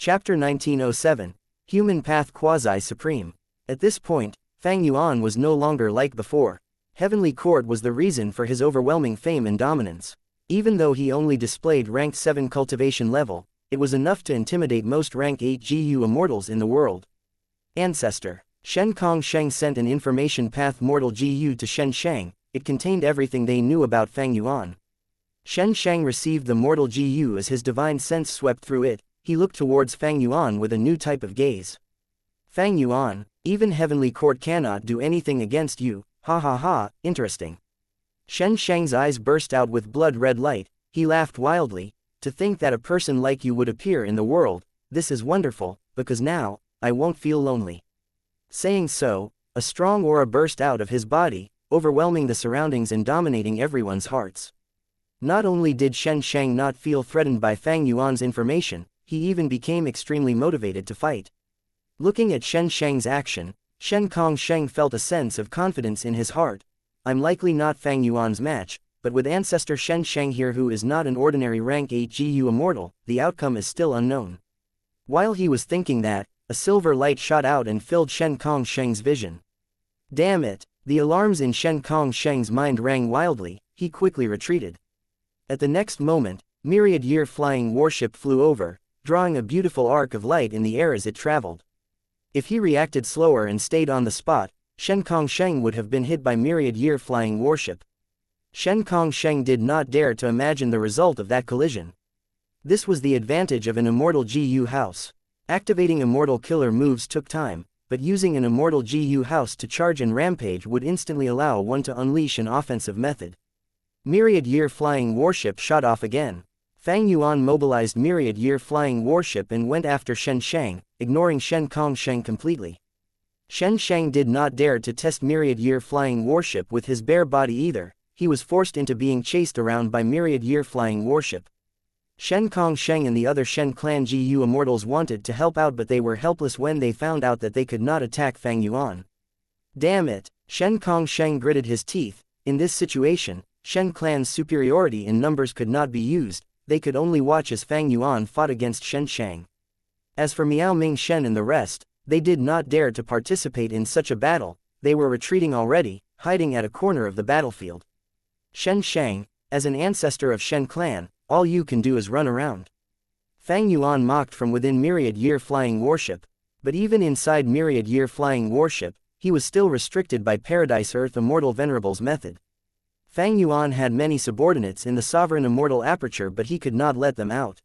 Chapter 1907, Human Path Quasi-Supreme. At this point, Fang Yuan was no longer like before. Heavenly Court was the reason for his overwhelming fame and dominance. Even though he only displayed rank 7 cultivation level, it was enough to intimidate most rank 8 GU immortals in the world. Ancestor. Shen Kongsheng sent an information path mortal GU to Shen Shang. It contained everything they knew about Fang Yuan. Shen Shang received the mortal GU as his divine sense swept through it. He looked towards Fang Yuan with a new type of gaze. Fang Yuan, even Heavenly Court cannot do anything against you, ha ha ha, interesting. Shen Shang's eyes burst out with blood-red light. He laughed wildly. To think that a person like you would appear in the world, this is wonderful, because now, I won't feel lonely. Saying so, a strong aura burst out of his body, overwhelming the surroundings and dominating everyone's hearts. Not only did Shen Shang not feel threatened by Fang Yuan's information, he even became extremely motivated to fight. Looking at Shen Shang's action, Shen Kongsheng felt a sense of confidence in his heart. I'm likely not Fang Yuan's match, but with Ancestor Shen Shang here who is not an ordinary rank 8 GU immortal, the outcome is still unknown. While he was thinking that, a silver light shot out and filled Shen Kongsheng's vision. Damn it! The alarms in Shen Kongsheng's mind rang wildly. He quickly retreated. At the next moment, myriad year flying warship flew over, drawing a beautiful arc of light in the air as it traveled. If he reacted slower and stayed on the spot, Shen Kongsheng would have been hit by myriad year flying warship. Shen Kongsheng did not dare to imagine the result of that collision. This was the advantage of an immortal GU house. Activating immortal killer moves took time, but using an immortal GU house to charge and rampage would instantly allow one to unleash an offensive method. Myriad year flying warship shot off again. Fang Yuan mobilized myriad year flying warship and went after Shen Shang, ignoring Shen Kongsheng completely. Shen Shang did not dare to test myriad year flying warship with his bare body either. He was forced into being chased around by myriad year flying warship. Shen Kongsheng and the other Shen clan GU immortals wanted to help out, but they were helpless when they found out that they could not attack Fang Yuan. Damn it! Shen Kongsheng gritted his teeth. In this situation, Shen clan's superiority in numbers could not be used. They could only watch as Fang Yuan fought against Shen Shang. As for Miao Ming Shen and the rest, they did not dare to participate in such a battle. They were retreating already, hiding at a corner of the battlefield. Shen Shang, as an ancestor of Shen clan, all you can do is run around. Fang Yuan mocked from within myriad year flying warship, but even inside myriad year flying warship, he was still restricted by Paradise Earth Immortal Venerable's method. Fang Yuan had many subordinates in the Sovereign Immortal Aperture, but he could not let them out.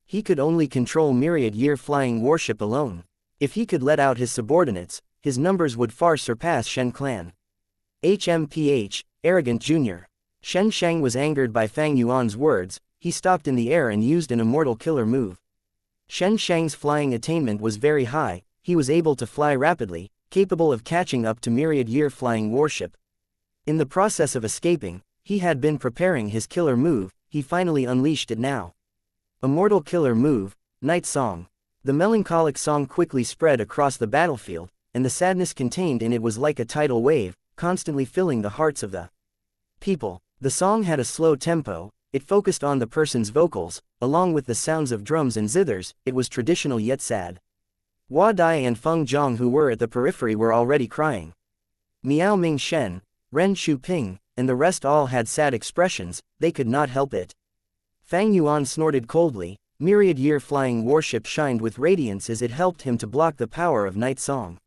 He could only control myriad year flying warship alone. If he could let out his subordinates, his numbers would far surpass Shen clan. HMPH, Arrogant Jr. Shen Shang was angered by Fang Yuan's words. He stopped in the air and used an immortal killer move. Shen Shang's flying attainment was very high. He was able to fly rapidly, capable of catching up to myriad year flying warship. In the process of escaping, he had been preparing his killer move. He finally unleashed it now. Immortal killer move, Night Song. The melancholic song quickly spread across the battlefield, and the sadness contained in it was like a tidal wave, constantly filling the hearts of the people. The song had a slow tempo. It focused on the person's vocals, along with the sounds of drums and zithers. It was traditional yet sad. Hua Dai and Feng Zhang, who were at the periphery, were already crying. Miao Ming Shen, Ren Shu Ping, and the rest all had sad expressions. They could not help it. Fang Yuan snorted coldly. Myriad year flying warship shined with radiance as it helped him to block the power of Night Song.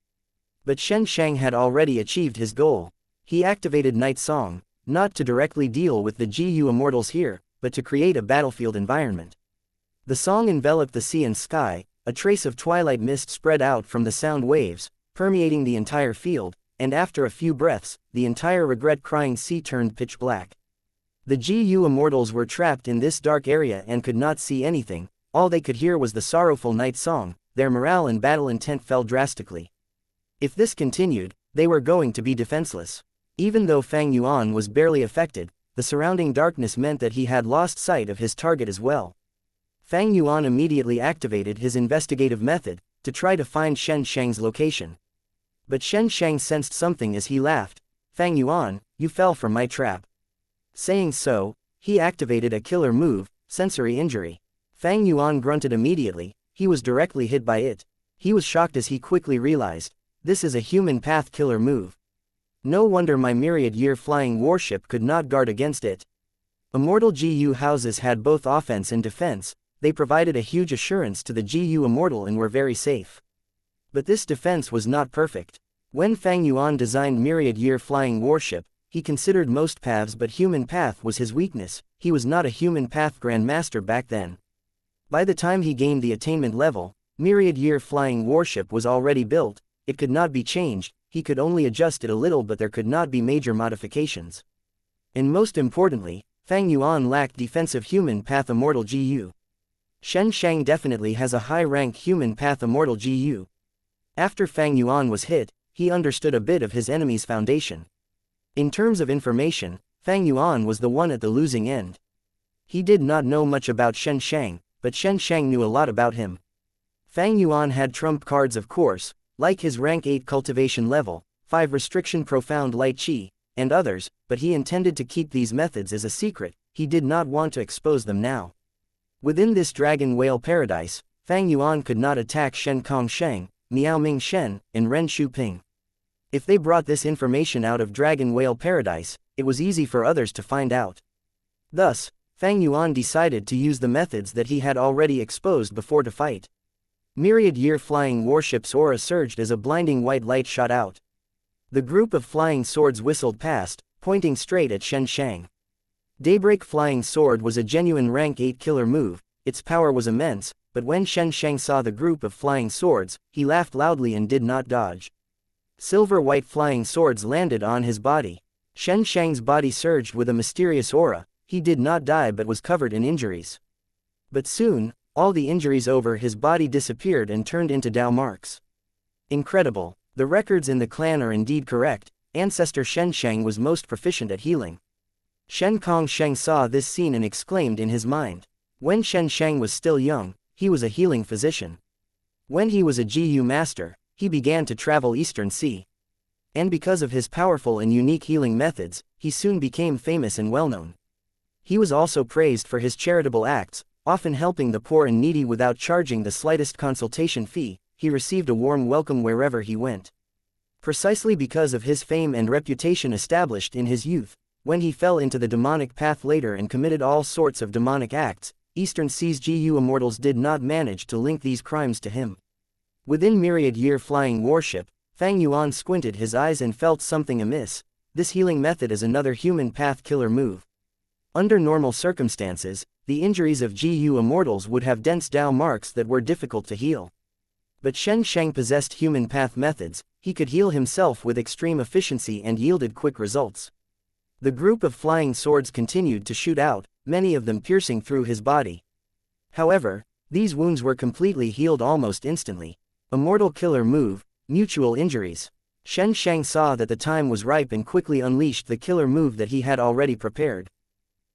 But Shen Shang had already achieved his goal. He activated Night Song, not to directly deal with the GU immortals here, but to create a battlefield environment. The song enveloped the sea and sky. A trace of twilight mist spread out from the sound waves, permeating the entire field, and after a few breaths, the entire regret-crying sea turned pitch black. The GU immortals were trapped in this dark area and could not see anything. All they could hear was the sorrowful night song. Their morale and battle intent fell drastically. If this continued, they were going to be defenseless. Even though Fang Yuan was barely affected, the surrounding darkness meant that he had lost sight of his target as well. Fang Yuan immediately activated his investigative method, to try to find Shen Shang's location. But Shen Shang sensed something as he laughed. Fang Yuan, you fell for my trap. Saying so, he activated a killer move, sensory injury. Fang Yuan grunted immediately. he was directly hit by it. He was shocked as he quickly realized, this is a human path killer move. No wonder my myriad-year flying warship could not guard against it. Immortal GU houses had both offense and defense, they provided a huge assurance to the GU Immortal and were very safe. But this defense was not perfect. When Fang Yuan designed myriad-year flying warship, he considered most paths, but human path was his weakness. He was not a human path grandmaster back then. By the time he gained the attainment level, myriad-year flying warship was already built, it could not be changed, he could only adjust it a little, but there could not be major modifications. And most importantly, Fang Yuan lacked defensive human path immortal GU. Xianxia definitely has a high-rank human path immortal GU. After Fang Yuan was hit, he understood a bit of his enemy's foundation. In terms of information, Fang Yuan was the one at the losing end. He did not know much about Xianxia, but Xianxia knew a lot about him. Fang Yuan had trump cards, of course, like his rank 8 cultivation level, 5 restriction profound light qi, and others, but he intended to keep these methods as a secret, he did not want to expose them now. Within this dragon whale paradise, Fang Yuan could not attack Shen Kong Sheng, Miao Ming Shen, and Ren Shu Ping. If they brought this information out of dragon whale paradise, it was easy for others to find out. Thus, Fang Yuan decided to use the methods that he had already exposed before to fight. Myriad-year flying warship's aura surged as a blinding white light shot out. The group of flying swords whistled past, pointing straight at Xianxia. Daybreak Flying Sword was a genuine rank 8 killer move, its power was immense, but when Xianxia saw the group of flying swords, he laughed loudly and did not dodge. Silver-white flying swords landed on his body. Xianxia's body surged with a mysterious aura, he did not die but was covered in injuries. But soon, all the injuries over his body disappeared and turned into Dao marks. Incredible, the records in the clan are indeed correct, ancestor Xianxia was most proficient at healing. Shen Kong Sheng saw this scene and exclaimed in his mind. When Xianxia was still young, he was a healing physician. When he was a GU master, he began to travel Eastern Sea. And because of his powerful and unique healing methods, he soon became famous and well-known. He was also praised for his charitable acts, often helping the poor and needy without charging the slightest consultation fee. He received a warm welcome wherever he went. Precisely because of his fame and reputation established in his youth, when he fell into the demonic path later and committed all sorts of demonic acts, Eastern Sea's GU immortals did not manage to link these crimes to him. Within myriad-year flying warship, Fang Yuan squinted his eyes and felt something amiss. This healing method is another human path killer move. Under normal circumstances, the injuries of GU immortals would have dense Dao marks that were difficult to heal. But Xianxia possessed human path methods, he could heal himself with extreme efficiency and yielded quick results. The group of flying swords continued to shoot out, many of them piercing through his body. However, these wounds were completely healed almost instantly. Immortal killer move, mutual injuries. Xianxia saw that the time was ripe and quickly unleashed the killer move that he had already prepared.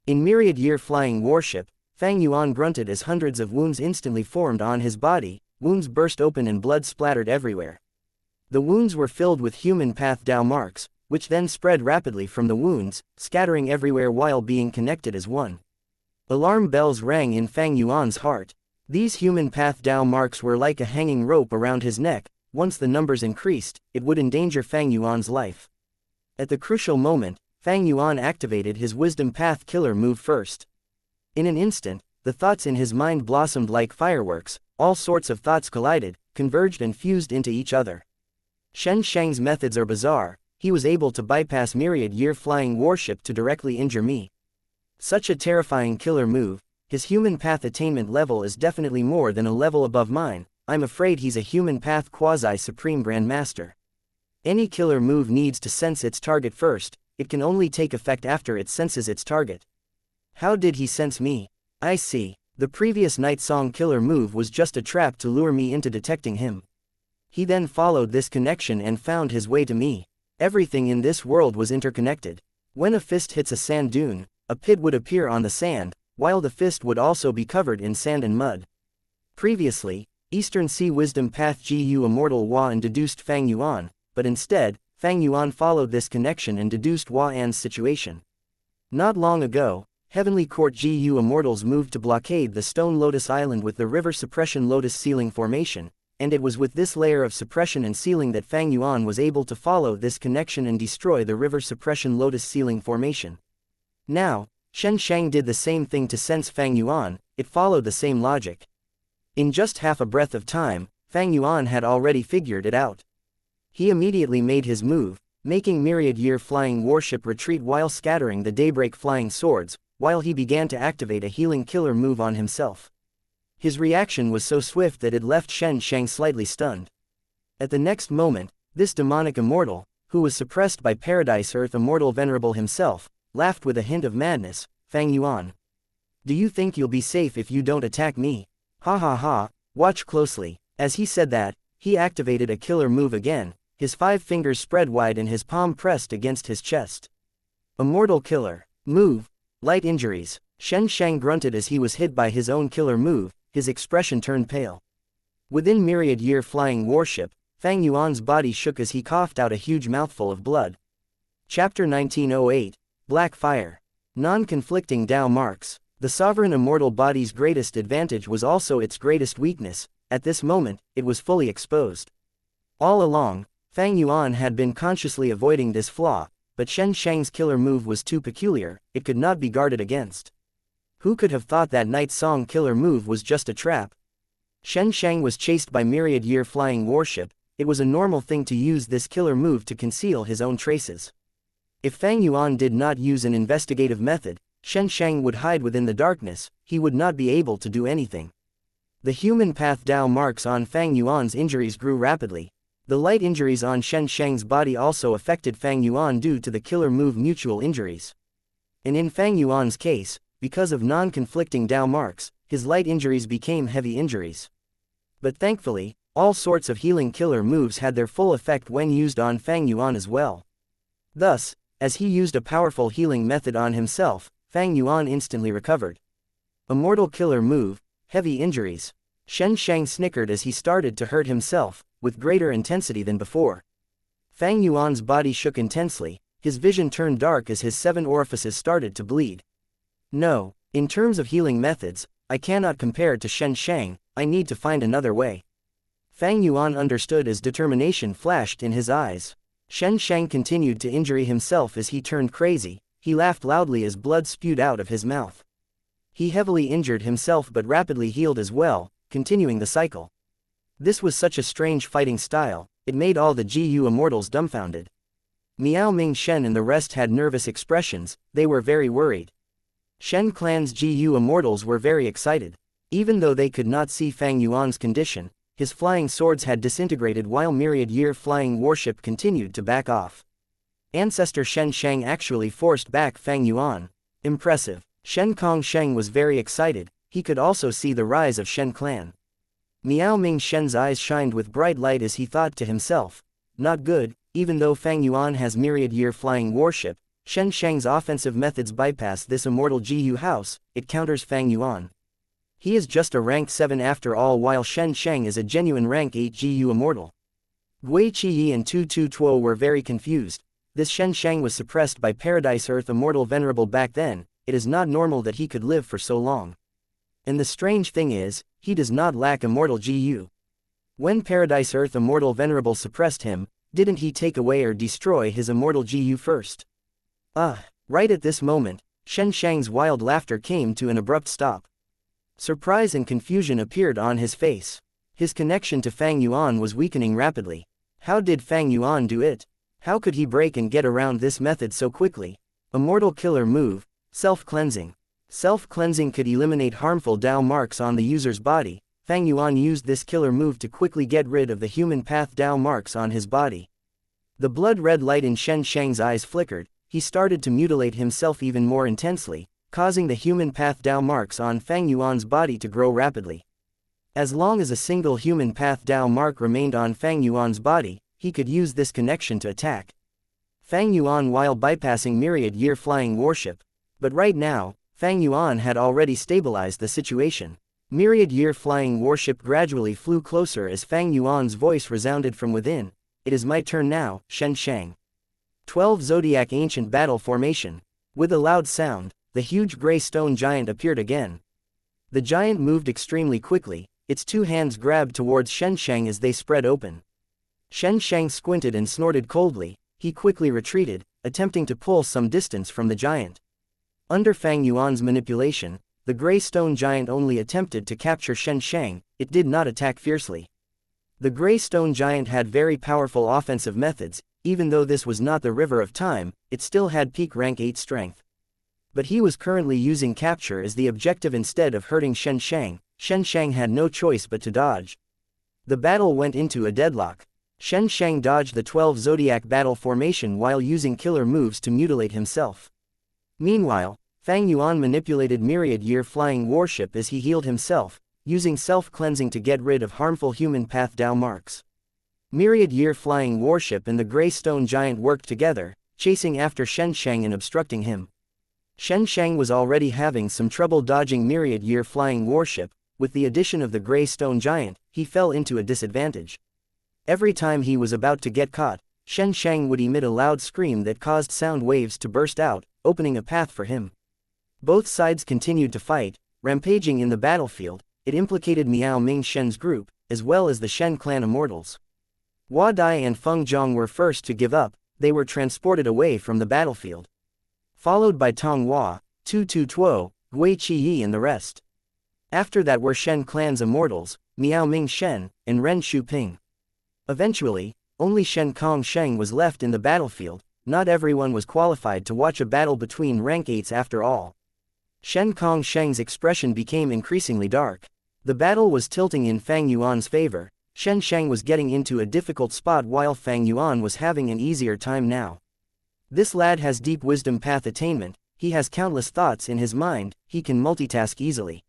In myriad-year flying warship, Fang Yuan grunted as hundreds of wounds instantly formed on his body, wounds burst open and blood splattered everywhere. The wounds were filled with human path Dao marks, which then spread rapidly from the wounds, scattering everywhere while being connected as one. Alarm bells rang in Fang Yuan's heart. These human path Dao marks were like a hanging rope around his neck. Once the numbers increased, it would endanger Fang Yuan's life. At the crucial moment, Fang Yuan activated his wisdom path killer move first. In an instant, the thoughts in his mind blossomed like fireworks, all sorts of thoughts collided, converged and fused into each other. Xianxia's methods are bizarre. He was able to bypass myriad-year flying warship to directly injure me. Such a terrifying killer move, his human path attainment level is definitely more than a level above mine. I'm afraid he's a human path quasi-supreme grandmaster. Any killer move needs to sense its target first, it can only take effect after it senses its target. How did he sense me? I see, the previous night song killer move was just a trap to lure me into detecting him. He then followed this connection and found his way to me. Everything in this world was interconnected. When a fist hits a sand dune, a pit would appear on the sand, while the fist would also be covered in sand and mud. Previously, Eastern Sea Wisdom Path GU Immortal Wa-An deduced Fang Yuan, but instead, Fang Yuan followed this connection and deduced Wa-An's situation. Not long ago, Heavenly Court GU Immortals moved to blockade the Stone Lotus Island with the River Suppression Lotus Sealing Formation, and it was with this layer of suppression and sealing that Fang Yuan was able to follow this connection and destroy the River Suppression Lotus Sealing Formation. Now, Xianxia did the same thing to sense Fang Yuan, it followed the same logic. In just half a breath of time, Fang Yuan had already figured it out. He immediately made his move, making myriad-year flying warship retreat while scattering the daybreak flying swords, while he began to activate a healing killer move on himself. His reaction was so swift that it left Xianxia slightly stunned. At the next moment, this demonic immortal, who was suppressed by Paradise Earth Immortal Venerable himself, laughed with a hint of madness. Fang Yuan, do you think you'll be safe if you don't attack me? Ha ha ha, watch closely. As he said that, he activated a killer move again, his 5 fingers spread wide and his palm pressed against his chest. Immortal killer move. Light injuries. Xianxia grunted as he was hit by his own killer move, his expression turned pale. Within myriad-year flying warship, Fang Yuan's body shook as he coughed out a huge mouthful of blood. Chapter 1908, Black Fire. Non-conflicting Dao marks. The sovereign immortal body's greatest advantage was also its greatest weakness. At this moment, it was fully exposed. All along, Fang Yuan had been consciously avoiding this flaw, but Xianxia's killer move was too peculiar, it could not be guarded against. Who could have thought that Night Song killer move was just a trap? Xianxia was chased by myriad-year flying warship, it was a normal thing to use this killer move to conceal his own traces. If Fang Yuan did not use an investigative method, Xianxia would hide within the darkness, he would not be able to do anything. The human path Dao marks on Fang Yuan's injuries grew rapidly. The light injuries on Xianxia's body also affected Fang Yuan due to the killer move mutual injuries. And in Fang Yuan's case, because of non-conflicting Dao marks, his light injuries became heavy injuries. But thankfully, all sorts of healing killer moves had their full effect when used on Fang Yuan as well. Thus, as he used a powerful healing method on himself, Fang Yuan instantly recovered. Immortal killer move, heavy injuries. Xianxia snickered as he started to hurt himself, with greater intensity than before. Fang Yuan's body shook intensely, his vision turned dark as his 7 orifices started to bleed. No, in terms of healing methods, I cannot compare to Xianxia, I need to find another way. Fang Yuan understood as determination flashed in his eyes. Xianxia continued to injure himself as he turned crazy, he laughed loudly as blood spewed out of his mouth. He heavily injured himself but rapidly healed as well, continuing the cycle. This was such a strange fighting style, it made all the GU immortals dumbfounded. Miao Ming Shen and the rest had nervous expressions, they were very worried. Shen clan's GU immortals were very excited. Even though they could not see Fang Yuan's condition, his flying swords had disintegrated while myriad-year flying warship continued to back off. Ancestor Xianxia actually forced back Fang Yuan. Impressive. Shen Kongsheng was very excited, he could also see the rise of Shen clan. Miao Ming Shen's eyes shined with bright light as he thought to himself, not good, even though Fang Yuan has myriad-year flying warship, Xianxia's offensive methods bypass this immortal GU house, it counters Fang Yuan. He is just a rank 7 after all while Xianxia is a genuine rank 8 GU immortal. Gui Qiyi and Tu Tu Tuo were very confused. This Xianxia was suppressed by Paradise Earth Immortal Venerable back then, it is not normal that he could live for so long. And the strange thing is, he does not lack immortal GU. When Paradise Earth Immortal Venerable suppressed him, didn't he take away or destroy his immortal GU first? Right at this moment, Xianxia's wild laughter came to an abrupt stop. Surprise and confusion appeared on his face. His connection to Fang Yuan was weakening rapidly. How did Fang Yuan do it? How could he break and get around this method so quickly? Immortal killer move, self-cleansing. Self-cleansing could eliminate harmful Dao marks on the user's body. Fang Yuan used this killer move to quickly get rid of the human path Dao marks on his body. The blood-red light in Xianxia's eyes flickered, he started to mutilate himself even more intensely, causing the human path Dao marks on Fang Yuan's body to grow rapidly. As long as a single human path Dao mark remained on Fang Yuan's body, he could use this connection to attack Fang Yuan while bypassing myriad-year flying warship. But right now, Fang Yuan had already stabilized the situation. Myriad-year flying warship gradually flew closer as Fang Yuan's voice resounded from within. It is my turn now, Xianxia. 12 Zodiac Ancient Battle Formation. With a loud sound, the huge gray stone giant appeared again. The giant moved extremely quickly, its two hands grabbed towards Xianxia as they spread open. Xianxia squinted and snorted coldly. He quickly retreated, attempting to pull some distance from the giant. Under Fang Yuan's manipulation, the gray stone giant only attempted to capture Xianxia, it did not attack fiercely. The gray stone giant had very powerful offensive methods. Even though this was not the River of Time, it still had peak rank 8 strength. But he was currently using capture as the objective instead of hurting Xianxia. Xianxia had no choice but to dodge. The battle went into a deadlock. Xianxia dodged the 12 zodiac battle formation while using killer moves to mutilate himself. Meanwhile, Fang Yuan manipulated myriad year flying warship as he healed himself, using self-cleansing to get rid of harmful human path Dao marks. Myriad year flying warship and the gray stone giant worked together, chasing after Xianxia and obstructing him. Xianxia was already having some trouble dodging myriad year flying warship. With the addition of the gray stone giant, he fell into a disadvantage. Every time he was about to get caught, Xianxia would emit a loud scream that caused sound waves to burst out, opening a path for him. Both sides continued to fight, rampaging in the battlefield. It implicated Miao Ming Shen's group, as well as the Shen clan immortals. Hua Dai and Feng Zhang were first to give up. They were transported away from the battlefield, followed by Tong Hua, Tu Tu Tuo, Gui Qi and the rest. After that were Shen clan's immortals, Miao Ming Shen, and Ren Shu Ping. Eventually, only Shen Kong Sheng was left in the battlefield. Not everyone was qualified to watch a battle between rank 8s after all. Shen Kong Sheng's expression became increasingly dark. The battle was tilting in Fang Yuan's favor. Xianxia was getting into a difficult spot while Fang Yuan was having an easier time now. This lad has deep wisdom path attainment, he has countless thoughts in his mind, he can multitask easily.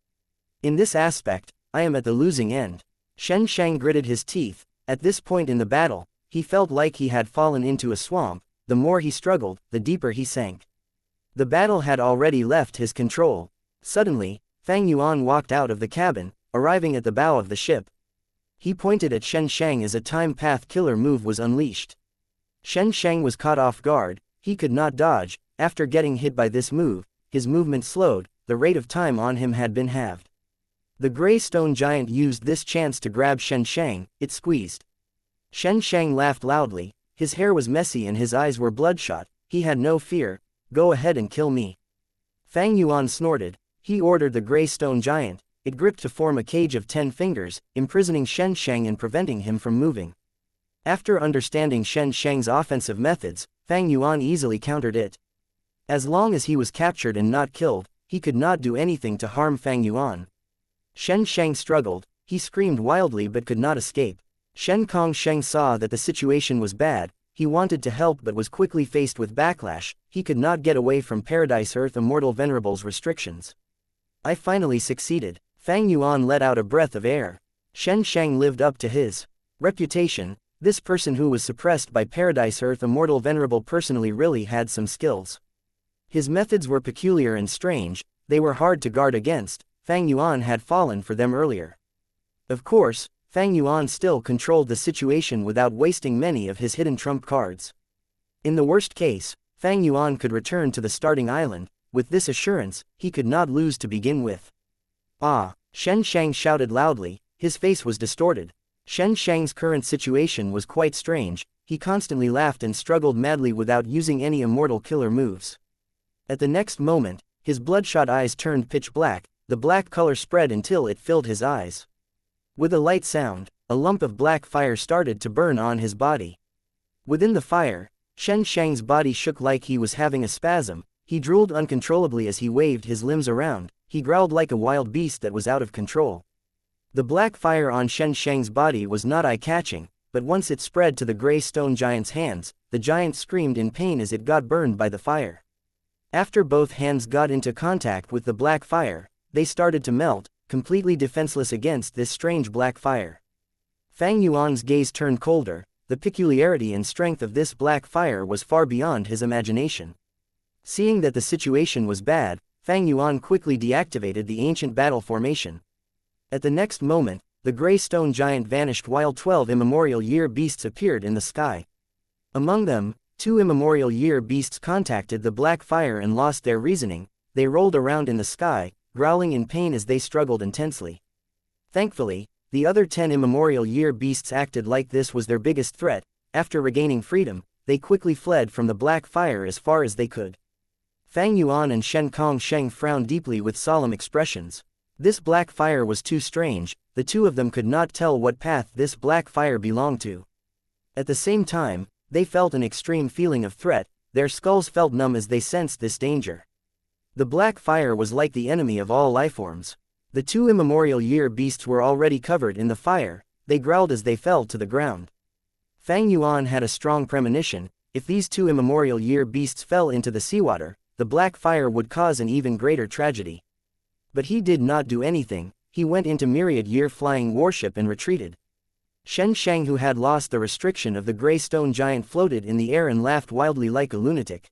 In this aspect, I am at the losing end. Xianxia gritted his teeth. At this point in the battle, he felt like he had fallen into a swamp. The more he struggled, the deeper he sank. The battle had already left his control. Suddenly, Fang Yuan walked out of the cabin, arriving at the bow of the ship. He pointed at Xianxia as a time path killer move was unleashed. Xianxia was caught off guard, he could not dodge. After getting hit by this move, his movement slowed, the rate of time on him had been halved. The gray stone giant used this chance to grab Xianxia, it squeezed. Xianxia laughed loudly, his hair was messy and his eyes were bloodshot. He had no fear. Go ahead and kill me. Fang Yuan snorted. He ordered the gray stone giant. It gripped to form a cage of 10 fingers, imprisoning Xianxia and preventing him from moving. After understanding Xianxia's offensive methods, Fang Yuan easily countered it. As long as he was captured and not killed, he could not do anything to harm Fang Yuan. Xianxia struggled, he screamed wildly but could not escape. Shen Kong Sheng saw that the situation was bad. He wanted to help but was quickly faced with backlash. He could not get away from Paradise Earth Immortal Venerable's restrictions. I finally succeeded. Fang Yuan let out a breath of air. Xianxia lived up to his reputation. This person who was suppressed by Paradise Earth Immortal Venerable personally really had some skills. His methods were peculiar and strange, they were hard to guard against. Fang Yuan had fallen for them earlier. Of course, Fang Yuan still controlled the situation without wasting many of his hidden trump cards. In the worst case, Fang Yuan could return to the starting island. With this assurance, he could not lose to begin with. Ah! Xianxia shouted loudly, his face was distorted. Xianxia's current situation was quite strange, he constantly laughed and struggled madly without using any immortal killer moves. At the next moment, his bloodshot eyes turned pitch black, the black color spread until it filled his eyes. With a light sound, a lump of black fire started to burn on his body. Within the fire, Xianxia's body shook like he was having a spasm, he drooled uncontrollably as he waved his limbs around, he growled like a wild beast that was out of control. The black fire on Xianxia's body was not eye-catching, but once it spread to the gray stone giant's hands, the giant screamed in pain as it got burned by the fire. After both hands got into contact with the black fire, they started to melt, completely defenseless against this strange black fire. Fang Yuan's gaze turned colder, the peculiarity and strength of this black fire was far beyond his imagination. Seeing that the situation was bad, Fang Yuan quickly deactivated the ancient battle formation. At the next moment, the gray stone giant vanished while 12 immemorial year beasts appeared in the sky. Among them, 2 immemorial year beasts contacted the black fire and lost their reasoning. they rolled around in the sky, growling in pain as they struggled intensely. Thankfully, the other 10 immemorial year beasts acted like this was their biggest threat. After regaining freedom, they quickly fled from the black fire as far as they could. Fang Yuan and Shen Kongsheng frowned deeply with solemn expressions. This black fire was too strange, the two of them could not tell what path this black fire belonged to. At the same time, they felt an extreme feeling of threat, their skulls felt numb as they sensed this danger. The black fire was like the enemy of all lifeforms. The two immemorial year beasts were already covered in the fire, they growled as they fell to the ground. Fang Yuan had a strong premonition, if these two immemorial year beasts fell into the seawater, the black fire would cause an even greater tragedy. But he did not do anything, he went into myriad year flying warship and retreated. Shen Shang, who had lost the restriction of the gray stone giant, floated in the air and laughed wildly like a lunatic.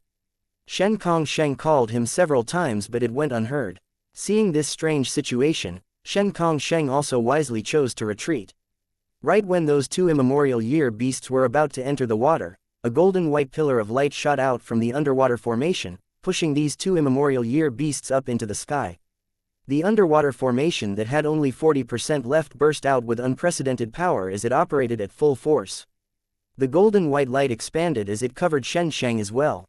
Shen Kongsheng called him several times but it went unheard. Seeing this strange situation, Shen Kongsheng also wisely chose to retreat. Right when those two immemorial year beasts were about to enter the water, a golden white pillar of light shot out from the underwater formation, pushing these two immemorial year beasts up into the sky. The underwater formation that had only 40% left burst out with unprecedented power as it operated at full force. The golden white light expanded as it covered Shen Shang as well.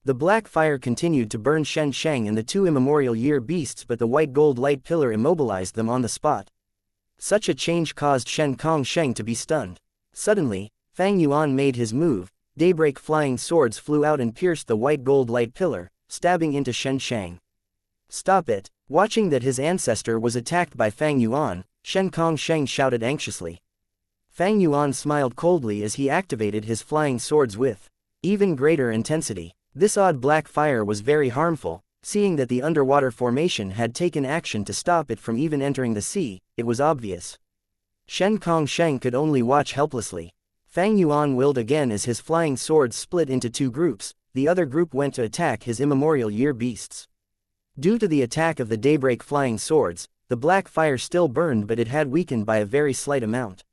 The black fire continued to burn Shen Shang and the two immemorial year beasts, but the white gold light pillar immobilized them on the spot. Such a change caused Shen Kongsheng to be stunned. Suddenly, Fang Yuan made his move, daybreak flying swords flew out and pierced the white gold light pillar, stabbing into Shen Shang. Stop it! Watching that his ancestor was attacked by Fang Yuan, Shen Kongsheng shouted anxiously. Fang Yuan smiled coldly as he activated his flying swords with even greater intensity. This odd black fire was very harmful. Seeing that the underwater formation had taken action to stop it from even entering the sea, it was obvious. Shen Kongsheng could only watch helplessly. Fang Yuan willed again as his flying swords split into two groups, the other group went to attack his immemorial year beasts. Due to the attack of the daybreak flying swords, the black fire still burned but it had weakened by a very slight amount.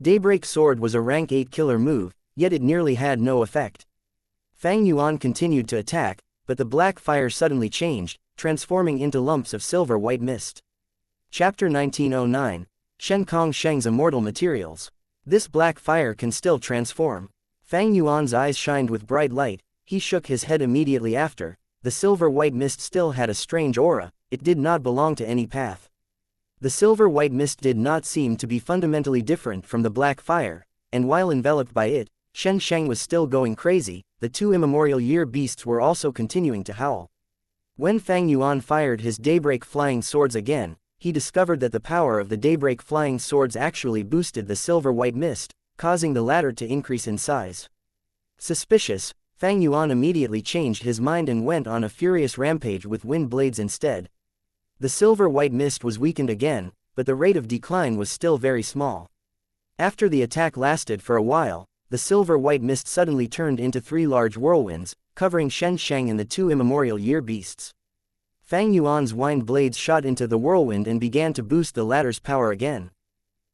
Daybreak sword was a rank 8 killer move, yet it nearly had no effect. Fang Yuan continued to attack, but the black fire suddenly changed, transforming into lumps of silver-white mist. Chapter 1909, Shen Kongsheng's Immortal Materials. This black fire can still transform. Fang Yuan's eyes shined with bright light, he shook his head immediately after. The silver-white mist still had a strange aura, it did not belong to any path. The silver-white mist did not seem to be fundamentally different from the black fire, and while enveloped by it, Shen Shang was still going crazy. The two immemorial year beasts were also continuing to howl. When Fang Yuan fired his daybreak flying swords again, he discovered that the power of the daybreak flying swords actually boosted the silver-white mist, causing the latter to increase in size. Suspicious, Fang Yuan immediately changed his mind and went on a furious rampage with wind blades instead. The silver-white mist was weakened again, but the rate of decline was still very small. After the attack lasted for a while, the silver-white mist suddenly turned into 3 large whirlwinds, covering Shen Shang and the two immemorial year beasts. Fang Yuan's wind blades shot into the whirlwind and began to boost the latter's power again.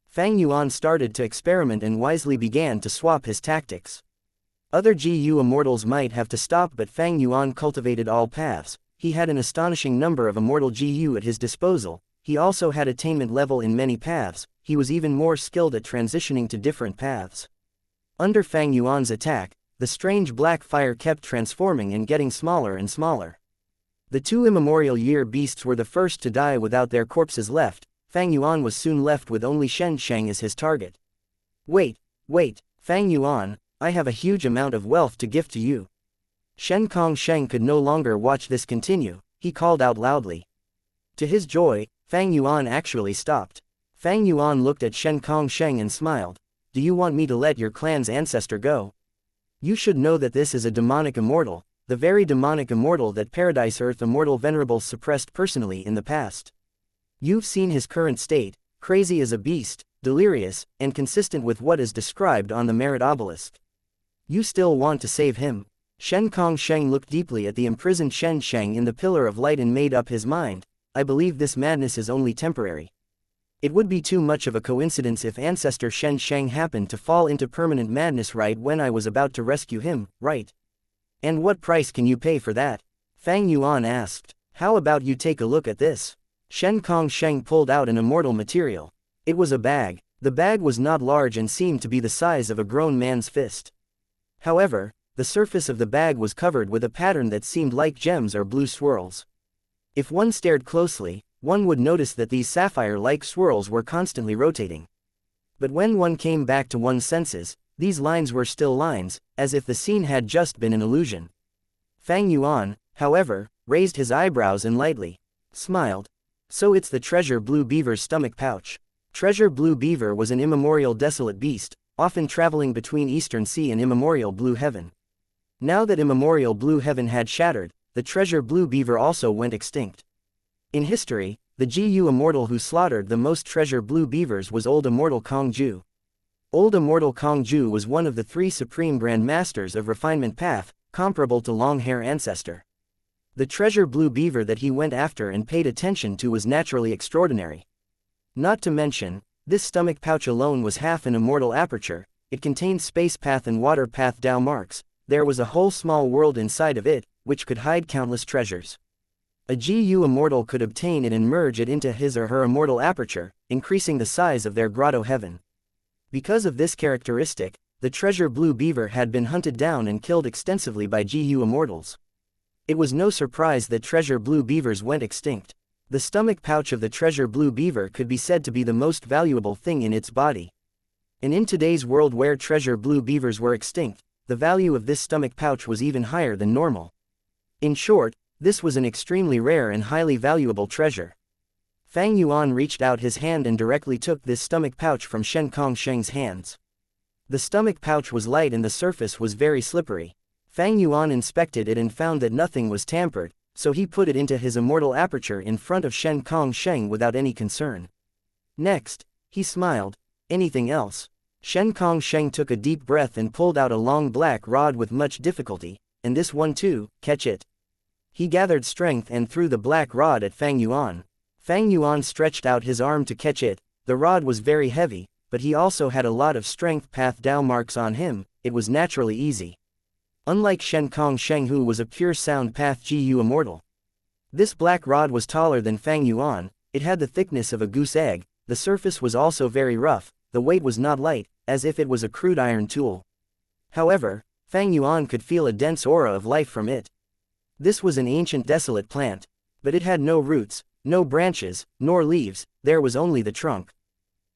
Fang Yuan started to experiment and wisely began to swap his tactics. Other GU immortals might have to stop, but Fang Yuan cultivated all paths. He had an astonishing number of immortal GU at his disposal. He also had attainment level in many paths. He was even more skilled at transitioning to different paths. Under Fang Yuan's attack, the strange black fire kept transforming and getting smaller and smaller. The two immemorial year beasts were the first to die without their corpses left. Fang Yuan was soon left with only Shen Shang as his target. Wait, Fang Yuan, I have a huge amount of wealth to gift to you. Shen Kongsheng could no longer watch this continue, he called out loudly. To his joy, Fang Yuan actually stopped. Fang Yuan looked at Shen Kongsheng and smiled. Do you want me to let your clan's ancestor go? You should know that this is a demonic immortal, the very demonic immortal that Paradise Earth Immortal Venerables suppressed personally in the past. You've seen his current state, crazy as a beast, delirious, and consistent with what is described on the merit obelisk. You still want to save him? Shen Kongsheng looked deeply at the imprisoned Shen Shang in the pillar of light and made up his mind. I believe this madness is only temporary. It would be too much of a coincidence if ancestor Shen Shang happened to fall into permanent madness right when I was about to rescue him, right? And what price can you pay for that? Fang Yuan asked. How about you take a look at this? Xianxia Sheng pulled out an immortal material. It was a bag. The bag was not large and seemed to be the size of a grown man's fist. However, the surface of the bag was covered with a pattern that seemed like gems or blue swirls. If one stared closely, one would notice that these sapphire-like swirls were constantly rotating. But when one came back to one's senses, these lines were still lines, as if the scene had just been an illusion. Fang Yuan, however, raised his eyebrows and lightly smiled. So it's the treasure blue beaver's stomach pouch. Treasure blue beaver was an immemorial desolate beast, often traveling between Eastern Sea and immemorial blue heaven. Now that immemorial blue heaven had shattered, the treasure blue beaver also went extinct. In history, the Gu immortal who slaughtered the most treasure blue beavers was Old Immortal Kongju. Old Immortal Kongju was one of the 3 supreme grand masters of refinement path, comparable to long-hair ancestor. The treasure blue beaver that he went after and paid attention to was naturally extraordinary. Not to mention, this stomach pouch alone was half an immortal aperture. It contained space path and water path Dao marks. There was a whole small world inside of it, which could hide countless treasures. A Gu immortal could obtain it and merge it into his or her immortal aperture, increasing the size of their grotto heaven. Because of this characteristic, the treasure blue beaver had been hunted down and killed extensively by Gu immortals. It was no surprise that treasure blue beavers went extinct. The stomach pouch of the treasure blue beaver could be said to be the most valuable thing in its body. And in today's world where treasure blue beavers were extinct, the value of this stomach pouch was even higher than normal. In short, this was an extremely rare and highly valuable treasure. Fang Yuan reached out his hand and directly took this stomach pouch from Xianxia Sheng's hands. The stomach pouch was light and the surface was very slippery. Fang Yuan inspected it and found that nothing was tampered, so he put it into his immortal aperture in front of Xianxia Sheng without any concern. Next, he smiled. Anything else? Xianxia Sheng took a deep breath and pulled out a long black rod with much difficulty. And this one too, catch it. He gathered strength and threw the black rod at Fang Yuan. Fang Yuan stretched out his arm to catch it. The rod was very heavy, but he also had a lot of strength path Dao marks on him. It was naturally easy. Unlike Xianxia Sheng, who was a pure sound path Gu immortal. This black rod was taller than Fang Yuan. It had the thickness of a goose egg. The surface was also very rough. The weight was not light, as if it was a crude iron tool. However, Fang Yuan could feel a dense aura of life from it. This was an ancient desolate plant. But it had no roots, no branches, nor leaves. There was only the trunk.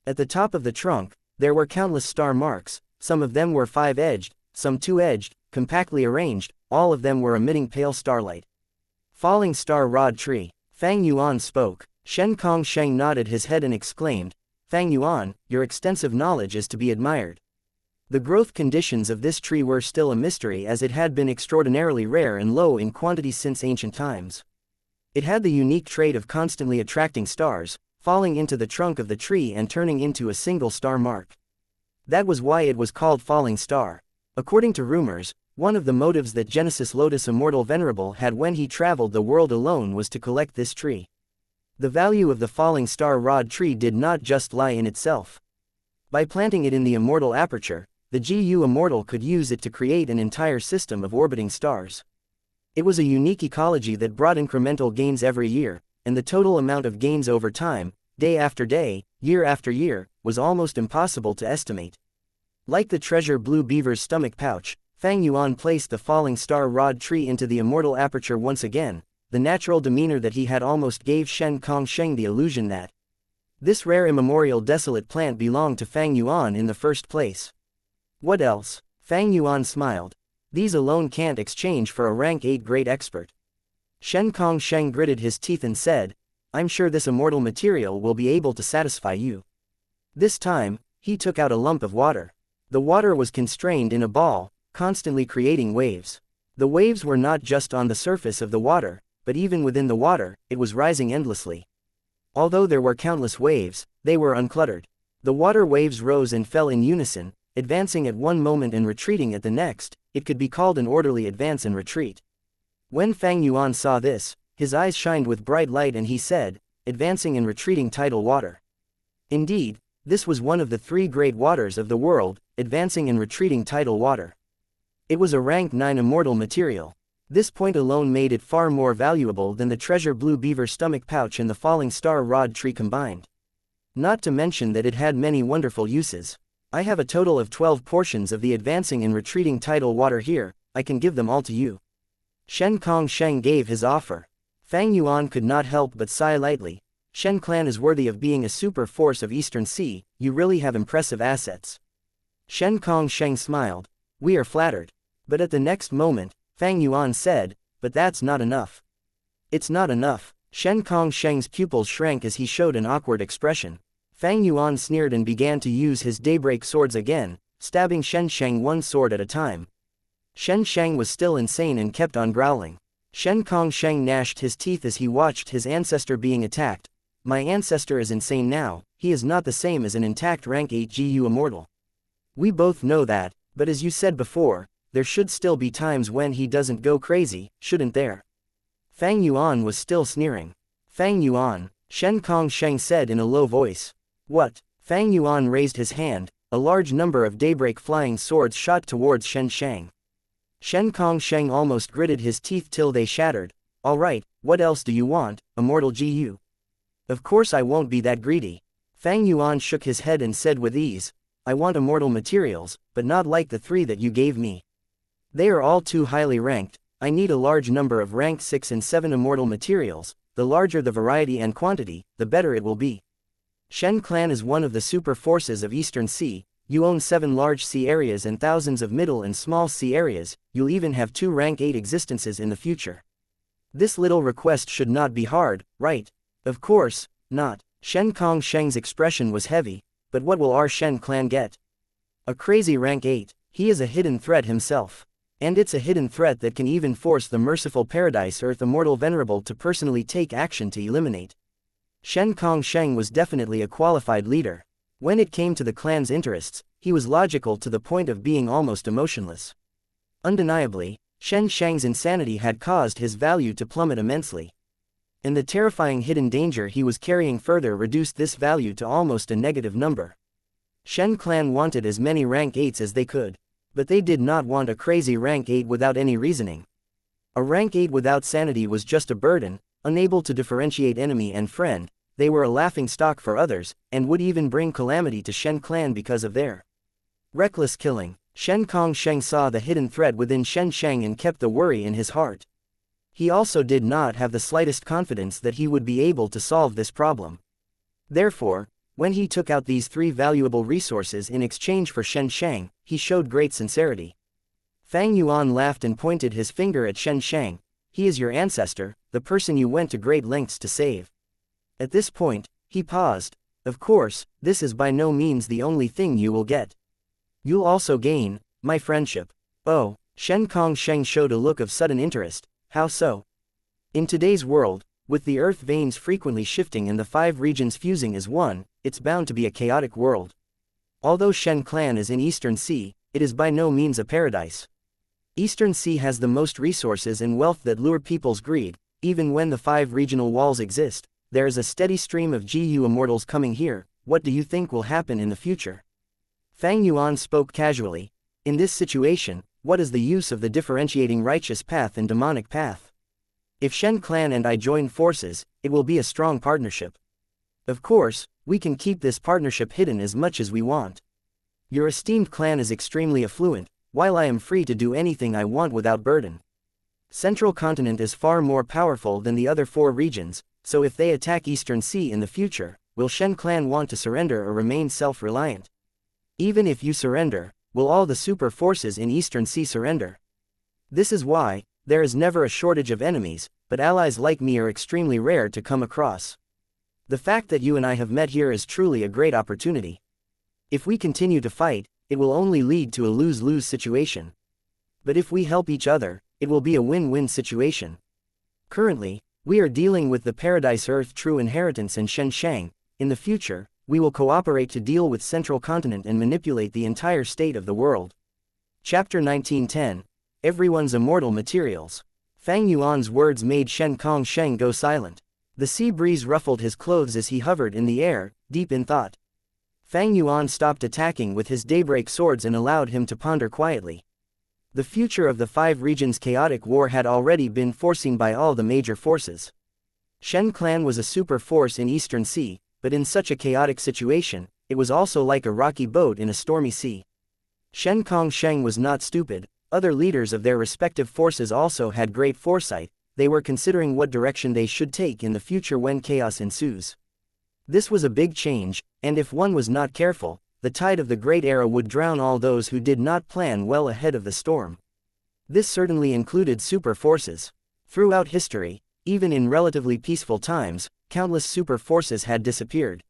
At the top of the trunk, there were countless star marks. Some of them were 5-edged, some 2-edged, compactly arranged. All of them were emitting pale starlight. Falling star rod tree. Fang Yuan spoke. Xianxia Sheng nodded his head and exclaimed, Fang Yuan, your extensive knowledge is to be admired. The growth conditions of this tree were still a mystery, as it had been extraordinarily rare and low in quantity since ancient times. It had the unique trait of constantly attracting stars, falling into the trunk of the tree and turning into a single star mark. That was why it was called falling star. According to rumors, one of the motives that Genesis Lotus Immortal Venerable had when he traveled the world alone was to collect this tree. The value of the falling star rod tree did not just lie in itself. By planting it in the immortal aperture, the Gu immortal could use it to create an entire system of orbiting stars. It was a unique ecology that brought incremental gains every year, and the total amount of gains over time, day after day, year after year, was almost impossible to estimate. Like the treasure blue beaver's stomach pouch, Fang Yuan placed the falling star rod tree into the immortal aperture once again. The natural demeanor that he had almost gave Xianxia Sheng the illusion that this rare immemorial desolate plant belonged to Fang Yuan in the first place. What else? Fang Yuan smiled. These alone can't exchange for a rank 8 great expert. Xianxia Sheng gritted his teeth and said, I'm sure this immortal material will be able to satisfy you. This time, he took out a lump of water. The water was constrained in a ball, constantly creating waves. The waves were not just on the surface of the water, but even within the water, it was rising endlessly. Although there were countless waves, they were uncluttered. The water waves rose and fell in unison, advancing at one moment and retreating at the next. It could be called an orderly advance and retreat. When Fang Yuan saw this, his eyes shined with bright light and he said, advancing and retreating tidal water. Indeed, this was one of the 3 great waters of the world, advancing and retreating tidal water. It was a rank 9 immortal material. This point alone made it far more valuable than the treasure blue beaver stomach pouch and the falling star rod tree combined. Not to mention that it had many wonderful uses. I have a total of 12 portions of the advancing and retreating tidal water here, I can give them all to you. Shen Kongsheng gave his offer. Fang Yuan could not help but sigh lightly. Shen clan is worthy of being a super force of Eastern Sea, you really have impressive assets. Shen Kongsheng smiled. We are flattered. But at the next moment, Fang Yuan said, but that's not enough. It's not enough. Shen Kongsheng's pupils shrank as he showed an awkward expression. Fang Yuan sneered and began to use his daybreak swords again, stabbing Shen Sheng one sword at a time. Shen Sheng was still insane and kept on growling. Shen Kongsheng gnashed his teeth as he watched his ancestor being attacked. My ancestor is insane now, he is not the same as an intact rank 8 GU immortal. We both know that, but as you said before, there should still be times when he doesn't go crazy, shouldn't there? Fang Yuan was still sneering. Fang Yuan, Shen Kongsheng said in a low voice. What? Fang Yuan raised his hand, a large number of daybreak flying swords shot towards Shen Sheng. Shen Kongsheng almost gritted his teeth till they shattered. Alright, what else do you want, Immortal GU? Of course I won't be that greedy. Fang Yuan shook his head and said with ease, I want immortal materials, but not like the 3 that you gave me. They are all too highly ranked, I need a large number of rank 6 and 7 immortal materials, the larger the variety and quantity, the better it will be. Shen clan is one of the super forces of Eastern Sea, you own 7 large sea areas and thousands of middle and small sea areas, you'll even have 2 rank 8 existences in the future. This little request should not be hard, right? Of course, not. Shen Kongsheng's expression was heavy, but what will our Shen clan get? A crazy rank 8, he is a hidden threat himself. And it's a hidden threat that can even force the merciful Paradise Earth Immortal Venerable to personally take action to eliminate. Shen Kongsheng was definitely a qualified leader. When it came to the clan's interests, he was logical to the point of being almost emotionless. Undeniably, Shen Sheng's insanity had caused his value to plummet immensely. And the terrifying hidden danger he was carrying further reduced this value to almost a negative number. Shen clan wanted as many rank 8s as they could. But they did not want a crazy rank 8 without any reasoning. A rank 8 without sanity was just a burden, unable to differentiate enemy and friend, they were a laughing stock for others, and would even bring calamity to Shen clan because of their reckless killing. Shen Kongsheng saw the hidden threat within Shen Sheng and kept the worry in his heart. He also did not have the slightest confidence that he would be able to solve this problem. Therefore, when he took out these 3 valuable resources in exchange for Shen Sheng, he showed great sincerity. Fang Yuan laughed and pointed his finger at Shen Sheng. He is your ancestor, the person you went to great lengths to save. At this point, he paused. Of course, this is by no means the only thing you will get. You'll also gain my friendship. Oh, Shen Kongsheng showed a look of sudden interest. How so? In today's world, with the earth veins frequently shifting and the 5 regions fusing as one, it's bound to be a chaotic world. Although Shen clan is in Eastern Sea, it is by no means a paradise. Eastern Sea has the most resources and wealth that lure people's greed. Even when the 5 regional walls exist, there is a steady stream of GU immortals coming here. What do you think will happen in the future? Fang Yuan spoke casually. In this situation, what is the use of the differentiating righteous path and demonic path? If Shen clan and I join forces, it will be a strong partnership. Of course, we can keep this partnership hidden as much as we want. Your esteemed clan is extremely affluent, while I am free to do anything I want without burden. Central Continent is far more powerful than the other 4 regions, so if they attack Eastern Sea in the future, will Shen clan want to surrender or remain self-reliant? Even if you surrender, will all the super forces in Eastern Sea surrender? This is why, there is never a shortage of enemies, but allies like me are extremely rare to come across. The fact that you and I have met here is truly a great opportunity. If we continue to fight, it will only lead to a lose-lose situation. But if we help each other, it will be a win-win situation. Currently, we are dealing with the Paradise Earth True Inheritance and Shen Sheng. In the future, we will cooperate to deal with Central Continent and manipulate the entire state of the world. Chapter 1910. Everyone's Immortal Materials. Fang Yuan's words made Shen Kongsheng go silent. The sea breeze ruffled his clothes as he hovered in the air, deep in thought. Fang Yuan stopped attacking with his daybreak swords and allowed him to ponder quietly. The future of the Five Regions' chaotic war had already been foreseen by all the major forces. Shen clan was a super force in Eastern Sea, but in such a chaotic situation, it was also like a rocky boat in a stormy sea. Shen Sheng was not stupid. Other leaders of their respective forces also had great foresight. They were considering what direction they should take in the future when chaos ensues. This was a big change, and if one was not careful, the tide of the Great Era would drown all those who did not plan well ahead of the storm. This certainly included super forces. Throughout history, even in relatively peaceful times, countless super forces had disappeared.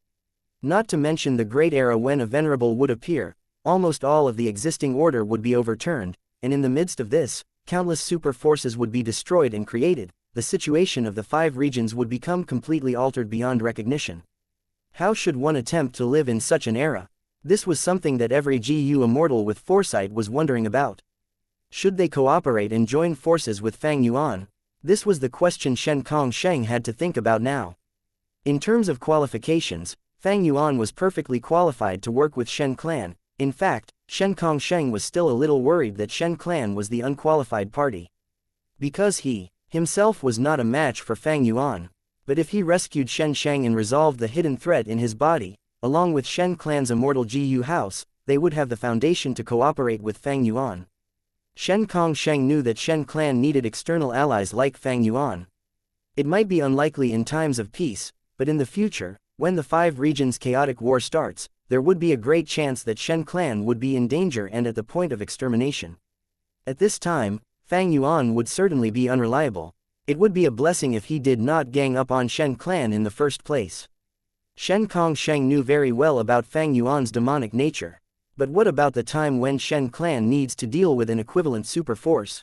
Not to mention the Great Era when a venerable would appear, almost all of the existing order would be overturned, and in the midst of this, countless super forces would be destroyed and created. The situation of the Five Regions would become completely altered beyond recognition. How should one attempt to live in such an era? This was something that every GU immortal with foresight was wondering about. Should they cooperate and join forces with Fang Yuan? This was the question Shen Sheng had to think about now. In terms of qualifications, Fang Yuan was perfectly qualified to work with Shen clan. In fact, Shen Sheng was still a little worried that Shen clan was the unqualified party. Because he, himself was not a match for Fang Yuan. But if he rescued Shen Sheng and resolved the hidden threat in his body, along with Shen clan's immortal GU house, they would have the foundation to cooperate with Fang Yuan. Shen Sheng knew that Shen clan needed external allies like Fang Yuan. It might be unlikely in times of peace, but in the future, when the Five Regions' chaotic war starts, there would be a great chance that Shen clan would be in danger and at the point of extermination. At this time, Fang Yuan would certainly be unreliable. It would be a blessing if he did not gang up on Shen clan in the first place. Shen Sheng knew very well about Fang Yuan's demonic nature. But what about the time when Shen clan needs to deal with an equivalent super force?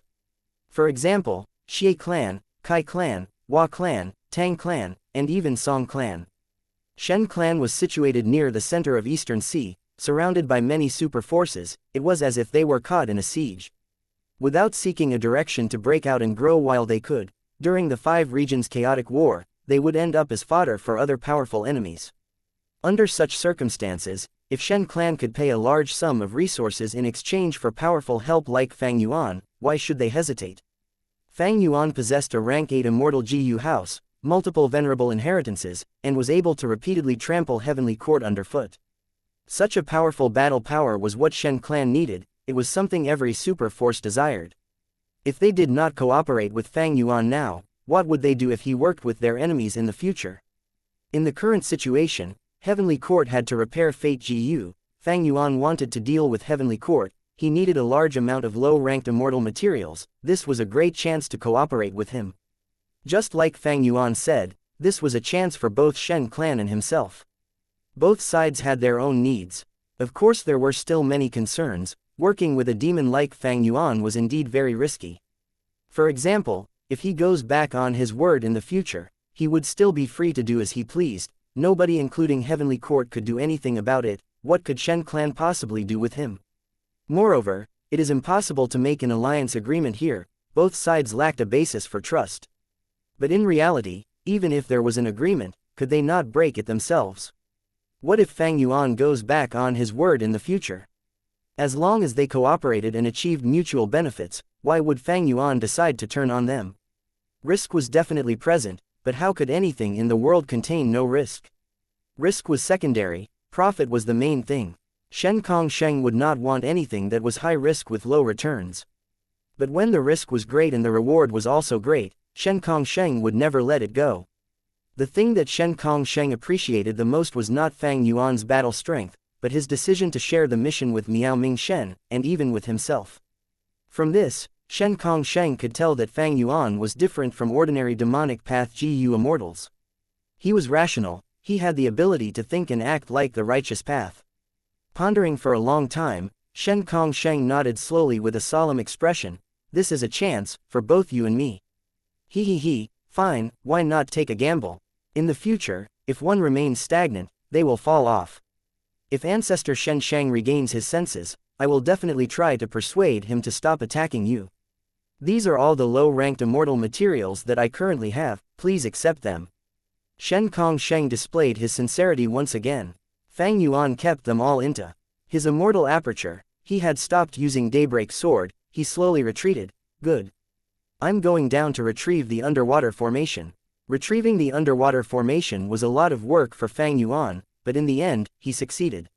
For example, Xie clan, Kai clan, Hua clan, Tang clan, and even Song clan. Shen clan was situated near the center of Eastern Sea, surrounded by many super forces. It was as if they were caught in a siege. Without seeking a direction to break out and grow while they could, during the Five Regions' chaotic war, they would end up as fodder for other powerful enemies. Under such circumstances, if Shen clan could pay a large sum of resources in exchange for powerful help like Fang Yuan, why should they hesitate? Fang Yuan possessed a rank 8 immortal GU house, multiple venerable inheritances, and was able to repeatedly trample Heavenly Court underfoot. Such a powerful battle power was what Shen clan needed. It was something every super force desired. If they did not cooperate with Fang Yuan now, what would they do if he worked with their enemies in the future? In the current situation, Heavenly Court had to repair Fate GU. Fang Yuan wanted to deal with Heavenly Court. He needed a large amount of low-ranked immortal materials. This was a great chance to cooperate with him. Just like Fang Yuan said, this was a chance for both Shen clan and himself. Both sides had their own needs. Of course there were still many concerns. Working with a demon like Fang Yuan was indeed very risky. For example, if he goes back on his word in the future, he would still be free to do as he pleased. Nobody including Heavenly Court could do anything about it. What could Shen clan possibly do with him? Moreover, it is impossible to make an alliance agreement here. Both sides lacked a basis for trust. But in reality, even if there was an agreement, could they not break it themselves? What if Fang Yuan goes back on his word in the future? As long as they cooperated and achieved mutual benefits, why would Fang Yuan decide to turn on them? Risk was definitely present, but how could anything in the world contain no risk? Risk was secondary, profit was the main thing. Shen Sheng would not want anything that was high risk with low returns. But when the risk was great and the reward was also great, Shen Sheng would never let it go. The thing that Shen Sheng appreciated the most was not Fang Yuan's battle strength, but his decision to share the mission with Miao Ming Shen, and even with himself. From this, Shen Sheng could tell that Fang Yuan was different from ordinary demonic path GU immortals. He was rational, he had the ability to think and act like the righteous path. Pondering for a long time, Shen Sheng nodded slowly with a solemn expression. This is a chance, for both you and me. Fine, why not take a gamble? In the future, if one remains stagnant, they will fall off. If Ancestor Shen Shang regains his senses, I will definitely try to persuade him to stop attacking you. These are all the low-ranked immortal materials that I currently have, please accept them. Shen Sheng displayed his sincerity once again. Fang Yuan kept them all into his immortal aperture. He had stopped using Daybreak Sword, he slowly retreated. Good. I'm going down to retrieve the underwater formation. Retrieving the underwater formation was a lot of work for Fang Yuan, but in the end, he succeeded.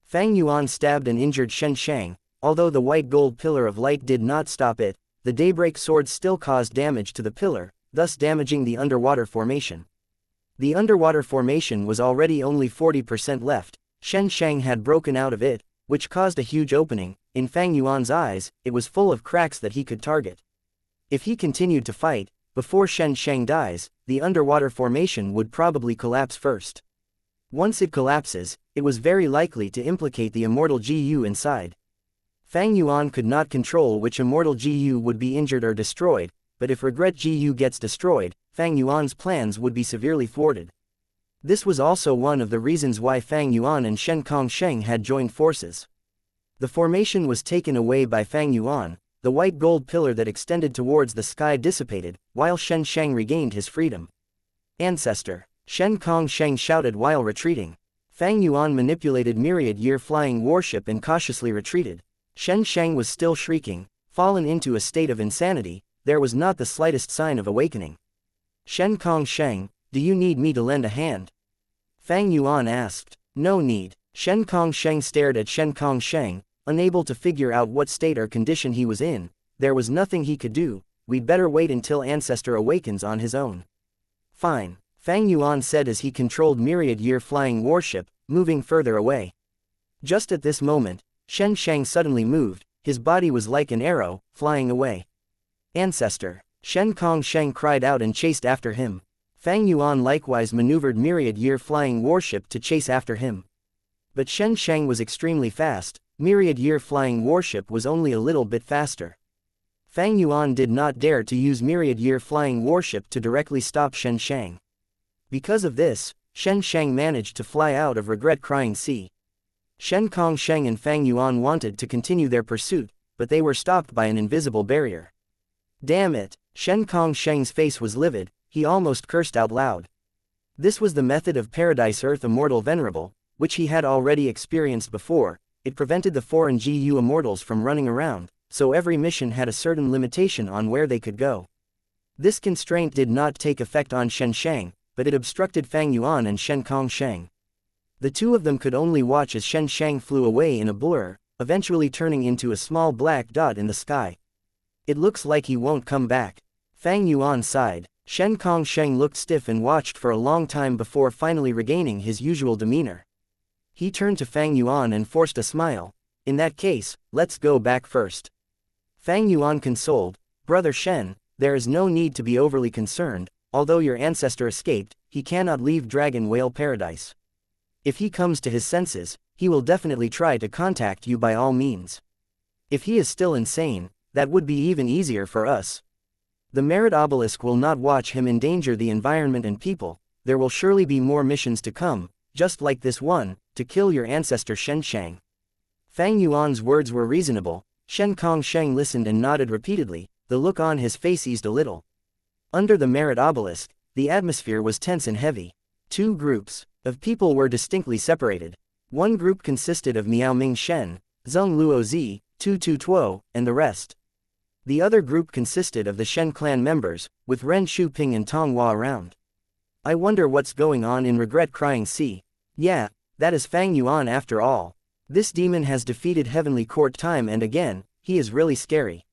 Fang Yuan stabbed and injured Xianxia. Although the white gold pillar of light did not stop it, the daybreak sword still caused damage to the pillar, thus damaging the underwater formation. The underwater formation was already only 40% left. Xianxia had broken out of it, which caused a huge opening. In Fang Yuan's eyes, it was full of cracks that he could target. If he continued to fight, before Xianxia dies, the underwater formation would probably collapse first. Once it collapses, it was very likely to implicate the immortal GU inside. Fang Yuan could not control which immortal GU would be injured or destroyed, but if regret GU gets destroyed, Fang Yuan's plans would be severely thwarted. This was also one of the reasons why Fang Yuan and Shen Kongsheng had joined forces. The formation was taken away by Fang Yuan, the white gold pillar that extended towards the sky dissipated, while Xianxia regained his freedom. Ancestor! Shen Kongsheng shouted while retreating. Fang Yuan manipulated myriad year flying warship and cautiously retreated. Xianxia was still shrieking, fallen into a state of insanity. There was not the slightest sign of awakening. Shen Kongsheng, do you need me to lend a hand? Fang Yuan asked. No need. Shen Kongsheng stared at Shen Kongsheng, unable to figure out what state or condition he was in. There was nothing he could do. We'd better wait until Ancestor awakens on his own. Fine, Fang Yuan said as he controlled myriad year flying warship, moving further away. Just at this moment, Xianxia suddenly moved. His body was like an arrow, flying away. Ancestor! Shen Kongsheng cried out and chased after him. Fang Yuan likewise maneuvered myriad year flying warship to chase after him. But Xianxia was extremely fast. Myriad year flying warship was only a little bit faster. Fang Yuan did not dare to use myriad year flying warship to directly stop Xianxia. Because of this, Xianxia managed to fly out of regret crying sea. Shen Kongsheng and Fang Yuan wanted to continue their pursuit, but they were stopped by an invisible barrier. Damn it! Shen Kongsheng's face was livid, he almost cursed out loud. This was the method of Paradise Earth Immortal Venerable, which he had already experienced before. It prevented the foreign GU immortals from running around, so every mission had a certain limitation on where they could go. This constraint did not take effect on Xianxia, but it obstructed Fang Yuan and Shen Kongsheng. The two of them could only watch as Xianxia flew away in a blur, eventually turning into a small black dot in the sky. It looks like he won't come back. Fang Yuan sighed. Shen Kongsheng looked stiff and watched for a long time before finally regaining his usual demeanor. He turned to Fang Yuan and forced a smile. In that case, let's go back first. Fang Yuan consoled, Brother Shen, there is no need to be overly concerned. Although your ancestor escaped, he cannot leave Dragon Whale Paradise. If he comes to his senses, he will definitely try to contact you by all means. If he is still insane, that would be even easier for us. The Merit Obelisk will not watch him endanger the environment and people. There will surely be more missions to come, just like this one, to kill your ancestor Xianxia. Fang Yuan's words were reasonable. Shen Kongsheng listened and nodded repeatedly, the look on his face eased a little. Under the Merit Obelisk, the atmosphere was tense and heavy. Two groups of people were distinctly separated. One group consisted of Miao Ming Shen, Zheng Luozi, Tu Tu Tuo, and the rest. The other group consisted of the Shen clan members, with Ren Shuping and Tong Hua around. I wonder what's going on in Regret Crying Sea. Yeah, that is Fang Yuan after all. This demon has defeated Heavenly Court time and again. He is really scary.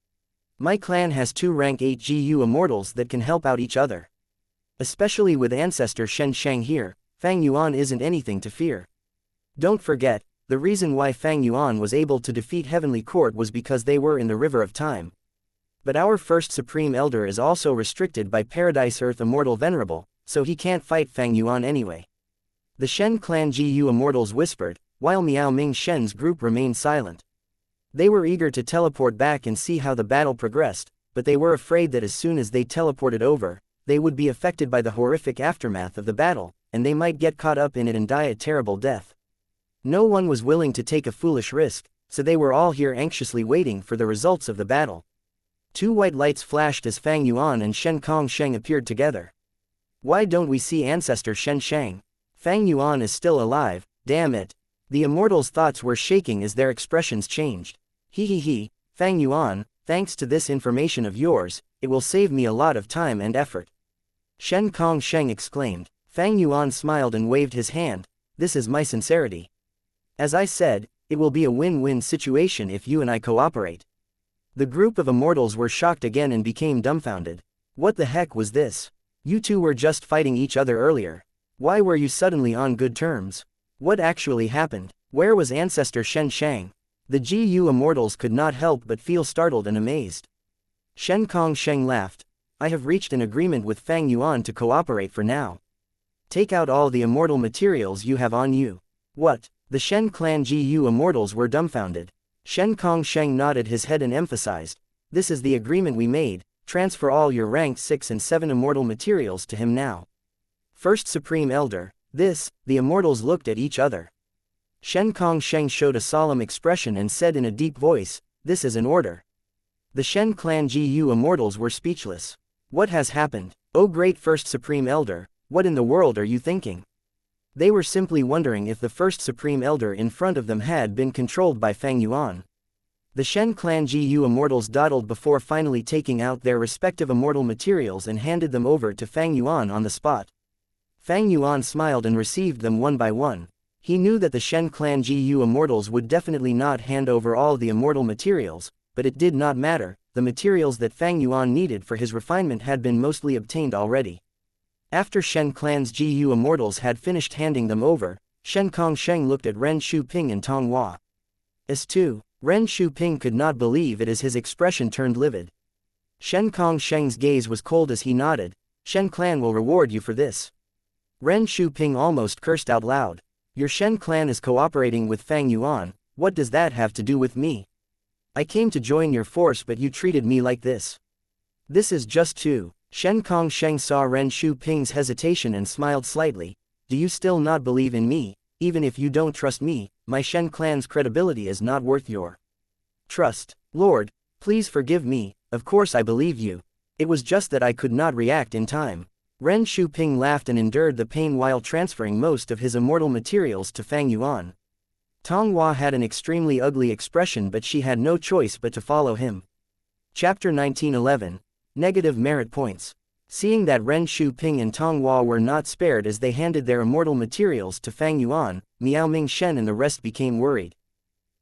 My clan has 2 rank 8 GU immortals that can help out each other. Especially with ancestor Xianxia here, Fang Yuan isn't anything to fear. Don't forget, the reason why Fang Yuan was able to defeat Heavenly Court was because they were in the River of Time. But our first Supreme Elder is also restricted by Paradise Earth Immortal Venerable, so he can't fight Fang Yuan anyway. The Shen clan GU immortals whispered, while Miao Ming Shen's group remained silent. They were eager to teleport back and see how the battle progressed, but they were afraid that as soon as they teleported over, they would be affected by the horrific aftermath of the battle, and they might get caught up in it and die a terrible death. No one was willing to take a foolish risk, so they were all here anxiously waiting for the results of the battle. 2 white lights flashed as Fang Yuan and Shen Kongsheng appeared together. Why don't we see ancestor Xianxia? Fang Yuan is still alive, damn it. The immortals' thoughts were shaking as their expressions changed. He, Fang Yuan, Thanks to this information of yours, it will save me a lot of time and effort. Shen Kongsheng exclaimed. Fang Yuan smiled and waved his hand. This is my sincerity. As I said, it will be a win-win situation if you and I cooperate. The group of immortals were shocked again and became dumbfounded. What the heck was this? You two were just fighting each other earlier. Why were you suddenly on good terms? What actually happened? Where was ancestor Shen Shang? The GU immortals could not help but feel startled and amazed. Shen Kongsheng laughed. I have reached an agreement with Fang Yuan to cooperate for now. Take out all the immortal materials you have on you. What? The Shen clan GU immortals were dumbfounded. Shen Kongsheng nodded his head and emphasized. This is the agreement we made, transfer all your rank 6 and 7 immortal materials to him now. First Supreme Elder. This, the immortals looked at each other. Shen Kongsheng showed a solemn expression and said in a deep voice, this is an order. The Shen clan GU immortals were speechless. What has happened? O great First Supreme Elder, what in the world are you thinking? They were simply wondering if the First Supreme Elder in front of them had been controlled by Fang Yuan. The Shen clan GU immortals dawdled before finally taking out their respective immortal materials and handed them over to Fang Yuan on the spot. Fang Yuan smiled and received them one by one. He knew that the Shen clan GU immortals would definitely not hand over all the immortal materials, but it did not matter, the materials that Fang Yuan needed for his refinement had been mostly obtained already. After Shen clan's GU immortals had finished handing them over, Shen Kongsheng looked at Ren Shuping and Tong Hua. As too, Ren Shuping could not believe it as his expression turned livid. Shen Kongsheng's gaze was cold as he nodded. Shen clan will reward you for this. Ren Shuping almost cursed out loud. Your Shen clan is cooperating with Fang Yuan, what does that have to do with me? I came to join your force but you treated me like this. This is just too. Shen Kongsheng saw Ren Shuping's hesitation and smiled slightly. Do you still not believe in me? Even if you don't trust me, my Shen clan's credibility is not worth your trust. Lord, please forgive me, of course I believe you. It was just that I could not react in time. Ren Shuping laughed and endured the pain while transferring most of his immortal materials to Fang Yuan. Tong Hua had an extremely ugly expression but she had no choice but to follow him. Chapter 1911. Negative Merit Points. Seeing that Ren Shuping and Tong Hua were not spared as they handed their immortal materials to Fang Yuan, Miao Ming Shen and the rest became worried.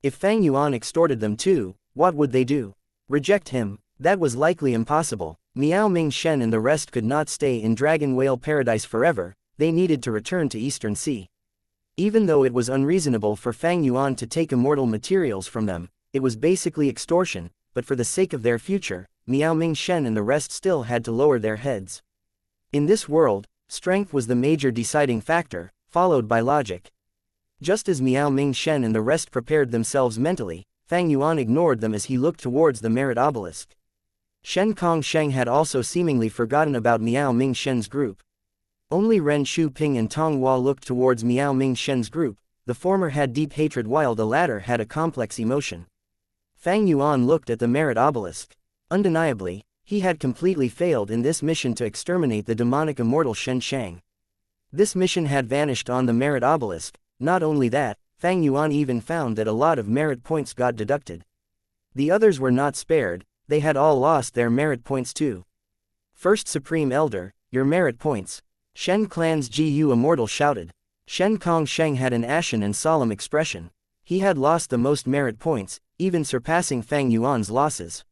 If Fang Yuan extorted them too, what would they do? Reject him? That was likely impossible. Miao Ming Shen and the rest could not stay in Dragon Whale Paradise forever, they needed to return to Eastern Sea. Even though it was unreasonable for Fang Yuan to take immortal materials from them, it was basically extortion, but for the sake of their future, Miao Ming Shen and the rest still had to lower their heads. In this world, strength was the major deciding factor, followed by logic. Just as Miao Ming Shen and the rest prepared themselves mentally, Fang Yuan ignored them as he looked towards the merit obelisk. Shen Kongsheng had also seemingly forgotten about Miao Ming Shen's group. Only Ren Shuping and Tong Hua looked towards Miao Ming Shen's group, the former had deep hatred while the latter had a complex emotion. Fang Yuan looked at the merit obelisk. Undeniably, he had completely failed in this mission to exterminate the demonic immortal Shen Shang. This mission had vanished on the merit obelisk. Not only that, Fang Yuan even found that a lot of merit points got deducted. The others were not spared, they had all lost their merit points too. First Supreme Elder, your merit points. Shen clan's GU immortal shouted. Shen Kongsheng had an ashen and solemn expression. He had lost the most merit points, even surpassing Fang Yuan's losses.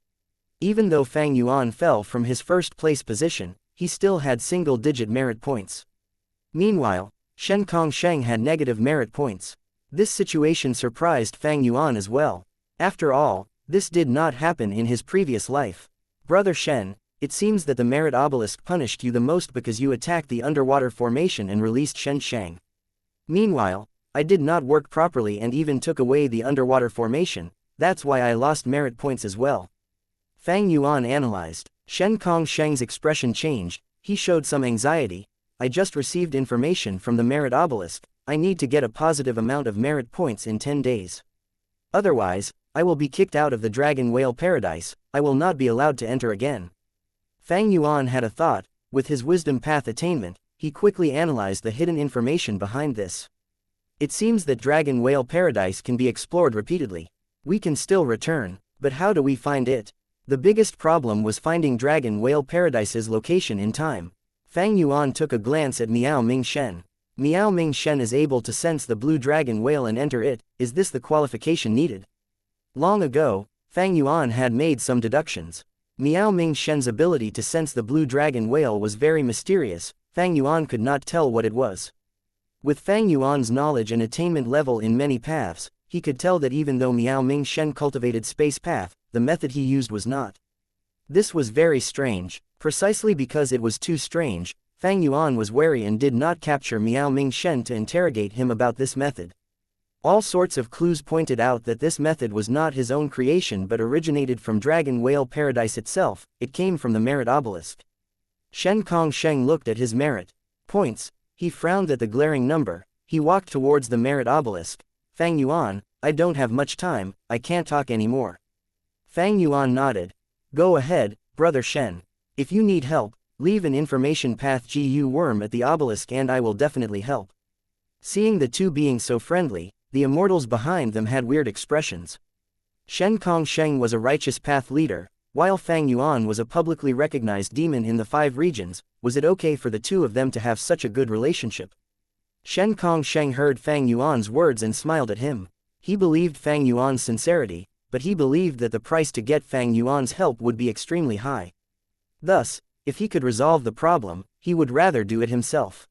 Even though Fang Yuan fell from his first place position, he still had single-digit merit points. Meanwhile, Shen Kongsheng had negative merit points. This situation surprised Fang Yuan as well. After all, this did not happen in his previous life. Brother Shen, it seems that the merit obelisk punished you the most because you attacked the underwater formation and released Shen Shang. Meanwhile, I did not work properly and even took away the underwater formation, that's why I lost merit points as well. Fang Yuan analyzed. Shen Kongsheng's expression changed, he showed some anxiety. I just received information from the merit obelisk, I need to get a positive amount of merit points in 10 days. Otherwise, I will be kicked out of the Dragon Whale Paradise, I will not be allowed to enter again. Fang Yuan had a thought, with his wisdom path attainment, he quickly analyzed the hidden information behind this. It seems that Dragon Whale Paradise can be explored repeatedly. We can still return, but how do we find it? The biggest problem was finding Dragon Whale Paradise's location in time. Fang Yuan took a glance at Miao Ming Shen. Miao Ming Shen is able to sense the blue dragon whale and enter it. Is this the qualification needed? Long ago, Fang Yuan had made some deductions. Miao Ming Shen's ability to sense the blue dragon whale was very mysterious. Fang Yuan could not tell what it was. With Fang Yuan's knowledge and attainment level in many paths, he could tell that even though Miao Ming Shen cultivated space path, the method he used was not. This was very strange. Precisely because it was too strange, Fang Yuan was wary and did not capture Miao Ming Shen to interrogate him about this method. All sorts of clues pointed out that this method was not his own creation but originated from Dragon Whale Paradise itself. It came from the merit obelisk. Shen Kong Sheng looked at his merit points. He frowned at the glaring number. He walked towards the merit obelisk. Fang Yuan, I don't have much time, I can't talk anymore. Fang Yuan nodded. Go ahead, brother Shen. If you need help, leave an information path GU worm at the obelisk and I will definitely help. Seeing the two being so friendly, the immortals behind them had weird expressions. Shen Kong Sheng was a righteous path leader, while Fang Yuan was a publicly recognized demon in the 5 regions. Was it okay for the two of them to have such a good relationship? Shen Kong Sheng heard Fang Yuan's words and smiled at him. He believed Fang Yuan's sincerity, but he believed that the price to get Fang Yuan's help would be extremely high. Thus, if he could resolve the problem, he would rather do it himself.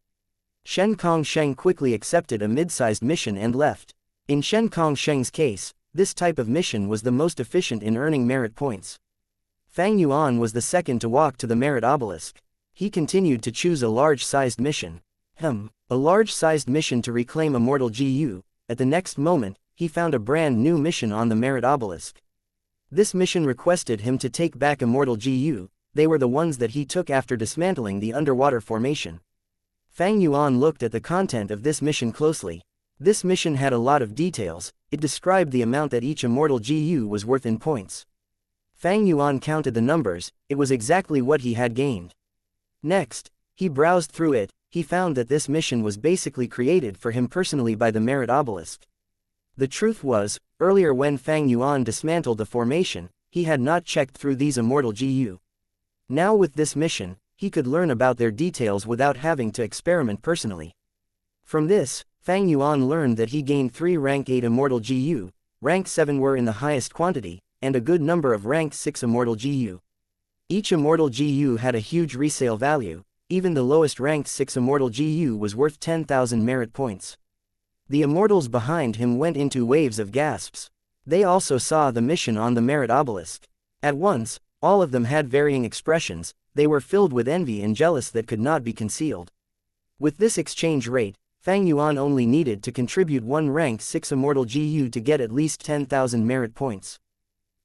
Shen Kong Sheng quickly accepted a mid-sized mission and left. In Shen Kong Sheng's case, this type of mission was the most efficient in earning merit points. Fang Yuan was the second to walk to the merit obelisk. He continued to choose a large-sized mission. A large-sized mission to reclaim Immortal GU. At the next moment, he found a brand new mission on the merit obelisk. This mission requested him to take back Immortal GU. They were the ones that he took after dismantling the underwater formation. Fang Yuan looked at the content of this mission closely. This mission had a lot of details. It described the amount that each Immortal GU was worth in points. Fang Yuan counted the numbers. It was exactly what he had gained. Next, he browsed through it. He found that this mission was basically created for him personally by the merit obelisk. The truth was, earlier when Fang Yuan dismantled the formation, he had not checked through these Immortal GU. Now with this mission, he could learn about their details without having to experiment personally. From this, Fang Yuan learned that he gained 3 rank 8 Immortal GU, rank 7 were in the highest quantity, and a good number of rank 6 Immortal GU. Each Immortal GU had a huge resale value. Even the lowest ranked 6 Immortal GU was worth 10,000 merit points. The immortals behind him went into waves of gasps. They also saw the mission on the merit obelisk. At once, all of them had varying expressions. They were filled with envy and jealous that could not be concealed. With this exchange rate, Fang Yuan only needed to contribute 1 rank 6 Immortal GU to get at least 10,000 merit points.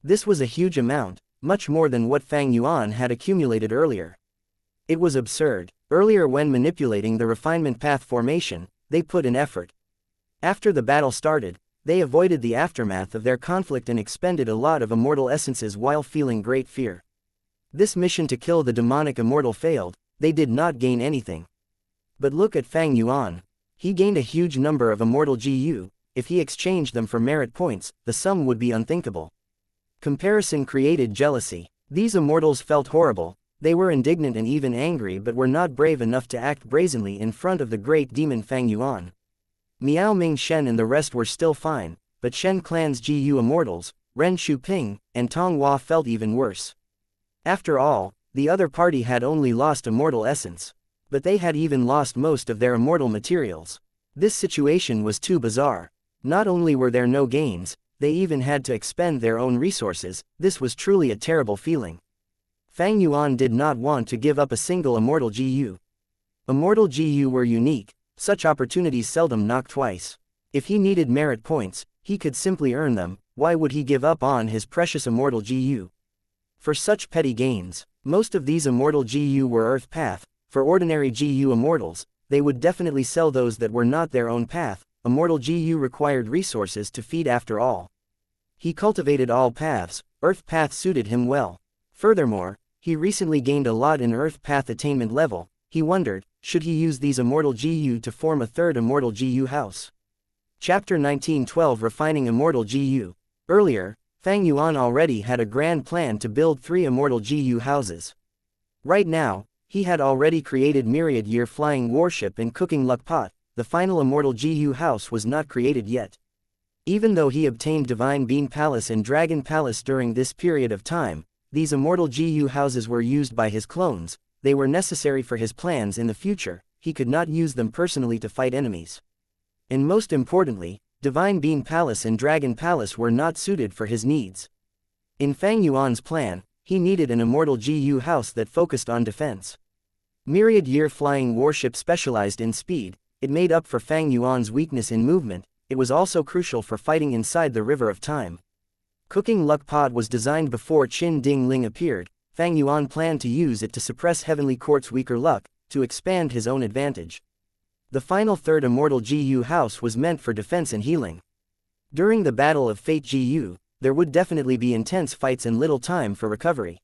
This was a huge amount, much more than what Fang Yuan had accumulated earlier. It was absurd. Earlier when manipulating the refinement path formation, they put in effort. After the battle started, they avoided the aftermath of their conflict and expended a lot of immortal essences while feeling great fear. This mission to kill the demonic immortal failed. They did not gain anything. But look at Fang Yuan. He gained a huge number of Immortal GU. If he exchanged them for merit points, the sum would be unthinkable. Comparison created jealousy. These immortals felt horrible. They were indignant and even angry but were not brave enough to act brazenly in front of the great demon Fang Yuan. Miao Ming Shen and the rest were still fine, but Shen Clan's GU immortals, Ren Shuping, and Tong Hua felt even worse. After all, the other party had only lost immortal essence. But they had even lost most of their immortal materials. This situation was too bizarre. Not only were there no gains, they even had to expend their own resources. This was truly a terrible feeling. Fang Yuan did not want to give up a single Immortal GU. Immortal GU were unique. Such opportunities seldom knock twice. If he needed merit points, he could simply earn them. Why would he give up on his precious Immortal GU? For such petty gains, most of these Immortal GU were Earth Path. For ordinary GU immortals, they would definitely sell those that were not their own path. Immortal GU required resources to feed after all. He cultivated all paths. Earth Path suited him well. Furthermore, he recently gained a lot in Earth Path attainment level. He wondered, should he use these Immortal GU to form a third Immortal GU house? Chapter 19:12 Refining Immortal GU. Earlier, Fang Yuan already had a grand plan to build 3 immortal Gu houses. Right now, he had already created myriad year flying warship and cooking luck pot. The final immortal Gu house was not created yet. Even though he obtained Divine Bean Palace and Dragon Palace during this period of time, these immortal Gu houses were used by his clones. They were necessary for his plans in the future. He could not use them personally to fight enemies. And most importantly, Divine Bean Palace and Dragon Palace were not suited for his needs. In Fang Yuan's plan, he needed an immortal Gu house that focused on defense. Myriad year flying warship specialized in speed. It made up for Fang Yuan's weakness in movement. It was also crucial for fighting inside the River of Time. Cooking luck pod was designed before Qin Ding Ling appeared. Fang Yuan planned to use it to suppress Heavenly Court's weaker luck, to expand his own advantage. The final third immortal Gu house was meant for defense and healing. During the Battle of Fate Gu, there would definitely be intense fights and little time for recovery.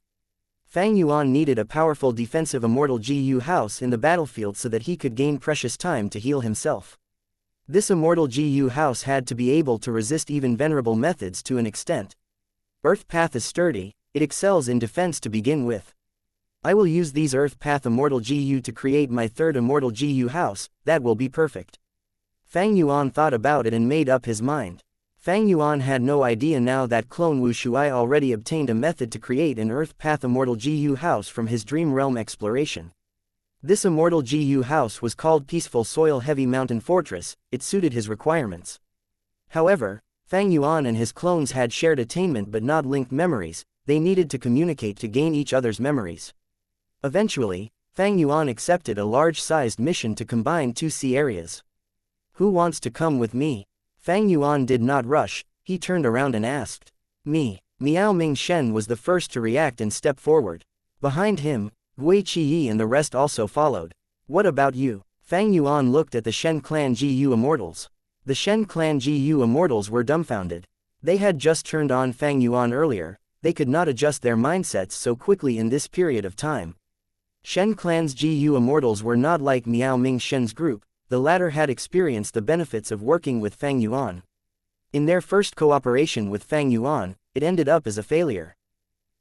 Fang Yuan needed a powerful defensive immortal Gu house in the battlefield so that he could gain precious time to heal himself. This immortal Gu house had to be able to resist even venerable methods to an extent. Earth Path is sturdy, it excels in defense to begin with. I will use these Earth Path immortal Gu to create my third immortal Gu house, that will be perfect. Fang Yuan thought about it and made up his mind. Fang Yuan had no idea now that clone Wu Shuai already obtained a method to create an Earth Path immortal Gu house from his dream realm exploration. This immortal Gu house was called Peaceful Soil Heavy Mountain Fortress. It suited his requirements. However, Fang Yuan and his clones had shared attainment but not linked memories. They needed to communicate to gain each other's memories. Eventually, Fang Yuan accepted a large-sized mission to combine 2 sea areas. Who wants to come with me? Fang Yuan did not rush. He turned around and asked. Me. Miao Ming Shen was the first to react and step forward. Behind him, Wei Qiyi and the rest also followed. What about you? Fang Yuan looked at the Shen clan Gu immortals. The Shen clan Gu immortals were dumbfounded. They had just turned on Fang Yuan earlier. They could not adjust their mindsets so quickly in this period of time. Shen clan's Gu immortals were not like Miao Ming Shen's group. The latter had experienced the benefits of working with Fang Yuan. In their first cooperation with Fang Yuan, it ended up as a failure.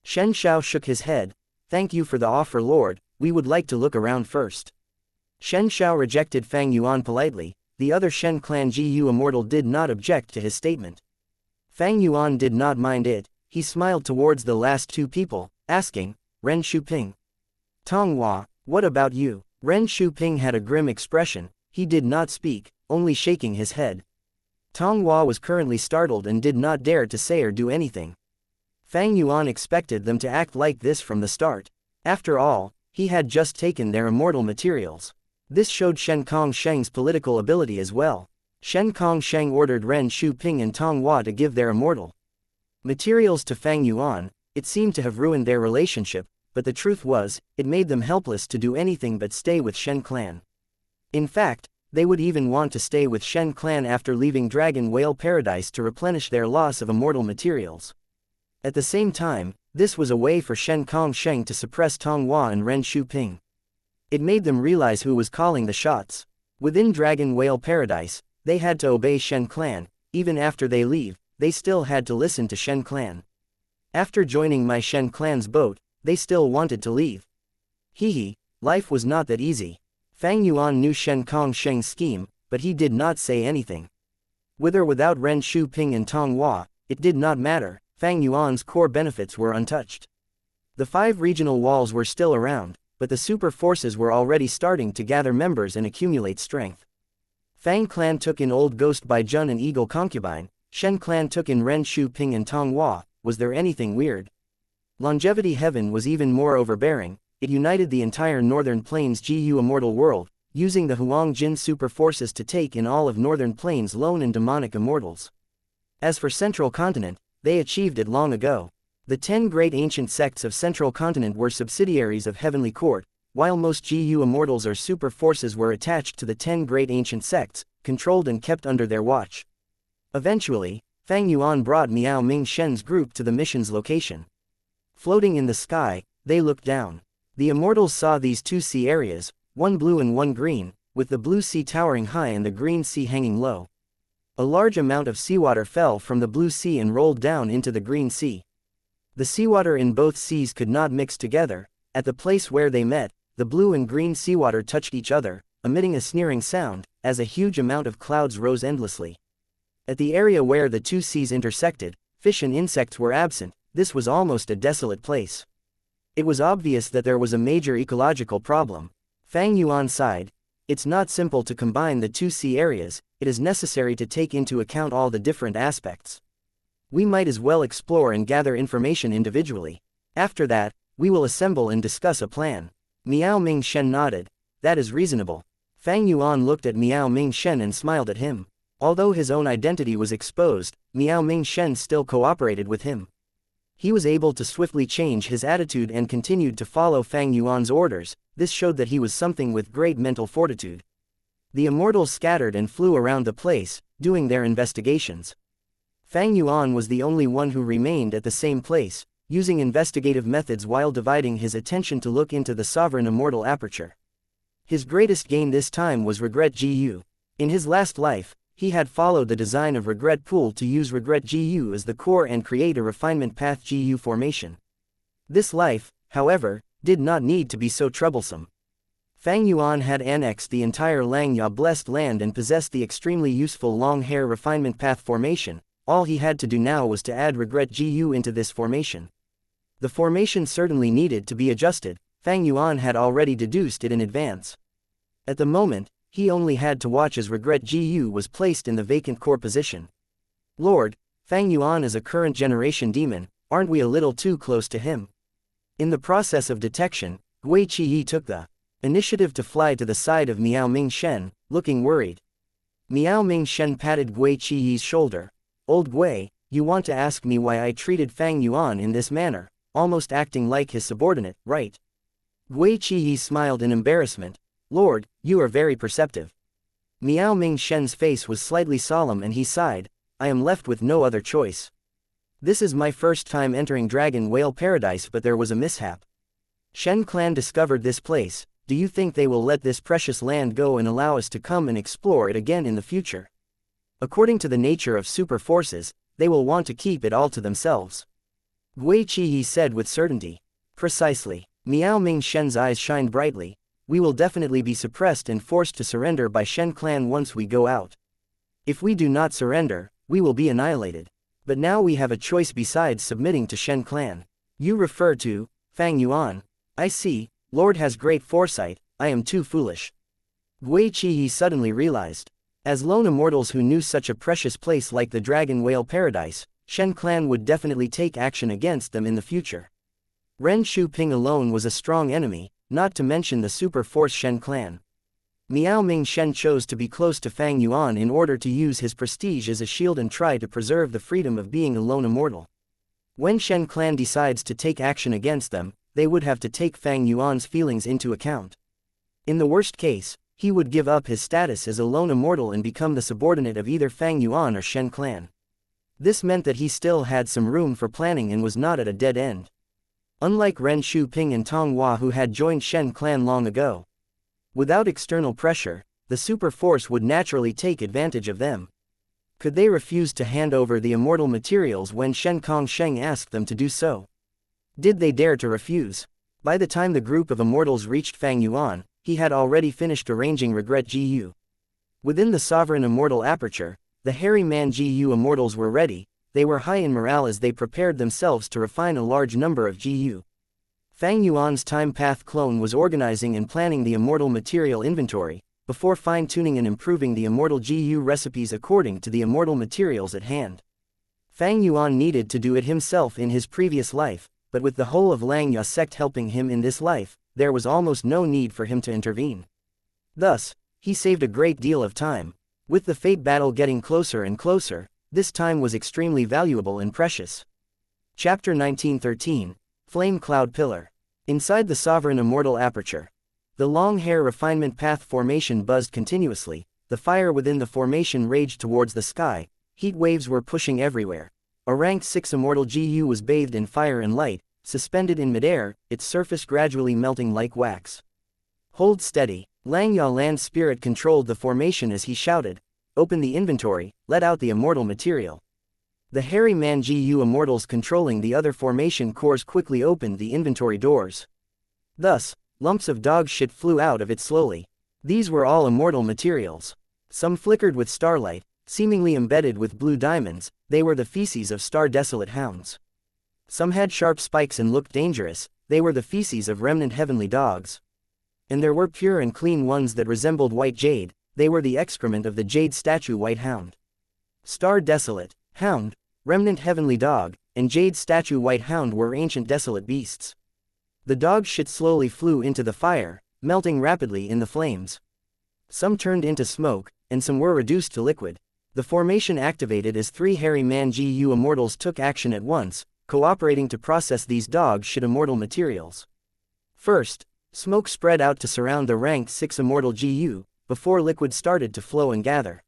Shen Shao shook his head. Thank you for the offer, Lord. We would like to look around first. Shen Shao rejected Fang Yuan politely. The other Shen clan Gu immortal did not object to his statement. Fang Yuan did not mind it. He smiled towards the last 2 people, asking, Ren Shuping. Tonghua, what about you? Ren Shuping had a grim expression. He did not speak, only shaking his head. Tonghua was currently startled and did not dare to say or do anything. Fang Yuan expected them to act like this from the start. After all, he had just taken their immortal materials. This showed Shen Kong Sheng's political ability as well. Shen Kong Sheng ordered Ren Shuping and Tonghua to give their immortal materials to Fang Yuan. It seemed to have ruined their relationship, but the truth was, it made them helpless to do anything but stay with Shen clan. In fact, they would even want to stay with Shen clan after leaving Dragon Whale Paradise to replenish their loss of immortal materials. At the same time, this was a way for Shen Kong Sheng to suppress Tonghua and Ren Shuping. It made them realize who was calling the shots. Within Dragon Whale Paradise, they had to obey Shen clan. Even after they leave, they still had to listen to Shen clan. After joining my Shen clan's boat, they still wanted to leave. Hee, life was not that easy. Fang Yuan knew Shen Kong Sheng's scheme, but he did not say anything. With or without Ren Shuping and Tonghua, it did not matter. Fang Yuan's core benefits were untouched. The 5 regional walls were still around, but the super forces were already starting to gather members and accumulate strength. Fang clan took in Old Ghost by Jun and Eagle Concubine. Shen clan took in Ren Shuping and Tonghua. Was there anything weird? Longevity Heaven was even more overbearing. It united the entire Northern Plains Gu immortal world, using the Huang Jin super forces to take in all of Northern Plains lone and demonic immortals. As for Central Continent, they achieved it long ago. The 10 great ancient sects of Central Continent were subsidiaries of Heavenly Court, while most Gu immortals or super forces were attached to the 10 great ancient sects, controlled and kept under their watch. Eventually, Fang Yuan brought Miao Ming Shen's group to the mission's location. Floating in the sky, they looked down. The immortals saw these 2 sea areas, one blue and one green, with the blue sea towering high and the green sea hanging low. A large amount of seawater fell from the blue sea and rolled down into the green sea. The seawater in both seas could not mix together. At the place where they met, the blue and green seawater touched each other, emitting a sneering sound, as a huge amount of clouds rose endlessly. At the area where the two seas intersected, fish and insects were absent. This was almost a desolate place. It was obvious that there was a major ecological problem. Fang Yuan sighed. It's not simple to combine the two sea areas, it is necessary to take into account all the different aspects. We might as well explore and gather information individually. After that, we will assemble and discuss a plan. Miao Ming Shen nodded. That is reasonable. Fang Yuan looked at Miao Ming Shen and smiled at him. Although his own identity was exposed, Miao Ming Shen still cooperated with him. He was able to swiftly change his attitude and continued to follow Fang Yuan's orders. This showed that he was something with great mental fortitude. The immortals scattered and flew around the place, doing their investigations. Fang Yuan was the only one who remained at the same place, using investigative methods while dividing his attention to look into the sovereign immortal aperture. His greatest gain this time was Regret Gu. In his last life, he had followed the design of Regret Pool to use Regret Gu as the core and create a refinement path Gu formation. This life, however, did not need to be so troublesome. Fang Yuan had annexed the entire Langya blessed land and possessed the extremely useful long hair refinement path formation. All he had to do now was to add Regret Gu into this formation. The formation certainly needed to be adjusted. Fang Yuan had already deduced it in advance. At the moment, he only had to watch as Regret Gu was placed in the vacant core position. Lord, Fang Yuan is a current generation demon, aren't we a little too close to him? In the process of detection, Gui Qiyi took the initiative to fly to the side of Miao Ming Shen, looking worried. Miao Ming Shen patted Gui Qiyi's shoulder. Old Gui, you want to ask me why I treated Fang Yuan in this manner, almost acting like his subordinate, right? Gui Qiyi smiled in embarrassment. Lord, you are very perceptive. Miao Ming Shen's face was slightly solemn and he sighed. I am left with no other choice. This is my first time entering Dragon Whale Paradise, but there was a mishap. Shen clan discovered this place. Do you think they will let this precious land go and allow us to come and explore it again in the future? According to the nature of super forces, they will want to keep it all to themselves. Gui Qiyi said with certainty. Precisely. Miao Ming Shen's eyes shined brightly. We will definitely be suppressed and forced to surrender by Shen clan once we go out. If we do not surrender, we will be annihilated. But now we have a choice besides submitting to Shen clan. You refer to Fang Yuan. I see, Lord has great foresight. I am too foolish. Gui Qiyi suddenly realized. As lone immortals who knew such a precious place like the Dragon Whale Paradise, Shen clan would definitely take action against them in the future. Ren Shuping alone was a strong enemy, not to mention the super force Shen clan. Miao Ming Shen chose to be close to Fang Yuan in order to use his prestige as a shield and try to preserve the freedom of being a lone immortal. When Shen clan decides to take action against them, they would have to take Fang Yuan's feelings into account. In the worst case, he would give up his status as a lone immortal and become the subordinate of either Fang Yuan or Shen clan. This meant that he still had some room for planning and was not at a dead end. Unlike Ren Shuping and Tong Hua who had joined Shen clan long ago. Without external pressure, the super force would naturally take advantage of them. Could they refuse to hand over the immortal materials when Shen Kongsheng asked them to do so? Did they dare to refuse? By the time the group of immortals reached Fang Yuan, he had already finished arranging Regret Gu. Within the sovereign immortal aperture, the hairy man Gu immortals were ready. They were high in morale as they prepared themselves to refine a large number of Gu. Fang Yuan's time path clone was organizing and planning the immortal material inventory, before fine-tuning and improving the immortal Gu recipes according to the immortal materials at hand. Fang Yuan needed to do it himself in his previous life, but with the whole of Langya sect helping him in this life, there was almost no need for him to intervene. Thus, he saved a great deal of time. With the fate battle getting closer and closer, this time was extremely valuable and precious. Chapter 1913, Flame Cloud Pillar. Inside the sovereign immortal aperture. The long hair refinement path formation buzzed continuously, the fire within the formation raged towards the sky, heat waves were pushing everywhere. A ranked 6 immortal Gu was bathed in fire and light, suspended in midair, its surface gradually melting like wax. Hold steady. Langya land spirit controlled the formation as he shouted. open the inventory, let out the immortal material. The hairy man GU immortals controlling the other formation cores quickly opened the inventory doors. Thus, lumps of dog shit flew out of it slowly. These were all immortal materials. Some flickered with starlight, seemingly embedded with blue diamonds, they were the feces of star-desolate hounds. Some had sharp spikes and looked dangerous, they were the feces of remnant heavenly dogs. And there were pure and clean ones that resembled white jade, they were the excrement of the jade statue white hound. Star-desolate, hound, remnant heavenly dog, and jade statue white hound were ancient desolate beasts. The dog shit slowly flew into the fire, melting rapidly in the flames. Some turned into smoke, and some were reduced to liquid. The formation activated as 3 hairy man GU immortals took action at once, cooperating to process these dog shit immortal materials. First, smoke spread out to surround the rank 6 immortal GU, before liquid started to flow and gather.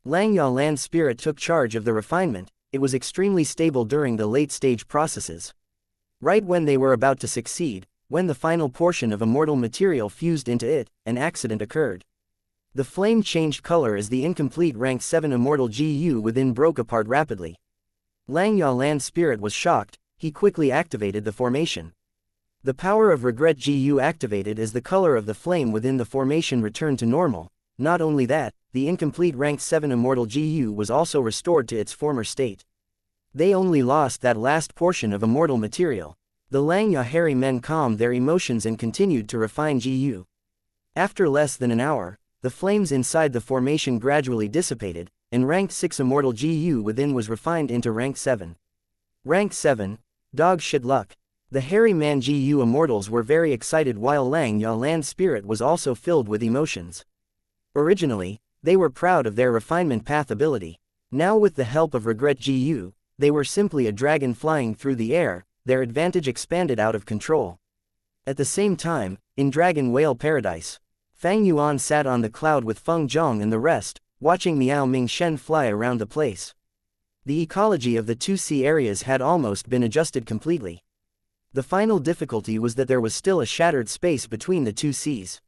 Xianxia land spirit took charge of the refinement, it was extremely stable during the late-stage processes. Right when they were about to succeed, when the final portion of immortal material fused into it, an accident occurred. The flame changed color as the incomplete rank 7 immortal GU within broke apart rapidly. Xianxia land spirit was shocked, he quickly activated the formation. The power of regret GU activated as the color of the flame within the formation returned to normal. Not only that, the incomplete rank 7 immortal GU was also restored to its former state. They only lost that last portion of immortal material. The Xianxia hairy men calmed their emotions and continued to refine GU. After less than an hour, the flames inside the formation gradually dissipated, and rank 6 immortal GU within was refined into rank 7. Rank 7, dog shit luck. The hairy man GU immortals were very excited while Xianxia land spirit was also filled with emotions. Originally, they were proud of their refinement path ability. Now with the help of regret GU, they were simply a dragon flying through the air, their advantage expanded out of control. At the same time, in Dragon Whale Paradise, Fang Yuan sat on the cloud with Feng Zhong and the rest, watching Miao Ming Shen fly around the place. The ecology of the 2C areas had almost been adjusted completely. The final difficulty was that there was still a shattered space between the 2Cs.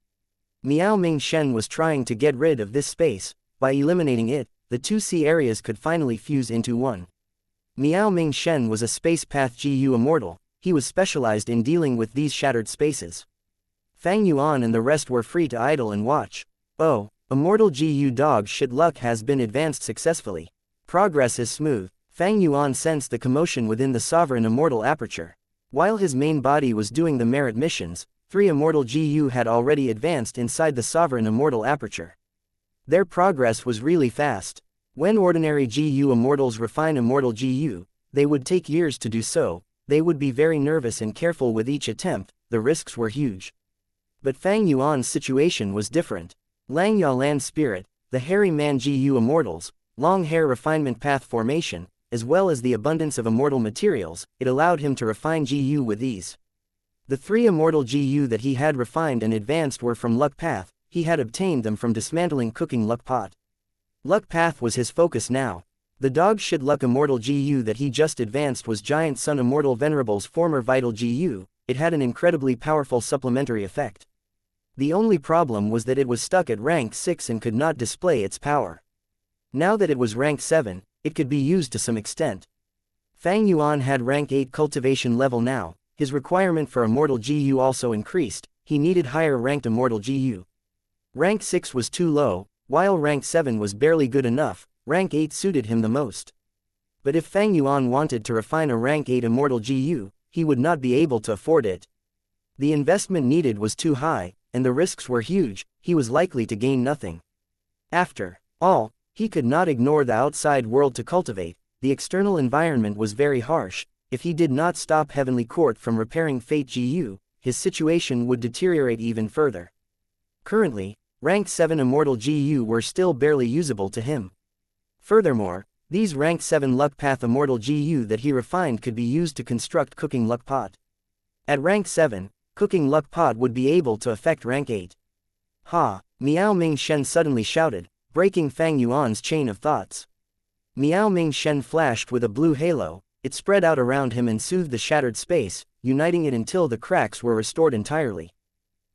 Miao Ming Shen was trying to get rid of this space. By eliminating it, the 2C areas could finally fuse into one. Miao Ming Shen was a space path GU immortal, he was specialized in dealing with these shattered spaces. Fang Yuan and the rest were free to idle and watch. Oh, immortal GU dog shit luck has been advanced successfully. Progress is smooth. Fang Yuan sensed the commotion within the sovereign immortal aperture. While his main body was doing the merit missions, 3 immortal GU had already advanced inside the sovereign immortal aperture. Their progress was really fast. When ordinary GU immortals refine immortal GU, they would take years to do so, they would be very nervous and careful with each attempt, the risks were huge. But Fang Yuan's situation was different. Xianxia land spirit, the hairy man GU immortals, long hair refinement path formation, as well as the abundance of immortal materials, it allowed him to refine GU with ease. The 3 immortal GU that he had refined and advanced were from Luck Path, he had obtained them from dismantling cooking Luck Pot. Luck Path was his focus now. The dog shit luck immortal GU that he just advanced was Giant Sun Immortal Venerable's former vital GU, it had an incredibly powerful supplementary effect. The only problem was that it was stuck at rank 6 and could not display its power. Now that it was rank 7, it could be used to some extent. Fang Yuan had rank 8 cultivation level now, his requirement for immortal GU also increased, he needed higher ranked immortal GU. Rank 6 was too low, while rank 7 was barely good enough, rank 8 suited him the most. But if Fang Yuan wanted to refine a rank 8 immortal GU, he would not be able to afford it. The investment needed was too high, and the risks were huge, he was likely to gain nothing. After all, he could not ignore the outside world to cultivate, the external environment was very harsh, if he did not stop Heavenly Court from repairing Fate GU, his situation would deteriorate even further. Currently, rank 7 immortal GU were still barely usable to him. Furthermore, these rank 7 Luck Path immortal GU that he refined could be used to construct Cooking Luck Pot. At rank 7, Cooking Luck Pot would be able to affect rank 8. Ha! Miao Ming Shen suddenly shouted, breaking Fang Yuan's chain of thoughts. Miao Ming Shen flashed with a blue halo, it spread out around him and soothed the shattered space, uniting it until the cracks were restored entirely.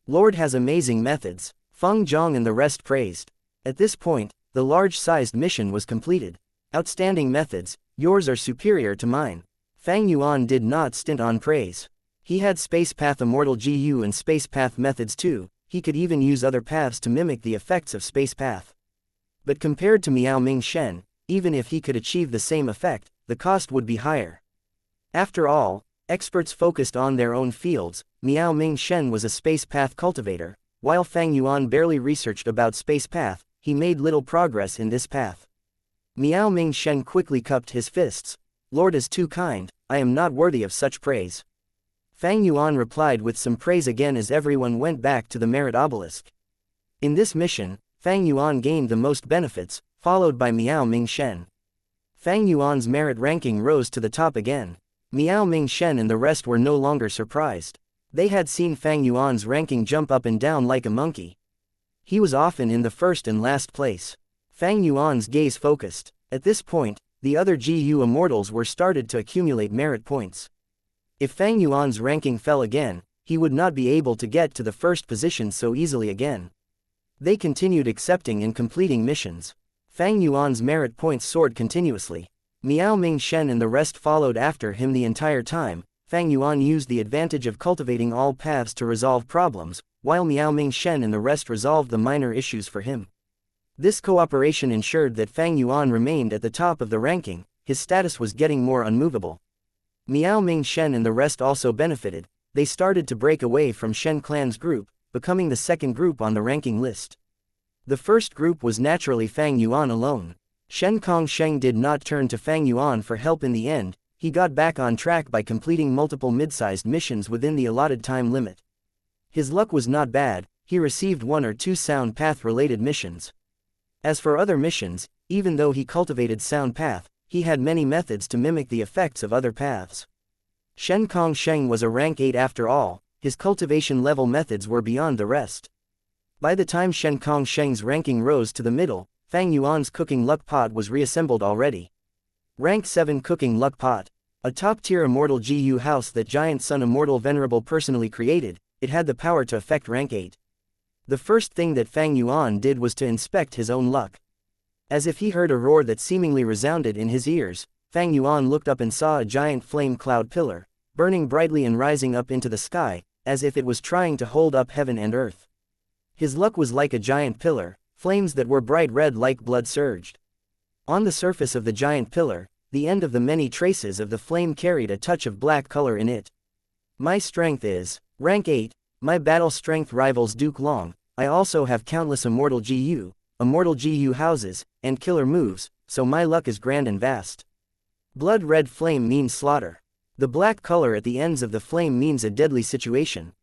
Lord has amazing methods, Feng Zhong and the rest praised. At this point, the large-sized mission was completed. Outstanding methods, yours are superior to mine. Fang Yuan did not stint on praise. He had space path immortal GU and space path methods too, he could even use other paths to mimic the effects of space path. But compared to Miao Ming Shen, even if he could achieve the same effect, the cost would be higher. After all, experts focused on their own fields. Miao Ming Shen was a space path cultivator, while Fang Yuan barely researched about space path, he made little progress in this path. Miao Ming Shen quickly cupped his fists. Lord is too kind, I am not worthy of such praise. Fang Yuan replied with some praise again as everyone went back to the merit obelisk. In this mission, Fang Yuan gained the most benefits, followed by Miao Ming Shen. Fang Yuan's merit ranking rose to the top again. Miao Ming Shen and the rest were no longer surprised. They had seen Fang Yuan's ranking jump up and down like a monkey. He was often in the first and last place. Fang Yuan's gaze focused. At this point, the other GU immortals were started to accumulate merit points. If Fang Yuan's ranking fell again, he would not be able to get to the first position so easily again. They continued accepting and completing missions. Fang Yuan's merit points soared continuously. Miao Ming Shen and the rest followed after him the entire time. Fang Yuan used the advantage of cultivating all paths to resolve problems, while Miao Ming Shen and the rest resolved the minor issues for him. This cooperation ensured that Fang Yuan remained at the top of the ranking, his status was getting more unmovable. Miao Ming Shen and the rest also benefited, they started to break away from Shen clan's group, becoming the second group on the ranking list. The first group was naturally Fang Yuan alone. Shen Kongsheng did not turn to Fang Yuan for help in the end, he got back on track by completing multiple mid-sized missions within the allotted time limit. His luck was not bad, he received 1 or 2 sound path-related missions. As for other missions, even though he cultivated sound path, he had many methods to mimic the effects of other paths. Shen Kongsheng was a rank 8 after all, his cultivation level methods were beyond the rest. By the time Shen Kongsheng's ranking rose to the middle, Fang Yuan's cooking luck pot was reassembled already. Rank 7 Cooking Luck Pot. A top-tier immortal GU house that Giant Sun Immortal Venerable personally created, it had the power to affect rank 8. The first thing that Fang Yuan did was to inspect his own luck. As if he heard a roar that seemingly resounded in his ears, Fang Yuan looked up and saw a giant flame cloud pillar, burning brightly and rising up into the sky, as if it was trying to hold up heaven and earth. His luck was like a giant pillar, flames that were bright red like blood surged. On the surface of the giant pillar, the end of the many traces of the flame carried a touch of black color in it. My strength is rank 8, my battle strength rivals Duke Long, I also have countless immortal GU houses, and killer moves, so my luck is grand and vast. Blood red flame means slaughter. The black color at the ends of the flame means a deadly situation.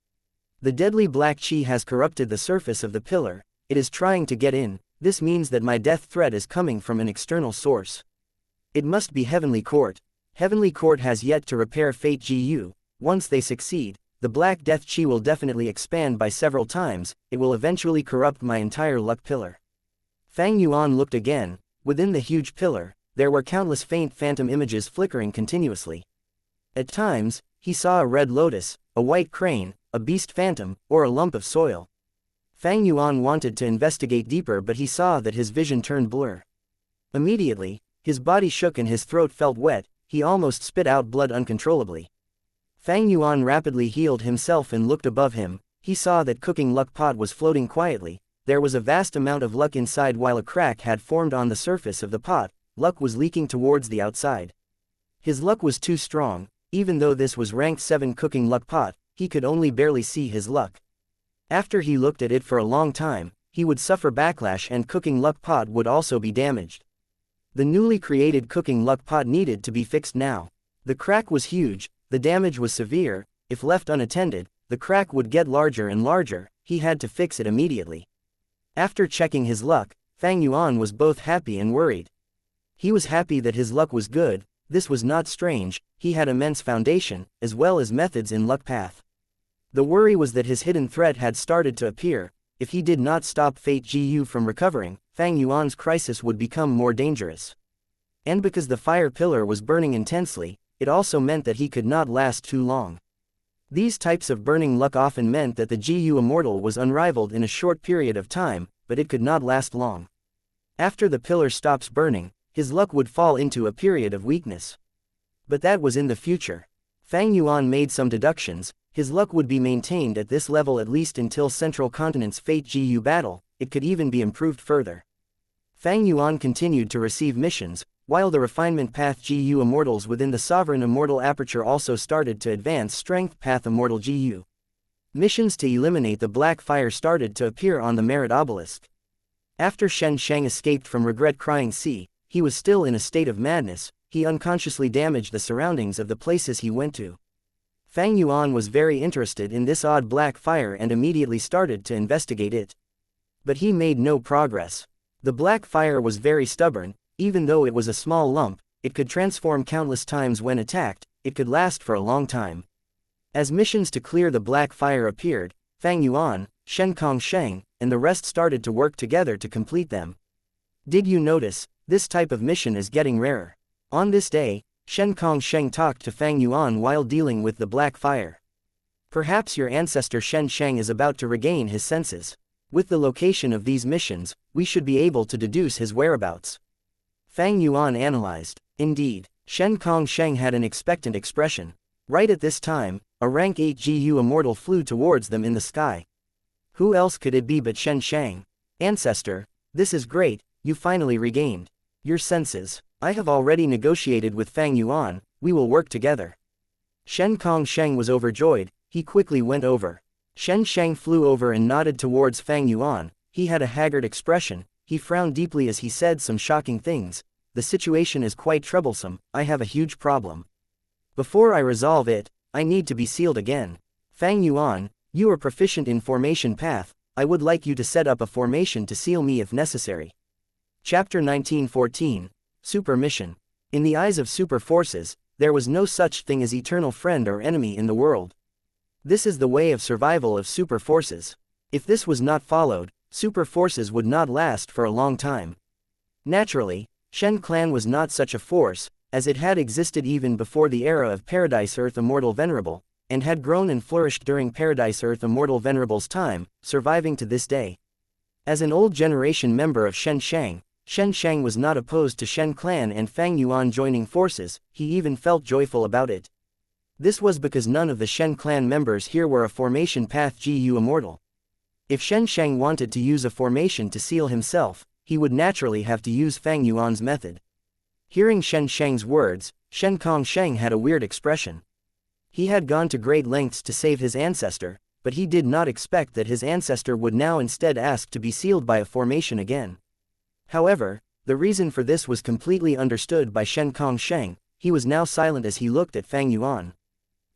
The deadly black chi has corrupted the surface of the pillar, it is trying to get in, this means that my death threat is coming from an external source. It must be Heavenly Court. Heavenly Court has yet to repair Fate GU, once they succeed, the Black Death Chi will definitely expand by several times, it will eventually corrupt my entire luck pillar. Fang Yuan looked again, within the huge pillar, there were countless faint phantom images flickering continuously. At times, he saw a red lotus, a white crane, a beast phantom, or a lump of soil. Fang Yuan wanted to investigate deeper but he saw that his vision turned blur. Immediately, his body shook and his throat felt wet, he almost spit out blood uncontrollably. Fang Yuan rapidly healed himself and looked above him, he saw that cooking luck pot was floating quietly, there was a vast amount of luck inside while a crack had formed on the surface of the pot, luck was leaking towards the outside. His luck was too strong, even though this was rank 7 cooking luck pot, he could only barely see his luck. After he looked at it for a long time, he would suffer backlash and cooking luck pot would also be damaged. The newly created cooking luck pot needed to be fixed now. The crack was huge, the damage was severe, if left unattended, the crack would get larger and larger, he had to fix it immediately. After checking his luck, Fang Yuan was both happy and worried. He was happy that his luck was good, this was not strange, he had immense foundation, as well as methods in luck path. The worry was that his hidden threat had started to appear, if he did not stop Fate GU from recovering, Fang Yuan's crisis would become more dangerous. And because the fire pillar was burning intensely, it also meant that he could not last too long. These types of burning luck often meant that the GU Immortal was unrivaled in a short period of time, but it could not last long. After the pillar stops burning, his luck would fall into a period of weakness. But that was in the future. Fang Yuan made some deductions. His luck would be maintained at this level at least until Central Continent's Fate GU battle. It could even be improved further. Fang Yuan continued to receive missions, while the refinement path GU immortals within the sovereign immortal aperture also started to advance strength path immortal GU. Missions to eliminate the black fire started to appear on the merit obelisk. After Xianxia escaped from Regret Crying Sea, he was still in a state of madness. He unconsciously damaged the surroundings of the places he went to. Fang Yuan was very interested in this odd black fire and immediately started to investigate it. But he made no progress. The black fire was very stubborn. Even though it was a small lump, it could transform countless times when attacked. It could last for a long time. As missions to clear the black fire appeared, Fang Yuan, Shen Kongsheng, and the rest started to work together to complete them. Did you notice, this type of mission is getting rarer? On this day, Shen Kongsheng talked to Fang Yuan while dealing with the black fire. Perhaps your ancestor Shen Sheng is about to regain his senses. With the location of these missions, we should be able to deduce his whereabouts. Fang Yuan analyzed. Indeed, Shen Kongsheng had an expectant expression. Right at this time, a rank 8 GU immortal flew towards them in the sky. Who else could it be but Shen Sheng? Ancestor, this is great, you finally regained your senses. I have already negotiated with Fang Yuan, we will work together. Shen Kongsheng was overjoyed. He quickly went over. Shen Sheng flew over and nodded towards Fang Yuan. He had a haggard expression. He frowned deeply as he said some shocking things. The situation is quite troublesome. I have a huge problem. Before I resolve it, I need to be sealed again. Fang Yuan, you are proficient in formation path. I would like you to set up a formation to seal me if necessary. Chapter 1914. Super Mission. In the eyes of super forces, there was no such thing as eternal friend or enemy in the world. This is the way of survival of super forces. If this was not followed, super forces would not last for a long time. Naturally, Shen Clan was not such a force, as it had existed even before the era of Paradise Earth Immortal Venerable, and had grown and flourished during Paradise Earth Immortal Venerable's time, surviving to this day. As an old generation member of Shen Shang was not opposed to Shen Clan and Fang Yuan joining forces. He even felt joyful about it. This was because none of the Shen Clan members here were a formation path GU immortal. If Shen Shang wanted to use a formation to seal himself, he would naturally have to use Fang Yuan's method. Hearing Shen Shang's words, Shen Kongsheng had a weird expression. He had gone to great lengths to save his ancestor, but he did not expect that his ancestor would now instead ask to be sealed by a formation again. However, the reason for this was completely understood by Shen Kongsheng. He was now silent as he looked at Fang Yuan.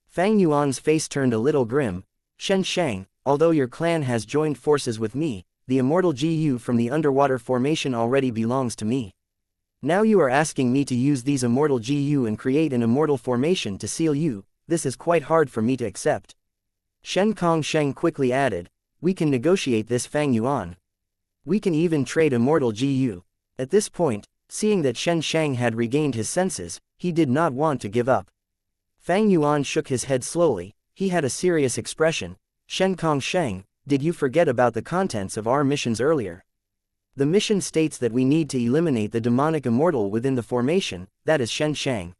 Fang Yuan's face turned a little grim. Shen Shang, although your clan has joined forces with me, the immortal GU from the underwater formation already belongs to me. Now you are asking me to use these immortal GU and create an immortal formation to seal you. This is quite hard for me to accept. Shen Kongsheng quickly added, we can negotiate this Fang Yuan. We can even trade immortal GU. At this point, seeing that Shen Shang had regained his senses, he did not want to give up. Fang Yuan shook his head slowly. He had a serious expression. Shen Kongsheng, did you forget about the contents of our missions earlier? The mission states that we need to eliminate the demonic immortal within the formation, that is Shen Shang.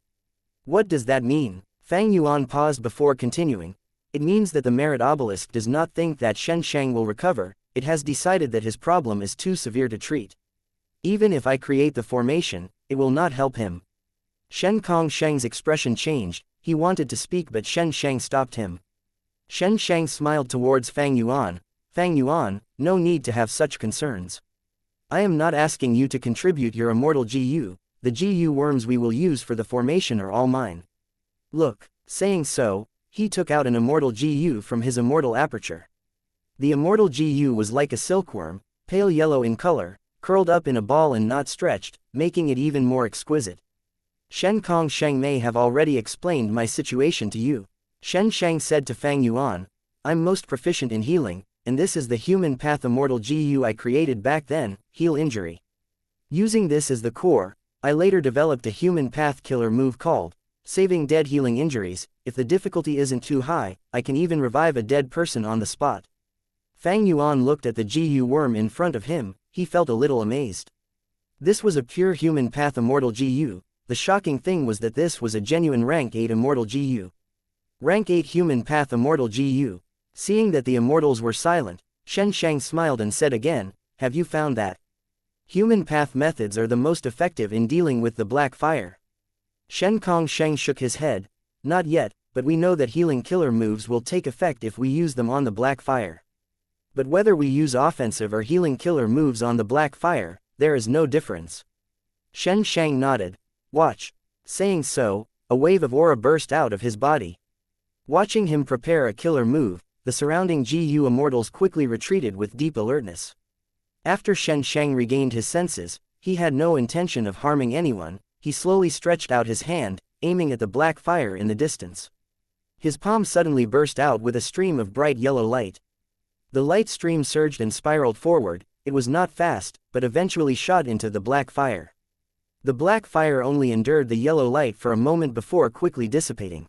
What does that mean? Fang Yuan paused before continuing. It means that the merit obelisk does not think that Shen Shang will recover. It has decided that his problem is too severe to treat. Even if I create the formation, it will not help him. Shen Kongsheng's expression changed. He wanted to speak but Shen Shang stopped him. Shen Shang smiled towards Fang Yuan. Fang Yuan, no need to have such concerns. I am not asking you to contribute your immortal GU. The GU worms we will use for the formation are all mine. Look, saying so, he took out an immortal GU from his immortal aperture. The immortal GU was like a silkworm, pale yellow in color, curled up in a ball and not stretched, making it even more exquisite. Shen Kongsheng may have already explained my situation to you. Shen Shang said to Fang Yuan, I'm most proficient in healing, and this is the human path immortal GU I created back then, heal injury. Using this as the core, I later developed a human path killer move called saving dead healing injuries. If the difficulty isn't too high, I can even revive a dead person on the spot. Fang Yuan looked at the GU worm in front of him. He felt a little amazed. This was a pure human path immortal GU. The shocking thing was that this was a genuine rank 8 immortal GU. Rank 8 human path immortal GU. Seeing that the immortals were silent, Xianxia smiled and said again, "Have you found that? Human path methods are the most effective in dealing with the black fire." Xianxia shook his head. "Not yet, but we know that healing killer moves will take effect if we use them on the black fire. But whether we use offensive or healing killer moves on the black fire, there is no difference." Xianxia nodded. "Watch." Saying so, a wave of aura burst out of his body. Watching him prepare a killer move, the surrounding GU immortals quickly retreated with deep alertness. After Xianxia regained his senses, he had no intention of harming anyone. He slowly stretched out his hand, aiming at the black fire in the distance. His palm suddenly burst out with a stream of bright yellow light. The light stream surged and spiraled forward. It was not fast, but eventually shot into the black fire. The black fire only endured the yellow light for a moment before quickly dissipating.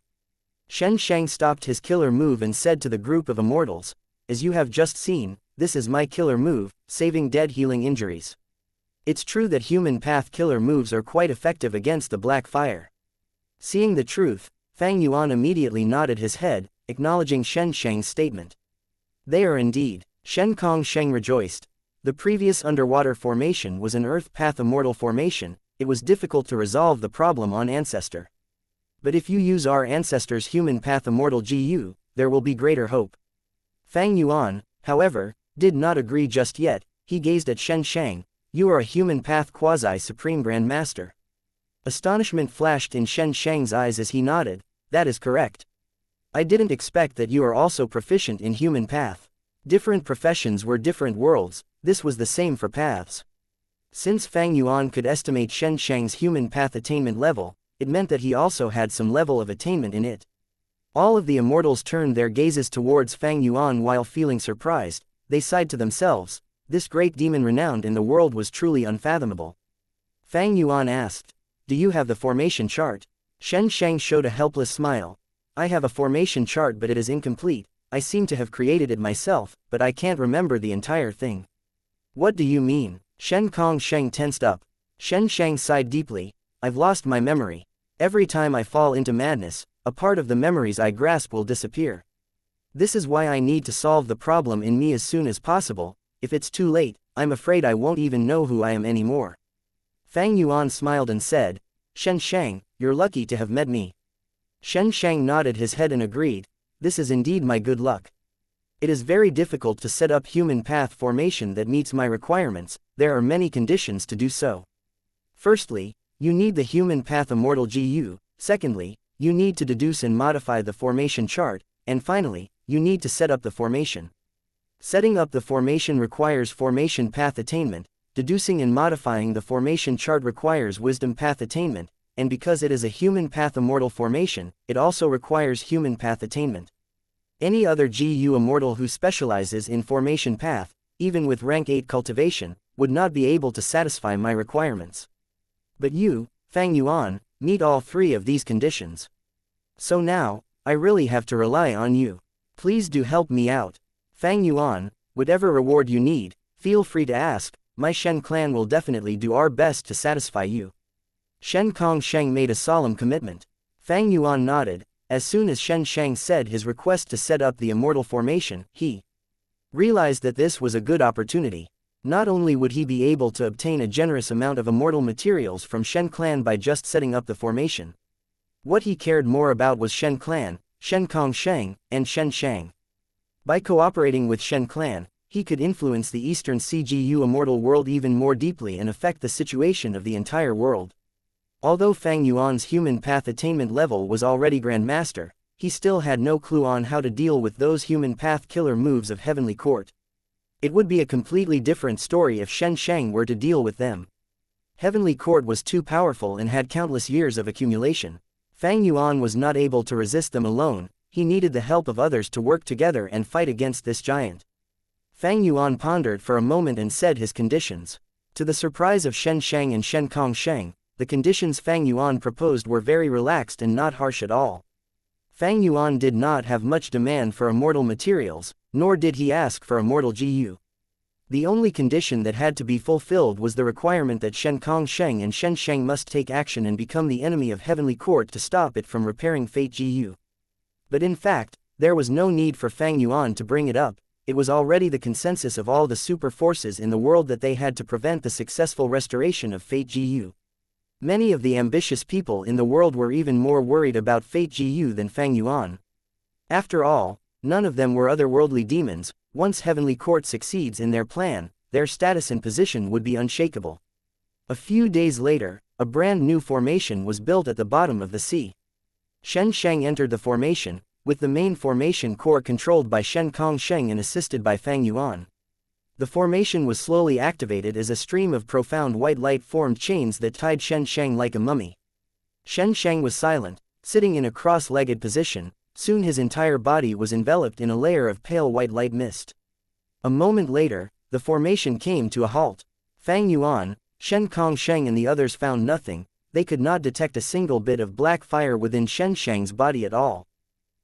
Xianxia stopped his killer move and said to the group of immortals, "As you have just seen, this is my killer move, saving dead, healing injuries. It's true that human path killer moves are quite effective against the black fire." Seeing the truth, Fang Yuan immediately nodded his head, acknowledging Xianxia's statement. "They are indeed." Xianxia rejoiced. The previous underwater formation was an earth path immortal formation. It was difficult to resolve the problem on Ancestor. But if you use our ancestors' human path immortal GU, there will be greater hope. Fang Yuan, however, did not agree just yet. He gazed at Xianxia. "You are a human path quasi-supreme grandmaster." Astonishment flashed in Xianxia's eyes as he nodded. "That is correct. I didn't expect that you are also proficient in human path." Different professions were different worlds. This was the same for paths. Since Fang Yuan could estimate Xianxia's human path attainment level, it meant that he also had some level of attainment in it. All of the immortals turned their gazes towards Fang Yuan while feeling surprised. They sighed to themselves. This great demon renowned in the world was truly unfathomable. Fang Yuan asked, "Do you have the formation chart?" Xianxia showed a helpless smile. "I have a formation chart, but it is incomplete. I seem to have created it myself, but I can't remember the entire thing." "What do you mean?" Xianxia tensed up. Xianxia sighed deeply. "I've lost my memory. Every time I fall into madness, a part of the memories I grasp will disappear. This is why I need to solve the problem in me as soon as possible. If it's too late, I'm afraid I won't even know who I am anymore." Fang Yuan smiled and said, "Xianxia, you're lucky to have met me." Xianxia nodded his head and agreed. "This is indeed my good luck. It is very difficult to set up human path formation that meets my requirements. There are many conditions to do so. Firstly, you need the human path immortal GU. Secondly, you need to deduce and modify the formation chart. And finally, you need to set up the formation. Setting up the formation requires formation path attainment. Deducing and modifying the formation chart requires wisdom path attainment. And because it is a human path immortal formation, it also requires human path attainment. Any other GU immortal who specializes in formation path, even with rank 8 cultivation, would not be able to satisfy my requirements. But you, Fang Yuan, meet all three of these conditions. So now, I really have to rely on you. Please do help me out. Fang Yuan, whatever reward you need, feel free to ask. My Shen clan will definitely do our best to satisfy you." Xianxia made a solemn commitment. Fang Yuan nodded. As soon as Xianxia said his request to set up the immortal formation, he realized that this was a good opportunity. Not only would he be able to obtain a generous amount of immortal materials from Shen clan by just setting up the formation. What he cared more about was Shen clan, Xianxia, and Xianxia. By cooperating with Shen clan, he could influence the Eastern CGU immortal world even more deeply and affect the situation of the entire world. Although Fang Yuan's human path attainment level was already Grandmaster, he still had no clue on how to deal with those human path killer moves of Heavenly Court. It would be a completely different story if Xianxia were to deal with them. Heavenly Court was too powerful and had countless years of accumulation. Fang Yuan was not able to resist them alone. He needed the help of others to work together and fight against this giant. Fang Yuan pondered for a moment and said his conditions. To the surprise of Xianxia and Xianxia, the conditions Fang Yuan proposed were very relaxed and not harsh at all. Fang Yuan did not have much demand for immortal materials, nor did he ask for immortal GU. The only condition that had to be fulfilled was the requirement that Shen Kongsheng and Shen Sheng must take action and become the enemy of Heavenly Court to stop it from repairing Fate Gu. But in fact, there was no need for Fang Yuan to bring it up. It was already the consensus of all the super forces in the world that they had to prevent the successful restoration of Fate Gu. Many of the ambitious people in the world were even more worried about Fate Gu than Fang Yuan. After all, none of them were otherworldly demons. Once Heavenly Court succeeds in their plan, their status and position would be unshakable. A few days later, a brand new formation was built at the bottom of the sea. Shen Sheng entered the formation, with the main formation core controlled by Shen Kongsheng and assisted by Fang Yuan. The formation was slowly activated as a stream of profound white light formed chains that tied Shen Sheng like a mummy. Shen Sheng was silent, sitting in a cross-legged position. Soon his entire body was enveloped in a layer of pale white light mist. A moment later, the formation came to a halt. Fang Yuan, Shen Kongsheng and the others found nothing. They could not detect a single bit of black fire within Shen Sheng's body at all.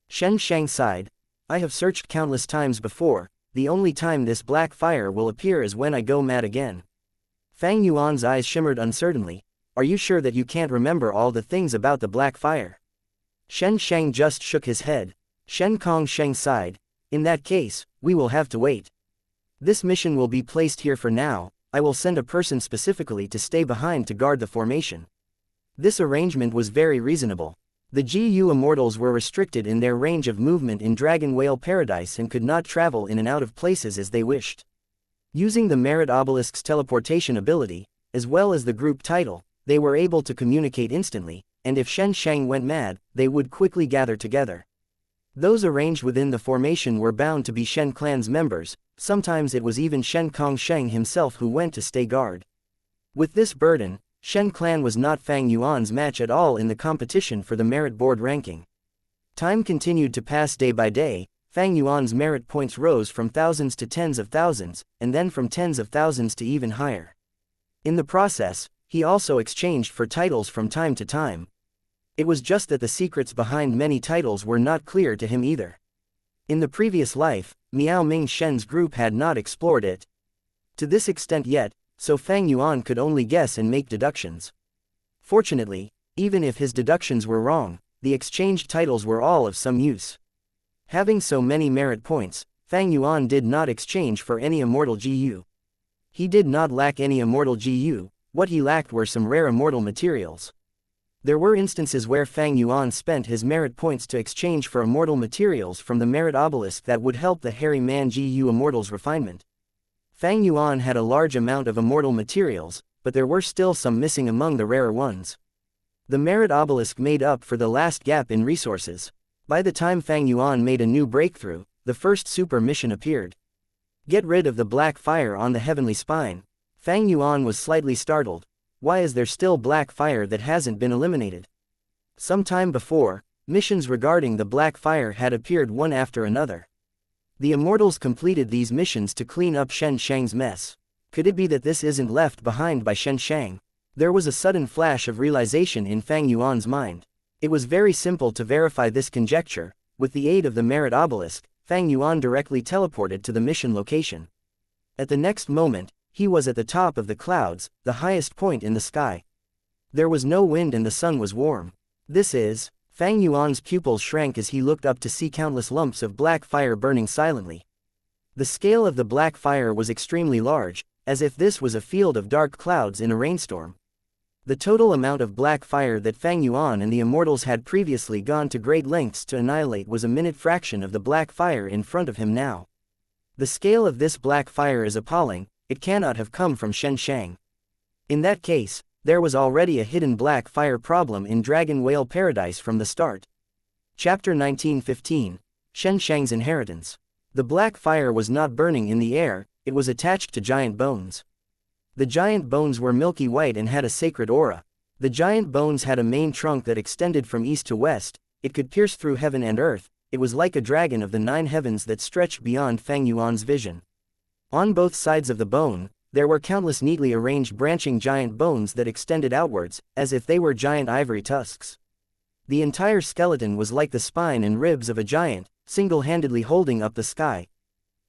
Shen Sheng sighed. I have searched countless times before. The only time this black fire will appear is when I go mad again. Fang Yuan's eyes shimmered uncertainly. Are you sure that you can't remember all the things about the black fire? Shen Sheng just shook his head. Shen Kongsheng sighed. In that case, we will have to wait. This mission will be placed here for now. I will send a person specifically to stay behind to guard the formation. This arrangement was very reasonable. The GU Immortals were restricted in their range of movement in Dragon Whale Paradise and could not travel in and out of places as they wished. Using the Merit Obelisk's teleportation ability, as well as the group title, they were able to communicate instantly, and if Shen Sheng went mad, they would quickly gather together. Those arranged within the formation were bound to be Shen clan's members. Sometimes it was even Shen Kongsheng himself who went to stay guard. With this burden, Shen clan was not Fang Yuan's match at all in the competition for the merit board ranking. Time continued to pass day by day. Fang Yuan's merit points rose from thousands to tens of thousands, and then from tens of thousands to even higher. In the process, he also exchanged for titles from time to time. It was just that the secrets behind many titles were not clear to him either. In the previous life, Miao Ming Shen's group had not explored it to this extent yet, so Fang Yuan could only guess and make deductions. Fortunately, even if his deductions were wrong, the exchanged titles were all of some use. Having so many merit points, Fang Yuan did not exchange for any immortal GU. He did not lack any immortal GU. What he lacked were some rare immortal materials. There were instances where Fang Yuan spent his merit points to exchange for immortal materials from the merit obelisk that would help the hairy man GU Immortal's refinement. Fang Yuan had a large amount of immortal materials, but there were still some missing among the rarer ones. The merit obelisk made up for the last gap in resources. By the time Fang Yuan made a new breakthrough, the first super mission appeared. Get rid of the black fire on the heavenly spine. Fang Yuan was slightly startled. Why is there still black fire that hasn't been eliminated? Some time before, missions regarding the black fire had appeared one after another. The Immortals completed these missions to clean up Shen Sheng's mess. Could it be that this isn't left behind by Shen Sheng? There was a sudden flash of realization in Fang Yuan's mind. It was very simple to verify this conjecture. With the aid of the merit obelisk, Fang Yuan directly teleported to the mission location. At the next moment, he was at the top of the clouds, the highest point in the sky. There was no wind and the sun was warm. Fang Yuan's pupils shrank as he looked up to see countless lumps of black fire burning silently. The scale of the black fire was extremely large, as if this was a field of dark clouds in a rainstorm. The total amount of black fire that Fang Yuan and the Immortals had previously gone to great lengths to annihilate was a minute fraction of the black fire in front of him now. The scale of this black fire is appalling. It cannot have come from Shen Sheng. In that case, there was already a hidden black fire problem in Dragon Whale Paradise from the start. Chapter 1915, Shen Sheng's Inheritance. The black fire was not burning in the air, it was attached to giant bones. The giant bones were milky white and had a sacred aura. The giant bones had a main trunk that extended from east to west. It could pierce through heaven and earth. It was like a dragon of the 9 heavens that stretched beyond Fang Yuan's vision. On both sides of the bone, there were countless neatly arranged branching giant bones that extended outwards, as if they were giant ivory tusks. The entire skeleton was like the spine and ribs of a giant, single-handedly holding up the sky.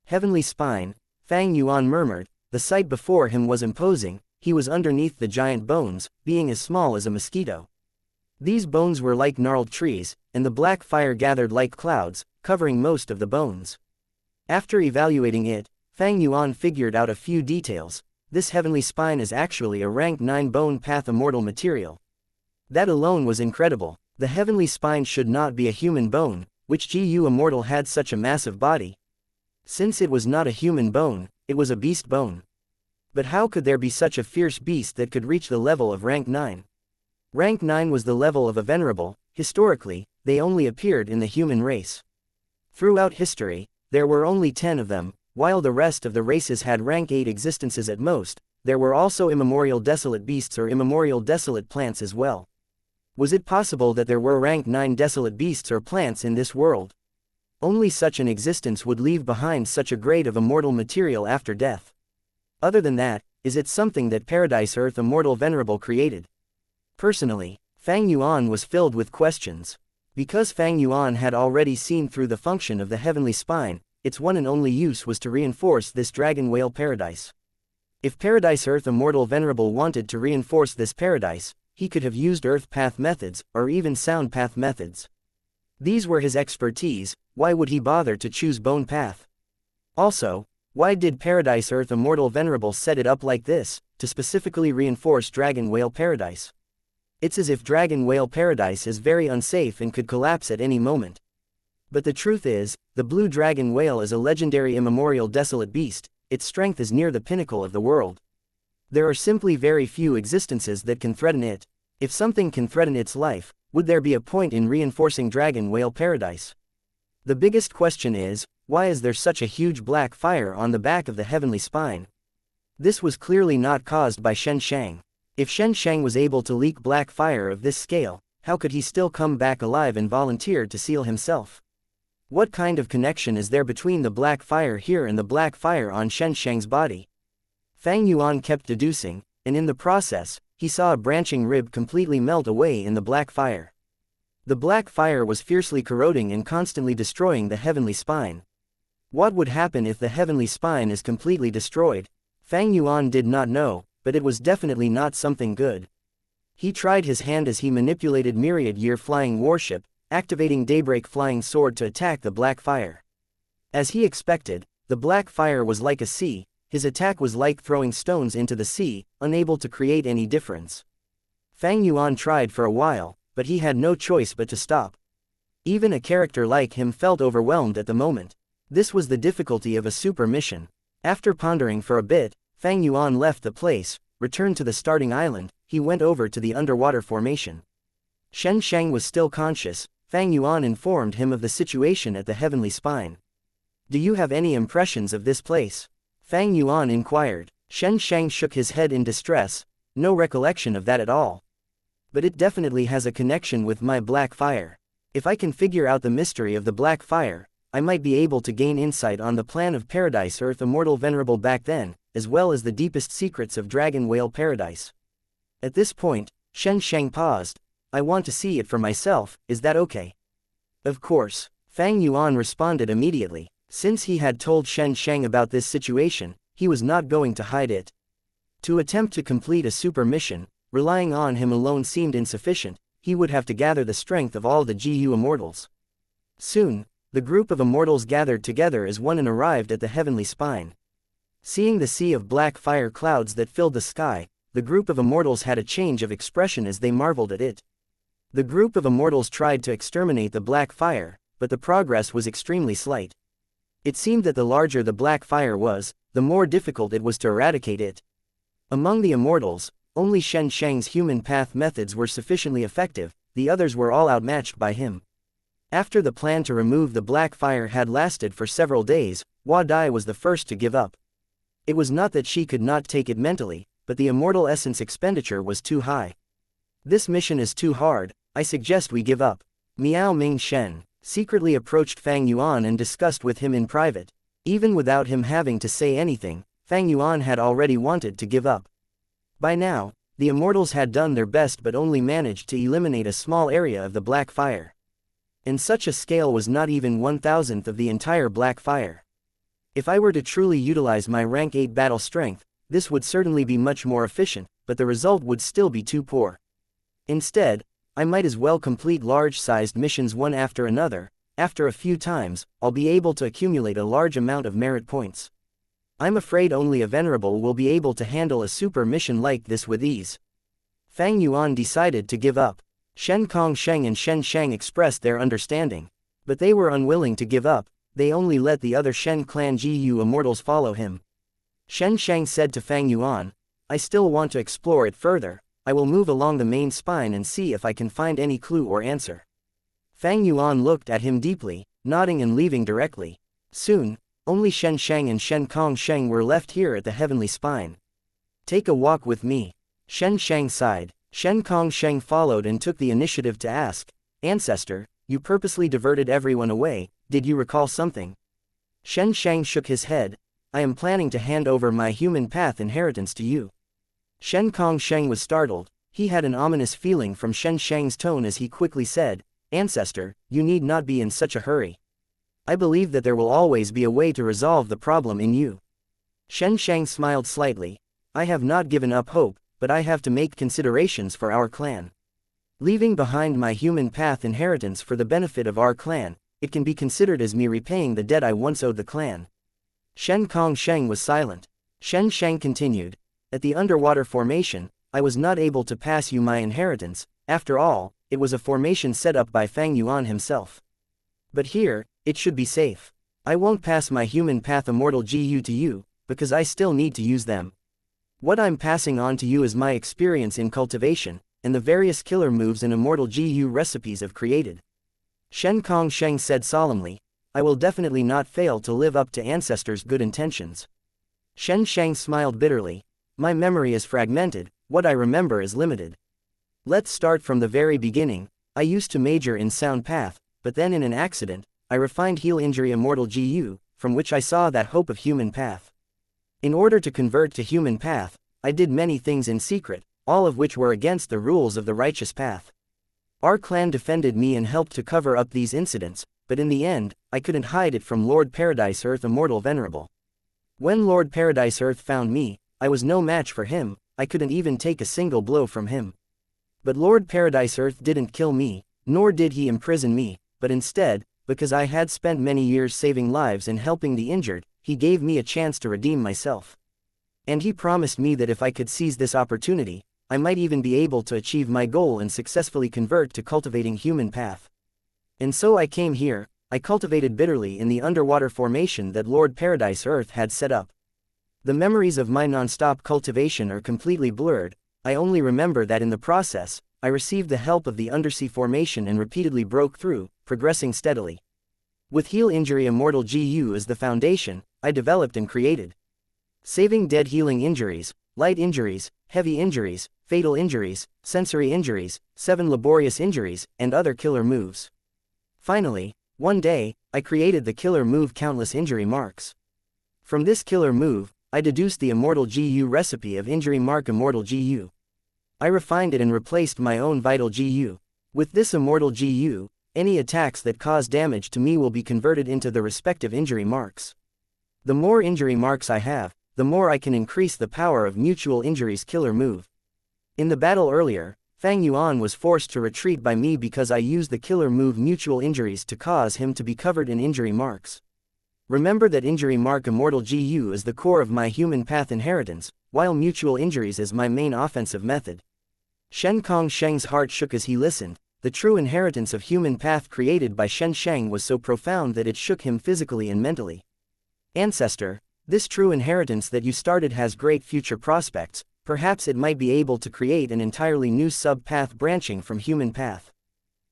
Heavenly spine. Fang Yuan murmured. The sight before him was imposing. He was underneath the giant bones, being as small as a mosquito. These bones were like gnarled trees, and the black fire gathered like clouds, covering most of the bones. After evaluating it, Fang Yuan figured out a few details. This heavenly spine is actually a rank 9 bone path immortal material. That alone was incredible. The heavenly spine should not be a human bone, which Gu Immortal had such a massive body. Since it was not a human bone, it was a beast bone. But how could there be such a fierce beast that could reach the level of rank 9? Rank 9 was the level of a venerable. Historically, they only appeared in the human race. Throughout history, there were only 10 of them, while the rest of the races had rank 8 existences at most. There were also immemorial desolate beasts or immemorial desolate plants as well. Was it possible that there were rank 9 desolate beasts or plants in this world? Only such an existence would leave behind such a grade of immortal material after death. Other than that, is it something that Paradise Earth Immortal Venerable created? Personally, Fang Yuan was filled with questions. Because Fang Yuan had already seen through the function of the heavenly spine, its one and only use was to reinforce this dragon whale paradise. If Paradise Earth Immortal Venerable wanted to reinforce this paradise, he could have used Earth Path methods, or even Sound Path methods. These were his expertise. Why would he bother to choose Bone Path? Also, why did Paradise Earth Immortal Venerable set it up like this, to specifically reinforce Dragon Whale Paradise? It's as if Dragon Whale Paradise is very unsafe and could collapse at any moment. But the truth is, the Blue Dragon Whale is a legendary immemorial desolate beast. Its strength is near the pinnacle of the world. There are simply very few existences that can threaten it. If something can threaten its life, would there be a point in reinforcing Dragon Whale Paradise? The biggest question is, why is there such a huge black fire on the back of the heavenly spine? This was clearly not caused by Xianxia. If Xianxia was able to leak black fire of this scale, how could he still come back alive and volunteer to seal himself? What kind of connection is there between the black fire here and the black fire on Xianxia's body? Fang Yuan kept deducing, and in the process, he saw a branching rib completely melt away in the black fire. The black fire was fiercely corroding and constantly destroying the heavenly spine. What would happen if the heavenly spine is completely destroyed? Fang Yuan did not know, but it was definitely not something good. He tried his hand as he manipulated Myriad Year Flying Warship, activating Daybreak Flying Sword to attack the black fire. As he expected, the black fire was like a sea. His attack was like throwing stones into the sea, unable to create any difference. Fang Yuan tried for a while, but he had no choice but to stop. Even a character like him felt overwhelmed at the moment. This was the difficulty of a super mission. After pondering for a bit, Fang Yuan left the place, returned to the starting island. He went over to the underwater formation. Xianxia was still conscious. Fang Yuan informed him of the situation at the heavenly spine. Do you have any impressions of this place? Fang Yuan inquired. Xianxia shook his head in distress. No recollection of that at all. But it definitely has a connection with my black fire. If I can figure out the mystery of the black fire, I might be able to gain insight on the plan of Paradise Earth Immortal Venerable back then, as well as the deepest secrets of Dragon Whale Paradise. At this point, Xianxia paused. I want to see it for myself, is that okay? Of course. Fang Yuan responded immediately. Since he had told Xianxia about this situation, he was not going to hide it. To attempt to complete a super mission, relying on him alone seemed insufficient. He would have to gather the strength of all the GU Immortals. Soon, the group of Immortals gathered together as one and arrived at the heavenly spine. Seeing the sea of black fire clouds that filled the sky, the group of Immortals had a change of expression as they marveled at it. The group of Immortals tried to exterminate the black fire, but the progress was extremely slight. It seemed that the larger the black fire was, the more difficult it was to eradicate it. Among the Immortals, only Xianxia's human path methods were sufficiently effective, the others were all outmatched by him. After the plan to remove the black fire had lasted for several days, Hua Dai was the first to give up. It was not that she could not take it mentally, but the immortal essence expenditure was too high. This mission is too hard, I suggest we give up. Miao Ming Shen secretly approached Fang Yuan and discussed with him in private. Even without him having to say anything, Fang Yuan had already wanted to give up. By now, the Immortals had done their best but only managed to eliminate a small area of the black fire. And such a scale was not even 1/1000th of the entire black fire. If I were to truly utilize my rank 8 battle strength, this would certainly be much more efficient, but the result would still be too poor. Instead, I might as well complete large-sized missions one after another. After a few times, I'll be able to accumulate a large amount of merit points. I'm afraid only a venerable will be able to handle a super mission like this with ease. Fang Yuan decided to give up. Shen Kongsheng and Shen Shang expressed their understanding. But they were unwilling to give up. They only let the other Shen clan Gu immortals follow him. Shen Shang said to Fang Yuan, I still want to explore it further. I will move along the main spine and see if I can find any clue or answer. Fang Yuan looked at him deeply, nodding and leaving directly. Soon, only Shen Shang and Shen Kongsheng were left here at the heavenly spine. Take a walk with me. Shen Shang sighed. Shen Kongsheng followed and took the initiative to ask, Ancestor, you purposely diverted everyone away, did you recall something? Shen Shang shook his head. I am planning to hand over my human path inheritance to you. Shen Kongsheng was startled. He had an ominous feeling from Shen Shang's tone as he quickly said, Ancestor, you need not be in such a hurry. I believe that there will always be a way to resolve the problem in you. Shen Shang smiled slightly. I have not given up hope, but I have to make considerations for our clan. Leaving behind my human path inheritance for the benefit of our clan, it can be considered as me repaying the debt I once owed the clan. Shen Kongsheng was silent. Shen Shang continued. At the underwater formation, I was not able to pass you my inheritance. After all, it was a formation set up by Fang Yuan himself. But here, it should be safe. I won't pass my human path Immortal Gu to you, because I still need to use them. What I'm passing on to you is my experience in cultivation, and the various killer moves and Immortal Gu recipes have created. Shen Kongsheng said solemnly, I will definitely not fail to live up to ancestors' good intentions. Shen Shang smiled bitterly. My memory is fragmented, what I remember is limited. Let's start from the very beginning. I used to major in sound path, but then in an accident, I refined heal injury Immortal Gu, from which I saw that hope of human path. In order to convert to human path, I did many things in secret, all of which were against the rules of the righteous path. Our clan defended me and helped to cover up these incidents, but in the end, I couldn't hide it from Lord Paradise Earth Immortal Venerable. When Lord Paradise Earth found me, I was no match for him, I couldn't even take a single blow from him. But Lord Paradise Earth didn't kill me, nor did he imprison me, but instead, because I had spent many years saving lives and helping the injured, he gave me a chance to redeem myself. And he promised me that if I could seize this opportunity, I might even be able to achieve my goal and successfully convert to cultivating human path. And so I came here, I cultivated bitterly in the underwater formation that Lord Paradise Earth had set up. The memories of my non-stop cultivation are completely blurred. I only remember that in the process, I received the help of the undersea formation and repeatedly broke through, progressing steadily. With heal injury Immortal Gu as the foundation, I developed and created saving dead healing injuries, light injuries, heavy injuries, fatal injuries, sensory injuries, 7 laborious injuries, and other killer moves. Finally, one day, I created the killer move Countless Injury Marks. From this killer move, I deduced the Immortal Gu recipe of injury mark Immortal Gu. I refined it and replaced my own vital Gu. With this Immortal Gu, any attacks that cause damage to me will be converted into the respective injury marks. The more injury marks I have, the more I can increase the power of Mutual Injury's killer move. In the battle earlier, Fang Yuan was forced to retreat by me because I used the killer move Mutual Injuries to cause him to be covered in injury marks. Remember that injury mark Immortal Gu is the core of my human path inheritance, while Mutual Injuries is my main offensive method. Shen Kongsheng's heart shook as he listened. The true inheritance of human path created by Shen Shang was so profound that it shook him physically and mentally. Ancestor, this true inheritance that you started has great future prospects. Perhaps it might be able to create an entirely new sub-path branching from human path.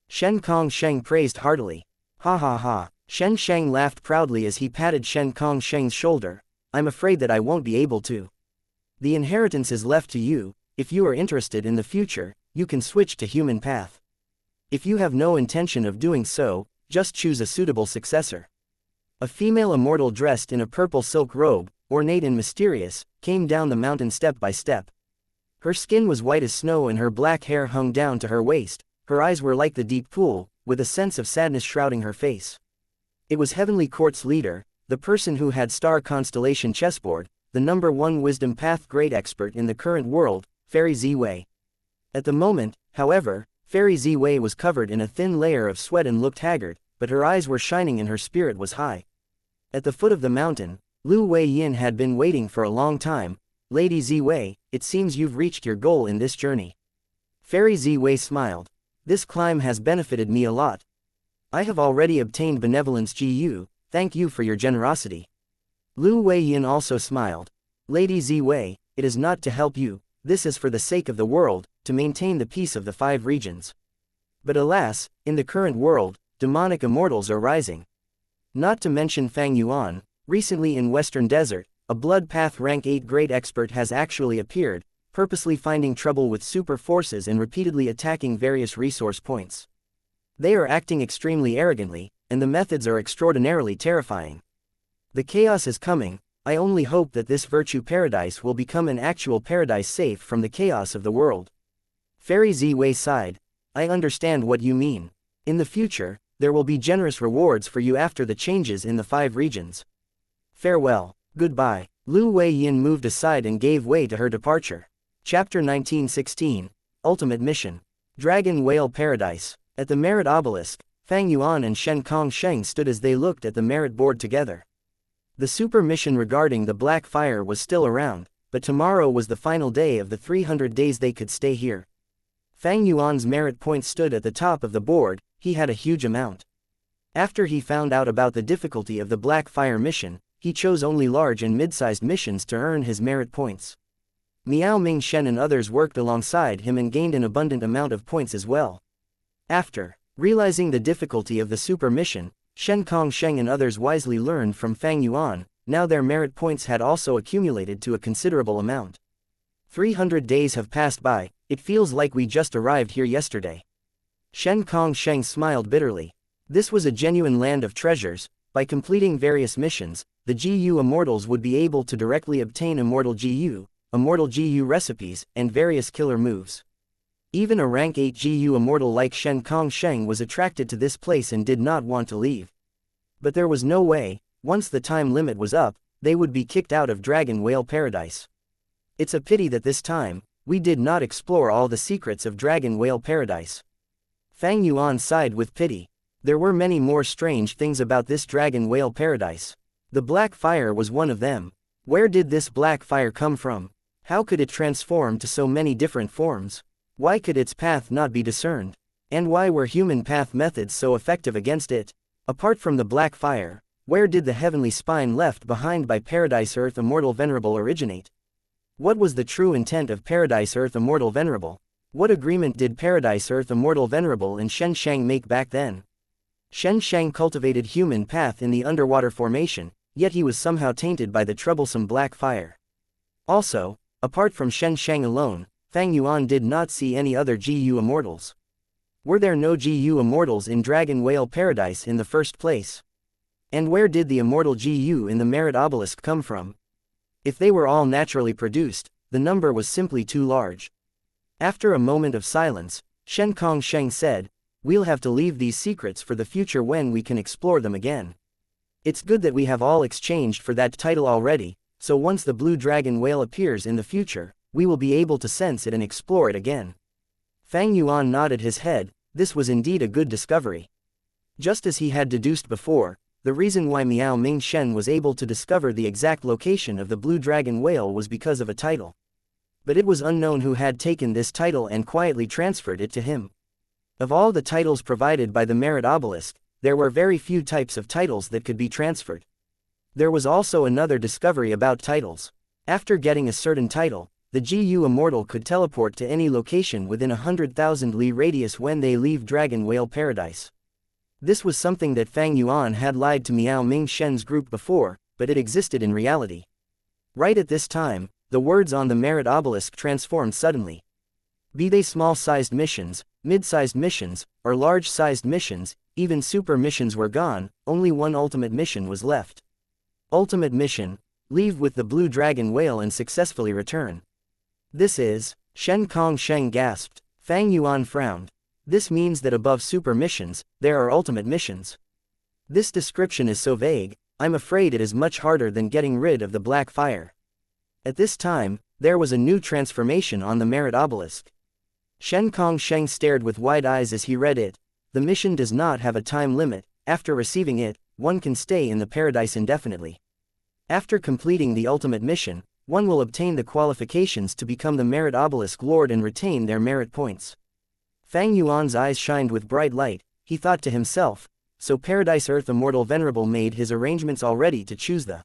Shen Kongsheng praised heartily. Ha ha ha. Shen Shang laughed proudly as he patted Shen Kongsheng's shoulder. I'm afraid that I won't be able to. The inheritance is left to you. If you are interested in the future, you can switch to human path. If you have no intention of doing so, just choose a suitable successor. A female immortal dressed in a purple silk robe, ornate and mysterious, came down the mountain step by step. Her skin was white as snow and her black hair hung down to her waist. Her eyes were like the deep pool, with a sense of sadness shrouding her face. It was Heavenly Court's leader, the person who had star constellation chessboard, the #1 wisdom path great expert in the current world, Fairy Ziwei. At the moment, however, Fairy Ziwei was covered in a thin layer of sweat and looked haggard, but her eyes were shining and her spirit was high. At the foot of the mountain, Lu Wei-yin had been waiting for a long time. Lady Ziwei, it seems you've reached your goal in this journey. Fairy Ziwei smiled. This climb has benefited me a lot. I have already obtained benevolence Gu, thank you for your generosity. Lu Wei-yin also smiled. Lady Ziwei, it is not to help you, this is for the sake of the world, to maintain the peace of the 5 regions. But alas, in the current world, demonic immortals are rising. Not to mention Fang Yuan, recently in Western Desert, a blood path rank 8 great expert has actually appeared, purposely finding trouble with super forces and repeatedly attacking various resource points. They are acting extremely arrogantly, and the methods are extraordinarily terrifying. The chaos is coming. I only hope that this virtue paradise will become an actual paradise safe from the chaos of the world. Fairy Ziwei sighed. I understand what you mean. In the future, there will be generous rewards for you after the changes in the 5 regions. Farewell. Goodbye. Lu Wei-yin moved aside and gave way to her departure. Chapter 1916. Ultimate Mission. Dragon Whale Paradise. At the Merit Obelisk, Fang Yuan and Shen Kongsheng stood as they looked at the merit board together. The super mission regarding the Black Fire was still around, but tomorrow was the final day of the 300 days they could stay here. Fang Yuan's merit points stood at the top of the board. He had a huge amount. After he found out about the difficulty of the Black Fire mission, he chose only large and mid-sized missions to earn his merit points. Miao Ming Shen and others worked alongside him and gained an abundant amount of points as well. After realizing the difficulty of the super mission, Shen Kongsheng and others wisely learned from Fang Yuan. Now their merit points had also accumulated to a considerable amount. 300 days have passed by, it feels like we just arrived here yesterday. Shen Kongsheng smiled bitterly. This was a genuine land of treasures. By completing various missions, the GU Immortals would be able to directly obtain Immortal GU recipes, and various killer moves. Even a rank 8 GU Immortal like Shen Kongsheng was attracted to this place and did not want to leave. But there was no way. Once the time limit was up, they would be kicked out of Dragon Whale Paradise. It's a pity that this time, we did not explore all the secrets of Dragon Whale Paradise. Fang Yuan sighed with pity. There were many more strange things about this Dragon Whale Paradise. The Black Fire was one of them. Where did this Black Fire come from? How could it transform to so many different forms? Why could its path not be discerned? And why were human path methods so effective against it? Apart from the Black Fire, where did the heavenly spine left behind by Paradise Earth Immortal Venerable originate? What was the true intent of Paradise Earth Immortal Venerable? What agreement did Paradise Earth Immortal Venerable and Shen Shang make back then? Shen Shang cultivated human path in the underwater formation, yet he was somehow tainted by the troublesome Black Fire. Also, apart from Shen Shang alone, Fang Yuan did not see any other GU Immortals. Were there no GU Immortals in Dragon Whale Paradise in the first place? And where did the Immortal GU in the Merit Obelisk come from? If they were all naturally produced, the number was simply too large. After a moment of silence, Shen Kongsheng said, "We'll have to leave these secrets for the future when we can explore them again. It's good that we have all exchanged for that title already, so once the Blue Dragon Whale appears in the future, we will be able to sense it and explore it again." Fang Yuan nodded his head. This was indeed a good discovery. Just as he had deduced before, the reason why Miao Ming Shen was able to discover the exact location of the Blue Dragon Whale was because of a title. But it was unknown who had taken this title and quietly transferred it to him. Of all the titles provided by the Merit Obelisk, there were very few types of titles that could be transferred. There was also another discovery about titles. After getting a certain title, the GU Immortal could teleport to any location within 100,000 li radius when they leave Dragon Whale Paradise. This was something that Fang Yuan had lied to Miao Ming Shen's group before, but it existed in reality. Right at this time, the words on the Merit Obelisk transformed suddenly. Be they small-sized missions, mid-sized missions, or large-sized missions, even super missions were gone, only one ultimate mission was left. Ultimate mission: leave with the Blue Dragon Whale and successfully return. This is, Shen Kongsheng gasped. Fang Yuan frowned. This means that above super missions, there are ultimate missions. This description is so vague, I'm afraid it is much harder than getting rid of the black fire. At this time, there was a new transformation on the merit obelisk. Shen Kongsheng stared with wide eyes as he read it. The mission does not have a time limit. After receiving it, one can stay in the paradise indefinitely. After completing the ultimate mission, one will obtain the qualifications to become the merit obelisk lord and retain their merit points. Fang Yuan's eyes shined with bright light. He thought to himself, so Paradise Earth Immortal Venerable made his arrangements already to choose the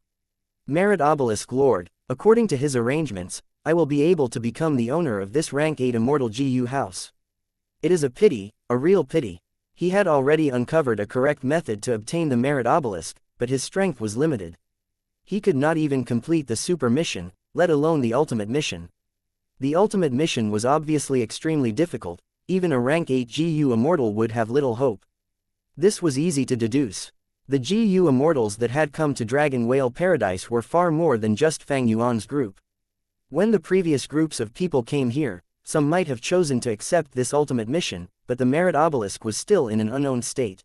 merit obelisk lord. According to his arrangements, I will be able to become the owner of this rank 8 immortal GU house. It is a pity, a real pity. He had already uncovered a correct method to obtain the merit obelisk, but his strength was limited. He could not even complete the super mission, let alone the ultimate mission. The ultimate mission was obviously extremely difficult. Even a rank 8 GU immortal would have little hope. This was easy to deduce. The GU immortals that had come to Dragon Whale Paradise were far more than just Fang Yuan's group. When the previous groups of people came here, some might have chosen to accept this ultimate mission, but the merit obelisk was still in an unknown state.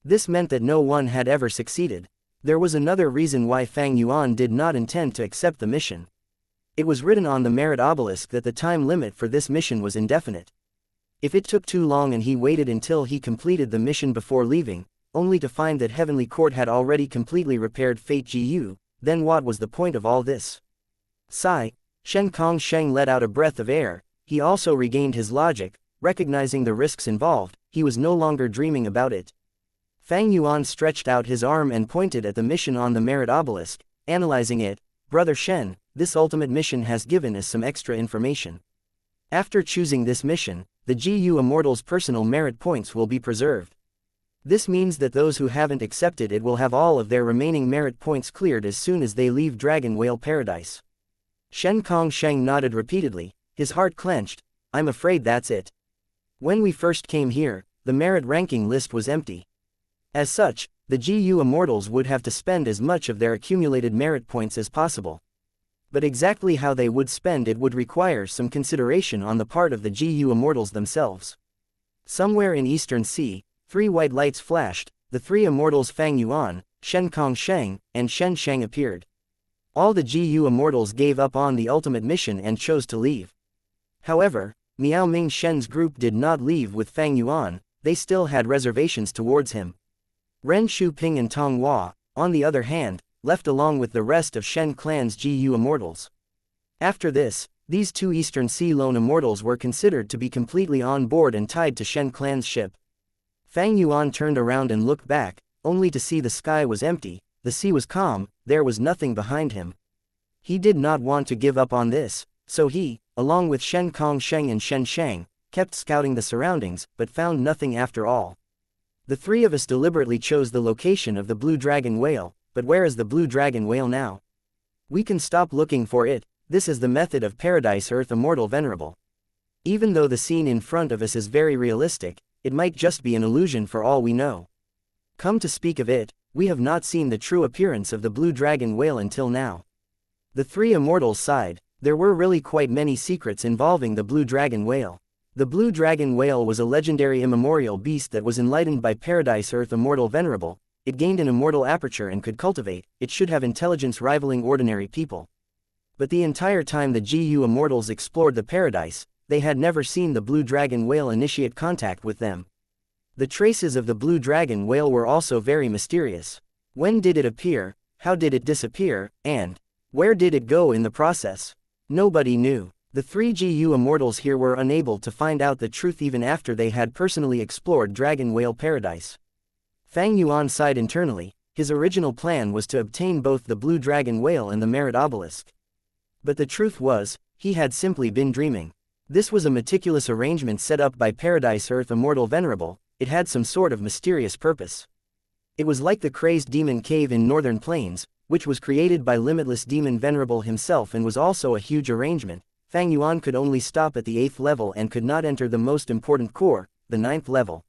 This meant that no one had ever succeeded. There was another reason why Fang Yuan did not intend to accept the mission. It was written on the merit obelisk that the time limit for this mission was indefinite. If it took too long and he waited until he completed the mission before leaving, only to find that Heavenly Court had already completely repaired Fate GU, then what was the point of all this? Sigh, Shen Kongsheng let out a breath of air. He also regained his logic, recognizing the risks involved. He was no longer dreaming about it. Fang Yuan stretched out his arm and pointed at the mission on the merit obelisk, analyzing it. Brother Shen, this ultimate mission has given us some extra information. After choosing this mission, the GU Immortals' personal merit points will be preserved. This means that those who haven't accepted it will have all of their remaining merit points cleared as soon as they leave Dragon Whale Paradise. Shen Kongsheng nodded repeatedly, his heart clenched. I'm afraid that's it. When we first came here, the merit ranking list was empty. As such, the GU Immortals would have to spend as much of their accumulated merit points as possible. But exactly how they would spend it would require some consideration on the part of the GU Immortals themselves. Somewhere in Eastern Sea, 3 white lights flashed. The 3 immortals Fang Yuan, Shen Kongsheng, and Shen Sheng appeared. All the GU Immortals gave up on the ultimate mission and chose to leave. However, Miao Ming Shen's group did not leave with Fang Yuan. They still had reservations towards him. Ren Shuping and Tong Hua, on the other hand, left along with the rest of Shen clan's GU Immortals. After this, these 2 Eastern Sea lone immortals were considered to be completely on board and tied to Shen clan's ship. Fang Yuan turned around and looked back, only to see the sky was empty, the sea was calm, there was nothing behind him. He did not want to give up on this, so he, along with Shen Kongsheng and Shen Sheng, kept scouting the surroundings, but found nothing after all. The 3 of us deliberately chose the location of the Blue Dragon Whale, but where is the Blue Dragon Whale now? We can stop looking for it. This is the method of Paradise Earth Immortal Venerable. Even though the scene in front of us is very realistic, it might just be an illusion for all we know. Come to speak of it, we have not seen the true appearance of the Blue Dragon Whale until now. The 3 immortals sighed. There were really quite many secrets involving the Blue Dragon Whale. The Blue Dragon Whale was a legendary immemorial beast that was enlightened by Paradise Earth Immortal Venerable. It gained an immortal aperture and could cultivate. It should have intelligence rivaling ordinary people. But the entire time the GU Immortals explored the paradise, they had never seen the Blue Dragon Whale initiate contact with them. The traces of the Blue Dragon Whale were also very mysterious. When did it appear, how did it disappear, and where did it go in the process? Nobody knew. The 3 GU Immortals here were unable to find out the truth even after they had personally explored Dragon Whale Paradise. Fang Yuan sighed internally. His original plan was to obtain both the Blue Dragon Whale and the Merit Obelisk. But the truth was, he had simply been dreaming. This was a meticulous arrangement set up by Paradise Earth Immortal Venerable. It had some sort of mysterious purpose. It was like the Crazed Demon Cave in Northern Plains, which was created by Limitless Demon Venerable himself and was also a huge arrangement. Fang Yuan could only stop at the 8th level and could not enter the most important core, the 9th level.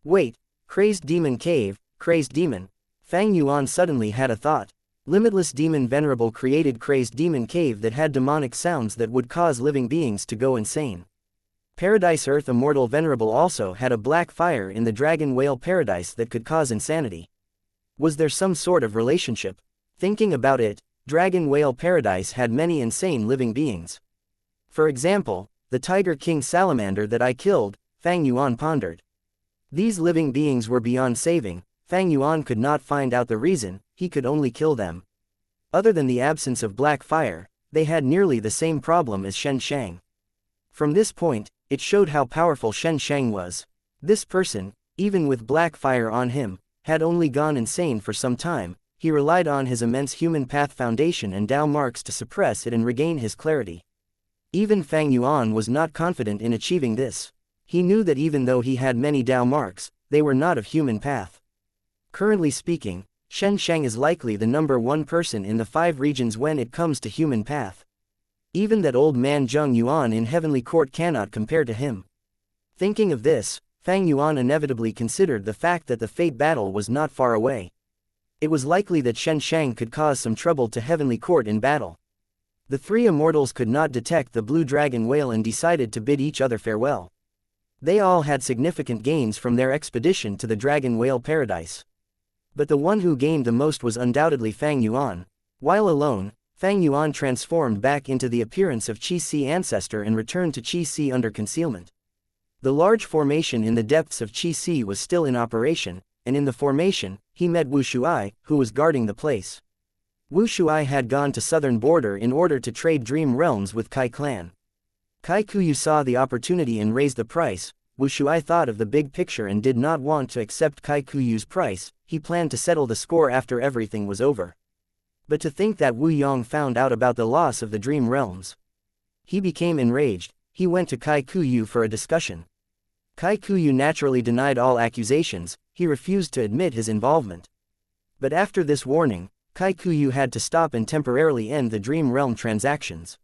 Wait, Crazed Demon Cave, Crazed Demon. Fang Yuan suddenly had a thought. Limitless Demon Venerable created Crazed Demon Cave that had demonic sounds that would cause living beings to go insane. Paradise Earth Immortal Venerable also had a black fire in the Dragon Whale Paradise that could cause insanity. Was there some sort of relationship? Thinking about it, Dragon Whale Paradise had many insane living beings. For example, the Tiger King Salamander that I killed, Fang Yuan pondered. These living beings were beyond saving. Fang Yuan could not find out the reason, he could only kill them. Other than the absence of black fire, they had nearly the same problem as Xianxia. From this point, it showed how powerful Xianxia was. This person, even with black fire on him, had only gone insane for some time. He relied on his immense human path foundation and Dao marks to suppress it and regain his clarity. Even Fang Yuan was not confident in achieving this. He knew that even though he had many Dao marks, they were not of human path. Currently speaking, Xianxia is likely the number one person in the 5 regions when it comes to human path. Even that old man Zheng Yuan in Heavenly Court cannot compare to him. Thinking of this, Fang Yuan inevitably considered the fact that the fate battle was not far away. It was likely that Xianxia could cause some trouble to Heavenly Court in battle. The 3 immortals could not detect the blue dragon whale and decided to bid each other farewell. They all had significant gains from their expedition to the Dragon Whale Paradise. But the one who gained the most was undoubtedly Fang Yuan. While alone, Fang Yuan transformed back into the appearance of Qi Si ancestor and returned to Qi Si under concealment. The large formation in the depths of Qi Si was still in operation, and in the formation, he met Wu Shuai, who was guarding the place. Wu Shuai had gone to southern border in order to trade dream realms with Kai clan. Kai Kuyu saw the opportunity and raised the price. Wu Shuai thought of the big picture and did not want to accept Kai Kuyu's price. He planned to settle the score after everything was over. But to think that Wu Yong found out about the loss of the dream realms. He became enraged. He went to Kai Kuyu for a discussion. Kai Kuyu naturally denied all accusations. He refused to admit his involvement. But after this warning, Kai Kuyu had to stop and temporarily end the dream realm transactions.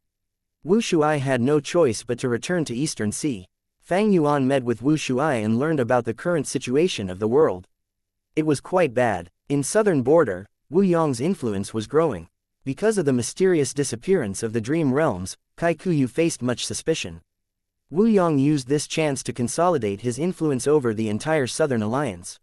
Wu Shuai had no choice but to return to Eastern Sea. Fang Yuan met with Wu Shuai and learned about the current situation of the world. It was quite bad. In southern border, Wu Yong's influence was growing. Because of the mysterious disappearance of the dream realms, Kai Kuyu faced much suspicion. Wu Yong used this chance to consolidate his influence over the entire southern alliance.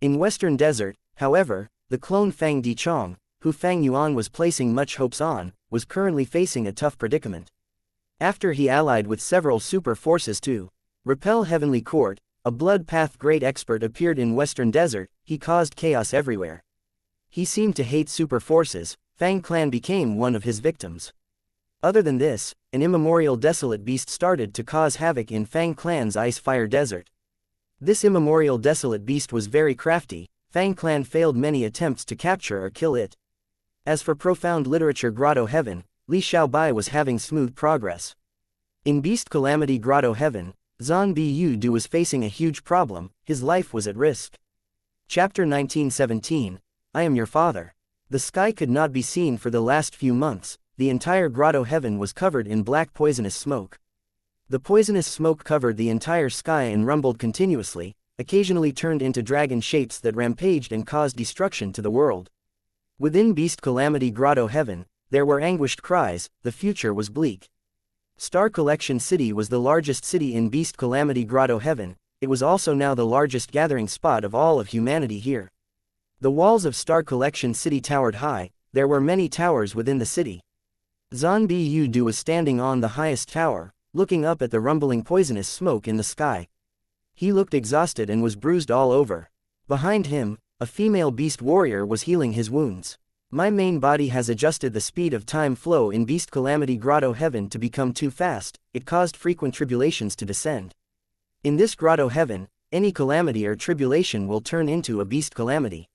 In western desert, however, the clone Fang Dichong, who Fang Yuan was placing much hopes on, was currently facing a tough predicament. After he allied with several super forces to repel Heavenly Court, a blood path great expert appeared in western desert. He caused chaos everywhere. He seemed to hate super forces. Fang clan became one of his victims. Other than this, an immemorial desolate beast started to cause havoc in Fang clan's ice fire desert. This immemorial desolate beast was very crafty. Fang clan failed many attempts to capture or kill it. As for profound literature Grotto Heaven, Li Xiaobai was having smooth progress. In Beast Calamity Grotto Heaven, Zan Bu Du was facing a huge problem. His life was at risk. Chapter 1917, I am your father. The sky could not be seen for the last few months. The entire Grotto Heaven was covered in black poisonous smoke. The poisonous smoke covered the entire sky and rumbled continuously, occasionally turned into dragon shapes that rampaged and caused destruction to the world. Within Beast Calamity Grotto Heaven, there were anguished cries. The future was bleak. Star Collection City was the largest city in Beast Calamity Grotto Heaven. It was also now the largest gathering spot of all of humanity here. The walls of Star Collection City towered high. There were many towers within the city. Zan Bu Du was standing on the highest tower, looking up at the rumbling poisonous smoke in the sky. He looked exhausted and was bruised all over. Behind him, a female beast warrior was healing his wounds. My main body has adjusted the speed of time flow in Beast Calamity Grotto Heaven to become too fast. It caused frequent tribulations to descend. In this Grotto Heaven, any calamity or tribulation will turn into a beast calamity.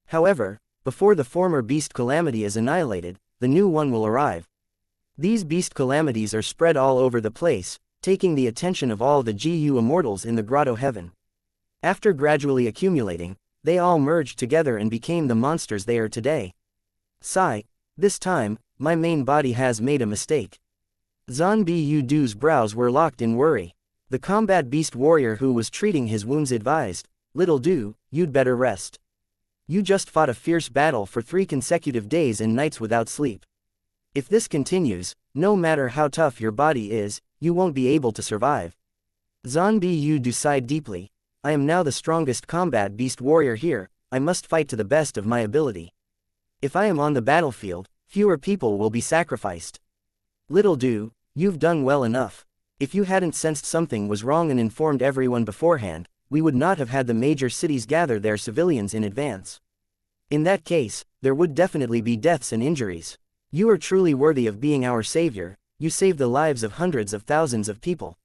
However, before the former beast calamity is annihilated, the new one will arrive. These beast calamities are spread all over the place, taking the attention of all the GU immortals in the Grotto Heaven. After gradually accumulating, they all merged together and became the monsters they are today. Sigh, this time, my main body has made a mistake. Zan Bu Du's brows were locked in worry. The combat beast warrior who was treating his wounds advised, "Little Du, you'd better rest. You just fought a fierce battle for 3 consecutive days and nights without sleep. If this continues, no matter how tough your body is, you won't be able to survive." Zan Bu Du sighed deeply. I am now the strongest combat beast warrior here. I must fight to the best of my ability. If I am on the battlefield, fewer people will be sacrificed. Little do, you've done well enough. If you hadn't sensed something was wrong and informed everyone beforehand, we would not have had the major cities gather their civilians in advance. In that case, there would definitely be deaths and injuries. You are truly worthy of being our savior, you saved the lives of hundreds of thousands of people.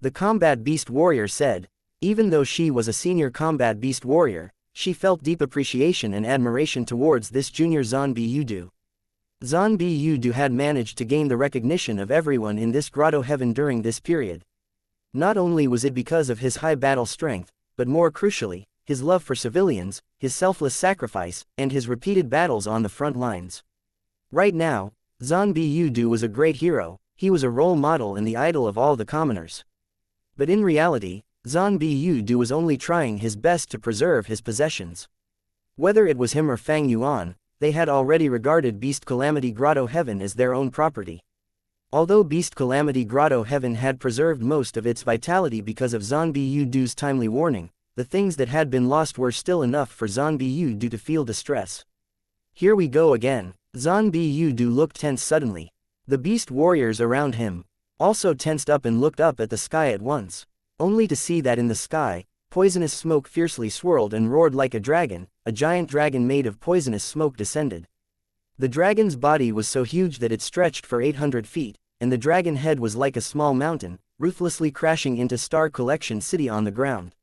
The combat beast warrior said. Even though she was a senior combat beast warrior, she felt deep appreciation and admiration towards this junior Zombie Yudu. Zombie Yudu had managed to gain the recognition of everyone in this grotto heaven during this period. Not only was it because of his high battle strength, but more crucially, his love for civilians, his selfless sacrifice, and his repeated battles on the front lines. Right now, Zombie Yudu was a great hero, he was a role model and the idol of all the commoners. But in reality, Zombie Yudu was only trying his best to preserve his possessions. Whether it was him or Fang Yuan, they had already regarded Beast Calamity Grotto Heaven as their own property. Although Beast Calamity Grotto Heaven had preserved most of its vitality because of Zombie Yudu's timely warning, the things that had been lost were still enough for Zombie Yudu to feel distress. Here we go again. Zombie Yudu looked tense suddenly. The beast warriors around him also tensed up and looked up at the sky at once, only to see that in the sky, poisonous smoke fiercely swirled and roared like a dragon. A giant dragon made of poisonous smoke descended. The dragon's body was so huge that it stretched for 800 feet, and the dragon head was like a small mountain, ruthlessly crashing into Star Collection City on the ground.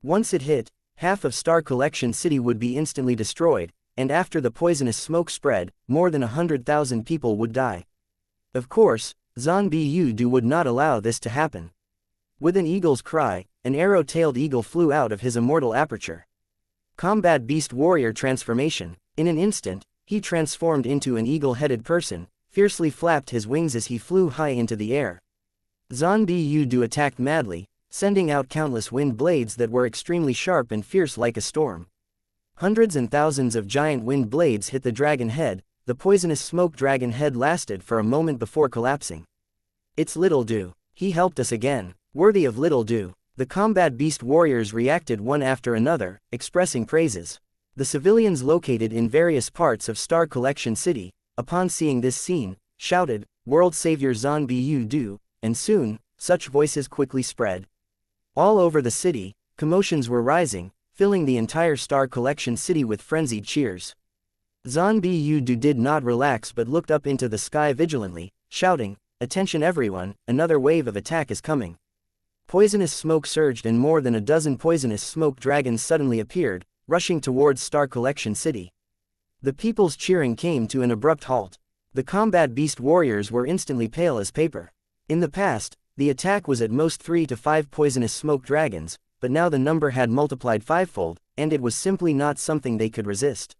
Once it hit, half of Star Collection City would be instantly destroyed, and after the poisonous smoke spread, more than 100,000 people would die. Of course, Zombie Yudu would not allow this to happen. With an eagle's cry, an arrow-tailed eagle flew out of his immortal aperture. Combat Beast Warrior Transformation. In an instant, he transformed into an eagle-headed person, fiercely flapped his wings as he flew high into the air. Zombie Yudu attacked madly, sending out countless wind blades that were extremely sharp and fierce like a storm. Hundreds and thousands of giant wind blades hit the dragon head. The poisonous smoke dragon head lasted for a moment before collapsing. It's Little Do. He helped us again. Worthy of Little Do. The combat beast warriors reacted one after another, expressing praises. The civilians located in various parts of Star Collection City, upon seeing this scene, shouted, "World Savior Zombie Yudu," and soon, such voices quickly spread. All over the city, commotions were rising, filling the entire Star Collection City with frenzied cheers. Zombie Yudu did not relax but looked up into the sky vigilantly, shouting, "Attention everyone, another wave of attack is coming." Poisonous smoke surged and more than a dozen poisonous smoke dragons suddenly appeared, rushing towards Star Collection City. The people's cheering came to an abrupt halt. The combat beast warriors were instantly pale as paper. In the past, the attack was at most 3 to 5 poisonous smoke dragons, but now the number had multiplied fivefold, and it was simply not something they could resist.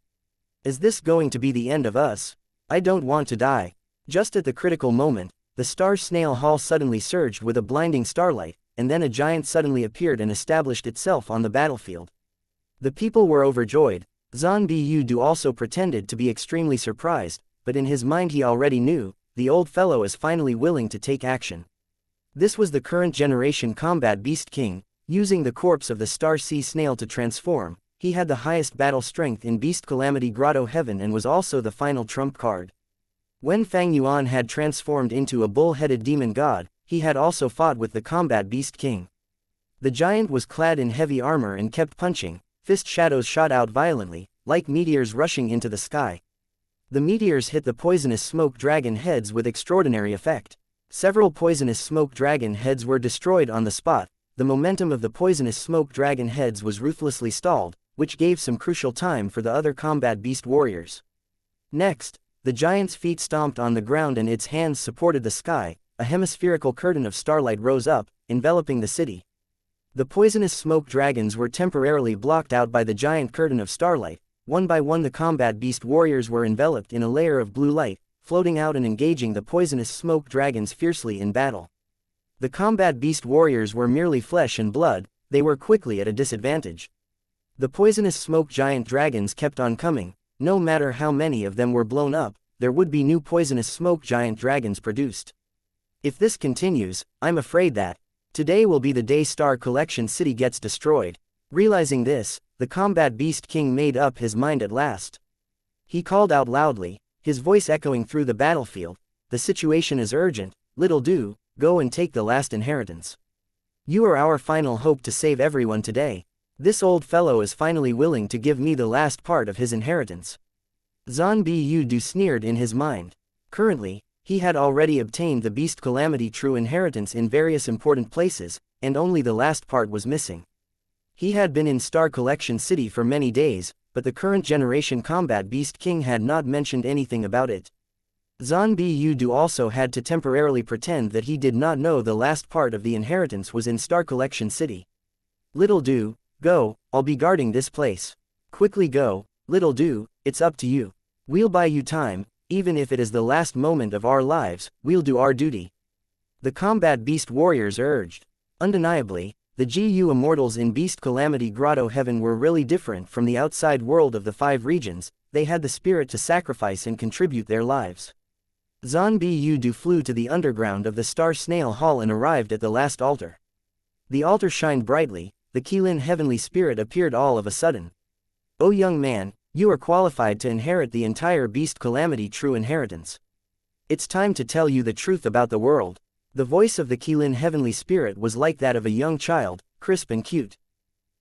Is this going to be the end of us? I don't want to die. Just at the critical moment, the Star Snail Hall suddenly surged with a blinding starlight, and then a giant suddenly appeared and established itself on the battlefield. The people were overjoyed. Zombie Yudu also pretended to be extremely surprised, but in his mind he already knew, the old fellow is finally willing to take action. This was the current generation combat beast king, using the corpse of the Star Sea Snail to transform. He had the highest battle strength in Beast Calamity Grotto Heaven and was also the final trump card. When Fang Yuan had transformed into a bull-headed demon god, he had also fought with the combat beast king. The giant was clad in heavy armor and kept punching. Fist shadows shot out violently, like meteors rushing into the sky. The meteors hit the poisonous smoke dragon heads with extraordinary effect. Several poisonous smoke dragon heads were destroyed on the spot. The momentum of the poisonous smoke dragon heads was ruthlessly stalled, which gave some crucial time for the other combat beast warriors. Next, the giant's feet stomped on the ground and its hands supported the sky. A hemispherical curtain of starlight rose up, enveloping the city. The poisonous smoke dragons were temporarily blocked out by the giant curtain of starlight. One by one the combat beast warriors were enveloped in a layer of blue light, floating out and engaging the poisonous smoke dragons fiercely in battle. The combat beast warriors were merely flesh and blood, they were quickly at a disadvantage. The poisonous smoke giant dragons kept on coming. No matter how many of them were blown up, there would be new poisonous smoke giant dragons produced. If this continues, I'm afraid that today will be the day Star Collection City gets destroyed. Realizing this, the combat beast king made up his mind at last. He called out loudly, his voice echoing through the battlefield, "The situation is urgent, little do, go and take the last inheritance. You are our final hope to save everyone today. This old fellow is finally willing to give me the last part of his inheritance." Zan Bu sneered in his mind. Currently, he had already obtained the beast calamity true inheritance in various important places, and only the last part was missing. He had been in Star Collection City for many days, but the current generation combat beast king had not mentioned anything about it. Zan Bu also had to temporarily pretend that he did not know the last part of the inheritance was in Star Collection City. "Little do, go, I'll be guarding this place. Quickly go, little do, it's up to you. We'll buy you time, even if it is the last moment of our lives, we'll do our duty," the combat beast warriors urged. Undeniably, the GU immortals in Beast Calamity Grotto Heaven were really different from the outside world of the 5 regions. They had the spirit to sacrifice and contribute their lives. Zan Bu flew to the underground of the Star Snail Hall and arrived at the last altar. The altar shined brightly, the Qilin heavenly spirit appeared all of a sudden. "O young man, you are qualified to inherit the entire Beast Calamity true inheritance. It's time to tell you the truth about the world." The voice of the Qilin heavenly spirit was like that of a young child, crisp and cute.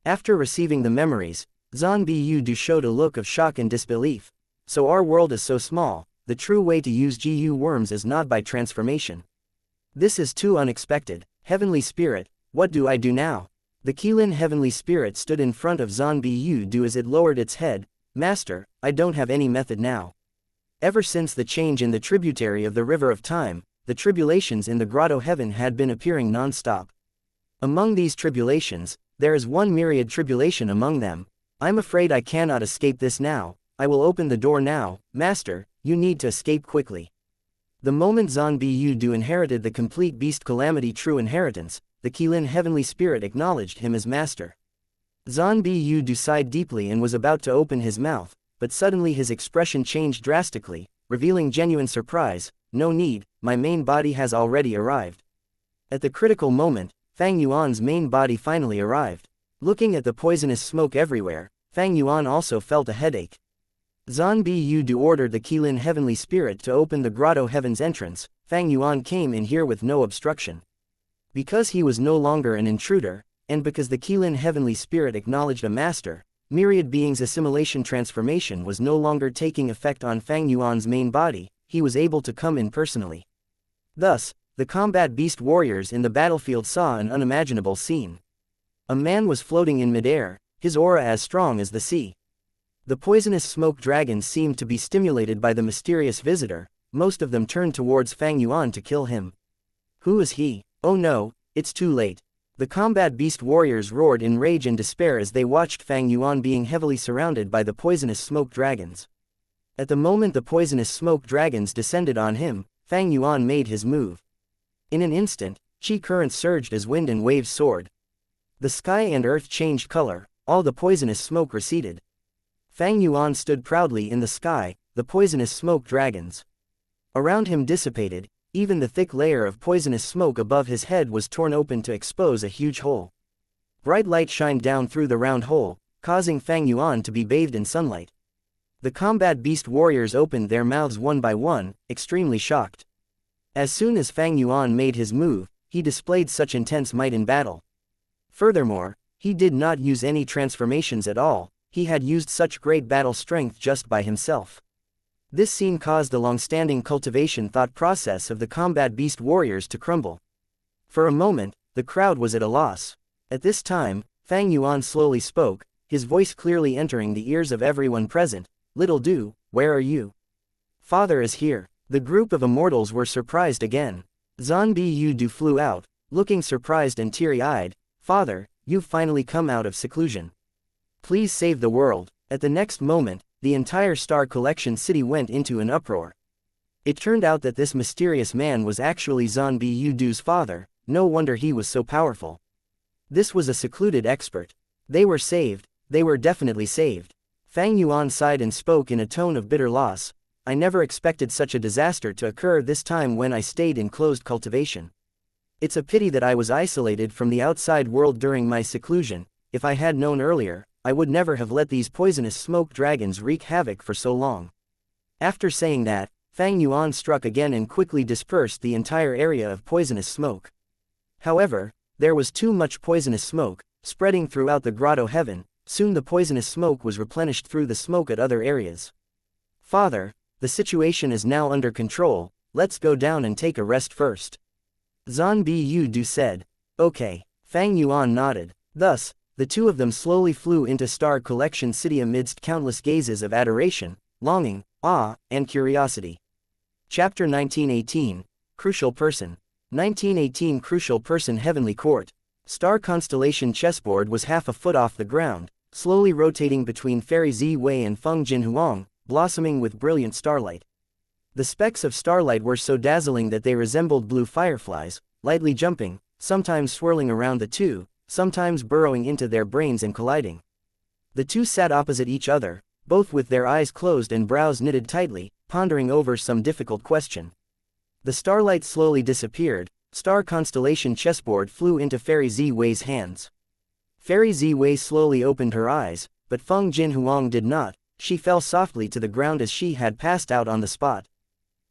After receiving the memories, Zan Bu showed a look of shock and disbelief. "So our world is so small. The true way to use GU worms is not by transformation. This is too unexpected. Heavenly Spirit, what do I do now?" The Qilin heavenly spirit stood in front of Zan Bu as it lowered its head. "Master, I don't have any method now. Ever since the change in the tributary of the River of Time, the tribulations in the Grotto Heaven had been appearing non-stop. Among these tribulations, there is one myriad tribulation among them. I'm afraid I cannot escape this now. I will open the door now, Master, you need to escape quickly." The moment Zan Bu inherited the complete Beast Calamity true inheritance, the Qilin heavenly spirit acknowledged him as master. Zan Bu sighed deeply and was about to open his mouth, but suddenly his expression changed drastically, revealing genuine surprise. "No need, my main body has already arrived." At the critical moment, Fang Yuan's main body finally arrived. Looking at the poisonous smoke everywhere, Fang Yuan also felt a headache. Zan Bu ordered the Qilin heavenly spirit to open the Grotto Heaven's entrance. Fang Yuan came in here with no obstruction. Because he was no longer an intruder, and because the Qilin heavenly spirit acknowledged a master, myriad beings' assimilation transformation was no longer taking effect on Fang Yuan's main body. He was able to come in personally. Thus, the combat beast warriors in the battlefield saw an unimaginable scene. A man was floating in midair, his aura as strong as the sea. The poisonous smoke dragons seemed to be stimulated by the mysterious visitor. Most of them turned towards Fang Yuan to kill him. "Who is he? Oh no, it's too late." The combat beast warriors roared in rage and despair as they watched Fang Yuan being heavily surrounded by the poisonous smoke dragons. At the moment the poisonous smoke dragons descended on him, Fang Yuan made his move. In an instant, chi currents surged as wind and waves soared. The sky and earth changed color, all the poisonous smoke receded. Fang Yuan stood proudly in the sky, the poisonous smoke dragons around him dissipated, even the thick layer of poisonous smoke above his head was torn open to expose a huge hole. Bright light shined down through the round hole, causing Fang Yuan to be bathed in sunlight. The combat beast warriors opened their mouths one by one, extremely shocked. As soon as Fang Yuan made his move, he displayed such intense might in battle. Furthermore, he did not use any transformations at all, he had used such great battle strength just by himself. This scene caused the long-standing cultivation thought process of the combat beast warriors to crumble. For a moment, the crowd was at a loss. At this time, Fang Yuan slowly spoke, his voice clearly entering the ears of everyone present. "Little Du, where are you?" "Father is here." The group of immortals were surprised again. Zan Bu flew out, looking surprised and teary-eyed. "Father, you've finally come out of seclusion. Please save the world." At the next moment, the entire Star Collection City went into an uproar. It turned out that this mysterious man was actually Zan Bu's father. No wonder he was so powerful. This was a secluded expert. They were saved, they were definitely saved. Fang Yuan sighed and spoke in a tone of bitter loss. "I never expected such a disaster to occur this time when I stayed in closed cultivation. It's a pity that I was isolated from the outside world during my seclusion. If I had known earlier, I would never have let these poisonous smoke dragons wreak havoc for so long. After saying that, Fang Yuan struck again and quickly dispersed the entire area of poisonous smoke. However, there was too much poisonous smoke, spreading throughout the grotto heaven. Soon the poisonous smoke was replenished through the smoke at other areas. Father, the situation is now under control, let's go down and take a rest first. Zhan Bu said. Okay. Fang Yuan nodded. Thus, the two of them slowly flew into Star Collection City amidst countless gazes of adoration, longing, awe, and curiosity. Chapter 1918, Crucial Person. 1918 Crucial Person Heavenly Court. Star Constellation chessboard was half a foot off the ground, slowly rotating between Fairy Ziwei and Feng Jinhuang, blossoming with brilliant starlight. The specks of starlight were so dazzling that they resembled blue fireflies, lightly jumping, sometimes swirling around the two, sometimes burrowing into their brains and colliding. The two sat opposite each other, both with their eyes closed and brows knitted tightly, pondering over some difficult question. The starlight slowly disappeared. Star Constellation chessboard flew into Fairy Ziwei's hands. Fairy Ziwei slowly opened her eyes, but Feng Jinhuang did not. She fell softly to the ground as she had passed out on the spot.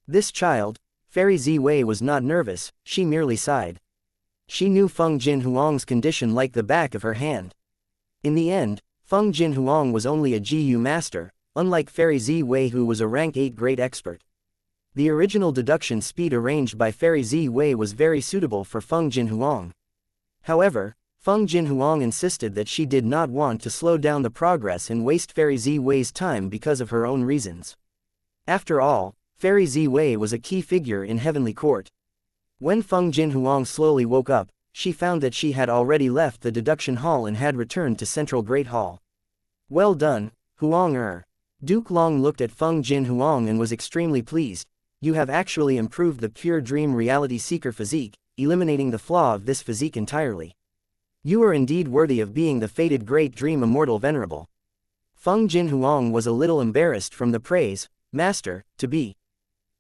This child, Fairy Ziwei, was not nervous, she merely sighed. She knew Feng Jinhuang's condition like the back of her hand. In the end, Feng Jinhuang was only a GU master, unlike Fairy Ziwei who was a rank 8 great expert. The original deduction speed arranged by Fairy Ziwei was very suitable for Feng Jinhuang. However, Feng Jinhuang insisted that she did not want to slow down the progress and waste Fairy Ziwei's time because of her own reasons. After all, Fairy Ziwei was a key figure in Heavenly Court. When Feng Jinhuang slowly woke up, she found that she had already left the deduction hall and had returned to Central Great Hall. Well done, Huang. Duke Long looked at Feng Jinhuang and was extremely pleased. You have actually improved the pure dream reality seeker physique, eliminating the flaw of this physique entirely. You are indeed worthy of being the fated great dream immortal venerable. Feng Jinhuang was a little embarrassed from the praise. Master, to be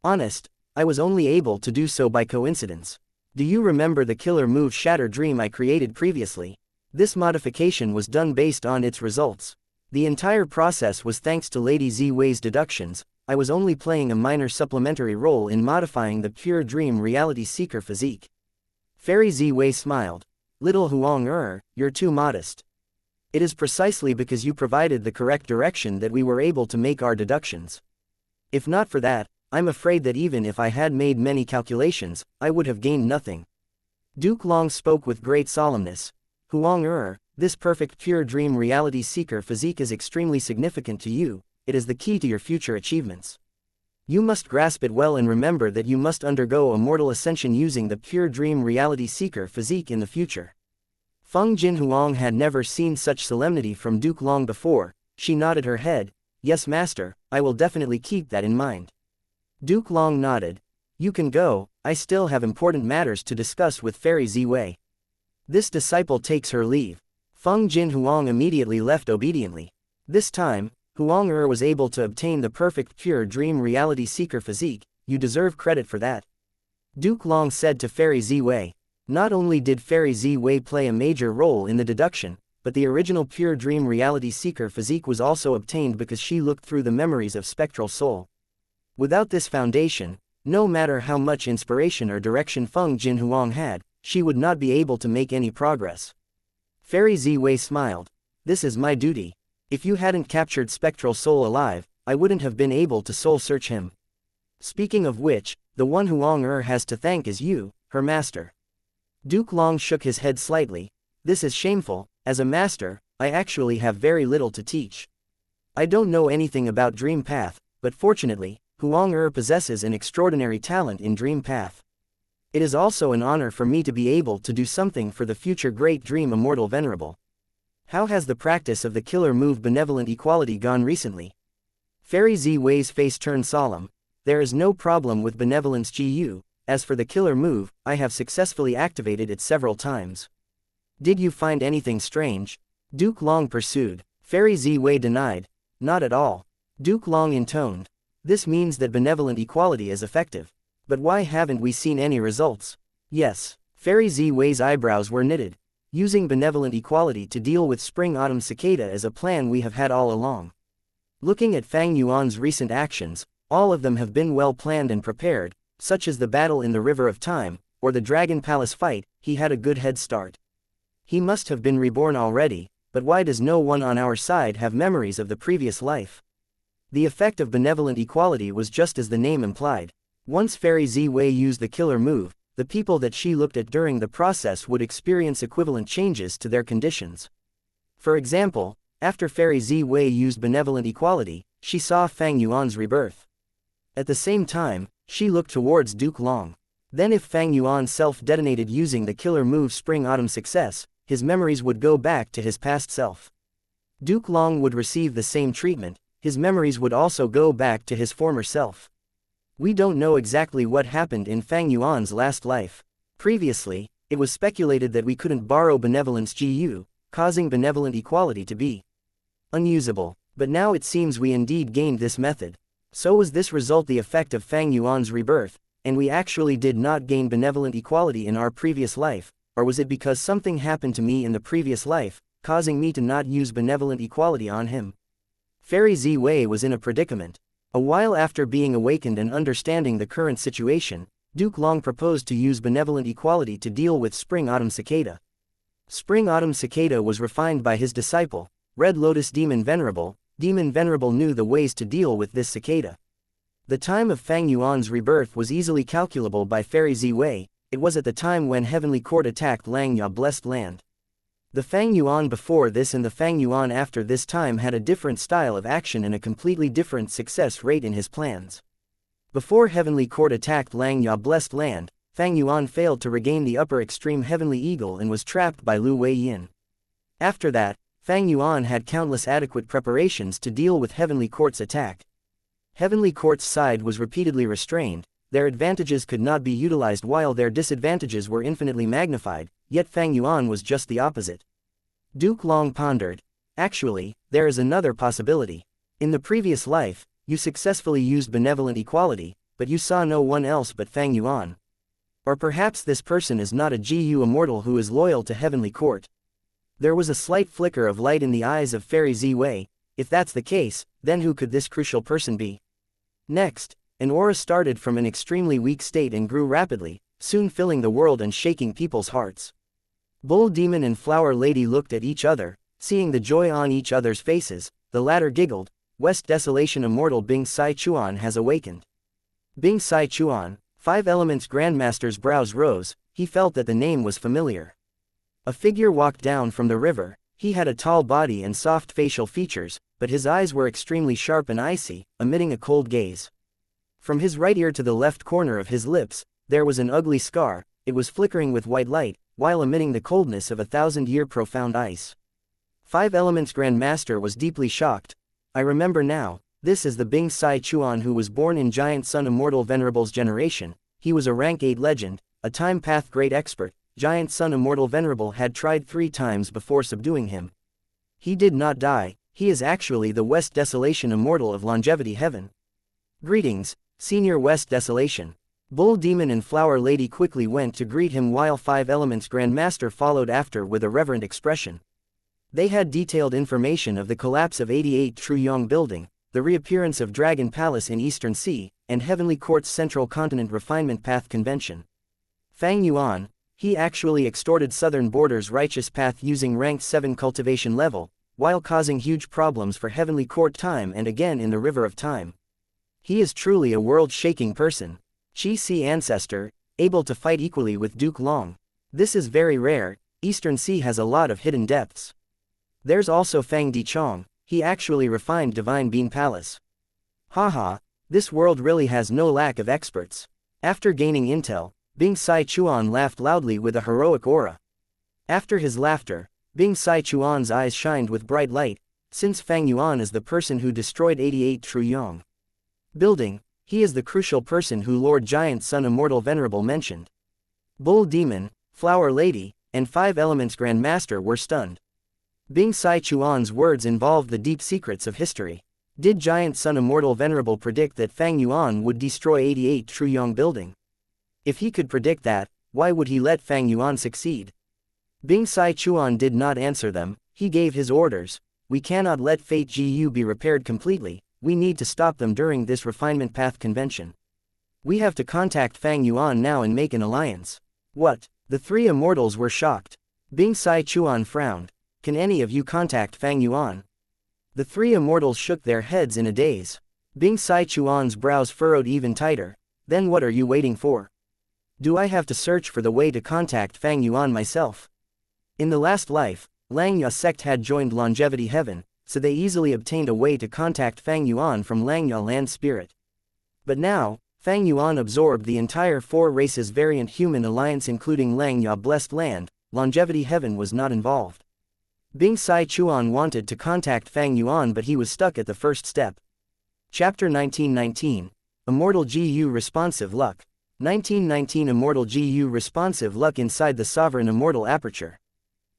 honest, I was only able to do so by coincidence. Do you remember the killer move Shatter Dream I created previously? This modification was done based on its results. The entire process was thanks to Lady Ziwei's deductions. I was only playing a minor supplementary role in modifying the pure dream reality seeker physique. Fairy Ziwei smiled. Little Huang, you're too modest. It is precisely because you provided the correct direction that we were able to make our deductions. If not for that, I'm afraid that even if I had made many calculations, I would have gained nothing. Duke Long spoke with great solemnness. Huang, this perfect pure dream reality seeker physique is extremely significant to you. It is the key to your future achievements. You must grasp it well and remember that you must undergo a mortal ascension using the pure dream reality seeker physique in the future. Feng Jinhuang had never seen such solemnity from Duke Long before. She nodded her head. Yes, master, I will definitely keep that in mind. Duke Long nodded. You can go, I still have important matters to discuss with Fairy Ziwei. This disciple takes her leave. Feng Jinhuang immediately left obediently. This time, Huang was able to obtain the perfect pure dream reality seeker physique. You deserve credit for that. Duke Long said to Fairy Ziwei. Not only did Fairy Ziwei play a major role in the deduction, but the original pure dream reality seeker physique was also obtained because she looked through the memories of Spectral Soul. Without this foundation, no matter how much inspiration or direction Feng Jinhuang had, she would not be able to make any progress. Fairy Ziwei smiled. This is my duty. If you hadn't captured Spectral Soul alive, I wouldn't have been able to soul search him. Speaking of which, the one Huang has to thank is you, her master. Duke Long shook his head slightly. This is shameful. As a master, I actually have very little to teach. I don't know anything about Dream Path, but fortunately, Huang possesses an extraordinary talent in Dream Path. It is also an honor for me to be able to do something for the future great dream immortal venerable. How has the practice of the killer move Benevolent Equality gone recently? Fairy Ziwei's face turned solemn. There is no problem with Benevolence GU. As for the killer move, I have successfully activated it several times. Did you find anything strange? Duke Long pursued. Fairy Ziwei denied. Not at all. Duke Long intoned. This means that Benevolent Equality is effective. But why haven't we seen any results? Yes. Fairy Ziwei's eyebrows were knitted. using benevolent equality to deal with spring-autumn cicada is a plan we have had all along. Looking at Fang Yuan's recent actions, all of them have been well planned and prepared, such as the battle in the River of Time, or the Dragon Palace fight. He had a good head start. He must have been reborn already, but why does no one on our side have memories of the previous life? The effect of benevolent equality was just as the name implied. Once Fairy Zi-Wei used the killer move, the people that she looked at during the process would experience equivalent changes to their conditions. For example, after Fairy Zi-Wei used benevolent equality, she saw Fang Yuan's rebirth. At the same time, she looked towards Duke Long. Then if Fang Yuan self-detonated using the killer move Spring-Autumn Success, his memories would go back to his past self. Duke Long would receive the same treatment, his memories would also go back to his former self. We don't know exactly what happened in Fang Yuan's last life. Previously, it was speculated that we couldn't borrow benevolence GU, causing benevolent equality to be unusable, but now it seems we indeed gained this method. So was this result the effect of Fang Yuan's rebirth, and we actually did not gain benevolent equality in our previous life, or was it because something happened to me in the previous life, causing me to not use benevolent equality on him? Fairy Zi-Wei was in a predicament. A while after being awakened and understanding the current situation, Duke Long proposed to use benevolent equality to deal with Spring-Autumn Cicada. Spring-Autumn Cicada was refined by his disciple, Red Lotus Demon Venerable. Demon Venerable knew the ways to deal with this cicada. The time of Fang Yuan's rebirth was easily calculable by Fairy Zi-Wei. It was at the time when Heavenly Court attacked Langya Blessed Land. The Fang Yuan before this and the Fang Yuan after this time had a different style of action and a completely different success rate in his plans. Before Heavenly Court attacked Langya Blessed Land, Fang Yuan failed to regain the upper extreme Heavenly Eagle and was trapped by Lu Wei Yin. After that, Fang Yuan had countless adequate preparations to deal with Heavenly Court's attack. Heavenly Court's side was repeatedly restrained, their advantages could not be utilized while their disadvantages were infinitely magnified, yet Fang Yuan was just the opposite. Duke Long pondered. Actually, there is another possibility. In the previous life, you successfully used benevolent equality, but you saw no one else but Fang Yuan. Or perhaps this person is not a GU immortal who is loyal to Heavenly Court. There was a slight flicker of light in the eyes of Fairy Zi-Wei. If that's the case, then who could this crucial person be? Next, an aura started from an extremely weak state and grew rapidly, soon filling the world and shaking people's hearts. Bull Demon and Flower Lady looked at each other, seeing the joy on each other's faces. The latter giggled. West Desolation Immortal Bing Sai Chuan has awakened. Bing Sai Chuan, 5 Elements Grandmaster's brows rose. He felt that the name was familiar. A figure walked down from the river. He had a tall body and soft facial features, but his eyes were extremely sharp and icy, emitting a cold gaze. From his right ear to the left corner of his lips, there was an ugly scar. It was flickering with white light, while emitting the coldness of 1,000-year profound ice. 5 Elements Grandmaster was deeply shocked. I remember now, this is the Bing Sai Chuan who was born in Giant Sun Immortal Venerable's generation. He was a rank 8 legend, a time path great expert. Giant Sun Immortal Venerable had tried 3 times before subduing him. He did not die. He is actually the West Desolation Immortal of Longevity Heaven. Greetings, Senior West Desolation. Bull Demon and Flower Lady quickly went to greet him while 5 Elements Grandmaster followed after with a reverent expression. They had detailed information of the collapse of 88 True Yong Building, the reappearance of Dragon Palace in Eastern Sea, and Heavenly Court's Central Continent Refinement Path Convention. Fang Yuan, he actually extorted Southern Border's Righteous Path using ranked 7 cultivation level, while causing huge problems for Heavenly Court time and again in the River of Time. He is truly a world-shaking person. Qi Si ancestor, able to fight equally with Duke Long. This is very rare. Eastern Sea has a lot of hidden depths. There's also Fang Di Chong, he actually refined Divine Bean Palace. Haha, this world really has no lack of experts. After gaining intel, Bing Sai Chuan laughed loudly with a heroic aura. After his laughter, Bing Sai Chuan's eyes shined with bright light. Since Fang Yuan is the person who destroyed 88 True Yong Building, he is the crucial person who Lord Giant Sun Immortal Venerable mentioned. Bull Demon, Flower Lady, and 5 Elements Grandmaster were stunned. Bing Sai Chuan's words involved the deep secrets of history. Did Giant Sun Immortal Venerable predict that Fang Yuan would destroy 88 True Yong Building? If he could predict that, why would he let Fang Yuan succeed? Bing Sai Chuan did not answer them. He gave his orders. We cannot let Fate Gu be repaired completely, we need to stop them during this refinement path convention. We have to contact Fang Yuan now and make an alliance. What? The three immortals were shocked. Bing Sai Chuan frowned. Can any of you contact Fang Yuan? The three immortals shook their heads in a daze. Bing Sai Chuan's brows furrowed even tighter. Then what are you waiting for? Do I have to search for the way to contact Fang Yuan myself? In the last life, Langya sect had joined Longevity Heaven, so they easily obtained a way to contact Fang Yuan from Langya Land Spirit. But now, Fang Yuan absorbed the entire four races variant human alliance including Langya Blessed Land. Longevity Heaven was not involved. Bing Sai Chuan wanted to contact Fang Yuan but he was stuck at the first step. Chapter 1919. Immortal GU Responsive Luck. 1919 Immortal GU Responsive Luck inside the Sovereign Immortal Aperture.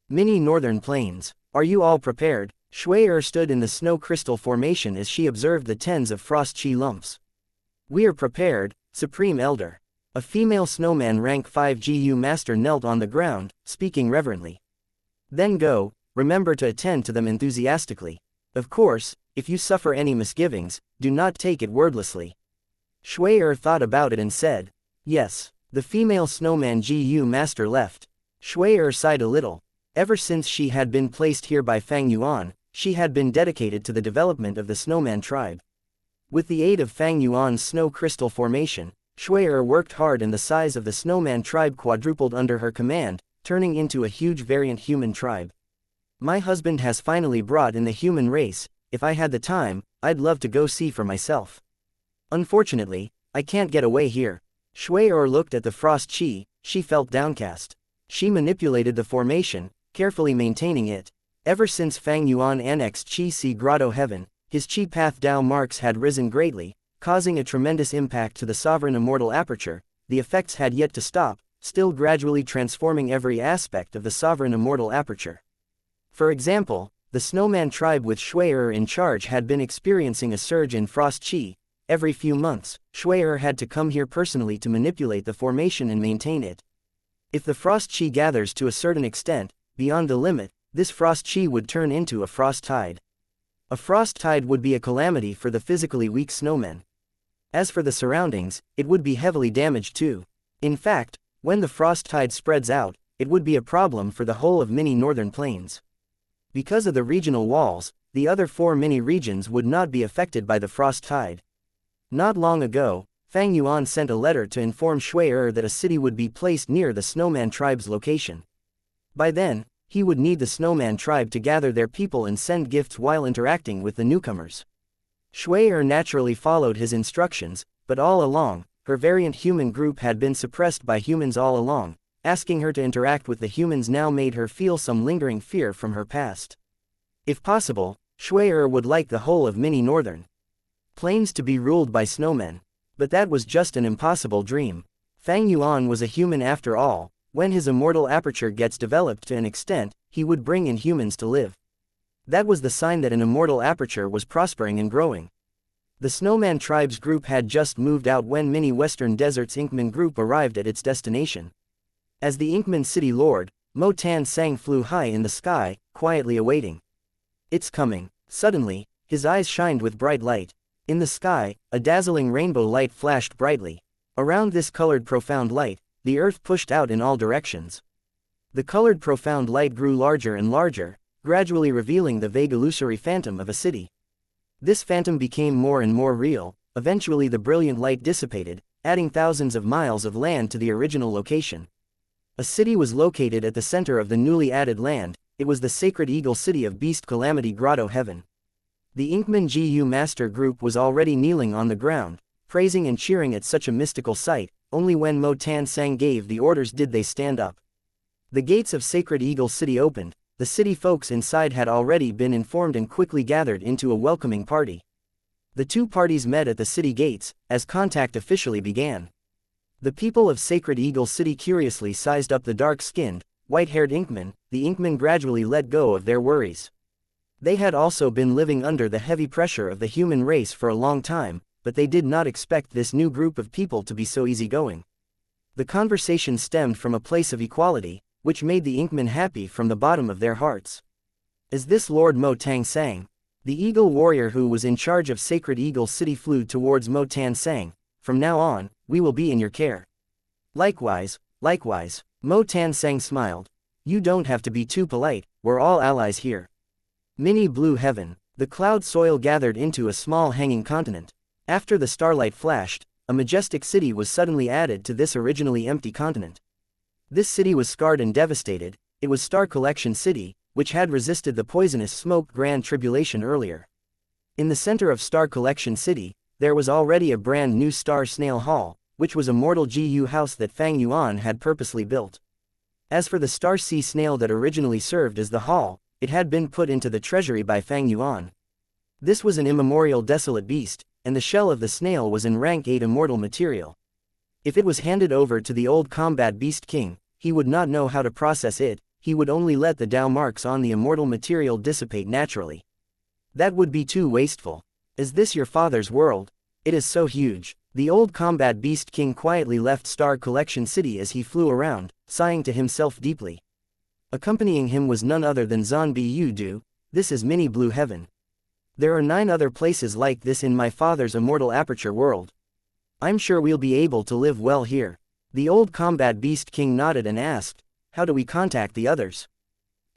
Mini Northern Plains. Are you all prepared? Shui stood in the snow crystal formation as she observed the tens of frost chi lumps. We are prepared, Supreme Elder. A female snowman rank 5 GU master knelt on the ground, speaking reverently. Then go, remember to attend to them enthusiastically. Of course, if you suffer any misgivings, do not take it wordlessly. Shui thought about it and said, yes. The female snowman GU master left. Shui sighed a little. Ever since she had been placed here by Fang Yuan, she had been dedicated to the development of the snowman tribe. With the aid of Fang Yuan's snow crystal formation, Shui worked hard and the size of the snowman tribe quadrupled under her command, turning into a huge variant human tribe. My husband has finally brought in the human race. If I had the time, I'd love to go see for myself. Unfortunately, I can't get away here. Shui looked at the frost chi, she felt downcast. She manipulated the formation, carefully maintaining it. Ever since Fang Yuan annexed Chi Si Grotto Heaven, his Chi Path Dao marks had risen greatly, causing a tremendous impact to the Sovereign Immortal Aperture. The effects had yet to stop, still gradually transforming every aspect of the Sovereign Immortal Aperture. For example, the Snowman tribe with Shui in charge had been experiencing a surge in frost chi. Every few months, Shui had to come here personally to manipulate the formation and maintain it. If the frost chi gathers to a certain extent, beyond the limit, this frost chi would turn into a frost tide. A frost tide would be a calamity for the physically weak snowmen. As for the surroundings, it would be heavily damaged too. In fact, when the frost tide spreads out, it would be a problem for the whole of mini northern plains. Because of the regional walls, the other 4 mini regions would not be affected by the frost tide. Not long ago, Fang Yuan sent a letter to inform Shui that a city would be placed near the Snowman tribe's location. By then, he would need the Snowman tribe to gather their people and send gifts while interacting with the newcomers. Shui naturally followed his instructions, but all along, her variant human group had been suppressed by humans all along. Asking her to interact with the humans now made her feel some lingering fear from her past. If possible, Shui would like the whole of mini northern plains to be ruled by snowmen. But that was just an impossible dream. Fang Yuan was a human after all. When his immortal aperture gets developed to an extent, he would bring in humans to live. That was the sign that an immortal aperture was prospering and growing. The Snowman tribe's group had just moved out when Mini Western Desert's Inkman group arrived at its destination. As the Inkman city lord, Mo Tan Sang flew high in the sky, quietly awaiting. It's coming. Suddenly, his eyes shined with bright light. In the sky, a dazzling rainbow light flashed brightly. Around this colored profound light, the earth pushed out in all directions. The colored profound light grew larger and larger, gradually revealing the vague illusory phantom of a city. This phantom became more and more real. Eventually the brilliant light dissipated, adding thousands of miles of land to the original location. A city was located at the center of the newly added land. It was the sacred eagle city of Beast Calamity Grotto Heaven. The Inkman GU master group was already kneeling on the ground, praising and cheering at such a mystical sight. Only when Mo Tan Sang gave the orders did they stand up. The gates of Sacred Eagle City opened. The city folks inside had already been informed and quickly gathered into a welcoming party. The two parties met at the city gates, as contact officially began. The people of Sacred Eagle City curiously sized up the dark-skinned, white-haired Inkman. The Inkman gradually let go of their worries. They had also been living under the heavy pressure of the human race for a long time, but they did not expect this new group of people to be so easygoing. The conversation stemmed from a place of equality. which made the Inkmen happy from the bottom of their hearts. As this Lord Mo Tang sang, the eagle warrior who was in charge of Sacred Eagle City flew towards Mo Tan sang, "From now on, we will be in your care." Likewise, Mo Tan sang smiled. "You don't have to be too polite, we're all allies here." Mini blue heaven. The cloud soil gathered into a small hanging continent. After the starlight flashed, a majestic city was suddenly added to this originally empty continent. This city was scarred and devastated. It was Star Collection City, which had resisted the poisonous smoke Grand Tribulation earlier. In the center of Star Collection City, there was already a brand new Star Snail Hall, which was a mortal GU house that Fang Yuan had purposely built. As for the Star Sea Snail that originally served as the hall, it had been put into the treasury by Fang Yuan. This was an immemorial desolate beast, and the shell of the snail was in rank 8 immortal material. If it was handed over to the old combat beast king, he would not know how to process it, he would only let the Dao marks on the immortal material dissipate naturally. That would be too wasteful. Is this your father's world? It is so huge. The old combat beast king quietly left Star Collection City as he flew around, sighing to himself deeply. Accompanying him was none other than Zan Bu Du. "This is Mini Blue Heaven. There are 9 other places like this in my father's immortal aperture world. I'm sure we'll be able to live well here." The old combat beast king nodded and asked, "How do we contact the others?"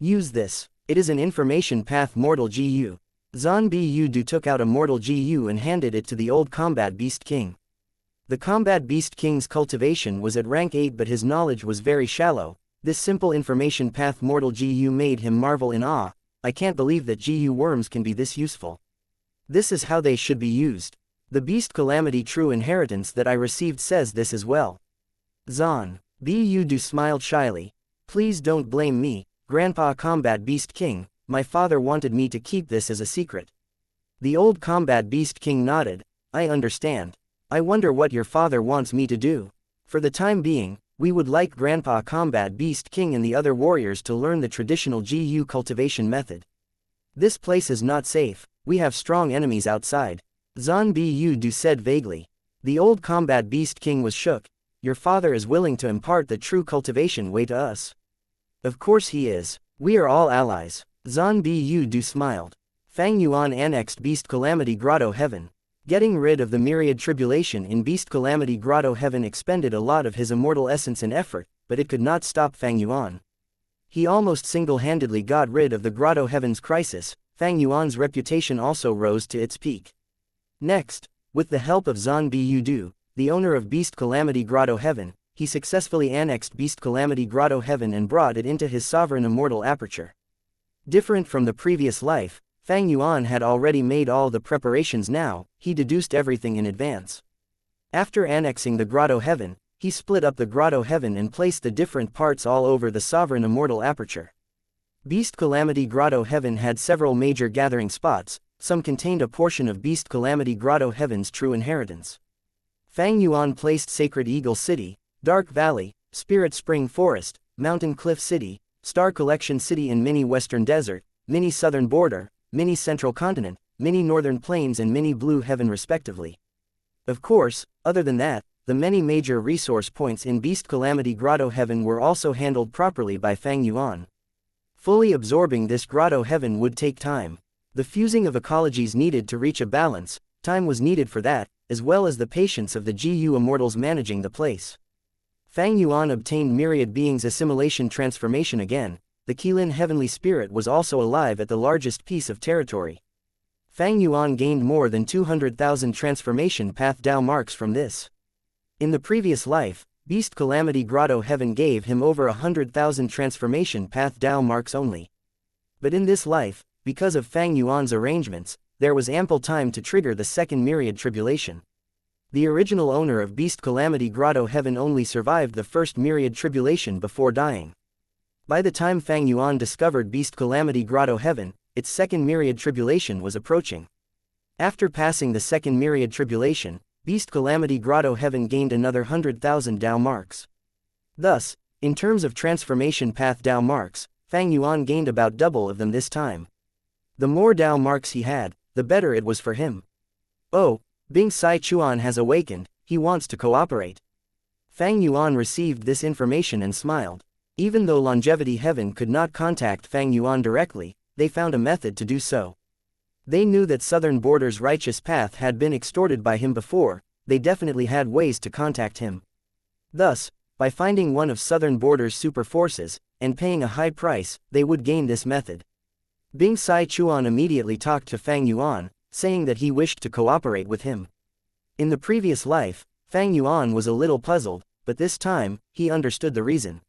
"Use this. It is an information path mortal GU." Zan Bu Du took out a mortal GU and handed it to the old combat beast king. The combat beast king's cultivation was at rank 8, but his knowledge was very shallow. This simple information path mortal GU made him marvel in awe. "I can't believe that GU worms can be this useful. This is how they should be used. The beast calamity true inheritance that I received says this as well." Zan Bu Du smiled shyly. "Please don't blame me, Grandpa Combat Beast King, my father wanted me to keep this as a secret." The old combat beast king nodded. "I understand. I wonder what your father wants me to do. For the time being, we would like Grandpa Combat Beast King and the other warriors to learn the traditional GU cultivation method. This place is not safe, we have strong enemies outside." Zan Bu Du said vaguely. The old combat beast king was shook. "Your father is willing to impart the true cultivation way to us." "Of course he is. We are all allies." Zan Bu Du smiled. Fang Yuan annexed Beast Calamity Grotto Heaven. Getting rid of the myriad tribulation in Beast Calamity Grotto Heaven expended a lot of his immortal essence and effort, but it could not stop Fang Yuan. He almost single-handedly got rid of the Grotto Heaven's crisis. Fang Yuan's reputation also rose to its peak. Next, with the help of Zan Bu Du, the owner of Beast Calamity Grotto Heaven, he successfully annexed Beast Calamity Grotto Heaven and brought it into his sovereign immortal aperture. Different from the previous life, Fang Yuan had already made all the preparations. Now, he deduced everything in advance. After annexing the Grotto Heaven, he split up the Grotto Heaven and placed the different parts all over the sovereign immortal aperture. Beast Calamity Grotto Heaven had several major gathering spots, some contained a portion of Beast Calamity Grotto Heaven's true inheritance. Fang Yuan placed Sacred Eagle City, Dark Valley, Spirit Spring Forest, Mountain Cliff City, Star Collection City in Mini Western Desert, Mini Southern Border, Mini Central Continent, Mini Northern Plains and Mini Blue Heaven respectively. Of course, other than that, the many major resource points in Beast Calamity Grotto Heaven were also handled properly by Fang Yuan. Fully absorbing this Grotto Heaven would take time. The fusing of ecologies needed to reach a balance, time was needed for that, as well as the patience of the GU Immortals managing the place. Fang Yuan obtained myriad beings assimilation transformation again. The Qilin Heavenly Spirit was also alive at the largest piece of territory. Fang Yuan gained more than 200,000 transformation path Dao marks from this. In the previous life, Beast Calamity Grotto Heaven gave him over 100,000 transformation path Dao marks only. But in this life, because of Fang Yuan's arrangements, there was ample time to trigger the second myriad tribulation. The original owner of Beast Calamity Grotto Heaven only survived the first myriad tribulation before dying. By the time Fang Yuan discovered Beast Calamity Grotto Heaven, its second myriad tribulation was approaching. After passing the second myriad tribulation, Beast Calamity Grotto Heaven gained another 100,000 Dao marks. Thus, in terms of transformation path Dao marks, Fang Yuan gained about double of them this time. The more Dao marks he had, the better it was for him. "Oh, Bing Sai Chuan has awakened, he wants to cooperate." Fang Yuan received this information and smiled. Even though Longevity Heaven could not contact Fang Yuan directly, they found a method to do so. They knew that Southern Border's righteous path had been extorted by him before, they definitely had ways to contact him. Thus, by finding one of Southern Border's super forces, and paying a high price, they would gain this method. Bing Sai Chuan immediately talked to Fang Yuan, saying that he wished to cooperate with him. In the previous life, Fang Yuan was a little puzzled, but this time, he understood the reason.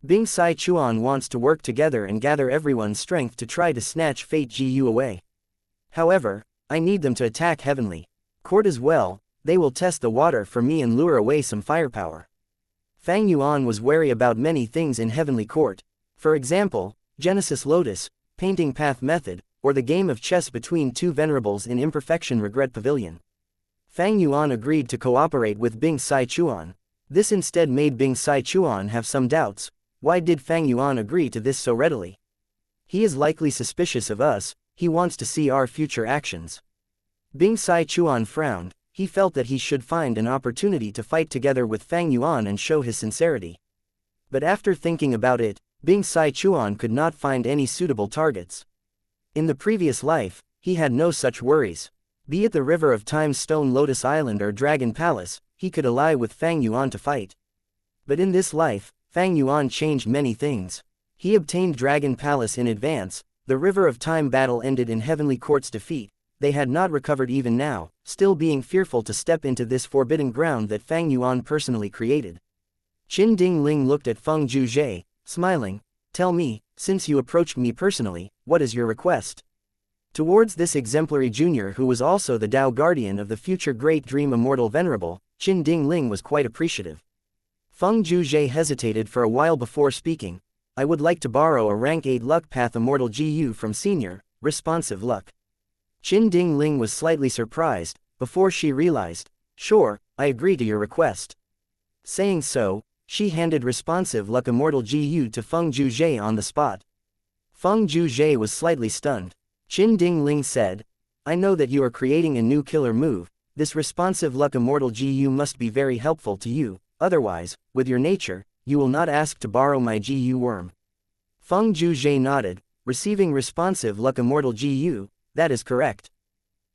Bing Sai Chuan wants to work together and gather everyone's strength to try to snatch Fate Gu away. However, I need them to attack Heavenly Court as well, they will test the water for me and lure away some firepower. Fang Yuan was wary about many things in Heavenly Court, for example, Genesis Lotus, Painting Path Method, or the game of chess between two venerables in Imperfection Regret Pavilion. Fang Yuan agreed to cooperate with Bing Sai Chuan. This instead made Bing Sai Chuan have some doubts. Why did Fang Yuan agree to this so readily? He is likely suspicious of us, he wants to see our future actions. Bing Sai Chuan frowned, he felt that he should find an opportunity to fight together with Fang Yuan and show his sincerity. But after thinking about it, Bing Sai Chuan could not find any suitable targets. In the previous life, he had no such worries. Be it the River of Time's Stone Lotus Island or Dragon Palace, he could ally with Fang Yuan to fight. But in this life, Fang Yuan changed many things. He obtained Dragon Palace in advance, the River of Time battle ended in Heavenly Court's defeat, they had not recovered even now, still being fearful to step into this forbidden ground that Fang Yuan personally created. Qin Ding Ling looked at Feng Zhuzhe, smiling, "Tell me, since you approached me personally, what is your request?" Towards this exemplary junior who was also the Tao guardian of the future Great Dream Immortal Venerable, Qin Ding Ling was quite appreciative. Feng Zhuzhe hesitated for a while before speaking. "I would like to borrow a rank 8 luck path Immortal GU from Senior, Responsive Luck." Qin Ding Ling was slightly surprised, before she realized, "Sure, I agree to your request." Saying so, she handed Responsive Luck Immortal GU to Feng Zhuzhe on the spot. Feng Zhuzhe was slightly stunned. Qin Ding Ling said, "I know that you are creating a new killer move, this Responsive Luck Immortal GU must be very helpful to you. Otherwise, with your nature, you will not ask to borrow my GU worm." Feng Zhuzhe nodded, receiving Responsive Luck Immortal GU, that is correct.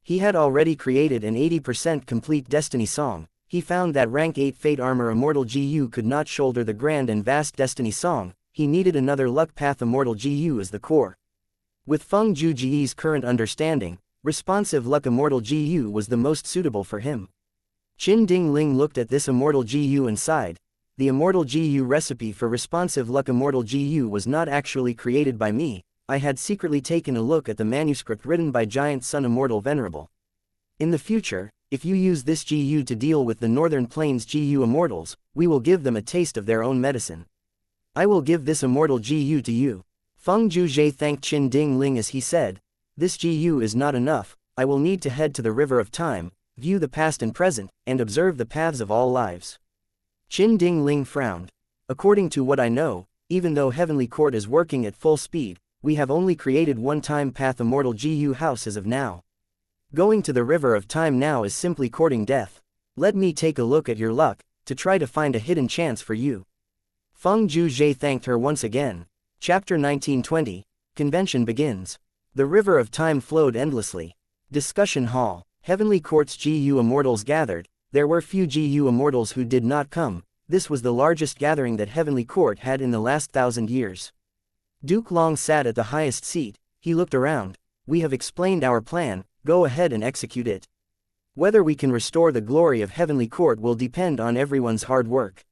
He had already created an 80% complete Destiny Song, he found that rank 8 Fate Armor Immortal GU could not shoulder the grand and vast Destiny Song, he needed another Luck Path Immortal GU as the core. With Feng Zhuzhe's current understanding, Responsive Luck Immortal GU was the most suitable for him. Qin Ding Ling looked at this Immortal GU and sighed. The Immortal GU recipe for Responsive Luck Immortal GU was not actually created by me, I had secretly taken a look at the manuscript written by Giant Sun Immortal Venerable. In the future, if you use this GU to deal with the Northern Plains GU Immortals, we will give them a taste of their own medicine. I will give this Immortal GU to you. Feng Zhuzhe thanked Qin Ding Ling as he said, "This GU is not enough, I will need to head to the River of Time, view the past and present, and observe the paths of all lives." Qin Ding Ling frowned. "According to what I know, even though Heavenly Court is working at full speed, we have only created one time path Immortal GU house as of now. Going to the River of Time now is simply courting death. Let me take a look at your luck, to try to find a hidden chance for you." Feng Zhuzhe thanked her once again. Chapter 1920, Convention begins. The River of Time flowed endlessly. Discussion Hall. Heavenly Court's GU Immortals gathered, there were few GU Immortals who did not come, this was the largest gathering that Heavenly Court had in the last 1,000 years. Duke Long sat at the highest seat, he looked around. "We have explained our plan, go ahead and execute it. Whether we can restore the glory of Heavenly Court will depend on everyone's hard work.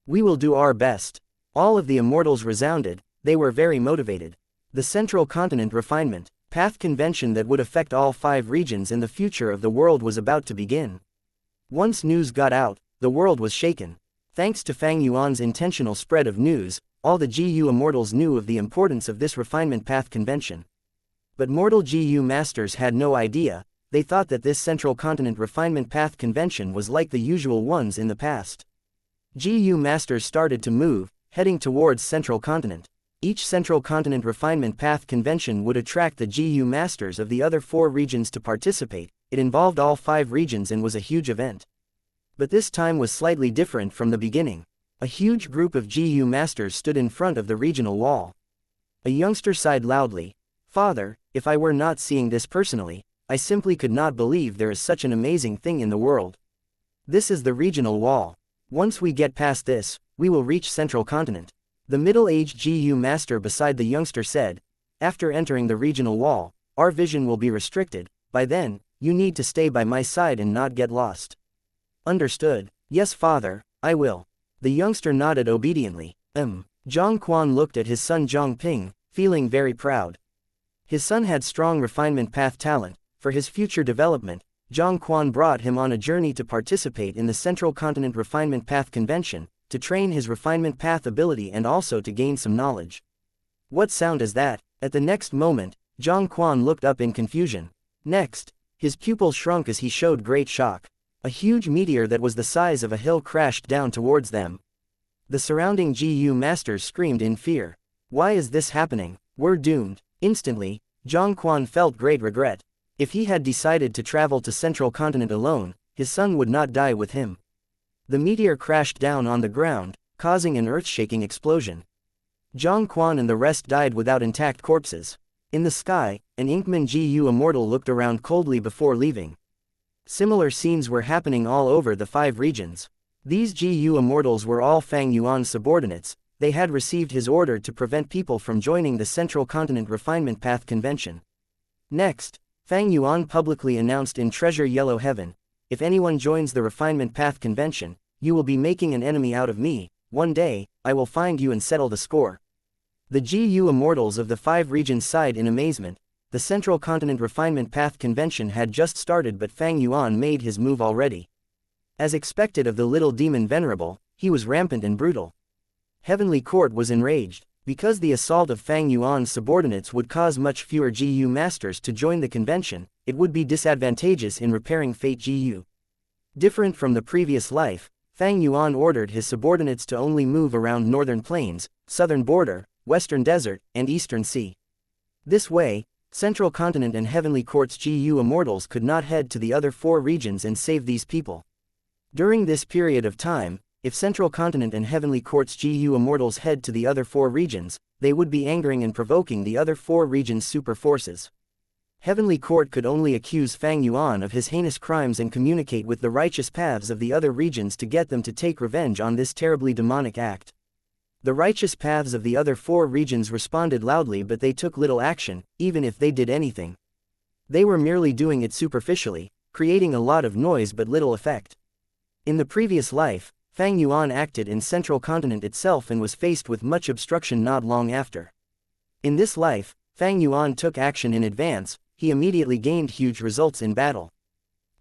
We will do our best." All of the Immortals resounded, they were very motivated. The Central Continent Refinement Path Convention that would affect all 5 regions in the future of the world was about to begin. Once news got out, the world was shaken. Thanks to Fang Yuan's intentional spread of news, all the GU Immortals knew of the importance of this Refinement Path Convention. But mortal GU Masters had no idea, they thought that this Central Continent Refinement Path Convention was like the usual ones in the past. GU Masters started to move, heading towards Central Continent. Each Central Continent Refinement Path Convention would attract the GU Masters of the other 4 regions to participate, it involved all 5 regions and was a huge event. But this time was slightly different from the beginning. A huge group of GU masters stood in front of the regional wall. A youngster sighed loudly. Father, if I were not seeing this personally, I simply could not believe there is such an amazing thing in the world. This is the regional wall. Once we get past this, we will reach Central Continent. The middle-aged GU master beside the youngster said, after entering the regional wall, our vision will be restricted. By then, you need to stay by my side and not get lost. Understood. Yes, father, I will. The youngster nodded obediently. Zhang Quan looked at his son Zhang Ping, feeling very proud. His son had strong refinement path talent. For his future development, Zhang Quan brought him on a journey to participate in the Central Continent Refinement Path Convention, to train his refinement path ability and also to gain some knowledge. What sound is that? At the next moment, Zhang Quan looked up in confusion. Next, his pupil shrunk as he showed great shock. A huge meteor that was the size of a hill crashed down towards them. The surrounding GU masters screamed in fear. Why is this happening? We're doomed. Instantly, Zhang Quan felt great regret. If he had decided to travel to Central Continent alone, his son would not die with him. The meteor crashed down on the ground, causing an earth-shaking explosion. Zhang Quan and the rest died without intact corpses. In the sky, an Inkman GU Immortal looked around coldly before leaving. Similar scenes were happening all over the 5 regions. These GU Immortals were all Fang Yuan's subordinates. They had received his order to prevent people from joining the Central Continent Refinement Path Convention. Next, Fang Yuan publicly announced in Treasure Yellow Heaven, if anyone joins the Refinement Path Convention, you will be making an enemy out of me. One day, I will find you and settle the score. The GU Immortals of the 5 regions sighed in amazement. The Central Continent Refinement Path Convention had just started, but Fang Yuan made his move already. As expected of the little demon venerable, he was rampant and brutal. Heavenly Court was enraged. Because the assault of Fang Yuan's subordinates would cause much fewer GU masters to join the convention, it would be disadvantageous in repairing Fate GU. Different from the previous life, Fang Yuan ordered his subordinates to only move around Northern Plains, Southern Border, Western Desert, and Eastern Sea. This way, Central Continent and Heavenly Court's GU Immortals could not head to the other 4 regions and save these people. During this period of time, if Central Continent and Heavenly Court's GU Immortals head to the other 4 regions, they would be angering and provoking the other 4 regions' super forces. Heavenly Court could only accuse Fang Yuan of his heinous crimes and communicate with the righteous paths of the other regions to get them to take revenge on this terribly demonic act. The righteous paths of the other 4 regions responded loudly, but they took little action, even if they did anything. They were merely doing it superficially, creating a lot of noise but little effect. In the previous life, Fang Yuan acted in Central Continent itself and was faced with much obstruction not long after. In this life, Fang Yuan took action in advance. He immediately gained huge results in battle.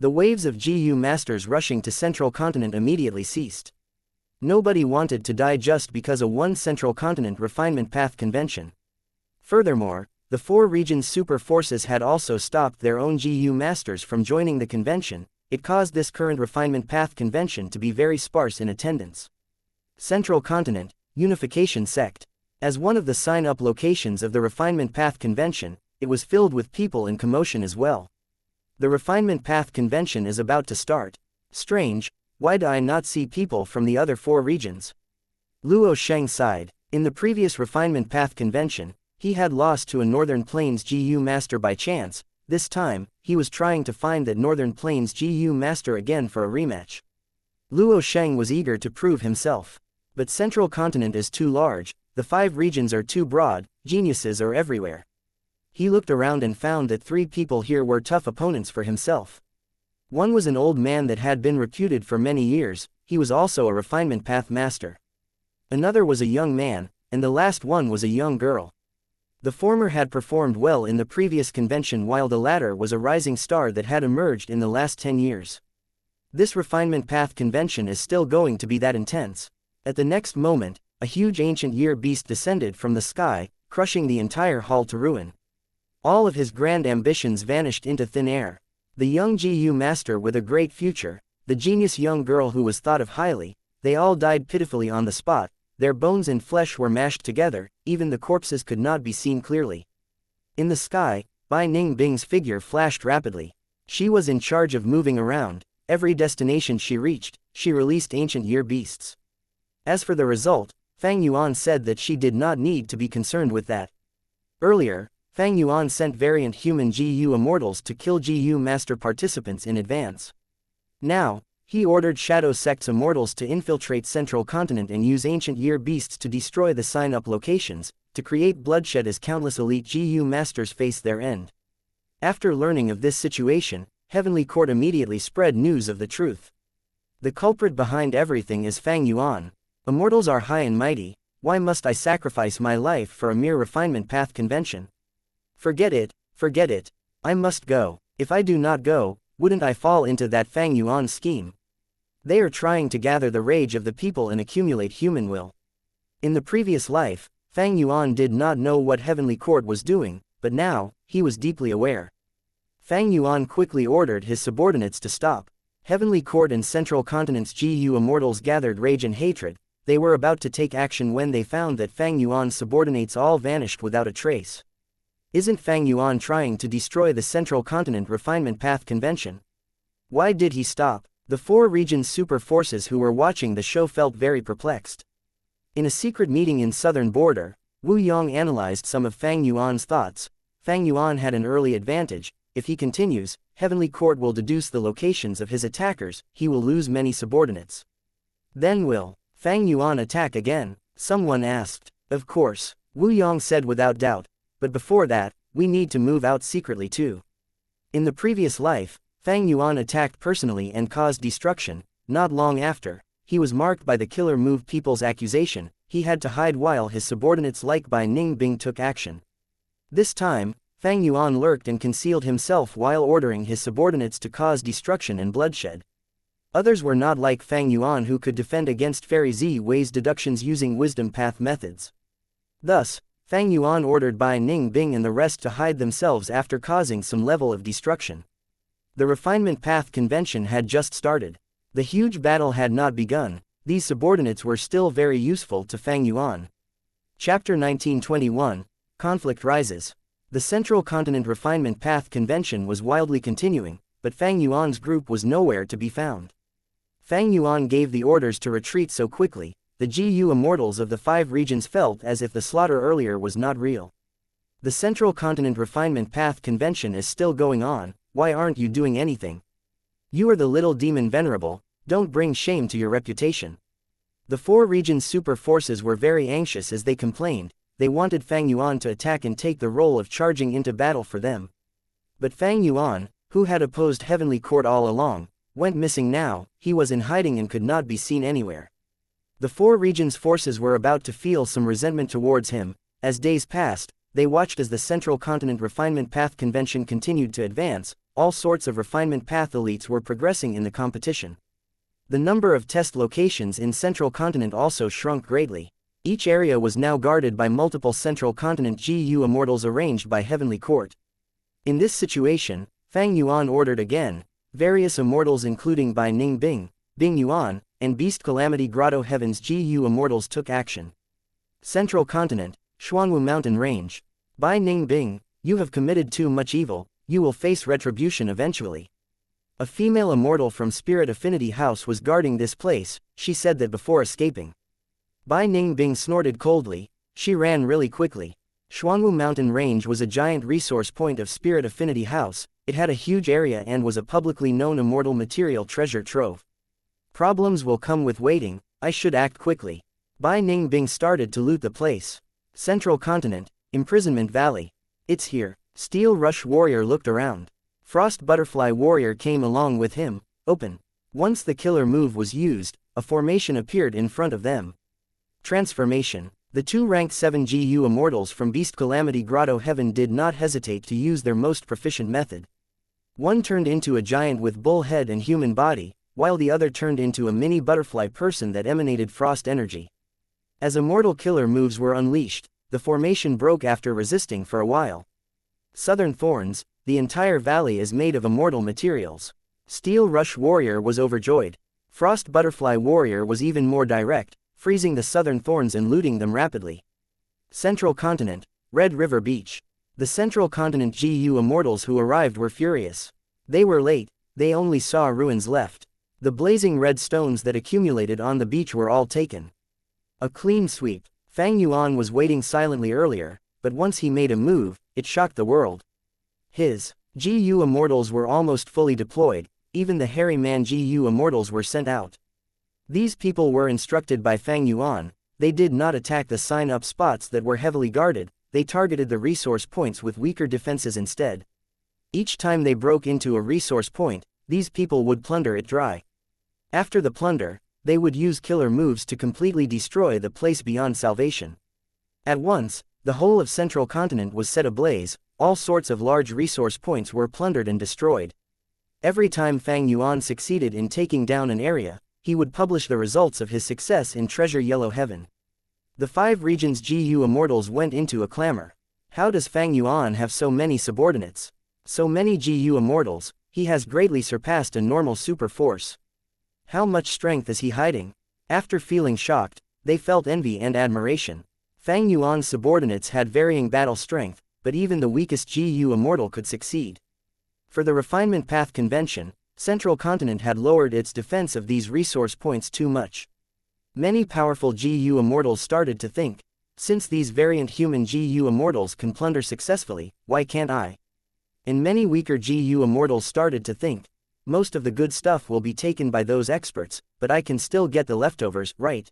The waves of GU masters rushing to Central Continent immediately ceased. Nobody wanted to die just because of one Central Continent Refinement Path Convention. Furthermore, the 4 regions' super forces had also stopped their own GU masters from joining the convention. It caused this current Refinement Path Convention to be very sparse in attendance. Central Continent, Unification Sect. As one of the sign-up locations of the Refinement Path Convention, it was filled with people in commotion as well. The Refinement Path Convention is about to start. Strange, why do I not see people from the other 4 regions? Luo Sheng sighed. In the previous Refinement Path Convention, he had lost to a Northern Plains GU master by chance. This time, he was trying to find that Northern Plains GU master again for a rematch. Luo Sheng was eager to prove himself. But Central Continent is too large, the 5 regions are too broad, geniuses are everywhere. He looked around and found that 3 people here were tough opponents for himself. One was an old man that had been reputed for many years. He was also a Refinement Path master. Another was a young man, and the last one was a young girl. The former had performed well in the previous convention while the latter was a rising star that had emerged in the last 10 years. This Refinement Path Convention is still going to be that intense. At the next moment, a huge ancient year beast descended from the sky, crushing the entire hall to ruin. All of his grand ambitions vanished into thin air. The young GU master with a great future, the genius young girl who was thought of highly, they all died pitifully on the spot. Their bones and flesh were mashed together, even the corpses could not be seen clearly. In the sky, Bai Ningbing's figure flashed rapidly. She was in charge of moving around. Every destination she reached, she released ancient year beasts. As for the result, Fang Yuan said that she did not need to be concerned with that. Earlier, Fang Yuan sent variant human GU immortals to kill GU master participants in advance. Now, he ordered Shadow Sects immortals to infiltrate Central Continent and use ancient year beasts to destroy the sign-up locations, to create bloodshed as countless elite GU masters face their end. After learning of this situation, Heavenly Court immediately spread news of the truth. The culprit behind everything is Fang Yuan. Immortals are high and mighty, why must I sacrifice my life for a mere refinement path convention? Forget it, I must go. If I do not go, wouldn't I fall into that Fang Yuan scheme? They are trying to gather the rage of the people and accumulate human will. In the previous life, Fang Yuan did not know what Heavenly Court was doing, but now, he was deeply aware. Fang Yuan quickly ordered his subordinates to stop. Heavenly Court and Central Continent's GU immortals gathered rage and hatred. They were about to take action when they found that Fang Yuan's subordinates all vanished without a trace. Isn't Fang Yuan trying to destroy the Central Continent Refinement Path Convention? Why did he stop? The four region's super forces who were watching the show felt very perplexed. In a secret meeting in southern border, Wu Yong analyzed some of Fang Yuan's thoughts. Fang Yuan had an early advantage. If he continues, Heavenly Court will deduce the locations of his attackers, he will lose many subordinates. Then will Fang Yuan attack again? Someone asked. Of course, Wu Yong said without doubt, but before that, we need to move out secretly too. In the previous life, Fang Yuan attacked personally and caused destruction. Not long after, he was marked by the Killer Move people's accusation. He had to hide while his subordinates like Bai Ningbing took action. This time, Fang Yuan lurked and concealed himself while ordering his subordinates to cause destruction and bloodshed. Others were not like Fang Yuan who could defend against Fairy Z Wei's deductions using wisdom path methods. Thus, Fang Yuan ordered Bai Ningbing and the rest to hide themselves after causing some level of destruction. The Refinement Path Convention had just started. The huge battle had not begun. These subordinates were still very useful to Fang Yuan. Chapter 1921, Conflict Rises. The Central Continent Refinement Path Convention was wildly continuing, but Fang Yuan's group was nowhere to be found. Fang Yuan gave the orders to retreat so quickly, the GU immortals of the 5 regions felt as if the slaughter earlier was not real. The Central Continent Refinement Path Convention is still going on, why aren't you doing anything? You are the little demon venerable, don't bring shame to your reputation. The 4 regions' super forces were very anxious as they complained. They wanted Fang Yuan to attack and take the role of charging into battle for them. But Fang Yuan, who had opposed Heavenly Court all along, went missing now. He was in hiding and could not be seen anywhere. The 4 regions' forces were about to feel some resentment towards him. As days passed, they watched as the Central Continent Refinement Path Convention continued to advance. All sorts of refinement path elites were progressing in the competition. The number of test locations in Central Continent also shrunk greatly. Each area was now guarded by multiple Central Continent GU immortals arranged by Heavenly Court. In this situation, Fang Yuan ordered again. Various immortals including Bai Ningbing, Bing Yuan, and Beast Calamity Grotto Heaven's GU immortals took action. Central Continent, Xuanwu Mountain Range. Bai Ningbing, you have committed too much evil, you will face retribution eventually. A female immortal from Spirit Affinity House was guarding this place. She said that before escaping. Bai Ningbing snorted coldly. She ran really quickly. Xuanwu Mountain Range was a giant resource point of Spirit Affinity House. It had a huge area and was a publicly known immortal material treasure trove. Problems will come with waiting, I should act quickly. Bai Ningbing started to loot the place. Central Continent, Imprisonment Valley. It's here. Steel Rush Warrior looked around. Frost Butterfly Warrior came along with him. Open. Once the killer move was used, a formation appeared in front of them. Transformation. The 2 ranked 7 GU immortals from Beast Calamity Grotto Heaven did not hesitate to use their most proficient method. One turned into a giant with bull head and human body, while the other turned into a mini butterfly person that emanated frost energy. As immortal killer moves were unleashed, the formation broke after resisting for a while. Southern Thorns, the entire valley is made of immortal materials. Steel Rush Warrior was overjoyed. Frost Butterfly Warrior was even more direct, freezing the Southern Thorns and looting them rapidly. Central Continent, Red River Beach. The Central Continent GU immortals who arrived were furious. They were late, they only saw ruins left. The blazing red stones that accumulated on the beach were all taken. A clean sweep. Fang Yuan was waiting silently earlier, but once he made a move, it shocked the world. His GU Immortals were almost fully deployed, even the hairy man GU Immortals were sent out. These people were instructed by Fang Yuan. They did not attack the sign-up spots that were heavily guarded, they targeted the resource points with weaker defenses instead. Each time they broke into a resource point, these people would plunder it dry. After the plunder, they would use killer moves to completely destroy the place beyond salvation. At once, the whole of Central Continent was set ablaze, all sorts of large resource points were plundered and destroyed. Every time Fang Yuan succeeded in taking down an area, he would publish the results of his success in Treasure Yellow Heaven. The 5 regions GU Immortals went into a clamor. How does Fang Yuan have so many subordinates? So many GU Immortals, he has greatly surpassed a normal super force. How much strength is he hiding? After feeling shocked, they felt envy and admiration. Fang Yuan's subordinates had varying battle strength, but even the weakest GU Immortal could succeed. For the Refinement Path Convention, Central Continent had lowered its defense of these resource points too much. Many powerful GU Immortals started to think, since these variant human GU Immortals can plunder successfully, why can't I? And many weaker GU Immortals started to think, most of the good stuff will be taken by those experts, but I can still get the leftovers, right?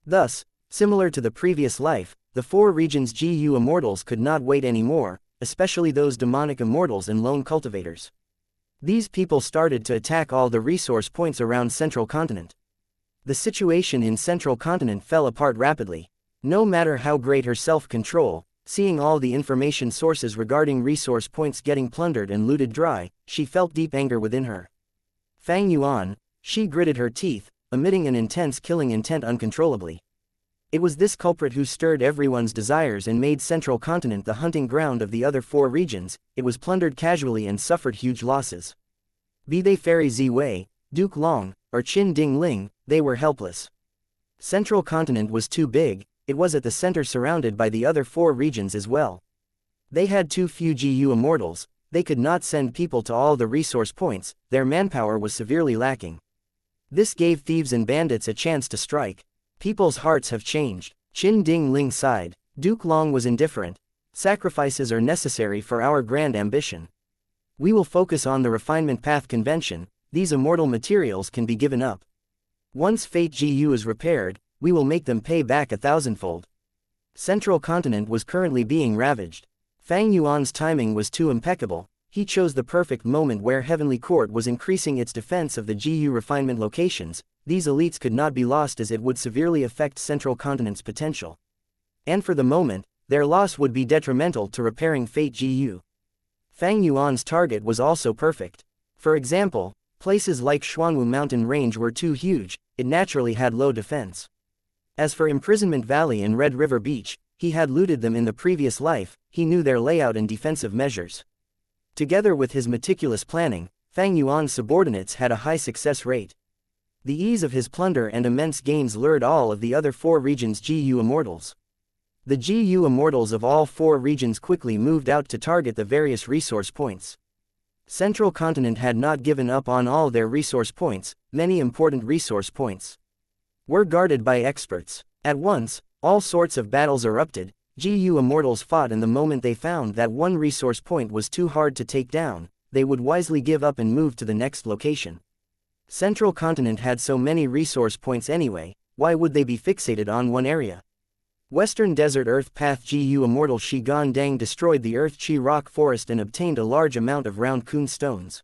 Thus, similar to the previous life, the 4 regions GU Immortals could not wait anymore, especially those demonic Immortals and lone cultivators. These people started to attack all the resource points around Central Continent. The situation in Central Continent fell apart rapidly. No matter how great her self-control, seeing all the information sources regarding resource points getting plundered and looted dry, she felt deep anger within her. Fang Yuan, she gritted her teeth, emitting an intense killing intent uncontrollably. It was this culprit who stirred everyone's desires and made Central Continent the hunting ground of the other 4 regions. It was plundered casually and suffered huge losses. Be they Fairy Ziwei, Duke Long, or Qin Ding Ling, they were helpless. Central Continent was too big, it was at the center surrounded by the other 4 regions as well. They had too few GU Immortals, they could not send people to all the resource points, their manpower was severely lacking. This gave thieves and bandits a chance to strike. People's hearts have changed. Qin Ding Ling sighed. Duke Long was indifferent. Sacrifices are necessary for our grand ambition. We will focus on the Refinement Path Convention, these immortal materials can be given up. Once Fate GU is repaired, we will make them pay back 1,000-fold. Central Continent was currently being ravaged. Fang Yuan's timing was too impeccable, he chose the perfect moment where Heavenly Court was increasing its defense of the GU refinement locations. These elites could not be lost as it would severely affect Central Continent's potential. And for the moment, their loss would be detrimental to repairing Fate GU. Fang Yuan's target was also perfect. For example, places like Xuanwu Mountain Range were too huge, it naturally had low defense. As for Imprisonment Valley and Red River Beach, he had looted them in the previous life, he knew their layout and defensive measures. Together with his meticulous planning, Fang Yuan's subordinates had a high success rate. The ease of his plunder and immense gains lured all of the other 4 regions' GU Immortals. The GU Immortals of all 4 regions quickly moved out to target the various resource points. Central Continent had not given up on all their resource points, many important resource points were guarded by experts. At once, all sorts of battles erupted, GU Immortals fought, and the moment they found that one resource point was too hard to take down, they would wisely give up and move to the next location. Central Continent had so many resource points anyway, why would they be fixated on one area? Western Desert Earth Path GU Immortal Shi Dang destroyed the Earth Chi Rock Forest and obtained a large amount of round Kun stones.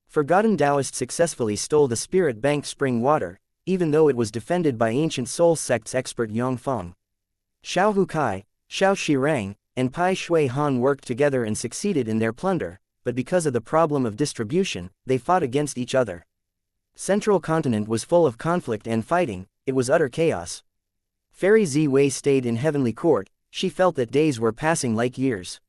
Forgotten Taoist successfully stole the Spirit Bank spring water, even though it was defended by ancient soul sects expert Yang Feng. Xiao Hukai, Xiao Shirang, and Pai Shui Han worked together and succeeded in their plunder, but because of the problem of distribution, they fought against each other. Central Continent was full of conflict and fighting, it was utter chaos. Fairy Ziwei stayed in Heavenly Court, she felt that days were passing like years.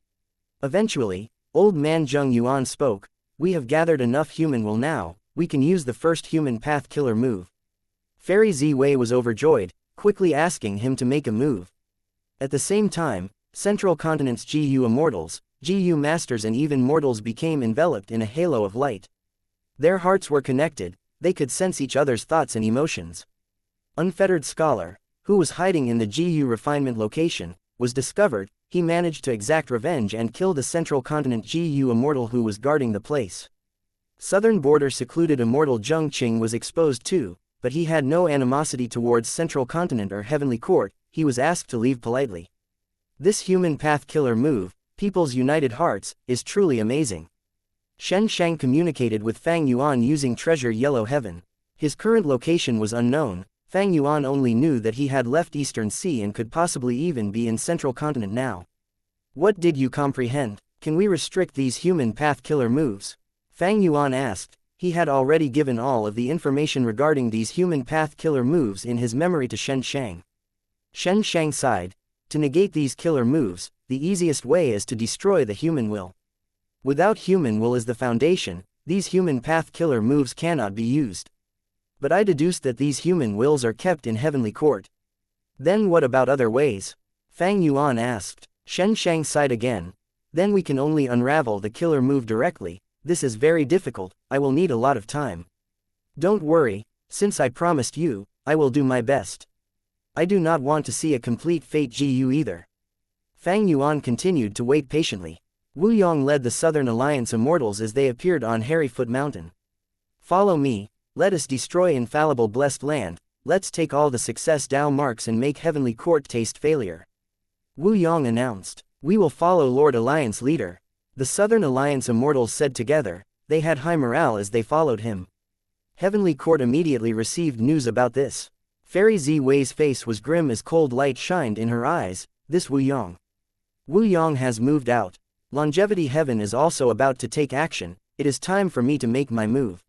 Eventually, Old Man Zheng Yuan spoke, "We have gathered enough human will now, we can use the first human path killer move." Fairy Ziwei was overjoyed, quickly asking him to make a move. At the same time, Central Continent's GU Immortals, GU Masters and even mortals became enveloped in a halo of light. Their hearts were connected, they could sense each other's thoughts and emotions. Unfettered Scholar. who was hiding in the GU refinement location, was discovered. He managed to exact revenge and kill the central continent GU Immortal who was guarding the place. Southern border secluded Immortal Zhengqing was exposed too, but he had no animosity towards central continent or heavenly court. He was asked to leave politely. This human path killer move, people's united hearts, is truly amazing. Shen Shang communicated with Fang Yuan using treasure Yellow Heaven. His current location was unknown. Fang Yuan only knew that he had left Eastern Sea and could possibly even be in Central Continent now. What did you comprehend? Can we restrict these human path killer moves? Fang Yuan asked. He had already given all of the information regarding these human path killer moves in his memory to Shen Shang. Shen Shang sighed. To negate these killer moves, the easiest way is to destroy the human will. Without human will as the foundation, these human path killer moves cannot be used. But I deduced that these human wills are kept in heavenly court. Then what about other ways? Fang Yuan asked. Shen Shang sighed again. Then we can only unravel the killer move directly. This is very difficult. I will need a lot of time. Don't worry, since I promised you, I will do my best. I do not want to see a complete fate GU either. Fang Yuan continued to wait patiently. Wu Yong led the Southern Alliance Immortals as they appeared on Harryfoot Mountain. Follow me. Let us destroy infallible blessed land. Let's take all the success Dao marks and make heavenly court taste failure. Wu Yong announced. We will follow Lord Alliance leader. The Southern Alliance Immortals said together. They had high morale as they followed him. Heavenly court immediately received news about this. Fairy Zi Wei's face was grim as cold light shined in her eyes. This Wu Yong. Wu Yong has moved out. Longevity Heaven is also about to take action. It is time for me to make my move.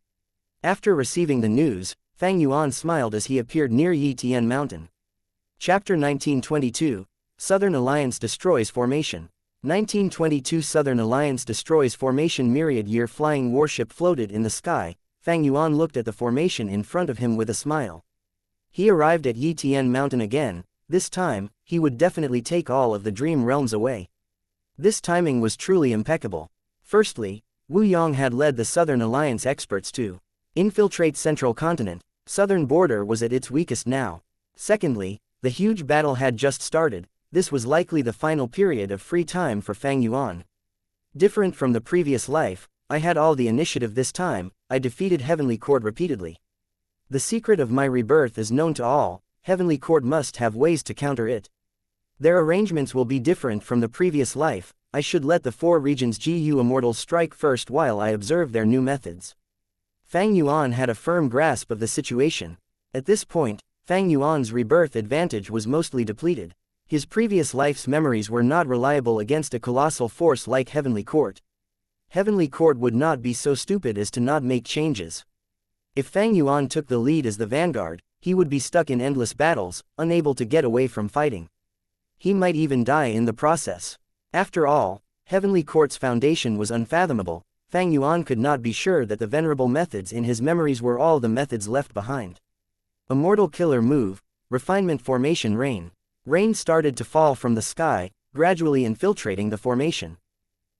After receiving the news, Fang Yuan smiled as he appeared near Yitian Mountain. Chapter 1922. Southern Alliance destroys formation. 1922 Southern Alliance destroys formation. Myriad year flying warship floated in the sky. Fang Yuan looked at the formation in front of him with a smile. He arrived at Yitian Mountain again. This time, he would definitely take all of the dream realms away. This timing was truly impeccable. Firstly, Wu Yong had led the Southern Alliance experts to infiltrate Central Continent. Southern border was at its weakest now. Secondly, the huge battle had just started. This was likely the final period of free time for Fang Yuan. Different from the previous life, I had all the initiative this time. I defeated Heavenly Court repeatedly. The secret of my rebirth is known to all. Heavenly Court must have ways to counter it. Their arrangements will be different from the previous life. I should let the 4 regions GU Immortals strike first while I observe their new methods. Fang Yuan had a firm grasp of the situation. At this point, Fang Yuan's rebirth advantage was mostly depleted. His previous life's memories were not reliable against a colossal force like Heavenly Court. Heavenly Court would not be so stupid as to not make changes. If Fang Yuan took the lead as the vanguard, he would be stuck in endless battles, unable to get away from fighting. He might even die in the process. After all, Heavenly Court's foundation was unfathomable. Fang Yuan could not be sure that the venerable methods in his memories were all the methods left behind. Immortal killer move, refinement formation rain. Rain started to fall from the sky, gradually infiltrating the formation.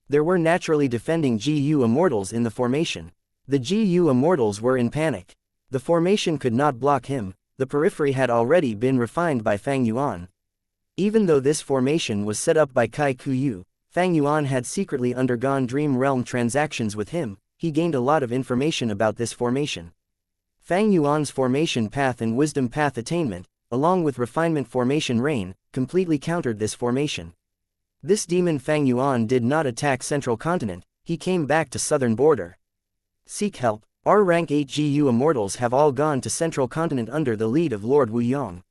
There were naturally defending GU Immortals in the formation. The GU Immortals were in panic. The formation could not block him. The periphery had already been refined by Fang Yuan. Even though this formation was set up by Kai Kuyu, Fang Yuan had secretly undergone Dream Realm transactions with him. He gained a lot of information about this formation. Fang Yuan's formation path and wisdom path attainment, along with refinement formation rain, completely countered this formation. This demon Fang Yuan did not attack Central Continent. He came back to Southern border. Seek help. Our rank 8 GU Immortals have all gone to Central Continent under the lead of Lord Wu Yong.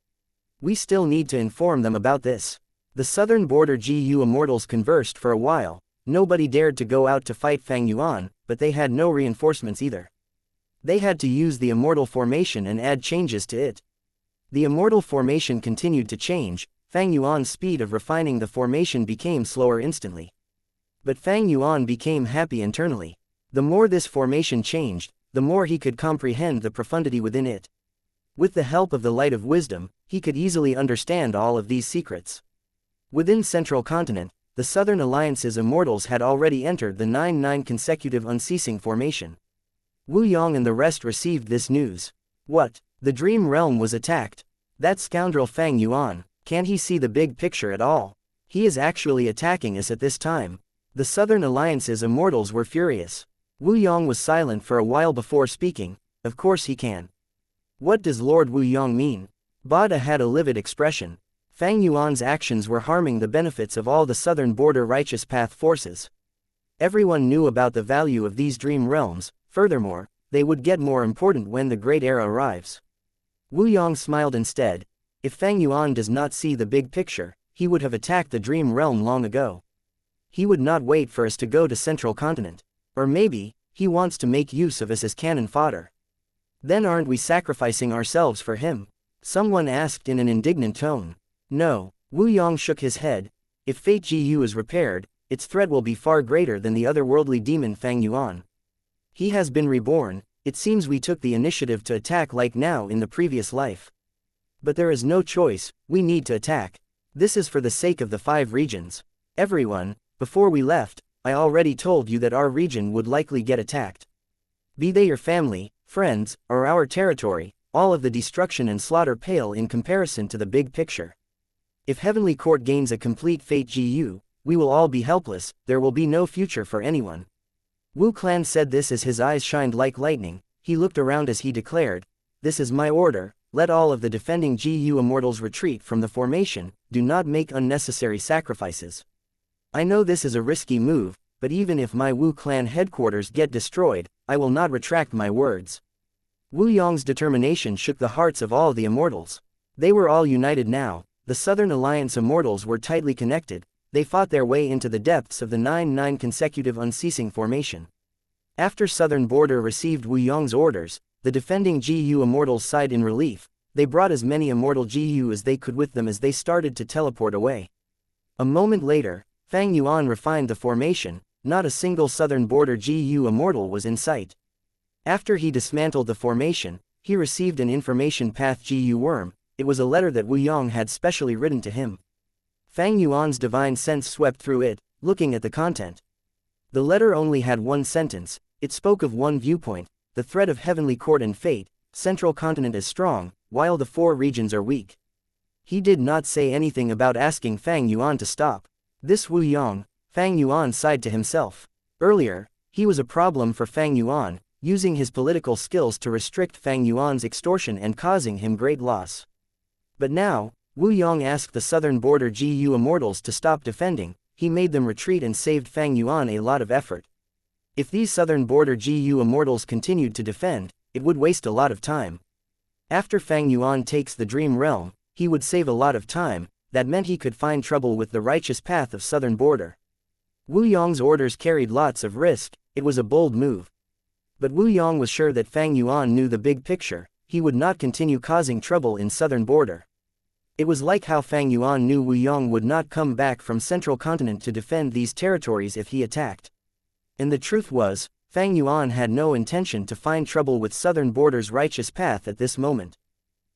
We still need to inform them about this. The Southern border GU Immortals conversed for a while. Nobody dared to go out to fight Fang Yuan, but they had no reinforcements either. They had to use the Immortal formation and add changes to it. The Immortal formation continued to change. Fang Yuan's speed of refining the formation became slower instantly. But Fang Yuan became happy internally. The more this formation changed, the more he could comprehend the profundity within it. With the help of the light of wisdom, he could easily understand all of these secrets. Within Central Continent, the Southern Alliance's Immortals had already entered the 9-9 consecutive unceasing formation. Wu Yong and the rest received this news. What? The Dream Realm was attacked. That scoundrel Fang Yuan, can't he see the big picture at all? He is actually attacking us at this time. The Southern Alliance's immortals were furious. Wu Yong was silent for a while before speaking. Of course he can. What does Lord Wu Yong mean? Bada had a livid expression. Fang Yuan's actions were harming the benefits of all the southern border righteous path forces. Everyone knew about the value of these dream realms. Furthermore, they would get more important when the Great Era arrives. Wu Yong smiled instead. If Fang Yuan does not see the big picture, he would have attacked the dream realm long ago. He would not wait for us to go to Central Continent. Or maybe, he wants to make use of us as cannon fodder. Then aren't we sacrificing ourselves for him? Someone asked in an indignant tone. No, Wu Yong shook his head. If Fate Gu is repaired, its threat will be far greater than the otherworldly demon Fang Yuan. He has been reborn. It seems we took the initiative to attack like now in the previous life. But there is no choice, we need to attack. This is for the sake of the 5 regions. Everyone, before we left, I already told you that our region would likely get attacked. Be they your family, friends, or our territory, all of the destruction and slaughter pale in comparison to the big picture. If Heavenly Court gains a complete Fate Gu, we will all be helpless, there will be no future for anyone. Wu Clan said this as his eyes shined like lightning. He looked around as he declared, "This is my order, let all of the defending Gu immortals retreat from the formation, do not make unnecessary sacrifices. I know this is a risky move, but even if my Wu Clan headquarters get destroyed, I will not retract my words." Wu Yong's determination shook the hearts of all the immortals. They were all united now. The Southern Alliance immortals were tightly connected. They fought their way into the depths of the 9-9 consecutive unceasing formation. After Southern Border received Wu Yong's orders, the defending Gu immortals sighed in relief. They brought as many immortal Gu as they could with them as they started to teleport away. A moment later, Fang Yuan refined the formation. Not a single Southern Border Gu immortal was in sight. After he dismantled the formation, he received an information path Gu worm. It was a letter that Wu Yong had specially written to him. Fang Yuan's divine sense swept through it, looking at the content. The letter only had one sentence. It spoke of one viewpoint, the threat of Heavenly Court and Fate. Central Continent is strong, while the 4 regions are weak. He did not say anything about asking Fang Yuan to stop. This Wu Yong, Fang Yuan sighed to himself. Earlier, he was a problem for Fang Yuan, using his political skills to restrict Fang Yuan's extortion and causing him great loss. But now, Wu Yong asked the Southern Border Gu immortals to stop defending. He made them retreat and saved Fang Yuan a lot of effort. If these Southern Border Gu immortals continued to defend, it would waste a lot of time. After Fang Yuan takes the Dream Realm, he would save a lot of time. That meant he could find trouble with the righteous path of Southern Border. Wu Yong's orders carried lots of risk. It was a bold move. But Wu Yong was sure that Fang Yuan knew the big picture. He would not continue causing trouble in Southern Border. It was like how Fang Yuan knew Wu Yong would not come back from Central Continent to defend these territories if he attacked. And the truth was, Fang Yuan had no intention to find trouble with Southern Border's righteous path at this moment.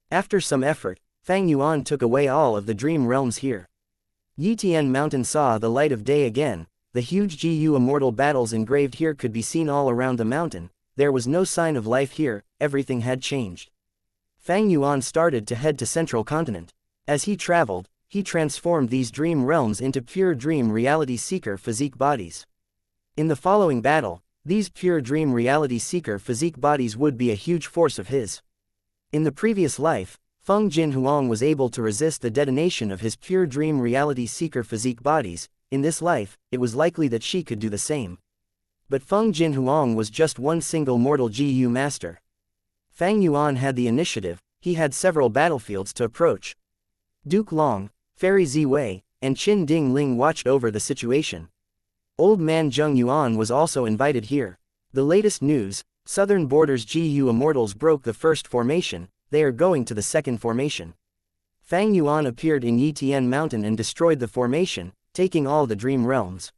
After some effort, Fang Yuan took away all of the dream realms here. Yitian Mountain saw the light of day again. The huge Gu immortal battles engraved here could be seen all around the mountain. There was no sign of life here, everything had changed. Fang Yuan started to head to Central Continent. As he traveled, he transformed these dream realms into pure dream reality seeker physique bodies. In the following battle, these pure dream reality seeker physique bodies would be a huge force of his. In the previous life, Feng Jin Huang was able to resist the detonation of his pure dream reality seeker physique bodies. In this life, it was likely that she could do the same. But Feng Jin Huang was just one single mortal Gu master. Fang Yuan had the initiative. He had several battlefields to approach. Duke Long, Fairy Ziwei, and Qin Ding Ling watched over the situation. Old man Zheng Yuan was also invited here. The latest news, Southern Border's Gu immortals broke the first formation. They are going to the second formation. Fang Yuan appeared in Yitian Mountain and destroyed the formation, taking all the dream realms.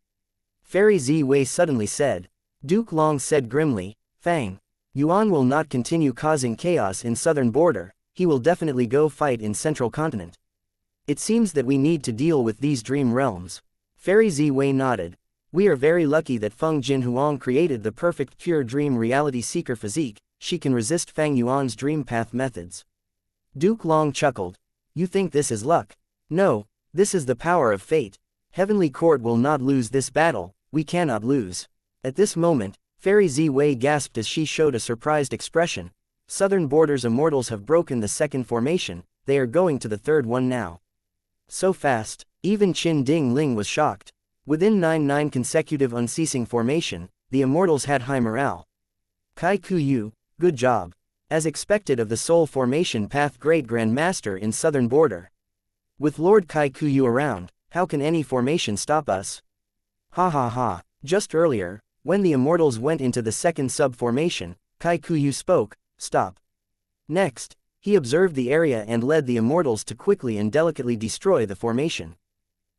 Fairy Ziwei suddenly said. Duke Long said grimly, Fang Yuan will not continue causing chaos in Southern Border. He will definitely go fight in Central Continent. It seems that we need to deal with these dream realms. Fairy Ziwei nodded. We are very lucky that Feng Jin Huang created the perfect pure dream reality seeker physique. She can resist Fang Yuan's dream path methods. Duke Long chuckled. You think this is luck? No, this is the power of fate. Heavenly Court will not lose this battle, we cannot lose. At this moment, Fairy Ziwei gasped as she showed a surprised expression. Southern Border's Immortals have broken the second formation, they are going to the third one now. So fast, even Qin Ding Ling was shocked. Within 9 consecutive unceasing formation, the Immortals had high morale. Kai Kuyu, good job. As expected of the Soul Formation Path Great Grand Master in Southern Border. With Lord Kai Kuyu around, how can any formation stop us? Ha ha ha, just earlier, when the Immortals went into the second sub-formation, Kai Kuyu spoke, stop. Next, he observed the area and led the Immortals to quickly and delicately destroy the formation.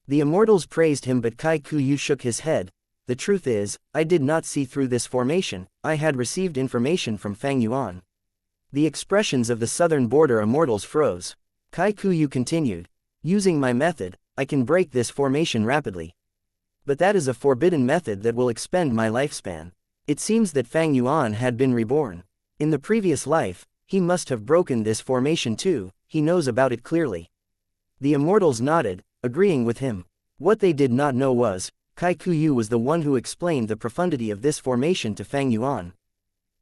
The Immortals praised him, but Kai Kuyu shook his head. The truth is, I did not see through this formation, I had received information from Fang Yuan. The expressions of the Southern Border Immortals froze. Kai Kuyu continued, using my method, I can break this formation rapidly. But that is a forbidden method that will expend my lifespan. It seems that Fang Yuan had been reborn. In the previous life, he must have broken this formation too, he knows about it clearly. The Immortals nodded, agreeing with him. What they did not know was, Kai Kuyu was the one who explained the profundity of this formation to Fang Yuan.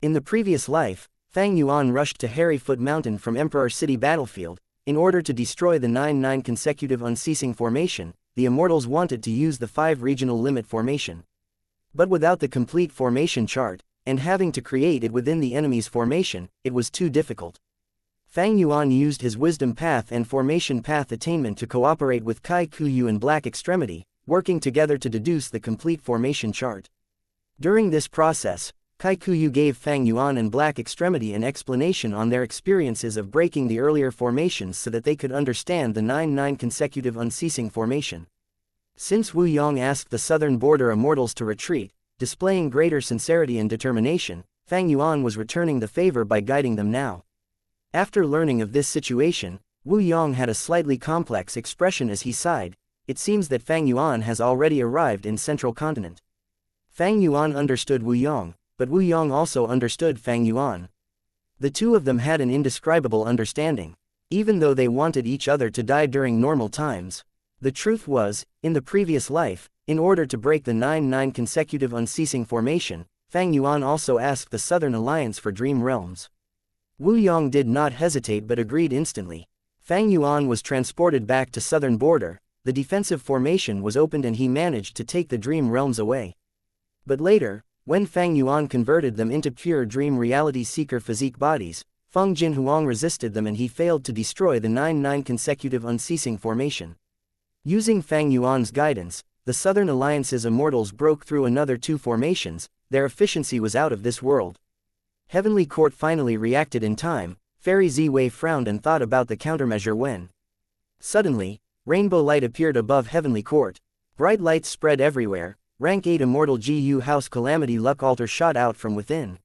In the previous life, Fang Yuan rushed to Harryfoot Mountain from Emperor City battlefield. In order to destroy the 9 consecutive unceasing formation, the Immortals wanted to use the 5 regional limit formation. But without the complete formation chart, and having to create it within the enemy's formation, it was too difficult. Fang Yuan used his wisdom path and formation path attainment to cooperate with Kai Kuyu and Black Extremity, working together to deduce the complete formation chart. During this process, Kai Kuyu gave Fang Yuan and Black Extremity an explanation on their experiences of breaking the earlier formations so that they could understand the 9 consecutive unceasing formation. Since Wu Yong asked the Southern Border Immortals to retreat, displaying greater sincerity and determination, Fang Yuan was returning the favor by guiding them now. After learning of this situation, Wu Yong had a slightly complex expression as he sighed. It seems that Fang Yuan has already arrived in Central Continent. Fang Yuan understood Wu Yong, but Wu Yong also understood Fang Yuan. The two of them had an indescribable understanding, even though they wanted each other to die during normal times. The truth was, in the previous life, in order to break the 9 consecutive unceasing formation, Fang Yuan also asked the Southern Alliance for Dream Realms. Wu Yong did not hesitate but agreed instantly. Fang Yuan was transported back to Southern Border, the defensive formation was opened and he managed to take the Dream Realms away. But later, when Fang Yuan converted them into pure dream reality seeker physique bodies, Feng Jinhuang resisted them and he failed to destroy the 9 consecutive unceasing formation. Using Fang Yuan's guidance, the Southern Alliance's Immortals broke through another 2 formations, their efficiency was out of this world. Heavenly Court finally reacted in time. Fairy Ziwei frowned and thought about the countermeasure when suddenly, rainbow light appeared above Heavenly Court. Bright lights spread everywhere. Rank 8 Immortal GU House Calamity Luck Altar shot out from within.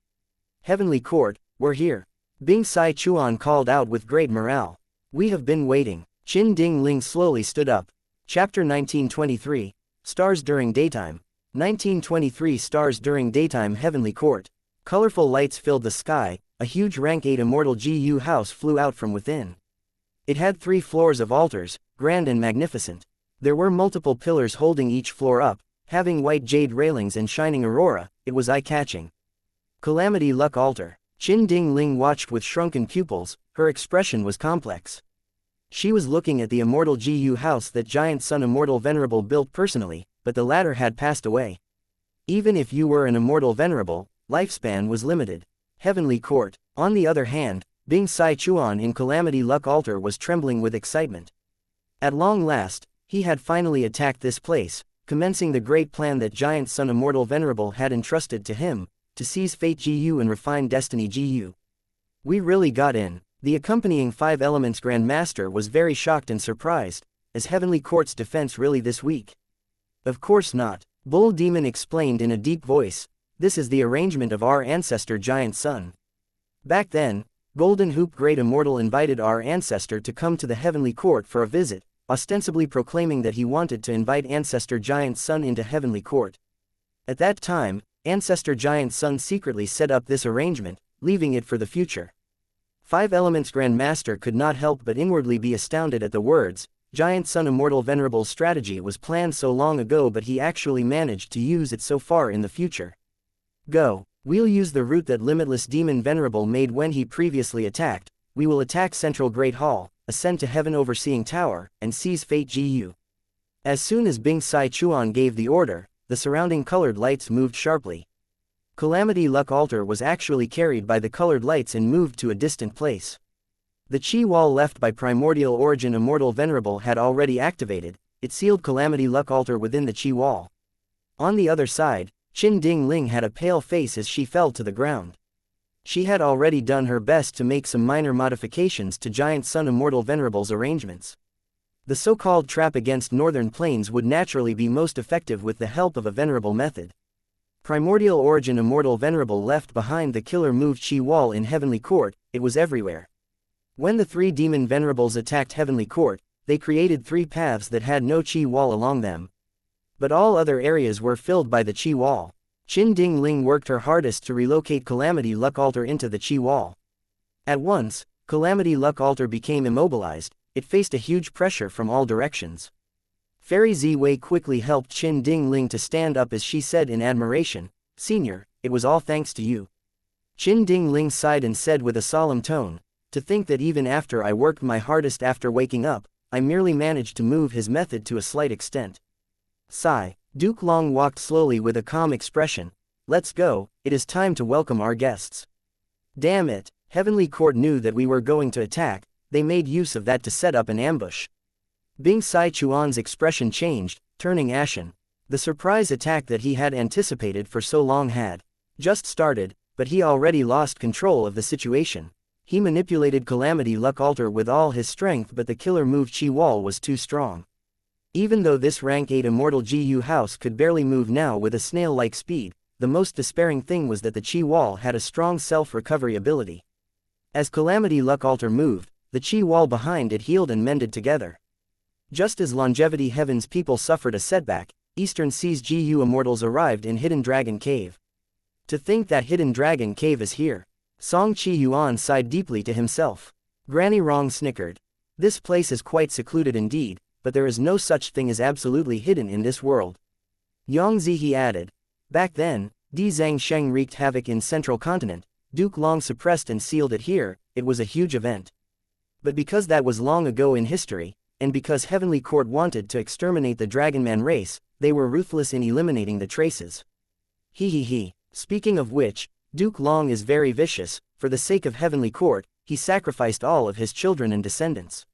Heavenly Court, we're here. Bing Sai Chuan called out with great morale. We have been waiting. Qin Ding Ling slowly stood up. Chapter 1923, Stars During Daytime. 1923 Stars During Daytime. Heavenly Court. Colorful lights filled the sky. A huge Rank 8 Immortal GU house flew out from within. It had 3 floors of altars, grand and magnificent. There were multiple pillars holding each floor up, having white jade railings and shining aurora. It was eye-catching. Calamity Luck Altar. Qin Ding Ling watched with shrunken pupils, her expression was complex. She was looking at the Immortal GU house that Giant Sun Immortal Venerable built personally, but the latter had passed away. Even if you were an Immortal Venerable, lifespan was limited. Heavenly Court. On the other hand, Bing Sai Chuan in Calamity Luck Altar was trembling with excitement. At long last, he had finally attacked this place, commencing the great plan that Giant Sun Immortal Venerable had entrusted to him, to seize Fate GU and refine Destiny GU. We really got in. The accompanying 5 Elements Grand Master was very shocked and surprised. Is Heavenly Court's defense really this weak? Of course not. Bull Demon explained in a deep voice. This is the arrangement of our ancestor Giant Sun. Back then, Golden Hoop Great Immortal invited our ancestor to come to the Heavenly Court for a visit, ostensibly proclaiming that he wanted to invite Ancestor Giant Sun into Heavenly Court. At that time, Ancestor Giant Sun secretly set up this arrangement, leaving it for the future. Five Elements Grandmaster could not help but inwardly be astounded at the words. Giant Sun Immortal Venerable's strategy was planned so long ago, but he actually managed to use it so far in the future. Go. We'll use the route that Limitless Demon Venerable made when he previously attacked. We will attack Central Great Hall, ascend to Heaven Overseeing Tower, and seize Fate GU. As soon as Bing Sai Chuan gave the order, the surrounding colored lights moved sharply. Calamity Luck Altar was actually carried by the colored lights and moved to a distant place. The chi wall left by Primordial Origin Immortal Venerable had already activated. It sealed Calamity Luck Altar within the chi wall. On the other side, Qin Ding Ling had a pale face as she fell to the ground. She had already done her best to make some minor modifications to Giant Sun Immortal Venerable's arrangements. The so-called trap against Northern Plains would naturally be most effective with the help of a venerable method. Primordial Origin Immortal Venerable left behind the killer move chi wall in Heavenly Court. It was everywhere. When the three demon venerables attacked Heavenly Court, they created three paths that had no chi wall along them. But all other areas were filled by the chi wall. Qin Ding Ling worked her hardest to relocate Calamity Luck Altar into the chi wall. At once, Calamity Luck Altar became immobilized. It faced a huge pressure from all directions. Fairy Ziwei quickly helped Qin Ding Ling to stand up as she said in admiration, "Senior, it was all thanks to you." Qin Ding Ling sighed and said with a solemn tone, "To think that even after I worked my hardest after waking up, I merely managed to move his method to a slight extent." Sigh. Duke Long walked slowly with a calm expression. "Let's go, it is time to welcome our guests." Damn it, Heavenly Court knew that we were going to attack. They made use of that to set up an ambush. Bing Sai Chuan's expression changed, turning ashen. The surprise attack that he had anticipated for so long had just started, but he already lost control of the situation. He manipulated Calamity Luck Altar with all his strength, but the killer move chi wall was too strong. Even though this rank 8 Immortal GU house could barely move now with a snail-like speed, the most despairing thing was that the chi wall had a strong self-recovery ability. As Calamity Luck Altar moved, the chi wall behind it healed and mended together. Just as Longevity Heaven's people suffered a setback, Eastern Sea's GU Immortals arrived in Hidden Dragon Cave. To think that Hidden Dragon Cave is here. Song Chi Yuan sighed deeply to himself. Granny Rong snickered. This place is quite secluded indeed, but there is no such thing as absolutely hidden in this world. Yang Zihe added. Back then, Di Zhangsheng wreaked havoc in Central Continent. Duke Long suppressed and sealed it here. It was a huge event. But because that was long ago in history, and because Heavenly Court wanted to exterminate the Dragonman race, they were ruthless in eliminating the traces. He. Speaking of which, Duke Long is very vicious. For the sake of Heavenly Court, he sacrificed all of his children and descendants.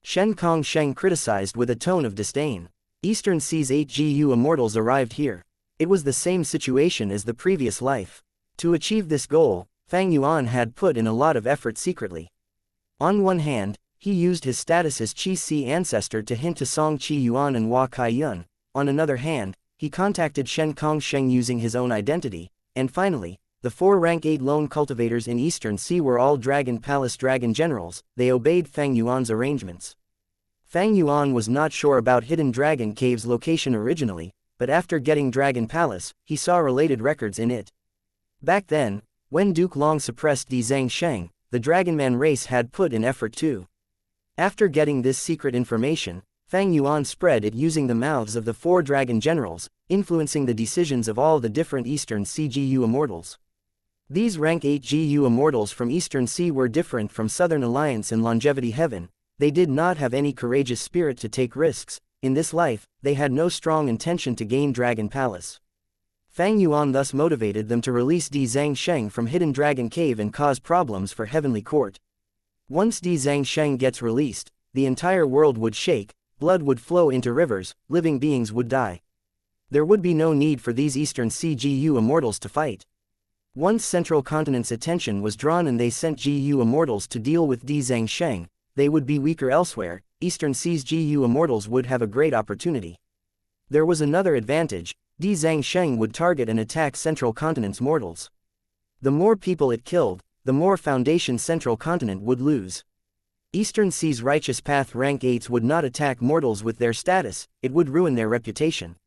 Shen Kong Sheng criticized with a tone of disdain. Eastern Sea's 8 GU Immortals arrived here. It was the same situation as the previous life. To achieve this goal, Fang Yuan had put in a lot of effort secretly. On one hand, he used his status as Qi Si ancestor to hint to Song Qi Yuan and Hua Kai Yun. On another hand, he contacted Shen Kong Sheng using his own identity. And finally, the 4 rank 8 lone cultivators in Eastern Sea were all Dragon Palace Dragon Generals. They obeyed Fang Yuan's arrangements. Fang Yuan was not sure about Hidden Dragon Cave's location originally, but after getting Dragon Palace, he saw related records in it. Back then, when Duke Long suppressed Di Zhangsheng, the Dragonman race had put in effort too. After getting this secret information, Fang Yuan spread it using the mouths of the 4 Dragon Generals, influencing the decisions of all the different Eastern Sea GU Immortals. These rank 8 GU Immortals from Eastern Sea were different from Southern Alliance and Longevity Heaven. They did not have any courageous spirit to take risks. In this life, they had no strong intention to gain Dragon Palace. Fang Yuan thus motivated them to release Di Zhangsheng from Hidden Dragon Cave and cause problems for Heavenly Court. Once Di Zhangsheng gets released, the entire world would shake, blood would flow into rivers, living beings would die. There would be no need for these Eastern Sea GU Immortals to fight. Once Central Continent's attention was drawn and they sent GU Immortals to deal with Di Zhangsheng, they would be weaker elsewhere. Eastern Sea's GU Immortals would have a great opportunity. There was another advantage. Di Zhangsheng would target and attack Central Continent's mortals. The more people it killed, the more Foundation Central Continent would lose. Eastern Sea's Righteous Path rank 8s would not attack mortals with their status. It would ruin their reputation.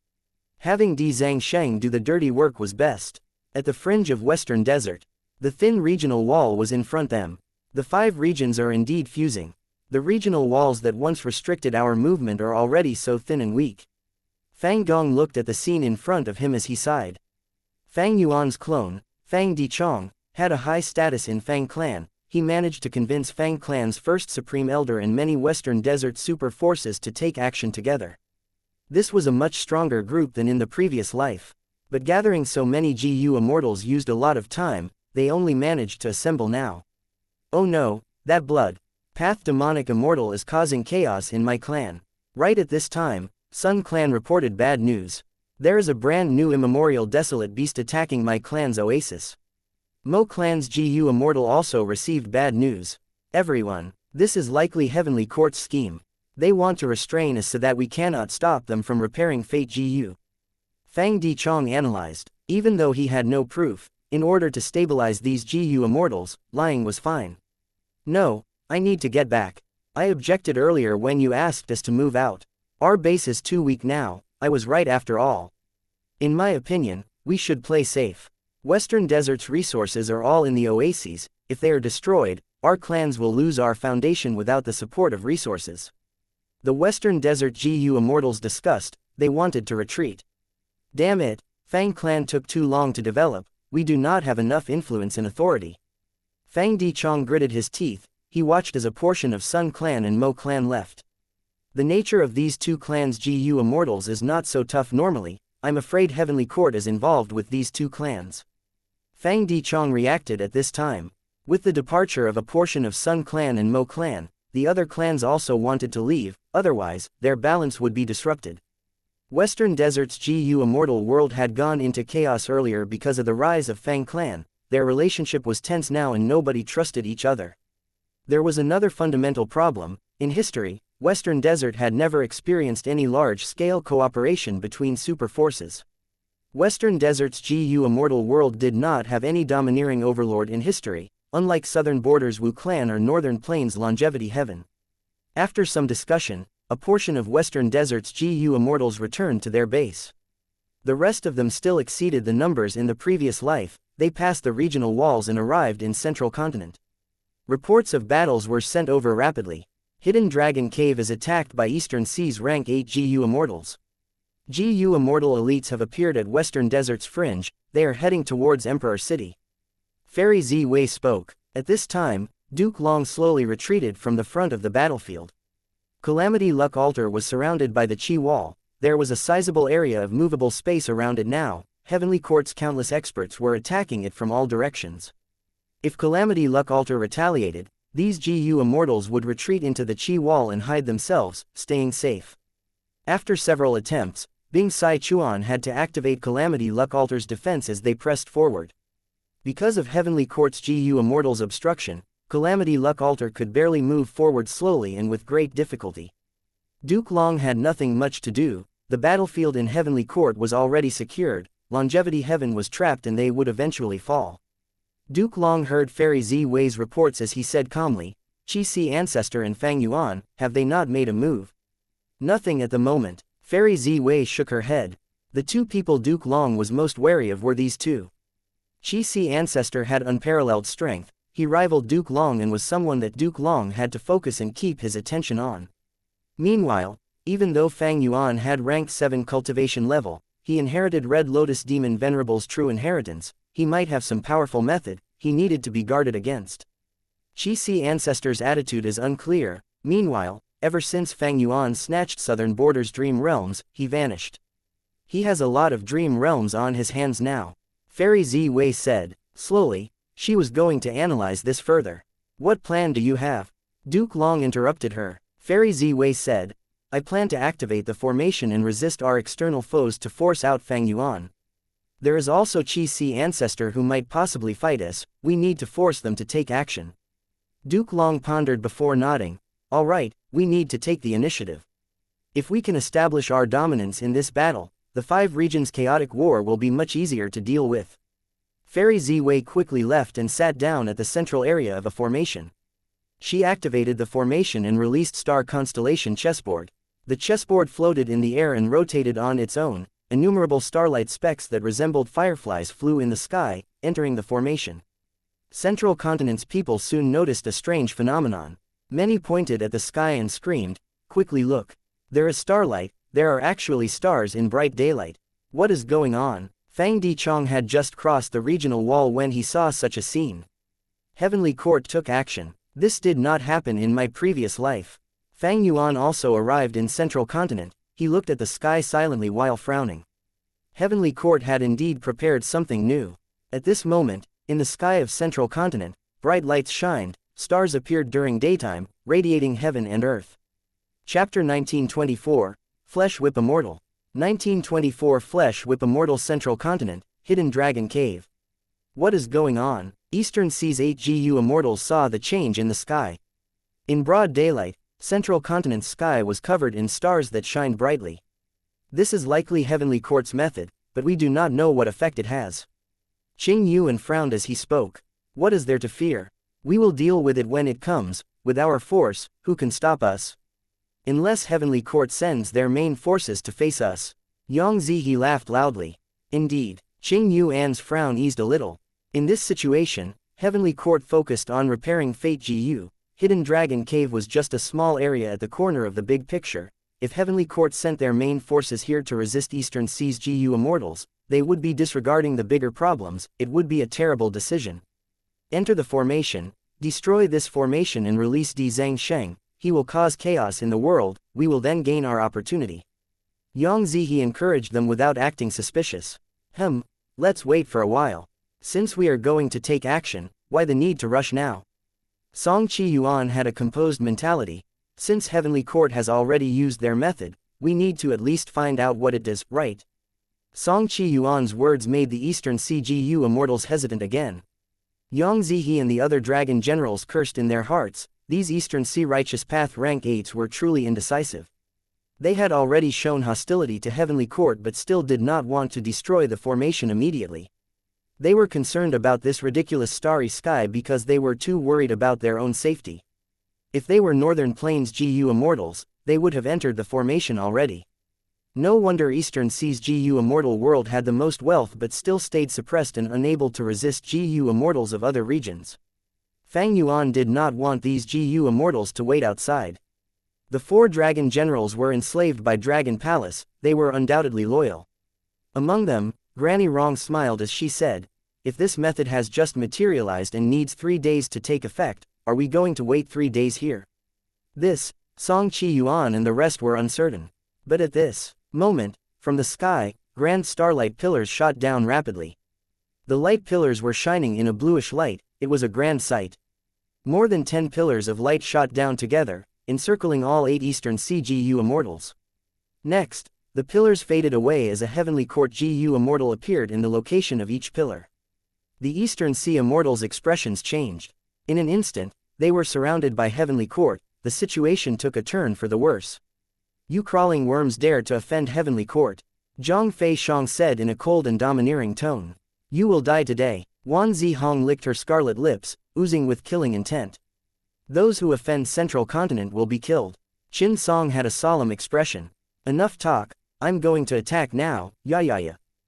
Having Di Zhangsheng do the dirty work was best. At the fringe of Western Desert, the thin regional wall was in front them. The 5 regions are indeed fusing. The regional walls that once restricted our movement are already so thin and weak. Fang Gong looked at the scene in front of him as he sighed. Fang Yuan's clone, Fang Dichong, had a high status in Fang Clan. He managed to convince Fang Clan's first Supreme Elder and many Western Desert super forces to take action together. This was a much stronger group than in the previous life. But gathering so many GU Immortals used a lot of time. They only managed to assemble now. Oh no, that blood path demonic immortal is causing chaos in my clan. Right at this time, Sun Clan reported bad news. There is a brand new immemorial desolate beast attacking my clan's oasis. Mo Clan's GU Immortal also received bad news. Everyone, this is likely Heavenly Court's scheme. They want to restrain us so that we cannot stop them from repairing Fate GU. Fang Dichong analyzed. Even though he had no proof, in order to stabilize these GU Immortals, lying was fine. No, I need to get back. I objected earlier when you asked us to move out. Our base is too weak now. I was right after all. In my opinion, we should play safe. Western Desert's resources are all in the oases. If they are destroyed, our clans will lose our foundation without the support of resources. The Western Desert GU Immortals discussed. They wanted to retreat. Damn it, Fang Clan took too long to develop. We do not have enough influence and authority. Fang Dichong gritted his teeth. He watched as a portion of Sun Clan and Mo Clan left. The nature of these two clans' GU Immortals is not so tough normally. I'm afraid Heavenly Court is involved with these two clans. Fang Dichong reacted at this time. With the departure of a portion of Sun Clan and Mo Clan, the other clans also wanted to leave, otherwise, their balance would be disrupted. Western Desert's GU Immortal world had gone into chaos earlier because of the rise of Fang Clan. Their relationship was tense now and nobody trusted each other. There was another fundamental problem. In history, Western Desert had never experienced any large-scale cooperation between super forces. Western Desert's GU Immortal world did not have any domineering overlord in history, unlike Southern Borders Wu Clan or Northern Plains Longevity Heaven. After some discussion, a portion of Western Desert's GU Immortals returned to their base. The rest of them still exceeded the numbers in the previous life. They passed the regional walls and arrived in Central Continent. Reports of battles were sent over rapidly. Hidden Dragon Cave is attacked by Eastern Sea's rank 8 GU Immortals. GU Immortal elites have appeared at Western Desert's fringe. They are heading towards Emperor City. Fairy Z Wei spoke. At this time, Duke Long slowly retreated from the front of the battlefield. Calamity Luck Altar was surrounded by the Qi Wall. There was a sizable area of movable space around it now. Heavenly Court's countless experts were attacking it from all directions. If Calamity Luck Altar retaliated, these GU Immortals would retreat into the Qi Wall and hide themselves, staying safe. After several attempts, Bing Sai Chuan had to activate Calamity Luck Altar's defense as they pressed forward. Because of Heavenly Court's GU Immortals' obstruction, Calamity Luck Altar could barely move forward slowly and with great difficulty. Duke Long had nothing much to do. The battlefield in Heavenly Court was already secured. Longevity Heaven was trapped and they would eventually fall. Duke Long heard Fairy Z Wei's reports as he said calmly, Qi Si Ancestor and Fang Yuan, have they not made a move? Nothing at the moment. Fairy Z Wei shook her head. The two people Duke Long was most wary of were these two. Qi Si Ancestor had unparalleled strength. He rivaled Duke Long and was someone that Duke Long had to focus and keep his attention on. Meanwhile, even though Fang Yuan had rank 7 cultivation level, he inherited Red Lotus Demon Venerable's true inheritance. He might have some powerful method. He needed to be guarded against. Qi Si Ancestor's attitude is unclear. Meanwhile, ever since Fang Yuan snatched Southern Border's Dream Realms, he vanished. He has a lot of Dream Realms on his hands now. Fairy Z Wei said, slowly. She was going to analyze this further. What plan do you have? Duke Long interrupted her. Fairy Z Wei said, I plan to activate the formation and resist our external foes to force out Fang Yuan. There is also Qi Si Ancestor who might possibly fight us. We need to force them to take action. Duke Long pondered before nodding. All right, we need to take the initiative. If we can establish our dominance in this battle, the 5 regions' chaotic war will be much easier to deal with. Fairy Z Wei quickly left and sat down at the central area of a formation. She activated the formation and released Star Constellation chessboard. The chessboard floated in the air and rotated on its own. Innumerable starlight specks that resembled fireflies flew in the sky, entering the formation. Central Continent's people soon noticed a strange phenomenon. Many pointed at the sky and screamed, "Quickly look! There is starlight, there are actually stars in bright daylight. What is going on?" Fang Dichong had just crossed the regional wall when he saw such a scene. Heavenly Court took action. This did not happen in my previous life. Fang Yuan also arrived in Central Continent. He looked at the sky silently while frowning. Heavenly Court had indeed prepared something new. At this moment, in the sky of Central Continent, bright lights shined, stars appeared during daytime, radiating heaven and earth. Chapter 1924, Flesh Whip Immortal. 1924 Flesh Whip Immortal. Central Continent, Hidden Dragon Cave. What is going on? Eastern Sea's 8 GU Immortals saw the change in the sky. In broad daylight, Central Continent's sky was covered in stars that shined brightly. This is likely Heavenly Court's method, but we do not know what effect it has. Qing Yuan frowned as he spoke. What is there to fear? We will deal with it when it comes, with our force. Who can stop us? Unless Heavenly Court sends their main forces to face us. Yang Zihe laughed loudly. Indeed, Qing Yuan's frown eased a little. In this situation, Heavenly Court focused on repairing Fate GU. Hidden Dragon Cave was just a small area at the corner of the big picture. If Heavenly Court sent their main forces here to resist Eastern Sea's GU Immortals, they would be disregarding the bigger problems. It would be a terrible decision. Enter the formation, destroy this formation and release Di Zhangsheng. He will cause chaos in the world, we will then gain our opportunity. Yang Zihe encouraged them without acting suspicious. Let's wait for a while. Since we are going to take action, why the need to rush now? Song Qi Yuan had a composed mentality. Since Heavenly Court has already used their method, we need to at least find out what it does, right? Song Qi Yuan's words made the Eastern Sea GU Immortals hesitant again. Yang Zihe and the other dragon generals cursed in their hearts. These Eastern Sea Righteous Path rank 8s were truly indecisive. They had already shown hostility to Heavenly Court but still did not want to destroy the formation immediately. They were concerned about this ridiculous starry sky because they were too worried about their own safety. If they were Northern Plains GU Immortals, they would have entered the formation already. No wonder Eastern Sea's GU Immortal world had the most wealth but still stayed suppressed and unable to resist GU Immortals of other regions. Fang Yuan did not want these GU Immortals to wait outside. The 4 dragon generals were enslaved by Dragon Palace, they were undoubtedly loyal. Among them, Granny Rong smiled as she said, "If this method has just materialized and needs 3 days to take effect, are we going to wait 3 days here?" This, Song Qi Yuan and the rest were uncertain. But at this moment, from the sky, grand starlight pillars shot down rapidly. The light pillars were shining in a bluish light. It was a grand sight. More than 10 pillars of light shot down together, encircling all 8 Eastern Sea GU Immortals. Next, the pillars faded away as a Heavenly Court GU Immortal appeared in the location of each pillar. The Eastern Sea Immortals' expressions changed. In an instant, they were surrounded by Heavenly Court. The situation took a turn for the worse. "You crawling worms dare to offend Heavenly Court," Zhang Fei Shang said in a cold and domineering tone. "You will die today." Wan Zihong licked her scarlet lips, oozing with killing intent. "Those who offend Central Continent will be killed." Qin Song had a solemn expression. "Enough talk, I'm going to attack now, ya.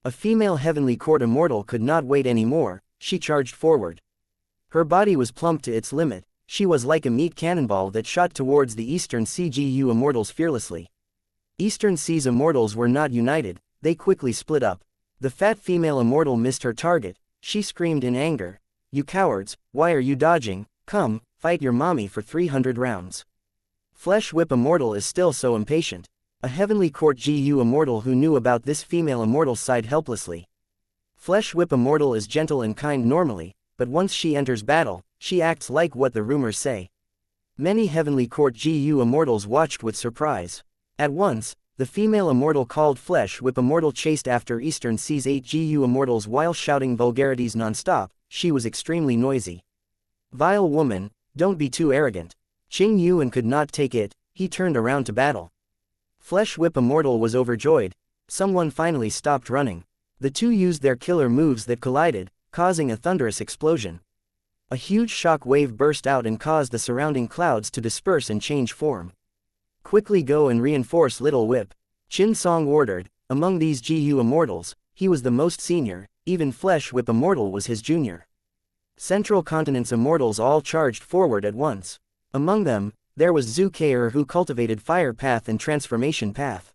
A female Heavenly Court Immortal could not wait anymore. She charged forward. Her body was plump to its limit. She was like a meat cannonball that shot towards the Eastern Sea GU Immortals fearlessly. Eastern Sea's Immortals were not united, they quickly split up. The fat female Immortal missed her target. She screamed in anger, "You cowards, why are you dodging? Come, fight your mommy for 300 rounds. Flesh Whip Immortal is still so impatient. A Heavenly Court GU Immortal who knew about this female Immortal sighed helplessly. Flesh Whip Immortal is gentle and kind normally, but once she enters battle, she acts like what the rumors say. Many Heavenly Court GU Immortals watched with surprise. At once, the female Immortal called Flesh Whip Immortal chased after Eastern Sea's 8 GU Immortals while shouting vulgarities non-stop. She was extremely noisy. "Vile woman, don't be too arrogant." Qing Yuan could not take it, he turned around to battle. Flesh Whip Immortal was overjoyed. Someone finally stopped running. The two used their killer moves that collided, causing a thunderous explosion. A huge shock wave burst out and caused the surrounding clouds to disperse and change form. "Quickly go and reinforce Little Whip," Qin Song ordered. Among these GU Immortals, he was the most senior, even Flesh Whip Immortal was his junior. Central Continent's immortals all charged forward at once. Among them, there was Zhu Kei'er who cultivated Fire Path and Transformation Path.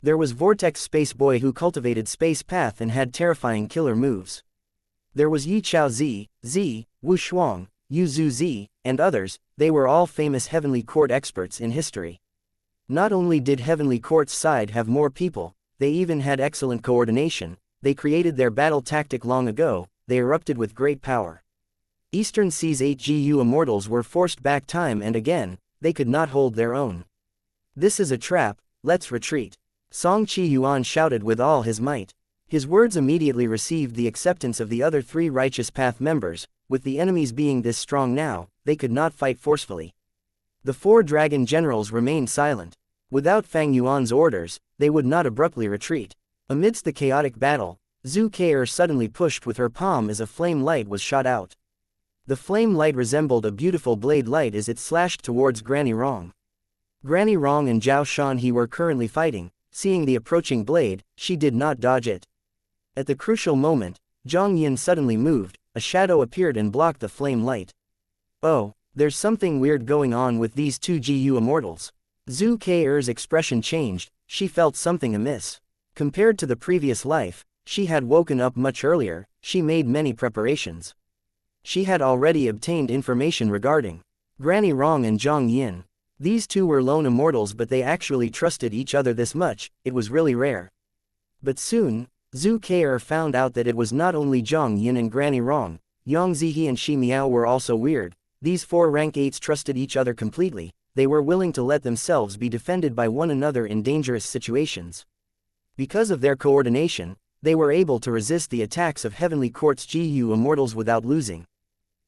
There was Vortex Space Boy who cultivated Space Path and had terrifying killer moves. There was Yi Chao Zi, Wu Shuang, Yu Zhu Zi, and others. They were all famous Heavenly Court experts in history. Not only did Heavenly Court's side have more people, they even had excellent coordination. They created their battle tactic long ago. They erupted with great power. Eastern Sea's 8 GU immortals were forced back time and again. They could not hold their own. "This is a trap, let's retreat," Song Chi Yuan shouted with all his might. His words immediately received the acceptance of the other 3 Righteous Path members. With the enemies being this strong now, they could not fight forcefully. The 4 dragon generals remained silent. Without Fang Yuan's orders, they would not abruptly retreat. Amidst the chaotic battle, Zhu Kei'er suddenly pushed with her palm as a flame light was shot out. The flame light resembled a beautiful blade light as it slashed towards Granny Rong. Granny Rong and Zhao Shanhe were currently fighting. Seeing the approaching blade, she did not dodge it. At the crucial moment, Zhang Yin suddenly moved. A shadow appeared and blocked the flame light. "Oh, there's something weird going on with these 2 GU immortals." Zhu Kei'er's expression changed. She felt something amiss. Compared to the previous life, she had woken up much earlier. She made many preparations. She had already obtained information regarding Granny Rong and Zhang Yin. These 2 were lone immortals, but they actually trusted each other this much. It was really rare. But soon, Zhu Kei'er found out that it was not only Zhang Yin and Granny Rong. Yang Zihe and Shi Miao were also weird. These 4 rank 8s trusted each other completely. They were willing to let themselves be defended by one another in dangerous situations. Because of their coordination, they were able to resist the attacks of Heavenly Court's GU immortals without losing.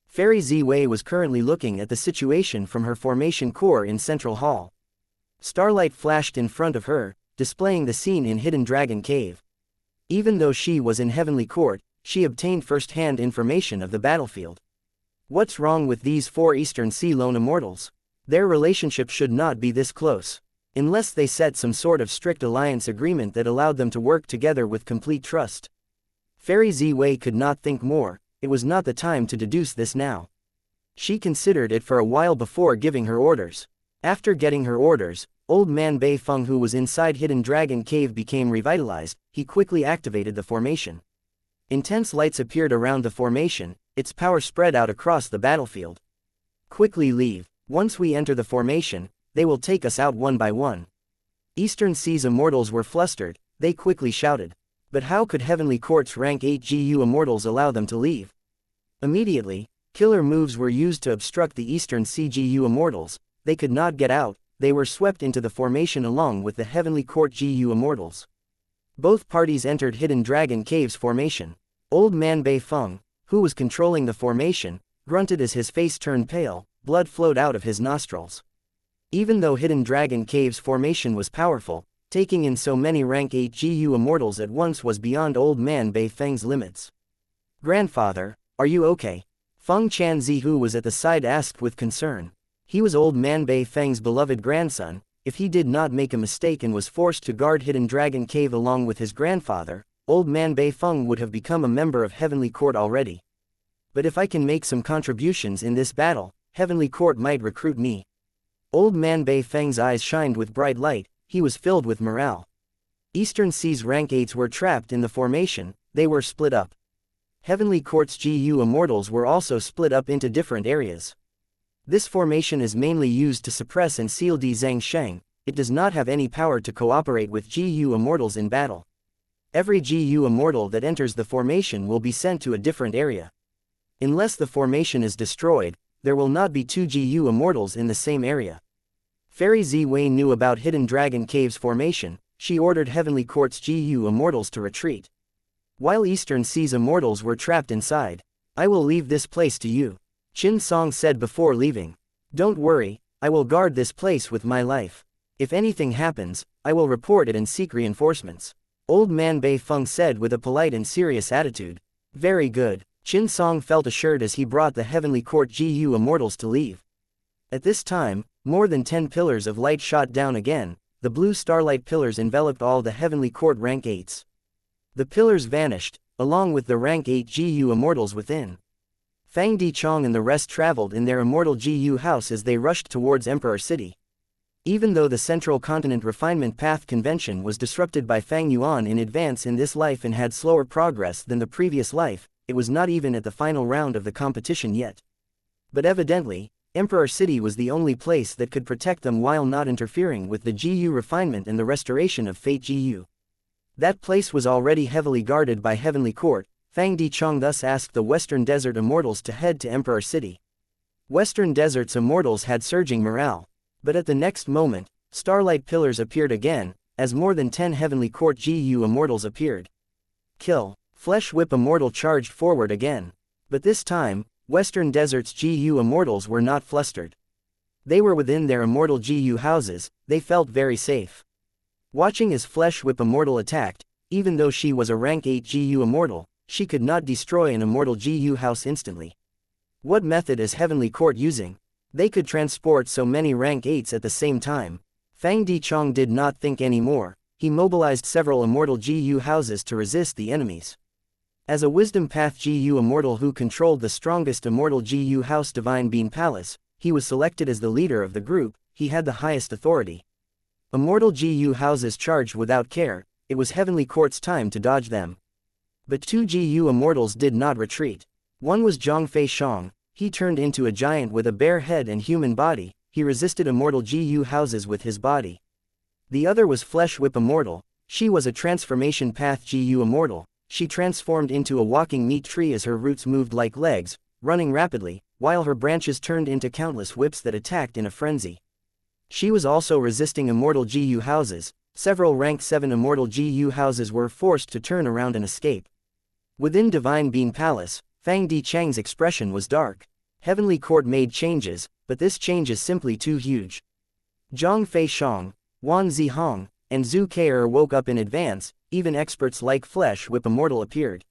Fairy Ziwei was currently looking at the situation from her formation core in Central Hall. Starlight flashed in front of her, displaying the scene in Hidden Dragon Cave. Even though she was in Heavenly Court, she obtained first-hand information of the battlefield. What's wrong with these 4 Eastern Sea lone immortals? Their relationship should not be this close. Unless they set some sort of strict alliance agreement that allowed them to work together with complete trust. Fairy Ziwei could not think more. It was not the time to deduce this now. She considered it for a while before giving her orders. After getting her orders, Old Man Bei Feng, who was inside Hidden Dragon Cave, became revitalized. He quickly activated the formation. Intense lights appeared around the formation. Its power spread out across the battlefield. "Quickly leave. Once we enter the formation, they will take us out one by one." Eastern Sea's immortals were flustered. They quickly shouted. But how could Heavenly Court's rank 8 GU immortals allow them to leave? Immediately, killer moves were used to obstruct the Eastern Sea GU immortals. They could not get out. They were swept into the formation along with the Heavenly Court GU immortals. Both parties entered Hidden Dragon Cave's formation. Old Man Bei Feng, who was controlling the formation, grunted as his face turned pale. Blood flowed out of his nostrils. Even though Hidden Dragon Cave's formation was powerful, taking in so many rank 8 GU immortals at once was beyond Old Man Bei Feng's limits. "Grandfather, are you okay?" Feng Chanzi, who was at the side, asked with concern. He was Old Man Bei Feng's beloved grandson. If he did not make a mistake and was forced to guard Hidden Dragon Cave along with his grandfather, Old Man Bei Feng would have become a member of Heavenly Court already. "But if I can make some contributions in this battle, Heavenly Court might recruit me." Old Man Bei Feng's eyes shined with bright light. He was filled with morale. Eastern Sea's rank 8s were trapped in the formation. They were split up. Heavenly Court's GU immortals were also split up into different areas. This formation is mainly used to suppress and seal Di Zhang Sheng. It does not have any power to cooperate with GU immortals in battle. Every GU immortal that enters the formation will be sent to a different area. Unless the formation is destroyed, there will not be 2 GU immortals in the same area. Fairy Ziwei knew about Hidden Dragon Cave's formation. She ordered Heavenly Court's GU immortals to retreat. While Eastern Sea's immortals were trapped inside. "I will leave this place to you," Qin Song said before leaving. "Don't worry, I will guard this place with my life. If anything happens, I will report it and seek reinforcements," Old Man Bei Feng said with a polite and serious attitude. "Very good." Qin Song felt assured as he brought the Heavenly Court GU immortals to leave. At this time, more than 10 pillars of light shot down again. The blue starlight pillars enveloped all the Heavenly Court rank 8s. The pillars vanished, along with the rank 8 GU immortals within. Fang Dichong and the rest traveled in their Immortal GU house as they rushed towards Emperor City. Even though the Central Continent Refinement Path Convention was disrupted by Fang Yuan in advance in this life and had slower progress than the previous life, it was not even at the final round of the competition yet. But evidently, Emperor City was the only place that could protect them while not interfering with the GU refinement and the restoration of Fate GU. That place was already heavily guarded by Heavenly Court. Fang Dichong thus asked the Western Desert Immortals to head to Emperor City. Western Desert's Immortals had surging morale. But at the next moment, starlight pillars appeared again, as more than 10 Heavenly Court GU Immortals appeared. Kill. Flesh Whip Immortal charged forward again. But this time, Western Desert's GU Immortals were not flustered. They were within their Immortal GU houses, they felt very safe. Watching as Flesh Whip Immortal attacked, even though she was a rank 8 GU Immortal, she could not destroy an Immortal GU house instantly. What method is Heavenly Court using? They could transport so many rank 8s at the same time. Fang Dichong did not think anymore. He mobilized several Immortal GU houses to resist the enemies. As a Wisdom Path GU Immortal who controlled the strongest Immortal GU house Divine Bean Palace, he was selected as the leader of the group. He had the highest authority. Immortal GU houses charged without care. It was Heavenly Court's time to dodge them. But 2 GU Immortals did not retreat. One was Zhongfei Shang. He turned into a giant with a bare head and human body. He resisted Immortal GU houses with his body. The other was Flesh Whip Immortal. She was a Transformation Path GU Immortal. She transformed into a walking meat tree as her roots moved like legs, running rapidly, while her branches turned into countless whips that attacked in a frenzy. She was also resisting Immortal GU houses. Several rank 7 Immortal GU houses were forced to turn around and escape. Within Divine Bean Palace, Fang Dichang's expression was dark. Heavenly Court made changes, but this change is simply too huge. Zhang Fei Shang, Wan Zihong, and Zhu Kei'er woke up in advance. Even experts like Flesh Whip Immortal appeared.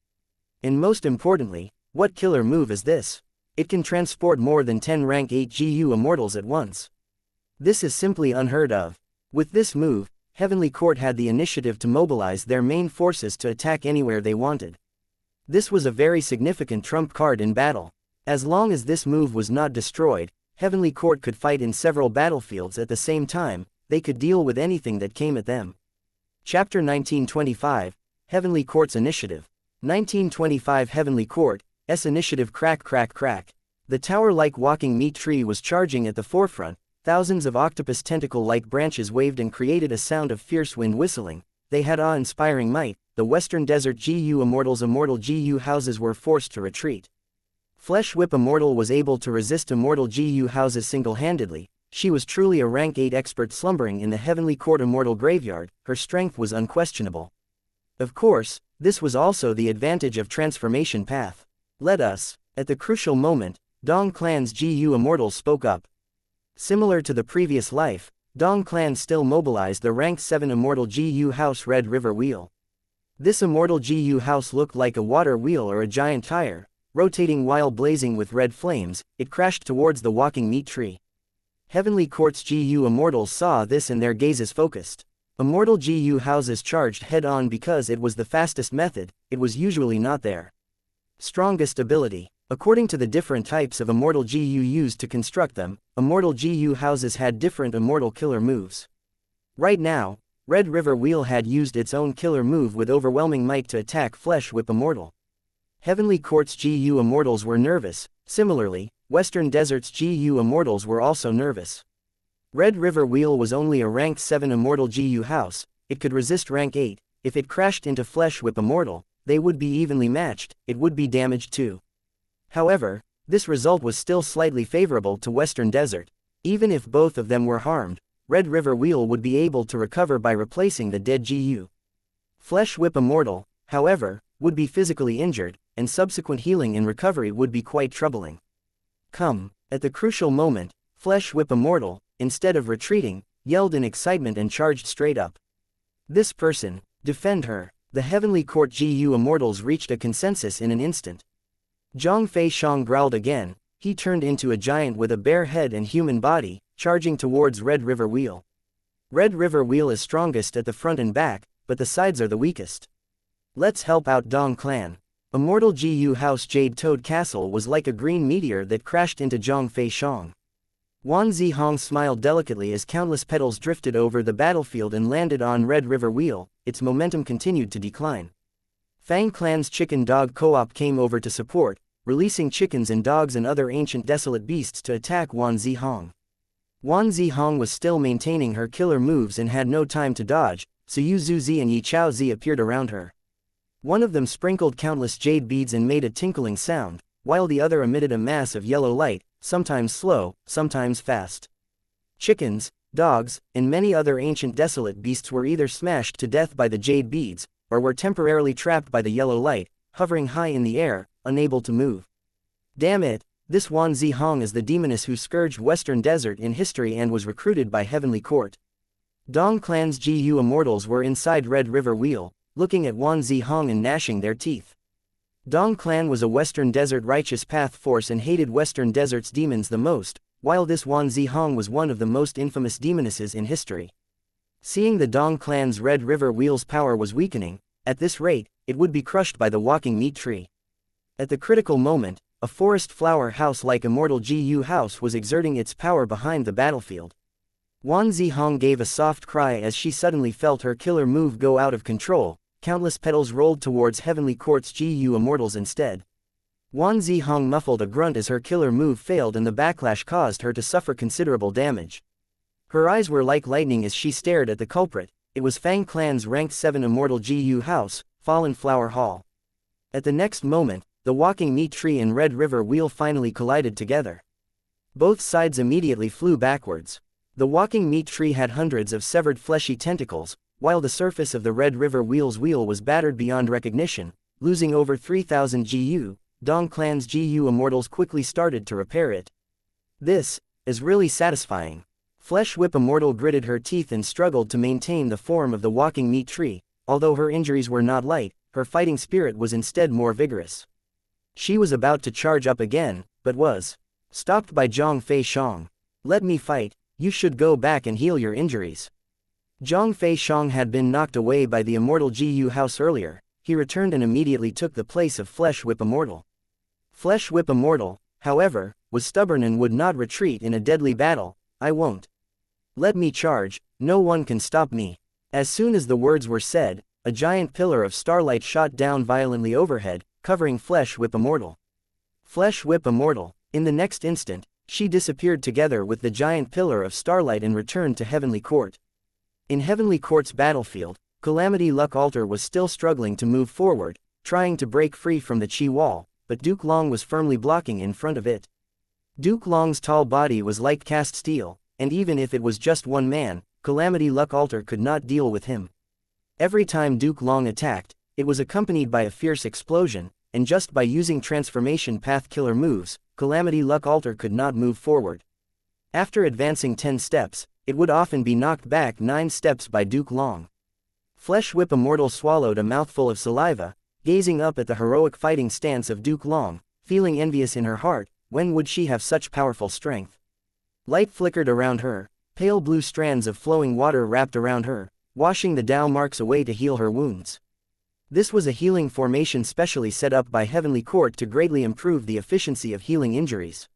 And most importantly, what killer move is this? It can transport more than 10 rank 8 GU Immortals at once. This is simply unheard of. With this move, Heavenly Court had the initiative to mobilize their main forces to attack anywhere they wanted. This was a very significant trump card in battle. As long as this move was not destroyed, Heavenly Court could fight in several battlefields at the same time. They could deal with anything that came at them. Chapter 1925, Heavenly Court's Initiative. 1925 Heavenly Court's Initiative. Crack crack crack. The tower-like walking meat tree was charging at the forefront. Thousands of octopus tentacle-like branches waved and created a sound of fierce wind whistling. They had awe-inspiring might. The Western Desert GU Immortals' Immortal GU houses were forced to retreat. Flesh Whip Immortal was able to resist Immortal GU houses single-handedly. She was truly a rank 8 expert slumbering in the Heavenly Court Immortal Graveyard. Her strength was unquestionable. Of course, this was also the advantage of Transformation Path. Let us. At the crucial moment, Dong Clan's GU Immortals spoke up. Similar to the previous life, Dong Clan still mobilized the rank 7 Immortal GU house Red River Wheel. This Immortal GU house looked like a water wheel or a giant tire. Rotating while blazing with red flames, it crashed towards the walking meat tree. Heavenly Court's GU Immortals saw this and their gazes focused. Immortal GU houses charged head-on because it was the fastest method. It was usually not their strongest ability. According to the different types of Immortal GU used to construct them, Immortal GU houses had different Immortal killer moves. Right now, Red River Wheel had used its own killer move with overwhelming might to attack Flesh Whip Immortal. Heavenly Court's GU Immortals were nervous. Similarly, Western Desert's GU Immortals were also nervous. Red River Wheel was only a rank 7 Immortal GU house. It could resist rank 8. If it crashed into Flesh Whip Immortal, they would be evenly matched. It would be damaged too. However, this result was still slightly favorable to Western Desert. Even if both of them were harmed, Red River Wheel would be able to recover by replacing the dead GU. Flesh Whip Immortal, however, would be physically injured, and subsequent healing and recovery would be quite troubling. Come. At the crucial moment, Flesh Whip Immortal, instead of retreating, yelled in excitement and charged straight up. This person, defend her. The Heavenly Court GU Immortals reached a consensus in an instant. Zhang Fei Shang growled again. He turned into a giant with a bare head and human body, charging towards Red River Wheel. Red River Wheel is strongest at the front and back, but the sides are the weakest. Let's help out Dong Clan. Immortal Gu House Jade Toad Castle was like a green meteor that crashed into Zhongfei Shang. Wan Zihong smiled delicately as countless petals drifted over the battlefield and landed on Red River Wheel. Its momentum continued to decline. Fang Clan's chicken dog co-op came over to support, releasing chickens and dogs and other ancient desolate beasts to attack Wan Zihong. Wan Zihong was still maintaining her killer moves and had no time to dodge, so Yu Zuzi and Yi Chaozi appeared around her. One of them sprinkled countless jade beads and made a tinkling sound, while the other emitted a mass of yellow light, sometimes slow, sometimes fast. Chickens, dogs, and many other ancient desolate beasts were either smashed to death by the jade beads, or were temporarily trapped by the yellow light, hovering high in the air, unable to move. Damn it, this Wan Zihong is the demoness who scourged Western Desert in history and was recruited by Heavenly Court. Dong Clan's Gu Immortals were inside Red River Wheel, looking at Wan Zihong and gnashing their teeth. Dong Clan was a Western Desert righteous path force and hated Western Desert's demons the most, while this Wan Zihong was one of the most infamous demonesses in history. Seeing the Dong Clan's Red River Wheel's power was weakening, at this rate, it would be crushed by the walking meat tree. At the critical moment, a forest flower house like Immortal Gu House was exerting its power behind the battlefield. Wan Zihong gave a soft cry as she suddenly felt her killer move go out of control. Countless petals rolled towards Heavenly Court's Gu Immortals instead. Wan Zihong muffled a grunt as her killer move failed and the backlash caused her to suffer considerable damage. Her eyes were like lightning as she stared at the culprit. It was Fang Clan's Rank 7 Immortal Gu House, Fallen Flower Hall. At the next moment, the walking meat tree and Red River Wheel finally collided together. Both sides immediately flew backwards. The walking meat tree had hundreds of severed fleshy tentacles, while the surface of the Red River Wheel's wheel was battered beyond recognition, losing over 3,000 Gu. Dong Clan's Gu Immortals quickly started to repair it. This is really satisfying. Flesh Whip Immortal gritted her teeth and struggled to maintain the form of the walking meat tree. Although her injuries were not light, her fighting spirit was instead more vigorous. She was about to charge up again, but was stopped by Zhongfei Shang. "Let me fight, you should go back and heal your injuries." Zhongfei Shang had been knocked away by the Immortal Gu House earlier. He returned and immediately took the place of Flesh Whip Immortal. Flesh Whip Immortal, however, was stubborn and would not retreat in a deadly battle. "I won't. Let me charge, no one can stop me." As soon as the words were said, a giant pillar of starlight shot down violently overhead, covering Flesh Whip Immortal. Flesh Whip Immortal, in the next instant, she disappeared together with the giant pillar of starlight and returned to Heavenly Court. In Heavenly Court's battlefield, Calamity Luck Altar was still struggling to move forward, trying to break free from the Qi wall, but Duke Long was firmly blocking in front of it. Duke Long's tall body was like cast steel, and even if it was just one man, Calamity Luck Altar could not deal with him. Every time Duke Long attacked, it was accompanied by a fierce explosion, and just by using transformation path killer moves, Calamity Luck Altar could not move forward. After advancing 10 steps, it would often be knocked back 9 steps by Duke Long. Flesh Whip Immortal swallowed a mouthful of saliva, gazing up at the heroic fighting stance of Duke Long, feeling envious in her heart. When would she have such powerful strength? Light flickered around her, pale blue strands of flowing water wrapped around her, washing the Dao marks away to heal her wounds. This was a healing formation specially set up by Heavenly Court to greatly improve the efficiency of healing injuries.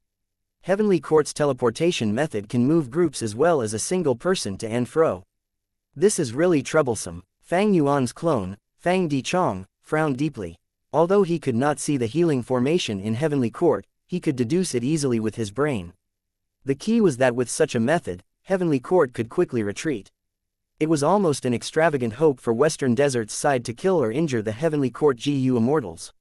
Heavenly Court's teleportation method can move groups as well as a single person to and fro. This is really troublesome. Fang Yuan's clone, Fang Dichong, frowned deeply. Although he could not see the healing formation in Heavenly Court, he could deduce it easily with his brain. The key was that with such a method, Heavenly Court could quickly retreat. It was almost an extravagant hope for Western Desert's side to kill or injure the Heavenly Court Gu Immortals.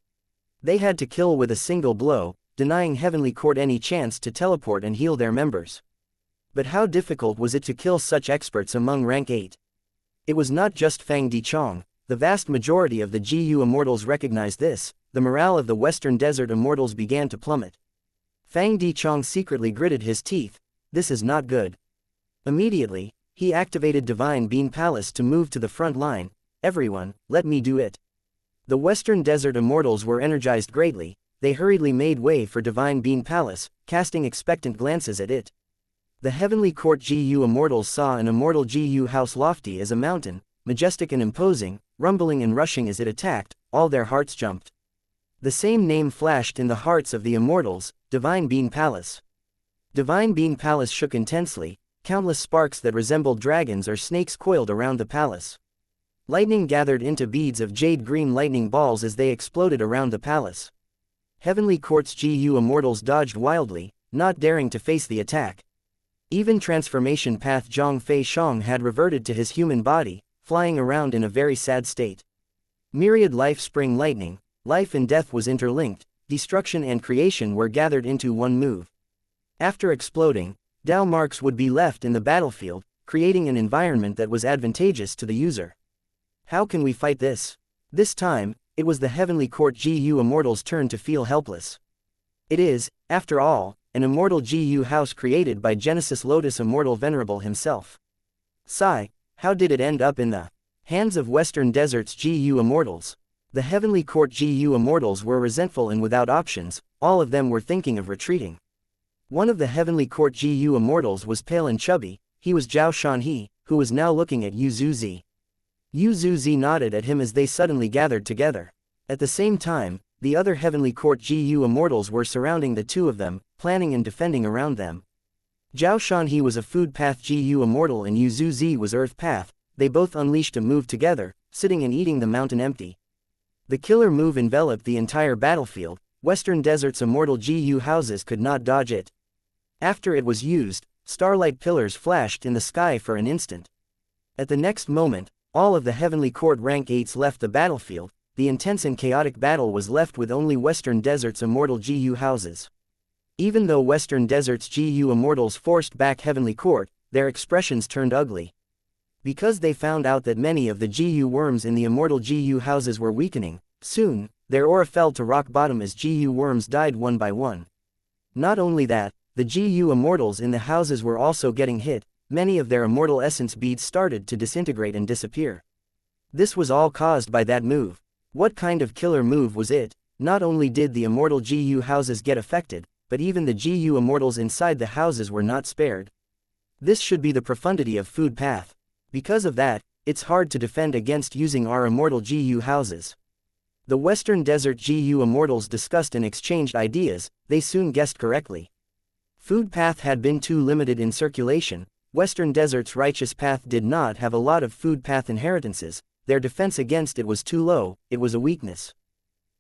They had to kill with a single blow, denying Heavenly Court any chance to teleport and heal their members. But how difficult was it to kill such experts among rank 8? It was not just Fang Dichong. The vast majority of the Gu Immortals recognized this. The morale of the Western Desert Immortals began to plummet. Fang Dichong secretly gritted his teeth. This is not good. Immediately, he activated Divine Bean Palace to move to the front line. "Everyone, let me do it." The Western Desert Immortals were energized greatly. They hurriedly made way for Divine Bean Palace, casting expectant glances at it. The Heavenly Court Gu Immortals saw an Immortal Gu House lofty as a mountain, majestic and imposing, rumbling and rushing as it attacked. All their hearts jumped. The same name flashed in the hearts of the immortals, Divine Being Palace. Divine Being Palace shook intensely, countless sparks that resembled dragons or snakes coiled around the palace. Lightning gathered into beads of jade-green lightning balls as they exploded around the palace. Heavenly Court's GU immortals dodged wildly, not daring to face the attack. Even transformation path Zhang Fei Shang had reverted to his human body, flying around in a very sad state. Myriad life spring lightning, life and death was interlinked, destruction and creation were gathered into one move. After exploding, Dao marks would be left in the battlefield, creating an environment that was advantageous to the user. How can we fight this? This time, it was the Heavenly Court GU Immortals' turn to feel helpless. It is, after all, an immortal GU house created by Genesis Lotus Immortal Venerable himself. Sigh, how did it end up in the hands of Western Desert's GU Immortals? The Heavenly Court GU Immortals were resentful and without options, all of them were thinking of retreating. One of the Heavenly Court GU Immortals was pale and chubby, he was Zhao Shanhe, who was now looking at Yu Zuzi. Yu Zuzi nodded at him as they suddenly gathered together. At the same time, the other Heavenly Court GU Immortals were surrounding the two of them, planning and defending around them. Zhao Shanhe was a Food Path GU Immortal and Yu Zuzi was Earth Path. They both unleashed a move together, sitting and eating the mountain empty. The killer move enveloped the entire battlefield, Western Desert's immortal GU houses could not dodge it. After it was used, starlight pillars flashed in the sky for an instant. At the next moment, all of the Heavenly Court Rank 8s left the battlefield. The intense and chaotic battle was left with only Western Desert's immortal GU houses. Even though Western Desert's GU Immortals forced back Heavenly Court, their expressions turned ugly. Because they found out that many of the GU worms in the immortal GU houses were weakening, soon, their aura fell to rock bottom as GU worms died one by one. Not only that, the GU Immortals in the houses were also getting hit. Many of their immortal essence beads started to disintegrate and disappear. This was all caused by that move. What kind of killer move was it? Not only did the immortal GU houses get affected, but even the GU Immortals inside the houses were not spared. This should be the profundity of Food Path. Because of that, it's hard to defend against using our immortal GU houses. The Western Desert GU Immortals discussed and exchanged ideas, they soon guessed correctly. Food Path had been too limited in circulation. Western Desert's Righteous Path did not have a lot of Food Path inheritances, their defense against it was too low, it was a weakness.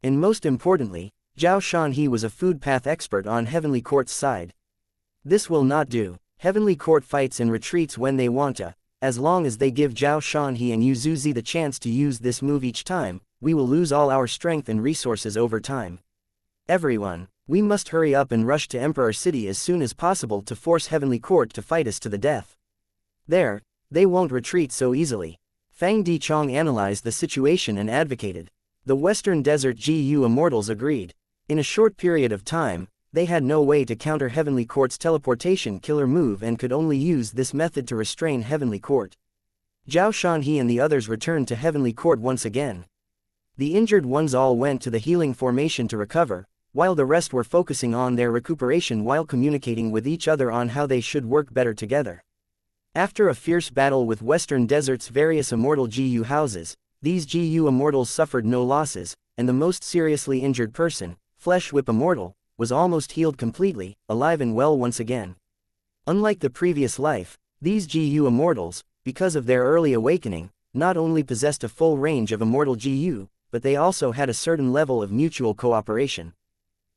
And most importantly, Zhao Shanhe was a Food Path expert on Heavenly Court's side. This will not do. Heavenly Court fights and retreats when they want to. As long as they give Zhao Shanhe and Yu Zuzi the chance to use this move each time, we will lose all our strength and resources over time. Everyone, we must hurry up and rush to Emperor City as soon as possible to force Heavenly Court to fight us to the death. There, they won't retreat so easily. Fang Dichong analyzed the situation and advocated. The Western Desert GU Immortals agreed. In a short period of time, they had no way to counter Heavenly Court's teleportation killer move and could only use this method to restrain Heavenly Court. Zhao Shanhe and the others returned to Heavenly Court once again. The injured ones all went to the healing formation to recover, while the rest were focusing on their recuperation while communicating with each other on how they should work better together. After a fierce battle with Western Desert's various immortal GU houses, these GU Immortals suffered no losses, and the most seriously injured person, Flesh Whip Immortal, was almost healed completely, alive and well once again. Unlike the previous life, these GU Immortals, because of their early awakening, not only possessed a full range of immortal GU, but they also had a certain level of mutual cooperation.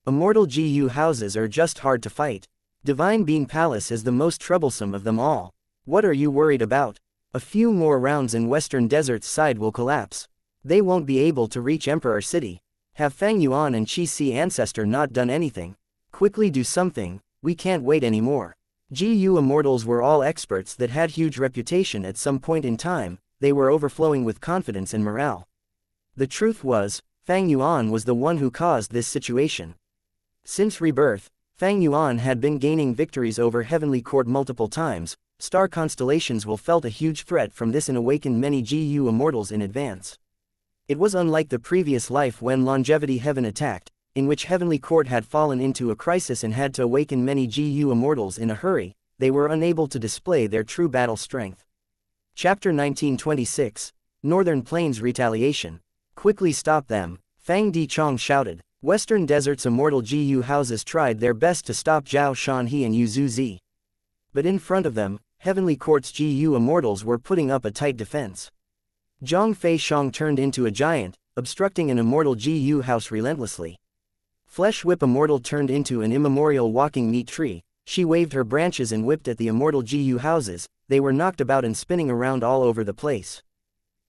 Immortal GU houses are just hard to fight. Divine Being Palace is the most troublesome of them all. What are you worried about? A few more rounds and Western Desert's side will collapse. They won't be able to reach Emperor City. Have Fang Yuan and Qi Si Ancestor not done anything? Quickly do something, we can't wait anymore. GU Immortals were all experts that had huge reputation at some point in time, they were overflowing with confidence and morale. The truth was, Fang Yuan was the one who caused this situation. Since rebirth, Fang Yuan had been gaining victories over Heavenly Court multiple times. Star constellations will felt a huge threat from this and awakened many GU Immortals in advance. It was unlike the previous life when Longevity Heaven attacked, in which Heavenly Court had fallen into a crisis and had to awaken many GU Immortals in a hurry. They were unable to display their true battle strength. Chapter 1926, Northern Plains Retaliation. Quickly stop them, Fang Dichong shouted. Western Desert's Immortal GU houses tried their best to stop Zhao Shanhe and Yu Zuzi. But in front of them, Heavenly Court's GU Immortals were putting up a tight defense. Zhang Fei Shang turned into a giant, obstructing an Immortal GU house relentlessly. Flesh Whip Immortal turned into an immemorial walking meat tree. She waved her branches and whipped at the Immortal GU houses. They were knocked about and spinning around all over the place.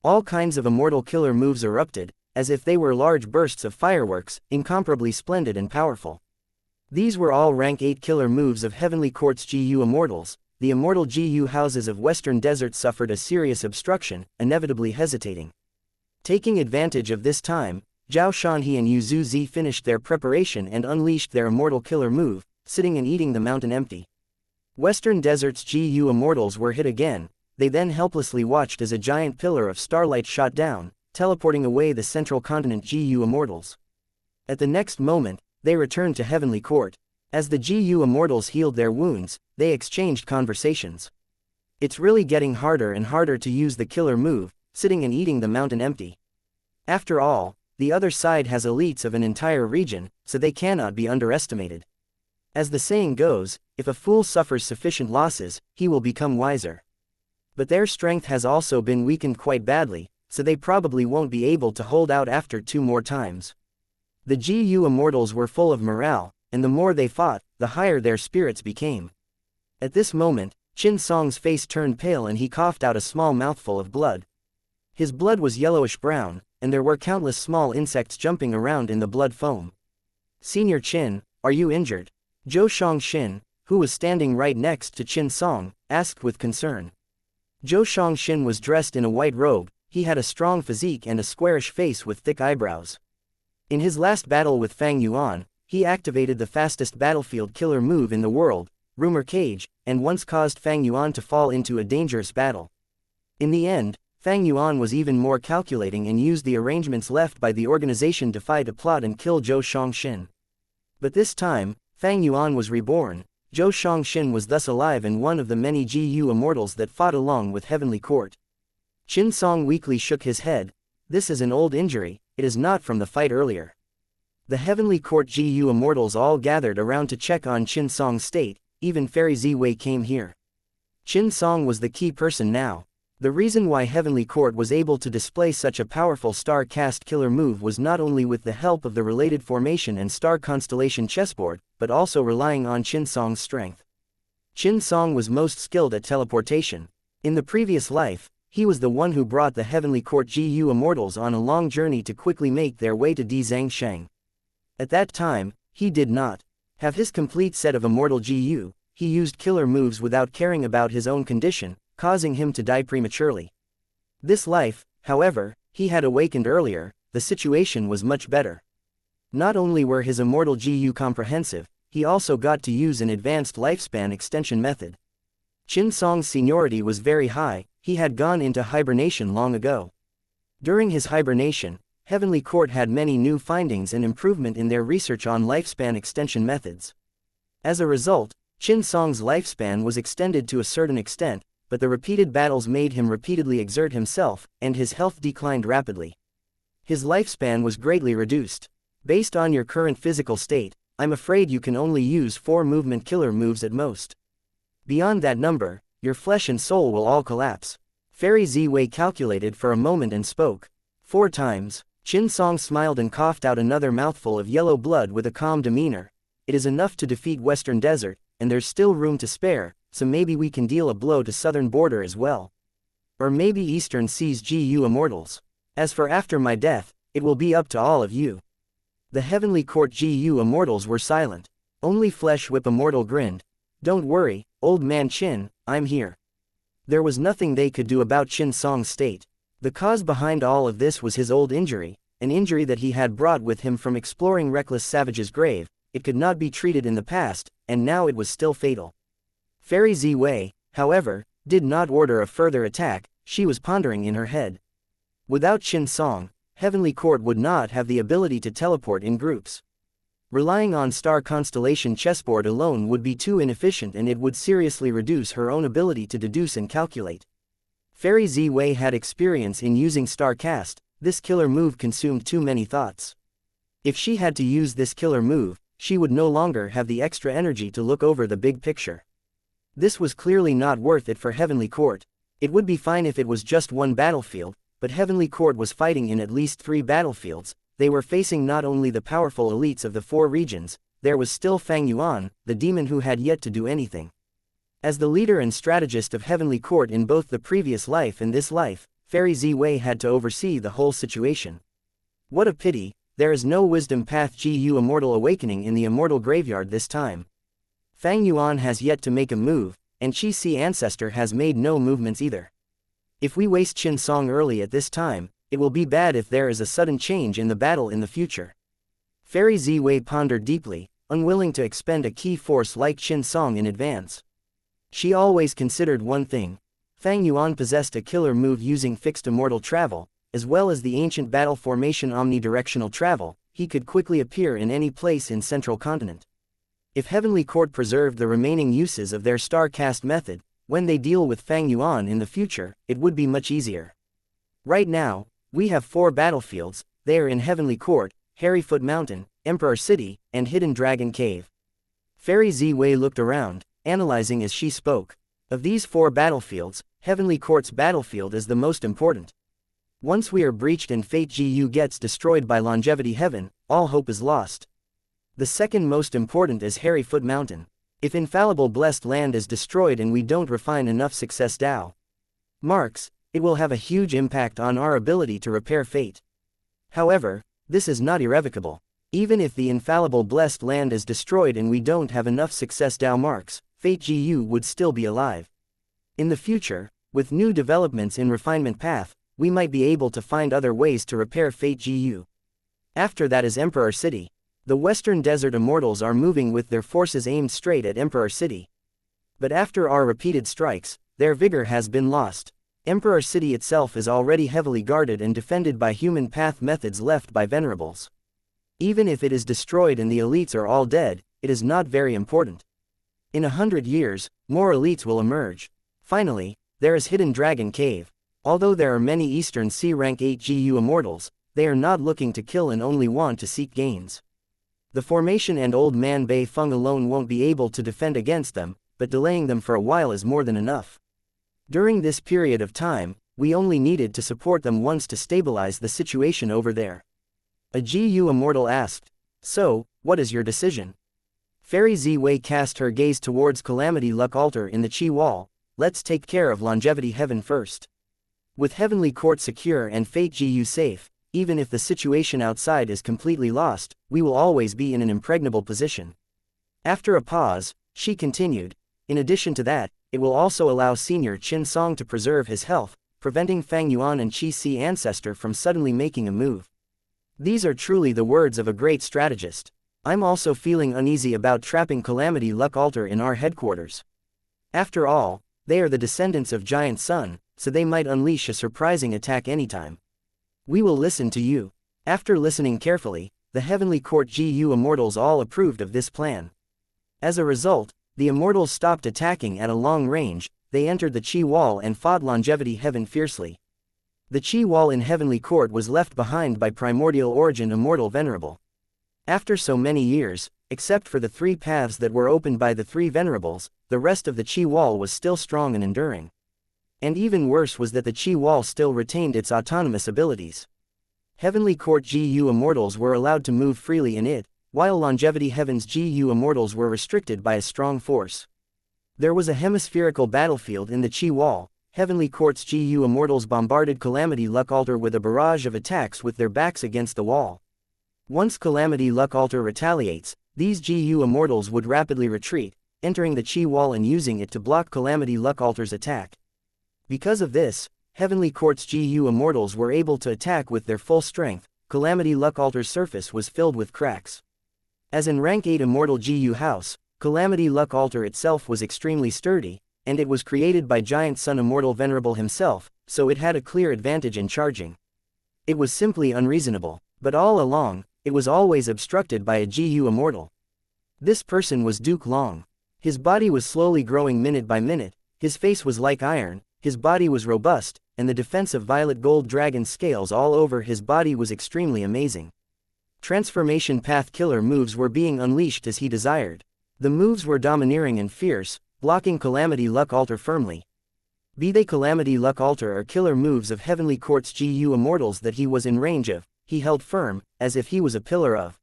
All kinds of Immortal killer moves erupted, as if they were large bursts of fireworks, incomparably splendid and powerful. These were all rank 8 killer moves of Heavenly Court's GU Immortals. The Immortal GU houses of Western Desert suffered a serious obstruction, inevitably hesitating. Taking advantage of this time, Zhao Shanhe and Yu Zuzi finished their preparation and unleashed their Immortal killer move, sitting and eating the mountain empty. Western Desert's GU Immortals were hit again. They then helplessly watched as a giant pillar of starlight shot down, teleporting away the central continent GU Immortals. At the next moment, they returned to Heavenly Court. As the GU Immortals healed their wounds, they exchanged conversations. It's really getting harder and harder to use the killer move, sitting and eating the mountain empty. After all, the other side has elites of an entire region, so they cannot be underestimated. As the saying goes, if a fool suffers sufficient losses, he will become wiser. But their strength has also been weakened quite badly, so they probably won't be able to hold out after 2 more times. The GU Immortals were full of morale, and the more they fought, the higher their spirits became. At this moment, Qin Song's face turned pale and he coughed out a small mouthful of blood. His blood was yellowish-brown, and there were countless small insects jumping around in the blood foam. "Senior Qin, are you injured?" Zhou Shangxin, who was standing right next to Qin Song, asked with concern. Zhou Shangxin was dressed in a white robe. He had a strong physique and a squarish face with thick eyebrows. In his last battle with Fang Yuan, he activated the fastest battlefield killer move in the world, Rumor Cage, and once caused Fang Yuan to fall into a dangerous battle. In the end, Fang Yuan was even more calculating and used the arrangements left by the organization Defy to plot and kill Zhou Shangxin. But this time, Fang Yuan was reborn. Zhou Shangxin was thus alive and one of the many GU Immortals that fought along with Heavenly Court. Qin Song weakly shook his head. "This is an old injury, it is not from the fight earlier." The Heavenly Court GU Immortals all gathered around to check on Qin Song's state. Even Fairy Ziwei came here. Qin Song was the key person now. The reason why Heavenly Court was able to display such a powerful star-cast killer move was not only with the help of the related formation and star constellation chessboard, but also relying on Qin Song's strength. Qin Song was most skilled at teleportation. In the previous life, he was the one who brought the Heavenly Court GU Immortals on a long journey to quickly make their way to Dizangshang. At that time, he did not have his complete set of Immortal GU. He used killer moves without caring about his own condition, causing him to die prematurely. This life, however, he had awakened earlier. The situation was much better. Not only were his Immortal GU comprehensive, he also got to use an advanced lifespan extension method. Qin Song's seniority was very high. He had gone into hibernation long ago. During his hibernation, Heavenly Court had many new findings and improvement in their research on lifespan extension methods. As a result, Qin Song's lifespan was extended to a certain extent, but the repeated battles made him repeatedly exert himself, and his health declined rapidly. His lifespan was greatly reduced. "Based on your current physical state, I'm afraid you can only use 4 movement killer moves at most. Beyond that number, your flesh and soul will all collapse." Fairy Ziwei calculated for a moment and spoke. 4 times. Qin Song smiled and coughed out another mouthful of yellow blood with a calm demeanor. "It is enough to defeat Western Desert, and there's still room to spare, so maybe we can deal a blow to Southern Border as well. Or maybe Eastern Seas GU Immortals. As for after my death, it will be up to all of you." The Heavenly Court GU Immortals were silent. Only Flesh Whip Immortal grinned. "Don't worry, old man Qin, I'm here." There was nothing they could do about Qin Song's state. The cause behind all of this was his old injury, an injury that he had brought with him from exploring Reckless Savage's grave. It could not be treated in the past, and now it was still fatal. Fairy Ziwei, however, did not order a further attack. She was pondering in her head. Without Qin Song, Heavenly Court would not have the ability to teleport in groups. Relying on star constellation chessboard alone would be too inefficient, and it would seriously reduce her own ability to deduce and calculate. Fairy Ziwei had experience in using star cast. This killer move consumed too many thoughts. If she had to use this killer move, she would no longer have the extra energy to look over the big picture. This was clearly not worth it for Heavenly Court. It would be fine if it was just one battlefield, but Heavenly Court was fighting in at least 3 battlefields. They were facing not only the powerful elites of the 4 regions, there was still Fang Yuan, the demon who had yet to do anything. As the leader and strategist of Heavenly Court in both the previous life and this life, Fairy Ziwei had to oversee the whole situation. What a pity, there is no wisdom path Gu Immortal awakening in the Immortal Graveyard this time. Fang Yuan has yet to make a move, and Qi Si Ancestor has made no movements either. If we waste Qin Song early at this time, it will be bad if there is a sudden change in the battle in the future. Fairy Ziwei pondered deeply, unwilling to expend a key force like Qin Song in advance. She always considered one thing. Fang Yuan possessed a killer move using fixed immortal travel, as well as the ancient battle formation omnidirectional travel. He could quickly appear in any place in Central Continent. If Heavenly Court preserved the remaining uses of their star cast method, when they deal with Fang Yuan in the future, it would be much easier. Right now, we have 4 battlefields. They are in Heavenly Court, Hairyfoot Mountain, Emperor City, and Hidden Dragon Cave. Fairy Ziwei looked around, analyzing as she spoke. Of these 4 battlefields, Heavenly Court's battlefield is the most important. Once we are breached and Fate Gu gets destroyed by Longevity Heaven, all hope is lost. The second most important is Hairyfoot Mountain. If Infallible Blessed Land is destroyed and we don't refine enough success Dao marks, it will have a huge impact on our ability to repair fate. However, this is not irrevocable. Even if the Infallible Blessed Land is destroyed and we don't have enough success Dao marks, Fate Gu would still be alive. In the future, with new developments in Refinement Path, we might be able to find other ways to repair Fate Gu. After that is Emperor City. The Western Desert Immortals are moving with their forces aimed straight at Emperor City. But after our repeated strikes, their vigor has been lost. Emperor City itself is already heavily guarded and defended by human path methods left by Venerables. Even if it is destroyed and the elites are all dead, it is not very important. In 100 years, more elites will emerge. Finally, there is Hidden Dragon Cave. Although there are many Eastern C rank 8 Gu Immortals, they are not looking to kill and only want to seek gains. The formation and Old Man Bei Feng alone won't be able to defend against them, but delaying them for a while is more than enough. During this period of time, we only needed to support them once to stabilize the situation over there. A Gu Immortal asked, "So, what is your decision?" Fairy Ziwei cast her gaze towards Calamity Luck Altar in the Qi Wall. Let's take care of Longevity Heaven first. With Heavenly Court secure and Fate Gu safe, even if the situation outside is completely lost, we will always be in an impregnable position. After a pause, she continued, in addition to that, it will also allow Senior Qin Song to preserve his health, preventing Fang Yuan and Qi Si Ancestor from suddenly making a move. These are truly the words of a great strategist. I'm also feeling uneasy about trapping Calamity Luck Altar in our headquarters. After all, they are the descendants of Giant Sun, so they might unleash a surprising attack anytime. We will listen to you. After listening carefully, the Heavenly Court Gu Immortals all approved of this plan. As a result, the Immortals stopped attacking at a long range. They entered the Qi Wall and fought Longevity Heaven fiercely. The Qi Wall in Heavenly Court was left behind by Primordial Origin Immortal Venerable. After so many years, except for the 3 paths that were opened by the 3 Venerables, the rest of the Qi Wall was still strong and enduring. And even worse was that the Qi Wall still retained its autonomous abilities. Heavenly Court Gu Immortals were allowed to move freely in it, while Longevity Heaven's Gu Immortals were restricted by a strong force. There was a hemispherical battlefield in the Qi Wall. Heavenly Court's Gu Immortals bombarded Calamity Luck Altar with a barrage of attacks with their backs against the wall. Once Calamity Luck Altar retaliates, these Gu Immortals would rapidly retreat, entering the Qi Wall and using it to block Calamity Luck Altar's attack. Because of this, Heavenly Court's Gu Immortals were able to attack with their full strength. Calamity Luck Altar's surface was filled with cracks. As in Rank 8 Immortal Gu House, Calamity Luck Altar itself was extremely sturdy, and it was created by Giant Sun Immortal Venerable himself, so it had a clear advantage in charging. It was simply unreasonable, but all along, it was always obstructed by a Gu Immortal. This person was Duke Long. His body was slowly growing minute by minute, his face was like iron, his body was robust, and the defense of violet gold dragon scales all over his body was extremely amazing. Transformation path killer moves were being unleashed as he desired. The moves were domineering and fierce, blocking Calamity Luck Altar firmly. Be they Calamity Luck Altar or killer moves of Heavenly Court's GU Immortals that he was in range of, he held firm, as if he was a pillar of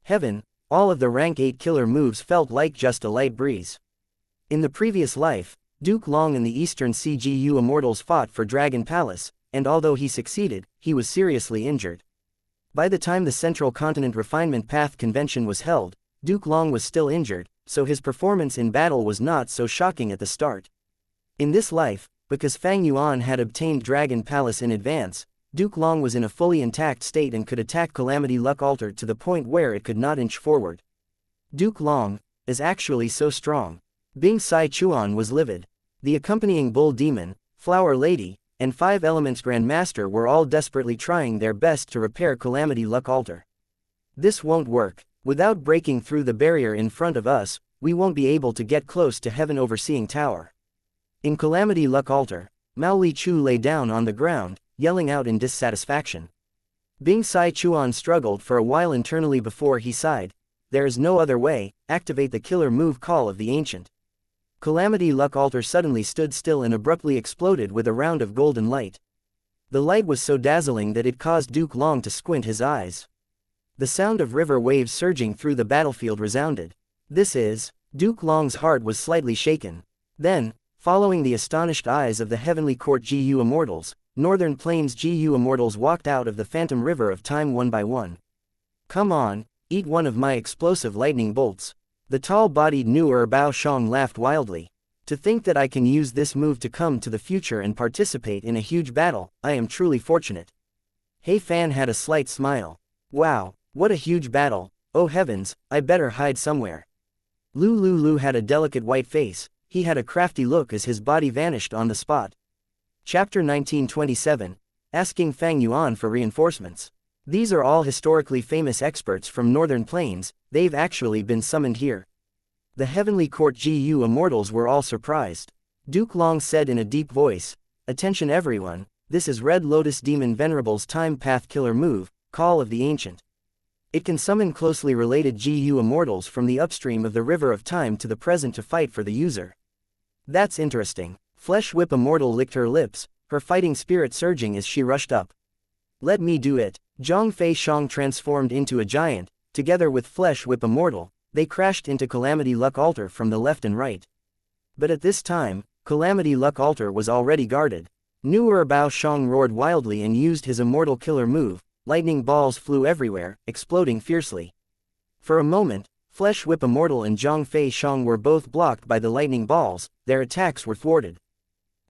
heaven. All of the rank 8 killer moves felt like just a light breeze. In the previous life, Duke Long and the Eastern Sea GU Immortals fought for Dragon Palace, and although he succeeded, he was seriously injured. By the time the Central Continent Refinement Path Convention was held, Duke Long was still injured, so his performance in battle was not so shocking at the start. In this life, because Fang Yuan had obtained Dragon Palace in advance, Duke Long was in a fully intact state and could attack Calamity Luck Altar to the point where it could not inch forward. Duke Long is actually so strong. Bing Sai Chuan was livid. The accompanying Bull Demon, Flower Lady, and 5 Elements Grandmaster were all desperately trying their best to repair Calamity Luck Altar. This won't work. Without breaking through the barrier in front of us, we won't be able to get close to Heaven Overseeing Tower. In Calamity Luck Altar, Mao Li Chu lay down on the ground, yelling out in dissatisfaction. Bing Sai Chuan struggled for a while internally before he sighed. There is no other way. Activate the killer move Call of the Ancient. Calamity Luck Altar suddenly stood still and abruptly exploded with a round of golden light. The light was so dazzling that it caused Duke Long to squint his eyes. The sound of river waves surging through the battlefield resounded. Duke Long's heart was slightly shaken. Then, following the astonished eyes of the Heavenly Court GU Immortals, Northern Plains GU Immortals walked out of the Phantom River of Time one by one. Come on, eat one of my explosive lightning bolts. The tall-bodied Nu Bao Shang laughed wildly. To think that I can use this move to come to the future and participate in a huge battle, I am truly fortunate. Hei Fan had a slight smile. Wow, what a huge battle. Oh heavens, I better hide somewhere. Lu Lu had a delicate white face. He had a crafty look as his body vanished on the spot. Chapter 1927, Asking Fang Yuan for Reinforcements. These are all historically famous experts from Northern Plains. They've actually been summoned here. The Heavenly Court GU Immortals were all surprised. Duke Long said in a deep voice, "Attention everyone, this is Red Lotus Demon Venerable's Time Path Killer move, Call of the Ancient. It can summon closely related GU Immortals from the upstream of the River of Time to the present to fight for the user." That's interesting. Flesh Whip Immortal licked her lips, her fighting spirit surging as she rushed up. Let me do it. Zhang Fei Shang transformed into a giant. Together with Flesh Whip Immortal, they crashed into Calamity Luck Altar from the left and right. But at this time, Calamity Luck Altar was already guarded. Nu Bao Shang roared wildly and used his immortal killer move. Lightning balls flew everywhere, exploding fiercely. For a moment, Flesh Whip Immortal and Zhang Fei Shang were both blocked by the lightning balls. Their attacks were thwarted.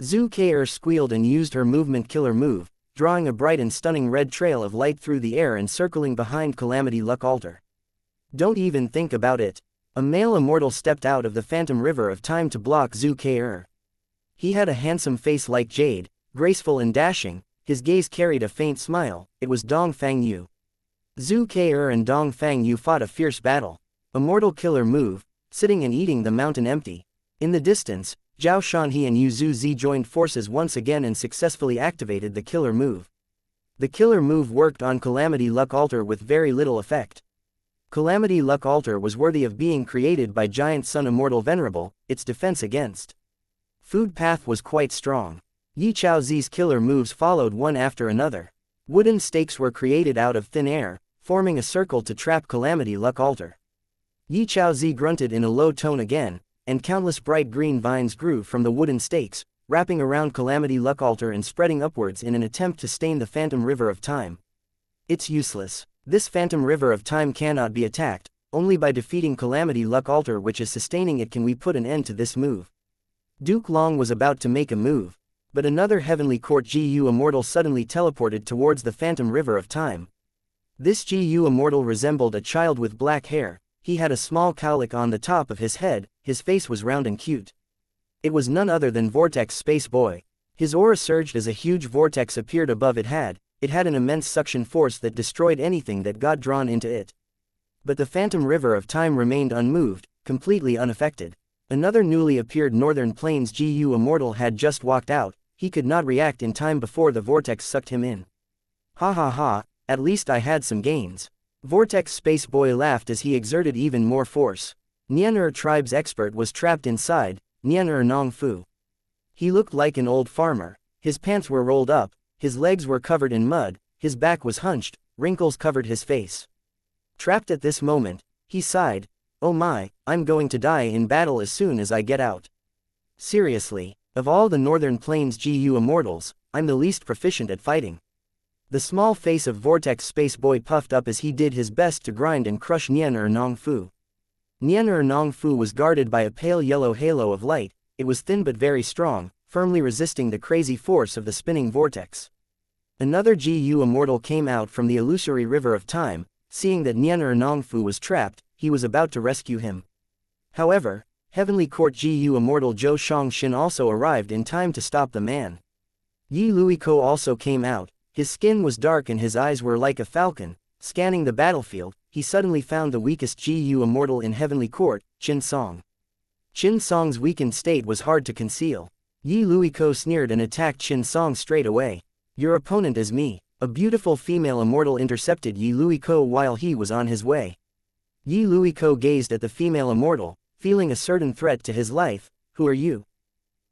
Zhu Ke squealed and used her movement killer move, drawing a bright and stunning red trail of light through the air and circling behind Calamity Luck Altar. Don't even think about it. A male immortal stepped out of the Phantom River of Time to block Zhu Ke. He had a handsome face like jade, graceful and dashing. His gaze carried a faint smile. It was Dong Fang Yu. Zhu Ke and Dong Fang Yu fought a fierce battle. Immortal killer move, sitting and eating the mountain empty. In the distance, Zhao Shanhe and Yu Zhu Zi joined forces once again and successfully activated the killer move. The killer move worked on Calamity Luck Altar with very little effect. Calamity Luck Altar was worthy of being created by Giant Sun Immortal Venerable. Its defense against Food Path was quite strong. Yi Chao Zi's killer moves followed one after another. Wooden stakes were created out of thin air, forming a circle to trap Calamity Luck Altar. Yi Chao Zi grunted in a low tone again, and countless bright green vines grew from the wooden stakes, wrapping around Calamity Luck Altar and spreading upwards in an attempt to stain the Phantom River of Time. It's useless. This Phantom River of Time cannot be attacked. Only by defeating Calamity Luck Altar which is sustaining it can we put an end to this move. Duke Long was about to make a move. But another Heavenly Court GU Immortal suddenly teleported towards the Phantom River of Time. This GU Immortal resembled a child with black hair. He had a small cowlick on the top of his head. His face was round and cute. It was none other than Vortex Space Boy. His aura surged as a huge vortex appeared above it had an immense suction force that destroyed anything that got drawn into it. But the Phantom River of Time remained unmoved, completely unaffected. Another newly appeared Northern Plains GU Immortal had just walked out. He could not react in time before the vortex sucked him in. Ha ha ha, at least I had some gains. Vortex Space Boy laughed as he exerted even more force. Nian'er tribe's expert was trapped inside, Nian'er Nong Fu. He looked like an old farmer. His pants were rolled up, his legs were covered in mud, his back was hunched, wrinkles covered his face. Trapped at this moment, he sighed, "Oh my, I'm going to die in battle as soon as I get out. Seriously, of all the Northern Plains GU immortals, I'm the least proficient at fighting." The small face of Vortex Space Boy puffed up as he did his best to grind and crush Nian'er Nong Fu. Nian'er Nong Fu was guarded by a pale yellow halo of light. It was thin but very strong, firmly resisting the crazy force of the spinning vortex. Another GU immortal came out from the illusory river of time. Seeing that Nian'er Nong Fu was trapped, he was about to rescue him. However, Heavenly Court GU immortal Zhou Shangxin also arrived in time to stop the man. Yi Luiko also came out. His skin was dark and his eyes were like a falcon. Scanning the battlefield, he suddenly found the weakest GU immortal in Heavenly Court, Qin Song. Qin Song's weakened state was hard to conceal. Yi Luiko sneered and attacked Qin Song straight away. "Your opponent is me." A beautiful female immortal intercepted Yi Luiko while he was on his way. Yi Luiko gazed at the female immortal, feeling a certain threat to his life. "Who are you?"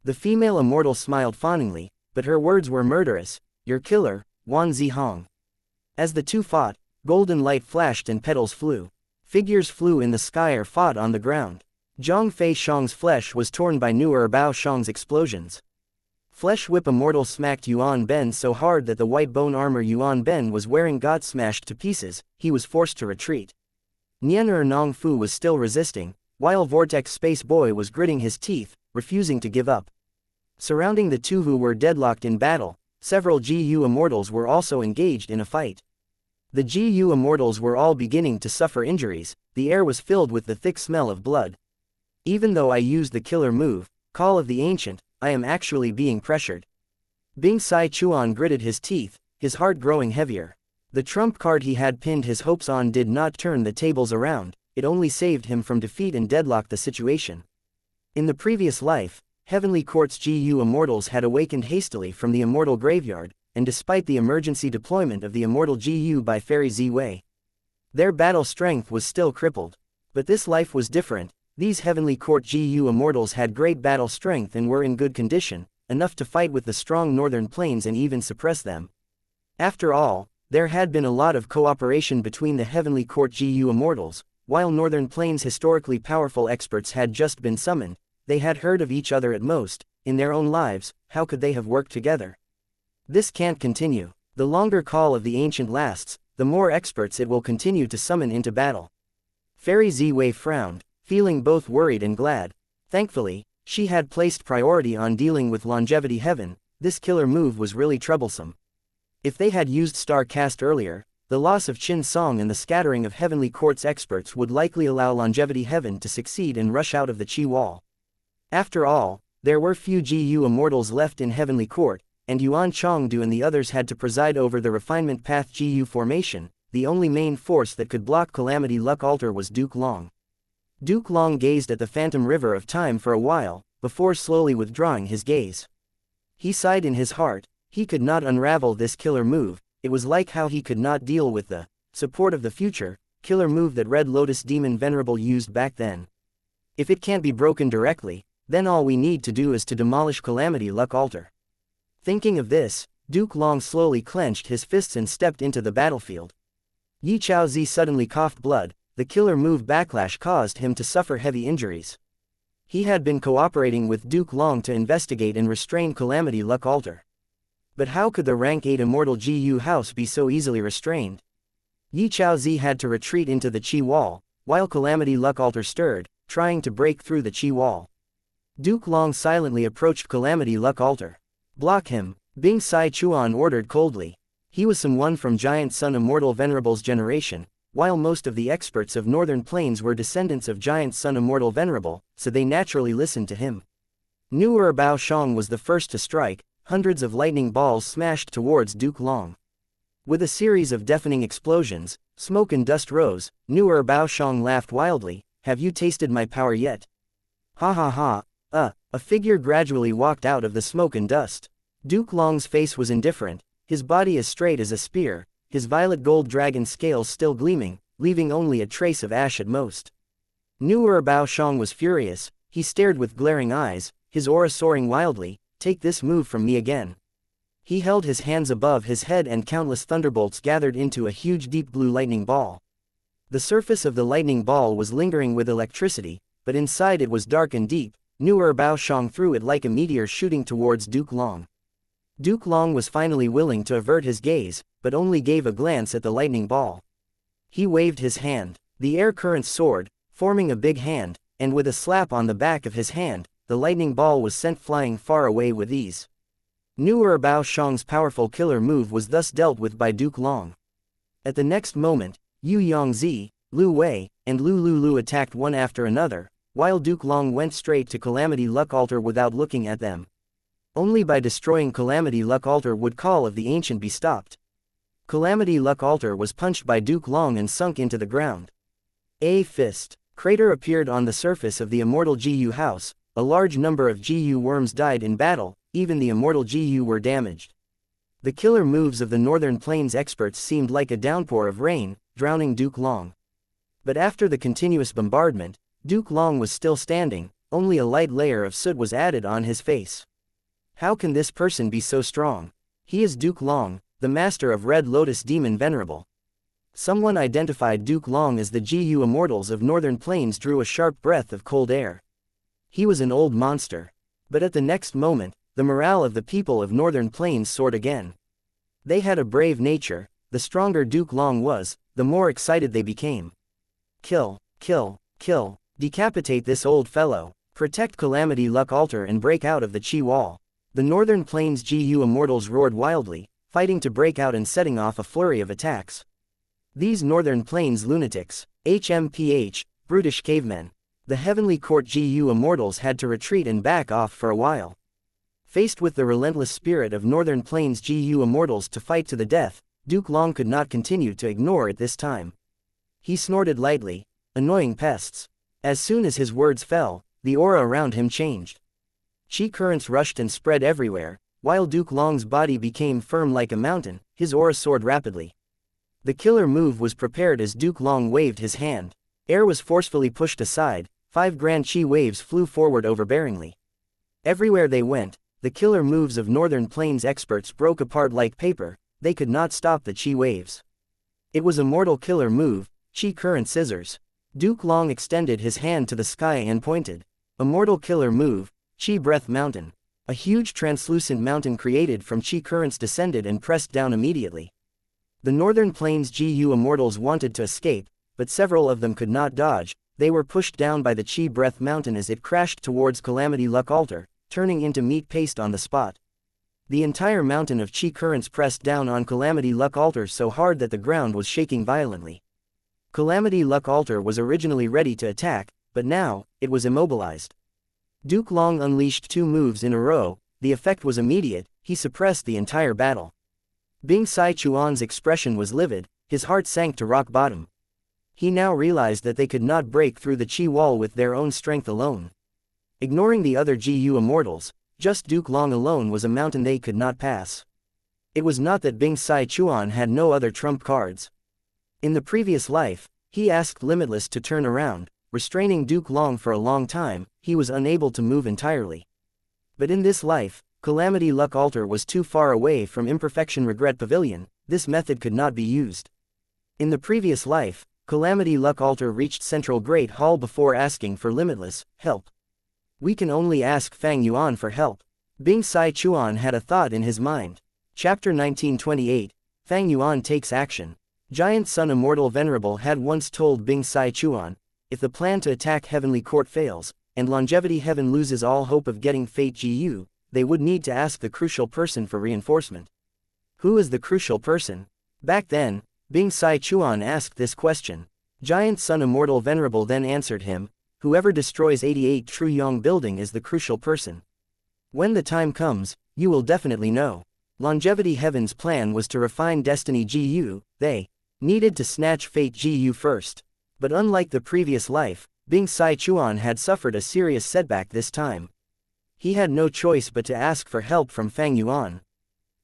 The female immortal smiled fawningly, but her words were murderous. "Your killer, Wan Zihong." As the two fought, golden light flashed and petals flew. Figures flew in the sky or fought on the ground. Zhang Fei Shang's flesh was torn by Nuer Bao Shang's explosions. Flesh Whip Immortal smacked Yuan Ben so hard that the white bone armor Yuan Ben was wearing got smashed to pieces. He was forced to retreat. Nian'er Nong Fu was still resisting, while Vortex Space Boy was gritting his teeth, refusing to give up. Surrounding the two who were deadlocked in battle, several GU immortals were also engaged in a fight. The GU immortals were all beginning to suffer injuries. The air was filled with the thick smell of blood. Even though I used the killer move, Call of the Ancient, I am actually being pressured. Bing Sai Chuan gritted his teeth, his heart growing heavier. The trump card he had pinned his hopes on did not turn the tables around, it only saved him from defeat and deadlocked the situation. In the previous life, Heavenly Court's GU immortals had awakened hastily from the immortal graveyard, and despite the emergency deployment of the immortal GU by Fairy Ziwei, their battle strength was still crippled. But this life was different. These Heavenly Court GU immortals had great battle strength and were in good condition, enough to fight with the strong Northern Plains and even suppress them. After all, there had been a lot of cooperation between the Heavenly Court GU immortals. While Northern Plains' historically powerful experts had just been summoned, they had heard of each other at most. In their own lives, how could they have worked together? This can't continue. The longer Call of the Ancient lasts, the more experts it will continue to summon into battle. Fairy Ziwei frowned, feeling both worried and glad. Thankfully, she had placed priority on dealing with Longevity Heaven. This killer move was really troublesome. If they had used Star Cast earlier, the loss of Qin Song and the scattering of Heavenly Court's experts would likely allow Longevity Heaven to succeed and rush out of the Qi Wall. After all, there were few GU immortals left in Heavenly Court, and Yuan Chongdu and the others had to preside over the Refinement Path GU formation. The only main force that could block Calamity Luck Altar was Duke Long. Duke Long gazed at the phantom river of time for a while, before slowly withdrawing his gaze. He sighed in his heart. He could not unravel this killer move. It was like how he could not deal with the support of the future killer move that Red Lotus Demon Venerable used back then. If it can't be broken directly, then all we need to do is to demolish Calamity Luck Altar. Thinking of this, Duke Long slowly clenched his fists and stepped into the battlefield. Yi Chaozi suddenly coughed blood. The killer move backlash caused him to suffer heavy injuries. He had been cooperating with Duke Long to investigate and restrain Calamity Luck Altar. But how could the rank 8 immortal GU house be so easily restrained? Yi Chaozi had to retreat into the Qi Wall, while Calamity Luck Altar stirred, trying to break through the Qi Wall. Duke Long silently approached Calamity Luck Altar. "Block him," Bing Sai Chuan ordered coldly. He was someone from Giant Sun Immortal Venerable's generation. While most of the experts of Northern Plains were descendants of Giant Sun Immortal Venerable, so they naturally listened to him. Nuer Bao Shang was the first to strike. Hundreds of lightning balls smashed towards Duke Long. With a series of deafening explosions, smoke and dust rose. Nuer Bao Shang laughed wildly. "Have you tasted my power yet?" "Ha ha ha." A figure gradually walked out of the smoke and dust. Duke Long's face was indifferent, his body as straight as a spear. his violet gold dragon scales still gleaming, leaving only a trace of ash at most. Nu-Bao was furious, he stared with glaring eyes, his aura soaring wildly. Take this move from me again. He held his hands above his head and countless thunderbolts gathered into a huge deep blue lightning ball. The surface of the lightning ball was lingering with electricity, but inside it was dark and deep. Nu-Bao threw it like a meteor shooting towards Duke Long. Duke Long was finally willing to avert his gaze, but only gave a glance at the lightning ball. He waved his hand. The air currents soared, forming a big hand, and with a slap on the back of his hand, the lightning ball was sent flying far away with ease. Nu-Bao's powerful killer move was thus dealt with by Duke Long. At the next moment, Yu Yongzi, Lu Wei, and Lu Lu attacked one after another, while Duke Long went straight to Calamity Luck Altar without looking at them. Only by destroying Calamity Luck Altar would Call of the Ancient be stopped. Calamity Luck Altar was punched by Duke Long and sunk into the ground. A fist crater appeared on the surface of the Immortal GU house. A large number of GU worms died in battle, even the Immortal GU were damaged. The killer moves of the Northern Plains experts seemed like a downpour of rain, drowning Duke Long. But after the continuous bombardment, Duke Long was still standing, only a light layer of soot was added on his face. How can this person be so strong? He is Duke Long, the master of Red Lotus Demon Venerable. Someone identified Duke Long as the GU Immortals of Northern Plains drew a sharp breath of cold air. He was an old monster. But at the next moment, the morale of the people of Northern Plains soared again. They had a brave nature. The stronger Duke Long was, the more excited they became. Kill, kill, kill, decapitate this old fellow, protect Calamity Luck Altar and break out of the Chi Wall. The Northern Plains GU Immortals roared wildly, fighting to break out and setting off a flurry of attacks. These Northern Plains lunatics, HMPH, brutish cavemen. The Heavenly Court GU Immortals had to retreat and back off for a while. Faced with the relentless spirit of Northern Plains GU Immortals to fight to the death, Duke Long could not continue to ignore it this time. He snorted lightly. Annoying pests. As soon as his words fell, the aura around him changed. Chi currents rushed and spread everywhere, while Duke Long's body became firm like a mountain, his aura soared rapidly. The killer move was prepared as Duke Long waved his hand. Air was forcefully pushed aside, 5 grand chi waves flew forward overbearingly. Everywhere they went, the killer moves of Northern Plains experts broke apart like paper. They could not stop the chi waves. It was a mortal killer move, chi current scissors. Duke Long extended his hand to the sky and pointed. A mortal killer move, chi breath mountain. A huge translucent mountain created from chi currents descended and pressed down immediately. The Northern Plains GU Immortals wanted to escape, but several of them could not dodge. They were pushed down by the Chi Breath Mountain as it crashed towards Calamity Luck Altar, turning into meat paste on the spot. The entire mountain of Chi currents pressed down on Calamity Luck Altar so hard that the ground was shaking violently. Calamity Luck Altar was originally ready to attack, but now, it was immobilized. Duke Long unleashed 2 moves in a row. The effect was immediate. He suppressed the entire battle. Bing Sai Chuan's expression was livid, his heart sank to rock bottom. He now realized that they could not break through the Chi wall with their own strength alone. Ignoring the other GU Immortals, just Duke Long alone was a mountain they could not pass. It was not that Bing Sai Chuan had no other trump cards. In the previous life, he asked Limitless to turn around, restraining Duke Long for a long time. He was unable to move entirely. But in this life, Calamity Luck Altar was too far away from Imperfection Regret Pavilion. This method could not be used. In the previous life, Calamity Luck Altar reached Central Great Hall before asking for Limitless help. We can only ask Fang Yuan for help. Bing Sai Chuan had a thought in his mind. Chapter 1928, Fang Yuan takes action. Giant Sun Immortal Venerable had once told Bing Sai Chuan, if the plan to attack Heavenly Court fails, and Longevity Heaven loses all hope of getting Fate GU, they would need to ask the crucial person for reinforcement. Who is the crucial person? Back then, Bing Sai Chuan asked this question. Giant Sun Immortal Venerable then answered him, whoever destroys 88 True Yong Building is the crucial person. When the time comes, you will definitely know. Longevity Heaven's plan was to refine Destiny GU. They needed to snatch Fate GU first. But unlike the previous life, Bing Sai Chuan had suffered a serious setback this time. He had no choice but to ask for help from Fang Yuan.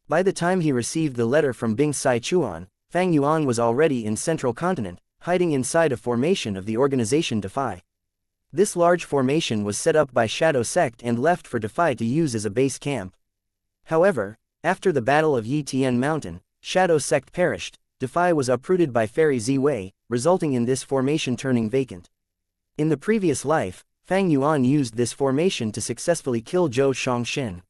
By the time he received the letter from Bing Sai Chuan, Fang Yuan was already in Central Continent, hiding inside a formation of the organization Defy. This large formation was set up by Shadow Sect and left for Defy to use as a base camp. However, after the Battle of Yitian Mountain, Shadow Sect perished. Defy was uprooted by Fairy Ziwei, resulting in this formation turning vacant. In the previous life, Fang Yuan used this formation to successfully kill Zhou Shangxin.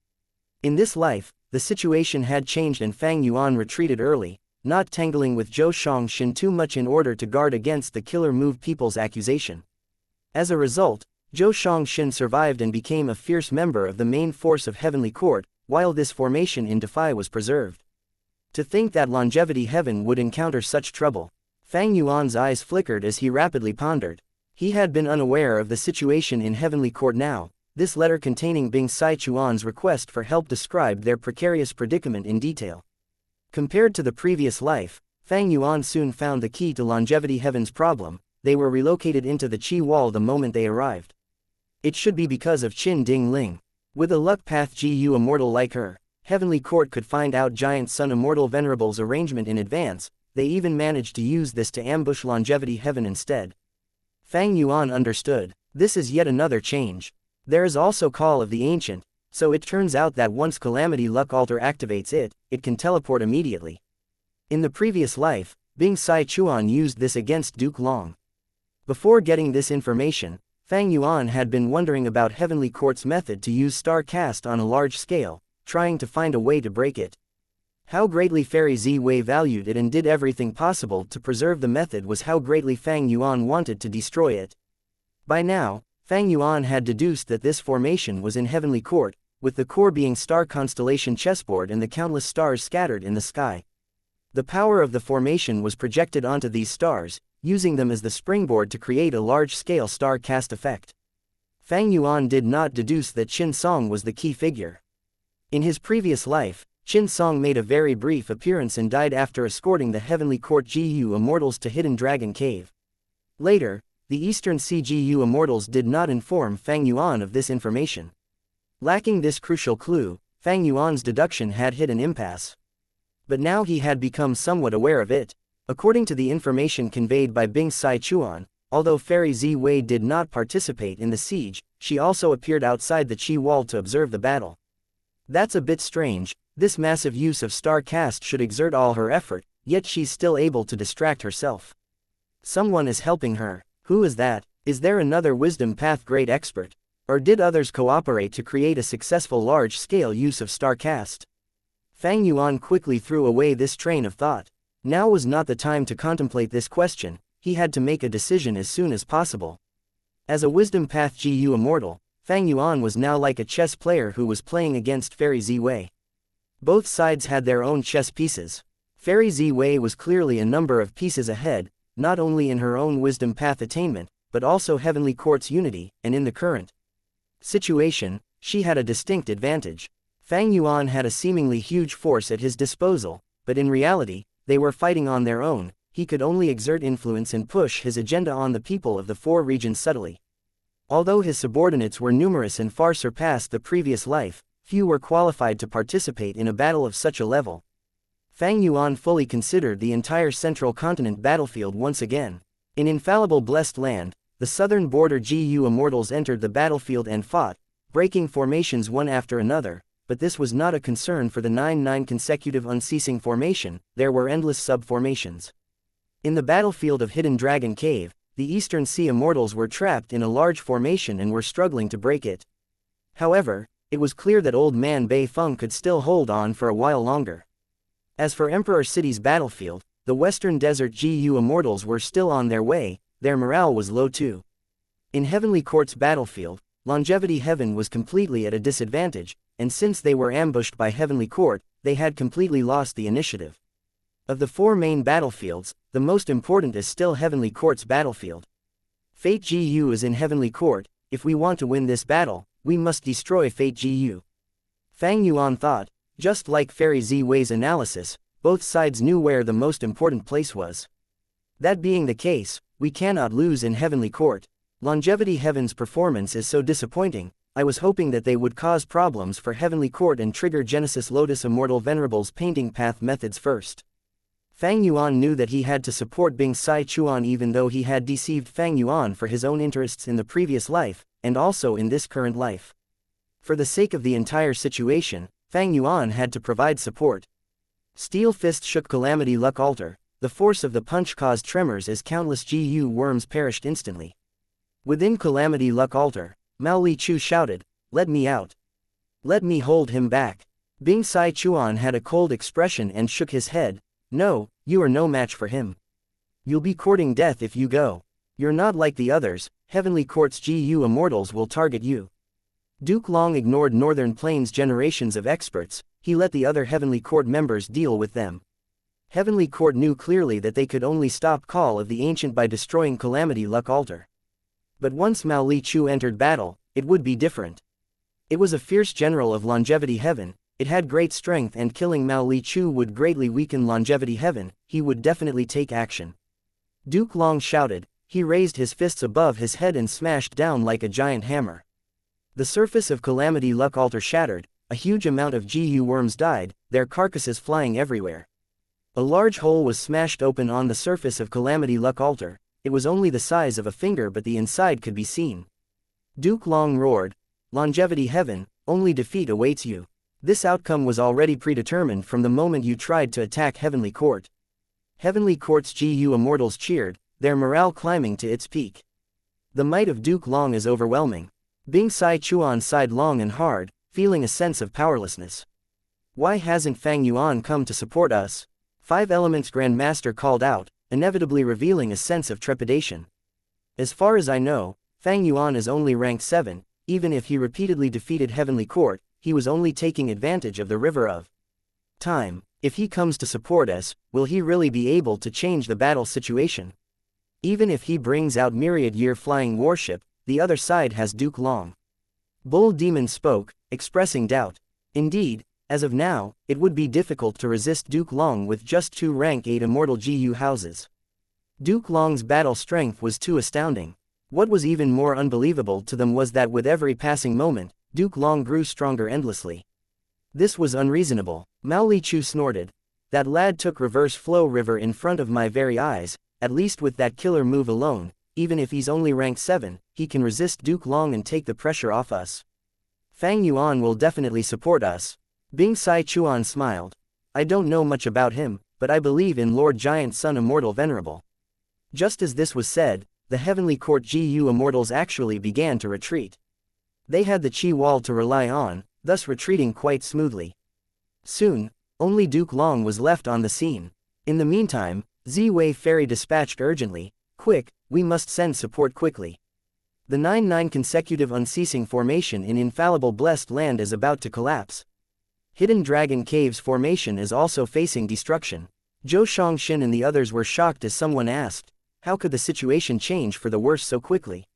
In this life, the situation had changed and Fang Yuan retreated early, not tangling with Zhou Shangxin too much in order to guard against the killer move people's accusation. As a result, Zhou Shangxin survived and became a fierce member of the main force of Heavenly Court, while this formation in Defy was preserved. To think that Longevity Heaven would encounter such trouble. Fang Yuan's eyes flickered as he rapidly pondered. He had been unaware of the situation in Heavenly Court now. This letter containing Bing Saichuan's request for help described their precarious predicament in detail. Compared to the previous life, Fang Yuan soon found the key to Longevity Heaven's problem. They were relocated into the Qi Wall the moment they arrived. It should be because of Qin Ding Ling. With a luck path GU immortal like her, Heavenly Court could find out Giant Sun Immortal Venerable's arrangement in advance. They even managed to use this to ambush Longevity Heaven instead. Fang Yuan understood. This is yet another change. There is also Call of the Ancient, so it turns out that once Calamity Luck Altar activates it can teleport immediately. In the previous life, Bing Saichuan used this against Duke Long. Before getting this information, Fang Yuan had been wondering about Heavenly Court's method to use Star Cast on a large scale, trying to find a way to break it. How greatly Fairy Ziwei valued it and did everything possible to preserve the method was how greatly Fang Yuan wanted to destroy it. By now, Fang Yuan had deduced that this formation was in Heavenly Court, with the core being star constellation chessboard and the countless stars scattered in the sky. The power of the formation was projected onto these stars, using them as the springboard to create a large-scale star cast effect. Fang Yuan did not deduce that Qin Song was the key figure. In his previous life, Qin Song made a very brief appearance and died after escorting the Heavenly Court GU Immortals to Hidden Dragon Cave. Later, the Eastern Sea GU Immortals did not inform Fang Yuan of this information. Lacking this crucial clue, Fang Yuan's deduction had hit an impasse. But now he had become somewhat aware of it. According to the information conveyed by Bing Saichuan, although Fairy Ziwei did not participate in the siege, she also appeared outside the Qi Wall to observe the battle. That's a bit strange. This massive use of Star Cast should exert all her effort, yet she's still able to distract herself. Someone is helping her. Who is that? Is there another Wisdom Path great expert? Or did others cooperate to create a successful large-scale use of Star Cast? Fang Yuan quickly threw away this train of thought. Now was not the time to contemplate this question. He had to make a decision as soon as possible. As a Wisdom Path GU Immortal, Fang Yuan was now like a chess player who was playing against Fairy Ziwei. Both sides had their own chess pieces. Fairy Ziwei was clearly a number of pieces ahead, not only in her own Wisdom Path attainment, but also Heavenly Court's unity, and in the current situation, she had a distinct advantage. Fang Yuan had a seemingly huge force at his disposal, but in reality, they were fighting on their own. He could only exert influence and push his agenda on the people of the four regions subtly. Although his subordinates were numerous and far surpassed the previous life, few were qualified to participate in a battle of such a level. Fang Yuan fully considered the entire Central Continent battlefield once again. In infallible blessed land, the southern border GU Immortals entered the battlefield and fought, breaking formations one after another, but this was not a concern for the 9 consecutive unceasing formation. There were endless sub-formations. In the battlefield of Hidden Dragon Cave, the Eastern Sea Immortals were trapped in a large formation and were struggling to break it. However, it was clear that Old Man Bei Feng could still hold on for a while longer. As for Emperor City's battlefield, the Western Desert GU Immortals were still on their way. Their morale was low too. In Heavenly Court's battlefield, Longevity Heaven was completely at a disadvantage, and since they were ambushed by Heavenly Court, they had completely lost the initiative. Of the four main battlefields, the most important is still Heavenly Court's battlefield. Fate GU is in Heavenly Court. If we want to win this battle, we must destroy Fate GU. Fang Yuan thought. Just like Fairy Ziwei's analysis, both sides knew where the most important place was. That being the case, we cannot lose in Heavenly Court. Longevity Heaven's performance is so disappointing. I was hoping that they would cause problems for Heavenly Court and trigger Genesis Lotus Immortal Venerable's painting path methods first. Fang Yuan knew that he had to support Bing Sai Chuan even though he had deceived Fang Yuan for his own interests in the previous life, and also in this current life. For the sake of the entire situation, Fang Yuan had to provide support. Steel Fist shook Calamity Luck Altar. The force of the punch caused tremors as countless GU worms perished instantly. Within Calamity Luck Altar, Mao Li Chu shouted, "Let me out. Let me hold him back." Bing Sai Chuan had a cold expression and shook his head. "No, you are no match for him. You'll be courting death if you go. You're not like the others, Heavenly Court's GU Immortals will target you." Duke Long ignored Northern Plains' generations of experts, he let the other Heavenly Court members deal with them. Heavenly Court knew clearly that they could only stop Call of the Ancient by destroying Calamity Luck Altar. But once Mao Li Chu entered battle, it would be different. It was a fierce general of Longevity Heaven, it had great strength and killing Mao Li Chu would greatly weaken Longevity Heaven, he would definitely take action. Duke Long shouted, he raised his fists above his head and smashed down like a giant hammer. The surface of Calamity Luck Altar shattered, a huge amount of GU worms died, their carcasses flying everywhere. A large hole was smashed open on the surface of Calamity Luck Altar, it was only the size of a finger but the inside could be seen. Duke Long roared, "Longevity Heaven, only defeat awaits you." This outcome was already predetermined from the moment you tried to attack Heavenly Court. Heavenly Court's GU Immortals cheered, their morale climbing to its peak. The might of Duke Long is overwhelming. Bing Sai Chuan sighed long and hard, feeling a sense of powerlessness. Why hasn't Fang Yuan come to support us? Five Elements Grandmaster called out, inevitably revealing a sense of trepidation. As far as I know, Fang Yuan is only rank 7, even if he repeatedly defeated Heavenly Court, he was only taking advantage of the River of Time. If he comes to support us, will he really be able to change the battle situation? Even if he brings out Myriad Year Flying Warship, the other side has Duke Long. Bull Demon spoke, expressing doubt. Indeed, as of now, it would be difficult to resist Duke Long with just 2 rank 8 immortal GU houses. Duke Long's battle strength was too astounding. What was even more unbelievable to them was that with every passing moment, Duke Long grew stronger endlessly. This was unreasonable. Mao Li Chu snorted. That lad took reverse flow river in front of my very eyes, at least with that killer move alone, even if he's only rank 7, he can resist Duke Long and take the pressure off us. Fang Yuan will definitely support us. Bing Sai Chuan smiled. I don't know much about him, but I believe in Lord Giant Sun Immortal Venerable. Just as this was said, the Heavenly Court GU Immortals actually began to retreat. They had the Qi Wall to rely on, thus retreating quite smoothly. Soon, only Duke Long was left on the scene. In the meantime, Ziwei Ferry dispatched urgently, quick, we must send support quickly. The 9-9 consecutive unceasing formation in Infallible Blessed Land is about to collapse. Hidden Dragon Caves formation is also facing destruction. Zhou Shangxin and the others were shocked as someone asked, how could the situation change for the worse so quickly?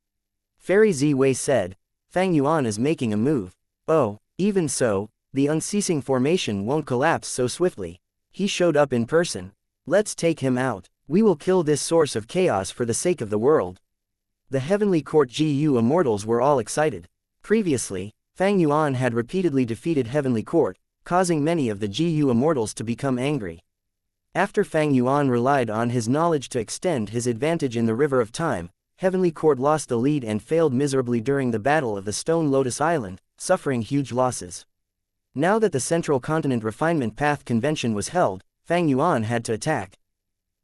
Fairy Ziwei said, Fang Yuan is making a move. Oh, even so, the unceasing formation won't collapse so swiftly. He showed up in person. Let's take him out. We will kill this source of chaos for the sake of the world. The Heavenly Court GU Immortals were all excited. Previously, Fang Yuan had repeatedly defeated Heavenly Court, causing many of the GU Immortals to become angry. After Fang Yuan relied on his knowledge to extend his advantage in the River of Time, Heavenly Court lost the lead and failed miserably during the Battle of the Stone Lotus Island, suffering huge losses. Now that the Central Continent Refinement Path Convention was held, Fang Yuan had to attack.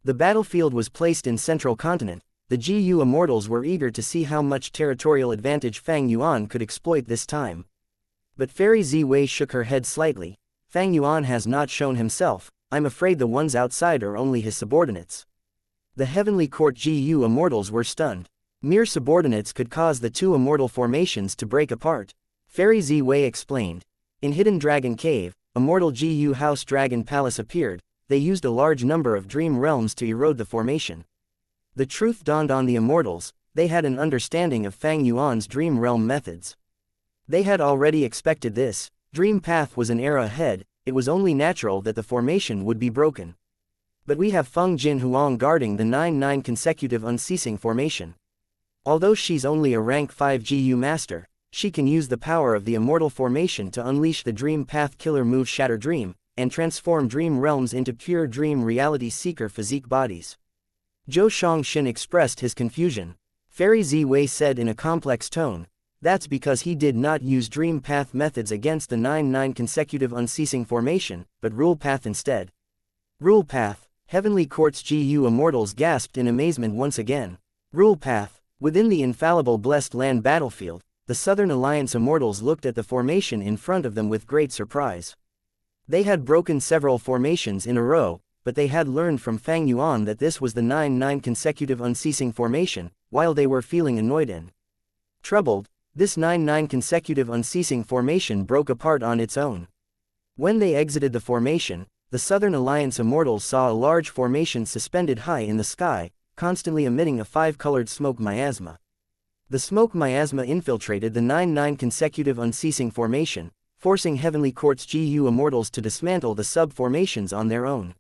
The battlefield was placed in Central Continent. The GU Immortals were eager to see how much territorial advantage Fang Yuan could exploit this time. But Fairy Ziwei shook her head slightly. Fang Yuan has not shown himself, I'm afraid the ones outside are only his subordinates. The Heavenly Court GU Immortals were stunned. Mere subordinates could cause the 2 immortal formations to break apart. Fairy Ziwei explained. In Hidden Dragon Cave, Immortal GU House Dragon Palace appeared, they used a large number of dream realms to erode the formation. The truth dawned on the Immortals, they had an understanding of Fang Yuan's dream realm methods. They had already expected this, Dream Path was an era ahead, it was only natural that the formation would be broken. But we have Feng Jin Huang guarding the 9-9 consecutive unceasing formation. Although she's only a rank 5 GU master, she can use the power of the immortal formation to unleash the Dream Path killer move Shatter Dream, and transform dream realms into pure dream reality seeker physique bodies. Zhou Shangxin expressed his confusion. Fairy Ziwei said in a complex tone, "That's because he did not use dream path methods against the 9-9 consecutive unceasing formation, but rule path instead." Rule path. Heavenly Court's GU immortals gasped in amazement once again. Rule path. Within the infallible blessed land battlefield, the Southern Alliance immortals looked at the formation in front of them with great surprise. They had broken several formations in a row, but they had learned from Fang Yuan that this was the 9-9 consecutive unceasing formation, while they were feeling annoyed and troubled. This 9-9 consecutive unceasing formation broke apart on its own. When they exited the formation, the Southern Alliance immortals saw a large formation suspended high in the sky, constantly emitting a 5-colored smoke miasma. The smoke miasma infiltrated the 9-9 consecutive unceasing formation, forcing Heavenly Court's GU immortals to dismantle the sub-formations on their own.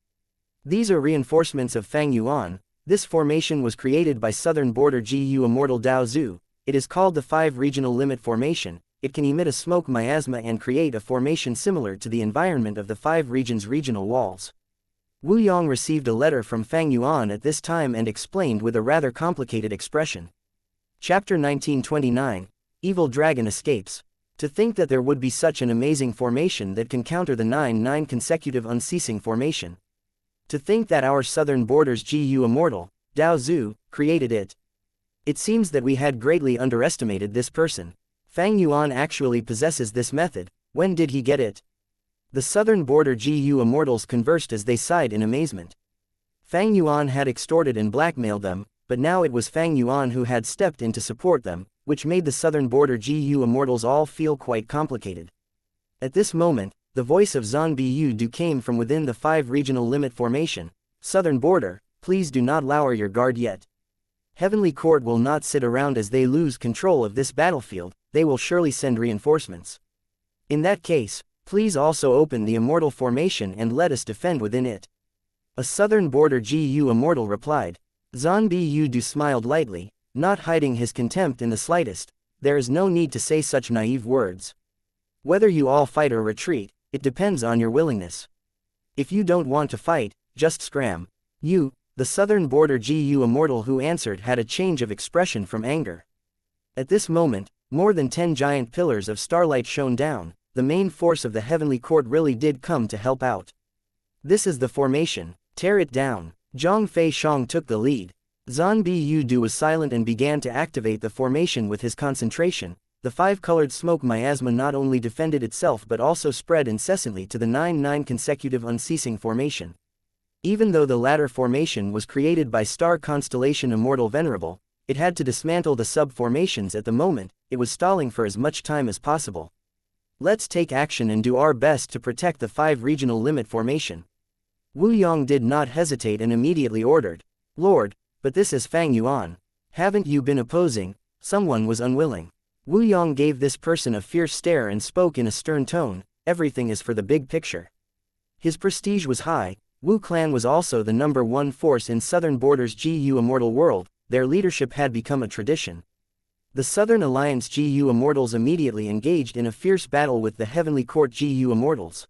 These are reinforcements of Fang Yuan. This formation was created by Southern Border GU Immortal Dao Zhu. It is called the 5 Regional Limit Formation. It can emit a smoke miasma and create a formation similar to the environment of the 5 regions' regional walls. Wu Yong received a letter from Fang Yuan at this time and explained with a rather complicated expression. Chapter 1929, Evil Dragon Escapes. To think that there would be such an amazing formation that can counter the 9-9 consecutive unceasing formation. To think that our Southern Border's GU Immortal, Dao Zhu, created it. It seems that we had greatly underestimated this person. Fang Yuan actually possesses this method. When did he get it? The Southern Border GU Immortals conversed as they sighed in amazement. Fang Yuan had extorted and blackmailed them, but now it was Fang Yuan who had stepped in to support them, which made the Southern Border GU Immortals all feel quite complicated. At this moment, the voice of Zan Bu Du came from within the 5 Regional Limit Formation. Southern Border, please do not lower your guard yet. Heavenly Court will not sit around as they lose control of this battlefield. They will surely send reinforcements. In that case, please also open the Immortal Formation and let us defend within it. A Southern Border GU Immortal replied. Zan Bu Du smiled lightly, not hiding his contempt in the slightest. There is no need to say such naive words. Whether you all fight or retreat, it depends on your willingness. If you don't want to fight, just scram. You, the Southern Border GU Immortal who answered, had a change of expression from anger. At this moment, more than 10 giant pillars of starlight shone down. The main force of the Heavenly Court really did come to help out. This is the formation. Tear it down. Zhang Fei Shang took the lead. Zan Bu Du was silent and began to activate the formation with his concentration. The 5-colored smoke miasma not only defended itself but also spread incessantly to the 9-9 consecutive unceasing formation. Even though the latter formation was created by star constellation Immortal Venerable, it had to dismantle the sub-formations at the moment. It was stalling for as much time as possible. Let's take action and do our best to protect the 5 Regional Limit Formation. Wu Yong did not hesitate and immediately ordered. Lord, but this is Fang Yuan. Haven't you been opposing? Someone was unwilling. Wu Yong gave this person a fierce stare and spoke in a stern tone. Everything is for the big picture. His prestige was high. Wu Clan was also the #1 force in Southern Border's GU Immortal world. Their leadership had become a tradition. The Southern Alliance GU Immortals immediately engaged in a fierce battle with the Heavenly Court GU Immortals.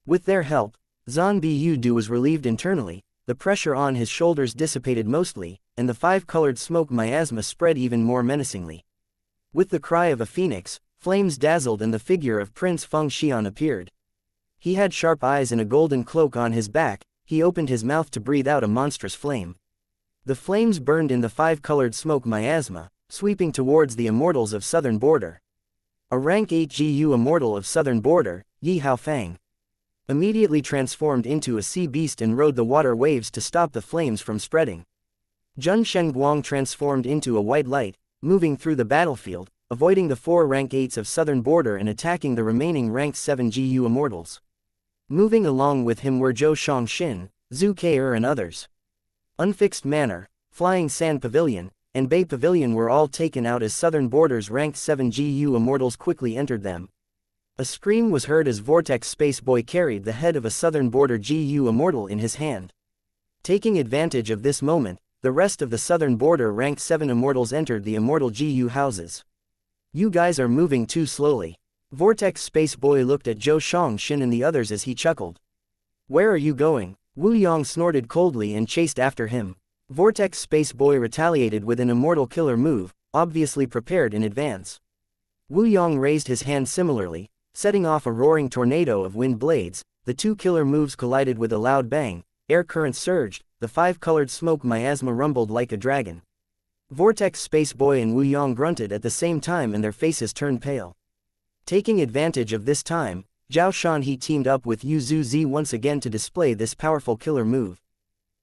With their help, Zan Bu Du was relieved internally. The pressure on his shoulders dissipated mostly, and the 5-colored smoke miasma spread even more menacingly. With the cry of a phoenix, flames dazzled and the figure of Prince Feng Xian appeared. He had sharp eyes and a golden cloak on his back. He opened his mouth to breathe out a monstrous flame. The flames burned in the 5-colored smoke miasma, sweeping towards the immortals of Southern Border. A rank 8 GU immortal of Southern Border, Yi Haofang, immediately transformed into a sea beast and rode the water waves to stop the flames from spreading. Jun Shengguang transformed into a white light, moving through the battlefield, avoiding the 4 rank 8s of Southern Border and attacking the remaining rank 7 GU immortals. Moving along with him were Zhou Shangxin, Zhu Kei'er and others. Unfixed Manor, Flying Sand Pavilion, and Bay Pavilion were all taken out as Southern Border's ranked 7 GU immortals quickly entered them. A scream was heard as Vortex Space Boy carried the head of a Southern Border GU immortal in his hand. Taking advantage of this moment, the rest of the Southern Border ranked 7 immortals entered the Immortal GU houses. You guys are moving too slowly. Vortex Space Boy looked at Zhou Shangxin and the others as he chuckled. Where are you going? Wu Yong snorted coldly and chased after him. Vortex Space Boy retaliated with an immortal killer move, obviously prepared in advance. Wu Yong raised his hand similarly, setting off a roaring tornado of wind blades. The two killer moves collided with a loud bang, air currents surged, the five-colored smoke miasma rumbled like a dragon. Vortex Space Boy and Wu Yong grunted at the same time and their faces turned pale. Taking advantage of this time, Zhao Shanhe teamed up with Yu Zuzi once again to display this powerful killer move.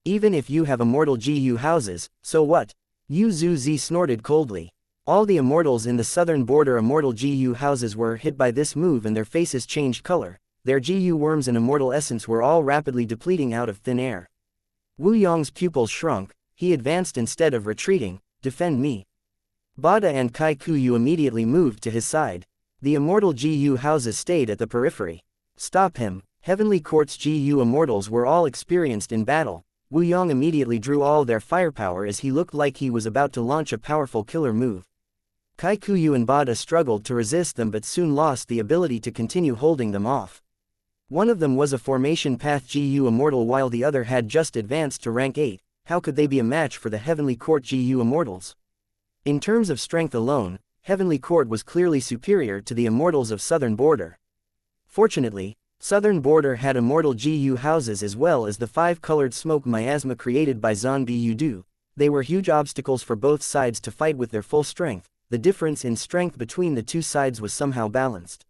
Even if you have immortal GU houses, so what? Yu Zuzi snorted coldly. All the immortals in the southern border immortal GU houses were hit by this move and their faces changed color. Their GU worms and immortal essence were all rapidly depleting out of thin air. Wu Yong's pupils shrunk, he advanced instead of retreating. Defend me. Bada and Kai Kuyu immediately moved to his side. The immortal GU houses stayed at the periphery. Stop him. Heavenly Court's GU immortals were all experienced in battle. Wu Yong immediately drew all their firepower as he looked like he was about to launch a powerful killer move. Kai Kuyu and Bada struggled to resist them but soon lost the ability to continue holding them off. One of them was a formation path GU immortal while the other had just advanced to rank 8, how could they be a match for the Heavenly Court GU immortals? In terms of strength alone, Heavenly Court was clearly superior to the immortals of Southern Border. Fortunately, Southern Border had immortal GU houses as well as the five-colored smoke miasma created by Zan Budu. They were huge obstacles for both sides to fight with their full strength. The difference in strength between the two sides was somehow balanced.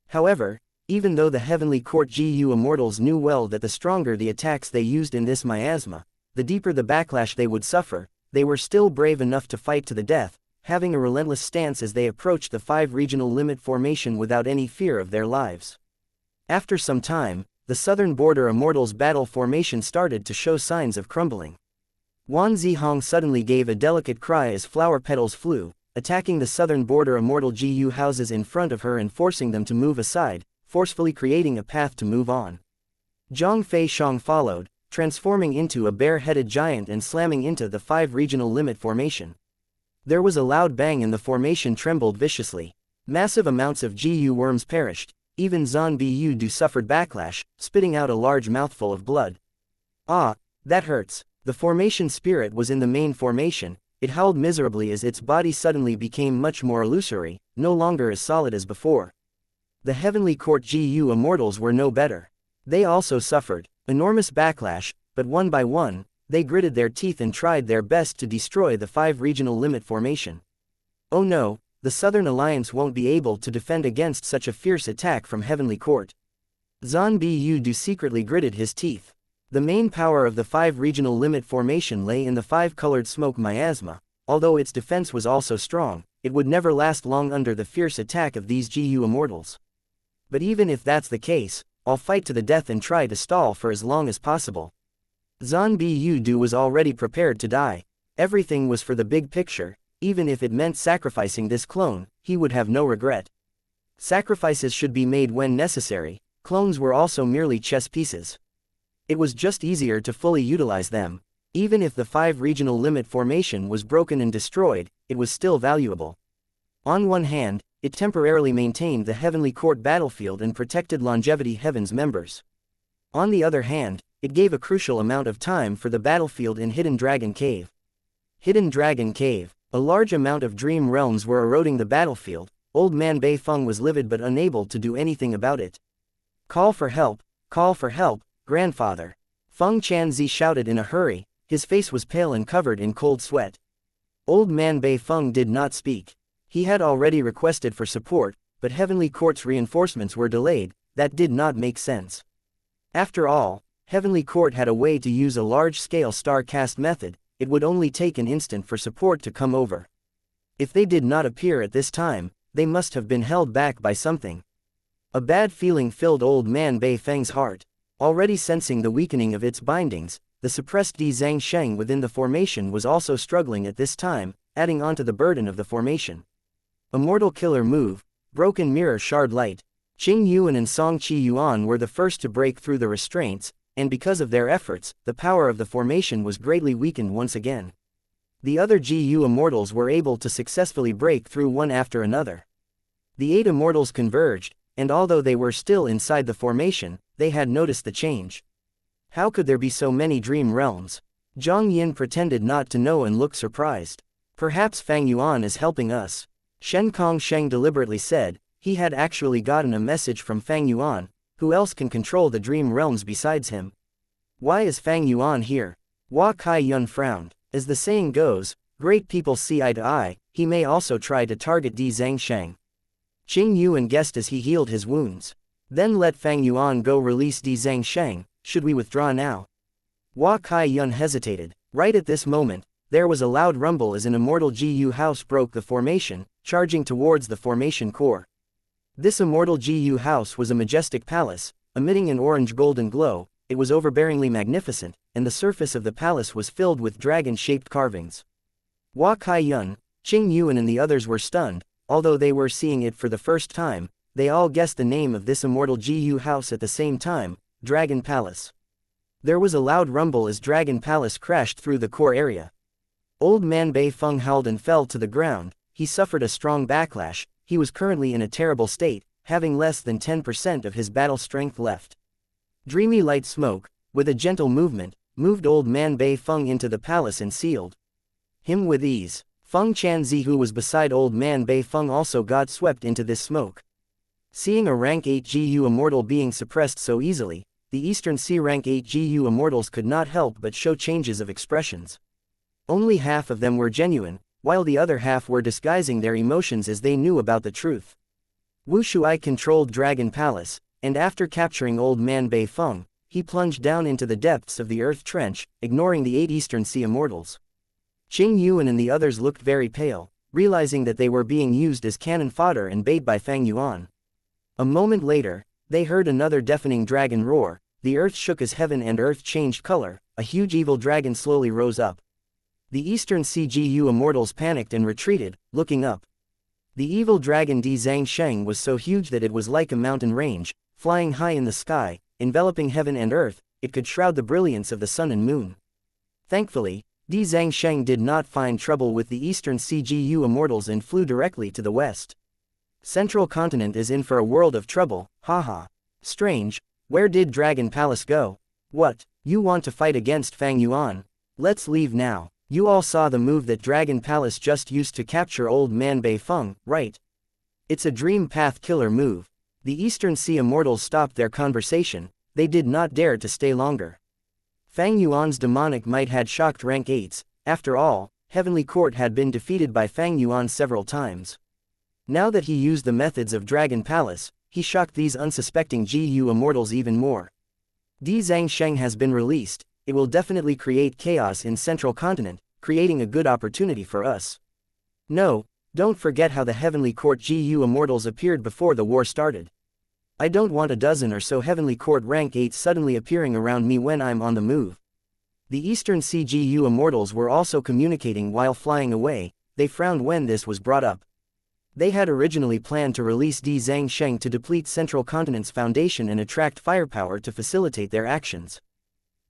However, even though the Heavenly Court GU immortals knew well that the stronger the attacks they used in this miasma, the deeper the backlash they would suffer, they were still brave enough to fight to the death, having a relentless stance as they approached the 5 regional limit formation without any fear of their lives. After some time, the Southern Border Immortals battle formation started to show signs of crumbling. Wan Zihong suddenly gave a delicate cry as flower petals flew, attacking the Southern Border Immortal GU houses in front of her and forcing them to move aside, forcefully creating a path to move on. Zhang Fei Shang followed, transforming into a bare-headed giant and slamming into the 5 regional limit formation. There was a loud bang and the formation trembled viciously. Massive amounts of GU worms perished, even Zan Budu suffered backlash, spitting out a large mouthful of blood. Ah, that hurts. The formation spirit was in the main formation, it howled miserably as its body suddenly became much more illusory, no longer as solid as before. The Heavenly Court GU immortals were no better. They also suffered enormous backlash, but one by one, they gritted their teeth and tried their best to destroy the 5 regional limit formation. Oh no, the Southern Alliance won't be able to defend against such a fierce attack from Heavenly Court. Zan Budu secretly gritted his teeth. The main power of the 5 regional limit formation lay in the 5-colored smoke miasma. Although its defense was also strong, it would never last long under the fierce attack of these GU immortals. But even if that's the case, I'll fight to the death and try to stall for as long as possible. Zan Budu was already prepared to die. Everything was for the big picture, even if it meant sacrificing this clone, he would have no regret. Sacrifices should be made when necessary, clones were also merely chess pieces. It was just easier to fully utilize them. Even if the 5 regional limit formation was broken and destroyed, it was still valuable. On one hand, it temporarily maintained the Heavenly Court battlefield and protected Longevity Heaven's members. On the other hand, it gave a crucial amount of time for the battlefield in Hidden Dragon Cave. Hidden Dragon Cave. A large amount of dream realms were eroding the battlefield. Old man Bei Feng was livid but unable to do anything about it. Call for help, grandfather. Feng Chanzi shouted in a hurry, his face was pale and covered in cold sweat. Old man Bei Feng did not speak. He had already requested for support, but Heavenly Court's reinforcements were delayed. That did not make sense. After all, Heavenly Court had a way to use a large-scale star cast method. It would only take an instant for support to come over. If they did not appear at this time, they must have been held back by something. A bad feeling filled old man Bei Feng's heart. Already sensing the weakening of its bindings, the suppressed Di Zhang Sheng within the formation was also struggling at this time, adding on to the burden of the formation. Immortal Killer Move, Broken Mirror Shard Light. Qing Yuan and Song Qi Yuan were the first to break through the restraints, and because of their efforts, the power of the formation was greatly weakened once again. The other GU immortals were able to successfully break through one after another. The 8 immortals converged, and although they were still inside the formation, they had noticed the change. How could there be so many dream realms? Zhang Yin pretended not to know and looked surprised. Perhaps Fang Yuan is helping us. Shen Kongsheng deliberately said, he had actually gotten a message from Fang Yuan. Who else can control the dream realms besides him? Why is Fang Yuan here? Hua Kai-yun frowned. As the saying goes, great people see eye to eye. He may also try to target Di Zhangsheng. Qing Yuan guessed as he healed his wounds. Then let Fang Yuan go release Di Zhangsheng. Should we withdraw now? Hua Kai-yun hesitated. Right at this moment, there was a loud rumble as an immortal Gu house broke the formation, charging towards the formation core. This immortal Gu house was a majestic palace, emitting an orange-golden glow. It was overbearingly magnificent, and the surface of the palace was filled with dragon-shaped carvings. Hua Kai-yun, Qing Yuan and the others were stunned. Although they were seeing it for the first time, they all guessed the name of this immortal Gu house at the same time, Dragon Palace. There was a loud rumble as Dragon Palace crashed through the core area. Old man Bei Feng howled and fell to the ground. He suffered a strong backlash. He was currently in a terrible state, having less than 10% of his battle strength left. Dreamy light smoke, with a gentle movement, moved old man Bei Feng into the palace and sealed him with ease. Feng Chanzi, who was beside old man Bei Feng, also got swept into this smoke. Seeing a rank 8 Gu immortal being suppressed so easily, the Eastern Sea rank 8 Gu immortals could not help but show changes of expressions. Only half of them were genuine, while the other half were disguising their emotions as they knew about the truth. Wu Shuai controlled Dragon Palace, and after capturing old man Bei Feng, he plunged down into the depths of the earth trench, ignoring the 8 Eastern Sea immortals. Qing Yuan and the others looked very pale, realizing that they were being used as cannon fodder and bait by Fang Yuan. A moment later, they heard another deafening dragon roar. The earth shook as heaven and earth changed color. A huge evil dragon slowly rose up. The Eastern Sea Gu immortals panicked and retreated, looking up. The evil dragon Di Zhangsheng was so huge that it was like a mountain range, flying high in the sky, enveloping heaven and earth. It could shroud the brilliance of the sun and moon. Thankfully, Di Zhangsheng did not find trouble with the Eastern Sea Gu immortals and flew directly to the west. Central Continent is in for a world of trouble, haha. Strange, where did Dragon Palace go? What, you want to fight against Fang Yuan? Let's leave now. You all saw the move that Dragon Palace just used to capture old man Bei Feng, right? It's a dream path killer move. The Eastern Sea immortals stopped their conversation. They did not dare to stay longer. Fang Yuan's demonic might had shocked rank 8s. After all, Heavenly Court had been defeated by Fang Yuan several times. Now that he used the methods of Dragon Palace, he shocked these unsuspecting Gu immortals even more. Di Zhangsheng has been released. It will definitely create chaos in Central Continent, creating a good opportunity for us. No, don't forget how the Heavenly Court Gu immortals appeared before the war started. I don't want a dozen or so Heavenly Court rank 8 suddenly appearing around me when I'm on the move. The Eastern Sea Gu immortals were also communicating while flying away. They frowned when this was brought up. They had originally planned to release Di Zhangsheng to deplete Central Continent's foundation and attract firepower to facilitate their actions.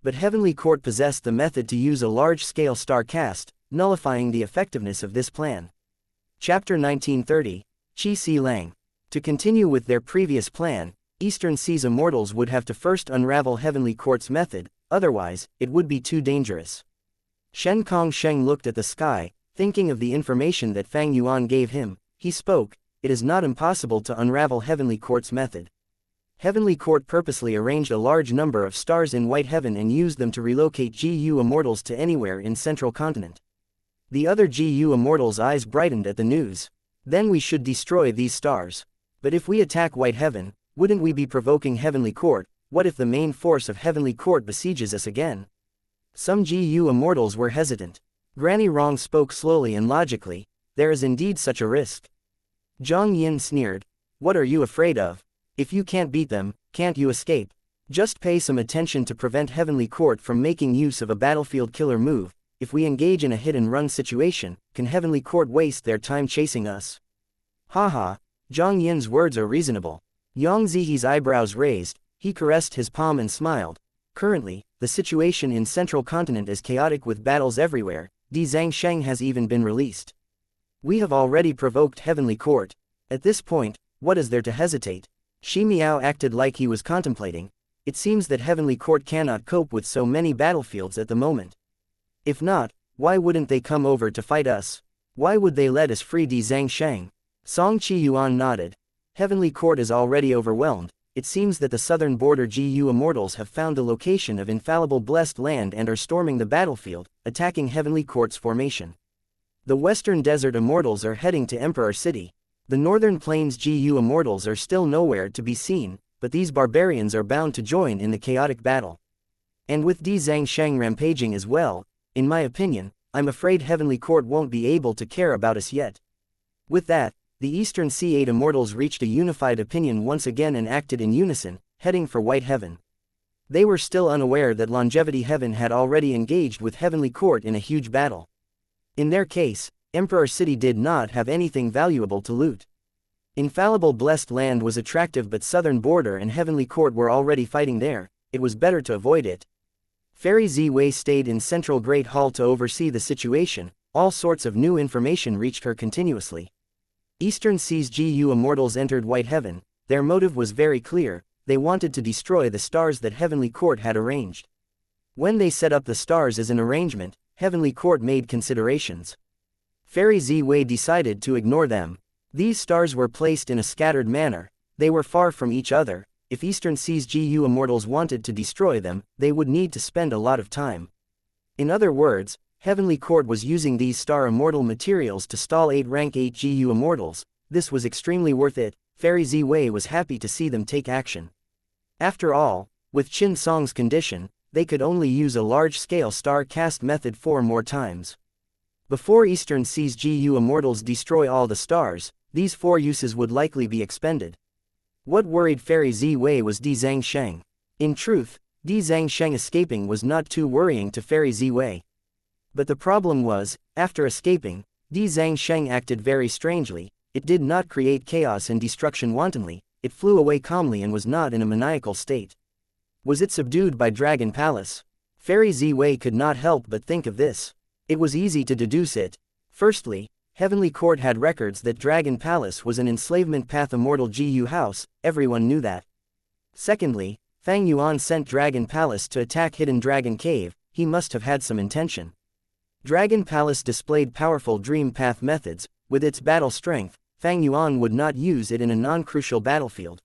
But Heavenly Court possessed the method to use a large-scale star cast, nullifying the effectiveness of this plan. Chapter 1930, Qi Si Lang. To continue with their previous plan, Eastern Sea's immortals would have to first unravel Heavenly Court's method, otherwise, it would be too dangerous. Shen Kongsheng looked at the sky, thinking of the information that Fang Yuan gave him. He spoke, it is not impossible to unravel Heavenly Court's method. Heavenly Court purposely arranged a large number of stars in white heaven and used them to relocate Gu immortals to anywhere in Central Continent. The other Gu immortals' eyes brightened at the news. Then we should destroy these stars. But if we attack white heaven, wouldn't we be provoking Heavenly Court? What if the main force of Heavenly Court besieges us again? Some Gu immortals were hesitant. Granny Rong spoke slowly and logically. There is indeed such a risk. Zhang Yin sneered. What are you afraid of? If you can't beat them, can't you escape? Just pay some attention to prevent Heavenly Court from making use of a battlefield killer move. If we engage in a hit-and-run situation, can Heavenly Court waste their time chasing us? Haha, Zhang Yin's words are reasonable. Yang Zihe's eyebrows raised, he caressed his palm and smiled. Currently, the situation in Central Continent is chaotic with battles everywhere. Di Zhangsheng has even been released. We have already provoked Heavenly Court. At this point, what is there to hesitate? Shi Miao acted like he was contemplating. it seems that Heavenly Court cannot cope with so many battlefields at the moment. If not, why wouldn't they come over to fight us? Why would they let us free Di Zhangsheng? Song Qiyuan nodded. Heavenly Court is already overwhelmed. It seems that the southern border GU Immortals have found the location of infallible blessed land and are storming the battlefield, attacking Heavenly Court's formation. The western desert Immortals are heading to Emperor City. The northern plains GU Immortals are still nowhere to be seen, but these barbarians are bound to join in the chaotic battle. And with Di Zhangsheng rampaging as well, in my opinion, I'm afraid Heavenly Court won't be able to care about us yet. With that, the Eastern C8 Immortals reached a unified opinion once again and acted in unison, heading for White Heaven. They were still unaware that Longevity Heaven had already engaged with Heavenly Court in a huge battle. In their case, Emperor City did not have anything valuable to loot. Infallible blessed land was attractive, but southern border and Heavenly Court were already fighting there. It was better to avoid it. Fairy Ziwei stayed in Central Great Hall to oversee the situation. All sorts of new information reached her continuously. Eastern Seas GU Immortals entered White Heaven. Their motive was very clear. They wanted to destroy the stars that Heavenly Court had arranged. When they set up the stars as an arrangement, Heavenly Court made considerations. Fairy Ziwei decided to ignore them. These stars were placed in a scattered manner. They were far from each other. If Eastern Seas GU Immortals wanted to destroy them, they would need to spend a lot of time. In other words, Heavenly Court was using these star immortal materials to stall 8 rank 8 GU Immortals. This was extremely worth it. Fairy Ziwei was happy to see them take action. After all, with Qin Song's condition, they could only use a large-scale star cast method 4 more times. Before Eastern Seas GU Immortals destroy all the stars, these 4 uses would likely be expended. What worried Fairy Ziwei was Di Zhangsheng. In truth, Di Zhangsheng escaping was not too worrying to Fairy Ziwei. But the problem was, after escaping, Di Zhangsheng acted very strangely. It did not create chaos and destruction wantonly. It flew away calmly and was not in a maniacal state. Was it subdued by Dragon Palace? Fairy Ziwei could not help but think of this. It was easy to deduce it. Firstly, Heavenly Court had records that Dragon Palace was an enslavement path immortal GU house. Everyone knew that. Secondly, Fang Yuan sent Dragon Palace to attack Hidden Dragon Cave. He must have had some intention. Dragon Palace displayed powerful dream path methods. With its battle strength, Fang Yuan would not use it in a non-crucial battlefield.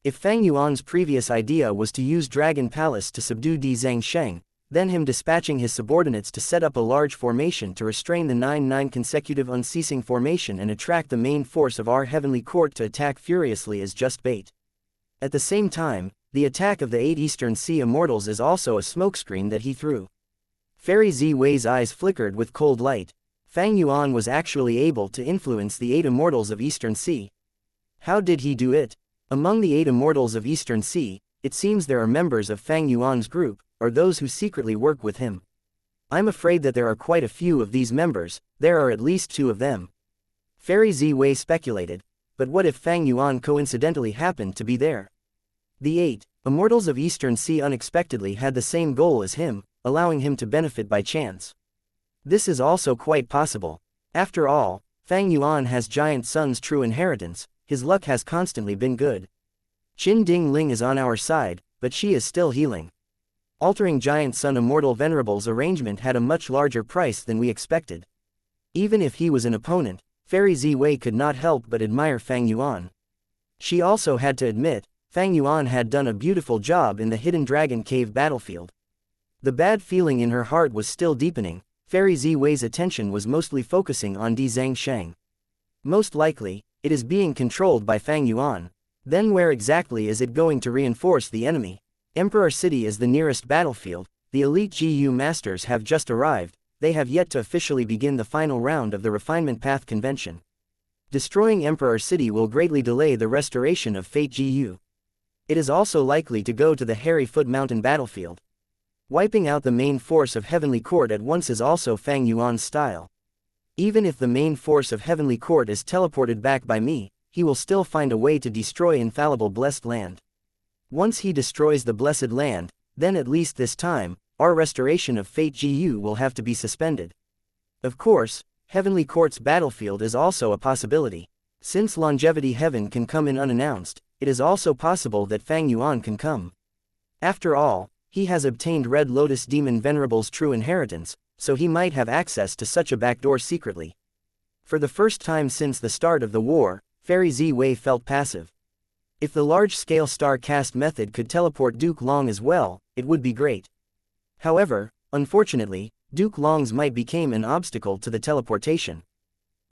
If Fang Yuan's previous idea was to use Dragon Palace to subdue Di Zhangsheng, then him dispatching his subordinates to set up a large formation to restrain the 9-9 consecutive unceasing formation and attract the main force of our Heavenly Court to attack furiously is just bait. At the same time, the attack of the 8 Eastern Sea Immortals is also a smokescreen that he threw. Fairy Ziwei's eyes flickered with cold light. Fang Yuan was actually able to influence the 8 Immortals of Eastern Sea. How did he do it? Among the 8 Immortals of Eastern Sea, it seems there are members of Fang Yuan's group, or those who secretly work with him. I'm afraid that there are quite a few of these members. There are at least 2 of them. Fairy Ziwei speculated, but what if Fang Yuan coincidentally happened to be there? The 8 Immortals of Eastern Sea unexpectedly had the same goal as him, allowing him to benefit by chance. This is also quite possible. After all, Fang Yuan has Giant Sun's true inheritance. His luck has constantly been good. Qin Ding Ling is on our side, but she is still healing. Altering Giant Sun Immortal Venerable's arrangement had a much larger price than we expected. Even if he was an opponent, Fairy Ziwei could not help but admire Fang Yuan. She also had to admit, Fang Yuan had done a beautiful job in the Hidden Dragon Cave battlefield. The bad feeling in her heart was still deepening. Fairy Ziwei's attention was mostly focusing on Di Zhangsheng. Most likely, it is being controlled by Fang Yuan. Then where exactly is it going to reinforce the enemy? Emperor City is the nearest battlefield. The elite GU masters have just arrived. They have yet to officially begin the final round of the Refinement Path Convention. Destroying Emperor City will greatly delay the restoration of Fate GU. It is also likely to go to the Hairy Foot Mountain battlefield. Wiping out the main force of Heavenly Court at once is also Fang Yuan's style. Even if the main force of Heavenly Court is teleported back by me, he will still find a way to destroy infallible blessed land. Once he destroys the blessed land, then at least this time, our restoration of Fate GU will have to be suspended. Of course, Heavenly Court's battlefield is also a possibility. Since Longevity Heaven can come in unannounced, it is also possible that Fang Yuan can come. After all, he has obtained Red Lotus Demon Venerable's true inheritance, so he might have access to such a backdoor secretly. For the first time since the start of the war, Fairy Z-Wei felt passive. If the large-scale star cast method could teleport Duke Long as well, it would be great. However, unfortunately, Duke Long's might became an obstacle to the teleportation.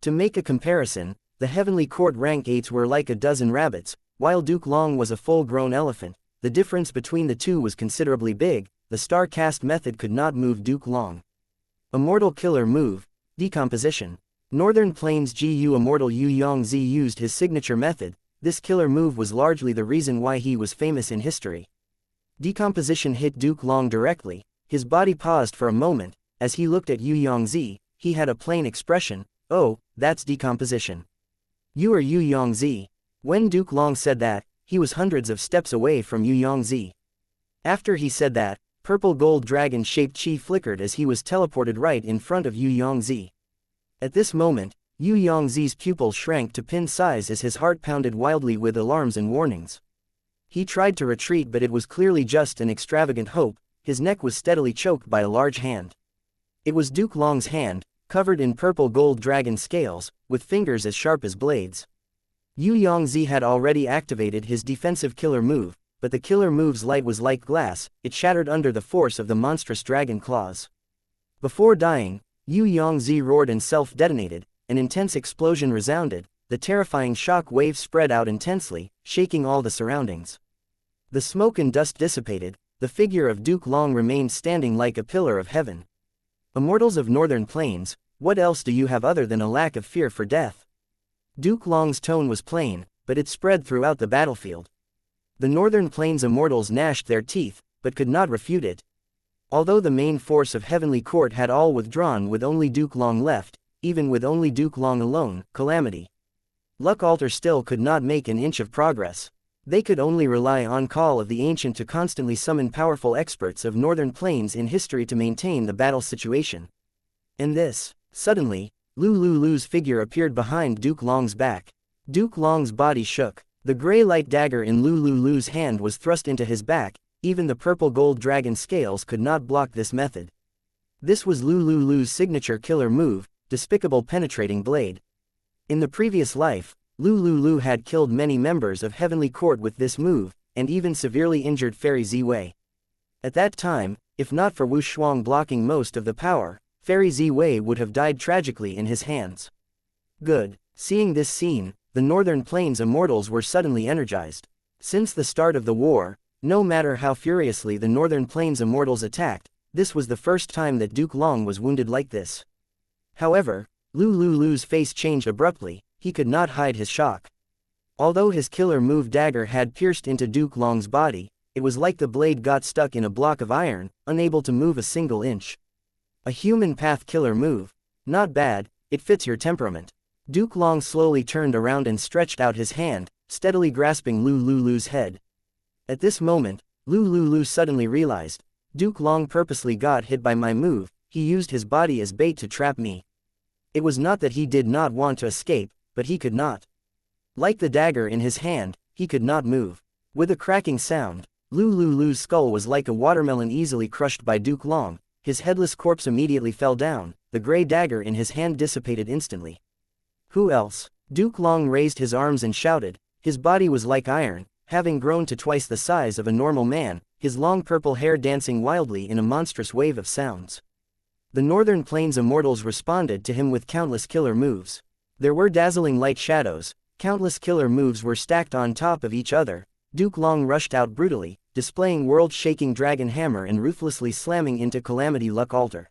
To make a comparison, the Heavenly Court rank 8s were like a dozen rabbits, while Duke Long was a full-grown elephant. The difference between the two was considerably big. The star cast method could not move Duke Long. Immortal killer move, decomposition. Northern Plains GU Immortal Yu Yongzi used his signature method. This killer move was largely the reason why he was famous in history. Decomposition hit Duke Long directly. His body paused for a moment. As he looked at Yu Yongzi, he had a plain expression. Oh, that's decomposition. You are Yu Yongzi. When Duke Long said that, he was hundreds of steps away from Yu Yongzi. After he said that, purple gold dragon-shaped chi flickered as he was teleported right in front of Yu Yongzi. At this moment, Yu Yongzi's pupil shrank to pin size as his heart pounded wildly with alarms and warnings. He tried to retreat, but it was clearly just an extravagant hope. His neck was steadily choked by a large hand. It was Duke Long's hand, covered in purple gold dragon scales, with fingers as sharp as blades. Yu Yongzi had already activated his defensive killer move, but the killer move's light was like glass. It shattered under the force of the monstrous dragon claws. Before dying, Yu Yongzi roared and self-detonated. An intense explosion resounded. The terrifying shock wave spread out intensely, shaking all the surroundings. The smoke and dust dissipated. The figure of Duke Long remained standing like a pillar of heaven. Immortals of Northern Plains, what else do you have other than a lack of fear for death? Duke Long's tone was plain, but it spread throughout the battlefield. The Northern Plains Immortals gnashed their teeth, but could not refute it. Although the main force of Heavenly Court had all withdrawn with only Duke Long left, even with only Duke Long alone, Calamity Luck Altar still could not make an inch of progress. They could only rely on call of the Ancient to constantly summon powerful experts of Northern Plains in history to maintain the battle situation. And this, suddenly, Lulu's figure appeared behind Duke Long's back. Duke Long's body shook. The gray light dagger in Lulu's hand was thrust into his back. Even the purple gold dragon scales could not block this method. This was Lulu's signature killer move, Despicable Penetrating Blade. In the previous life, Lulu had killed many members of Heavenly Court with this move, and even severely injured Fairy Z-Wei. At that time, if not for Wu Shuang blocking most of the power, Fairy Z-Wei would have died tragically in his hands. Good. Seeing this scene, the Northern Plains Immortals were suddenly energized. Since the start of the war, no matter how furiously the Northern Plains Immortals attacked, this was the first time that Duke Long was wounded like this. However, Lulu's face changed abruptly. He could not hide his shock. Although his killer move dagger had pierced into Duke Long's body, it was like the blade got stuck in a block of iron, unable to move a single inch. A human path killer move. Not bad, it fits your temperament. Duke Long slowly turned around and stretched out his hand, steadily grasping Lulu's head. At this moment, Lulu suddenly realized, Duke Long purposely got hit by my move. He used his body as bait to trap me. It was not that he did not want to escape, but he could not. Like the dagger in his hand, he could not move. With a cracking sound, Lulu's skull was like a watermelon easily crushed by Duke Long. His headless corpse immediately fell down. The gray dagger in his hand dissipated instantly. Who else? Duke Long raised his arms and shouted. His body was like iron, having grown to twice the size of a normal man, his long purple hair dancing wildly in a monstrous wave of sounds. The Northern Plains Immortals responded to him with countless killer moves. There were dazzling light shadows. Countless killer moves were stacked on top of each other. Duke Long rushed out brutally, displaying world-shaking dragon hammer and ruthlessly slamming into Calamity Luck Altar.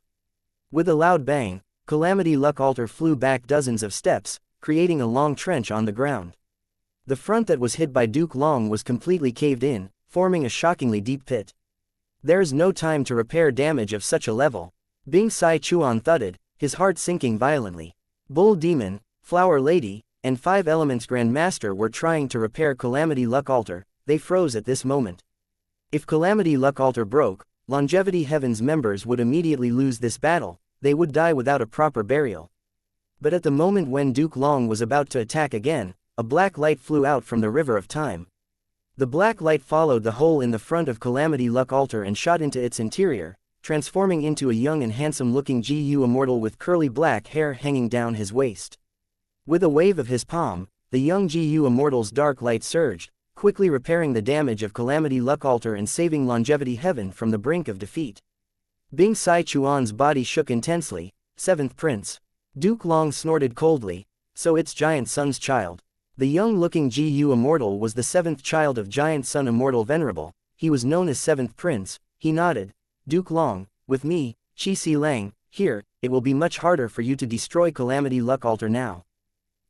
With a loud bang, Calamity Luck Altar flew back dozens of steps, creating a long trench on the ground. The front that was hit by Duke Long was completely caved in, forming a shockingly deep pit. There's no time to repair damage of such a level. Bing Sai Chuan thudded, his heart sinking violently. Bull Demon, Flower Lady, and 5 Elements Grandmaster were trying to repair Calamity Luck Altar. They froze at this moment. If Calamity Luck Altar broke, Longevity Heaven's members would immediately lose this battle. They would die without a proper burial. But at the moment when Duke Long was about to attack again, a black light flew out from the River of Time. The black light followed the hole in the front of Calamity Luck altar and shot into its interior, transforming into a young and handsome-looking GU Immortal with curly black hair hanging down his waist. With a wave of his palm, the young GU Immortal's dark light surged, quickly repairing the damage of Calamity Luck altar and saving Longevity Heaven from the brink of defeat. Bing Sai Chuan's body shook intensely. Seventh Prince. Duke Long snorted coldly. So it's Giant Sun's child. The young-looking GU Immortal was the seventh child of Giant Sun Immortal Venerable. He was known as Seventh Prince. He nodded. Duke Long, with me, Qi Si Lang, here, it will be much harder for you to destroy Calamity Luck altar now.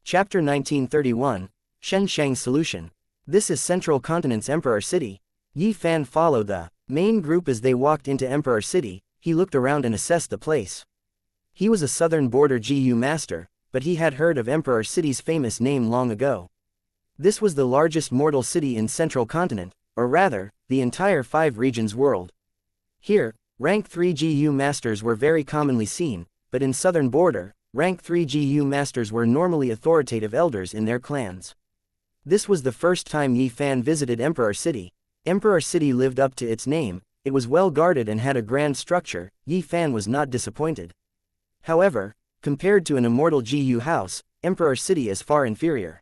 Chapter 1931, Xianxia's Solution. This is Central Continent's Emperor City. Yi Fan followed the main group as they walked into Emperor City. He looked around and assessed the place. He was a southern border GU master, but he had heard of Emperor City's famous name long ago. This was the largest mortal city in Central Continent, or rather, the entire 5 regions world. Here, rank 3 GU masters were very commonly seen, but in southern border, rank 3 GU masters were normally authoritative elders in their clans. This was the first time Yi Fan visited Emperor City. Emperor City lived up to its name, it was well guarded and had a grand structure. Yi Fan was not disappointed. However, compared to an immortal GU house, Emperor City is far inferior.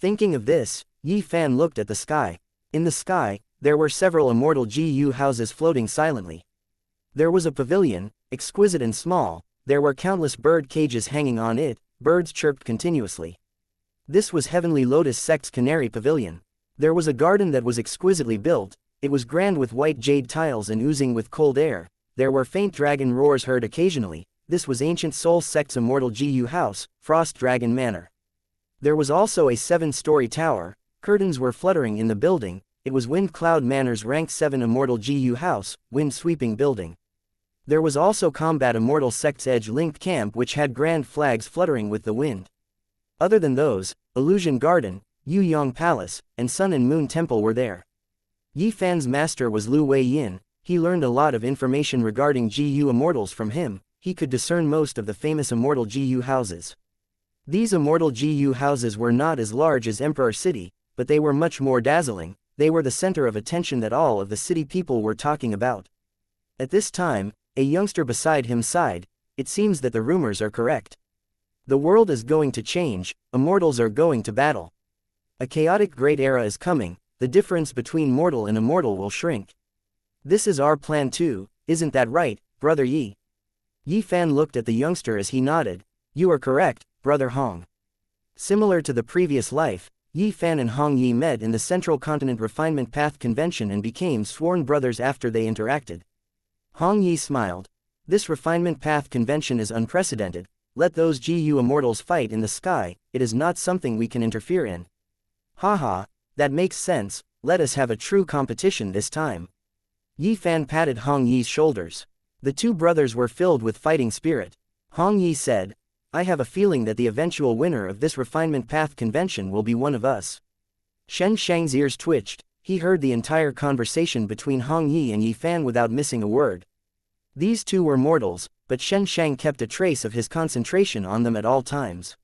Thinking of this, Yi Fan looked at the sky. In the sky, there were several immortal GU houses floating silently. There was a pavilion, exquisite and small, there were countless bird cages hanging on it, birds chirped continuously. This was Heavenly Lotus Sect's Canary Pavilion. There was a garden that was exquisitely built, it was grand with white jade tiles and oozing with cold air, there were faint dragon roars heard occasionally. This was Ancient Soul Sect's immortal GU house, Frost Dragon Manor. There was also a 7-story tower, curtains were fluttering in the building, it was Wind Cloud Manor's rank 7 immortal GU house, Wind Sweeping Building. There was also Combat Immortal Sect's Edge Linked Camp which had grand flags fluttering with the wind. Other than those, Illusion Garden, Yu Yong Palace, and Sun and Moon Temple were there. Yi Fan's master was Lu Wei Yin. He learned a lot of information regarding GU Immortals from him. He could discern most of the famous immortal GU houses. These immortal GU houses were not as large as Emperor City, but they were much more dazzling. They were the center of attention that all of the city people were talking about. At this time, a youngster beside him sighed. It seems that the rumors are correct. The world is going to change, immortals are going to battle. A chaotic great era is coming, the difference between mortal and immortal will shrink. This is our plan too, isn't that right, Brother Yi? Yi Fan looked at the youngster as he nodded. You are correct, Brother Hong. Similar to the previous life, Yi Fan and Hong Yi met in the Central Continent Refinement Path Convention and became sworn brothers after they interacted. Hong Yi smiled. This Refinement Path Convention is unprecedented. Let those GU Immortals fight in the sky, it is not something we can interfere in. Haha, that makes sense, let us have a true competition this time. Yi Fan patted Hong Yi's shoulders. The two brothers were filled with fighting spirit. Hong Yi said, I have a feeling that the eventual winner of this Refinement Path Convention will be one of us. Shen Shang's ears twitched. He heard the entire conversation between Hong Yi and Yi Fan without missing a word. These two were mortals, but Shen Shang kept a trace of his concentration on them at all times.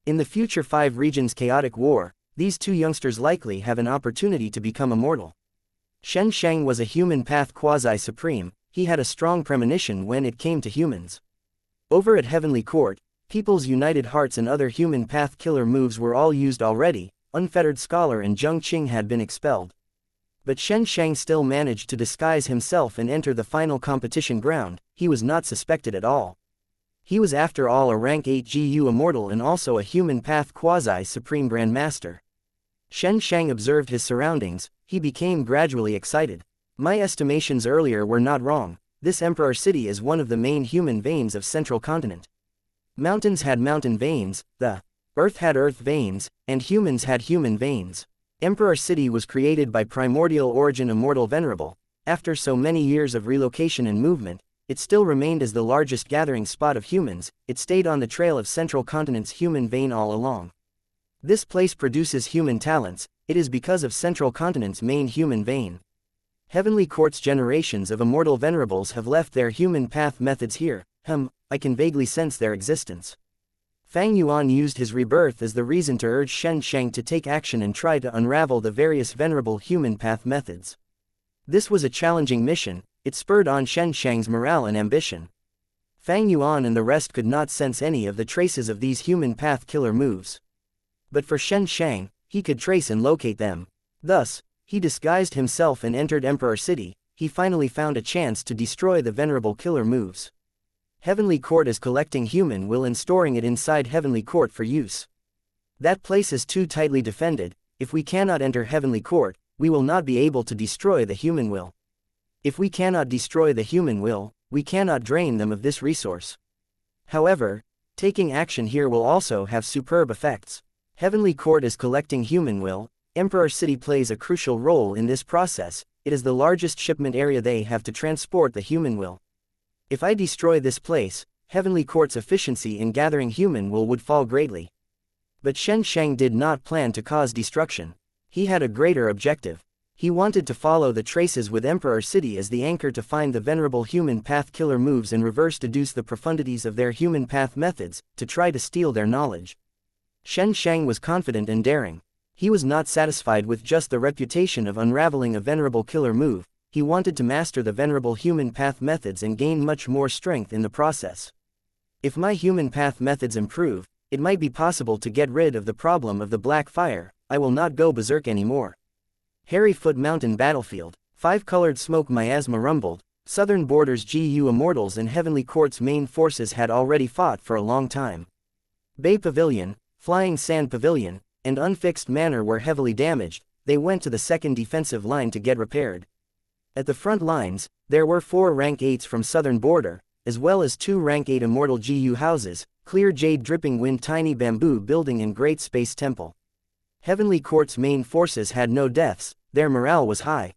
In the future 5 regions chaotic war, these two youngsters likely have an opportunity to become immortal. Shen Shang was a human path quasi-supreme. He had a strong premonition when it came to humans. Over at Heavenly Court, People's United Hearts and other human path killer moves were all used already. Unfettered Scholar and Zheng Qing had been expelled. But Shen Shang still managed to disguise himself and enter the final competition ground. He was not suspected at all. He was after all a rank 8 GU Immortal and also a human path quasi-supreme Grandmaster. Shen Shang observed his surroundings. He became gradually excited. My estimations earlier were not wrong. This Emperor City is one of the main human veins of Central Continent. Mountains had mountain veins, the earth had earth veins, and humans had human veins. Emperor City was created by primordial origin Immortal Venerable. After so many years of relocation and movement, it still remained as the largest gathering spot of humans. It stayed on the trail of Central Continent's human vein all along. This place produces human talents. It is because of Central Continent's main human vein. Heavenly Court's generations of immortal venerables have left their human path methods here. I can vaguely sense their existence. Fang Yuan used his rebirth as the reason to urge Xianxia to take action and try to unravel the various venerable human path methods. This was a challenging mission, it spurred on Xianxia's morale and ambition. Fang Yuan and the rest could not sense any of the traces of these human path killer moves. But for Xianxia, he could trace and locate them. Thus, he disguised himself and entered Emperor City. He finally found a chance to destroy the venerable killer moves. Heavenly Court is collecting human will and storing it inside Heavenly Court for use. That place is too tightly defended. If we cannot enter Heavenly Court, we will not be able to destroy the human will. If we cannot destroy the human will, we cannot drain them of this resource. However, taking action here will also have superb effects. Heavenly Court is collecting human will. Emperor City plays a crucial role in this process. It is the largest shipment area they have to transport the human will. If I destroy this place, Heavenly Court's efficiency in gathering human will would fall greatly. But Xianxia did not plan to cause destruction. He had a greater objective. He wanted to follow the traces with Emperor City as the anchor to find the venerable human path killer moves and reverse deduce the profundities of their human path methods, to try to steal their knowledge. Xianxia was confident and daring. He was not satisfied with just the reputation of unraveling a venerable killer move. He wanted to master the venerable human path methods and gain much more strength in the process. If my human path methods improve, it might be possible to get rid of the problem of the black fire. I will not go berserk anymore. Harryfoot Mountain Battlefield. 5-colored smoke miasma rumbled. Southern Borders GU Immortals and Heavenly Court's main forces had already fought for a long time. Bay Pavilion, Flying Sand Pavilion, and Unfixed Manor were heavily damaged. They went to the second defensive line to get repaired. At the front lines, there were 4 rank 8s from Southern Border, as well as 2 rank 8 Immortal GU houses, Clear Jade Dripping Wind Tiny Bamboo Building and Great Space Temple. Heavenly Court's main forces had no deaths, their morale was high.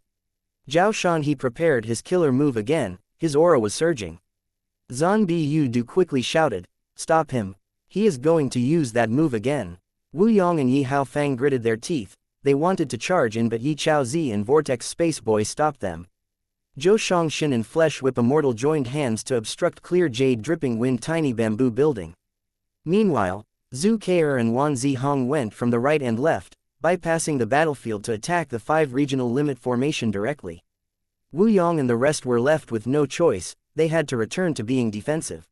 Zhao Shan he prepared his killer move again, his aura was surging. Zan Bu Du quickly shouted, "Stop him. He is going to use that move again." Wu Yong and Yi Hao Fang gritted their teeth. They wanted to charge in but Yi Chao Zi and Vortex Space Boy stopped them. Zhou Shongshin and Flesh Whip Immortal joined hands to obstruct Clear Jade Dripping Wind Tiny Bamboo Building. Meanwhile, Zhu Kei'er and Wan Zihong went from the right and left, bypassing the battlefield to attack the 5 regional limit formation directly. Wu Yong and the rest were left with no choice, they had to return to being defensive.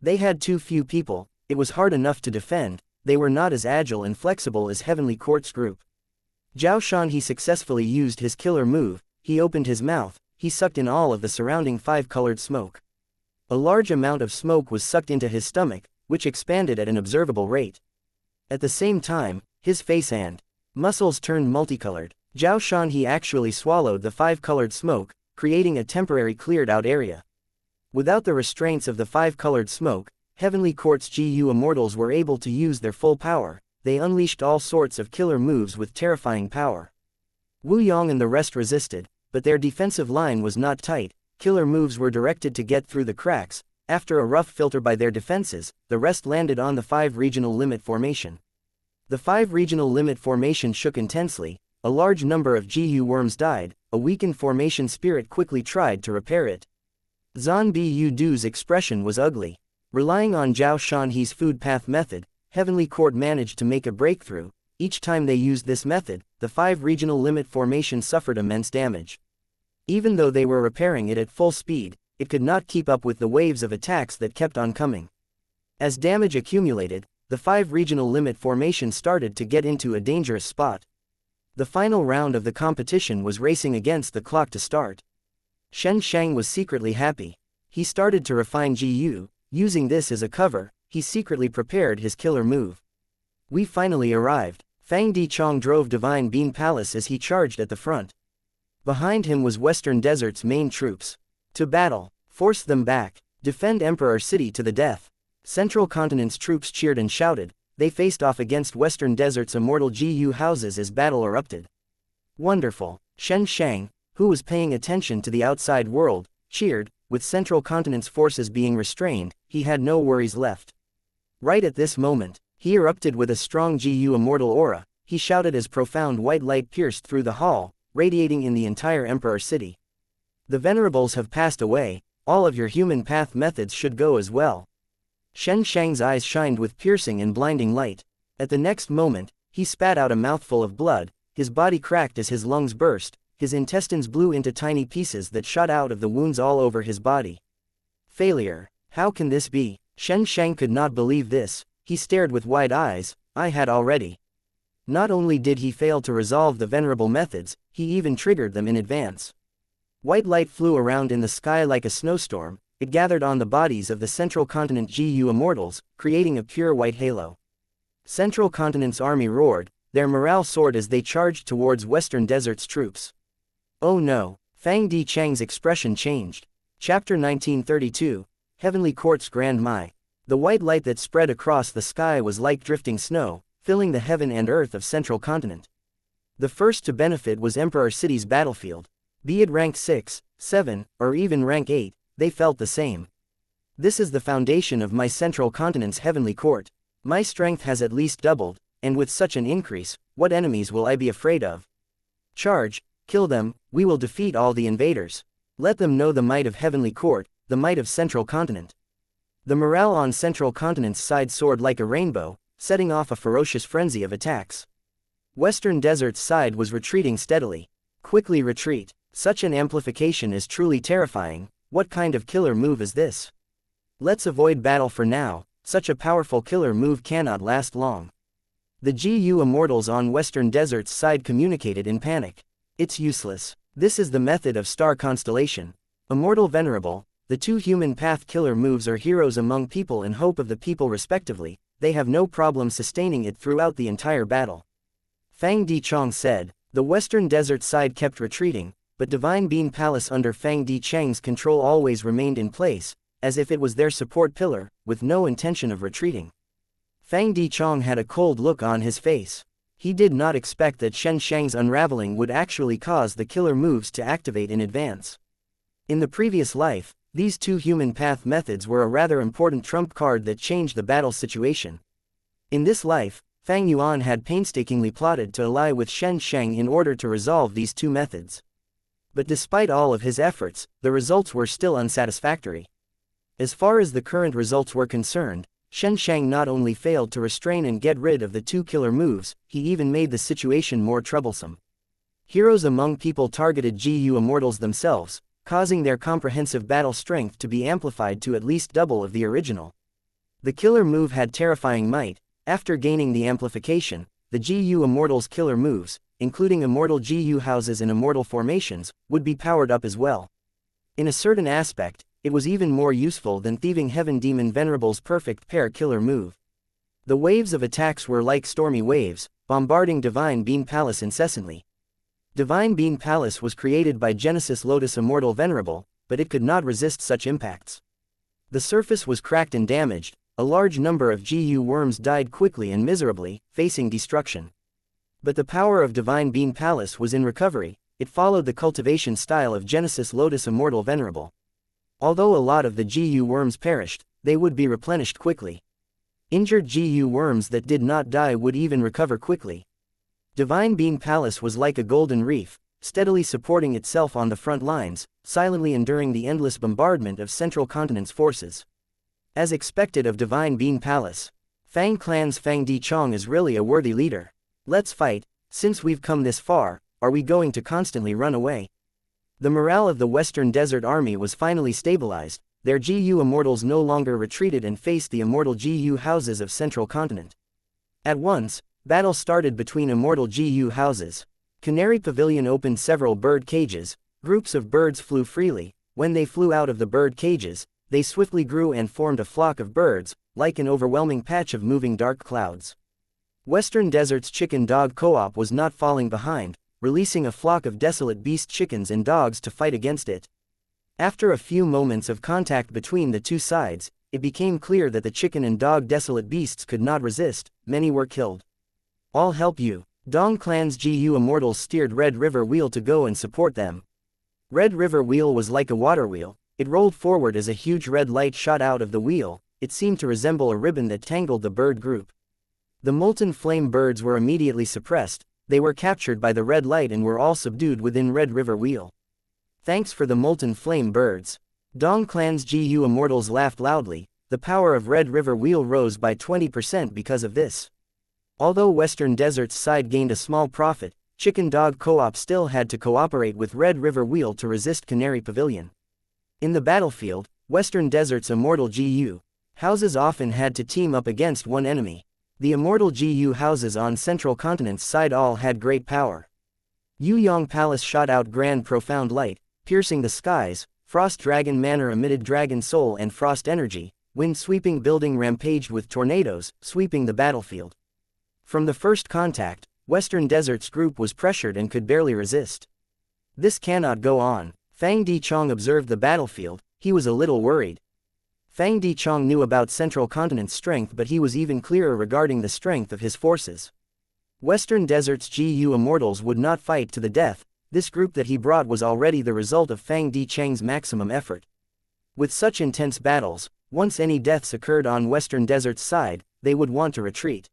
They had too few people, it was hard enough to defend, they were not as agile and flexible as Heavenly Court's group. Zhao Shan he successfully used his killer move, he opened his mouth, he sucked in all of the surrounding 5-colored smoke. A large amount of smoke was sucked into his stomach, which expanded at an observable rate. At the same time, his face and muscles turned multicolored. Zhao Shan he actually swallowed the 5-colored smoke, creating a temporary cleared-out area. Without the restraints of the 5-colored smoke, Heavenly Court's GU Immortals were able to use their full power. They unleashed all sorts of killer moves with terrifying power. Wu Yong and the rest resisted, but their defensive line was not tight. Killer moves were directed to get through the cracks. After a rough filter by their defenses, the rest landed on the 5 regional limit formation. The 5 regional limit formation shook intensely. A large number of GU worms died. A weakened formation spirit quickly tried to repair it. Zan Bu Du's expression was ugly. Relying on Zhao Shanhe's food path method, Heavenly Court managed to make a breakthrough. Each time they used this method, the 5 regional limit formation suffered immense damage. Even though they were repairing it at full speed, it could not keep up with the waves of attacks that kept on coming. As damage accumulated, the 5 regional limit formation started to get into a dangerous spot. The final round of the competition was racing against the clock to start. Xianxia was secretly happy. He started to refine GU, using this as a cover. He secretly prepared his killer move. We finally arrived. Fang Dichong drove Divine Bean Palace as he charged at the front. Behind him was Western Desert's main troops. To battle, force them back, defend Emperor City to the death. Central Continent's troops cheered and shouted. They faced off against Western Desert's immortal GU houses as battle erupted. Wonderful. Xianxia, who was paying attention to the outside world, cheered. With Central Continent's forces being restrained, he had no worries left. Right at this moment, he erupted with a strong GU immortal aura. He shouted as profound white light pierced through the hall, radiating in the entire Emperor City. The Venerables have passed away, all of your human path methods should go as well. Xianxia's eyes shined with piercing and blinding light. At the next moment, he spat out a mouthful of blood, his body cracked as his lungs burst, his intestines blew into tiny pieces that shot out of the wounds all over his body. Failure. How can this be? Xianxia could not believe this. He stared with wide eyes. I had already. Not only did he fail to resolve the venerable methods, he even triggered them in advance. White light flew around in the sky like a snowstorm. It gathered on the bodies of the Central Continent GU Immortals, creating a pure white halo. Central Continent's army roared, their morale soared as they charged towards Western Desert's troops. Oh no, Fang Di Chang's expression changed. Chapter 1932, Heavenly Court's Grand Mai. The white light that spread across the sky was like drifting snow, filling the heaven and earth of Central Continent. The first to benefit was Emperor City's battlefield. Be it rank 6, 7, or even rank 8, they felt the same. This is the foundation of my Central Continent's Heavenly Court. My strength has at least doubled, and with such an increase, what enemies will I be afraid of? Charge, kill them, we will defeat all the invaders. Let them know the might of Heavenly Court, the might of Central Continent. The morale on Central Continent's side soared like a rainbow, setting off a ferocious frenzy of attacks. Western Desert's side was retreating steadily. Quickly retreat. Such an amplification is truly terrifying. What kind of killer move is this? Let's avoid battle for now. Such a powerful killer move cannot last long. The GU Immortals on Western Desert's side communicated in panic. It's useless. This is the method of star constellation. Immortal Venerable, the two human path killer moves are heroes among people and hope of the people respectively. They have no problem sustaining it throughout the entire battle. Fang Di Chang said. The Western Desert side kept retreating, but Divine Bean Palace under Fang Di Chang's control always remained in place, as if it was their support pillar, with no intention of retreating. Fang Di Chang had a cold look on his face. He did not expect that Xianxia's unraveling would actually cause the killer moves to activate in advance. In the previous life, these two human path methods were a rather important trump card that changed the battle situation. In this life, Fang Yuan had painstakingly plotted to ally with Xianxia in order to resolve these two methods. But despite all of his efforts, the results were still unsatisfactory. As far as the current results were concerned, Xianxia not only failed to restrain and get rid of the two killer moves, he even made the situation more troublesome. Heroes among people targeted GU Immortals themselves, causing their comprehensive battle strength to be amplified to at least double of the original. The killer move had terrifying might. After gaining the amplification, the GU Immortals' killer moves, including immortal GU houses and immortal formations, would be powered up as well. In a certain aspect, it was even more useful than Thieving Heaven Demon Venerable's perfect pair killer move. The waves of attacks were like stormy waves, bombarding Divine Bean Palace incessantly. Divine Bean Palace was created by Genesis Lotus Immortal Venerable, but it could not resist such impacts. The surface was cracked and damaged, a large number of GU worms died quickly and miserably, facing destruction. But the power of Divine Bean Palace was in recovery. It followed the cultivation style of Genesis Lotus Immortal Venerable. Although a lot of the GU worms perished, they would be replenished quickly. Injured GU worms that did not die would even recover quickly. Divine Bean Palace was like a golden reef, steadily supporting itself on the front lines, silently enduring the endless bombardment of Central Continent's forces. As expected of Divine Bean Palace, Fang Clan's Fang Di Chang is really a worthy leader. Let's fight. Since we've come this far, are we going to constantly run away? The morale of the Western Desert Army was finally stabilized. Their GU Immortals no longer retreated and faced the immortal GU houses of Central Continent. At once, battle started between immortal GU houses. Canary Pavilion opened several bird cages. Groups of birds flew freely. When they flew out of the bird cages, they swiftly grew and formed a flock of birds, like an overwhelming patch of moving dark clouds. Western Desert's chicken dog co-op was not falling behind, releasing a flock of desolate beast chickens and dogs to fight against it. After a few moments of contact between the two sides, it became clear that the chicken and dog desolate beasts could not resist. Many were killed. I'll help you. Dong Clan's GU Immortals steered Red River Wheel to go and support them. Red River Wheel was like a water wheel. It rolled forward as a huge red light shot out of the wheel. It seemed to resemble a ribbon that tangled the bird group. The molten flame birds were immediately suppressed. They were captured by the red light and were all subdued within Red River Wheel. Thanks for the molten flame birds. Dong Clan's GU Immortals laughed loudly. the power of Red River Wheel rose by 20% because of this. Although Western Desert's side gained a small profit, Chicken Dog Co-op still had to cooperate with Red River Wheel to resist Canary Pavilion. In the battlefield, Western Desert's Immortal GU houses often had to team up against one enemy. The Immortal GU houses on Central Continent's side all had great power. Yuyong Palace shot out grand profound light, piercing the skies, Frost Dragon Manor emitted dragon soul and frost energy, wind sweeping building rampaged with tornadoes, sweeping the battlefield. From the first contact, Western Desert's group was pressured and could barely resist. This cannot go on. Fang Di-chong observed the battlefield, he was a little worried. Fang Di-chong knew about Central Continent's strength, but he was even clearer regarding the strength of his forces. Western Desert's GU Immortals would not fight to the death. This group that he brought was already the result of Fang Di-chang's maximum effort. With such intense battles, once any deaths occurred on Western Desert's side, they would want to retreat.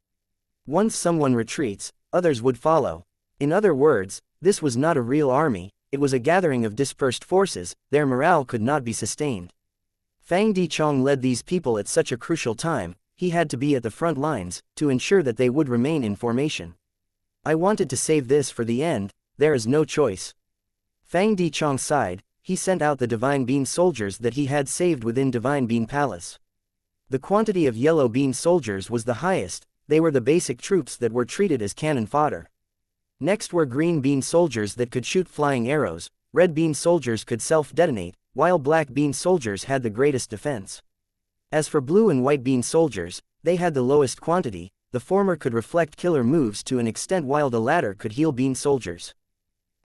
Once someone retreats, others would follow. In other words, this was not a real army, it was a gathering of dispersed forces, their morale could not be sustained. Fang Di-chong led these people at such a crucial time, he had to be at the front lines, to ensure that they would remain in formation. I wanted to save this for the end, there is no choice. Fang Di-chong sighed, he sent out the Divine Bean soldiers that he had saved within Divine Bean Palace. The quantity of Yellow Bean soldiers was the highest, they were the basic troops that were treated as cannon fodder. Next were Green Bean soldiers that could shoot flying arrows, Red Bean soldiers could self-detonate, while Black Bean soldiers had the greatest defense. As for Blue and White Bean soldiers, they had the lowest quantity, the former could reflect killer moves to an extent while the latter could heal Bean soldiers.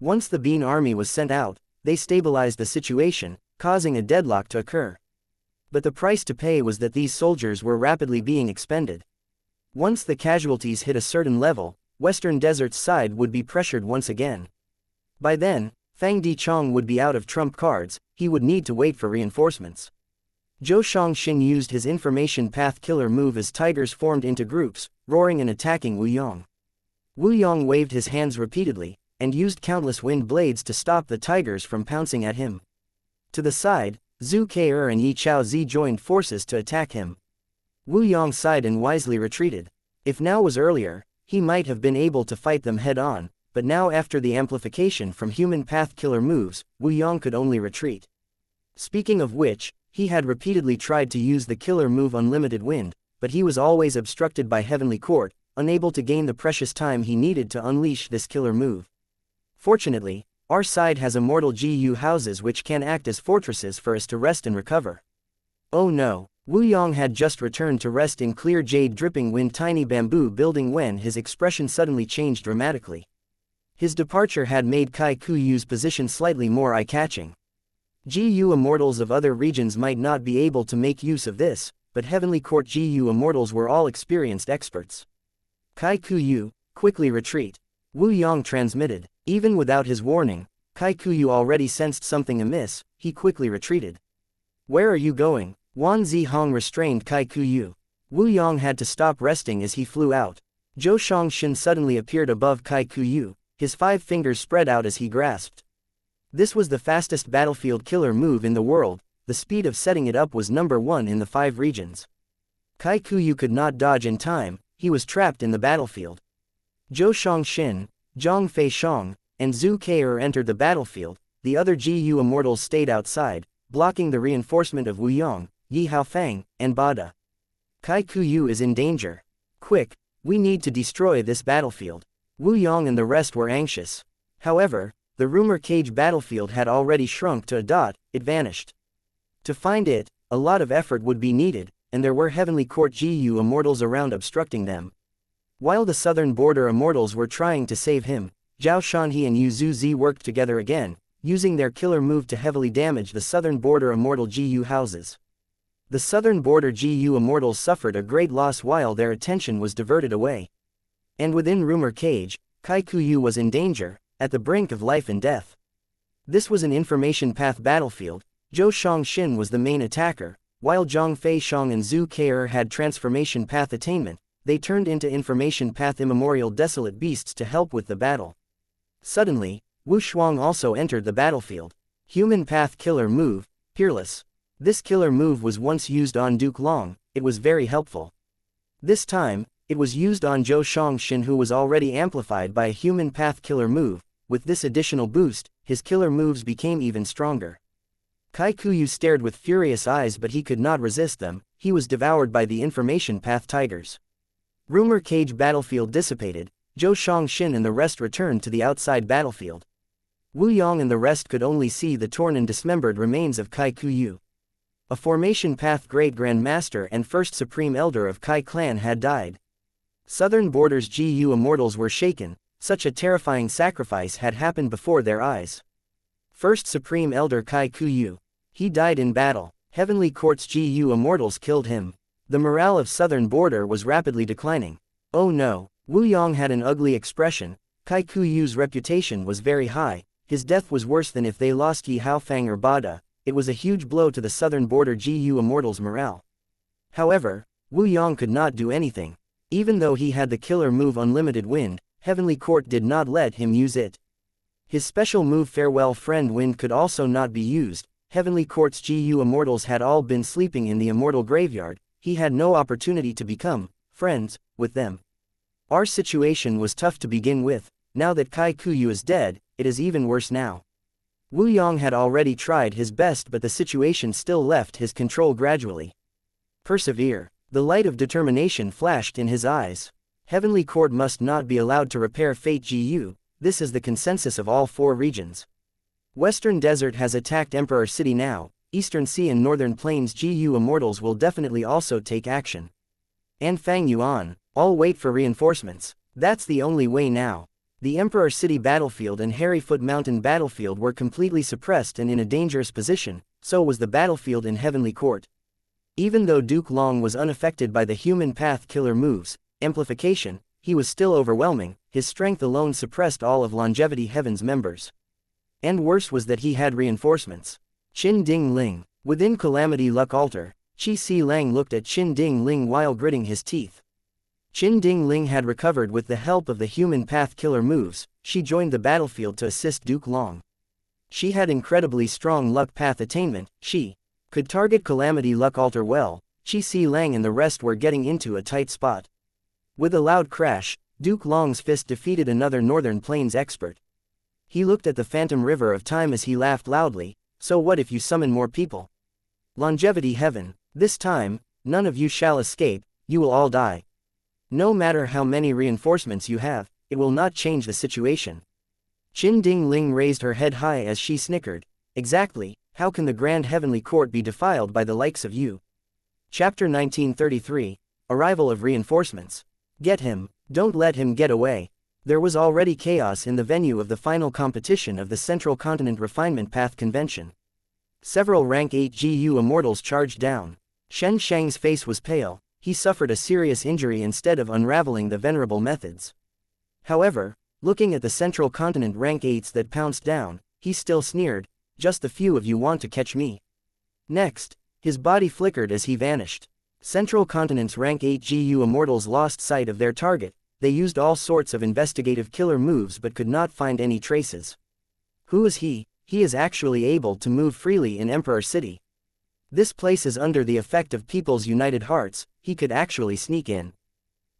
Once the Bean army was sent out, they stabilized the situation, causing a deadlock to occur. But the price to pay was that these soldiers were rapidly being expended. Once the casualties hit a certain level, Western Desert's side would be pressured once again. By then, Fang Di-chong would be out of trump cards, he would need to wait for reinforcements. Zhou Shangxin used his information path killer move as tigers formed into groups, roaring and attacking Wu Yong. Wu Yong waved his hands repeatedly, and used countless wind blades to stop the tigers from pouncing at him. To the side, Zhu Ke and Yi Chao Zi joined forces to attack him. Wu Yong sighed and wisely retreated. If now was earlier, he might have been able to fight them head-on, but now after the amplification from human path killer moves, Wu Yong could only retreat. Speaking of which, he had repeatedly tried to use the killer move Unlimited Wind, but he was always obstructed by Heavenly Court, unable to gain the precious time he needed to unleash this killer move. Fortunately, our side has Immortal GU houses which can act as fortresses for us to rest and recover. Oh no, Wu Yong had just returned to rest in clear jade dripping wind tiny bamboo building when his expression suddenly changed dramatically. His departure had made Kai Kuyu's position slightly more eye-catching. GU Immortals of other regions might not be able to make use of this, but Heavenly Court GU Immortals were all experienced experts. Kai Kuyu, quickly retreat. Wu Yong transmitted. Even without his warning, Kai Kuyu already sensed something amiss, he quickly retreated. Where are you going? Wan Zihong restrained Kai Kuyu. Wu Yong had to stop resting as he flew out. Zhou Shangxin suddenly appeared above Kai Kuyu, his 5 fingers spread out as he grasped. This was the fastest battlefield killer move in the world, the speed of setting it up was number 1 in the 5 regions. Kai Kuyu could not dodge in time, he was trapped in the battlefield. Zhou Shangxin, Zhang Fei-shang, and Zhu Ke entered the battlefield, the other GU Immortals stayed outside, blocking the reinforcement of Wu Yong, Yi Haofang, and Bada. Kai Kuyu is in danger. Quick, we need to destroy this battlefield. Wu Yong and the rest were anxious. However, the rumor cage battlefield had already shrunk to a dot, it vanished. To find it, a lot of effort would be needed, and there were Heavenly Court GU Immortals around obstructing them. While the southern border Immortals were trying to save him, Zhao Shanhe and Yu Zuzi worked together again, using their killer move to heavily damage the southern border Immortal GU houses. The southern border GU Immortals suffered a great loss while their attention was diverted away. And within rumor cage, Kai Kuyu was in danger, at the brink of life and death. This was an information path battlefield, Zhou Shangxin was the main attacker, while Zhang Fei-shang and Zhu Ke had transformation path attainment, they turned into information path immemorial desolate beasts to help with the battle. Suddenly, Wu Shuang also entered the battlefield. Human path killer move, Peerless. This killer move was once used on Duke Long, it was very helpful. This time, it was used on Zhou Shangxin, who was already amplified by a human path killer move. With this additional boost, his killer moves became even stronger. Kai Kuyu stared with furious eyes, but he could not resist them. He was devoured by the information path tigers. Rumor cage battlefield dissipated, Zhou Shangxin and the rest returned to the outside battlefield. Wu Yong and the rest could only see the torn and dismembered remains of Kai Kuyu. A formation path great Grand Master and first Supreme Elder of Kai clan had died. Southern borders GU Immortals were shaken, such a terrifying sacrifice had happened before their eyes. First Supreme Elder Kai Kuyu. He died in battle. Heavenly Court's GU Immortals killed him. The morale of southern border was rapidly declining. Oh no, Wu Yong had an ugly expression. Kai Kuyu's reputation was very high. His death was worse than if they lost Yi Haofang or Bada. It was a huge blow to the southern border GU Immortals' morale. However, Wu Yong could not do anything. Even though he had the killer move Unlimited Wind, Heavenly Court did not let him use it. His special move Farewell Friend Wind could also not be used. Heavenly Court's GU Immortals had all been sleeping in the Immortal Graveyard. He had no opportunity to become friends with them. Our situation was tough to begin with. Now that Kai Kuyu is dead, it is even worse now. Wu Yong had already tried his best, but the situation still left his control gradually. Persevere. The light of determination flashed in his eyes. Heavenly Court must not be allowed to repair Fate GU. This is the consensus of all 4 regions. Western Desert has attacked Emperor City now. Eastern Sea and Northern Plains GU Immortals will definitely also take action. And Fang Yuan, all wait for reinforcements. That's the only way now. The Emperor City battlefield and Harryfoot Mountain battlefield were completely suppressed and in a dangerous position, so was the battlefield in Heavenly Court. Even though Duke Long was unaffected by the human path killer moves, amplification, he was still overwhelming. His strength alone suppressed all of Longevity Heaven's members. And worse was that he had reinforcements. Qin Ding Ling. Within Calamity Luck Altar, Qi Si Lang looked at Qin Ding Ling while gritting his teeth. Qin Ding Ling had recovered with the help of the human path killer moves. She joined the battlefield to assist Duke Long. She had incredibly strong luck path attainment. She could target Calamity Luck Altar well. Qi Si Lang and the rest were getting into a tight spot. With a loud crash, Duke Long's fist defeated another Northern Plains expert. He looked at the phantom river of time as he laughed loudly. So what if you summon more people? Longevity Heaven. This time, none of you shall escape, you will all die. No matter how many reinforcements you have, it will not change the situation. Qin Ding Ling raised her head high as she snickered. Exactly, how can the Grand Heavenly Court be defiled by the likes of you? Chapter 1933, Arrival of Reinforcements. Get him, don't let him get away. There was already chaos in the venue of the final competition of the Central Continent Refinement Path Convention. Several rank 8 GU Immortals charged down. Shen Shang's face was pale. He suffered a serious injury instead of unraveling the venerable methods. However, looking at the Central Continent rank 8s that pounced down, he still sneered, just the few of you want to catch me. Next, his body flickered as he vanished. Central Continent's rank 8 GU Immortals lost sight of their target. They used all sorts of investigative killer moves but could not find any traces. Who is he? He is actually able to move freely in Emperor City. This place is under the effect of people's united hearts. He could actually sneak in.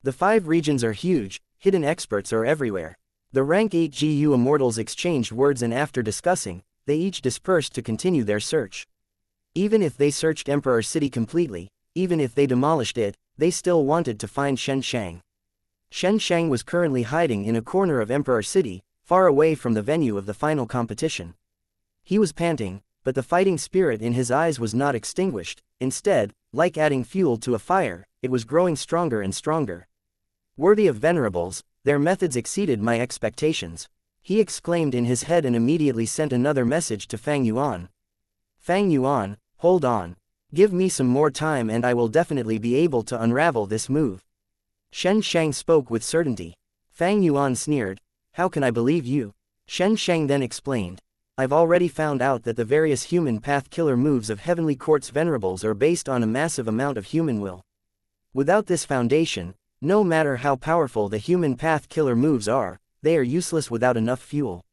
The 5 regions are huge, hidden experts are everywhere. The rank 8 GU Immortals exchanged words and after discussing, they each dispersed to continue their search. Even if they searched Emperor City completely, even if they demolished it, they still wanted to find Shen Shang. Shen Shang was currently hiding in a corner of Emperor City, far away from the venue of the final competition. He was panting, but the fighting spirit in his eyes was not extinguished. Instead, like adding fuel to a fire, it was growing stronger and stronger. Worthy of venerables, their methods exceeded my expectations. He exclaimed in his head and immediately sent another message to Fang Yuan. Fang Yuan, hold on. Give me some more time and I will definitely be able to unravel this move. Shen Shang spoke with certainty. Fang Yuan sneered. How can I believe you? Shen Shang then explained. I've already found out that the various human path killer moves of Heavenly Court's venerables are based on a massive amount of human will. Without this foundation, no matter how powerful the human path killer moves are, they are useless without enough fuel.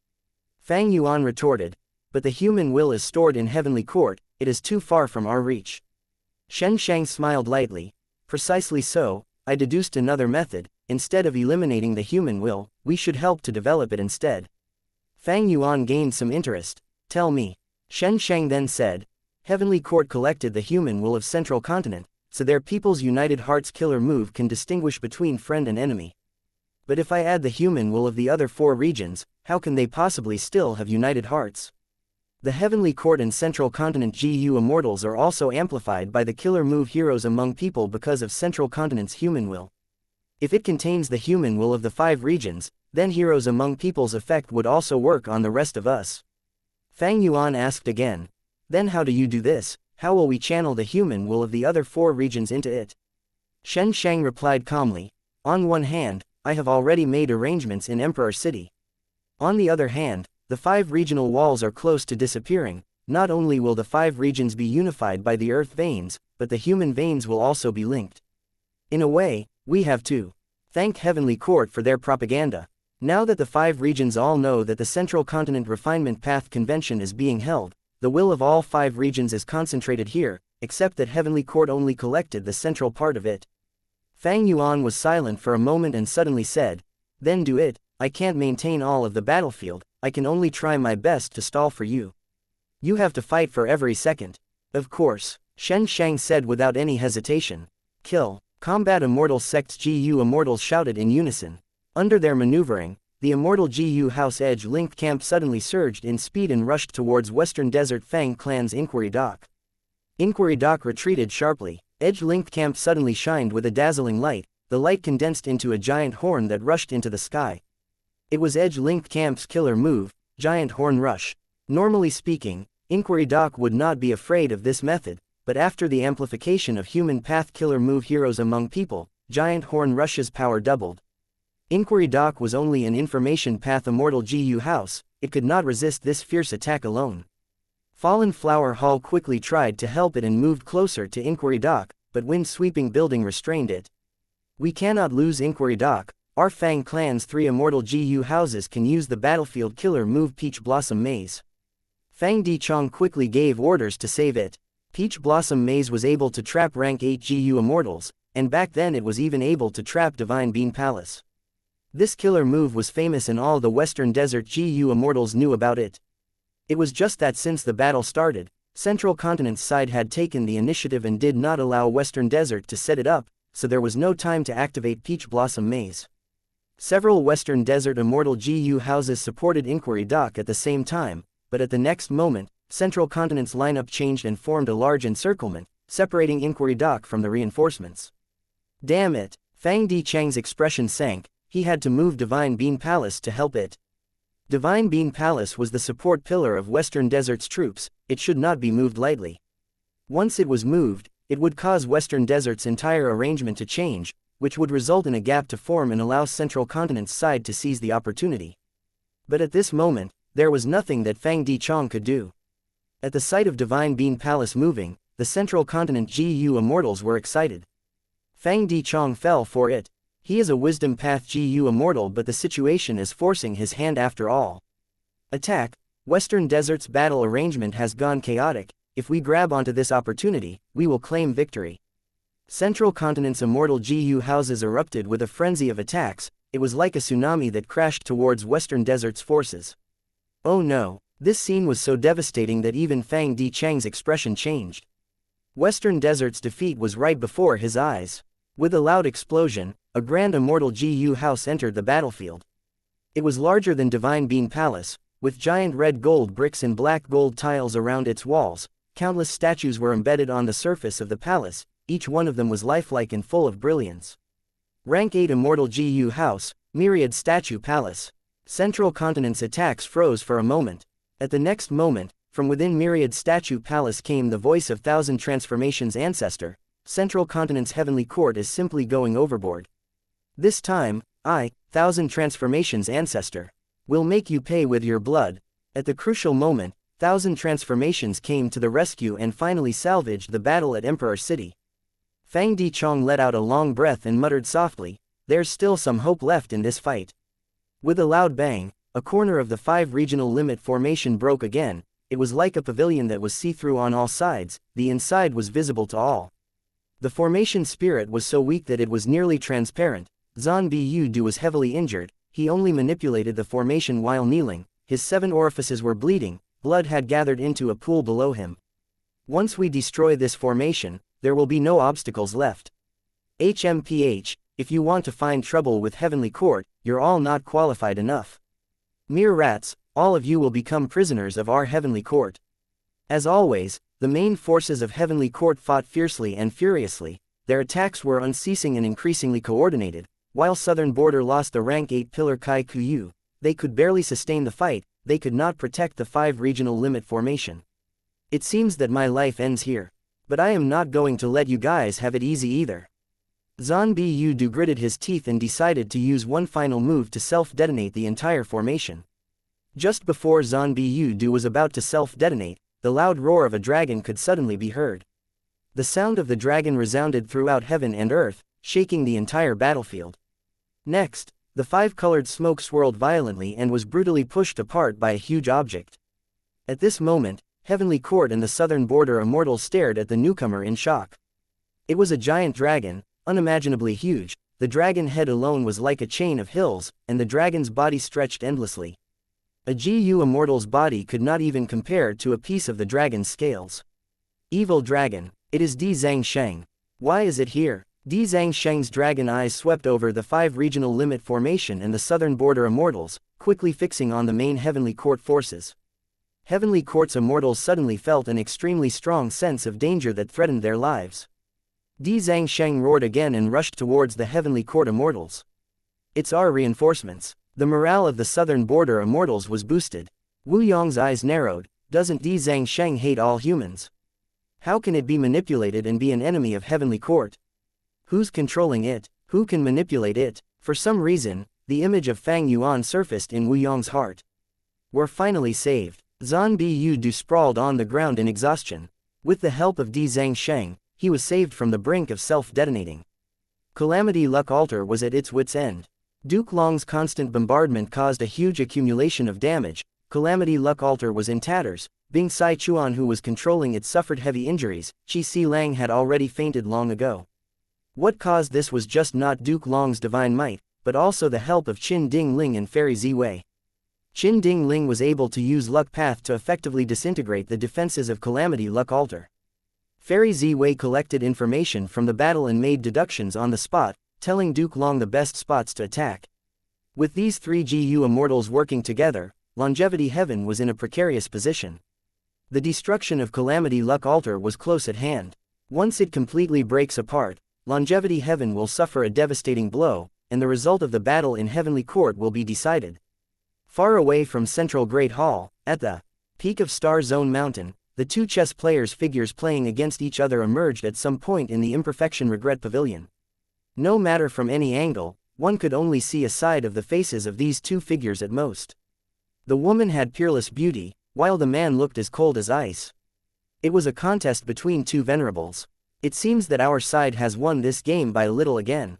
Fang Yuan retorted. But the human will is stored in Heavenly Court, it is too far from our reach. Xianxia smiled lightly. Precisely so, I deduced another method. Instead of eliminating the human will, we should help to develop it instead. Fang Yuan gained some interest. Tell me. Xianxia then said. Heavenly Court collected the human will of Central Continent, so their people's United Hearts killer move can distinguish between friend and enemy. But if I add the human will of the other 4 regions, how can they possibly still have United Hearts? The Heavenly Court and Central Continent GU Immortals are also amplified by the killer move heroes among people because of Central Continent's human will. If it contains the human will of the 5 regions, then heroes among people's effect would also work on the rest of us. Fang Yuan asked again. Then how do you do this? How will we channel the human will of the other 4 regions into it? Xianxia replied calmly. On one hand, I have already made arrangements in Emperor City. On the other hand, the 5 regional walls are close to disappearing. Not only will the 5 regions be unified by the earth veins, but the human veins will also be linked. In a way, we have to thank Heavenly Court for their propaganda. Now that the 5 regions all know that the Central Continent Refinement Path Convention is being held, the will of all 5 regions is concentrated here, except that Heavenly Court only collected the central part of it. Fang Yuan was silent for a moment and suddenly said, Then do it. I can't maintain all of the battlefield, I can only try my best to stall for you. You have to fight for every second. Of course, Xianxia said without any hesitation. Kill. Combat Immortal sects GU Immortals shouted in unison. Under their maneuvering, the Immortal GU House Edge-linked camp suddenly surged in speed and rushed towards Western Desert Fang Clan's Inquiry Dock. Inquiry Dock retreated sharply. Edge-linked camp suddenly shined with a dazzling light. The light condensed into a giant horn that rushed into the sky. It was Edge-linked camp's killer move, Giant Horn Rush. Normally speaking, Inquiry Dock would not be afraid of this method, but after the amplification of human path killer move heroes among people, Giant Horn Rush's power doubled. Inquiry Dock was only an information path Immortal GU house, it could not resist this fierce attack alone. Fallen Flower Hall quickly tried to help it and moved closer to Inquiry Dock, but wind-sweeping building restrained it. We cannot lose Inquiry Dock. Our Fang Clan's 3 Immortal GU houses can use the battlefield killer move Peach Blossom Maze. Fang Dichong quickly gave orders to save it. Peach Blossom Maze was able to trap rank 8 GU Immortals, and back then it was even able to trap Divine Bean Palace. This killer move was famous and all the Western Desert GU Immortals knew about it. It was just that since the battle started, Central Continent's side had taken the initiative and did not allow Western Desert to set it up, so there was no time to activate Peach Blossom Maze. Several Western Desert Immortal GU houses supported Inquiry Dock at the same time, but at the next moment, Central Continent's lineup changed and formed a large encirclement, separating Inquiry Dock from the reinforcements. Damn it! Fang Dichang's expression sank. He had to move Divine Bean Palace to help it. Divine Bean Palace was the support pillar of Western Desert's troops, it should not be moved lightly. Once it was moved, it would cause Western Desert's entire arrangement to change, which would result in a gap to form and allow Central Continent's side to seize the opportunity. But at this moment, there was nothing that Fang Dichong could do. At the sight of Divine Bean Palace moving, the Central Continent GU Immortals were excited. Fang Dichong fell for it. He is a Wisdom Path GU Immortal, but the situation is forcing his hand after all. Attack! Western Desert's battle arrangement has gone chaotic. If we grab onto this opportunity, we will claim victory. Central Continent's Immortal GU houses erupted with a frenzy of attacks. It was like a tsunami that crashed towards Western Desert's forces. Oh no, this scene was so devastating that even Fang Dichang's expression changed. Western Desert's defeat was right before his eyes. With a loud explosion, a grand Immortal GU house entered the battlefield. It was larger than Divine Bean Palace, with giant red gold bricks and black gold tiles around its walls. Countless statues were embedded on the surface of the palace, each one of them was lifelike and full of brilliance. Rank 8 Immortal GU House, Myriad Statue Palace. Central Continent's attacks froze for a moment. At the next moment, from within Myriad Statue Palace came the voice of Thousand Transformations Ancestor. Central Continent's Heavenly Court is simply going overboard. This time, I, Thousand Transformations Ancestor, will make you pay with your blood. At the crucial moment, Thousand Transformations came to the rescue and finally salvaged the battle at Emperor City. Fang Dichong let out a long breath and muttered softly, "There's still some hope left in this fight." With a loud bang, a corner of the 5 regional limit formation broke again, it was like a pavilion that was see-through on all sides, the inside was visible to all. The formation spirit was so weak that it was nearly transparent. Zan Bu was heavily injured, he only manipulated the formation while kneeling, his 7 orifices were bleeding, blood had gathered into a pool below him. Once we destroy this formation, there will be no obstacles left. HMPH, if you want to find trouble with Heavenly Court, you're all not qualified enough. Mere rats, all of you will become prisoners of our Heavenly Court. As always, the main forces of Heavenly Court fought fiercely and furiously, their attacks were unceasing and increasingly coordinated. While Southern Border lost the rank 8 pillar Kai Kuyu, they could barely sustain the fight, they could not protect the 5 regional limit formation. It seems that my life ends here. But I am not going to let you guys have it easy either. Zan Bu gritted his teeth and decided to use one final move to self-detonate the entire formation. Just before Zan Bu was about to self-detonate, the loud roar of a dragon could suddenly be heard. The sound of the dragon resounded throughout heaven and earth, shaking the entire battlefield. Next, the 5-colored smoke swirled violently and was brutally pushed apart by a huge object. At this moment, Heavenly Court and the Southern Border Immortal stared at the newcomer in shock. It was a giant dragon, unimaginably huge, the dragon head alone was like a chain of hills, and the dragon's body stretched endlessly. A GU Immortal's body could not even compare to a piece of the dragon's scales. Evil dragon, it is Di Zhangsheng. Why is it here? Di Zhangsheng's dragon eyes swept over the 5 regional limit formation and the Southern Border Immortals, quickly fixing on the main Heavenly Court forces. Heavenly Court's Immortals suddenly felt an extremely strong sense of danger that threatened their lives. Di Zhangsheng roared again and rushed towards the Heavenly Court Immortals. It's our reinforcements. The morale of the Southern Border Immortals was boosted. Wu Yong's eyes narrowed. Doesn't Di Zhangsheng hate all humans? How can it be manipulated and be an enemy of Heavenly Court? Who's controlling it? Who can manipulate it? For some reason, the image of Fang Yuan surfaced in Wu Yong's heart. We're finally saved. Zan Bu sprawled on the ground in exhaustion. With the help of Di Zhangsheng, he was saved from the brink of self-detonating. Calamity Luck Altar was at its wit's end. Duke Long's constant bombardment caused a huge accumulation of damage. Calamity Luck Altar was in tatters. Bing Sai Chuan, who was controlling it, suffered heavy injuries. Qi Si Lang had already fainted long ago. What caused this was just not Duke Long's divine might, but also the help of Qin Ding Ling and Fairy Ziwei. Qin Ding Ling was able to use Luck Path to effectively disintegrate the defenses of Calamity Luck Altar. Fairy Ziwei collected information from the battle and made deductions on the spot, telling Duke Long the best spots to attack. With these 3 GU Immortals working together, Longevity Heaven was in a precarious position. The destruction of Calamity Luck Altar was close at hand. Once it completely breaks apart, Longevity Heaven will suffer a devastating blow, and the result of the battle in Heavenly Court will be decided. Far away from Central Great Hall, at the peak of Star Zone Mountain, the 2 chess players' figures playing against each other emerged at some point in the Imperfection Regret Pavilion. No matter from any angle, one could only see a side of the faces of these 2 figures at most. The woman had peerless beauty, while the man looked as cold as ice. It was a contest between 2 venerables. It seems that our side has won this game by a little again.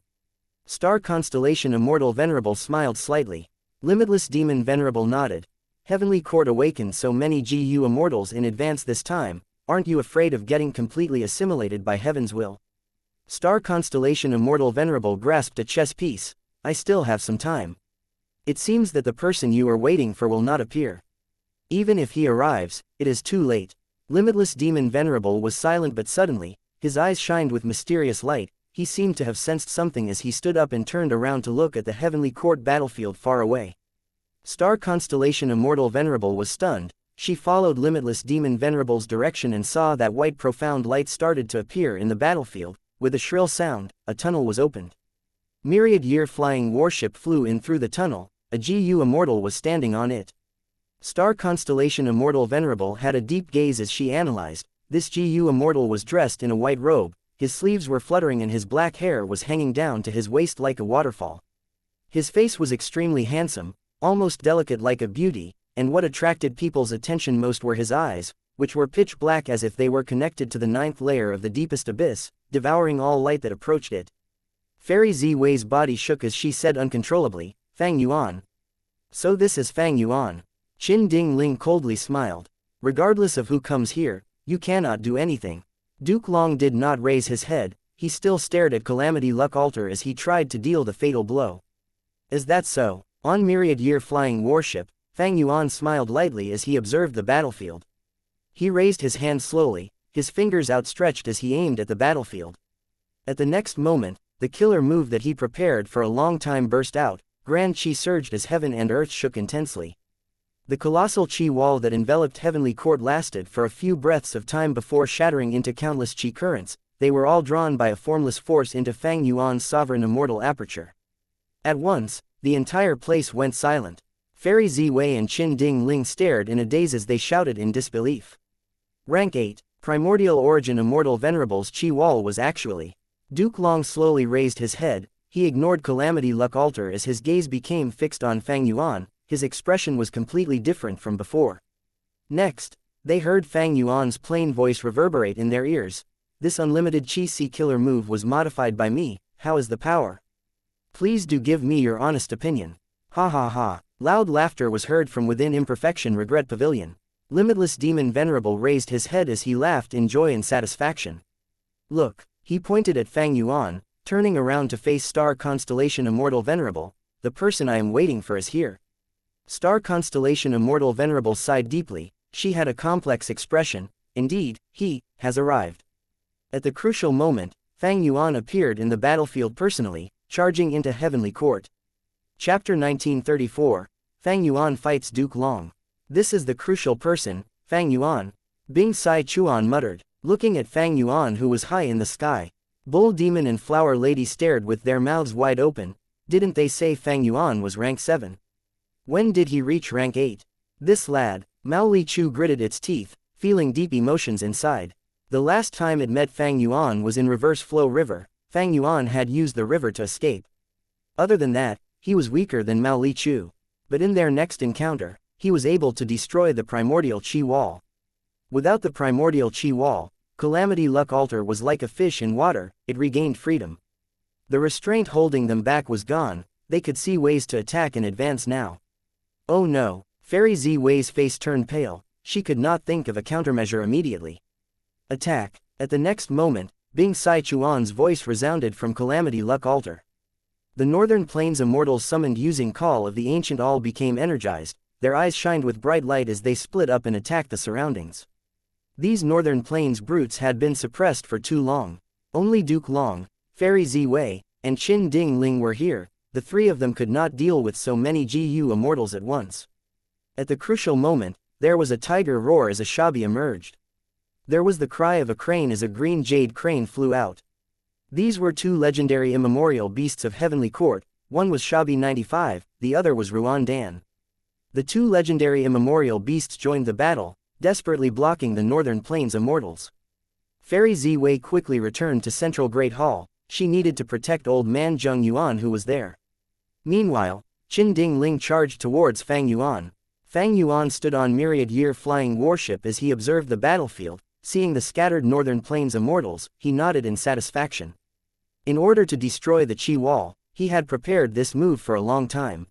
Star Constellation Immortal Venerable smiled slightly. Limitless Demon Venerable nodded. Heavenly Court awakened so many GU Immortals in advance this time, aren't you afraid of getting completely assimilated by Heaven's will? Star Constellation Immortal Venerable grasped a chess piece. I still have some time. It seems that the person you are waiting for will not appear. Even if he arrives, it is too late. Limitless Demon Venerable was silent, but suddenly, his eyes shined with mysterious light. He seemed to have sensed something as he stood up and turned around to look at the Heavenly Court battlefield far away. Star Constellation Immortal Venerable was stunned. She followed Limitless Demon Venerable's direction and saw that white profound light started to appear in the battlefield. With a shrill sound, a tunnel was opened. Myriad Year Flying Warship flew in through the tunnel. A GU Immortal was standing on it. Star Constellation Immortal Venerable had a deep gaze as she analyzed. This GU Immortal was dressed in a white robe, his sleeves were fluttering and his black hair was hanging down to his waist like a waterfall. His face was extremely handsome, almost delicate like a beauty, and what attracted people's attention most were his eyes, which were pitch black as if they were connected to the 9th layer of the deepest abyss, devouring all light that approached it. Fairy Ziwei's body shook as she said uncontrollably, Fang Yuan. So this is Fang Yuan. Qin Ding Ling coldly smiled. Regardless of who comes here, you cannot do anything. Duke Long did not raise his head, he still stared at Calamity Luck Altar as he tried to deal the fatal blow. Is that so? On Myriad Year flying warship, Fang Yuan smiled lightly as he observed the battlefield. He raised his hand slowly, his fingers outstretched as he aimed at the battlefield. At the next moment, the killer move that he prepared for a long time burst out, grand chi surged as heaven and earth shook intensely. The colossal chi wall that enveloped Heavenly Court lasted for a few breaths of time before shattering into countless chi currents. They were all drawn by a formless force into Fang Yuan's sovereign immortal aperture. At once, the entire place went silent. Fairy Ziwei and Qin Ding Ling stared in a daze as they shouted in disbelief. Rank 8, Primordial Origin Immortal Venerable's chi wall was actually. Duke Long slowly raised his head, he ignored Calamity Luck Altar as his gaze became fixed on Fang Yuan, his expression was completely different from before. Next, they heard Fang Yuan's plain voice reverberate in their ears. This unlimited Chi-Si killer move was modified by me, how is the power? Please do give me your honest opinion. Ha ha ha. Loud laughter was heard from within Imperfection Regret Pavilion. Limitless Demon Venerable raised his head as he laughed in joy and satisfaction. Look, he pointed at Fang Yuan, turning around to face Star Constellation Immortal Venerable, the person I am waiting for is here. Star Constellation Immortal Venerable sighed deeply, she had a complex expression, indeed, he has arrived. At the crucial moment, Fang Yuan appeared in the battlefield personally, charging into Heavenly Court. Chapter 1934, Fang Yuan fights Duke Long. This is the crucial person, Fang Yuan. Bing Sai Chuan muttered, looking at Fang Yuan who was high in the sky. Bull Demon and Flower Lady stared with their mouths wide open. Didn't they say Fang Yuan was rank 7? When did he reach rank 8? This lad, Mao Li Chu gritted its teeth, feeling deep emotions inside. The last time it met Fang Yuan was in Reverse Flow River. Fang Yuan had used the river to escape. Other than that, he was weaker than Mao Li Chu. But in their next encounter, he was able to destroy the primordial chi wall. Without the primordial chi wall, Calamity Luck Altar was like a fish in water, it regained freedom. The restraint holding them back was gone, they could see ways to attack in advance now. Oh no, Fairy Ziwei's face turned pale, she could not think of a countermeasure immediately. Attack. At the next moment, Bing Sai Chuan's voice resounded from Calamity Luck Altar. The Northern Plains Immortals summoned using Call of the Ancient all became energized, their eyes shined with bright light as they split up and attacked the surroundings. These Northern Plains brutes had been suppressed for too long. Only Duke Long, Fairy Ziwei, and Qin Ding Ling were here, the three of them could not deal with so many GU immortals at once. At the crucial moment, there was a tiger roar as a Shabi emerged. There was the cry of a crane as a green jade crane flew out. These were two legendary immemorial beasts of Heavenly Court, one was Shabi 95, the other was Ruan Dan. The two legendary immemorial beasts joined the battle, desperately blocking the Northern Plains immortals. Fairy Ziwei quickly returned to Central Great Hall, she needed to protect old man Zheng Yuan who was there. Meanwhile, Qin Ding Ling charged towards Fang Yuan. Fang Yuan stood on Myriad Year flying warship as he observed the battlefield. Seeing the scattered Northern Plains immortals, he nodded in satisfaction. In order to destroy the Chi Wall, he had prepared this move for a long time.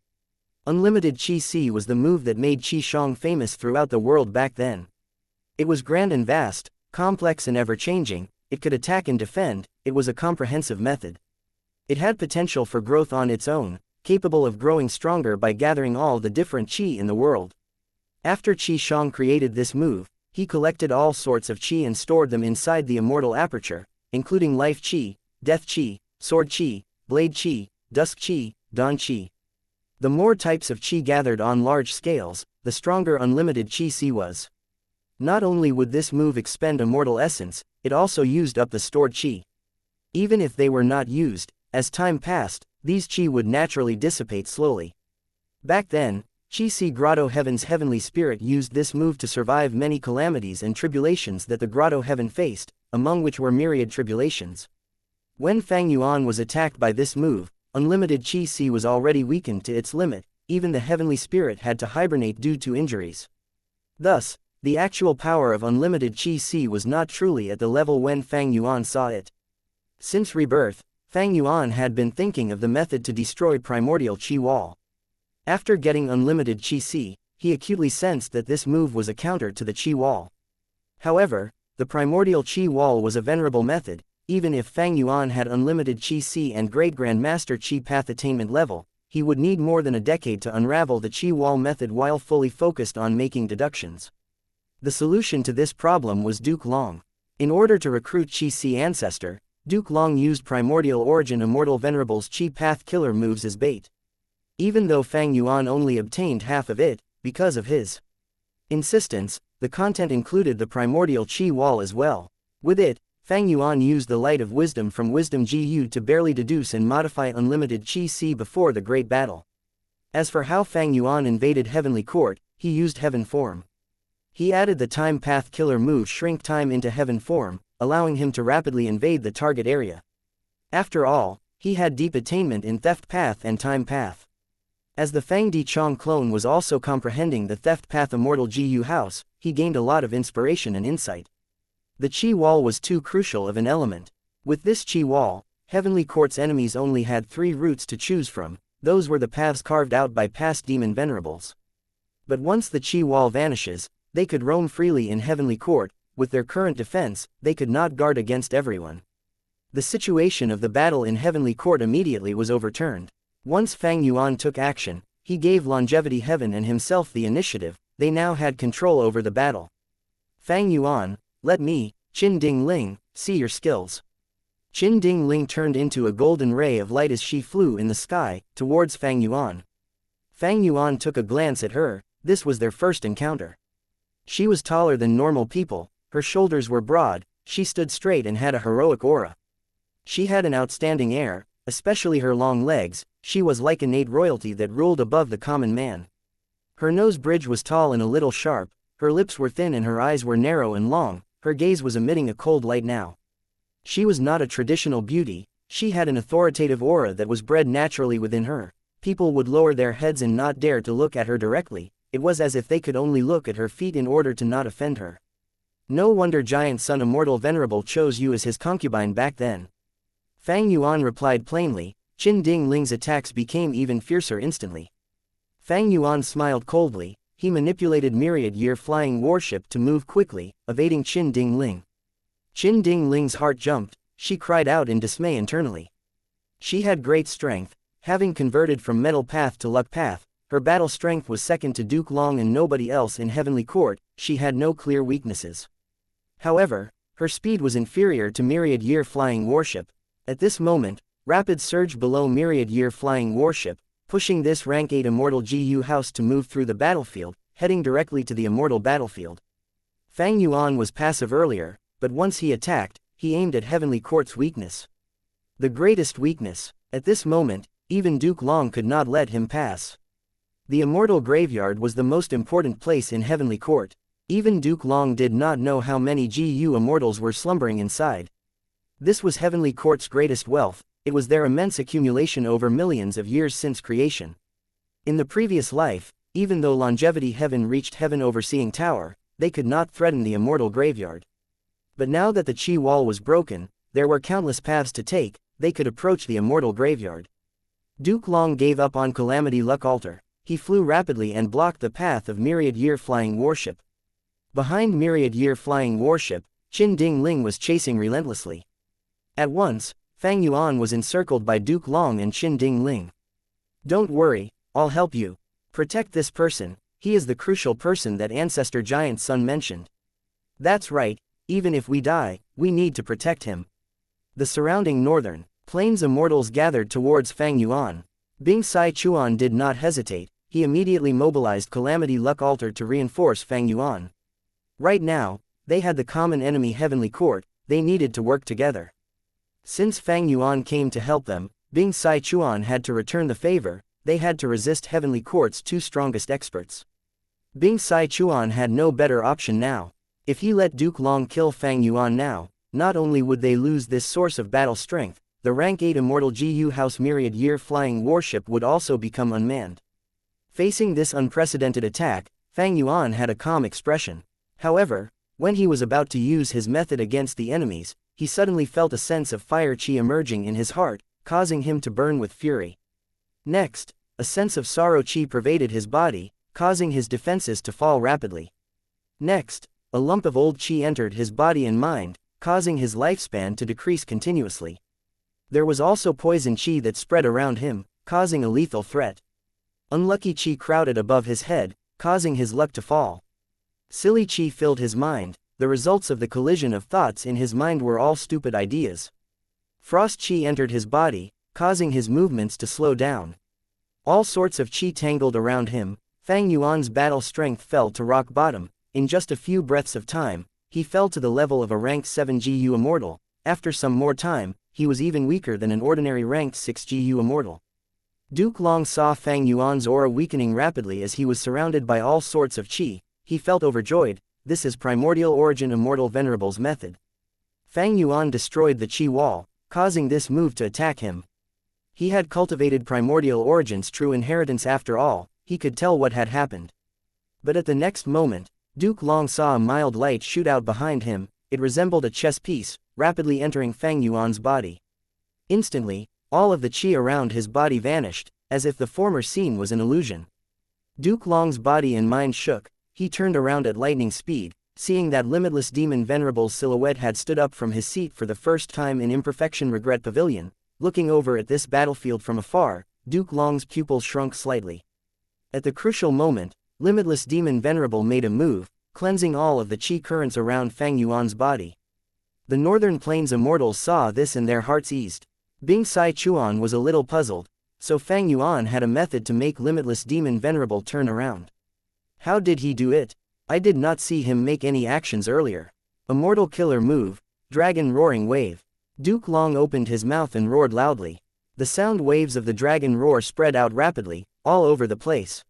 Unlimited Chi-Si was the move that made Qi Shang famous throughout the world back then. It was grand and vast, complex and ever-changing, it could attack and defend, it was a comprehensive method. It had potential for growth on its own, capable of growing stronger by gathering all the different Qi in the world. After Qi Shang created this move, he collected all sorts of Qi and stored them inside the immortal aperture, including Life Qi, Death Qi, Sword Qi, Blade Qi, Dusk Qi, Dawn Qi. The more types of Qi gathered on large scales, the stronger unlimited Qi was. Not only would this move expend immortal essence, it also used up the stored Qi. Even if they were not used, as time passed, these Qi would naturally dissipate slowly. Back then, Qi Grotto Heaven's heavenly spirit used this move to survive many calamities and tribulations that the Grotto Heaven faced, among which were myriad tribulations. When Fang Yuan was attacked by this move, unlimited Qi was already weakened to its limit, even the heavenly spirit had to hibernate due to injuries. Thus, the actual power of unlimited Qi was not truly at the level when Fang Yuan saw it. Since rebirth, Fang Yuan had been thinking of the method to destroy primordial Qi Wall. After getting unlimited Qi, he acutely sensed that this move was a counter to the Qi wall. However, the primordial Qi wall was a venerable method. Even if Fang Yuan had unlimited Qi C and Great Grandmaster Qi path attainment level, he would need more than a decade to unravel the Qi wall method while fully focused on making deductions. The solution to this problem was Duke Long. In order to recruit Qi C ancestor, Duke Long used primordial origin Immortal Venerable's Qi path killer moves as bait. Even though Fang Yuan only obtained half of it, because of his insistence, the content included the primordial Qi wall as well. With it, Fang Yuan used the light of wisdom from Wisdom GU to barely deduce and modify unlimited Qi C before the Great Battle. As for how Fang Yuan invaded Heavenly Court, he used Heaven Form. He added the Time Path Killer move Shrink Time into Heaven Form, allowing him to rapidly invade the target area. After all, he had deep attainment in Theft Path and Time Path. As the Fang Di Chong clone was also comprehending the Theft Path Immortal GU house, he gained a lot of inspiration and insight. The Qi wall was too crucial of an element. With this Qi wall, Heavenly Court's enemies only had 3 routes to choose from. Those were the paths carved out by past demon venerables. But once the Qi wall vanishes, they could roam freely in Heavenly Court. With their current defense, they could not guard against everyone. The situation of the battle in Heavenly Court immediately was overturned. Once Fang Yuan took action, he gave Longevity Heaven and himself the initiative. They now had control over the battle. Fang Yuan, let me, Qin Ding Ling, see your skills. Qin Ding Ling turned into a golden ray of light as she flew in the sky, towards Fang Yuan. Fang Yuan took a glance at her. This was their first encounter. She was taller than normal people, her shoulders were broad, she stood straight and had a heroic aura. She had an outstanding air, especially her long legs. She was like innate royalty that ruled above the common man. Her nose bridge was tall and a little sharp, her lips were thin and her eyes were narrow and long. Her gaze was emitting a cold light now. She was not a traditional beauty, she had an authoritative aura that was bred naturally within her. People would lower their heads and not dare to look at her directly. It was as if they could only look at her feet in order to not offend her. No wonder Giant Sun Immortal Venerable chose you as his concubine back then. Fang Yuan replied plainly. Qin Ding Ling's attacks became even fiercer instantly. Fang Yuan smiled coldly. He manipulated Myriad Year Flying Warship to move quickly, evading Qin Ding Ling. Qin Ding Ling's heart jumped, she cried out in dismay internally. She had great strength, having converted from Metal Path to Luck Path, her battle strength was second to Duke Long and nobody else in Heavenly Court. She had no clear weaknesses. However, her speed was inferior to Myriad Year Flying Warship. At this moment, Rapid surged below Myriad Year Flying Warship, pushing this rank 8 Immortal GU house to move through the battlefield, heading directly to the Immortal battlefield. Fang Yuan was passive earlier, but once he attacked, he aimed at Heavenly Court's weakness. The greatest weakness. At this moment, even Duke Long could not let him pass. The Immortal Graveyard was the most important place in Heavenly Court. Even Duke Long did not know how many GU Immortals were slumbering inside. This was Heavenly Court's greatest wealth. It was their immense accumulation over millions of years since creation. In the previous life, even though Longevity Heaven reached Heaven Overseeing Tower, they could not threaten the Immortal Graveyard. But now that the Qi wall was broken, there were countless paths to take. They could approach the Immortal Graveyard. Duke Long gave up on Calamity Luck Altar. He flew rapidly and blocked the path of Myriad Year Flying Warship. Behind Myriad Year Flying Warship, Qin Ding Ling was chasing relentlessly. At once, Fang Yuan was encircled by Duke Long and Qin Ding Ling. Don't worry, I'll help you. Protect this person, he is the crucial person that Ancestor Giant Sun mentioned. That's right, even if we die, we need to protect him. The surrounding northern plains immortals gathered towards Fang Yuan. Bing Sai Chuan did not hesitate, he immediately mobilized Calamity Luck Altar to reinforce Fang Yuan. Right now, they had the common enemy Heavenly Court, they needed to work together. Since Fang Yuan came to help them, Bing Sai Chuan had to return the favor. They had to resist Heavenly Court's 2 strongest experts. Bing Sai Chuan had no better option now. If he let Duke Long kill Fang Yuan now, not only would they lose this source of battle strength, the rank 8 Immortal GU House Myriad Year Flying Warship would also become unmanned. Facing this unprecedented attack, Fang Yuan had a calm expression. However, when he was about to use his method against the enemies, he suddenly felt a sense of fire chi emerging in his heart, causing him to burn with fury. Next, a sense of sorrow chi pervaded his body. causing his defenses to fall rapidly. Next, a lump of old qi entered his body and mind, causing his lifespan to decrease continuously. There was also poison qi that spread around him, causing a lethal threat. Unlucky qi crowded above his head, causing his luck to fall. Silly qi filled his mind. The results of the collision of thoughts in his mind were all stupid ideas. Frost qi entered his body, causing his movements to slow down. All sorts of qi tangled around him. Fang Yuan's battle strength fell to rock bottom. In just a few breaths of time, he fell to the level of a ranked 7 GU Immortal. After some more time, he was even weaker than an ordinary ranked 6 GU Immortal. Duke Long saw Fang Yuan's aura weakening rapidly as he was surrounded by all sorts of qi. He felt overjoyed. This is Primordial Origin Immortal Venerable's method. Fang Yuan destroyed the qi wall, causing this move to attack him. He had cultivated Primordial Origin's true inheritance after all. He could tell what had happened. But at the next moment, Duke Long saw a mild light shoot out behind him. It resembled a chess piece, rapidly entering Fang Yuan's body. Instantly, all of the qi around his body vanished, as if the former scene was an illusion. Duke Long's body and mind shook. He turned around at lightning speed, seeing that limitless demon Venerable's silhouette had stood up from his seat for the first time in Imperfection Regret Pavilion. Looking over at this battlefield from afar, Duke Long's pupils shrunk slightly. At the crucial moment, limitless demon Venerable made a move, cleansing all of the qi currents around Fang Yuan's body. The Northern Plains Immortals saw this and their hearts eased. Bing Sai Chuan was a little puzzled, so Fang Yuan had a method to make limitless demon Venerable turn around. How did he do it? I did not see him make any actions earlier. Immortal Killer Move, Dragon Roaring Wave. Duke Long opened his mouth and roared loudly. The sound waves of the dragon roar spread out rapidly, all over the place.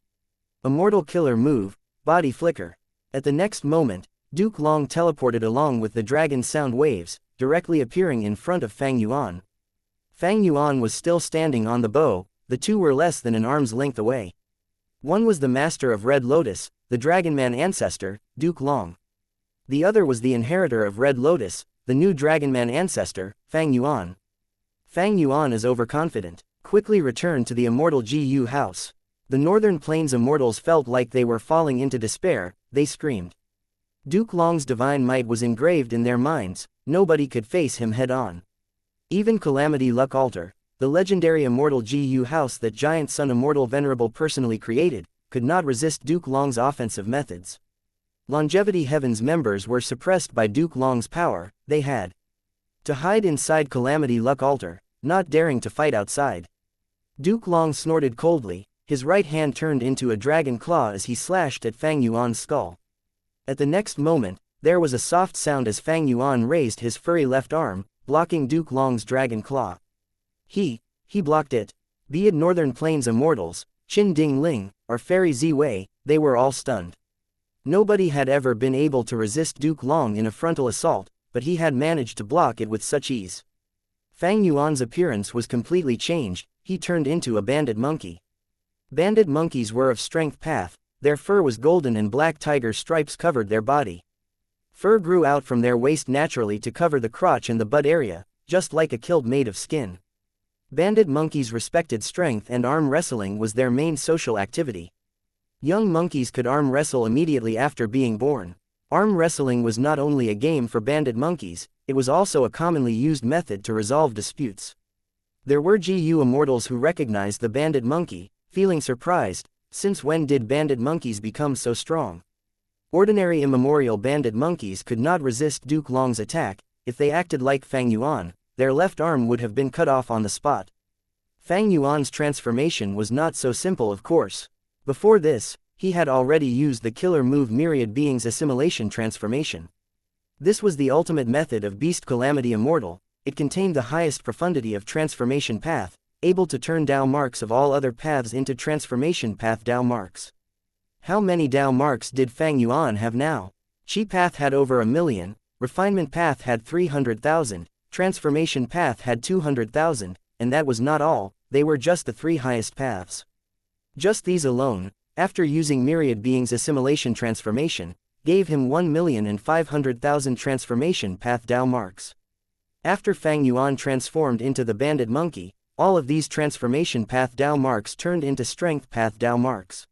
Immortal Killer Move, Body Flicker. At the next moment, Duke Long teleported along with the dragon sound waves, directly appearing in front of Fang Yuan. Fang Yuan was still standing on the bow. The two were less than an arm's length away. One was the master of Red Lotus, the Dragonman ancestor, Duke Long. The other was the inheritor of Red Lotus, the new Dragonman ancestor, Fang Yuan. Fang Yuan is overconfident. Quickly returned to the Immortal GU house. The Northern Plains Immortals felt like they were falling into despair. They screamed. Duke Long's divine might was engraved in their minds. Nobody could face him head-on. Even Calamity Luck Altar, the legendary Immortal GU house that Giant Sun Immortal Venerable personally created, could not resist Duke Long's offensive methods. Longevity Heaven's members were suppressed by Duke Long's power. They had to hide inside Calamity Luck Altar, not daring to fight outside. Duke Long snorted coldly. His right hand turned into a dragon claw as he slashed at Fang Yuan's skull. At the next moment, there was a soft sound as Fang Yuan raised his furry left arm, blocking Duke Long's dragon claw. He blocked it. Be it Northern Plains Immortals, Qin Ding Ling, or Fairy Ziwei, they were all stunned. Nobody had ever been able to resist Duke Long in a frontal assault, but he had managed to block it with such ease. Fang Yuan's appearance was completely changed. He turned into a banded monkey. Banded monkeys were of strength path. Their fur was golden and black tiger stripes covered their body. Fur grew out from their waist naturally to cover the crotch and the butt area, just like a kilt made of skin. Banded monkeys respected strength and arm wrestling was their main social activity. Young monkeys could arm wrestle immediately after being born. Arm wrestling was not only a game for banded monkeys, it was also a commonly used method to resolve disputes. There were GU Immortals who recognized the banded monkey, feeling surprised. Since when did banded monkeys become so strong? Ordinary immemorial banded monkeys could not resist Duke Long's attack. If they acted like Fang Yuan, their left arm would have been cut off on the spot. Fang Yuan's transformation was not so simple, of course. Before this, he had already used the killer move Myriad Beings Assimilation Transformation. This was the ultimate method of Beast Calamity Immortal. It contained the highest profundity of transformation path, able to turn Dao marks of all other paths into transformation path Dao marks. How many Dao marks did Fang Yuan have now? Qi path had over 1 million, refinement path had 300,000, transformation path had 200,000, and that was not all. They were just the 3 highest paths. Just these alone, after using Myriad Beings Assimilation Transformation, gave him 1,500,000 transformation path Dao marks. After Fang Yuan transformed into the banded monkey, all of these transformation path Dao marks turned into strength path Dao marks.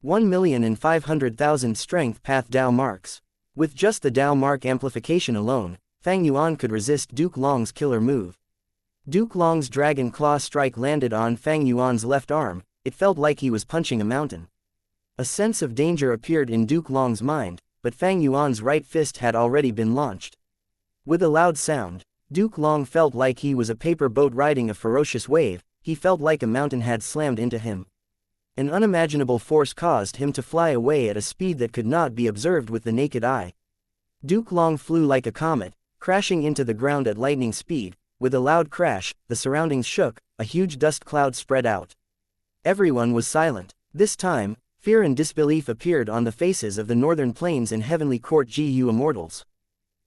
1,500,000 strength path Dao marks. With just the Dao mark amplification alone, Fang Yuan could resist Duke Long's killer move. Duke Long's dragon claw strike landed on Fang Yuan's left arm. It felt like he was punching a mountain. A sense of danger appeared in Duke Long's mind, but Fang Yuan's right fist had already been launched. With a loud sound, Duke Long felt like he was a paper boat riding a ferocious wave. He felt like a mountain had slammed into him. An unimaginable force caused him to fly away at a speed that could not be observed with the naked eye. Duke Long flew like a comet, crashing into the ground at lightning speed. With a loud crash, the surroundings shook, a huge dust cloud spread out. Everyone was silent. This time, fear and disbelief appeared on the faces of the Northern Plains and Heavenly Court GU Immortals.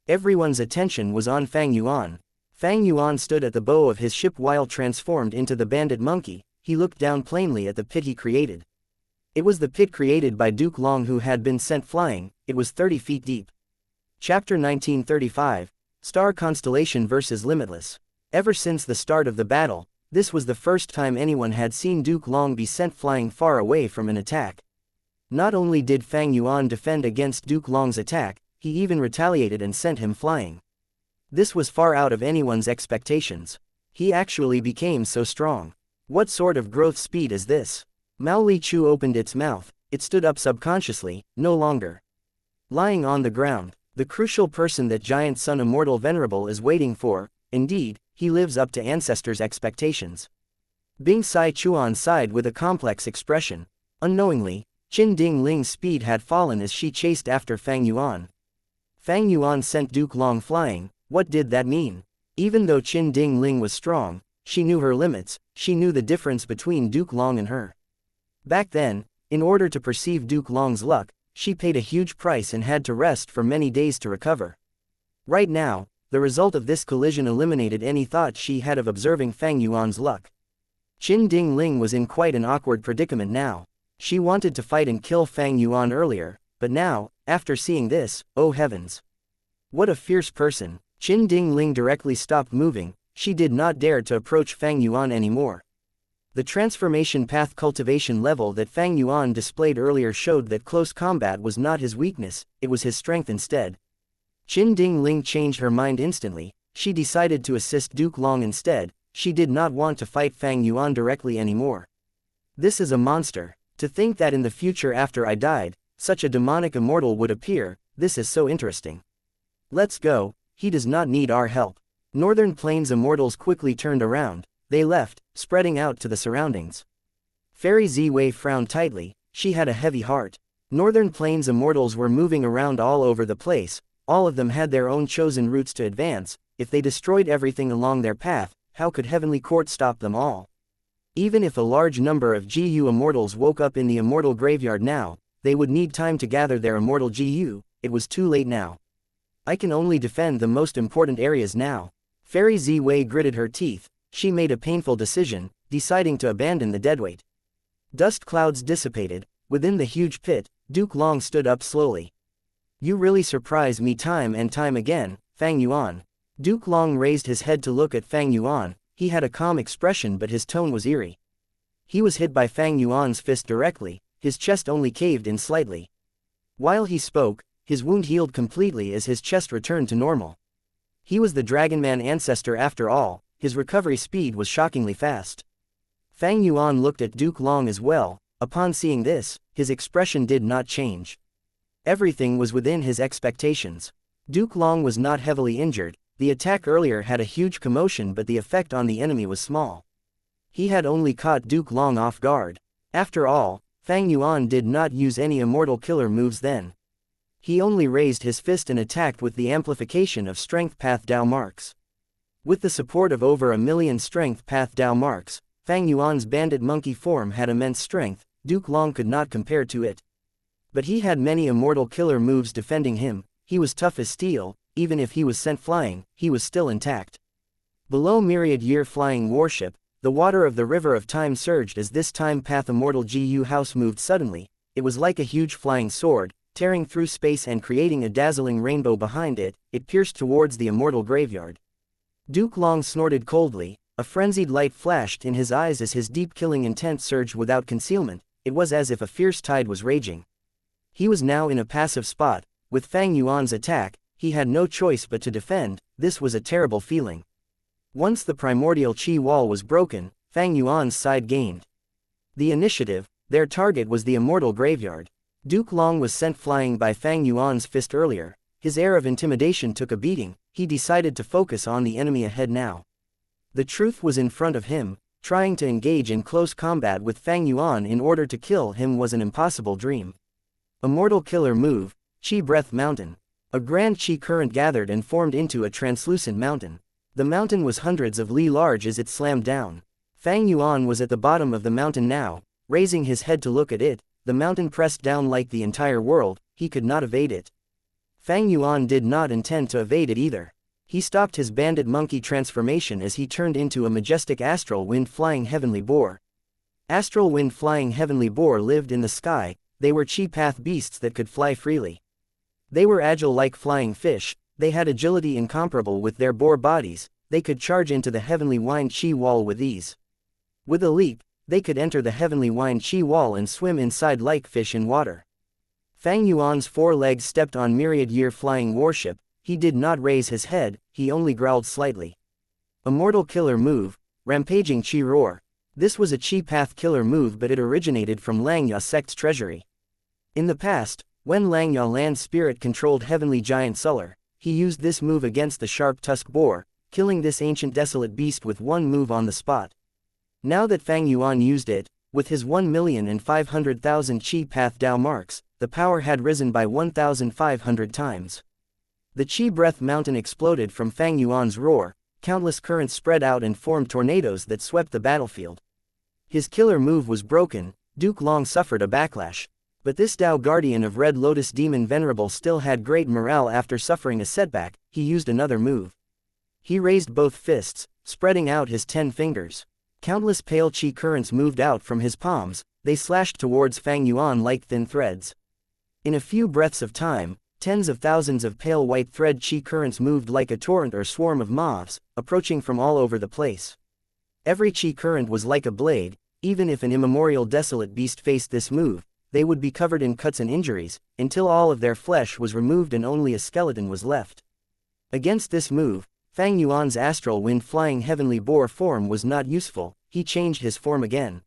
Everyone's attention was on Fang Yuan. Fang Yuan stood at the bow of his ship while transformed into the bandit monkey. He looked down plainly at the pit he created. It was the pit created by Duke Long who had been sent flying. It was 30 feet deep. Chapter 1935, Star Constellation vs. Limitless. Ever since the start of the battle, this was the first time anyone had seen Duke Long be sent flying far away from an attack. Not only did Fang Yuan defend against Duke Long's attack, he even retaliated and sent him flying. This was far out of anyone's expectations. He actually became so strong. What sort of growth speed is this? Mao Li Chu opened its mouth. It stood up subconsciously, no longer lying on the ground. The crucial person that Giant Sun Immortal Venerable is waiting for. Indeed, he lives up to ancestors' expectations. Bing Sai Chuan sighed with a complex expression. Unknowingly, Qin Ding Ling's speed had fallen as she chased after Fang Yuan. Fang Yuan sent Duke Long flying. What did that mean? Even though Qin Ding Ling was strong, she knew her limits. She knew the difference between Duke Long and her. Back then, in order to perceive Duke Long's luck, she paid a huge price and had to rest for many days to recover. Right now, the result of this collision eliminated any thought she had of observing Fang Yuan's luck. Qin Ding Ling was in quite an awkward predicament now. She wanted to fight and kill Fang Yuan earlier, but now, after seeing this, oh heavens! What a fierce person! Qin Ding Ling directly stopped moving. She did not dare to approach Fang Yuan anymore. The transformation path cultivation level that Fang Yuan displayed earlier showed that close combat was not his weakness, it was his strength instead. Qin Ding Ling changed her mind instantly. She decided to assist Duke Long instead. She did not want to fight Fang Yuan directly anymore. This is a monster. To think that in the future after I died, such a demonic immortal would appear, this is so interesting. Let's go, he does not need our help. Northern Plains Immortals quickly turned around. They left, spreading out to the surroundings. Fairy Ziwei frowned tightly. She had a heavy heart. Northern Plains Immortals were moving around all over the place. All of them had their own chosen routes to advance. If they destroyed everything along their path, how could Heavenly Court stop them all? Even if a large number of GU Immortals woke up in the Immortal Graveyard now, they would need time to gather their Immortal GU. It was too late now. I can only defend the most important areas now. Fairy Ziwei gritted her teeth. She made a painful decision, deciding to abandon the deadweight. Dust clouds dissipated. Within the huge pit, Duke Long stood up slowly. You really surprise me time and time again, Fang Yuan. Duke Long raised his head to look at Fang Yuan. He had a calm expression but his tone was eerie. He was hit by Fang Yuan's fist directly. His chest only caved in slightly. While he spoke, his wound healed completely as his chest returned to normal. He was the Dragonman ancestor after all. His recovery speed was shockingly fast. Fang Yuan looked at Duke Long as well. Upon seeing this, his expression did not change. Everything was within his expectations. Duke Long was not heavily injured. The attack earlier had a huge commotion but the effect on the enemy was small. He had only caught Duke Long off guard. After all, Fang Yuan did not use any immortal killer moves then. He only raised his fist and attacked with the amplification of Strength Path Dao marks. With the support of over 1,000,000 Strength Path Dao marks, Fang Yuan's bandit monkey form had immense strength. Duke Long could not compare to it. But he had many immortal killer moves defending him. He was tough as steel. Even if he was sent flying, he was still intact. Below Myriad Year Flying Warship, the water of the River of Time surged as this Time Path Immortal GU house moved suddenly. It was like a huge flying sword, tearing through space and creating a dazzling rainbow behind it. It pierced towards the Immortal Graveyard. Duke Long snorted coldly. A frenzied light flashed in his eyes as his deep killing intent surged without concealment. it was as if a fierce tide was raging. He was now in a passive spot. With Fang Yuan's attack, he had no choice but to defend. This was a terrible feeling. Once the primordial qi wall was broken, Fang Yuan's side gained the initiative. Their target was the Immortal graveyard. Duke Long was sent flying by Fang Yuan's fist earlier. His air of intimidation took a beating. He decided to focus on the enemy ahead now. The truth was in front of him. Trying to engage in close combat with Fang Yuan in order to kill him was an impossible dream. Immortal killer move, Qi Breath Mountain. A grand Qi current gathered and formed into a translucent mountain. The mountain was hundreds of li large as it slammed down. Fang Yuan was at the bottom of the mountain now. Raising his head to look at it, the mountain pressed down like the entire world. He could not evade it. Fang Yuan did not intend to evade it either. He stopped his bandit monkey transformation as he turned into a majestic astral wind flying heavenly boar. Astral wind flying heavenly boar lived in the sky. They were Qi path beasts that could fly freely. They were agile like flying fish. They had agility incomparable with their boar bodies. They could charge into the heavenly wind Qi wall with ease. With a leap, they could enter the heavenly wind Qi wall and swim inside like fish in water. Fang Yuan's 4 legs stepped on myriad-year flying warship. He did not raise his head, he only growled slightly. Immortal killer move, rampaging Qi roar. This was a Qi path killer move, but it originated from Langya sect's treasury. In the past, when Langya land spirit controlled heavenly giant Suller, he used this move against the sharp tusk boar, killing this ancient desolate beast with one move on the spot. Now that Fang Yuan used it, with his 1,500,000 Qi path Dao marks, the power had risen by 1,500 times. The Qi breath mountain exploded from Fang Yuan's roar. Countless currents spread out and formed tornadoes that swept the battlefield. His killer move was broken. Duke Long suffered a backlash. But this Dao guardian of Red Lotus Demon Venerable still had great morale after suffering a setback. He used another move. He raised both fists, spreading out his 10 fingers. Countless pale Qi currents moved out from his palms. They slashed towards Fang Yuan like thin threads. In a few breaths of time, tens of thousands of pale white thread Qi currents moved like a torrent or swarm of moths, approaching from all over the place. Every Qi current was like a blade. Even if an immemorial desolate beast faced this move, they would be covered in cuts and injuries, until all of their flesh was removed and only a skeleton was left. Against this move, Fang Yuan's astral wind flying heavenly boar form was not useful. He changed his form again.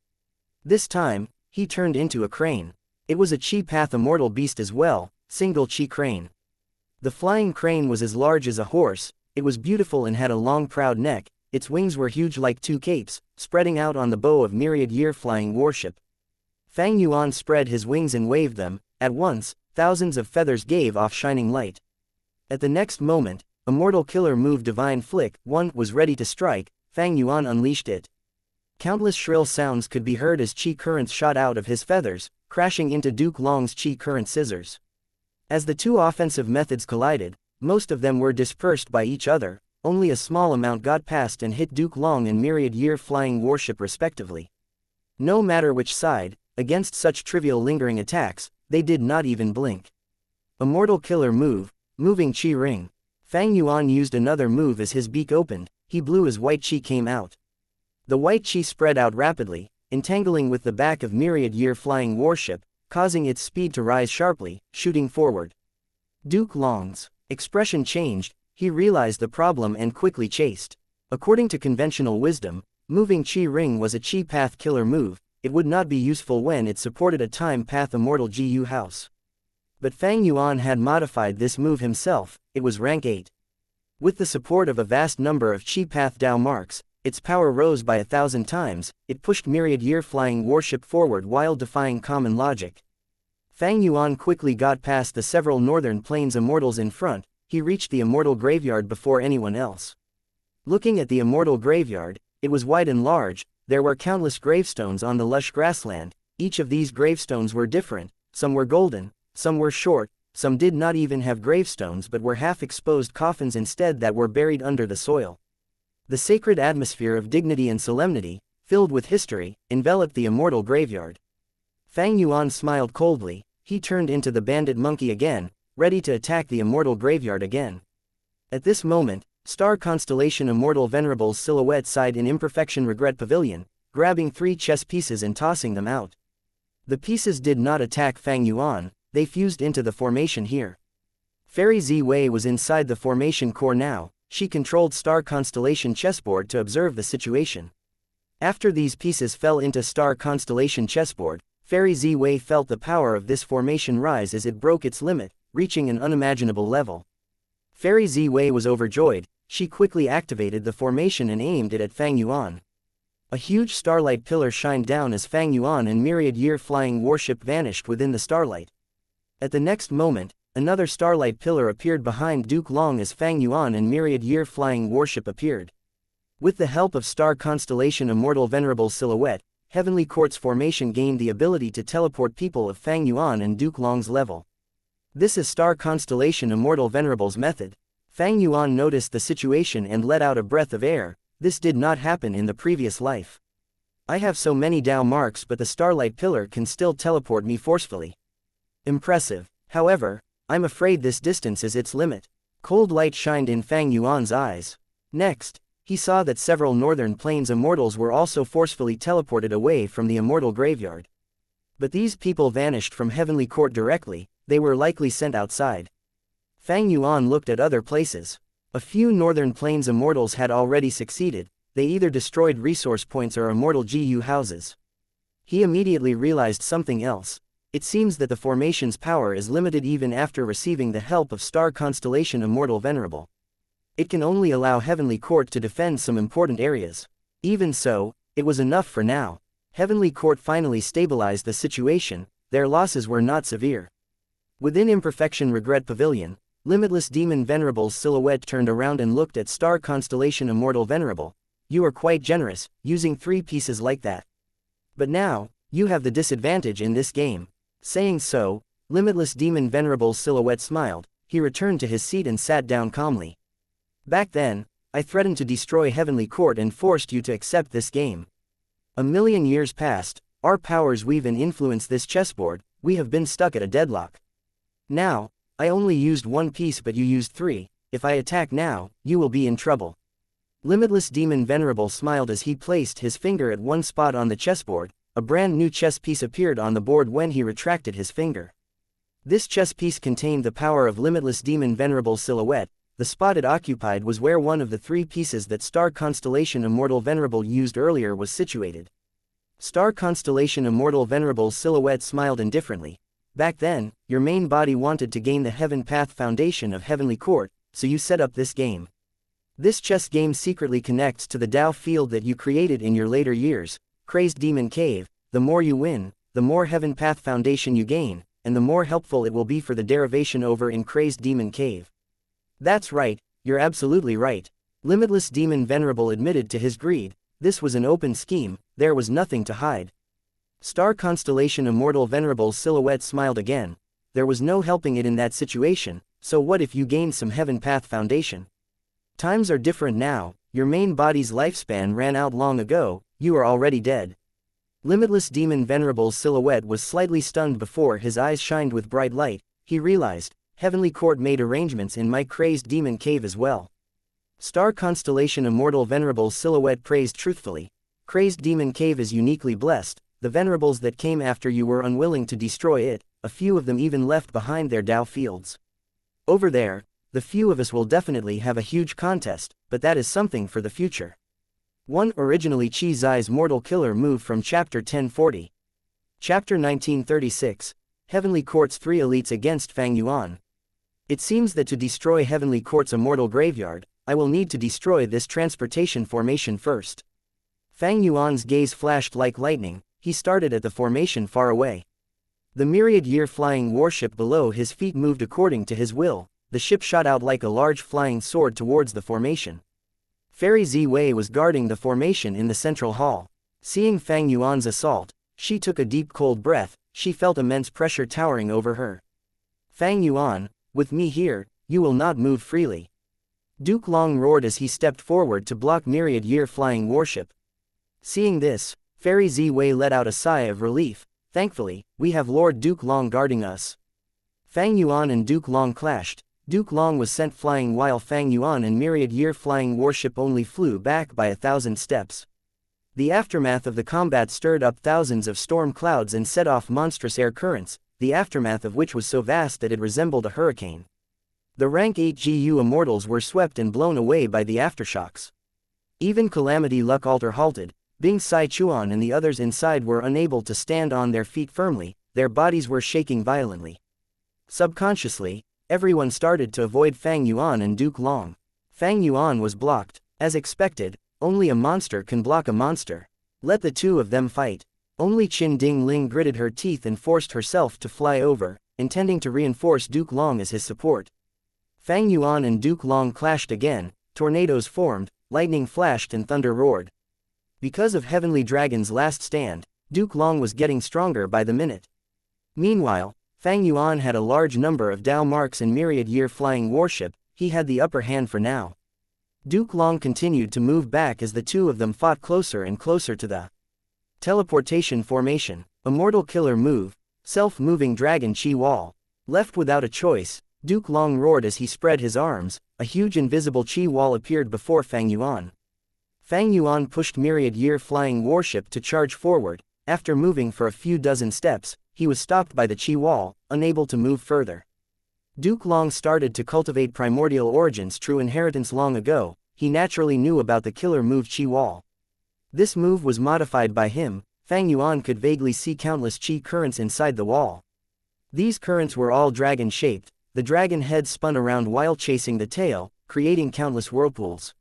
This time, he turned into a crane. It was a Qi path immortal beast as well, single Qi crane. The flying crane was as large as a horse. It was beautiful and had a long proud neck. Its wings were huge like 2 capes, spreading out on the bow of myriad-year flying warship. Fang Yuan spread his wings and waved them. At once, thousands of feathers gave off shining light. At the next moment, Immortal killer move Divine Flick 1 was ready to strike. Fang Yuan unleashed it. Countless shrill sounds could be heard as Qi currents shot out of his feathers, crashing into Duke Long's Qi current scissors. As the two offensive methods collided, most of them were dispersed by each other. Only a small amount got past and hit Duke Long and myriad-year flying warship respectively. No matter which side, against such trivial lingering attacks, they did not even blink. Immortal killer move, moving Qi ring. Fang Yuan used another move as his beak opened. He blew as white Qi came out. The white Qi spread out rapidly, entangling with the back of myriad-year flying warship, causing its speed to rise sharply, shooting forward. Duke Long's expression changed. He realized the problem and quickly chased. According to conventional wisdom, moving Qi ring was a Qi path killer move. It would not be useful when it supported a time path immortal GU house. But Fang Yuan had modified this move himself. It was rank 8. With the support of a vast number of Qi path Dao marks, its power rose by 1,000 times. It pushed myriad-year flying warship forward while defying common logic. Fang Yuan quickly got past the several northern plains immortals in front. He reached the Immortal graveyard before anyone else. Looking at the Immortal graveyard, it was wide and large. There were countless gravestones on the lush grassland. Each of these gravestones were different. Some were golden, some were short, some did not even have gravestones but were half-exposed coffins instead that were buried under the soil. The sacred atmosphere of dignity and solemnity, filled with history, enveloped the Immortal graveyard. Fang Yuan smiled coldly. He turned into the bandit monkey again, ready to attack the Immortal graveyard again. At this moment, Star Constellation Immortal Venerable's silhouette sighed in Imperfection Regret Pavilion, grabbing 3 chess pieces and tossing them out. The pieces did not attack Fang Yuan, they fused into the formation here. Fairy Ziwei was inside the formation core now. She controlled Star Constellation chessboard to observe the situation. After these pieces fell into Star Constellation chessboard, Fairy Ziwei felt the power of this formation rise as it broke its limit, reaching an unimaginable level. Fairy Ziwei was overjoyed. She quickly activated the formation and aimed it at Fang Yuan. A huge starlight pillar shined down as Fang Yuan and myriad-year flying warship vanished within the starlight. At the next moment, another starlight pillar appeared behind Duke Long as Fang Yuan and myriad-year flying warship appeared. With the help of Star Constellation Immortal Venerable Silhouette, Heavenly Court's formation gained the ability to teleport people of Fang Yuan and Duke Long's level. This is Star Constellation Immortal Venerable's method. Fang Yuan noticed the situation and let out a breath of air. This did not happen in the previous life. I have so many Dao marks, but the starlight pillar can still teleport me forcefully. Impressive. However, I'm afraid this distance is its limit. Cold light shined in Fang Yuan's eyes. Next, he saw that several Northern Plains immortals were also forcefully teleported away from the immortal graveyard. But these people vanished from Heavenly Court directly. They were likely sent outside. Fang Yuan looked at other places. A few Northern Plains immortals had already succeeded. They either destroyed resource points or immortal GU houses. He immediately realized something else. It seems that the formation's power is limited even after receiving the help of Star Constellation Immortal Venerable. It can only allow Heavenly Court to defend some important areas. Even so, it was enough for now. Heavenly Court finally stabilized the situation. Their losses were not severe. Within Imperfection Regret Pavilion, Limitless Demon Venerable's silhouette turned around and looked at Star Constellation Immortal Venerable. You are quite generous, using 3 pieces like that. But now, you have the disadvantage in this game. Saying so, Limitless Demon Venerable's silhouette smiled. He returned to his seat and sat down calmly. Back then, I threatened to destroy Heavenly Court and forced you to accept this game. A million years passed, our powers weave and influence this chessboard, we have been stuck at a deadlock. Now, I only used 1 piece but you used 3, if I attack now, you will be in trouble. Limitless Demon Venerable smiled as he placed his finger at one spot on the chessboard. A brand new chess piece appeared on the board when he retracted his finger. This chess piece contained the power of Limitless Demon Venerable's silhouette. The spot it occupied was where one of the 3 pieces that Star Constellation Immortal Venerable used earlier was situated. Star Constellation Immortal Venerable's silhouette smiled indifferently. Back then, your main body wanted to gain the Heaven Path Foundation of Heavenly Court, so you set up this game. This chess game secretly connects to the Dao field that you created in your later years, Crazed Demon Cave. The more you win, the more Heaven Path Foundation you gain, and the more helpful it will be for the derivation over in Crazed Demon Cave. That's right, you're absolutely right. Limitless Demon Venerable admitted to his greed. This was an open scheme, there was nothing to hide. Star Constellation Immortal Venerable's silhouette smiled again. There was no helping it in that situation, so what if you gained some Heaven Path Foundation? Times are different now, your main body's lifespan ran out long ago, you are already dead. Limitless Demon Venerable's silhouette was slightly stunned before his eyes shined with bright light. He realized, Heavenly Court made arrangements in my Crazed Demon Cave as well. Star Constellation Immortal Venerable's silhouette praised truthfully. Crazed Demon Cave is uniquely blessed. The venerables that came after you were unwilling to destroy it, a few of them even left behind their Dao fields. Over there, the few of us will definitely have a huge contest, but that is something for the future. 1. Originally Qi Zai's Mortal Killer move from Chapter 1040. Chapter 1936. Heavenly Court's 3 elites against Fang Yuan. It seems that to destroy Heavenly Court's immortal graveyard, I will need to destroy this transportation formation first. Fang Yuan's gaze flashed like lightning. He started at the formation far away. The myriad-year flying warship below his feet moved according to his will. The ship shot out like a large flying sword towards the formation. Fairy Ziwei was guarding the formation in the central hall. Seeing Fang Yuan's assault, she took a deep cold breath. She felt immense pressure towering over her. Fang Yuan, with me here, you will not move freely. Duke Long roared as he stepped forward to block myriad-year flying warship. Seeing this, Fairy Ziwei let out a sigh of relief. Thankfully, we have Lord Duke Long guarding us. Fang Yuan and Duke Long clashed. Duke Long was sent flying while Fang Yuan and myriad-year flying warship only flew back by 1,000 steps. The aftermath of the combat stirred up thousands of storm clouds and set off monstrous air currents, the aftermath of which was so vast that it resembled a hurricane. The rank 8 GU immortals were swept and blown away by the aftershocks. Even Calamity Luck Alter halted. Bing Sai Chuan and the others inside were unable to stand on their feet firmly, their bodies were shaking violently. Subconsciously, everyone started to avoid Fang Yuan and Duke Long. Fang Yuan was blocked. As expected, only a monster can block a monster. Let the two of them fight. Only Qin Ding Ling gritted her teeth and forced herself to fly over, intending to reinforce Duke Long as his support. Fang Yuan and Duke Long clashed again, tornadoes formed, lightning flashed and thunder roared. Because of Heavenly Dragon's last stand, Duke Long was getting stronger by the minute. Meanwhile, Fang Yuan had a large number of Dao marks and myriad-year flying warship, he had the upper hand for now. Duke Long continued to move back as the two of them fought closer and closer to the teleportation formation, Immortal killer move, self-moving dragon chi wall. Left without a choice, Duke Long roared as he spread his arms, a huge invisible chi wall appeared before Fang Yuan. Fang Yuan pushed myriad-year flying warship to charge forward. After moving for a few dozen steps, he was stopped by the chi wall, unable to move further. Duke Long started to cultivate primordial origins true inheritance long ago, he naturally knew about the killer move chi wall. This move was modified by him. Fang Yuan could vaguely see countless chi currents inside the wall. These currents were all dragon-shaped, the dragon head spun around while chasing the tail, creating countless whirlpools.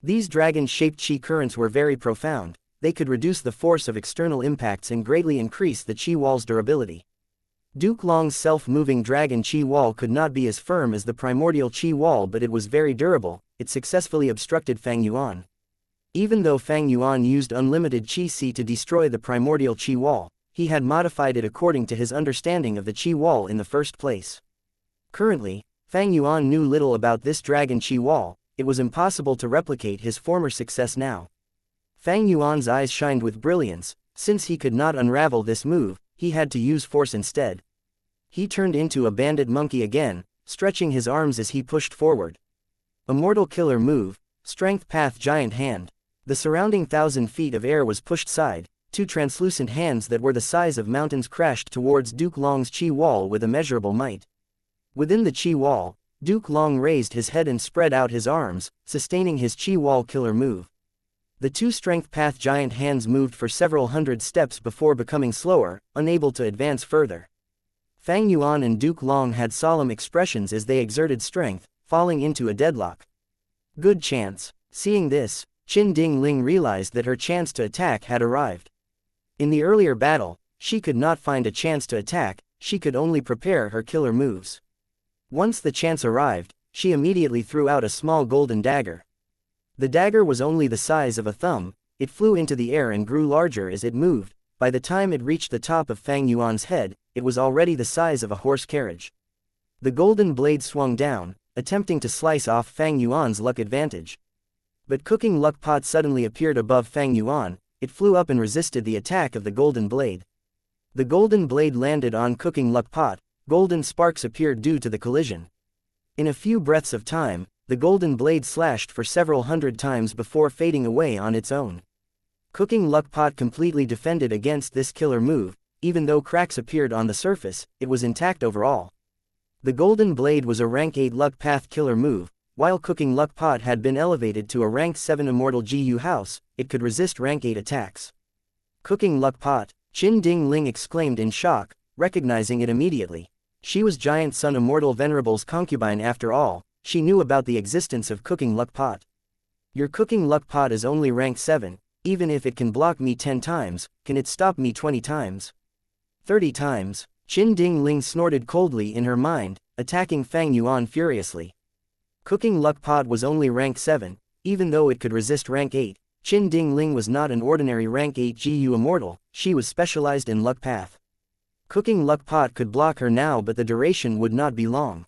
These dragon-shaped chi currents were very profound, they could reduce the force of external impacts and greatly increase the chi wall's durability. Duke Long's self-moving dragon chi wall could not be as firm as the primordial chi wall, but it was very durable, it successfully obstructed Fang Yuan. Even though Fang Yuan used unlimited chi si to destroy the primordial chi wall, he had modified it according to his understanding of the chi wall in the first place. Currently, Fang Yuan knew little about this dragon chi wall, it was impossible to replicate his former success now. Fang Yuan's eyes shined with brilliance, since he could not unravel this move, he had to use force instead. He turned into a bandit monkey again, stretching his arms as he pushed forward. Immortal killer move, strength path giant hand. The surrounding 1,000 feet of air was pushed side, two translucent hands that were the size of mountains crashed towards Duke Long's chi wall with immeasurable might. Within the chi wall, Duke Long raised his head and spread out his arms, sustaining his chi wall killer move. The two strength path giant hands moved for several hundred steps before becoming slower, unable to advance further. Fang Yuan and Duke Long had solemn expressions as they exerted strength, falling into a deadlock. Good chance. Seeing this, Qin Ding Ling realized that her chance to attack had arrived. In the earlier battle, she could not find a chance to attack, she could only prepare her killer moves. Once the chance arrived, she immediately threw out a small golden dagger. The dagger was only the size of a thumb, it flew into the air and grew larger as it moved. By the time it reached the top of Fang Yuan's head, it was already the size of a horse carriage. The golden blade swung down, attempting to slice off Fang Yuan's luck advantage. But cooking luck pot suddenly appeared above Fang Yuan, it flew up and resisted the attack of the golden blade. The golden blade landed on cooking luck pot, golden sparks appeared due to the collision. In a few breaths of time, the golden blade slashed for several hundred times before fading away on its own. Cooking luck pot completely defended against this killer move, even though cracks appeared on the surface, it was intact overall. The golden blade was a rank 8 luck path killer move, while cooking luck pot had been elevated to a rank 7 immortal GU house, it could resist rank 8 attacks. Cooking luck pot, Qin Ding Ling exclaimed in shock, recognizing it immediately. She was Giant Sun Immortal Venerable's concubine after all, she knew about the existence of cooking luck pot. Your cooking luck pot is only rank 7, even if it can block me 10 times, can it stop me 20 times? 30 times, Qin Ding Ling snorted coldly in her mind, attacking Fang Yuan furiously. Cooking luck pot was only rank 7, even though it could resist rank 8, Qin Ding Ling was not an ordinary rank 8 GU immortal, she was specialized in luck path. Cooking luck pot could block her now, but the duration would not be long.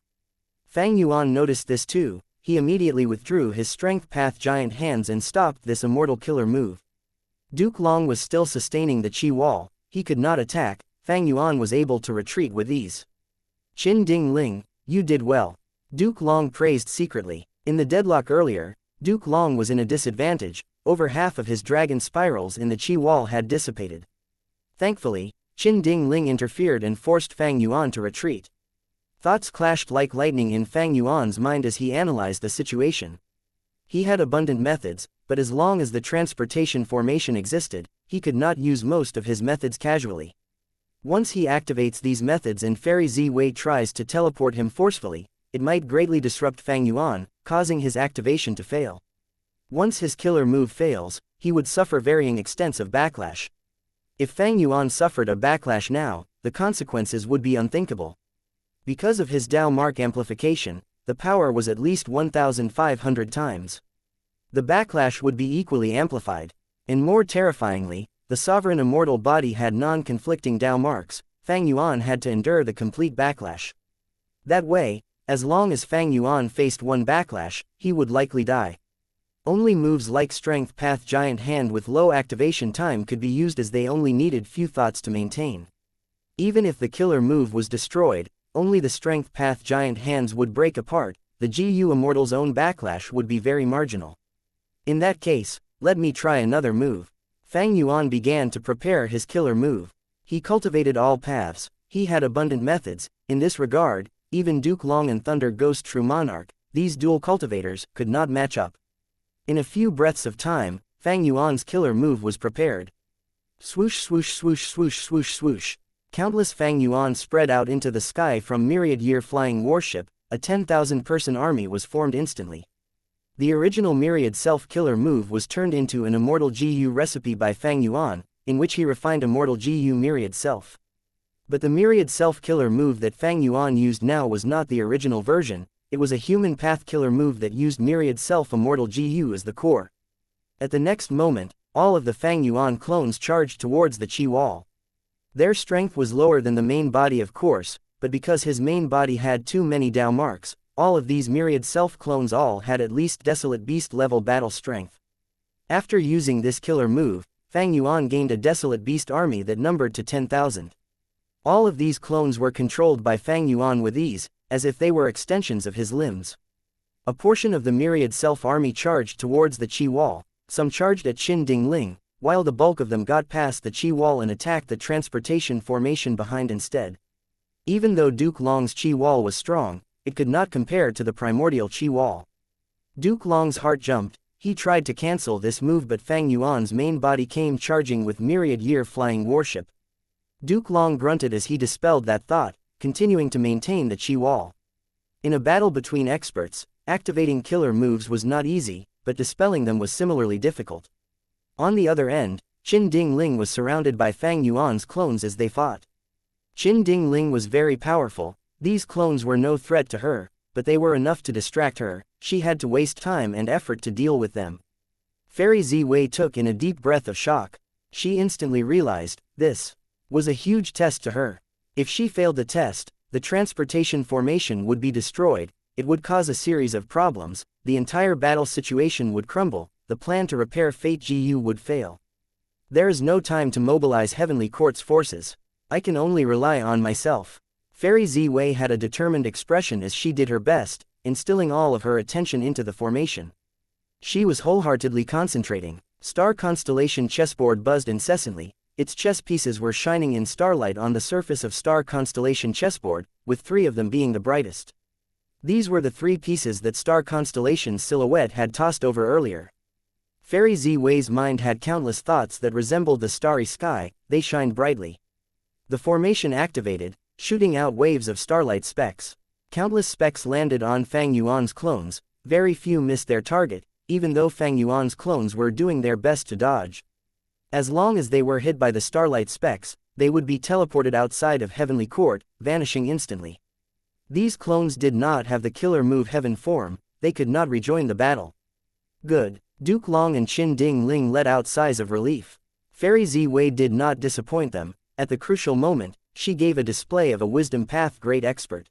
Fang Yuan noticed this too, he immediately withdrew his strength path giant hands and stopped this immortal killer move. Duke Long was still sustaining the chi wall, he could not attack, Fang Yuan was able to retreat with ease. Qin Ding Ling, you did well. Duke Long praised secretly. In the deadlock earlier, Duke Long was in a disadvantage, over half of his dragon spirals in the qi wall had dissipated. Thankfully, Qin Dingling interfered and forced Fang Yuan to retreat. Thoughts clashed like lightning in Fang Yuan's mind as he analyzed the situation. He had abundant methods, but as long as the transportation formation existed, he could not use most of his methods casually. Once he activates these methods and Fairy Ziwei tries to teleport him forcefully, it might greatly disrupt Fang Yuan, causing his activation to fail. Once his killer move fails, he would suffer varying extents of backlash. If Fang Yuan suffered a backlash now, the consequences would be unthinkable. Because of his Dao mark amplification, the power was at least 1,500 times. The backlash would be equally amplified. And more terrifyingly, the sovereign immortal body had non-conflicting Dao marks. Fang Yuan had to endure the complete backlash. That way, as long as Fang Yuan faced one backlash, he would likely die. Only moves like Strength Path Giant Hand with low activation time could be used as they only needed few thoughts to maintain. Even if the killer move was destroyed, only the Strength Path Giant Hands would break apart. The GU Immortal's own backlash would be very marginal. In that case, let me try another move. Fang Yuan began to prepare his killer move. He cultivated all paths. He had abundant methods. In this regard, even Duke Long and Thunder Ghost True Monarch, these dual cultivators, could not match up. In a few breaths of time, Fang Yuan's killer move was prepared. Swoosh swoosh swoosh swoosh swoosh swoosh. Countless Fang Yuan spread out into the sky from myriad-year flying warship. A 10,000-person army was formed instantly. The original myriad self-killer move was turned into an immortal GU recipe by Fang Yuan, in which he refined immortal GU myriad self. But the myriad self-killer move that Fang Yuan used now was not the original version. It was a human path killer move that used myriad self-immortal GU as the core. At the next moment, all of the Fang Yuan clones charged towards the Qi wall. Their strength was lower than the main body of course, but because his main body had too many Dao marks, all of these myriad self-clones all had at least Desolate Beast level battle strength. After using this killer move, Fang Yuan gained a Desolate Beast army that numbered to 10,000. All of these clones were controlled by Fang Yuan with ease, as if they were extensions of his limbs. A portion of the myriad self-army charged towards the Qi wall, some charged at Qin Dingling, while the bulk of them got past the Qi wall and attacked the transportation formation behind instead. Even though Duke Long's Qi wall was strong, it could not compare to the primordial Qi wall. Duke Long's heart jumped. He tried to cancel this move, but Fang Yuan's main body came charging with myriad-year flying warship. Duke Long grunted as he dispelled that thought, continuing to maintain the Qi wall. In a battle between experts, activating killer moves was not easy, but dispelling them was similarly difficult. On the other end, Qin Dingling was surrounded by Fang Yuan's clones as they fought. Qin Dingling was very powerful. These clones were no threat to her, but they were enough to distract her. She had to waste time and effort to deal with them. Fairy Ziwei took in a deep breath of shock. She instantly realized, this was a huge test to her. If she failed the test, the transportation formation would be destroyed, it would cause a series of problems, the entire battle situation would crumble, the plan to repair Fate GU would fail. There is no time to mobilize Heavenly Court's forces. I can only rely on myself. Fairy Ziwei had a determined expression as she did her best, instilling all of her attention into the formation. She was wholeheartedly concentrating. Star constellation chessboard buzzed incessantly. Its chess pieces were shining in starlight on the surface of star constellation chessboard, with 3 of them being the brightest. These were the 3 pieces that star constellation's silhouette had tossed over earlier. Fairy Ziwei's mind had countless thoughts that resembled the starry sky. They shined brightly. The formation activated, shooting out waves of starlight specks. Countless specks landed on Fang Yuan's clones. Very few missed their target, even though Fang Yuan's clones were doing their best to dodge. As long as they were hit by the starlight specks, they would be teleported outside of Heavenly Court, vanishing instantly. These clones did not have the killer move Heaven Form. They could not rejoin the battle. Good. Duke Long and Qin Dingling let out sighs of relief. Fairy Ziwei did not disappoint them. At the crucial moment, she gave a display of a wisdom path great expert.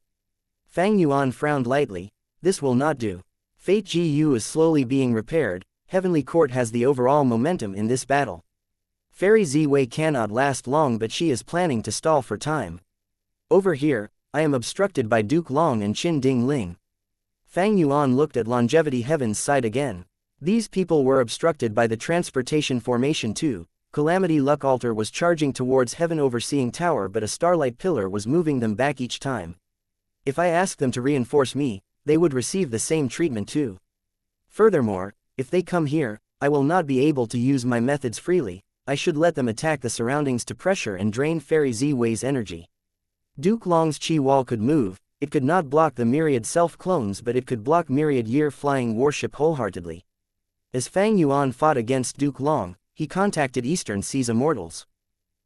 Fang Yuan frowned lightly. This will not do. Fate GU is slowly being repaired. Heavenly Court has the overall momentum in this battle. Fairy Ziwei cannot last long, but she is planning to stall for time. Over here, I am obstructed by Duke Long and Qin Dingling. Fang Yuan looked at Longevity Heaven's side again. These people were obstructed by the transportation formation too. Calamity Luck Altar was charging towards Heaven Overseeing Tower, but a starlight pillar was moving them back each time. If I asked them to reinforce me, they would receive the same treatment too. Furthermore, if they come here, I will not be able to use my methods freely. I should let them attack the surroundings to pressure and drain Fairy Z-Wei's energy. Duke Long's Chi Wall could move. It could not block the myriad self-clones, but it could block myriad year-flying warship wholeheartedly. As Fang Yuan fought against Duke Long, he contacted Eastern Sea's Immortals.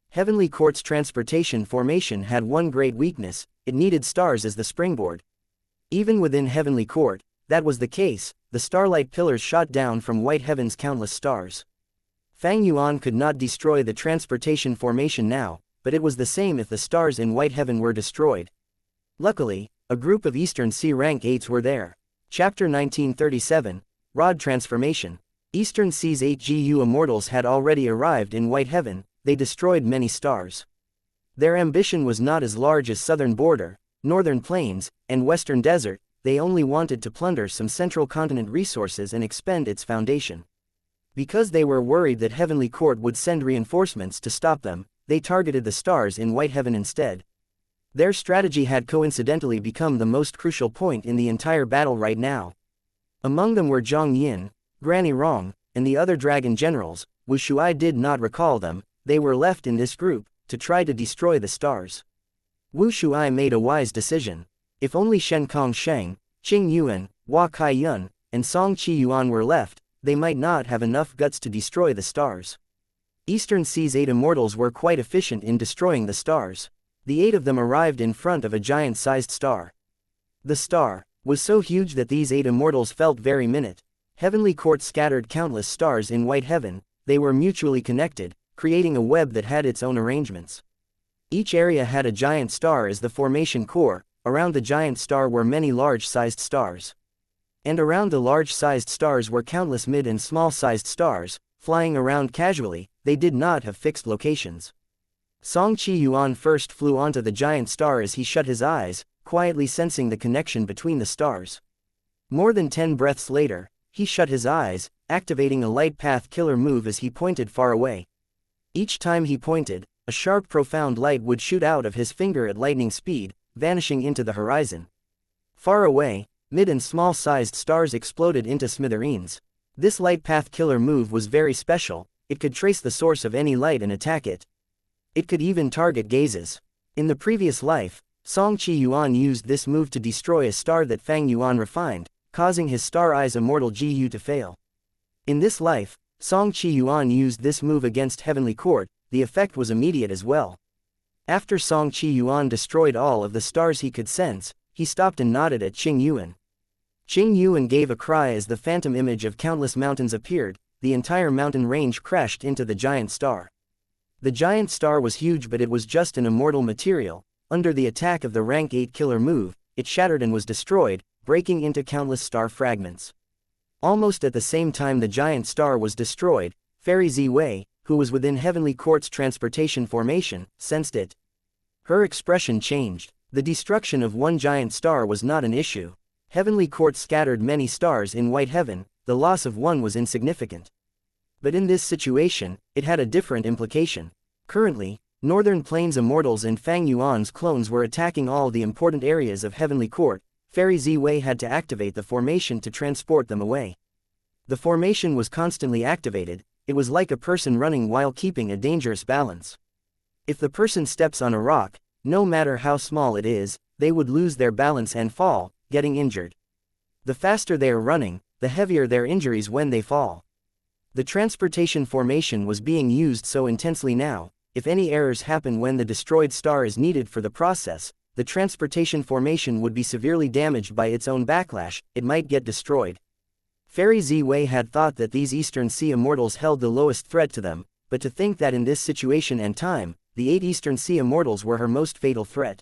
Heavenly Court's transportation formation had one great weakness: it needed stars as the springboard. Even within Heavenly Court, that was the case. The starlight pillars shot down from White Heaven's countless stars. Fang Yuan could not destroy the transportation formation now, but it was the same if the stars in White Heaven were destroyed. Luckily, a group of Eastern Sea Rank 8s were there. Chapter 1937, Rod Transformation. Eastern Sea's 8 GU Immortals had already arrived in White Heaven. They destroyed many stars. Their ambition was not as large as Southern Border, Northern Plains, and Western Desert. They only wanted to plunder some central continent resources and expend its foundation. Because they were worried that Heavenly Court would send reinforcements to stop them, they targeted the stars in White Heaven instead. Their strategy had coincidentally become the most crucial point in the entire battle right now. Among them were Zhang Yin, Granny Rong, and the other dragon generals. Wu Shuai did not recall them. They were left in this group to try to destroy the stars. Wu Shuai made a wise decision. If only Shen Kong Sheng, Qing Yuan, Hua Kai Yun, and Song Qi Yuan were left, they might not have enough guts to destroy the stars. Eastern Sea's 8 Immortals were quite efficient in destroying the stars. The 8 of them arrived in front of a giant-sized star. The star was so huge that these 8 Immortals felt very minute. Heavenly Court scattered countless stars in White Heaven. They were mutually connected, creating a web that had its own arrangements. Each area had a giant star as the formation core. Around the giant star were many large-sized stars. And around the large-sized stars were countless mid- and small-sized stars, flying around casually. They did not have fixed locations. Song Qi Yuan first flew onto the giant star as he shut his eyes, quietly sensing the connection between the stars. More than 10 breaths later, he shut his eyes, activating a light path killer move as he pointed far away. Each time he pointed, a sharp profound light would shoot out of his finger at lightning speed, vanishing into the horizon. Far away, mid- and small-sized stars exploded into smithereens. This light path killer move was very special. It could trace the source of any light and attack it. It could even target gazes. In the previous life, Song Qi Yuan used this move to destroy a star that Fang Yuan refined, causing his Star Eyes Immortal GU to fail. In this life, Song Qi Yuan used this move against Heavenly Court. The effect was immediate as well. After Song Qi Yuan destroyed all of the stars he could sense, he stopped and nodded at Qing Yuan. Qing Yuan gave a cry as the phantom image of countless mountains appeared. The entire mountain range crashed into the giant star. The giant star was huge, but it was just an immortal material. Under the attack of the rank 8 killer move, it shattered and was destroyed, breaking into countless star fragments. Almost at the same time the giant star was destroyed, Fairy Z-Wei, who was within Heavenly Court's transportation formation, sensed it. Her expression changed. The destruction of one giant star was not an issue. Heavenly Court scattered many stars in White Heaven. The loss of one was insignificant. But in this situation, it had a different implication. Currently, Northern Plains Immortals and Fang Yuan's clones were attacking all the important areas of Heavenly Court. Fairy Z-Wei had to activate the formation to transport them away. The formation was constantly activated. It was like a person running while keeping a dangerous balance. If the person steps on a rock, no matter how small it is, they would lose their balance and fall, getting injured. The faster they are running, the heavier their injuries when they fall. The transportation formation was being used so intensely now. If any errors happen when the destroyed star is needed for the process, the transportation formation would be severely damaged by its own backlash. It might get destroyed. Fairy Z-Wei had thought that these Eastern Sea Immortals held the lowest threat to them, but to think that in this situation and time, the 8 Eastern Sea Immortals were her most fatal threat.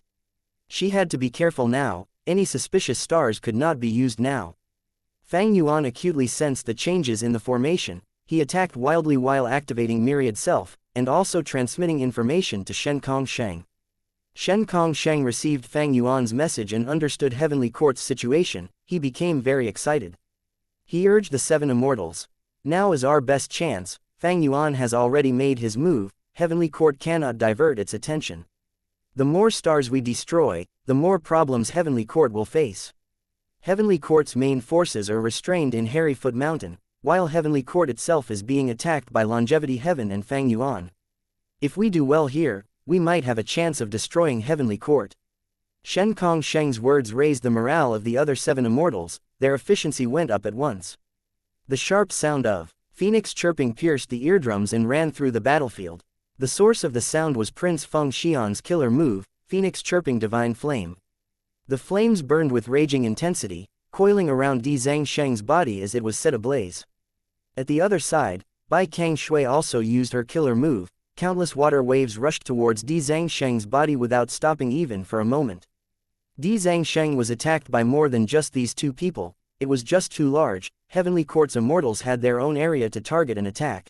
She had to be careful now. Any suspicious stars could not be used now. Fang Yuan acutely sensed the changes in the formation. He attacked wildly while activating Myriad Self, and also transmitting information to Shen Kong Sheng. Shen Kong Sheng received Fang Yuan's message and understood Heavenly Court's situation. He became very excited. He urged the 7 immortals. Now is our best chance. Fang Yuan has already made his move, Heavenly Court cannot divert its attention. The more stars we destroy, the more problems Heavenly Court will face. Heavenly Court's main forces are restrained in Harryfoot Mountain, while Heavenly Court itself is being attacked by Longevity Heaven and Fang Yuan. If we do well here, we might have a chance of destroying Heavenly Court. Shen Kong Sheng's words raised the morale of the other 7 immortals, their efficiency went up at once. The sharp sound of phoenix chirping pierced the eardrums and ran through the battlefield. The source of the sound was Prince Feng Xian's killer move, Phoenix Chirping Divine Flame. The flames burned with raging intensity, coiling around Di Zhangsheng's body as it was set ablaze. At the other side, Bai Kang Shui also used her killer move. Countless water waves rushed towards Di Zhangsheng's body without stopping even for a moment. Di Zhangsheng was attacked by more than just these 2 people, it was just too large. Heavenly Court's immortals had their own area to target and attack.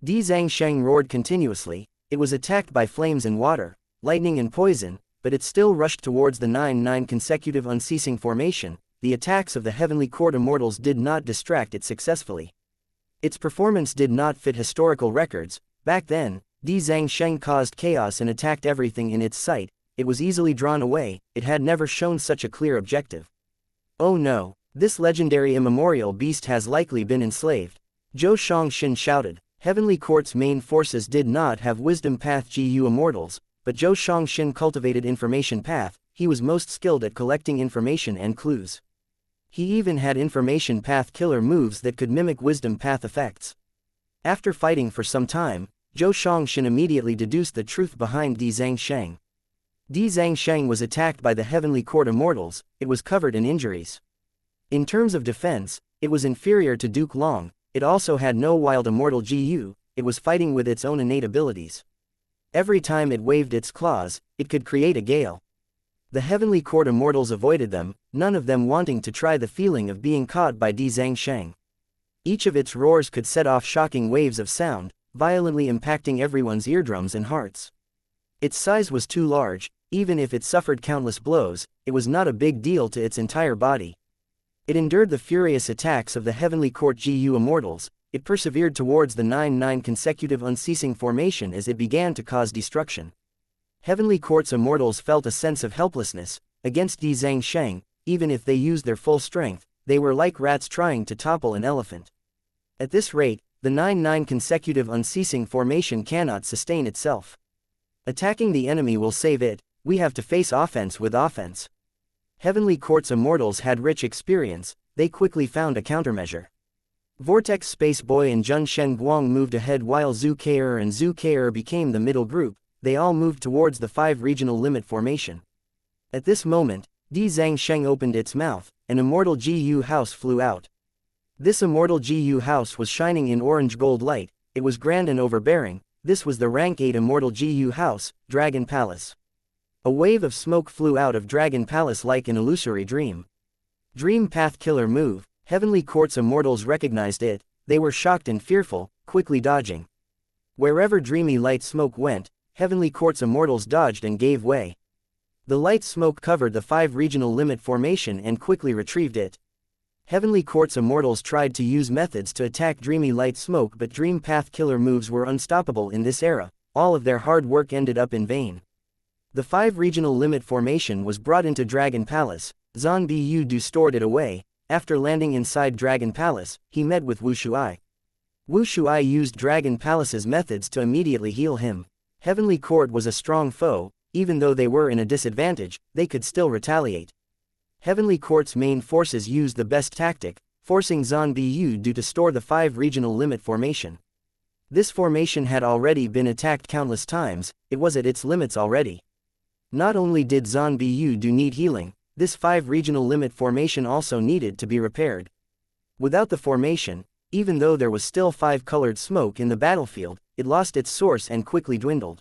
Di Zhangsheng roared continuously, it was attacked by flames and water, lightning and poison, but it still rushed towards the 9 consecutive unceasing formation. The attacks of the Heavenly Court immortals did not distract it successfully. Its performance did not fit historical records. Back then, Di Zhangsheng caused chaos and attacked everything in its sight. It was easily drawn away, it had never shown such a clear objective. Oh no, this legendary immemorial beast has likely been enslaved. Zhou Shangxin shouted. Heavenly Court's main forces did not have Wisdom Path GU immortals, but Zhou Shangxin cultivated Information Path. He was most skilled at collecting information and clues. He even had Information Path killer moves that could mimic Wisdom Path effects. After fighting for some time, Zhou Shangxin immediately deduced the truth behind Di Zhangsheng. Di Zhangsheng was attacked by the Heavenly Court immortals, it was covered in injuries. In terms of defense, it was inferior to Duke Long. It also had no wild immortal GU, it was fighting with its own innate abilities. Every time it waved its claws, it could create a gale. The Heavenly Court immortals avoided them, none of them wanting to try the feeling of being caught by Di Zhangsheng. Each of its roars could set off shocking waves of sound, violently impacting everyone's eardrums and hearts. Its size was too large, even if it suffered countless blows, it was not a big deal to its entire body. It endured the furious attacks of the Heavenly Court GU immortals, it persevered towards the 9 consecutive unceasing formation as it began to cause destruction. Heavenly Court's immortals felt a sense of helplessness. Against Di Zhangsheng, even if they used their full strength, they were like rats trying to topple an elephant. At this rate, the 9 consecutive unceasing formation cannot sustain itself. Attacking the enemy will save it, we have to face offense with offense. Heavenly Court's immortals had rich experience, they quickly found a countermeasure. Vortex Space Boy and Jun Shen Guang moved ahead while Zhu Kei'er and Zhu Kei'er became the middle group, they all moved towards the 5 regional limit formation. At this moment, Di Zhangsheng opened its mouth, an immortal GU house flew out. This immortal GU house was shining in orange gold light, it was grand and overbearing, this was the rank 8 immortal GU house, Dragon Palace. A wave of smoke flew out of Dragon Palace like an illusory dream. Dream Path Killer Move, Heavenly Court's immortals recognized it, they were shocked and fearful, quickly dodging. Wherever dreamy light smoke went, Heavenly Court's immortals dodged and gave way. The light smoke covered the 5 regional limit formation and quickly retrieved it. Heavenly Court's immortals tried to use methods to attack dreamy light smoke, but Dream Path Killer moves were unstoppable in this era, all of their hard work ended up in vain. The 5 regional limit formation was brought into Dragon Palace, Zan Bu Du stored it away. After landing inside Dragon Palace, he met with Wu Shuai. Wu Shuai used Dragon Palace's methods to immediately heal him. Heavenly Court was a strong foe, even though they were in a disadvantage, they could still retaliate. Heavenly Court's main forces used the best tactic, forcing Zan Bu Du to store the 5 regional limit formation. This formation had already been attacked countless times, it was at its limits already. Not only did Zan Bu Du need healing, this 5 regional limit formation also needed to be repaired. Without the formation, even though there was still 5-colored smoke in the battlefield, it lost its source and quickly dwindled.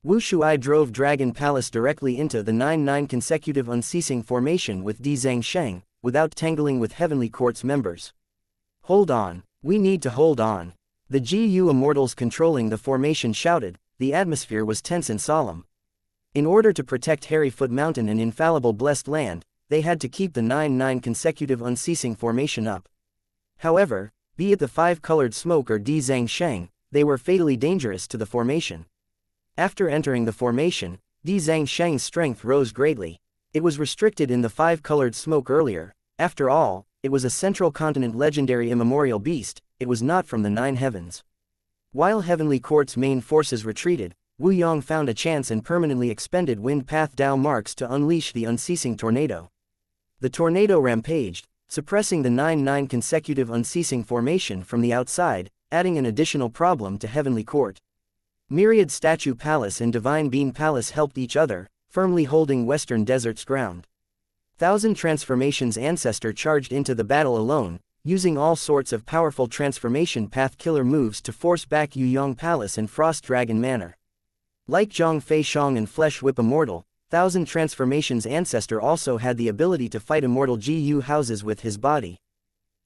Wu Shuai drove Dragon Palace directly into the 9 consecutive unceasing formation with Di Zhangsheng, without tangling with Heavenly Court's members. Hold on, we need to hold on. The GU immortals controlling the formation shouted, the atmosphere was tense and solemn. In order to protect Harryfoot Mountain and infallible blessed land, they had to keep the 9 consecutive unceasing formation up. However, be it the five-colored smoke or Di Zhang Sheng, they were fatally dangerous to the formation. After entering the formation, Di Zhang Sheng's strength rose greatly. It was restricted in the five-colored smoke earlier. After all, it was a central continent legendary immemorial beast, it was not from the nine heavens. While Heavenly Court's main forces retreated, Wu Yong found a chance and permanently expended Wind Path Dao marks to unleash the unceasing tornado. The tornado rampaged, suppressing the 9-9 consecutive unceasing formation from the outside, adding an additional problem to Heavenly Court. Myriad Statue Palace and Divine Bean Palace helped each other, firmly holding Western Desert's ground. Thousand Transformations Ancestor charged into the battle alone, using all sorts of powerful transformation path killer moves to force back Yu Yong Palace and Frost Dragon Manor. Like Zhang Fei Shang and Flesh Whip Immortal, Thousand Transformations Ancestor also had the ability to fight Immortal GU houses with his body.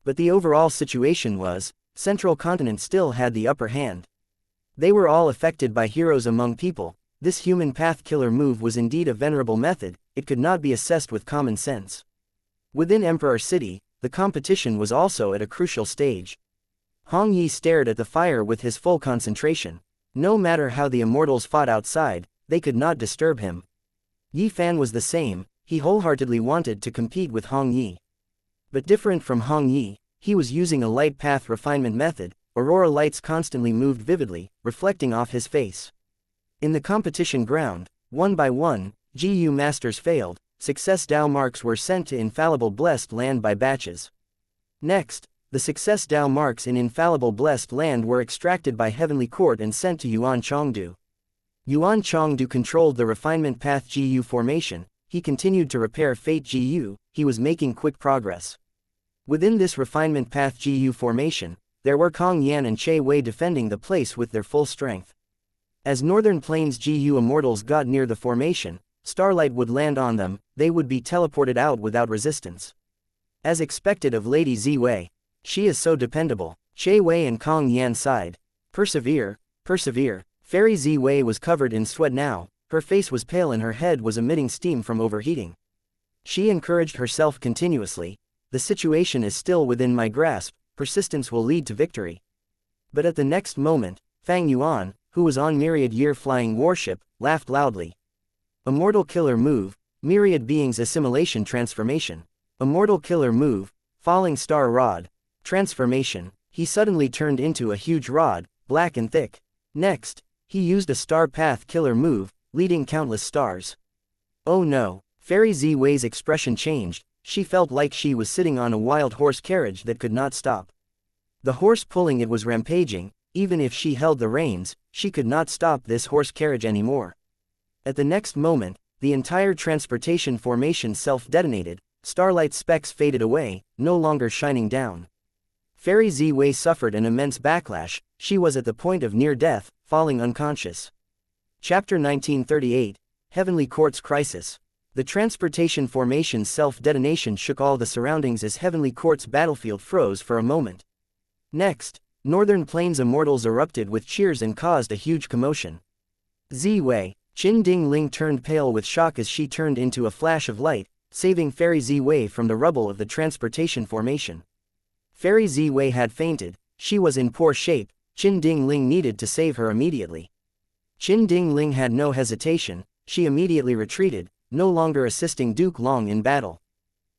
But the overall situation was, Central Continent still had the upper hand. They were all affected by heroes among people. This human path killer move was indeed a venerable method, it could not be assessed with common sense. Within Emperor City, the competition was also at a crucial stage. Hong Yi stared at the fire with his full concentration. No matter how the immortals fought outside, they could not disturb him. Yi Fan was the same, he wholeheartedly wanted to compete with Hong Yi. But different from Hong Yi, he was using a light path refinement method. Aurora lights constantly moved vividly, reflecting off his face. In the competition ground, one by one, GU masters failed, success Dao marks were sent to Infallible Blessed Land by batches. Next, the success Dao marks in Infallible Blessed Land were extracted by Heavenly Court and sent to Yuan Chongdu. Yuan Chongdu controlled the refinement path GU formation, he continued to repair Fate GU, he was making quick progress. Within this refinement path GU formation, there were Kong Yan and Che Wei defending the place with their full strength. As Northern Plains GU immortals got near the formation, starlight would land on them, they would be teleported out without resistance. As expected of Lady Ziwei. She is so dependable. Che Wei and Kong Yan sighed. Persevere, persevere. Fairy Ziwei was covered in sweat now, her face was pale and her head was emitting steam from overheating. She encouraged herself continuously. The situation is still within my grasp, persistence will lead to victory. But at the next moment, Fang Yuan, who was on Myriad Year Flying Warship, laughed loudly. Immortal Killer Move, Myriad Beings Assimilation Transformation. Immortal Killer Move, Falling Star Rod. Transformation, he suddenly turned into a huge rod, black and thick. Next, he used a star path killer move, leading countless stars. Oh no, Fairy Ziwei's expression changed, she felt like she was sitting on a wild horse carriage that could not stop. The horse pulling it was rampaging, even if she held the reins, she could not stop this horse carriage anymore. At the next moment, the entire transportation formation self-detonated, starlight specks faded away, no longer shining down. Fairy Ziwei suffered an immense backlash, she was at the point of near death, falling unconscious. Chapter 1938, Heavenly Court's Crisis. The transportation formation's self-detonation shook all the surroundings as Heavenly Court's battlefield froze for a moment. Next, Northern Plains immortals erupted with cheers and caused a huge commotion. Ziwei, Qin Ding Ling turned pale with shock as she turned into a flash of light, saving Fairy Ziwei from the rubble of the transportation formation. Fairy Ziwei had fainted, she was in poor shape, Qin Ding Ling needed to save her immediately. Qin Ding Ling had no hesitation, she immediately retreated, no longer assisting Duke Long in battle.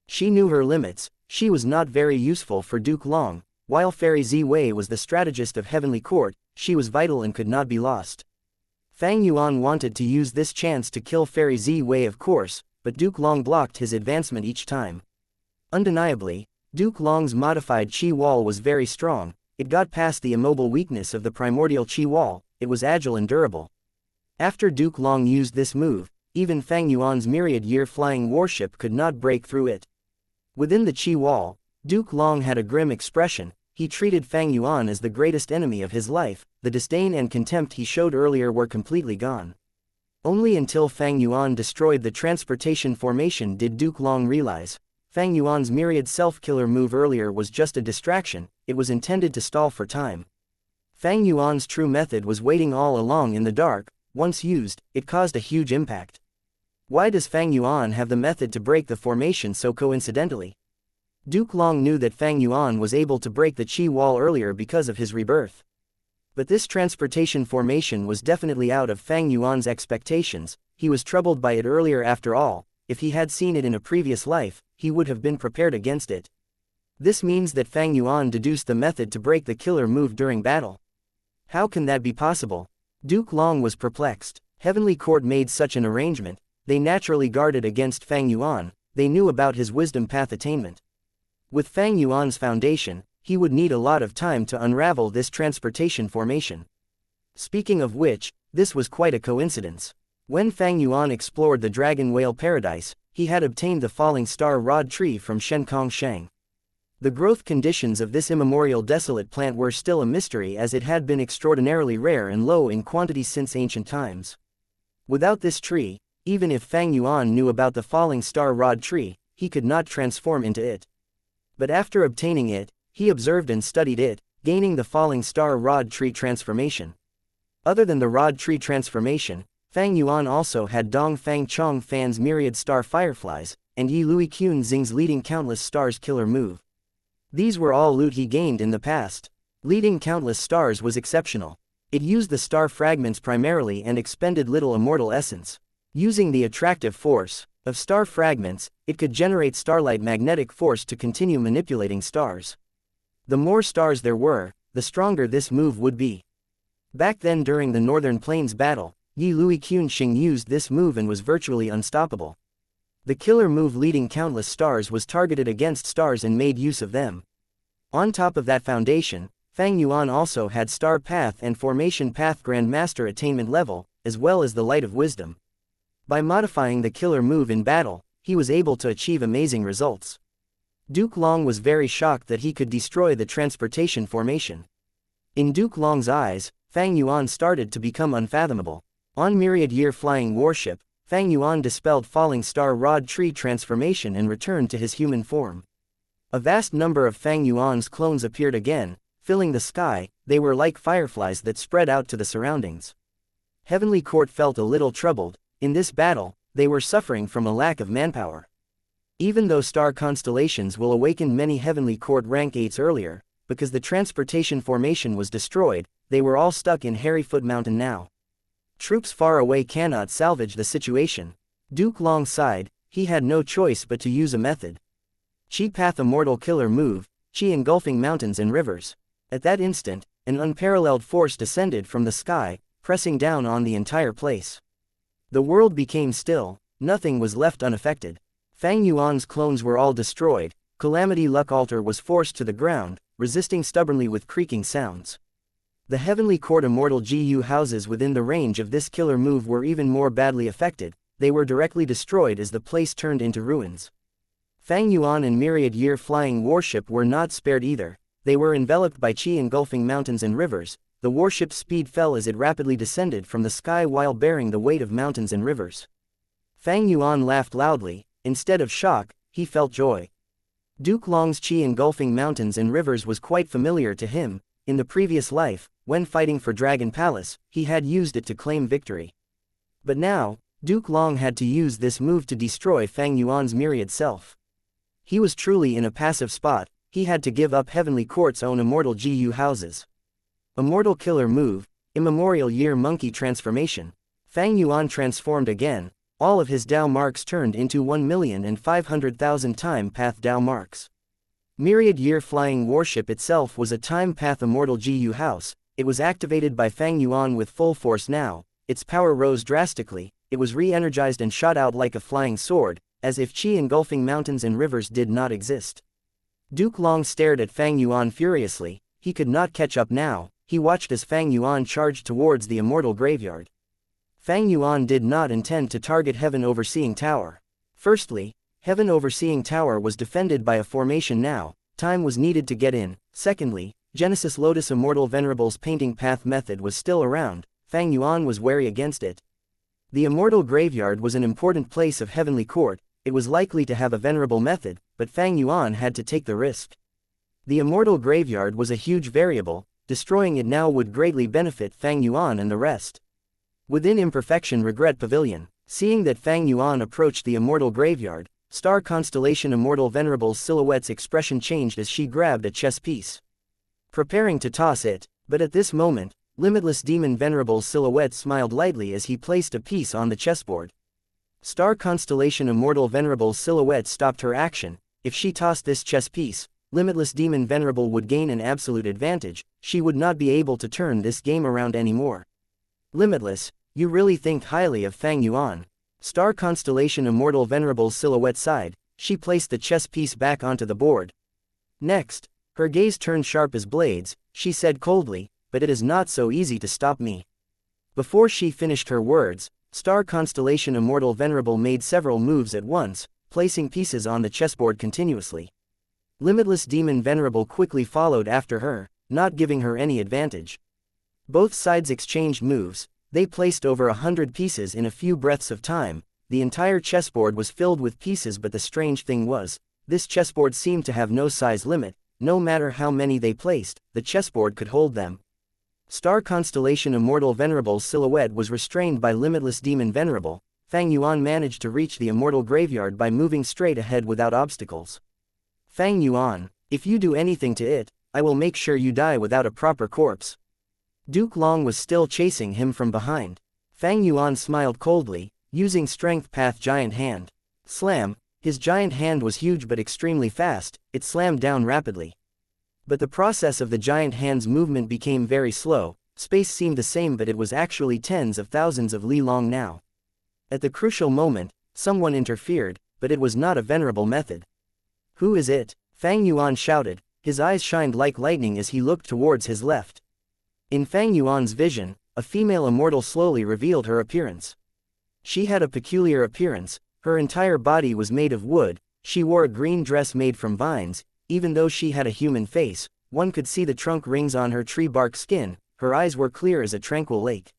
She knew her limits, she was not very useful for Duke Long, while Fairy Ziwei was the strategist of Heavenly Court, she was vital and could not be lost. Fang Yuan wanted to use this chance to kill Fairy Ziwei of course, but Duke Long blocked his advancement each time. Undeniably, Duke Long's modified Qi Wall was very strong, it got past the immobile weakness of the primordial Qi Wall, it was agile and durable. After Duke Long used this move, even Fang Yuan's Myriad Year Flying Warship could not break through it. Within the Qi Wall, Duke Long had a grim expression, he treated Fang Yuan as the greatest enemy of his life, the disdain and contempt he showed earlier were completely gone. Only until Fang Yuan destroyed the transportation formation did Duke Long realize. Fang Yuan's myriad self-killer move earlier was just a distraction, it was intended to stall for time. Fang Yuan's true method was waiting all along in the dark, once used, it caused a huge impact. Why does Fang Yuan have the method to break the formation so coincidentally? Duke Long knew that Fang Yuan was able to break the Qi wall earlier because of his rebirth. But this transportation formation was definitely out of Fang Yuan's expectations. He was troubled by it earlier after all. If he had seen it in a previous life, he would have been prepared against it. This means that Fang Yuan deduced the method to break the killer move during battle. How can that be possible? Duke Long was perplexed. Heavenly Court made such an arrangement. They naturally guarded against Fang Yuan. They knew about his wisdom path attainment. With Fang Yuan's foundation, he would need a lot of time to unravel this transportation formation. Speaking of which, this was quite a coincidence. When Fang Yuan explored the Dragon Whale Paradise, he had obtained the falling star rod tree from Shenkong Sheng. The growth conditions of this immemorial desolate plant were still a mystery, as it had been extraordinarily rare and low in quantity since ancient times. Without this tree, even if Fang Yuan knew about the falling star rod tree, he could not transform into it. But after obtaining it, he observed and studied it, gaining the falling star rod tree transformation. Other than the rod tree transformation, Fang Yuan also had Dong Fang Chong Fan's myriad star fireflies, and Yi Lui Qun Xing's leading countless stars killer move. These were all loot he gained in the past. Leading countless stars was exceptional. It used the star fragments primarily and expended little immortal essence. Using the attractive force of star fragments, it could generate starlight magnetic force to continue manipulating stars. The more stars there were, the stronger this move would be. Back then during the Northern Plains battle, Yi Lui Qun Xing used this move and was virtually unstoppable. The killer move leading countless stars was targeted against stars and made use of them. On top of that foundation, Fang Yuan also had Star Path and Formation Path Grandmaster attainment level, as well as the Light of Wisdom. By modifying the killer move in battle, he was able to achieve amazing results. Duke Long was very shocked that he could destroy the transportation formation. In Duke Long's eyes, Fang Yuan started to become unfathomable. On Myriad Year Flying Warship, Fang Yuan dispelled Falling Star Rod Tree transformation and returned to his human form. A vast number of Fang Yuan's clones appeared again, filling the sky. They were like fireflies that spread out to the surroundings. Heavenly Court felt a little troubled. In this battle, they were suffering from a lack of manpower. Even though star constellations will awaken many Heavenly Court rank 8s earlier, because the transportation formation was destroyed, they were all stuck in Harryfoot Mountain now. Troops far away cannot salvage the situation. Duke Long sighed. He had no choice but to use a method. Qi Path Immortal Killer Move, Qi engulfing mountains and rivers. At that instant, an unparalleled force descended from the sky, pressing down on the entire place. The world became still. Nothing was left unaffected. Fang Yuan's clones were all destroyed. Calamity Luck Altar was forced to the ground, resisting stubbornly with creaking sounds. The Heavenly Court Immortal GU houses within the range of this killer move were even more badly affected. They were directly destroyed as the place turned into ruins. Fang Yuan and Myriad Year Flying Warship were not spared either. They were enveloped by Qi engulfing mountains and rivers. The warship's speed fell as it rapidly descended from the sky while bearing the weight of mountains and rivers. Fang Yuan laughed loudly. Instead of shock, he felt joy. Duke Long's Qi engulfing mountains and rivers was quite familiar to him. In the previous life, when fighting for Dragon Palace, he had used it to claim victory. But now, Duke Long had to use this move to destroy Fang Yuan's myriad self. He was truly in a passive spot. He had to give up Heavenly Court's own immortal GU houses. Immortal Killer Move, Immemorial Year Monkey Transformation. Fang Yuan transformed again. All of his Dao marks turned into 1,500,000 time path Dao marks. Myriad Year Flying Warship itself was a time path immortal GU house. It was activated by Fang Yuan with full force now. Its power rose drastically. It was re-energized and shot out like a flying sword, as if Qi engulfing mountains and rivers did not exist. Duke Long stared at Fang Yuan furiously. He could not catch up now. He watched as Fang Yuan charged towards the immortal graveyard. Fang Yuan did not intend to target Heaven Overseeing Tower. Firstly, Heaven Overseeing Tower was defended by a formation now. Time was needed to get in. Secondly, Genesis Lotus Immortal Venerable's painting path method was still around. Fang Yuan was wary against it. The immortal graveyard was an important place of Heavenly Court. It was likely to have a venerable method, but Fang Yuan had to take the risk. The immortal graveyard was a huge variable. Destroying it now would greatly benefit Fang Yuan and the rest. Within Imperfection Regret Pavilion, seeing that Fang Yuan approached the immortal graveyard, Star constellation Immortal Venerable's silhouette's expression changed as she grabbed a chess piece, preparing to toss it, but at this moment, Limitless Demon Venerable's silhouette smiled lightly as he placed a piece on the chessboard. Star constellation Immortal Venerable's silhouette stopped her action. If she tossed this chess piece, Limitless Demon Venerable would gain an absolute advantage. She would not be able to turn this game around anymore. Limitless, you really think highly of Fang Yuan. Star constellation Immortal Venerable's silhouette sighed. She placed the chess piece back onto the board. Next, her gaze turned sharp as blades. She said coldly, "But it is not so easy to stop me." Before she finished her words, Star constellation Immortal Venerable made several moves at once, placing pieces on the chessboard continuously. Limitless Demon Venerable quickly followed after her, not giving her any advantage. Both sides exchanged moves. They placed over 100 pieces in a few breaths of time. The entire chessboard was filled with pieces, but the strange thing was, this chessboard seemed to have no size limit. No matter how many they placed, the chessboard could hold them. Star constellation Immortal Venerable's silhouette was restrained by Limitless Demon Venerable. Fang Yuan managed to reach the Immortal Graveyard by moving straight ahead without obstacles. "Fang Yuan, if you do anything to it, I will make sure you die without a proper corpse." Duke Long was still chasing him from behind. Fang Yuan smiled coldly, using Strength Path Giant Hand. Slam! His giant hand was huge but extremely fast. It slammed down rapidly. But the process of the giant hand's movement became very slow. Space seemed the same, but it was actually tens of thousands of li long now. At the crucial moment, someone interfered, but it was not a venerable method. "Who is it?" Fang Yuan shouted. His eyes shined like lightning as he looked towards his left. In Fang Yuan's vision, a female immortal slowly revealed her appearance. She had a peculiar appearance. Her entire body was made of wood. She wore a green dress made from vines. Even though she had a human face, one could see the trunk rings on her tree bark skin. Her eyes were clear as a tranquil lake.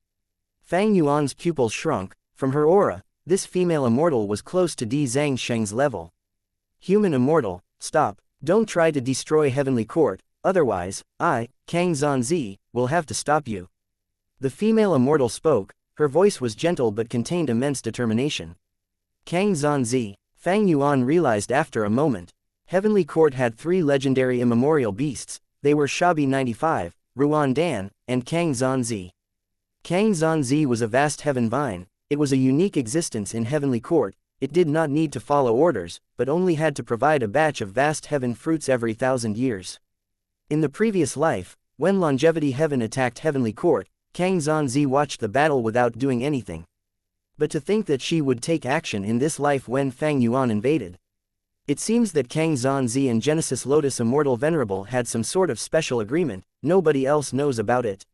Fang Yuan's pupils shrunk. From her aura, this female immortal was close to Di Zhangsheng's level. "Human immortal, stop. Don't try to destroy Heavenly Court, otherwise, I, Kang Zanzi, will have to stop you." The female immortal spoke. Her voice was gentle but contained immense determination. Kang Zanzi, Fang Yuan realized after a moment. Heavenly Court had 3 legendary immemorial beasts. They were Shabi 95, Ruan Dan, and Kang Zanzi. Kang Zanzi was a vast heaven vine. It was a unique existence in Heavenly Court. It did not need to follow orders, but only had to provide a batch of vast heaven fruits every 1,000 years. In the previous life, when Longevity Heaven attacked Heavenly Court, Kang Zanzi watched the battle without doing anything. But to think that she would take action in this life when Fang Yuan invaded. It seems that Kang Zanzi and Genesis Lotus Immortal Venerable had some sort of special agreement. Nobody else knows about it.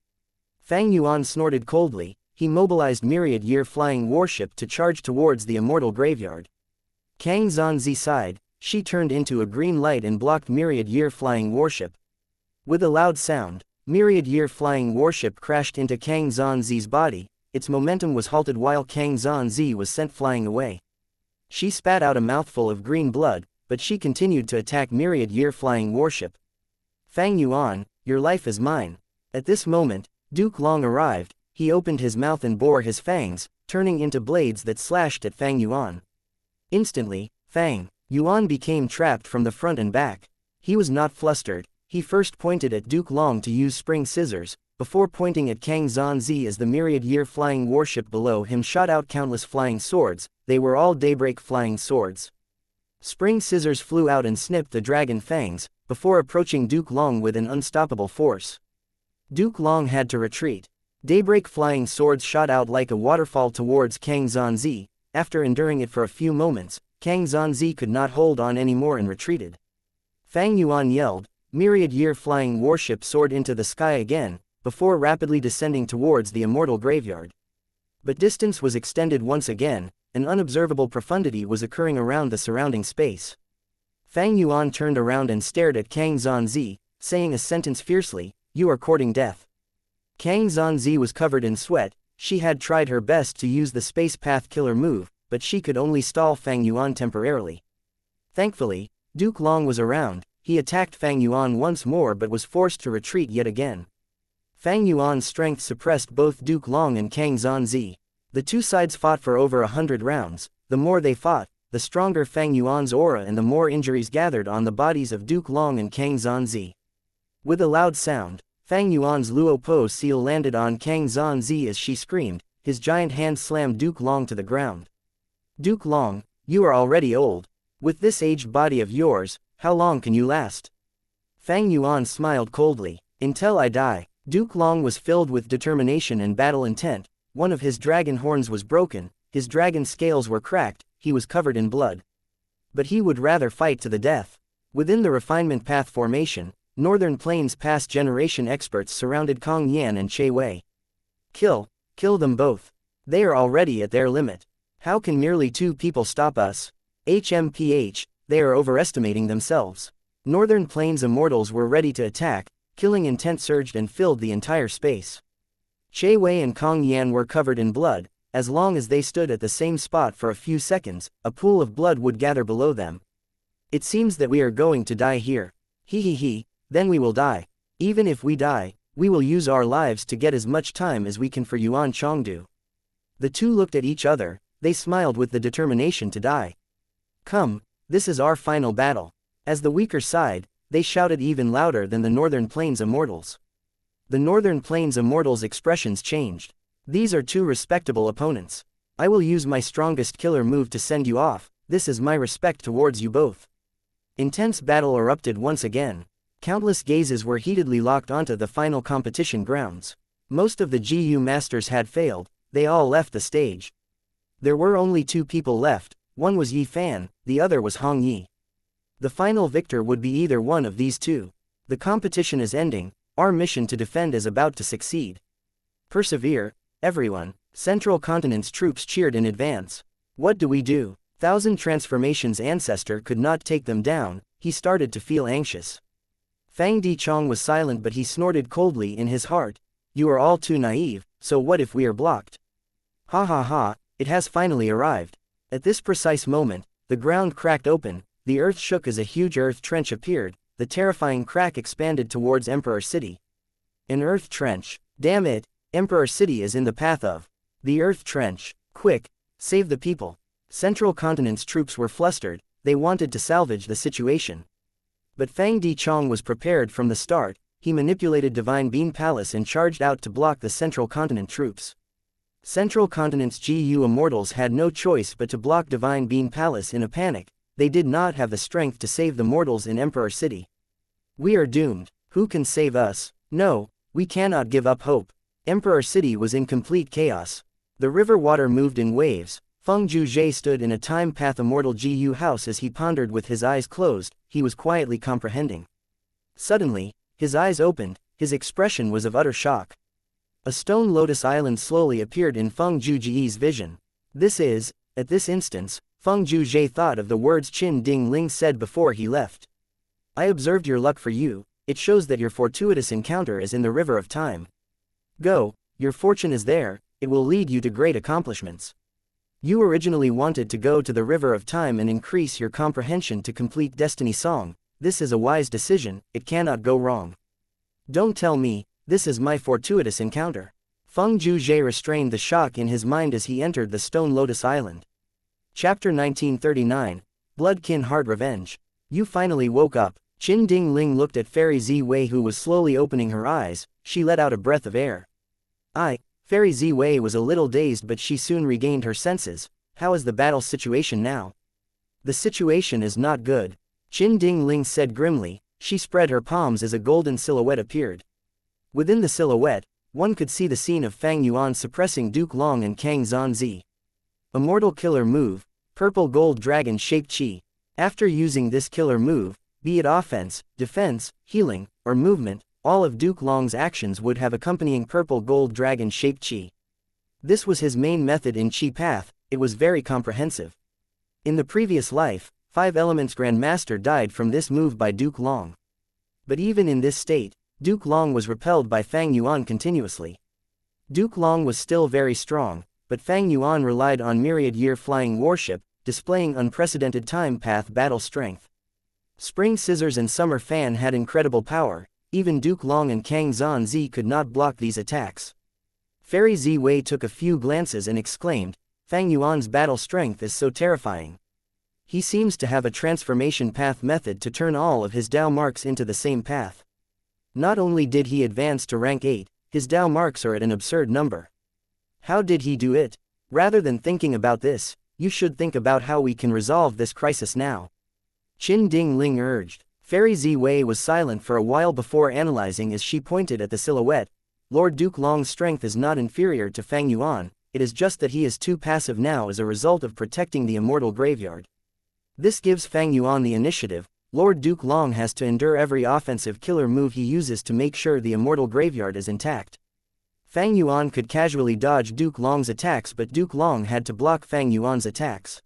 Fang Yuan snorted coldly. He mobilized Myriad Year Flying Warship to charge towards the Immortal Graveyard. Kang Zanzi sighed. She turned into a green light and blocked Myriad Year Flying Warship. With a loud sound, Myriad Year Flying Warship crashed into Kang Zanzi's body. Its momentum was halted while Kang Zanzi was sent flying away. She spat out a mouthful of green blood, but she continued to attack Myriad Year Flying Warship. "Fang Yuan, your life is mine." At this moment, Duke Long arrived. He opened his mouth and bore his fangs, turning into blades that slashed at Fang Yuan. Instantly, Fang Yuan became trapped from the front and back. He was not flustered. He first pointed at Duke Long to use spring scissors, before pointing at Kang Zanzi as the Myriad Year Flying Warship below him shot out countless flying swords. They were all daybreak flying swords. Spring scissors flew out and snipped the dragon fangs, before approaching Duke Long with an unstoppable force. Duke Long had to retreat. Daybreak flying swords shot out like a waterfall towards Kang Zanzi. After enduring it for a few moments, Kang Zanzi could not hold on anymore and retreated. Fang Yuan yelled. Myriad Year Flying Warship soared into the sky again, before rapidly descending towards the Immortal Graveyard. But distance was extended once again. An unobservable profundity was occurring around the surrounding space. Fang Yuan turned around and stared at Kang Zanzi, saying a sentence fiercely, "You are courting death." Kang Zanzi was covered in sweat. She had tried her best to use the Space Path Killer move, but she could only stall Fang Yuan temporarily. Thankfully, Duke Long was around. He attacked Fang Yuan once more but was forced to retreat yet again. Fang Yuan's strength suppressed both Duke Long and Kang Zanzi. The two sides fought for over 100 rounds. The more they fought, the stronger Fang Yuan's aura and the more injuries gathered on the bodies of Duke Long and Kang Zanzi. With a loud sound, Fang Yuan's Luo Po seal landed on Kang Zanzi as she screamed, his giant hand slammed Duke Long to the ground. Duke Long, you are already old. With this aged body of yours, how long can you last? Fang Yuan smiled coldly. Until I die. Duke Long was filled with determination and battle intent. One of his dragon horns was broken, his dragon scales were cracked, he was covered in blood. But he would rather fight to the death. Within the refinement path formation, Northern Plains past generation experts surrounded Kong Yan and Che Wei. Kill them both. They are already at their limit. How can merely 2 people stop us? HMPH, they are overestimating themselves. Northern Plains Immortals were ready to attack, killing intent surged and filled the entire space. Che Wei and Kong Yan were covered in blood. As long as they stood at the same spot for a few seconds, a pool of blood would gather below them. It seems that we are going to die here. He, then we will die. Even if we die, we will use our lives to get as much time as we can for Yuan Chongdu. The two looked at each other, they smiled with the determination to die. Come, this is our final battle. As the weaker sighed, they shouted even louder than the Northern Plains Immortals. The Northern Plains Immortals' expressions changed. These are 2 respectable opponents. I will use my strongest killer move to send you off, this is my respect towards you both. Intense battle erupted once again. Countless gazes were heatedly locked onto the final competition grounds. Most of the GU masters had failed, they all left the stage. There were only 2 people left, one was Yi Fan, the other was Hong Yi. The final victor would be either one of these 2. The competition is ending, our mission to defend is about to succeed. Persevere, everyone. Central Continent's troops cheered in advance. What do we do? Thousand Transformations' ancestor could not take them down, he started to feel anxious. Fang Dichong was silent but he snorted coldly in his heart. You are all too naive, so what if we are blocked? Ha, it has finally arrived. At this precise moment, the ground cracked open, the earth shook as a huge earth trench appeared, the terrifying crack expanded towards Emperor City. An earth trench. Damn it, Emperor City is in the path of the earth trench. Quick, save the people. Central Continent's troops were flustered, they wanted to salvage the situation. But Fang Dichong was prepared from the start, he manipulated Divine Bean Palace and charged out to block the Central Continent troops. Central Continent's GU Immortals had no choice but to block Divine Bean Palace in a panic, they did not have the strength to save the mortals in Emperor City. We are doomed, who can save us? No, we cannot give up hope. Emperor City was in complete chaos. The river water moved in waves. Feng Zhuzhe stood in a time path immortal GU house as he pondered with his eyes closed, he was quietly comprehending. Suddenly, his eyes opened, his expression was of utter shock. A stone lotus island slowly appeared in Feng Zhuzhe's vision. At this instance, Feng Zhuzhe thought of the words Qin Ding Ling said before he left. I observed your luck for you, it shows that your fortuitous encounter is in the river of time. Go, your fortune is there, it will lead you to great accomplishments. You originally wanted to go to the river of time and increase your comprehension to complete Destiny Song, this is a wise decision, it cannot go wrong. Don't tell me, this is my fortuitous encounter. Feng Zhuzhe restrained the shock in his mind as he entered the Stone Lotus Island. Chapter 1939, Bloodkin Heart Revenge. You finally woke up. Qin Ding Ling looked at Fairy Ziwei who was slowly opening her eyes, she let out a breath of air. Fairy Ziwei was a little dazed but she soon regained her senses. How is the battle situation now? The situation is not good. Qin Ding Ling said grimly, she spread her palms as a golden silhouette appeared. Within the silhouette, one could see the scene of Fang Yuan suppressing Duke Long and Kang Zanzi. Immortal killer move, Purple Gold Dragon Shaped Chi. After using this killer move, be it offense, defense, healing, or movement, all of Duke Long's actions would have accompanying Purple Gold Dragon Shaped Chi. This was his main method in Chi Path, it was very comprehensive. In the previous life, 5 Elements Grandmaster died from this move by Duke Long. But even in this state, Duke Long was repelled by Fang Yuan continuously. Duke Long was still very strong, but Fang Yuan relied on myriad-year flying warship, displaying unprecedented time path battle strength. Spring Scissors and Summer Fan had incredible power, even Duke Long and Kang Zanzi could not block these attacks. Fairy Ziwei took a few glances and exclaimed, Fang Yuan's battle strength is so terrifying. He seems to have a transformation path method to turn all of his Dao marks into the same path. Not only did he advance to rank 8, his Dao marks are at an absurd number. How did he do it? Rather than thinking about this, you should think about how we can resolve this crisis now. Qin Ding Ling urged. Fairy Zi Wei was silent for a while before analyzing as she pointed at the silhouette. Lord Duke Long's strength is not inferior to Fang Yuan, it is just that he is too passive now as a result of protecting the Immortal Graveyard. This gives Fang Yuan the initiative. Lord Duke Long has to endure every offensive killer move he uses to make sure the Immortal Graveyard is intact. Fang Yuan could casually dodge Duke Long's attacks, but Duke Long had to block Fang Yuan's attacks.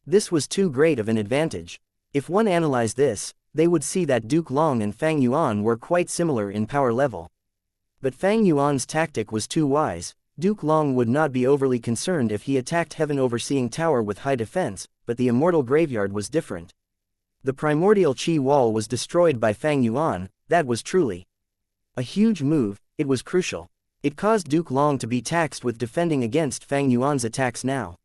This was too great of an advantage. If one analyzed this, they would see that Duke Long and Fang Yuan were quite similar in power level. But Fang Yuan's tactic was too wise. Duke Long would not be overly concerned if he attacked Heaven Overseeing Tower with high defense, but the Immortal Graveyard was different. The primordial Qi wall was destroyed by Fang Yuan. That was truly a huge move. It was crucial. It caused Duke Long to be taxed with defending against Fang Yuan's attacks now.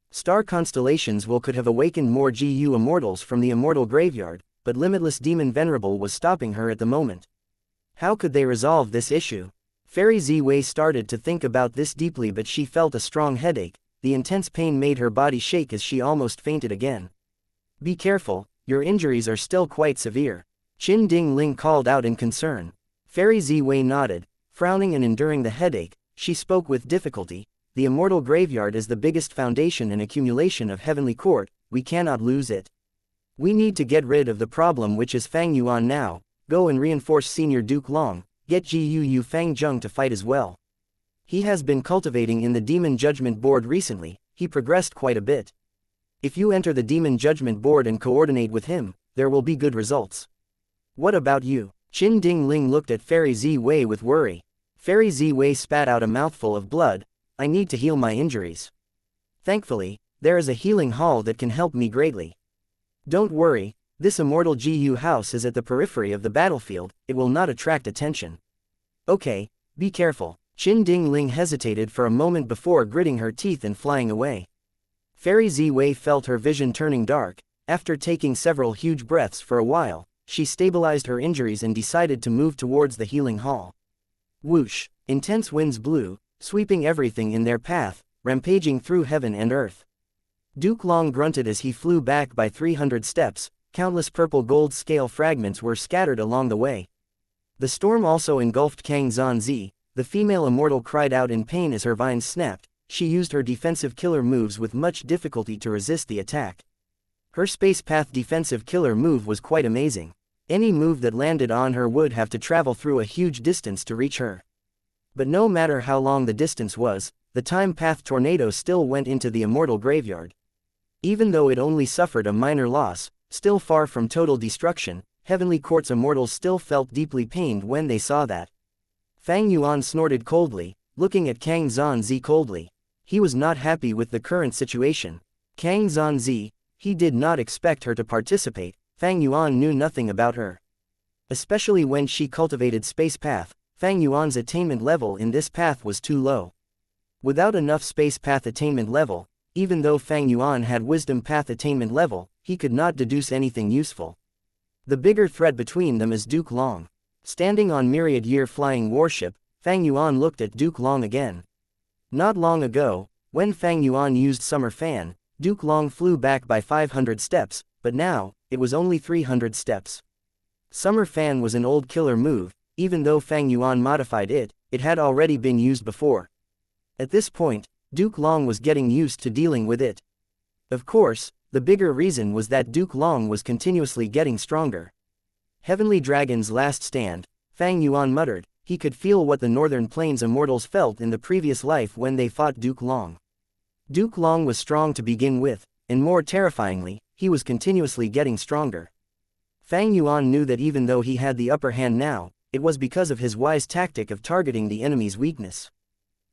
Star constellations could have awakened more GU immortals from the Immortal Graveyard, but Limitless Demon Venerable was stopping her at the moment. How could they resolve this issue? Fairy Zi Wei started to think about this deeply, but she felt a strong headache. The intense pain made her body shake as she almost fainted again. Be careful, your injuries are still quite severe. Qin Ding Ling called out in concern. Fairy Zi Wei nodded. Frowning and enduring the headache, she spoke with difficulty. The Immortal Graveyard is the biggest foundation and accumulation of Heavenly Court, we cannot lose it. We need to get rid of the problem, which is Fang Yuan now. Go and reinforce Senior Duke Long, get Yu Fang Zheng to fight as well. He has been cultivating in the Demon Judgment Board recently, he progressed quite a bit. If you enter the Demon Judgment Board and coordinate with him, there will be good results. What about you? Qin Ding Ling looked at Fairy Zi Wei with worry. Fairy Zi Wei spat out a mouthful of blood. I need to heal my injuries. Thankfully, there is a healing hall that can help me greatly. Don't worry, this Immortal GU house is at the periphery of the battlefield, it will not attract attention. Okay, be careful. Qin Ding Ling hesitated for a moment before gritting her teeth and flying away. Fairy Zi Wei felt her vision turning dark. After taking several huge breaths for a while, she stabilized her injuries and decided to move towards the healing hall. Whoosh! Intense winds blew, sweeping everything in their path, rampaging through heaven and earth. Duke Long grunted as he flew back by 300 steps. Countless purple gold scale fragments were scattered along the way. The storm also engulfed Kang Zanzi. The female immortal cried out in pain as her vines snapped. She used her defensive killer moves with much difficulty to resist the attack. Her space path defensive killer move was quite amazing. Any move that landed on her would have to travel through a huge distance to reach her. But no matter how long the distance was, the time path tornado still went into the Immortal Graveyard. Even though it only suffered a minor loss, still far from total destruction, Heavenly Court's immortals still felt deeply pained when they saw that. Fang Yuan snorted coldly, looking at Kang Zanzi coldly. He was not happy with the current situation. Kang Zanzi, he did not expect her to participate. Fang Yuan knew nothing about her. Especially when she cultivated Space Path, Fang Yuan's attainment level in this path was too low. Without enough Space Path attainment level, even though Fang Yuan had Wisdom Path attainment level, he could not deduce anything useful. The bigger threat between them is Duke Long. Standing on Myriad Year Flying Warship, Fang Yuan looked at Duke Long again. Not long ago, when Fang Yuan used Summer Fan, Duke Long flew back by 500 steps, but now, it was only 300 steps. Summer Fan was an old killer move. Even though Fang Yuan modified it, it had already been used before. At this point, Duke Long was getting used to dealing with it. Of course, the bigger reason was that Duke Long was continuously getting stronger. Heavenly Dragon's last stand, Fang Yuan muttered. He could feel what the Northern Plains immortals felt in the previous life when they fought Duke Long. Duke Long was strong to begin with, and more terrifyingly, he was continuously getting stronger. Fang Yuan knew that even though he had the upper hand now, it was because of his wise tactic of targeting the enemy's weakness.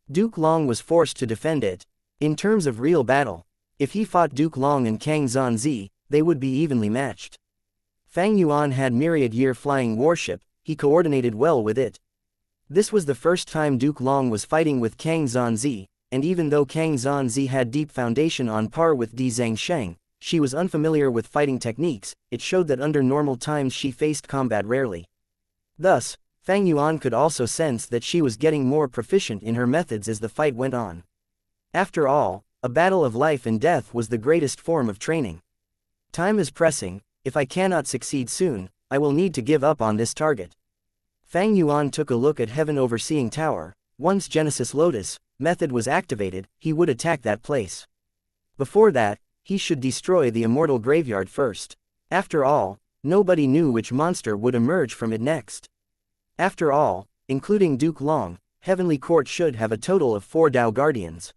Duke Long was forced to defend it. In terms of real battle, if he fought Duke Long and Kang Zanzi, they would be evenly matched. Fang Yuan had Myriad Year Flying Warship, he coordinated well with it. This was the first time Duke Long was fighting with Kang Zanzi, and even though Kang Zanzi had deep foundation on par with Di Zhangsheng, she was unfamiliar with fighting techniques. It showed that under normal times she faced combat rarely. Thus, Fang Yuan could also sense that she was getting more proficient in her methods as the fight went on. After all, a battle of life and death was the greatest form of training. Time is pressing. If I cannot succeed soon, I will need to give up on this target. Fang Yuan took a look at Heaven Overseeing Tower. Once Genesis Lotus method was activated, he would attack that place. Before that, he should destroy the Immortal graveyard first. After all, nobody knew which monster would emerge from it next. After all, including Duke Long, Heavenly Court should have a total of 4 Dao Guardians.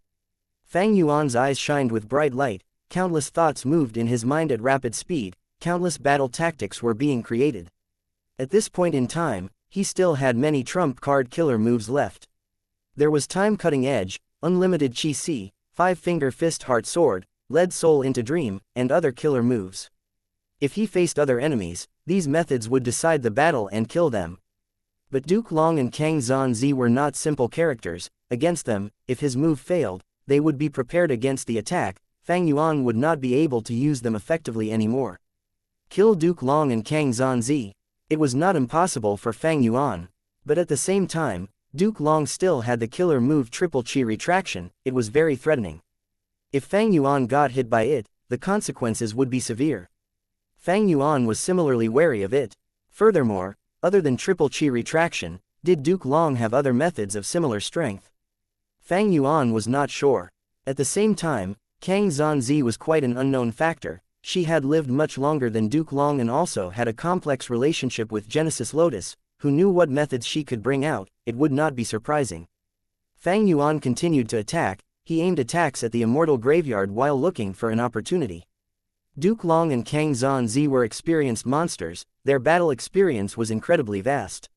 Fang Yuan's eyes shined with bright light. Countless thoughts moved in his mind at rapid speed. Countless battle tactics were being created. At this point in time, he still had many trump card killer moves left. There was Time Cutting Edge, Unlimited Chi Si, 5-Finger Fist Heart Sword, Lead Soul into Dream, and other killer moves. If he faced other enemies, these methods would decide the battle and kill them. But Duke Long and Kang Zhanzi were not simple characters. Against them, if his move failed, they would be prepared against the attack. Fang Yuan would not be able to use them effectively anymore. Kill Duke Long and Kang Zhanzi. It was not impossible for Fang Yuan. But at the same time, Duke Long still had the killer move Triple Chi Retraction. It was very threatening. If Fang Yuan got hit by it, the consequences would be severe. Fang Yuan was similarly wary of it. Furthermore, other than Triple Chi Retraction, did Duke Long have other methods of similar strength? Fang Yuan was not sure. At the same time, Kang Zhanzi was quite an unknown factor. She had lived much longer than Duke Long and also had a complex relationship with Genesis Lotus, who knew what methods she could bring out. It would not be surprising. Fang Yuan continued to attack. He aimed attacks at the Immortal graveyard while looking for an opportunity. Duke Long and Kang Zhanzi were experienced monsters. Their battle experience was incredibly vast.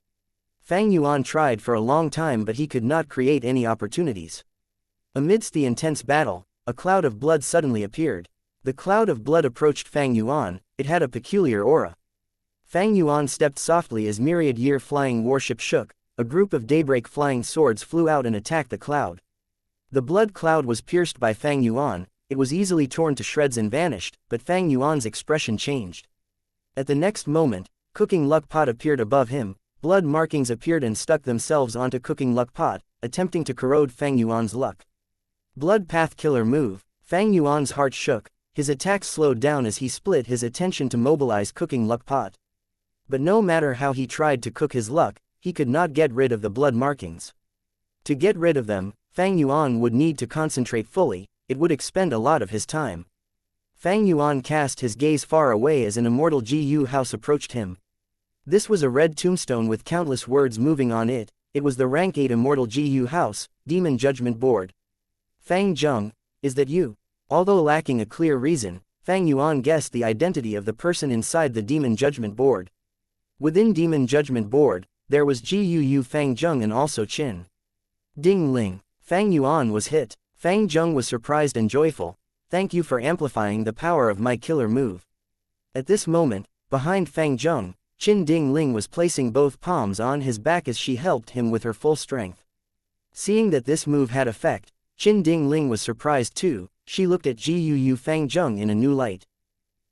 Fang Yuan tried for a long time but he could not create any opportunities. Amidst the intense battle, a cloud of blood suddenly appeared. The cloud of blood approached Fang Yuan. It had a peculiar aura. Fang Yuan stepped softly as myriad year flying warship shook. A group of daybreak flying swords flew out and attacked the cloud. The blood cloud was pierced by Fang Yuan. It was easily torn to shreds and vanished, but Fang Yuan's expression changed. At the next moment, Cooking Luck Pot appeared above him. Blood markings appeared and stuck themselves onto Cooking Luck Pot, attempting to corrode Fang Yuan's luck. Blood Path Killer Move. Fang Yuan's heart shook. His attacks slowed down as he split his attention to mobilize Cooking Luck Pot. But no matter how he tried to cook his luck, he could not get rid of the blood markings. To get rid of them, Fang Yuan would need to concentrate fully. It would expend a lot of his time. Fang Yuan cast his gaze far away as an Immortal GU house approached him. This was a red tombstone with countless words moving on it. It was the rank 8 Immortal GU house, Demon Judgment Board. Fang Zheng, is that you? Although lacking a clear reason, Fang Yuan guessed the identity of the person inside the Demon Judgment Board. Within Demon Judgment Board, there was GUU Fang Zheng and also Qin. Ding Ling. Fang Yuan was hit. Fang Zheng was surprised and joyful. Thank you for amplifying the power of my killer move. At this moment, behind Fang Zheng, Qin Ding Ling was placing both palms on his back as she helped him with her full strength. Seeing that this move had effect, Qin Ding Ling was surprised too. She looked at GUU Fang Zheng in a new light.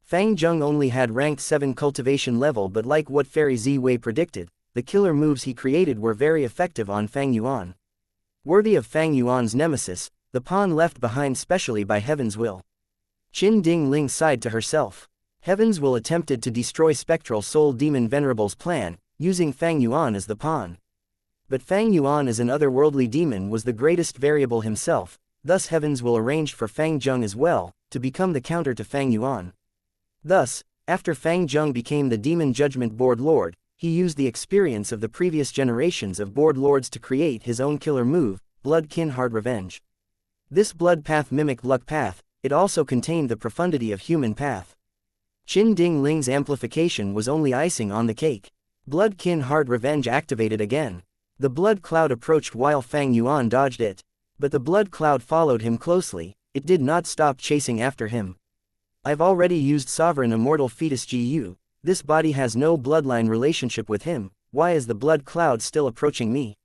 Fang Zheng only had ranked 7 cultivation level, but like what Fairy Z Wei predicted, the killer moves he created were very effective on Fang Yuan. Worthy of Fang Yuan's nemesis, the pawn left behind specially by Heaven's Will. Qin Ding Ling sighed to herself. Heaven's Will attempted to destroy Spectral Soul Demon Venerable's plan, using Fang Yuan as the pawn. But Fang Yuan as an otherworldly demon was the greatest variable himself, thus Heaven's Will arranged for Fang Zheng as well, to become the counter to Fang Yuan. Thus, after Fang Zheng became the Demon Judgment Board Lord, he used the experience of the previous generations of Board Lords to create his own killer move, Blood Kin Hard Revenge. This blood path mimicked luck path. It also contained the profundity of human path. Qin Ding Ling's amplification was only icing on the cake. Blood Kin Hard Revenge activated again. The blood cloud approached while Fang Yuan dodged it. But the blood cloud followed him closely. It did not stop chasing after him. I've already used Sovereign Immortal Fetus GU. This body has no bloodline relationship with him. Why is the blood cloud still approaching me?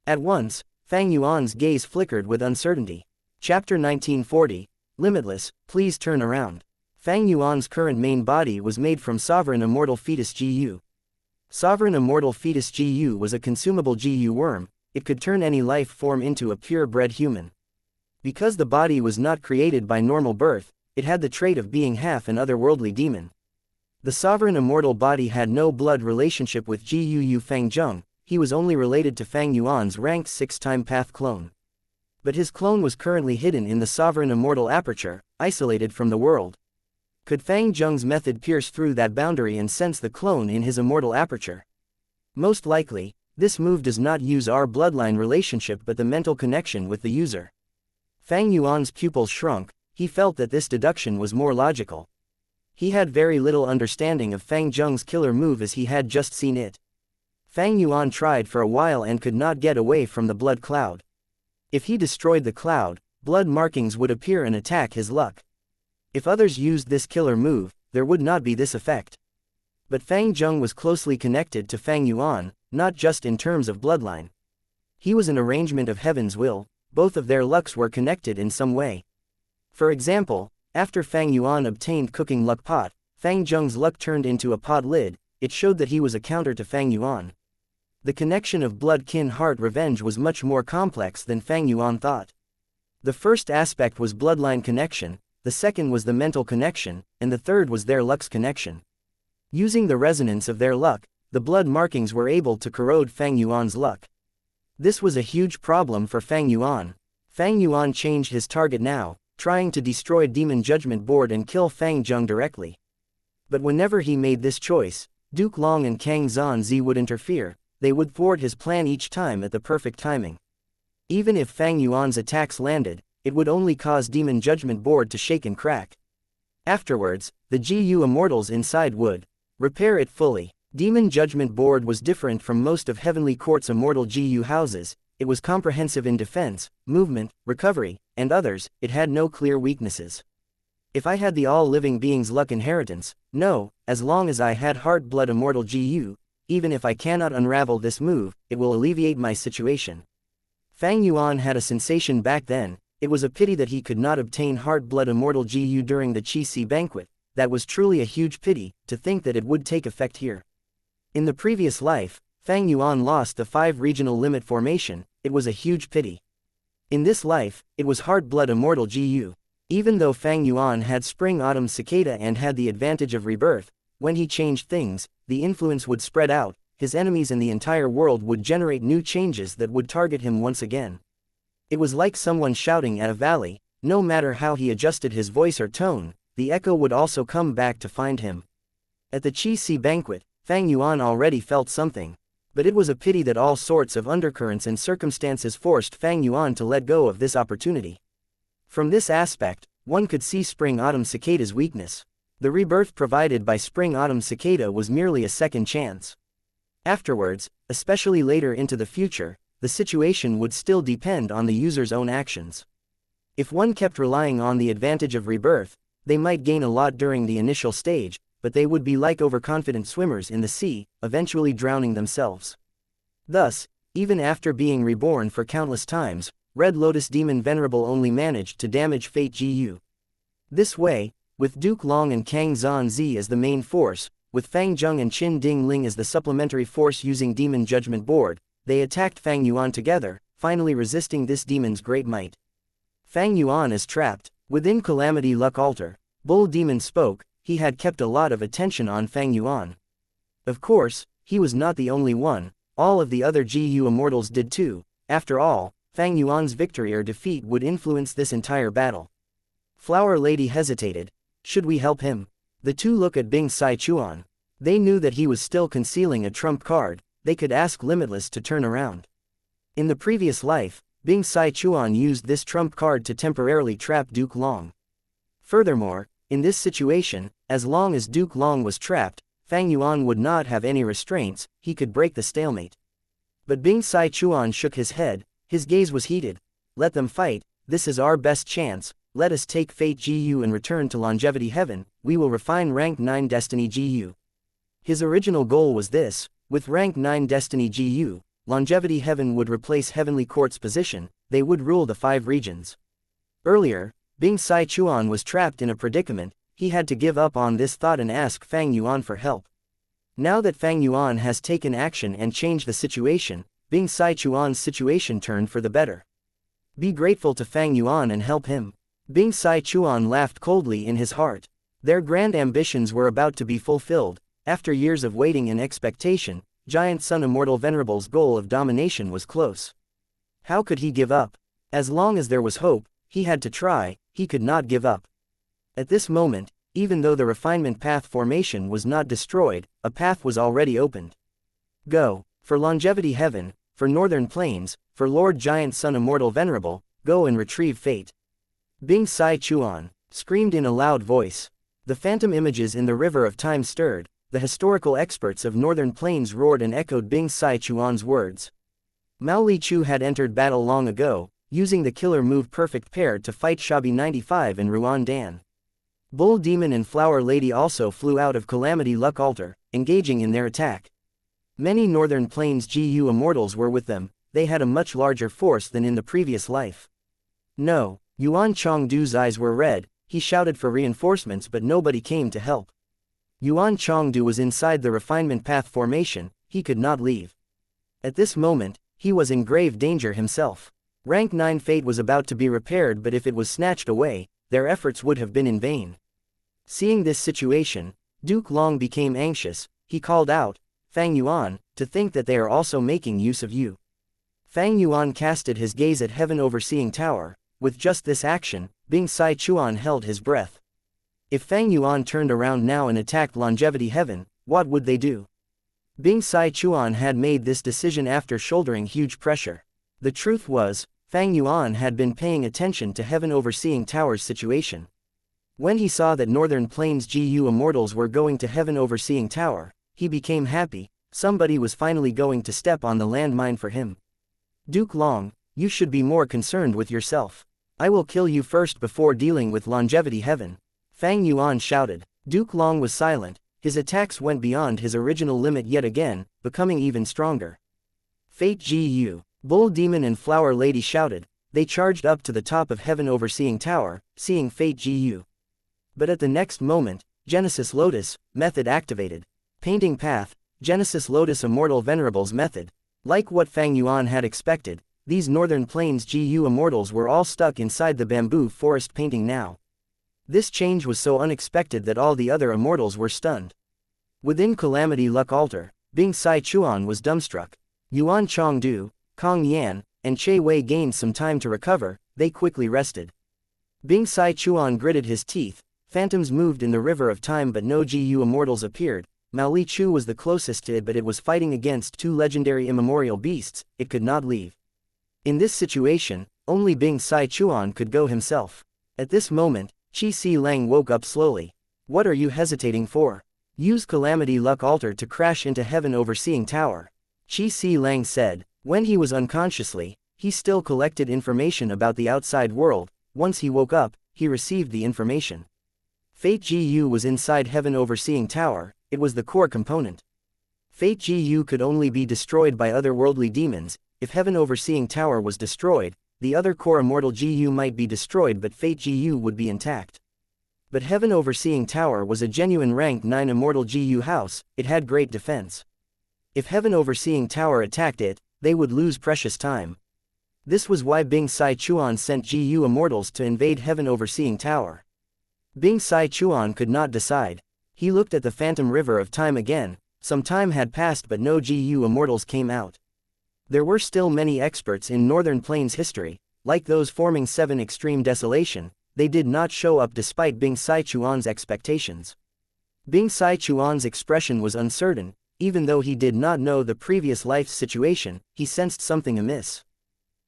At once, Fang Yuan's gaze flickered with uncertainty. Chapter 1940. Limitless, please turn around. Fang Yuan's current main body was made from Sovereign Immortal Fetus GU. Sovereign Immortal Fetus GU was a consumable GU worm. It could turn any life form into a purebred human. Because the body was not created by normal birth, it had the trait of being half an otherworldly demon. The Sovereign Immortal body had no blood relationship with GU Fang Zheng. He was only related to Fang Yuan's ranked 6-time path clone. But his clone was currently hidden in the Sovereign Immortal aperture, isolated from the world. Could Fang Zheng's method pierce through that boundary and sense the clone in his immortal aperture? Most likely, this move does not use our bloodline relationship but the mental connection with the user. Fang Yuan's pupils shrunk. He felt that this deduction was more logical. He had very little understanding of Fang Zheng's killer move as he had just seen it. Fang Yuan tried for a while and could not get away from the blood cloud. If he destroyed the cloud, blood markings would appear and attack his luck. If others used this killer move, there would not be this effect. But Fang Zheng was closely connected to Fang Yuan, not just in terms of bloodline. He was an arrangement of heaven's will. Both of their lucks were connected in some way. For example, after Fang Yuan obtained cooking luck pot, Fang Zheng's luck turned into a pot lid. It showed that he was a counter to Fang Yuan. The connection of blood kin heart revenge was much more complex than Fang Yuan thought. The first aspect was bloodline connection, the second was the mental connection, and the third was their luck's connection. Using the resonance of their luck, the blood markings were able to corrode Fang Yuan's luck. This was a huge problem for Fang Yuan. Fang Yuan changed his target now, trying to destroy Demon Judgment Board and kill Fang Zheng directly. But whenever he made this choice, Duke Long and Kang Zhanzi would interfere. They would thwart his plan each time at the perfect timing. Even if Fang Yuan's attacks landed, it would only cause Demon Judgment Board to shake and crack. Afterwards, the GU Immortals inside would repair it fully. Demon Judgment Board was different from most of Heavenly Court's immortal GU houses. It was comprehensive in defense, movement, recovery, and others. It had no clear weaknesses. If I had the all-living beings' luck inheritance, no, as long as I had Heart-Blood Immortal GU, even if I cannot unravel this move, it will alleviate my situation. Fang Yuan had a sensation back then. It was a pity that he could not obtain Heart-Blood Immortal GU during the Qi banquet. That was truly a huge pity, to think that it would take effect here. In the previous life, Fang Yuan lost the 5 regional limit formation. It was a huge pity. In this life, it was Heart-Blood Immortal GU. Even though Fang Yuan had Spring Autumn Cicada and had the advantage of rebirth, when he changed things, the influence would spread out, his enemies and the entire world would generate new changes that would target him once again. It was like someone shouting at a valley. No matter how he adjusted his voice or tone, the echo would also come back to find him. At the Qi banquet, Fang Yuan already felt something. But it was a pity that all sorts of undercurrents and circumstances forced Fang Yuan to let go of this opportunity. From this aspect, one could see Spring Autumn Cicada's weakness. The rebirth provided by Spring Autumn Cicada was merely a second chance. Afterwards, especially later into the future, the situation would still depend on the user's own actions. If one kept relying on the advantage of rebirth, they might gain a lot during the initial stage, but they would be like overconfident swimmers in the sea, eventually drowning themselves. Thus, even after being reborn for countless times, Red Lotus Demon Venerable only managed to damage Fate GU. This way, with Duke Long and Kang Zhanzi as the main force, with Fang Zheng and Qin Ding Ling as the supplementary force using Demon Judgment Board, they attacked Fang Yuan together, finally resisting this demon's great might. Fang Yuan is trapped. Within Calamity Luck Altar, Bull Demon spoke. He had kept a lot of attention on Fang Yuan. Of course, he was not the only one. All of the other GU Immortals did too. After all, Fang Yuan's victory or defeat would influence this entire battle. Flower Lady hesitated. Should we help him? The two look at Bing Sai Chuan. They knew that he was still concealing a trump card. They could ask Limitless to turn around. In the previous life, Bing Sai Chuan used this trump card to temporarily trap Duke Long. Furthermore, in this situation, as long as Duke Long was trapped, Fang Yuan would not have any restraints. He could break the stalemate. But Bing Sai Chuan shook his head. His gaze was heated. Let them fight. This is our best chance. Let us take Fate GU and return to Longevity Heaven. We will refine Rank 9 Destiny GU. His original goal was this. With Rank 9 Destiny GU, Longevity Heaven would replace Heavenly Court's position. They would rule the 5 regions. Earlier, Bing Sai Chuan was trapped in a predicament. he had to give up on this thought and ask Fang Yuan for help. Now that Fang Yuan has taken action and changed the situation, Bing Sai Chuan's situation turned for the better. Be grateful to Fang Yuan and help him. Bing Sai Chuan laughed coldly in his heart. Their grand ambitions were about to be fulfilled. After years of waiting and expectation, Giant Sun Immortal Venerable's goal of domination was close. How could he give up? As long as there was hope, he had to try, he could not give up. At this moment, even though the refinement path formation was not destroyed, a path was already opened. Go, for longevity heaven, for northern plains, for Lord Giant Sun Immortal Venerable, go and retrieve fate. Bing Sai Chuan screamed in a loud voice. The phantom images in the river of time stirred, the historical experts of northern plains roared and echoed Bing Sai Chuan's words. Mao Li Chu had entered battle long ago, using the killer move perfect paired to fight Shabi 95 and Ruan Dan. Bull Demon and Flower Lady also flew out of Calamity Luck Altar, engaging in their attack. Many Northern Plains GU immortals were with them, they had a much larger force than in the previous life. No, Yuan Chongdu's eyes were red, he shouted for reinforcements but nobody came to help. Yuan Chongdu was inside the refinement path formation, he could not leave. At this moment, he was in grave danger himself. Rank 9 fate was about to be repaired, but if it was snatched away, their efforts would have been in vain. Seeing this situation, Duke Long became anxious, he called out, Fang Yuan, to think that they are also making use of you. Fang Yuan casted his gaze at Heaven Overseeing Tower. With just this action, Bing Sai Chuan held his breath. If Fang Yuan turned around now and attacked Longevity Heaven, what would they do? Bing Sai Chuan had made this decision after shouldering huge pressure. The truth was, Fang Yuan had been paying attention to Heaven Overseeing Tower's situation. When he saw that Northern Plains GU immortals were going to Heaven Overseeing Tower, he became happy, somebody was finally going to step on the landmine for him. Duke Long, you should be more concerned with yourself. I will kill you first before dealing with Longevity Heaven. Fang Yuan shouted. Duke Long was silent, his attacks went beyond his original limit yet again, becoming even stronger. Fate GU. Bull Demon and Flower Lady shouted, they charged up to the top of Heaven Overseeing Tower, seeing Fate GU. But at the next moment, Genesis Lotus, method activated. Painting Path, Genesis Lotus Immortal Venerable's method. Like what Fang Yuan had expected, these Northern Plains GU immortals were all stuck inside the bamboo forest painting now. This change was so unexpected that all the other immortals were stunned. Within Calamity Luck Altar, Bing Sai Chuan was dumbstruck. Yuan Chongdu, Kong Yan, and Che Wei gained some time to recover, they quickly rested. Bing Sai Chuan gritted his teeth, phantoms moved in the river of time but no GU immortals appeared. Mao Li Chu was the closest to it but it was fighting against two legendary immemorial beasts, it could not leave. In this situation, only Bing Sai Chuan could go himself. At this moment, Qi Si Lang woke up slowly. What are you hesitating for? Use Calamity Luck Altar to crash into Heaven Overseeing Tower. Qi Si Lang said. When he was unconsciously, he still collected information about the outside world. Once he woke up, he received the information. Fate GU was inside Heaven Overseeing Tower, it was the core component. Fate GU could only be destroyed by otherworldly demons. If Heaven Overseeing Tower was destroyed, the other core immortal GU might be destroyed but Fate GU would be intact. But Heaven Overseeing Tower was a genuine rank 9 immortal GU house, it had great defense. If Heaven Overseeing Tower attacked it, they would lose precious time. This was why Bing Sai Chuan sent GU immortals to invade Heaven Overseeing Tower. Bing Sai Chuan could not decide. He looked at the phantom river of time again, some time had passed but no GU immortals came out. There were still many experts in Northern Plains history, like those forming 7 Extreme Desolation, they did not show up despite Bing Sai Chuan's expectations. Bing Sai Chuan's expression was uncertain, even though he did not know the previous life's situation, he sensed something amiss.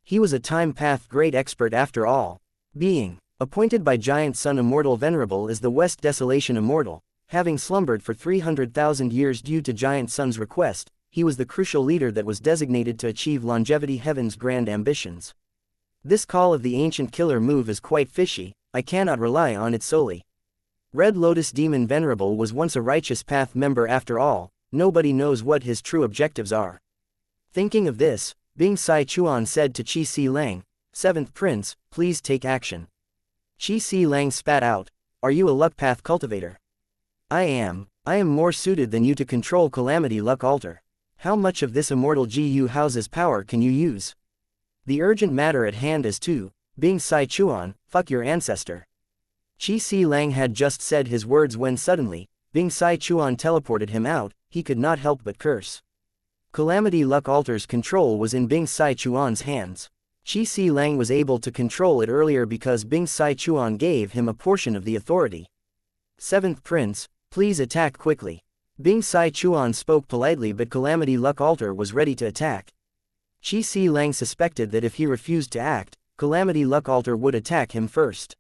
He was a time path great expert after all. Being appointed by Giant Sun Immortal Venerable as the West Desolation Immortal, having slumbered for 300,000 years due to Giant Sun's request, he was the crucial leader that was designated to achieve Longevity Heaven's grand ambitions. This call of the ancient killer move is quite fishy, I cannot rely on it solely. Red Lotus Demon Venerable was once a righteous path member after all, nobody knows what his true objectives are. Thinking of this, Bing Sai Chuan said to Qi Si Lang, 7th Prince, please take action. Qi Si Lang spat out, are you a luck path cultivator? I am. I am more suited than you to control calamity luck altar. How much of this immortal GU house's power can you use? The urgent matter at hand is to, Bing Sai Chuan, fuck your ancestor. Qi Si Lang had just said his words when suddenly, Bing Sai Chuan teleported him out. He could not help but curse. Calamity luck altar's control was in Bing Sai Chuan's hands. Qi Si Lang was able to control it earlier because Bing Sai Chuan gave him a portion of the authority. 7th Prince, please attack quickly. Bing Sai Chuan spoke politely, but Calamity luck altar was ready to attack. Qi Si Lang suspected that if he refused to act, Calamity luck altar would attack him first.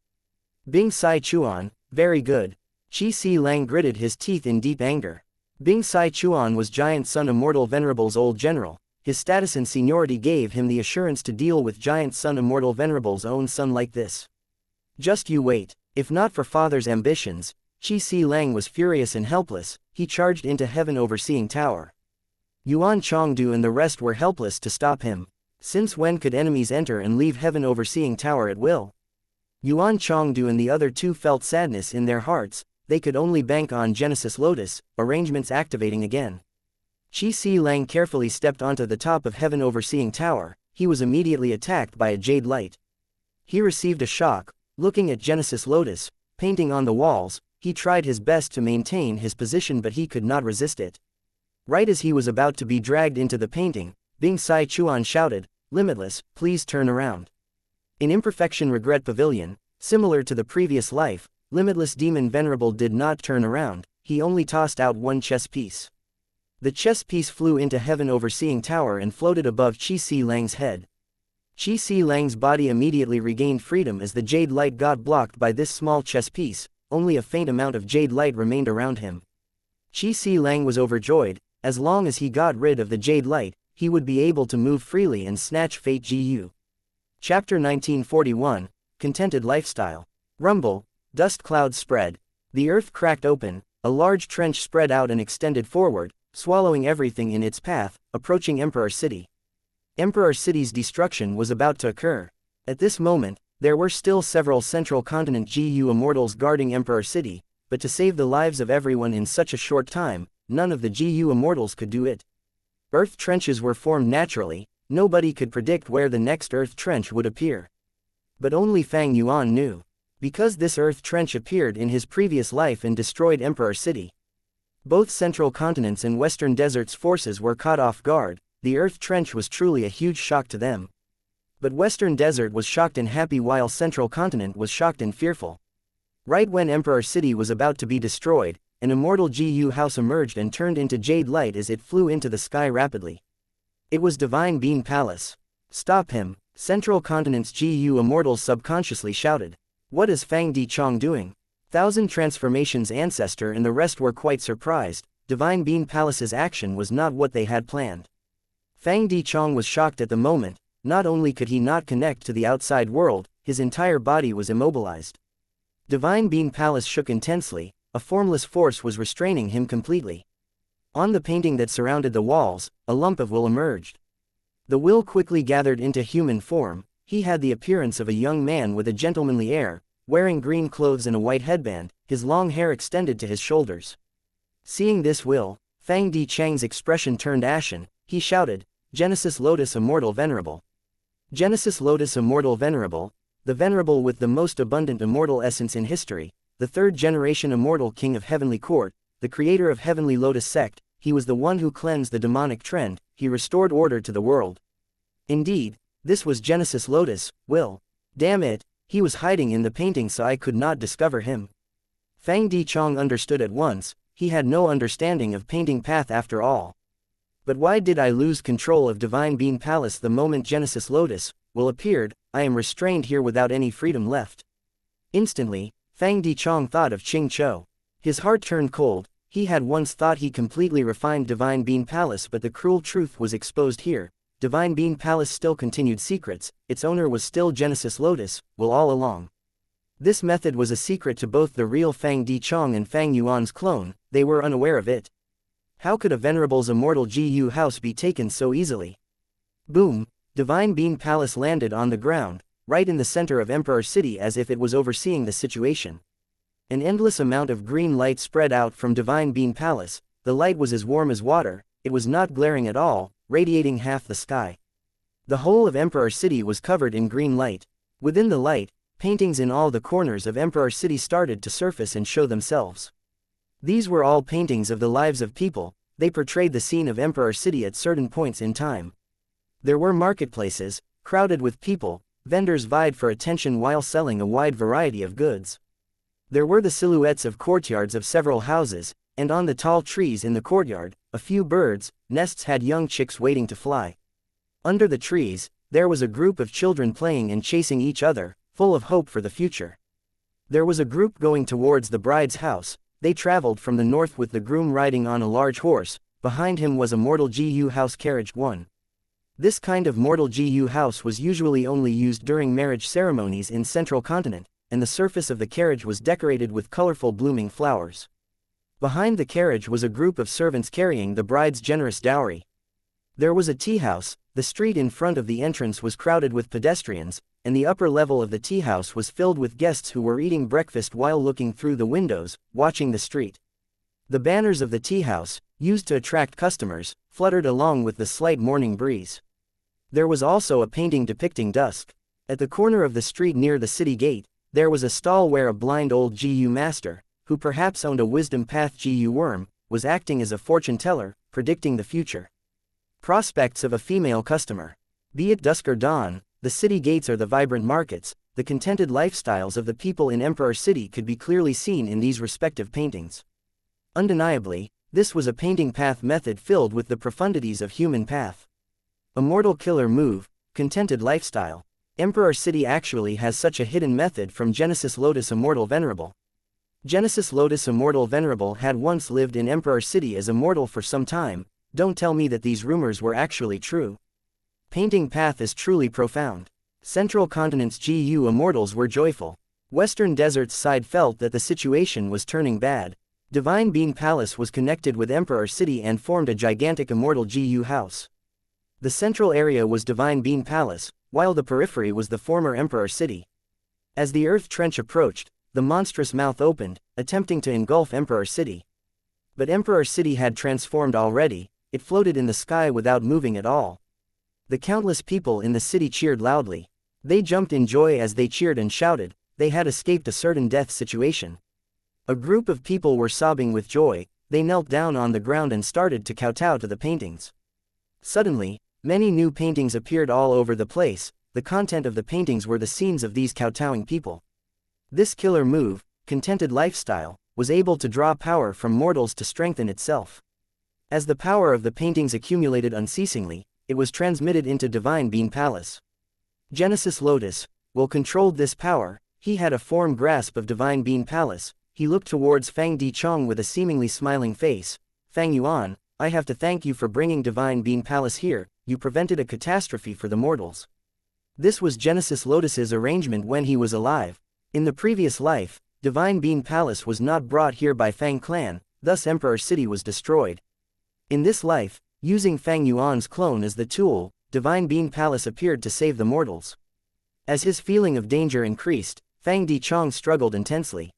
Bing Sai Chuan, very good. Qi Si Lang gritted his teeth in deep anger. Bing Sai Chuan was Giant Sun Immortal Venerable's old general. His status and seniority gave him the assurance to deal with Giant Sun Immortal Venerable's own son like this. Just you wait. If not for father's ambitions, Qi Si Lang was furious and helpless. He charged into Heaven Overseeing Tower. Yuan Chongdu and the rest were helpless to stop him. Since when could enemies enter and leave Heaven Overseeing Tower at will? Yuan Chongdu and the other two felt sadness in their hearts. They could only bank on Genesis Lotus, arrangements activating again. Qi Si Lang carefully stepped onto the top of Heaven Overseeing Tower. He was immediately attacked by a jade light. He received a shock. Looking at Genesis Lotus, painting on the walls, he tried his best to maintain his position, but he could not resist it. Right as he was about to be dragged into the painting, Bing Sai Chuan shouted, "Limitless, please turn around." In Imperfection Regret Pavilion, similar to the previous life, Limitless Demon Venerable did not turn around. He only tossed out one chess piece. The chess piece flew into Heaven Overseeing Tower and floated above Qi Si Lang's head. Qi Si Lang's body immediately regained freedom as the jade light got blocked by this small chess piece. Only a faint amount of jade light remained around him. Qi Si Lang was overjoyed. As long as he got rid of the jade light, he would be able to move freely and snatch Fate GU. Chapter 1941, Contented Lifestyle. Rumble. Dust clouds spread. The earth cracked open, a large trench spread out and extended forward, swallowing everything in its path, approaching Emperor City. Emperor City's destruction was about to occur. At this moment, there were still several Central Continent GU Immortals guarding Emperor City, but to save the lives of everyone in such a short time, none of the GU Immortals could do it. Earth trenches were formed naturally. Nobody could predict where the next earth trench would appear. But only Fang Yuan knew. Because this earth trench appeared in his previous life and destroyed Emperor City. Both Central Continent's and Western Desert's forces were caught off guard. The earth trench was truly a huge shock to them. But Western Desert was shocked and happy while Central Continent was shocked and fearful. Right when Emperor City was about to be destroyed, an immortal GU house emerged and turned into jade light as it flew into the sky rapidly. It was Divine Bean Palace. Stop him, Central Continent's GU Immortals subconsciously shouted. What is Fang Dichong doing? Thousand Transformations ancestor and the rest were quite surprised. Divine Bean Palace's action was not what they had planned. Fang Dichong was shocked at the moment. Not only could he not connect to the outside world, his entire body was immobilized. Divine Bean Palace shook intensely. A formless force was restraining him completely. On the painting that surrounded the walls, a lump of will emerged. The will quickly gathered into human form. He had the appearance of a young man with a gentlemanly air, wearing green clothes and a white headband, his long hair extended to his shoulders. Seeing this will, Fang Di Chang's expression turned ashen. He shouted, "Genesis Lotus Immortal Venerable." Genesis Lotus Immortal Venerable, the Venerable with the most abundant immortal essence in history, the third-generation immortal king of Heavenly Court, the creator of Heavenly Lotus sect. He was the one who cleansed the demonic trend. He restored order to the world. Indeed, this was Genesis Lotus, will. Damn it, he was hiding in the painting so I could not discover him. Fang Dichong understood at once. He had no understanding of painting path after all. But why did I lose control of Divine Bean Palace the moment Genesis Lotus, will appeared? I am restrained here without any freedom left. Instantly, Fang Dichong thought of Ching Chou. His heart turned cold. He had once thought he completely refined Divine Bean Palace, but the cruel truth was exposed here. Divine Bean Palace still continued secrets. Its owner was still Genesis Lotus, will all along. This method was a secret to both the real Fang Dichong and Fang Yuan's clone. They were unaware of it. How could a Venerable's immortal GU house be taken so easily? Boom! Divine Bean Palace landed on the ground, right in the center of Emperor City as if it was overseeing the situation. An endless amount of green light spread out from Divine Bean Palace. The light was as warm as water, it was not glaring at all, radiating half the sky. The whole of Emperor City was covered in green light. Within the light, paintings in all the corners of Emperor City started to surface and show themselves. These were all paintings of the lives of people, they portrayed the scene of Emperor City at certain points in time. There were marketplaces, crowded with people, vendors vied for attention while selling a wide variety of goods. There were the silhouettes of courtyards of several houses, and on the tall trees in the courtyard, a few birds' nests had young chicks waiting to fly. Under the trees, there was a group of children playing and chasing each other, full of hope for the future. There was a group going towards the bride's house. They traveled from the north with the groom riding on a large horse. Behind him was a mortal GU house carriage one. This kind of mortal GU house was usually only used during marriage ceremonies in central continent, and the surface of the carriage was decorated with colorful blooming flowers. Behind the carriage was a group of servants carrying the bride's generous dowry. There was a tea house. The street in front of the entrance was crowded with pedestrians, and the upper level of the tea house was filled with guests who were eating breakfast while looking through the windows, watching the street. The banners of the tea house, used to attract customers, fluttered along with the slight morning breeze. There was also a painting depicting dusk. At the corner of the street near the city gate, there was a stall where a blind old GU master, who perhaps owned a wisdom path GU worm, was acting as a fortune teller, predicting the future. Prospects of a female customer. Be it dusk or dawn, the city gates or the vibrant markets, the contented lifestyles of the people in Emperor City could be clearly seen in these respective paintings. Undeniably, this was a painting path method filled with the profundities of human path. Immortal killer move, contented lifestyle. Emperor City actually has such a hidden method from Genesis Lotus Immortal Venerable. Genesis Lotus Immortal Venerable had once lived in Emperor City as immortal for some time. Don't tell me that these rumors were actually true. Painting path is truly profound. Central Continent's GU immortals were joyful. Western Desert's side felt that the situation was turning bad. Divine Bean Palace was connected with Emperor City and formed a gigantic immortal GU house. The central area was Divine Bean Palace, while the periphery was the former Emperor City. As the Earth Trench approached, the monstrous mouth opened, attempting to engulf Emperor City. But Emperor City had transformed already, it floated in the sky without moving at all. The countless people in the city cheered loudly. They jumped in joy as they cheered and shouted, they had escaped a certain death situation. A group of people were sobbing with joy, they knelt down on the ground and started to kowtow to the paintings. Suddenly, many new paintings appeared all over the place. The content of the paintings were the scenes of these kowtowing people. This killer move, contented lifestyle, was able to draw power from mortals to strengthen itself. As the power of the paintings accumulated unceasingly, it was transmitted into Divine Bean Palace. Genesis Lotus Will controlled this power. He had a firm grasp of Divine Bean Palace. He looked towards Fang Dichong with a seemingly smiling face. Fang Yuan, I have to thank you for bringing Divine Bean Palace here. You prevented a catastrophe for the mortals. This was Genesis Lotus's arrangement when he was alive. In the previous life, Divine Bean Palace was not brought here by Fang clan, thus Emperor City was destroyed. In this life, using Fang Yuan's clone as the tool, Divine Bean Palace appeared to save the mortals. As his feeling of danger increased, Fang Dichong struggled intensely.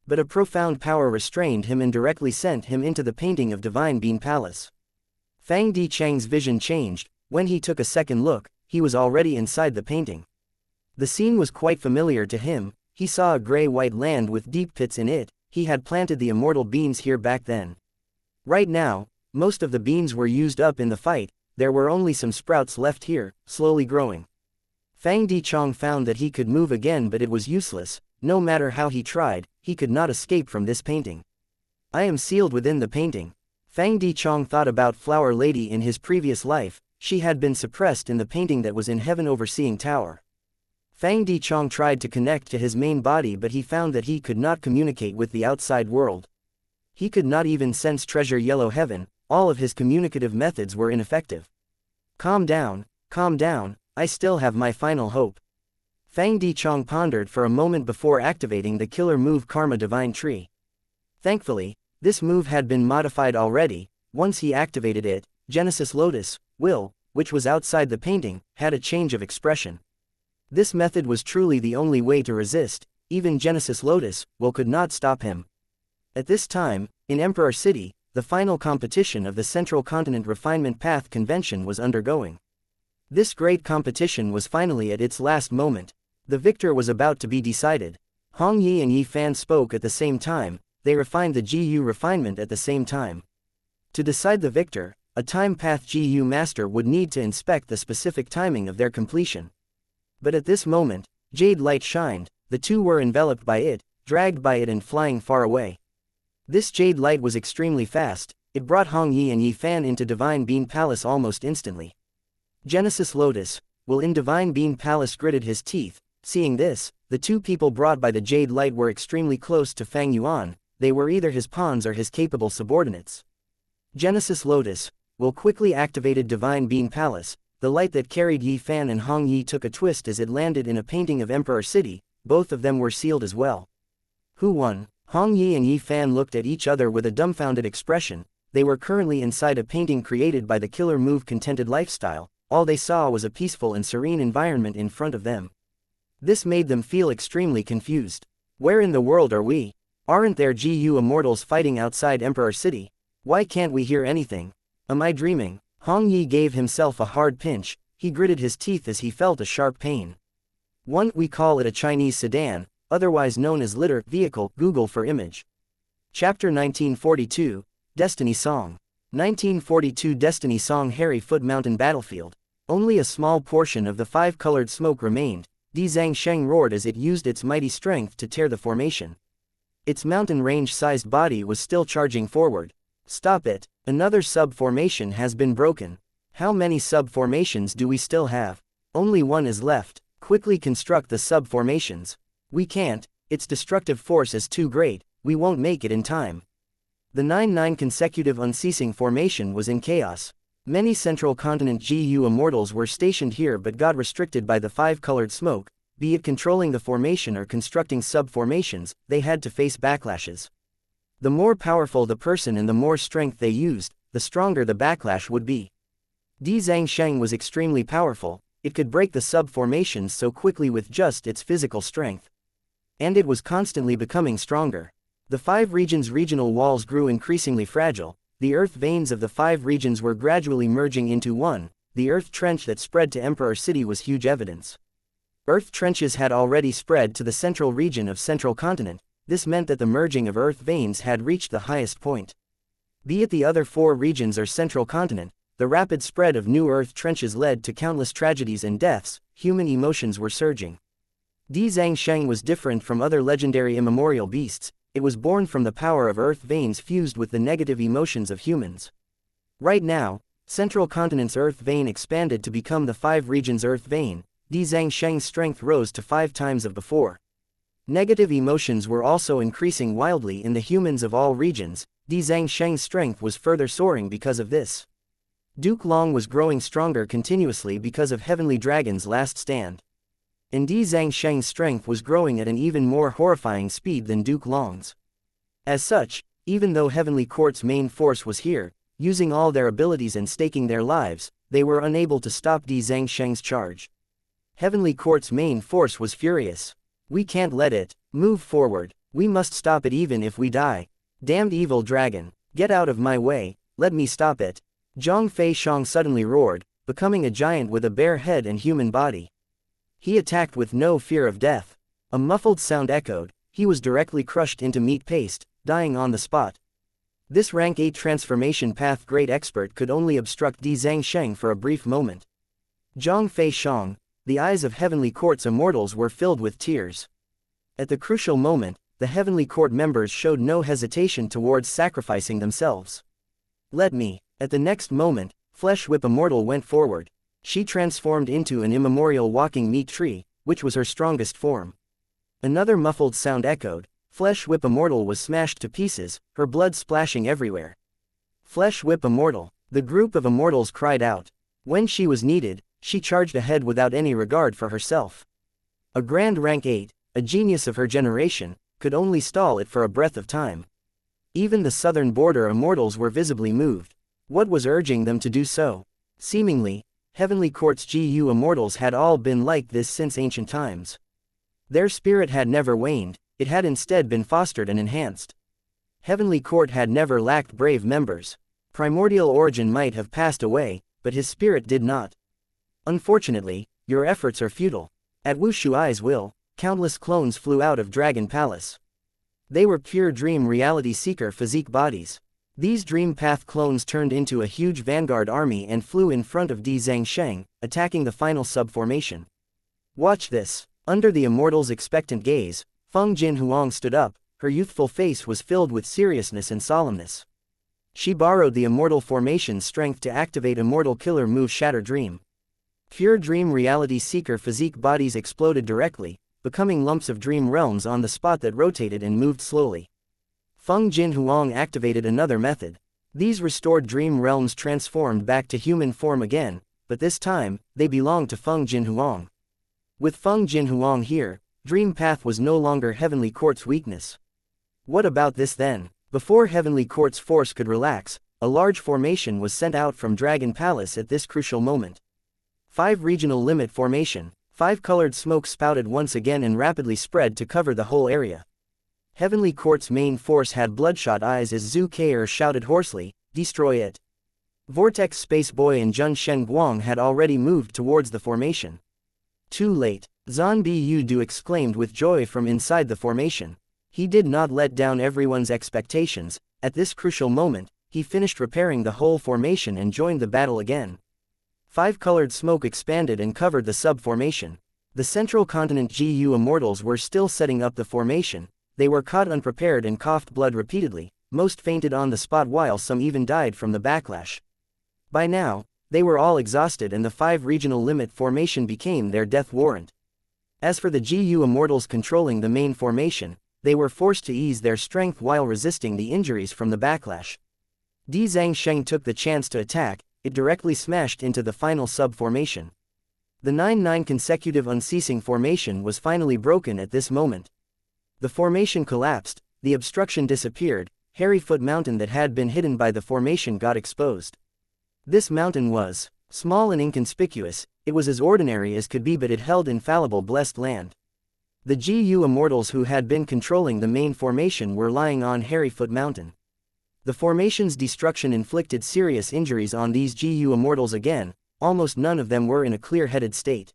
But a profound power restrained him and directly sent him into the painting of Divine Bean Palace. Fang Dichang's vision changed. When he took a second look, he was already inside the painting. The scene was quite familiar to him. He saw a gray-white land with deep pits in it. He had planted the immortal beans here back then. Right now, most of the beans were used up in the fight. There were only some sprouts left here, slowly growing. Fang Dichong found that he could move again, but it was useless. No matter how he tried, he could not escape from this painting. I am sealed within the painting. Fang Dichong thought about Flower Lady in his previous life. She had been suppressed in the painting that was in Heaven Overseeing Tower. Fang Dichong tried to connect to his main body, but he found that he could not communicate with the outside world. He could not even sense Treasure Yellow Heaven. All of his communicative methods were ineffective. Calm down, I still have my final hope. Fang Dichong pondered for a moment before activating the killer move Karma Divine Tree. Thankfully, this move had been modified already. Once he activated it, Genesis Lotus, Will, which was outside the painting, had a change of expression. This method was truly the only way to resist. even Genesis Lotus, could not stop him. At this time, in Emperor City, the final competition of the Central Continent Refinement Path Convention was undergoing. This great competition was finally at its last moment. The victor was about to be decided. Hong Yi and Yi Fan spoke at the same time, they refined the GU refinement at the same time. To decide the victor, a time path GU master would need to inspect the specific timing of their completion. But at this moment, jade light shined, the two were enveloped by it, dragged by it and flying far away. This jade light was extremely fast, it brought Hong Yi and Yi Fan into Divine Bean Palace almost instantly. Genesis Lotus, while in Divine Bean Palace gritted his teeth, seeing this, the two people brought by the jade light were extremely close to Fang Yuan, they were either his pawns or his capable subordinates. Genesis Lotus, while quickly activated Divine Bean Palace, the light that carried Yi Fan and Hong Yi took a twist as it landed in a painting of Emperor City, both of them were sealed as well. Who won? Hong Yi and Yi Fan looked at each other with a dumbfounded expression. They were currently inside a painting created by the Killer Move Contented Lifestyle, all they saw was a peaceful and serene environment in front of them. This made them feel extremely confused. Where in the world are we? Aren't there GU immortals fighting outside Emperor City? Why can't we hear anything? Am I dreaming? Hong Yi gave himself a hard pinch, he gritted his teeth as he felt a sharp pain. We call it a Chinese sedan, otherwise known as litter vehicle, Google for image. Chapter 1942, Destiny Song. 1942 Destiny Song Harry Foot Mountain Battlefield. Only a small portion of the five-colored smoke remained. Di Zhangsheng roared as it used its mighty strength to tear the formation. Its mountain range-sized body was still charging forward. Stop it, another sub-formation has been broken. How many sub-formations do we still have? Only one is left. Quickly construct the sub-formations. We can't, its destructive force is too great, we won't make it in time. The 9-9 consecutive unceasing formation was in chaos. Many Central Continent GU immortals were stationed here but got restricted by the five-colored smoke, be it controlling the formation or constructing sub-formations, they had to face backlashes. The more powerful the person and the more strength they used, the stronger the backlash would be. Di Zhangsheng was extremely powerful, it could break the sub-formations so quickly with just its physical strength. And it was constantly becoming stronger. The five regions' regional walls grew increasingly fragile, the earth veins of the five regions were gradually merging into one, the earth trench that spread to Emperor City was huge evidence. Earth trenches had already spread to the central region of Central Continent, this meant that the merging of earth veins had reached the highest point. Be it the other four regions or Central Continent, the rapid spread of new earth trenches led to countless tragedies and deaths, human emotions were surging. Di Zhangsheng was different from other legendary immemorial beasts, it was born from the power of earth veins fused with the negative emotions of humans. Right now, Central Continent's earth vein expanded to become the five regions' earth vein, Di Zhangsheng's strength rose to 5 times of before. Negative emotions were also increasing wildly in the humans of all regions, Di Zhangsheng's strength was further soaring because of this. Duke Long was growing stronger continuously because of Heavenly Dragon's last stand. And Di Zhangsheng's strength was growing at an even more horrifying speed than Duke Long's. As such, even though Heavenly Court's main force was here, using all their abilities and staking their lives, they were unable to stop Di Zhangsheng's charge. Heavenly Court's main force was furious. We can't let it move forward, we must stop it even if we die. Damned evil dragon, get out of my way, let me stop it. Zhang Fei Shang suddenly roared, becoming a giant with a bare head and human body. He attacked with no fear of death. A muffled sound echoed, he was directly crushed into meat paste, dying on the spot. This rank 8 transformation path great expert could only obstruct Di Zhangsheng for a brief moment. Zhang Fei Shang, the eyes of Heavenly Court's immortals were filled with tears. At the crucial moment, the Heavenly Court members showed no hesitation towards sacrificing themselves. Let me. At the next moment, Flesh Whip Immortal went forward. She transformed into an immemorial walking meat tree, which was her strongest form. Another muffled sound echoed, Flesh Whip Immortal was smashed to pieces, her blood splashing everywhere. Flesh Whip Immortal, the group of immortals cried out. When she was needed, she charged ahead without any regard for herself. A grand rank 8, a genius of her generation, could only stall it for a breath of time. Even the southern border immortals were visibly moved. What was urging them to do so? Seemingly, Heavenly Court's GU immortals had all been like this since ancient times. Their spirit had never waned, it had instead been fostered and enhanced. Heavenly Court had never lacked brave members. Primordial origin might have passed away, but his spirit did not. Unfortunately, your efforts are futile. At Wu Shuai's will, countless clones flew out of Dragon Palace. They were pure dream reality seeker physique bodies. These dream path clones turned into a huge vanguard army and flew in front of Di Zhangsheng, attacking the final sub-formation. Watch this. Under the Immortal's expectant gaze, Feng Jinhuang stood up, her youthful face was filled with seriousness and solemnness. She borrowed the Immortal formation's strength to activate Immortal killer move Shatter Dream. Pure dream reality seeker physique bodies exploded directly, becoming lumps of dream realms on the spot that rotated and moved slowly. Feng Jinhuang activated another method. These restored dream realms transformed back to human form again, but this time, they belonged to Feng Jinhuang. With Feng Jinhuang here, Dream Path was no longer Heavenly Court's weakness. What about this then? Before Heavenly Court's force could relax, a large formation was sent out from Dragon Palace at this crucial moment. 5 Regional Limit Formation. 5 colored smoke spouted once again and rapidly spread to cover the whole area. Heavenly Court's main force had bloodshot eyes as Zhu Kei'er shouted hoarsely, "Destroy it!" Vortex Space Boy and Jun Shenguang had already moved towards the formation. Too late, Zan Bi exclaimed with joy from inside the formation. He did not let down everyone's expectations. At this crucial moment, he finished repairing the whole formation and joined the battle again. 5 colored smoke expanded and covered the sub-formation. The Central Continent GU Immortals were still setting up the formation. They were caught unprepared and coughed blood repeatedly, most fainted on the spot while some even died from the backlash. By now, they were all exhausted and the 5 regional limit formation became their death warrant. As for the GU Immortals controlling the main formation, they were forced to ease their strength while resisting the injuries from the backlash. Di Zhangsheng took the chance to attack, it directly smashed into the final sub-formation. The 9-9 consecutive unceasing formation was finally broken at this moment. The formation collapsed, the obstruction disappeared, Hairy Foot Mountain that had been hidden by the formation got exposed. This mountain was small and inconspicuous, it was as ordinary as could be, but it held infallible blessed land. The GU Immortals who had been controlling the main formation were lying on Hairy Foot Mountain. The formation's destruction inflicted serious injuries on these GU Immortals again, almost none of them were in a clear-headed state.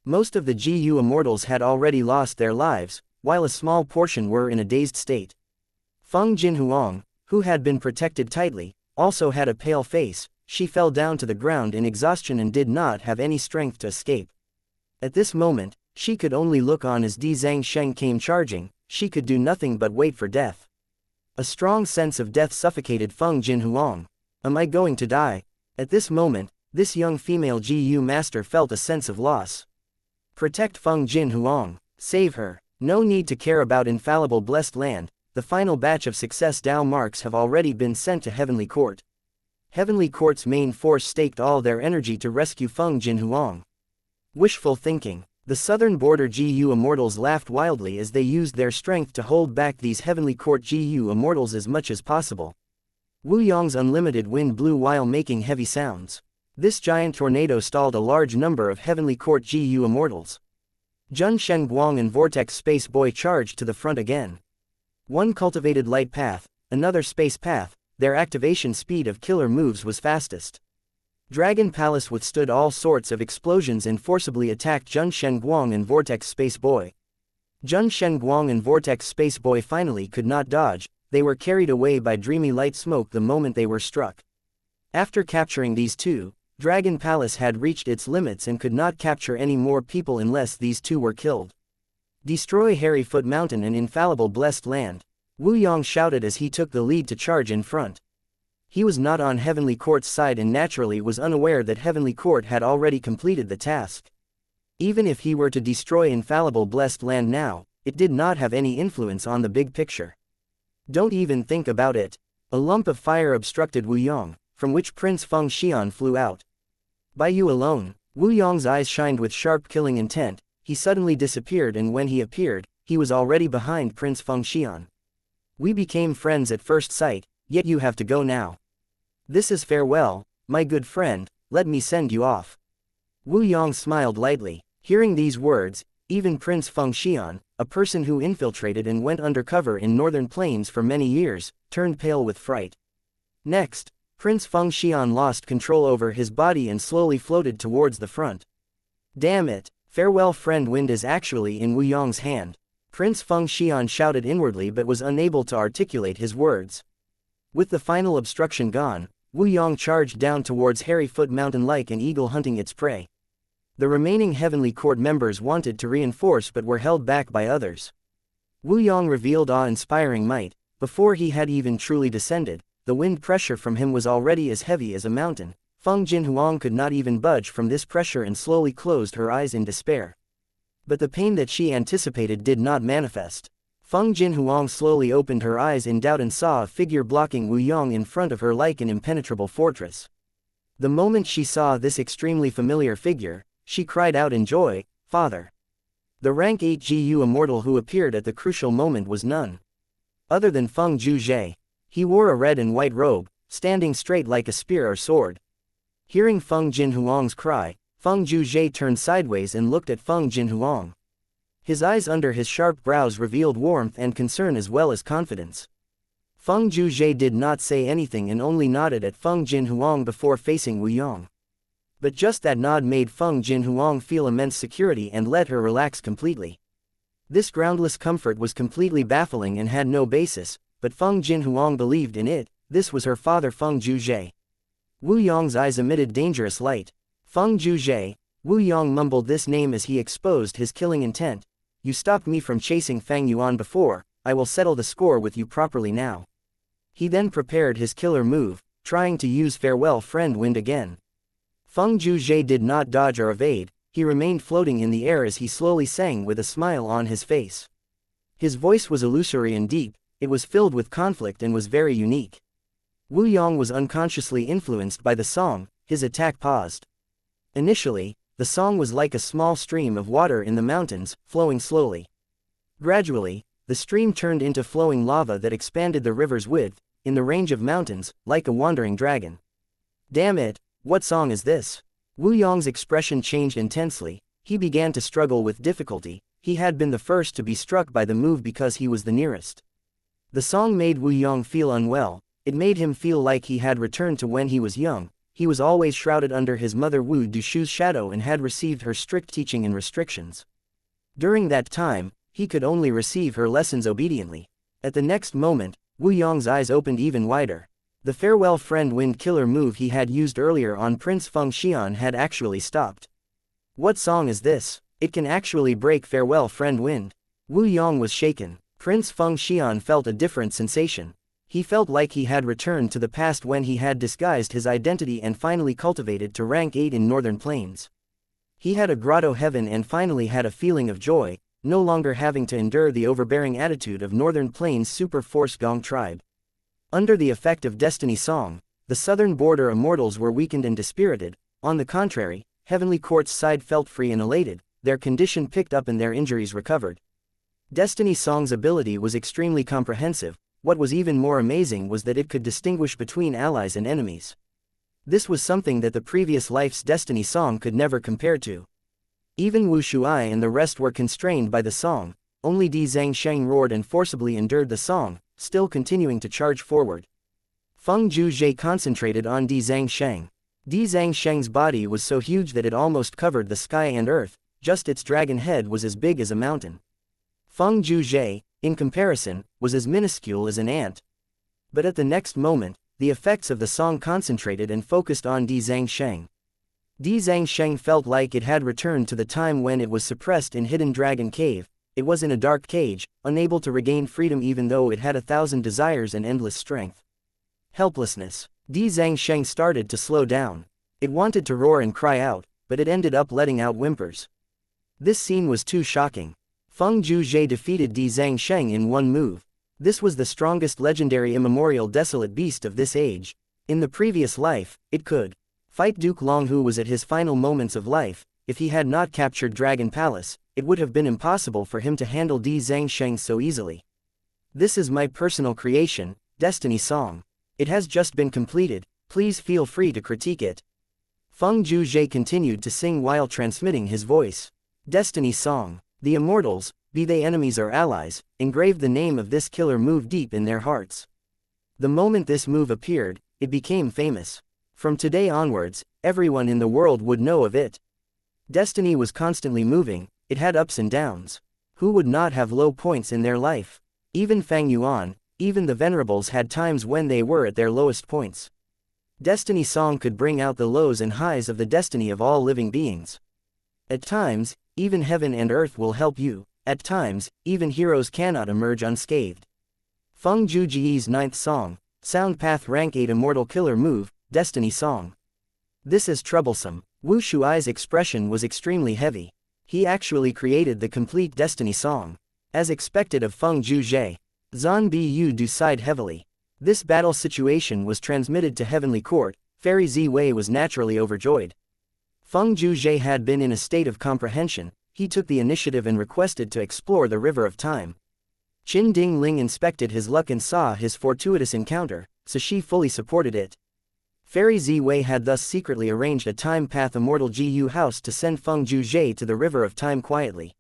Most of the GU Immortals had already lost their lives, while a small portion were in a dazed state. Feng Jinhuang, who had been protected tightly, also had a pale face. She fell down to the ground in exhaustion and did not have any strength to escape. At this moment, she could only look on as Di Zhangsheng came charging. She could do nothing but wait for death. A strong sense of death suffocated Feng Jinhuang. Am I going to die? At this moment, this young female GU master felt a sense of loss. Protect Feng Jinhuang. Save her. No need to care about infallible blessed land. The final batch of success Dao marks have already been sent to Heavenly Court. Heavenly Court's main force staked all their energy to rescue Feng Jinhuang. Wishful thinking. The southern border GU Immortals laughed wildly as they used their strength to hold back these Heavenly Court GU Immortals as much as possible. Wu Yong's unlimited wind blew while making heavy sounds. This giant tornado stalled a large number of Heavenly Court GU Immortals. Jun Shenguang and Vortex Space Boy charged to the front again. One cultivated light path, another space path, their activation speed of killer moves was fastest. Dragon Palace withstood all sorts of explosions and forcibly attacked Jun Shenguang and Vortex Space Boy. Jun Shenguang and Vortex Space Boy finally could not dodge, they were carried away by dreamy light smoke the moment they were struck. After capturing these two, Dragon Palace had reached its limits and could not capture any more people unless these two were killed. Destroy Hairy Foot Mountain and infallible blessed land. Wu Yong shouted as he took the lead to charge in front. He was not on Heavenly Court's side and naturally was unaware that Heavenly Court had already completed the task. Even if he were to destroy infallible blessed land now, it did not have any influence on the big picture. Don't even think about it. A lump of fire obstructed Wu Yong, from which Prince Feng Xian flew out. By you alone. Wu Yong's eyes shined with sharp killing intent. He suddenly disappeared, and when he appeared, he was already behind Prince Feng Xian. We became friends at first sight, yet you have to go now. This is farewell, my good friend, let me send you off. Wu Yong smiled lightly. Hearing these words, Even Prince Feng Xian, a person who infiltrated and went undercover in northern plains for many years, turned pale with fright. Next, Prince Feng Xian lost control over his body and slowly floated towards the front. Damn it! Farewell friend wind is actually in Wu Yong's hand. Prince Feng Xian shouted inwardly but was unable to articulate his words. With the final obstruction gone, Wu Yong charged down towards Hairy Foot Mountain like an eagle hunting its prey. The remaining Heavenly Court members wanted to reinforce but were held back by others. Wu Yong revealed awe-inspiring might. Before he had even truly descended, the wind pressure from him was already as heavy as a mountain. Feng Jinhuang could not even budge from this pressure and slowly closed her eyes in despair. But the pain that she anticipated did not manifest. Feng Jinhuang slowly opened her eyes in doubt and saw a figure blocking Wu Yong in front of her like an impenetrable fortress. The moment she saw this extremely familiar figure, she cried out in joy, "Father!" The rank 8 GU Immortal who appeared at the crucial moment was none other than Feng Zhuzhe. He wore a red and white robe, standing straight like a spear or sword. Hearing Feng Jinhuang's cry, Feng Zhuzhe turned sideways and looked at Feng Jinhuang. His eyes under his sharp brows revealed warmth and concern as well as confidence. Feng Zhuzhe did not say anything and only nodded at Feng Jinhuang before facing Wu Yong. But just that nod made Feng Jinhuang feel immense security and let her relax completely. This groundless comfort was completely baffling and had no basis, but Feng Jinhuang believed in it. This was her father Feng Zhuzhe. Wu Yong's eyes emitted dangerous light. Feng Zhuzhe, Wu Yong mumbled this name as he exposed his killing intent. You stopped me from chasing Fang Yuan before, I will settle the score with you properly now. He then prepared his killer move, trying to use farewell friend wind again. Feng Zhuzhe did not dodge or evade, he remained floating in the air as he slowly sang with a smile on his face. His voice was illusory and deep, it was filled with conflict and was very unique. Wu Yong was unconsciously influenced by the song, his attack paused. Initially, the song was like a small stream of water in the mountains, flowing slowly. Gradually, the stream turned into flowing lava that expanded the river's width, in the range of mountains, like a wandering dragon. Damn it, what song is this? Wu Yong's expression changed intensely, he began to struggle with difficulty. He had been the first to be struck by the move because he was the nearest. The song made Wu Yong feel unwell, it made him feel like he had returned to when he was young. He was always shrouded under his mother Wu Dushu's shadow and had received her strict teaching and restrictions. During that time, he could only receive her lessons obediently. At the next moment, Wu Yong's eyes opened even wider. The farewell friend wind killer move he had used earlier on Prince Feng Xian had actually stopped. What song is this? It can actually break farewell friend wind. Wu Yong was shaken. Prince Feng Xian felt a different sensation. He felt like he had returned to the past when he had disguised his identity and finally cultivated to rank 8 in northern plains. He had a grotto heaven and finally had a feeling of joy, no longer having to endure the overbearing attitude of northern plains super force Gong tribe. Under the effect of Destiny Song, the southern border immortals were weakened and dispirited. On the contrary, Heavenly Court's side felt free and elated, their condition picked up and their injuries recovered. Destiny Song's ability was extremely comprehensive. What was even more amazing was that it could distinguish between allies and enemies. This was something that the previous life's Destiny Song could never compare to. Even Wu Shuai and the rest were constrained by the song, only Di Zhangsheng roared and forcibly endured the song, still continuing to charge forward. Feng Zhuzhe concentrated on Di Zhangsheng. Di Zhangsheng's body was so huge that it almost covered the sky and earth, just its dragon head was as big as a mountain. Feng Zhuzhe, in comparison, was as minuscule as an ant. But at the next moment, the effects of the song concentrated and focused on Di Zhangsheng. Di Zhangsheng felt like it had returned to the time when it was suppressed in Hidden Dragon Cave. It was in a dark cage, unable to regain freedom even though it had 1,000 desires and endless strength. Helplessness. Di Zhangsheng started to slow down. It wanted to roar and cry out, but it ended up letting out whimpers. This scene was too shocking. Feng Zhuzhe defeated Di Zhangsheng in one move. This was the strongest legendary immemorial desolate beast of this age. In the previous life, it could fight Duke Long, who was at his final moments of life. If he had not captured Dragon Palace, it would have been impossible for him to handle Di Zhangsheng so easily. This is my personal creation, Destiny Song. It has just been completed, please feel free to critique it. Feng Zhuzhe continued to sing while transmitting his voice. Destiny Song. The Immortals, be they enemies or allies, engraved the name of this killer move deep in their hearts. The moment this move appeared, it became famous. From today onwards, everyone in the world would know of it. Destiny was constantly moving, it had ups and downs. Who would not have low points in their life? Even Fang Yuan, even the Venerables had times when they were at their lowest points. Destiny Song could bring out the lows and highs of the destiny of all living beings. At times, even heaven and earth will help you. At times, even heroes cannot emerge unscathed. Feng Ju Ji's 9th song, Sound Path Rank 8 Immortal Killer Move, Destiny Song. This is troublesome. Wu Shuai's expression was extremely heavy. He actually created the complete Destiny Song. As expected of Feng Ju Jie, Zan Bu Du sighed heavily. This battle situation was transmitted to Heavenly Court. Fairy Zi Wei was naturally overjoyed. Feng Ju Jie had been in a state of comprehension. He took the initiative and requested to explore the River of Time. Qin Ding Ling inspected his luck and saw his fortuitous encounter, so she fully supported it. Fairy Zi Wei had thus secretly arranged a time path Immortal Gu house to send Feng Ju Jie to the River of Time quietly.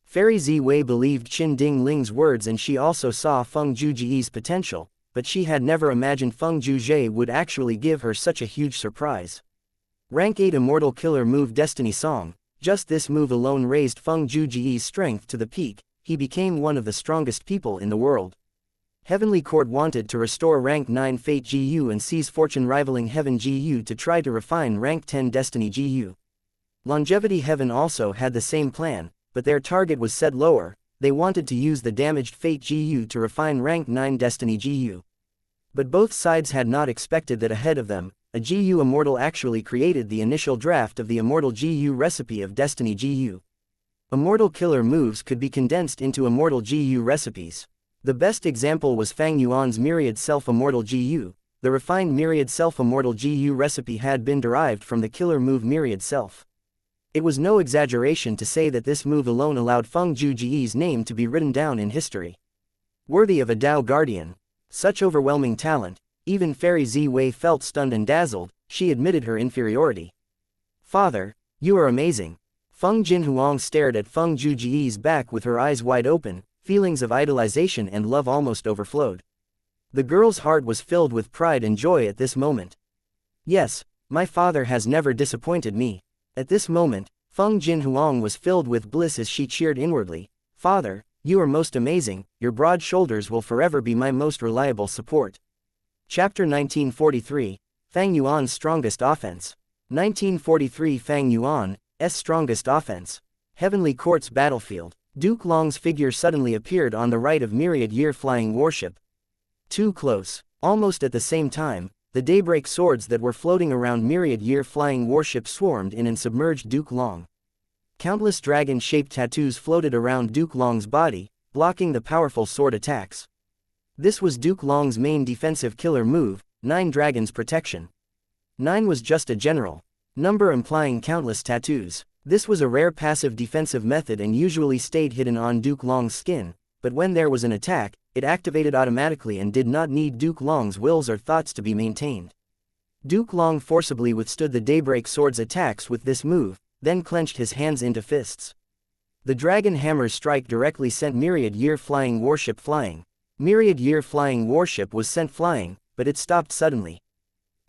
Fairy Zi Wei believed Qin Ding Ling's words and she also saw Feng Ju Jie's potential, but she had never imagined Feng Ju Jie would actually give her such a huge surprise. Rank 8 Immortal Killer Move Destiny Song. Just this move alone raised Feng Ju Jie's strength to the peak. He became one of the strongest people in the world. Heavenly Court wanted to restore rank 9 Fate GU and seize fortune rivaling Heaven GU to try to refine rank 10 Destiny GU. Longevity Heaven also had the same plan, but their target was set lower. They wanted to use the damaged Fate GU to refine rank 9 Destiny GU. But both sides had not expected that ahead of them, a GU Immortal actually created the initial draft of the Immortal GU recipe of Destiny GU. Immortal killer moves could be condensed into Immortal GU recipes. The best example was Fang Yuan's Myriad Self Immortal GU. The refined Myriad Self Immortal GU recipe had been derived from the killer move Myriad Self. It was no exaggeration to say that this move alone allowed Feng Ju Jie's name to be written down in history. Worthy of a Dao Guardian. Such overwhelming talent. Even Fairy Zi Wei felt stunned and dazzled. She admitted her inferiority. Father, you are amazing. Feng Jin Huang stared at Feng Ju Jie's back with her eyes wide open. Feelings of idolization and love almost overflowed. The girl's heart was filled with pride and joy at this moment. Yes, my father has never disappointed me. At this moment, Feng Jin Huang was filled with bliss as she cheered inwardly. Father, you are most amazing. Your broad shoulders will forever be my most reliable support. Chapter 1943, Fang Yuan's Strongest Offense. 1943 Fang Yuan's Strongest Offense. Heavenly Court's Battlefield. Duke Long's figure suddenly appeared on the right of Myriad Year Flying Warship. Too close. Almost at the same time, the daybreak swords that were floating around Myriad Year Flying Warship swarmed in and submerged Duke Long. Countless dragon-shaped tattoos floated around Duke Long's body, blocking the powerful sword attacks. This was Duke Long's main defensive killer move, 9 Dragons Protection. 9 was just a general number implying countless tattoos. This was a rare passive defensive method and usually stayed hidden on Duke Long's skin, but when there was an attack, it activated automatically and did not need Duke Long's wills or thoughts to be maintained. Duke Long forcibly withstood the Daybreak Sword's attacks with this move, then clenched his hands into fists. The Dragon Hammer's strike directly sent Myriad Year Flying Warship flying. Myriad Year Flying Warship was sent flying, but it stopped suddenly.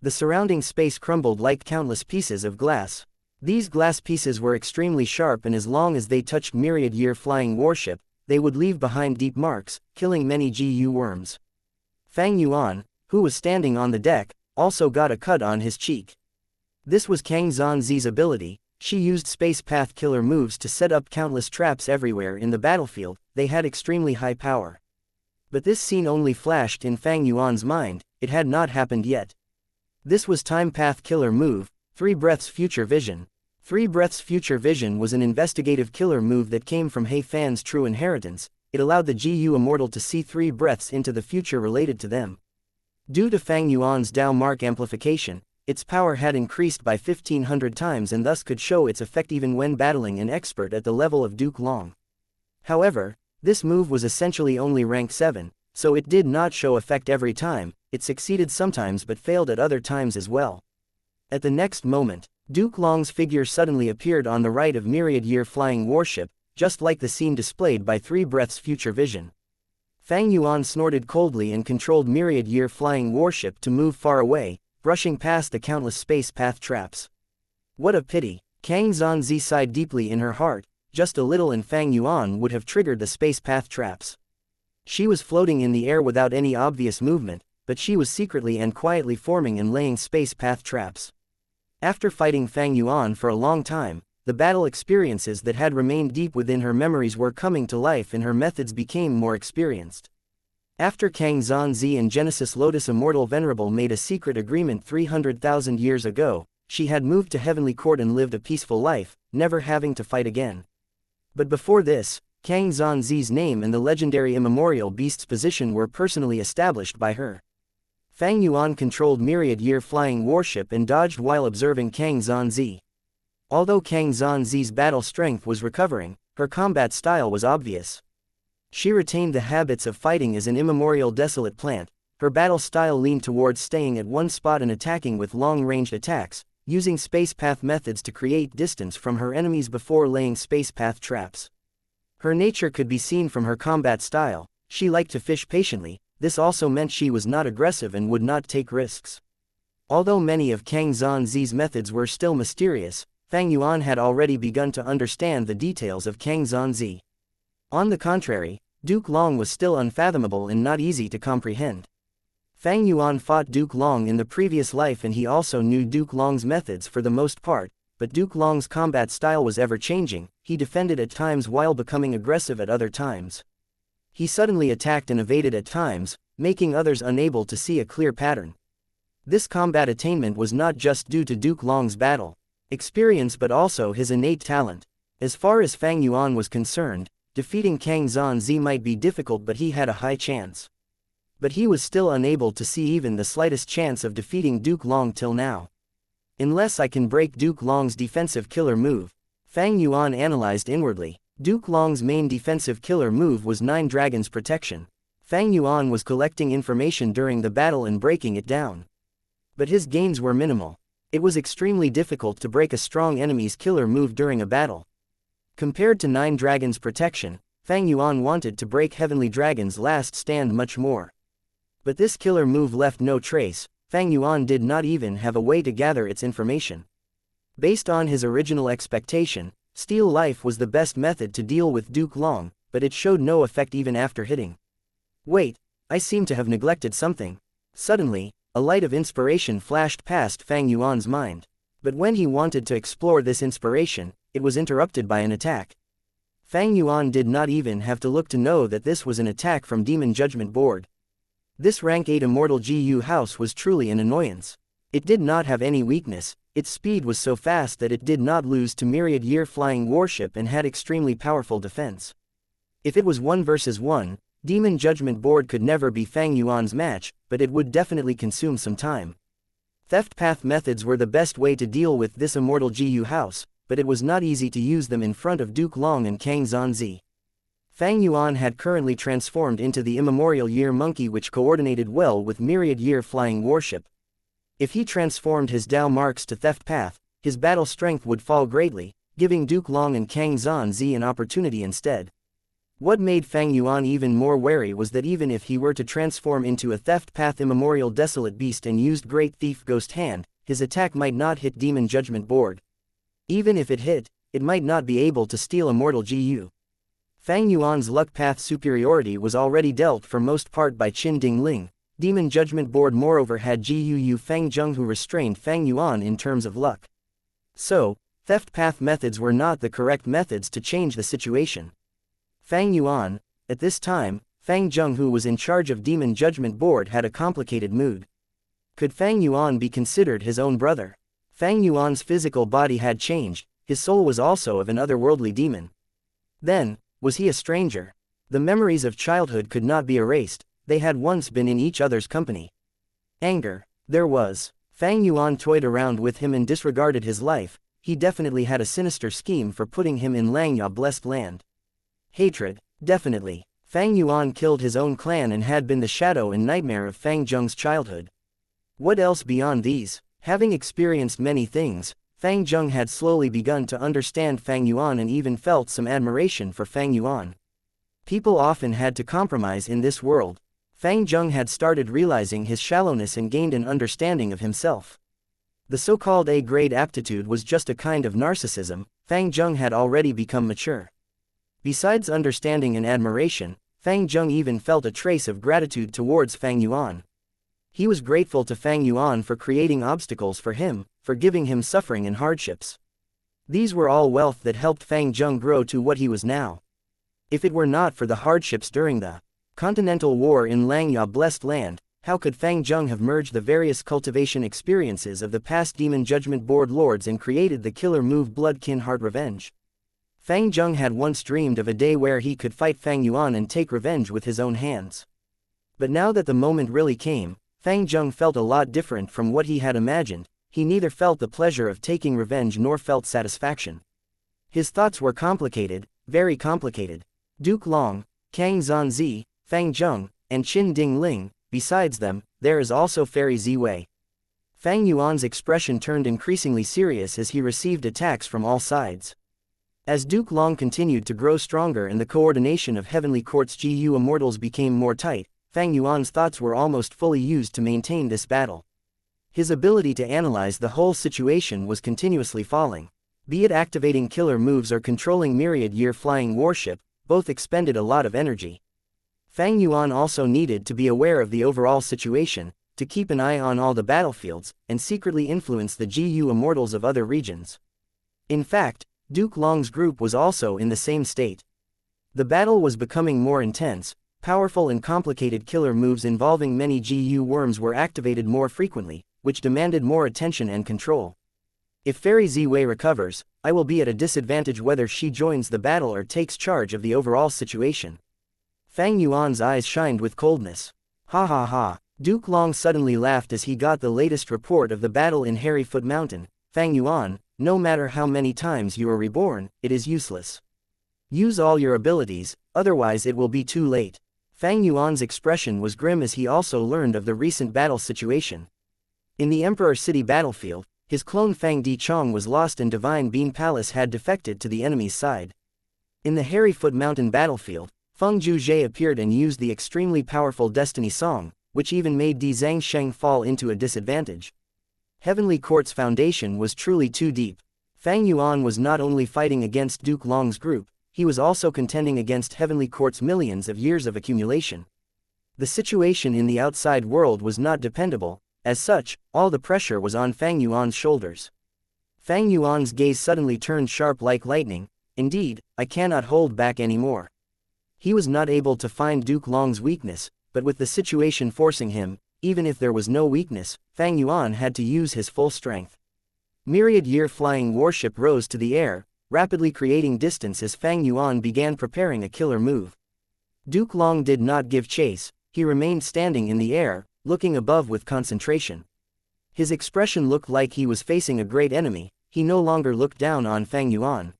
The surrounding space crumbled like countless pieces of glass. These glass pieces were extremely sharp and as long as they touched Myriad Year Flying Warship, they would leave behind deep marks, killing many GU worms. Fang Yuan, who was standing on the deck, also got a cut on his cheek. This was Kang Zanzi's ability. She used space path killer moves to set up countless traps everywhere in the battlefield. They had extremely high power. But this scene only flashed in Fang Yuan's mind, it had not happened yet. This was Time Path Killer Move, 3 Breaths Future Vision. 3 Breaths Future Vision was an investigative killer move that came from He Fan's true inheritance. It allowed the GU Immortal to see 3 breaths into the future related to them. Due to Fang Yuan's Dao Mark amplification, its power had increased by 1500 times and thus could show its effect even when battling an expert at the level of Duke Long. However, this move was essentially only rank 7, so it did not show effect every time. It succeeded sometimes but failed at other times as well. At the next moment, Duke Long's figure suddenly appeared on the right of Myriad Year Flying Warship. just like the scene displayed by Three Breath's future vision. Fang Yuan snorted coldly and controlled myriad-year flying warship to move far away, brushing past the countless space path traps. What a pity. Kang Zanzi sighed deeply in her heart, just a little and Fang Yuan would have triggered the space path traps. She was floating in the air without any obvious movement, but she was secretly and quietly forming and laying space path traps. After fighting Fang Yuan for a long time, the battle experiences that had remained deep within her memories were coming to life and her methods became more experienced. After Kang Zanzi and Genesis Lotus Immortal Venerable made a secret agreement 300,000 years ago, she had moved to Heavenly Court and lived a peaceful life, never having to fight again. But before this, Kang Zanzi's name and the legendary immemorial beast's position were personally established by her. Fang Yuan controlled myriad-year flying warship and dodged while observing Kang Zanzi. Although Kang Zanzi's battle strength was recovering, her combat style was obvious. She retained the habits of fighting as an immemorial desolate plant. Her battle style leaned towards staying at one spot and attacking with long-ranged attacks, using space path methods to create distance from her enemies before laying space path traps. Her nature could be seen from her combat style. She liked to fish patiently. This also meant she was not aggressive and would not take risks. Although many of Kang Zanzi's methods were still mysterious, Fang Yuan had already begun to understand the details of Kang Zanzi. On the contrary, Duke Long was still unfathomable and not easy to comprehend. Fang Yuan fought Duke Long in the previous life and he also knew Duke Long's methods for the most part, but Duke Long's combat style was ever-changing. He defended at times while becoming aggressive at other times. He suddenly attacked and evaded at times, making others unable to see a clear pattern. This combat attainment was not just due to Duke Long's battle experience but also his innate talent. As far as Fang Yuan was concerned, defeating Kang Zanzi might be difficult but he had a high chance. But he was still unable to see even the slightest chance of defeating Duke Long till now. Unless I can break Duke Long's defensive killer move, Fang Yuan analyzed inwardly. Duke Long's main defensive killer move was Nine Dragons Protection. Fang Yuan was collecting information during the battle and breaking it down. But his gains were minimal. It was extremely difficult to break a strong enemy's killer move during a battle. Compared to Nine Dragons Protection, Fang Yuan wanted to break Heavenly Dragon's Last Stand much more. But this killer move left no trace. Fang Yuan did not even have a way to gather its information. Based on his original expectation, Steal Life was the best method to deal with Duke Long, but it showed no effect even after hitting. Wait, I seem to have neglected something. Suddenly, a light of inspiration flashed past Fang Yuan's mind. But when he wanted to explore this inspiration, it was interrupted by an attack. Fang Yuan did not even have to look to know that this was an attack from Demon Judgment Board. This rank 8 Immortal GU house was truly an annoyance. It did not have any weakness. Its speed was so fast that it did not lose to myriad-year flying warship and had extremely powerful defense. If it was 1 versus 1, Demon Judgment Board could never be Fang Yuan's match, but it would definitely consume some time. Theft path methods were the best way to deal with this Immortal GU house, but it was not easy to use them in front of Duke Long and Kang Zanzi. Fang Yuan had currently transformed into the immemorial year monkey which coordinated well with myriad-year flying warship. If he transformed his Dao marks to theft path, his battle strength would fall greatly, giving Duke Long and Kang Zanzi an opportunity instead. What made Fang Yuan even more wary was that even if he were to transform into a theft path immemorial desolate beast and used Great Thief Ghost Hand, his attack might not hit Demon Judgment Board. Even if it hit, it might not be able to steal Immortal GU. Fang Yuan's luck path superiority was already dealt for most part by Qin Ding Ling. Demon Judgment Board moreover had GUU Fang Zheng who restrained Fang Yuan in terms of luck. So, theft path methods were not the correct methods to change the situation. Fang Yuan, at this time, Fang Zheng who was in charge of Demon Judgment Board had a complicated mood. Could Fang Yuan be considered his own brother? Fang Yuan's physical body had changed, his soul was also of an otherworldly demon. Then, was he a stranger? The memories of childhood could not be erased, they had once been in each other's company. Anger. There was. Fang Yuan toyed around with him and disregarded his life. He definitely had a sinister scheme for putting him in Langya blessed land. Hatred. Definitely. Fang Yuan killed his own clan and had been the shadow and nightmare of Fang Zheng's childhood. What else beyond these? Having experienced many things, Fang Zheng had slowly begun to understand Fang Yuan and even felt some admiration for Fang Yuan. People often had to compromise in this world. Fang Zheng had started realizing his shallowness and gained an understanding of himself. The so-called A-grade aptitude was just a kind of narcissism. Fang Zheng had already become mature. Besides understanding and admiration, Fang Zheng even felt a trace of gratitude towards Fang Yuan. He was grateful to Fang Yuan for creating obstacles for him, for giving him suffering and hardships. These were all wealth that helped Fang Zheng grow to what he was now. If it were not for the hardships during the Continental War in Langya Blessed Land, how could Fang Zheng have merged the various cultivation experiences of the past Demon Judgment Board lords and created the killer move Blood-Kin Heart Revenge? Fang Zheng had once dreamed of a day where he could fight Fang Yuan and take revenge with his own hands. But now that the moment really came, Fang Zheng felt a lot different from what he had imagined. He neither felt the pleasure of taking revenge nor felt satisfaction. His thoughts were complicated, very complicated. Duke Long, Kang Zanzi, Fang Zheng, and Qin Ding Ling. Besides them, there is also Fairy Ziwei. Fang Yuan's expression turned increasingly serious as he received attacks from all sides. As Duke Long continued to grow stronger and the coordination of Heavenly Court's GU Immortals became more tight, Fang Yuan's thoughts were almost fully used to maintain this battle. His ability to analyze the whole situation was continuously falling. Be it activating killer moves or controlling myriad-year flying warship, both expended a lot of energy. Fang Yuan also needed to be aware of the overall situation, to keep an eye on all the battlefields, and secretly influence the GU Immortals of other regions. In fact, Duke Long's group was also in the same state. The battle was becoming more intense. Powerful and complicated killer moves involving many GU worms were activated more frequently, which demanded more attention and control. If Fairy Ziwei recovers, I will be at a disadvantage whether she joins the battle or takes charge of the overall situation. Fang Yuan's eyes shined with coldness. Ha ha ha. Duke Long suddenly laughed as he got the latest report of the battle in Harryfoot Mountain. Fang Yuan, no matter how many times you are reborn, it is useless. Use all your abilities, otherwise it will be too late. Fang Yuan's expression was grim as he also learned of the recent battle situation. In the Emperor City battlefield, his clone Fang Dichong was lost and Divine Bean Palace had defected to the enemy's side. In the Harryfoot Mountain battlefield, Feng Zhuzhe appeared and used the extremely powerful Destiny Song, which even made Di Zhangsheng fall into a disadvantage. Heavenly Court's foundation was truly too deep. Fang Yuan was not only fighting against Duke Long's group, he was also contending against Heavenly Court's millions of years of accumulation. The situation in the outside world was not dependable. As such, all the pressure was on Fang Yuan's shoulders. Fang Yuan's gaze suddenly turned sharp like lightning. Indeed, I cannot hold back anymore. He was not able to find Duke Long's weakness, but with the situation forcing him, even if there was no weakness, Fang Yuan had to use his full strength. Myriad-year flying warship rose to the air, rapidly creating distance as Fang Yuan began preparing a killer move. Duke Long did not give chase, he remained standing in the air, looking above with concentration. His expression looked like he was facing a great enemy. He no longer looked down on Fang Yuan.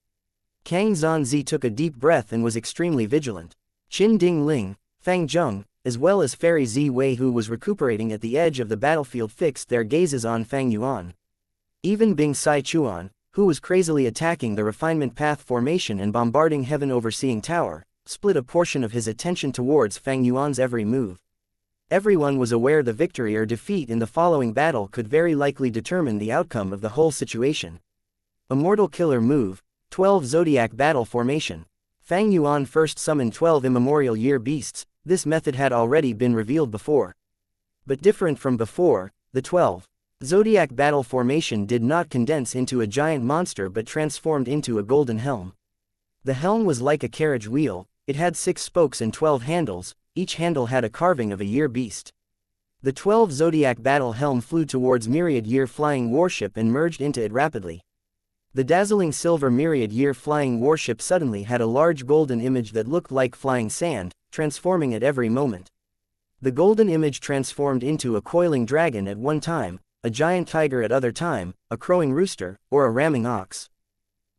Kang Zanzi took a deep breath and was extremely vigilant. Qin Ding Ling, Fang Zheng, as well as Fairy Ziwei who was recuperating at the edge of the battlefield fixed their gazes on Fang Yuan. Even Bing Sai Chuan, who was crazily attacking the refinement path formation and bombarding Heaven Overseeing Tower, split a portion of his attention towards Fang Yuan's every move. Everyone was aware the victory or defeat in the following battle could very likely determine the outcome of the whole situation. Immortal Killer Move, 12 Zodiac Battle Formation. Fang Yuan first summoned 12 Immemorial Year Beasts. This method had already been revealed before. But different from before, the 12 Zodiac Battle Formation did not condense into a giant monster but transformed into a golden helm. The helm was like a carriage wheel. It had 6 spokes and 12 handles. Each handle had a carving of a year beast. The 12 Zodiac Battle Helm flew towards Myriad-Year Flying Warship and merged into it rapidly. The dazzling silver Myriad-Year Flying Warship suddenly had a large golden image that looked like flying sand, transforming at every moment. The golden image transformed into a coiling dragon at one time, a giant tiger at other time, a crowing rooster, or a ramming ox.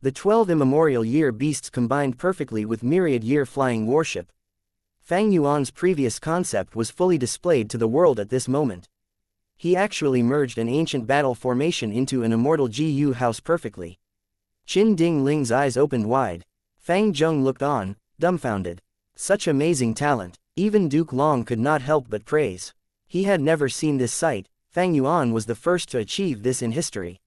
The 12 Immemorial Year Beasts combined perfectly with Myriad-Year Flying Warship. Fang Yuan's previous concept was fully displayed to the world at this moment. He actually merged an ancient battle formation into an immortal GU house perfectly. Qin Ding Ling's eyes opened wide. Fang Zheng looked on, dumbfounded. Such amazing talent, even Duke Long could not help but praise. He had never seen this sight. Fang Yuan was the first to achieve this in history.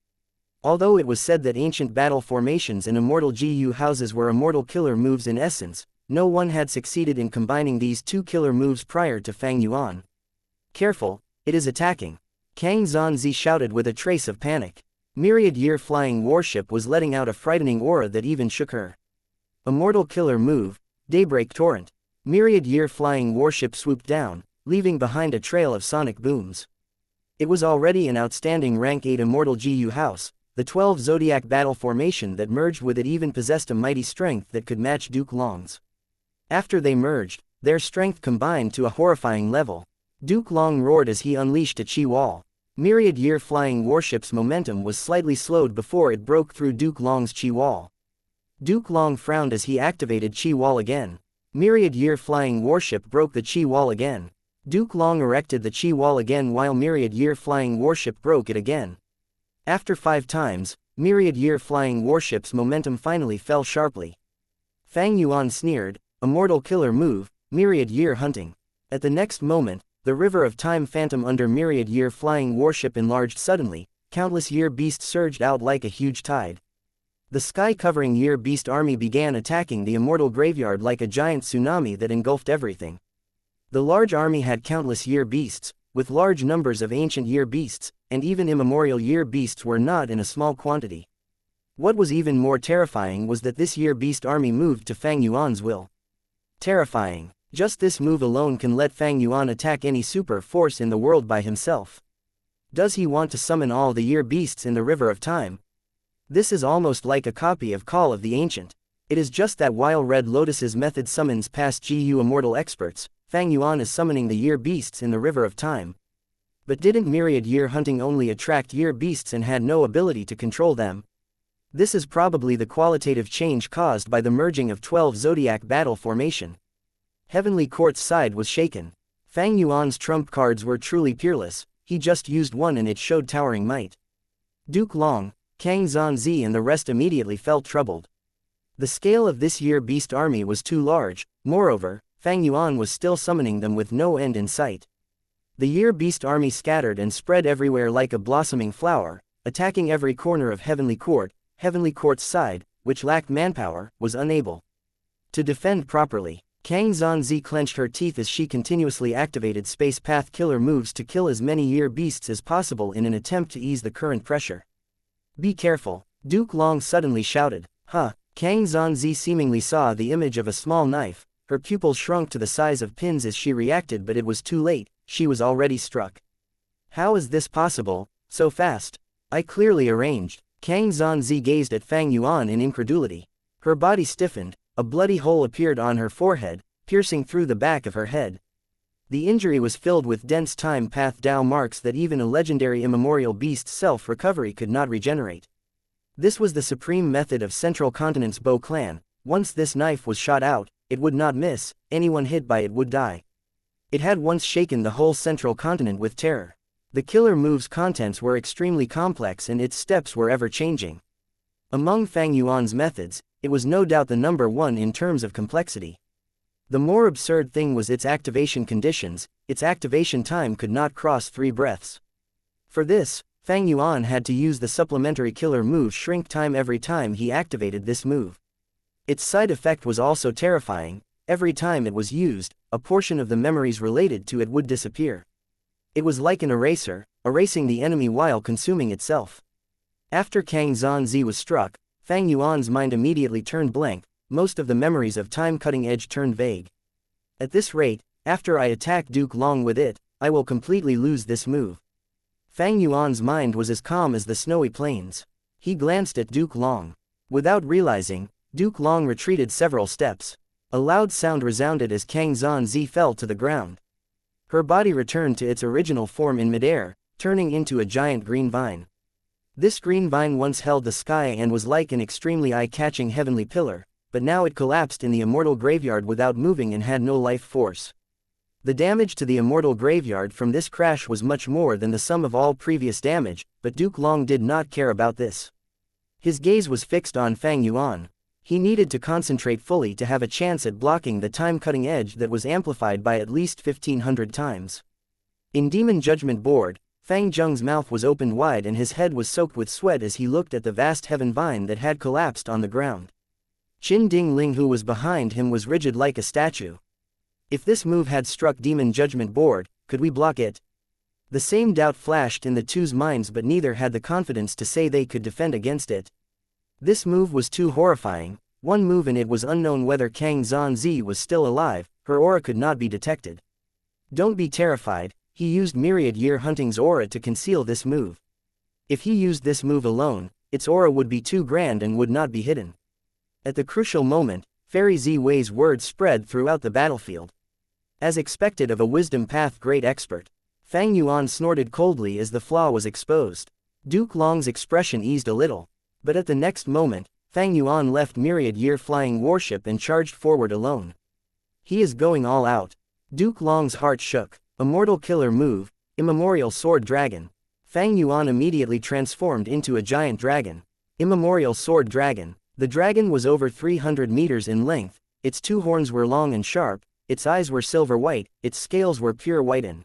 Although it was said that ancient battle formations and immortal GU houses were immortal killer moves in essence, no one had succeeded in combining these two killer moves prior to Fang Yuan. Careful, it is attacking. Kang Zanzi shouted with a trace of panic. Myriad Year flying warship was letting out a frightening aura that even shook her. Immortal killer move, Daybreak Torrent. Myriad Year flying warship swooped down, leaving behind a trail of sonic booms. It was already an outstanding rank 8 immortal GU house. The 12 Zodiac battle formation that merged with it even possessed a mighty strength that could match Duke Long's. After they merged, their strength combined to a horrifying level. Duke Long roared as he unleashed a chi wall. Myriad Year flying warship's momentum was slightly slowed before it broke through Duke Long's chi wall. Duke Long frowned as he activated chi wall again. Myriad Year flying warship broke the chi wall again. Duke Long erected the chi wall again while Myriad Year flying warship broke it again. After 5 times, Myriad Year flying warship's momentum finally fell sharply. Fang Yuan sneered, immortal killer move, Myriad Year hunting. At the next moment, the river of time phantom under Myriad Year flying warship enlarged suddenly, countless year beasts surged out like a huge tide. The sky-covering year beast army began attacking the immortal graveyard like a giant tsunami that engulfed everything. The large army had countless year beasts, with large numbers of ancient year beasts, and even immemorial year beasts were not in a small quantity. What was even more terrifying was that this year beast army moved to Fang Yuan's will. Terrifying. Just this move alone can let Fang Yuan attack any super force in the world by himself. Does he want to summon all the year beasts in the River of Time? This is almost like a copy of Call of the Ancient. It is just that while Red Lotus's method summons past GU immortal experts, Fang Yuan is summoning the year beasts in the River of Time. But didn't Myriad Year hunting only attract year beasts and had no ability to control them? This is probably the qualitative change caused by the merging of 12 Zodiac battle formation. Heavenly Court's side was shaken. Fang Yuan's trump cards were truly peerless, he just used one and it showed towering might. Duke Long, Kang Zanzi and the rest immediately felt troubled. The scale of this year beast army was too large, moreover, Fang Yuan was still summoning them with no end in sight. The year beast army scattered and spread everywhere like a blossoming flower, attacking every corner of Heavenly Court. Heavenly Court's side, which lacked manpower, was unable to defend properly. Kang Zanzi clenched her teeth as she continuously activated space path killer moves to kill as many year beasts as possible in an attempt to ease the current pressure. Be careful, Duke Long suddenly shouted. Kang Zanzi seemingly saw the image of a small knife. Her pupils shrunk to the size of pins as she reacted, but it was too late, she was already struck. How is this possible, so fast? I clearly arranged. Kang Zanzi gazed at Fang Yuan in incredulity. Her body stiffened, a bloody hole appeared on her forehead, piercing through the back of her head. The injury was filled with dense time path Dao marks that even a legendary immemorial beast's self-recovery could not regenerate. This was the supreme method of Central Continent's Bo clan. Once this knife was shot out, it would not miss, anyone hit by it would die. It had once shaken the whole Central Continent with terror. The killer move's contents were extremely complex and its steps were ever-changing. Among Fang Yuan's methods, it was no doubt the number one in terms of complexity. The more absurd thing was its activation conditions. Its activation time could not cross 3 breaths. For this, Fang Yuan had to use the supplementary killer move shrink time every time he activated this move. Its side effect was also terrifying. Every time it was used, a portion of the memories related to it would disappear. It was like an eraser, erasing the enemy while consuming itself. After Kang Zanzi was struck, Fang Yuan's mind immediately turned blank, most of the memories of time cutting edge turned vague. At this rate, after I attack Duke Long with it, I will completely lose this move. Fang Yuan's mind was as calm as the snowy plains. He glanced at Duke Long. Without realizing, Duke Long retreated several steps. A loud sound resounded as Kang Zanzi fell to the ground. Her body returned to its original form in midair, turning into a giant green vine. This green vine once held the sky and was like an extremely eye-catching heavenly pillar, but now it collapsed in the immortal graveyard without moving and had no life force. The damage to the Immortal graveyard from this crash was much more than the sum of all previous damage, but Duke Long did not care about this. His gaze was fixed on Fang Yuan. He needed to concentrate fully to have a chance at blocking the time-cutting edge that was amplified by at least 1500 times. In Demon Judgment Board, Fang Zheng's mouth was opened wide and his head was soaked with sweat as he looked at the vast heaven vine that had collapsed on the ground. Qin Ding Ling, who was behind him, was rigid like a statue. If this move had struck Demon Judgment Board, could we block it? The same doubt flashed in the two's minds, but neither had the confidence to say they could defend against it. This move was too horrifying. One move and it was unknown whether Kang Zhanzi was still alive, her aura could not be detected. Don't be terrified, he used Myriad Year Hunting's aura to conceal this move. If he used this move alone, its aura would be too grand and would not be hidden. At the crucial moment, Fairy Ziwei's words spread throughout the battlefield. As expected of a Wisdom Path great expert, Fang Yuan snorted coldly as the flaw was exposed. Duke Long's expression eased a little. But at the next moment, Fang Yuan left Myriad Year Flying Warship and charged forward alone. He is going all out. Duke Long's heart shook. Immortal killer move, Immemorial Sword Dragon. Fang Yuan immediately transformed into a giant dragon. Immemorial Sword Dragon. The dragon was over 300 meters in length, its two horns were long and sharp, its eyes were silver white, its scales were pure whiten.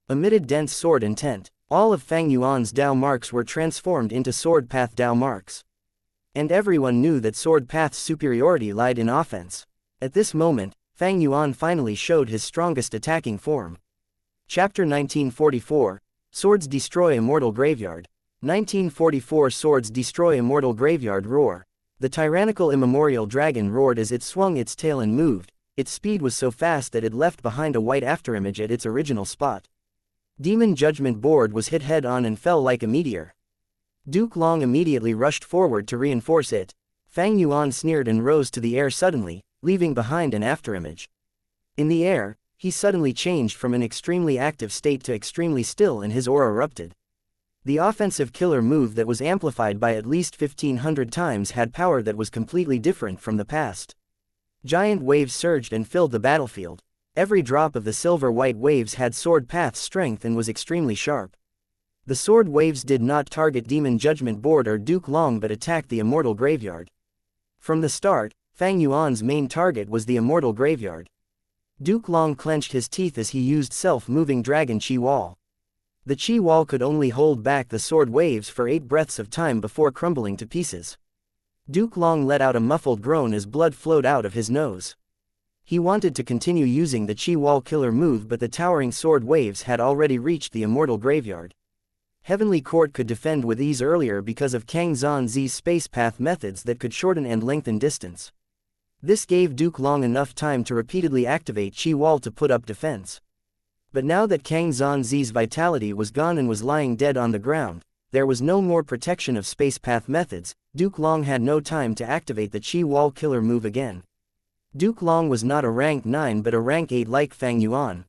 Emitted dense sword intent. All of Fang Yuan's Dao marks were transformed into Sword Path Dao marks. And everyone knew that Sword Path's superiority lied in offense. At this moment, Fang Yuan finally showed his strongest attacking form. Chapter 1944, Swords Destroy Immortal Graveyard. 1944 Swords Destroy Immortal Graveyard Roar. The tyrannical immemorial dragon roared as it swung its tail and moved. Its speed was so fast that it left behind a white afterimage at its original spot. Demon Judgment Board was hit head-on and fell like a meteor. Duke Long immediately rushed forward to reinforce it. Fang Yuan sneered and rose to the air suddenly, leaving behind an afterimage. In the air, he suddenly changed from an extremely active state to extremely still and his aura erupted. The offensive killer move that was amplified by at least 1500 times had power that was completely different from the past. Giant waves surged and filled the battlefield. Every drop of the silver-white waves had Sword Path strength and was extremely sharp. The sword waves did not target Demon Judgment Board or Duke Long but attacked the Immortal Graveyard. From the start, Fang Yuan's main target was the Immortal Graveyard. Duke Long clenched his teeth as he used self-moving Dragon Chi Wall. The Chi Wall could only hold back the sword waves for 8 breaths of time before crumbling to pieces. Duke Long let out a muffled groan as blood flowed out of his nose. He wanted to continue using the Chi Wall killer move, but the towering sword waves had already reached the Immortal Graveyard. Heavenly Court could defend with ease earlier because of Kang Zhanzi's space path methods that could shorten and lengthen distance. This gave Duke Long enough time to repeatedly activate Chi Wall to put up defense. But now that Kang Zhanzi's vitality was gone and was lying dead on the ground, there was no more protection of space path methods. Duke Long had no time to activate the Chi Wall killer move again. Duke Long was not a rank 9 but a rank 8 like Fang Yuan.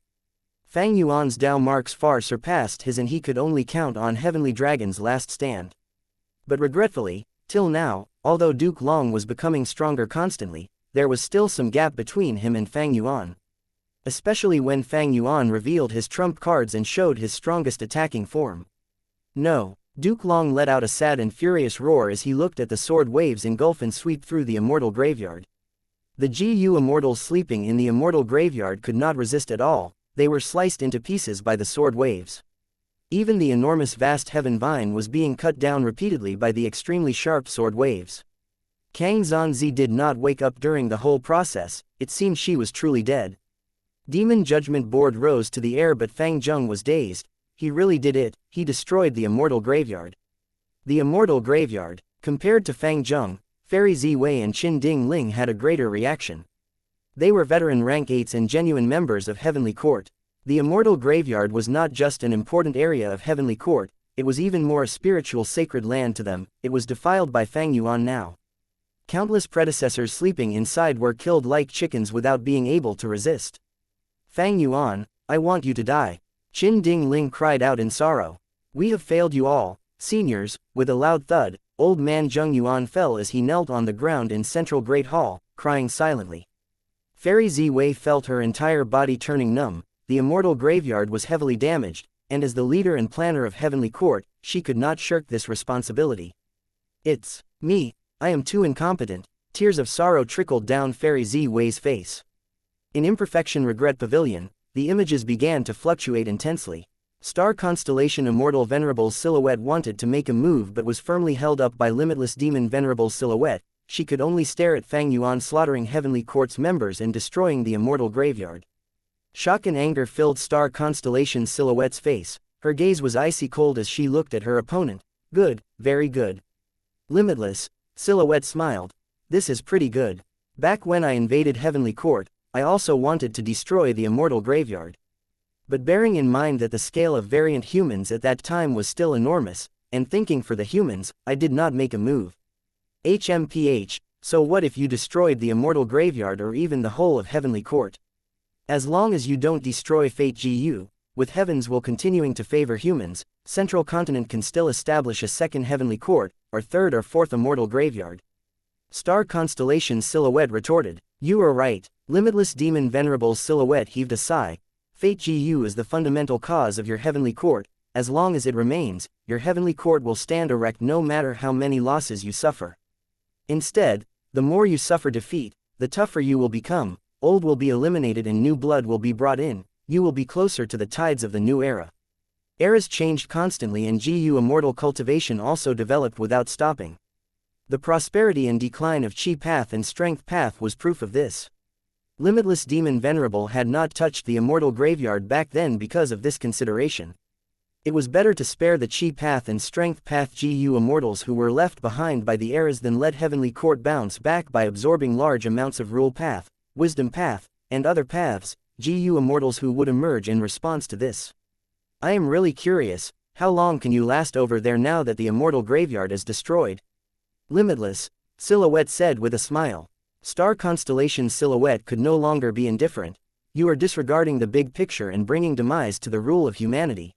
Fang Yuan's Dao marks far surpassed his and he could only count on Heavenly Dragon's last stand. But regretfully, till now, although Duke Long was becoming stronger constantly, there was still some gap between him and Fang Yuan. Especially when Fang Yuan revealed his trump cards and showed his strongest attacking form. No, Duke Long let out a sad and furious roar as he looked at the sword waves engulf and sweep through the Immortal Graveyard. The GU Immortals sleeping in the Immortal Graveyard could not resist at all, they were sliced into pieces by the sword waves. Even the enormous vast heaven vine was being cut down repeatedly by the extremely sharp sword waves. Kang Zhanzi did not wake up during the whole process, it seemed she was truly dead. Demon Judgment Board rose to the air but Fang Zheng was dazed. He really did it, he destroyed the Immortal Graveyard. The Immortal Graveyard, compared to Fang Zheng, Fairy Ziwei and Qin Ding Ling had a greater reaction. They were veteran rank 8s and genuine members of Heavenly Court. The Immortal Graveyard was not just an important area of Heavenly Court, it was even more a spiritual sacred land to them. It was defiled by Fang Yuan now. Countless predecessors sleeping inside were killed like chickens without being able to resist. Fang Yuan, I want you to die. Qin Ding Ling cried out in sorrow. We have failed you all, seniors. With a loud thud, old man Zheng Yuan fell as he knelt on the ground in Central Great Hall, crying silently. Fairy Ziwei felt her entire body turning numb. the Immortal graveyard was heavily damaged, and as the leader and planner of Heavenly Court, she could not shirk this responsibility. It's me, I am too incompetent. Tears of sorrow trickled down Fairy Z-Wei's face. In Imperfection Regret Pavilion, the images began to fluctuate intensely. Star constellation Immortal Venerable's silhouette wanted to make a move but was firmly held up by Limitless Demon Venerable's silhouette. She could only stare at Fang Yuan slaughtering Heavenly Court's members and destroying the Immortal graveyard. Shock and anger filled Star Constellation's silhouette's face. Her gaze was icy cold as she looked at her opponent. Good, very good. Limitless, Silhouette smiled. This is pretty good. Back when I invaded Heavenly Court, I also wanted to destroy the Immortal graveyard. But bearing in mind that the scale of variant humans at that time was still enormous, and thinking for the humans, I did not make a move. HMPH, so what if you destroyed the Immortal graveyard or even the whole of Heavenly Court? As long as you don't destroy Fate GU, with heavens will continuing to favor humans, Central Continent can still establish a second Heavenly Court, or third or fourth Immortal graveyard. Star Constellation Silhouette retorted, you are right. Limitless Demon Venerable's silhouette heaved a sigh. Fate GU is the fundamental cause of your Heavenly Court. As long as it remains, your Heavenly Court will stand erect no matter how many losses you suffer. Instead, the more you suffer defeat, the tougher you will become. Old will be eliminated and new blood will be brought in. You will be closer to the tides of the new era. Eras changed constantly and GU Immortal cultivation also developed without stopping. The prosperity and decline of Chi Path and Strength Path was proof of this. Limitless Demon Venerable had not touched the Immortal graveyard back then because of this consideration. It was better to spare the Chi Path and Strength Path GU Immortals who were left behind by the eras than let Heavenly Court bounce back by absorbing large amounts of Rule Path, Wisdom Path, and other paths, GU Immortals who would emerge in response to this. I am really curious, how long can you last over there now that the Immortal graveyard is destroyed? Limitless, Silhouette said with a smile. Star Constellation's silhouette could no longer be indifferent. You are disregarding the big picture and bringing demise to the rule of humanity.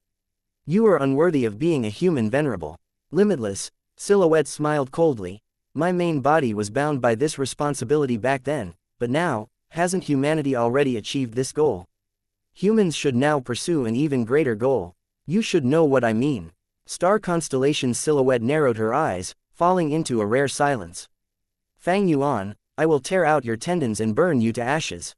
You are unworthy of being a human venerable. Limitless, Silhouette smiled coldly. My main body was bound by this responsibility back then, but now, hasn't humanity already achieved this goal? Humans should now pursue an even greater goal. You should know what I mean. Star Constellation's silhouette narrowed her eyes, falling into a rare silence. Fang Yuan, I will tear out your tendons and burn you to ashes.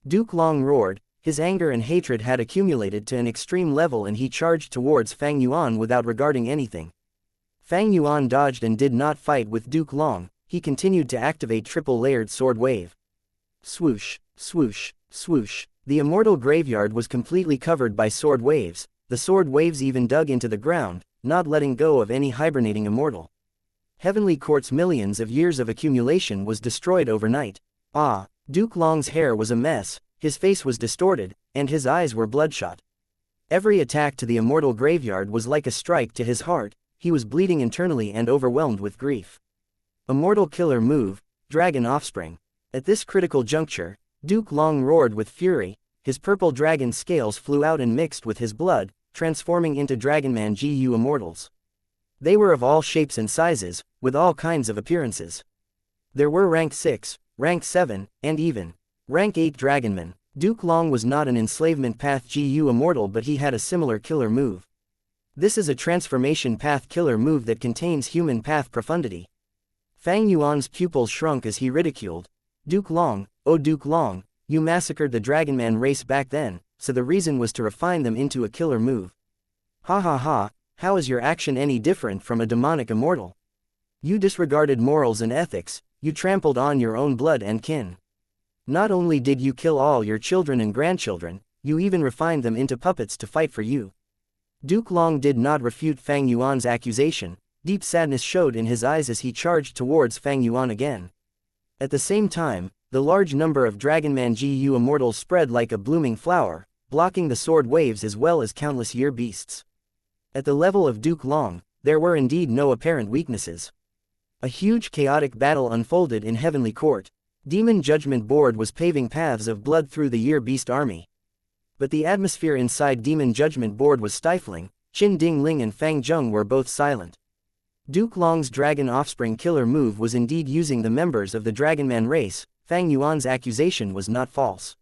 Duke Long roared. His anger and hatred had accumulated to an extreme level and he charged towards Fang Yuan without regarding anything. Fang Yuan dodged and did not fight with Duke Long. He continued to activate triple-layered sword wave. Swoosh, swoosh, swoosh. The Immortal graveyard was completely covered by sword waves. The sword waves even dug into the ground, not letting go of any hibernating immortal. Heavenly Court's millions of years of accumulation was destroyed overnight. Ah, Duke Long's hair was a mess, his face was distorted, and his eyes were bloodshot. Every attack to the Immortal graveyard was like a strike to his heart. He was bleeding internally and overwhelmed with grief. Immortal killer move, Dragon Offspring. At this critical juncture, Duke Long roared with fury. His purple dragon scales flew out and mixed with his blood, transforming into Dragonman GU Immortals. They were of all shapes and sizes, with all kinds of appearances. There were rank 6, rank 7, and even rank 8 Dragonmen. Duke Long was not an enslavement path GU Immortal but he had a similar killer move. This is a transformation path killer move that contains human path profundity. Fang Yuan's pupils shrunk as he ridiculed. Duke Long, oh Duke Long, you massacred the Dragonman race back then, so the reason was to refine them into a killer move. Ha ha ha, how is your action any different from a demonic immortal? You disregarded morals and ethics, you trampled on your own blood and kin. Not only did you kill all your children and grandchildren, you even refined them into puppets to fight for you. Duke Long did not refute Fang Yuan's accusation. Deep sadness showed in his eyes as he charged towards Fang Yuan again. At the same time, the large number of Dragonman GU Immortals spread like a blooming flower, blocking the sword waves as well as countless year beasts. At the level of Duke Long, there were indeed no apparent weaknesses. A huge chaotic battle unfolded in Heavenly Court. Demon Judgment Board was paving paths of blood through the year beast army. But the atmosphere inside Demon Judgment Board was stifling. Qin Ding Ling and Fang Zheng were both silent. Duke Long's Dragon Offspring killer move was indeed using the members of the Dragonman race. Fang Yuan's accusation was not false.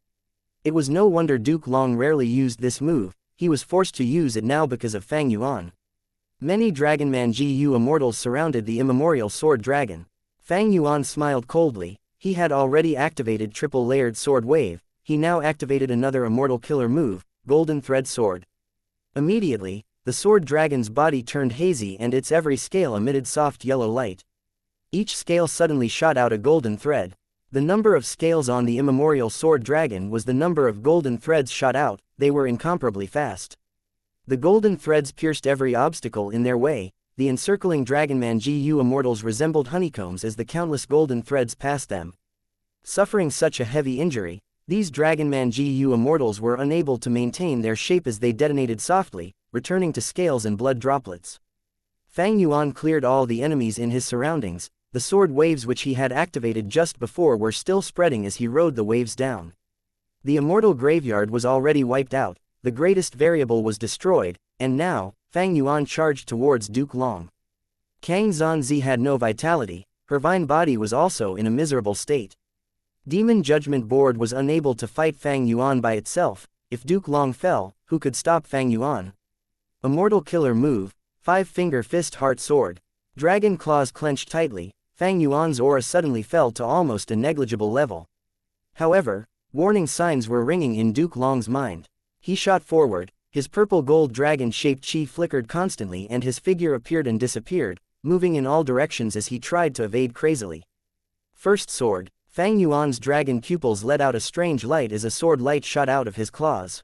It was no wonder Duke Long rarely used this move, he was forced to use it now because of Fang Yuan. Many Dragonman GU immortals surrounded the immemorial sword dragon. Fang Yuan smiled coldly, he had already activated triple-layered sword wave, he now activated another immortal killer move, golden thread sword. Immediately, the sword dragon's body turned hazy and its every scale emitted soft yellow light. Each scale suddenly shot out a golden thread. The number of scales on the immemorial sword dragon was the number of golden threads shot out, they were incomparably fast. The golden threads pierced every obstacle in their way, the encircling Dragonman GU immortals resembled honeycombs as the countless golden threads passed them. Suffering such a heavy injury, these Dragonman GU immortals were unable to maintain their shape as they detonated softly, returning to scales and blood droplets. Fang Yuan cleared all the enemies in his surroundings, the sword waves which he had activated just before were still spreading as he rode the waves down. The immortal graveyard was already wiped out, the greatest variable was destroyed, and now, Fang Yuan charged towards Duke Long. Kang Zanzi had no vitality, her vine body was also in a miserable state. Demon Judgment Board was unable to fight Fang Yuan by itself, if Duke Long fell, who could stop Fang Yuan? Immortal killer move, 5-finger fist heart sword. Dragon claws clenched tightly, Fang Yuan's aura suddenly fell to almost a negligible level. However, warning signs were ringing in Duke Long's mind. He shot forward, his purple-gold dragon-shaped chi flickered constantly and his figure appeared and disappeared, moving in all directions as he tried to evade crazily. First sword, Fang Yuan's dragon pupils let out a strange light as a sword light shot out of his claws.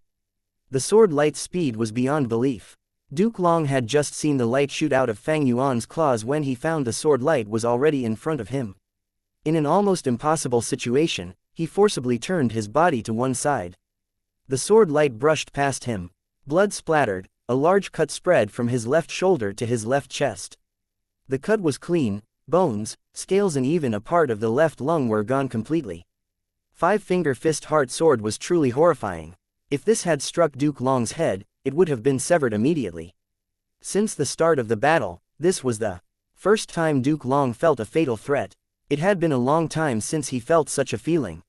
The sword light's speed was beyond belief. Duke Long had just seen the light shoot out of Fang Yuan's claws when he found the sword light was already in front of him. In an almost impossible situation, he forcibly turned his body to one side. The sword light brushed past him. Blood splattered, a large cut spread from his left shoulder to his left chest. The cut was clean, bones, scales and even a part of the left lung were gone completely. 5-finger fist heart sword was truly horrifying. If this had struck Duke Long's head, it would have been severed immediately. Since the start of the battle, this was the first time Duke Long felt a fatal threat. It had been a long time since he felt such a feeling.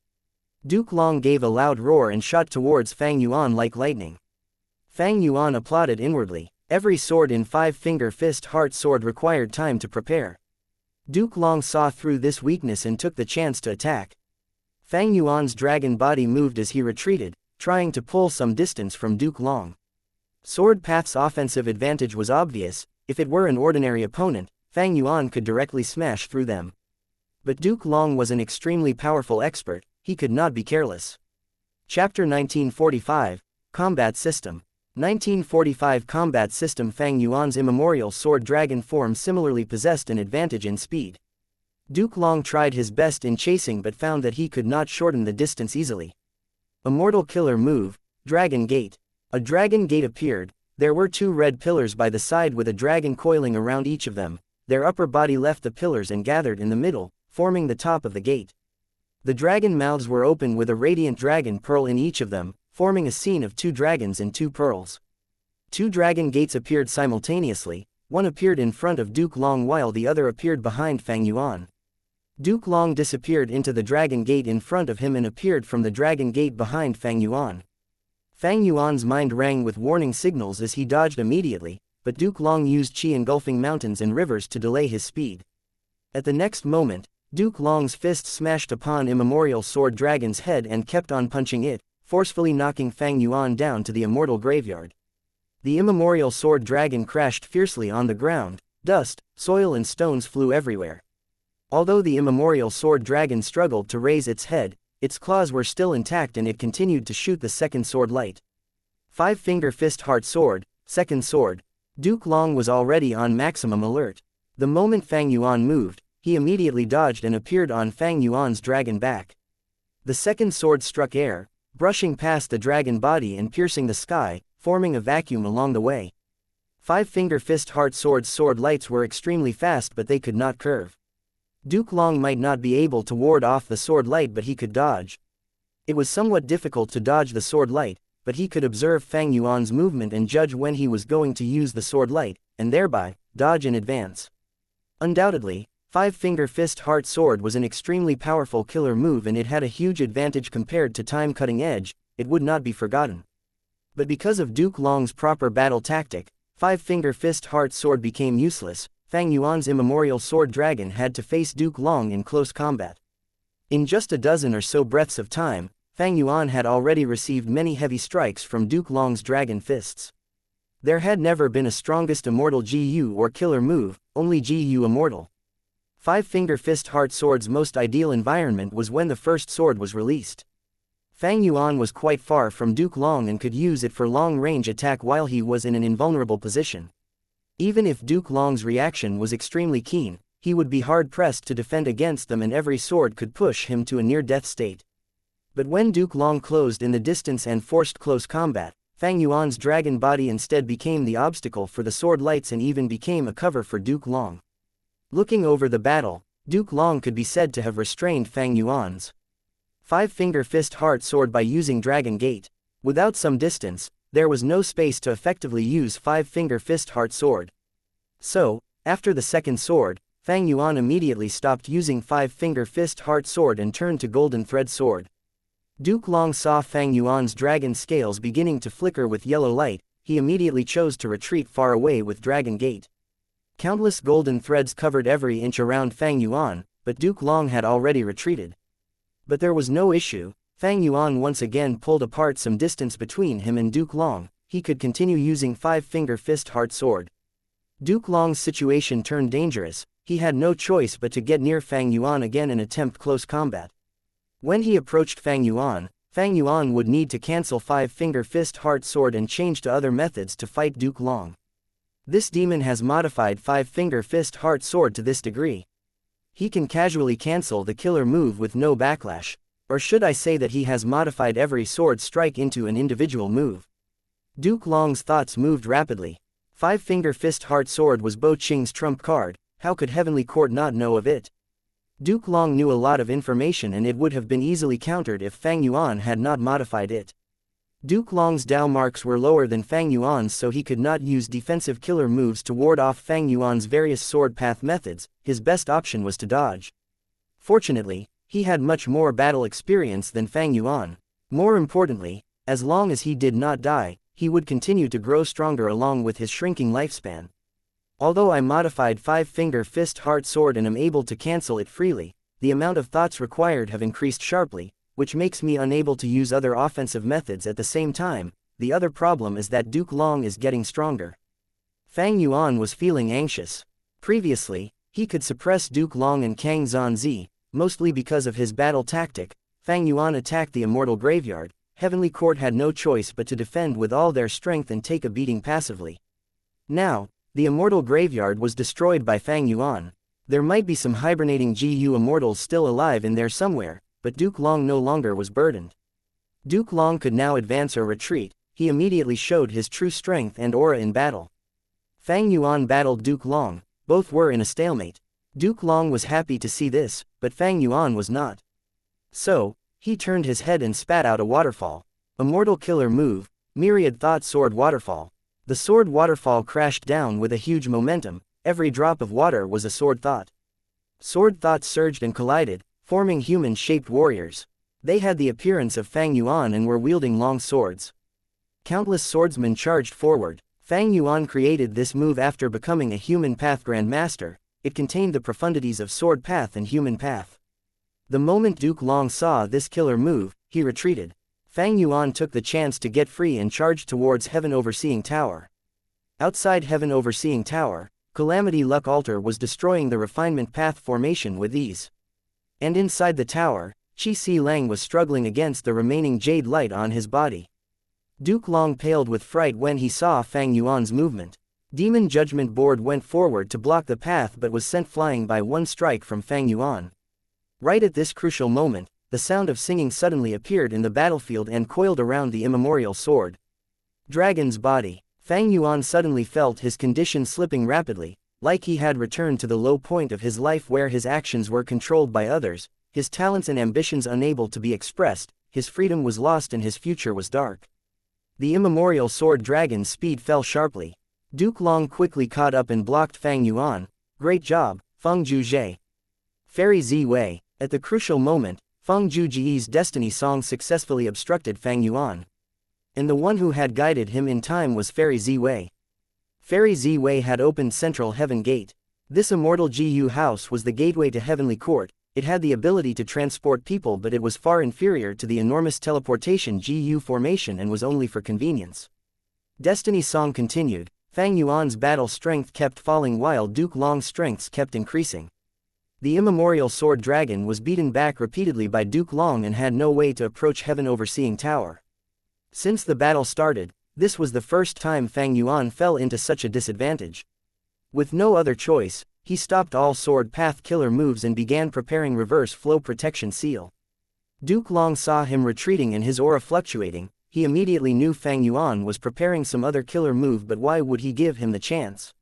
Duke Long gave a loud roar and shot towards Fang Yuan like lightning. Fang Yuan applauded inwardly. Every sword in 5-finger fist heart sword required time to prepare. Duke Long saw through this weakness and took the chance to attack. Fang Yuan's dragon body moved as he retreated, trying to pull some distance from Duke Long. Sword Path's offensive advantage was obvious, if it were an ordinary opponent, Fang Yuan could directly smash through them. But Duke Long was an extremely powerful expert, he could not be careless. Chapter 1945, Combat System. 1945 Combat System. Fang Yuan's immemorial sword dragon form similarly possessed an advantage in speed. Duke Long tried his best in chasing but found that he could not shorten the distance easily. Immortal killer move, Dragon Gate. A dragon gate appeared, there were 2 red pillars by the side with a dragon coiling around each of them, their upper body left the pillars and gathered in the middle, forming the top of the gate. The dragon mouths were open with a radiant dragon pearl in each of them, forming a scene of 2 dragons and 2 pearls. 2 dragon gates appeared simultaneously, one appeared in front of Duke Long while the other appeared behind Fang Yuan. Duke Long disappeared into the dragon gate in front of him and appeared from the dragon gate behind Fang Yuan. Fang Yuan's mind rang with warning signals as he dodged immediately, but Duke Long used chi engulfing mountains and rivers to delay his speed. At the next moment, Duke Long's fist smashed upon immemorial sword dragon's head and kept on punching it, forcefully knocking Fang Yuan down to the immortal graveyard. The immemorial sword dragon crashed fiercely on the ground, dust, soil and stones flew everywhere. Although the immemorial sword dragon struggled to raise its head, its claws were still intact and it continued to shoot the second sword light. 5-finger fist heart sword, second sword. Duke Long was already on maximum alert. The moment Fang Yuan moved, he immediately dodged and appeared on Fang Yuan's dragon back. The second sword struck air, brushing past the dragon body and piercing the sky, forming a vacuum along the way. 5-finger fist heart sword's sword lights were extremely fast but they could not curve. Duke Long might not be able to ward off the sword light but he could dodge. It was somewhat difficult to dodge the sword light, but he could observe Fang Yuan's movement and judge when he was going to use the sword light, and thereby, dodge in advance. Undoubtedly, 5-finger fist heart sword was an extremely powerful killer move and it had a huge advantage compared to time cutting edge, it would not be forgotten. But because of Duke Long's proper battle tactic, Five-Finger Fist Heart Sword became useless. Fang Yuan's immemorial sword dragon had to face Duke Long in close combat. In just a dozen or so breaths of time, Fang Yuan had already received many heavy strikes from Duke Long's dragon fists. There had never been a strongest immortal GU or killer move, only GU Immortal. Five-Finger Fist Heart Sword's most ideal environment was when the first sword was released. Fang Yuan was quite far from Duke Long and could use it for long-range attack while he was in an invulnerable position. Even if Duke Long's reaction was extremely keen, he would be hard-pressed to defend against them and every sword could push him to a near-death state. But when Duke Long closed in the distance and forced close combat, Fang Yuan's dragon body instead became the obstacle for the sword lights and even became a cover for Duke Long. Looking over the battle, Duke Long could be said to have restrained Fang Yuan's Five-Finger Fist Heart Sword by using Dragon Gate. Without some distance, there was no space to effectively use Five-Finger Fist Heart Sword. So, after the second sword, Fang Yuan immediately stopped using Five-Finger Fist Heart Sword and turned to Golden Thread Sword. Duke Long saw Fang Yuan's dragon scales beginning to flicker with yellow light. He immediately chose to retreat far away with Dragon Gate. Countless golden threads covered every inch around Fang Yuan, but Duke Long had already retreated. But there was no issue. Fang Yuan once again pulled apart some distance between him and Duke Long. He could continue using Five-Finger Fist Heart Sword. Duke Long's situation turned dangerous. He had no choice but to get near Fang Yuan again and attempt close combat. When he approached Fang Yuan would need to cancel Five-Finger Fist Heart Sword and change to other methods to fight Duke Long. This demon has modified Five-Finger Fist Heart Sword to this degree. He can casually cancel the killer move with no backlash, or should I say that he has modified every sword strike into an individual move. Duke Long's thoughts moved rapidly. Five-Finger Fist Heart Sword was Bo Qing's trump card. How could Heavenly Court not know of it? Duke Long knew a lot of information and it would have been easily countered if Fang Yuan had not modified it. Duke Long's Dao marks were lower than Fang Yuan's, so he could not use defensive killer moves to ward off Fang Yuan's various sword path methods. His best option was to dodge. Fortunately, he had much more battle experience than Fang Yuan. More importantly, as long as he did not die, he would continue to grow stronger along with his shrinking lifespan. Although I modified Five-Finger Fist Heart Sword and am able to cancel it freely, the amount of thoughts required have increased sharply, which makes me unable to use other offensive methods at the same time. The other problem is that Duke Long is getting stronger. Fang Yuan was feeling anxious. Previously, he could suppress Duke Long and Kang Zanzi, mostly because of his battle tactic. Fang Yuan attacked the Immortal Graveyard. Heavenly Court had no choice but to defend with all their strength and take a beating passively. Now, the Immortal Graveyard was destroyed by Fang Yuan. There might be some hibernating GU Immortals still alive in there somewhere, but Duke Long no longer was burdened. Duke Long could now advance or retreat. He immediately showed his true strength and aura in battle. Fang Yuan battled Duke Long. Both were in a stalemate. Duke Long was happy to see this, but Fang Yuan was not. So, he turned his head and spat out a waterfall. Immortal killer move, Myriad Thought Sword Waterfall. The sword waterfall crashed down with a huge momentum. Every drop of water was a sword thought. Sword thoughts surged and collided, forming human-shaped warriors. They had the appearance of Fang Yuan and were wielding long swords. Countless swordsmen charged forward. Fang Yuan created this move after becoming a human path grandmaster. It contained the profundities of sword path and human path. The moment Duke Long saw this killer move, he retreated. Fang Yuan took the chance to get free and charged towards Heaven Overseeing Tower. Outside Heaven Overseeing Tower, Calamity Luck Altar was destroying the refinement path formation with ease. And inside the tower, Qi Si Lang was struggling against the remaining jade light on his body. Duke Long paled with fright when he saw Fang Yuan's movement. Demon Judgment Board went forward to block the path but was sent flying by one strike from Fang Yuan. Right at this crucial moment, the sound of singing suddenly appeared in the battlefield and coiled around the immemorial sword. Dragon's body. Fang Yuan suddenly felt his condition slipping rapidly, like he had returned to the low point of his life where his actions were controlled by others, his talents and ambitions unable to be expressed, his freedom was lost and his future was dark. The immemorial sword dragon's speed fell sharply. Duke Long quickly caught up and blocked Fang Yuan. Great job, Feng Zhuzhe. Fairy Zi Wei. At the crucial moment, Feng Juji's destiny song successfully obstructed Fang Yuan. And the one who had guided him in time was Fairy Ziwei. Fairy Ziwei had opened Central Heaven Gate. This immortal Gu house was the gateway to Heavenly Court. It had the ability to transport people, but it was far inferior to the enormous teleportation Gu formation and was only for convenience. Destiny Song continued. Fang Yuan's battle strength kept falling while Duke Long's strengths kept increasing. The immemorial sword dragon was beaten back repeatedly by Duke Long and had no way to approach Heaven Overseeing Tower. Since the battle started, this was the first time Fang Yuan fell into such a disadvantage. With no other choice, he stopped all sword path killer moves and began preparing reverse flow protection seal. Duke Long saw him retreating and his aura fluctuating. He immediately knew Fang Yuan was preparing some other killer move, but why would he give him the chance?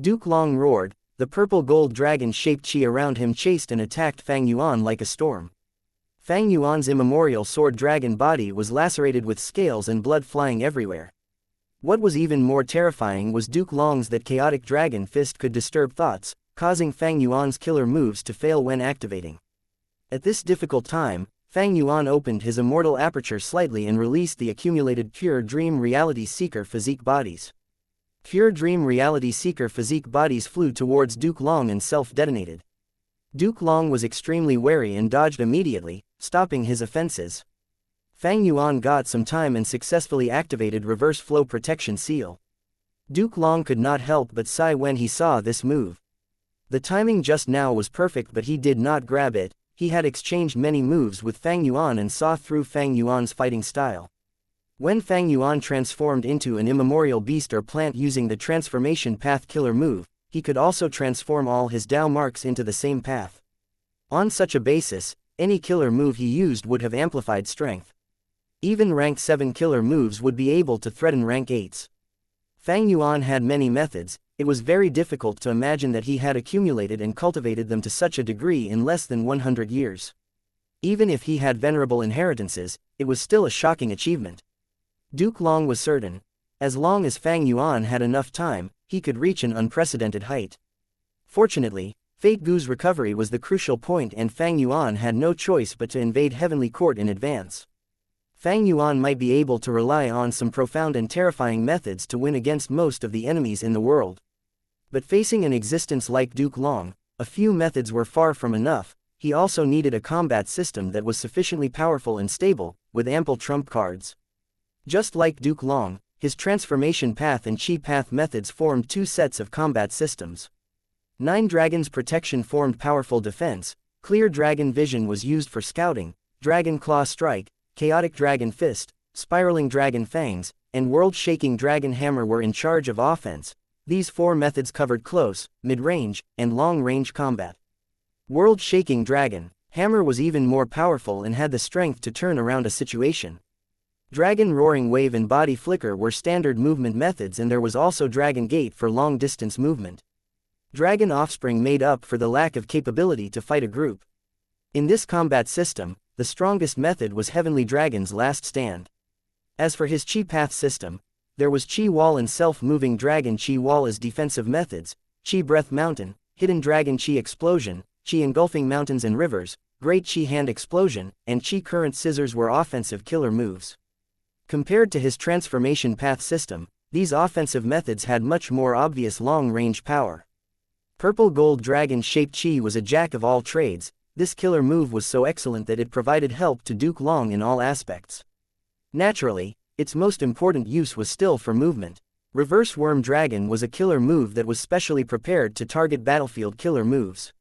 Duke Long roared. The purple gold dragon-shaped chi around him chased and attacked Fang Yuan like a storm. Fang Yuan's immemorial sword dragon body was lacerated with scales and blood flying everywhere. What was even more terrifying was Duke Long's that chaotic dragon fist could disturb thoughts, causing Fang Yuan's killer moves to fail when activating. At this difficult time, Fang Yuan opened his immortal aperture slightly and released the accumulated Pure Dream Reality Seeker physique bodies. Pure Dream Reality Seeker physique bodies flew towards Duke Long and self-detonated. Duke Long was extremely wary and dodged immediately, stopping his offenses. Fang Yuan got some time and successfully activated Reverse Flow Protection Seal. Duke Long could not help but sigh when he saw this move. The timing just now was perfect, but he did not grab it. He had exchanged many moves with Fang Yuan and saw through Fang Yuan's fighting style. When Fang Yuan transformed into an immemorial beast or plant using the transformation path killer move, he could also transform all his Dao marks into the same path. On such a basis, any killer move he used would have amplified strength. Even rank 7 killer moves would be able to threaten rank 8s. Fang Yuan had many methods. It was very difficult to imagine that he had accumulated and cultivated them to such a degree in less than 100 years. Even if he had venerable inheritances, it was still a shocking achievement. Duke Long was certain. As long as Fang Yuan had enough time, he could reach an unprecedented height. Fortunately, Fate Gu's recovery was the crucial point and Fang Yuan had no choice but to invade Heavenly Court in advance. Fang Yuan might be able to rely on some profound and terrifying methods to win against most of the enemies in the world. But facing an existence like Duke Long, a few methods were far from enough. He also needed a combat system that was sufficiently powerful and stable, with ample trump cards. Just like Duke Long, his transformation path and chi path methods formed two sets of combat systems. Nine Dragons Protection formed powerful defense, Clear Dragon Vision was used for scouting, Dragon Claw Strike, Chaotic Dragon Fist, Spiraling Dragon Fangs, and World-Shaking Dragon Hammer were in charge of offense. These four methods covered close, mid-range, and long-range combat. World-Shaking Dragon Hammer was even more powerful and had the strength to turn around a situation. Dragon Roaring Wave and Body Flicker were standard movement methods, and there was also Dragon Gate for long-distance movement. Dragon Offspring made up for the lack of capability to fight a group. In this combat system, the strongest method was Heavenly Dragon's Last Stand. As for his Chi Path system, there was Chi Wall and Self-Moving Dragon Chi Wall as defensive methods, Chi Breath Mountain, Hidden Dragon Chi Explosion, Chi Engulfing Mountains and Rivers, Great Chi Hand Explosion, and Chi Current Scissors were offensive killer moves. Compared to his Transformation Path system, these offensive methods had much more obvious long-range power. Purple Gold Dragon-Shaped Chi was a jack of all trades. This killer move was so excellent that it provided help to Duke Long in all aspects. Naturally, its most important use was still for movement. Reverse Worm Dragon was a killer move that was specially prepared to target battlefield killer moves.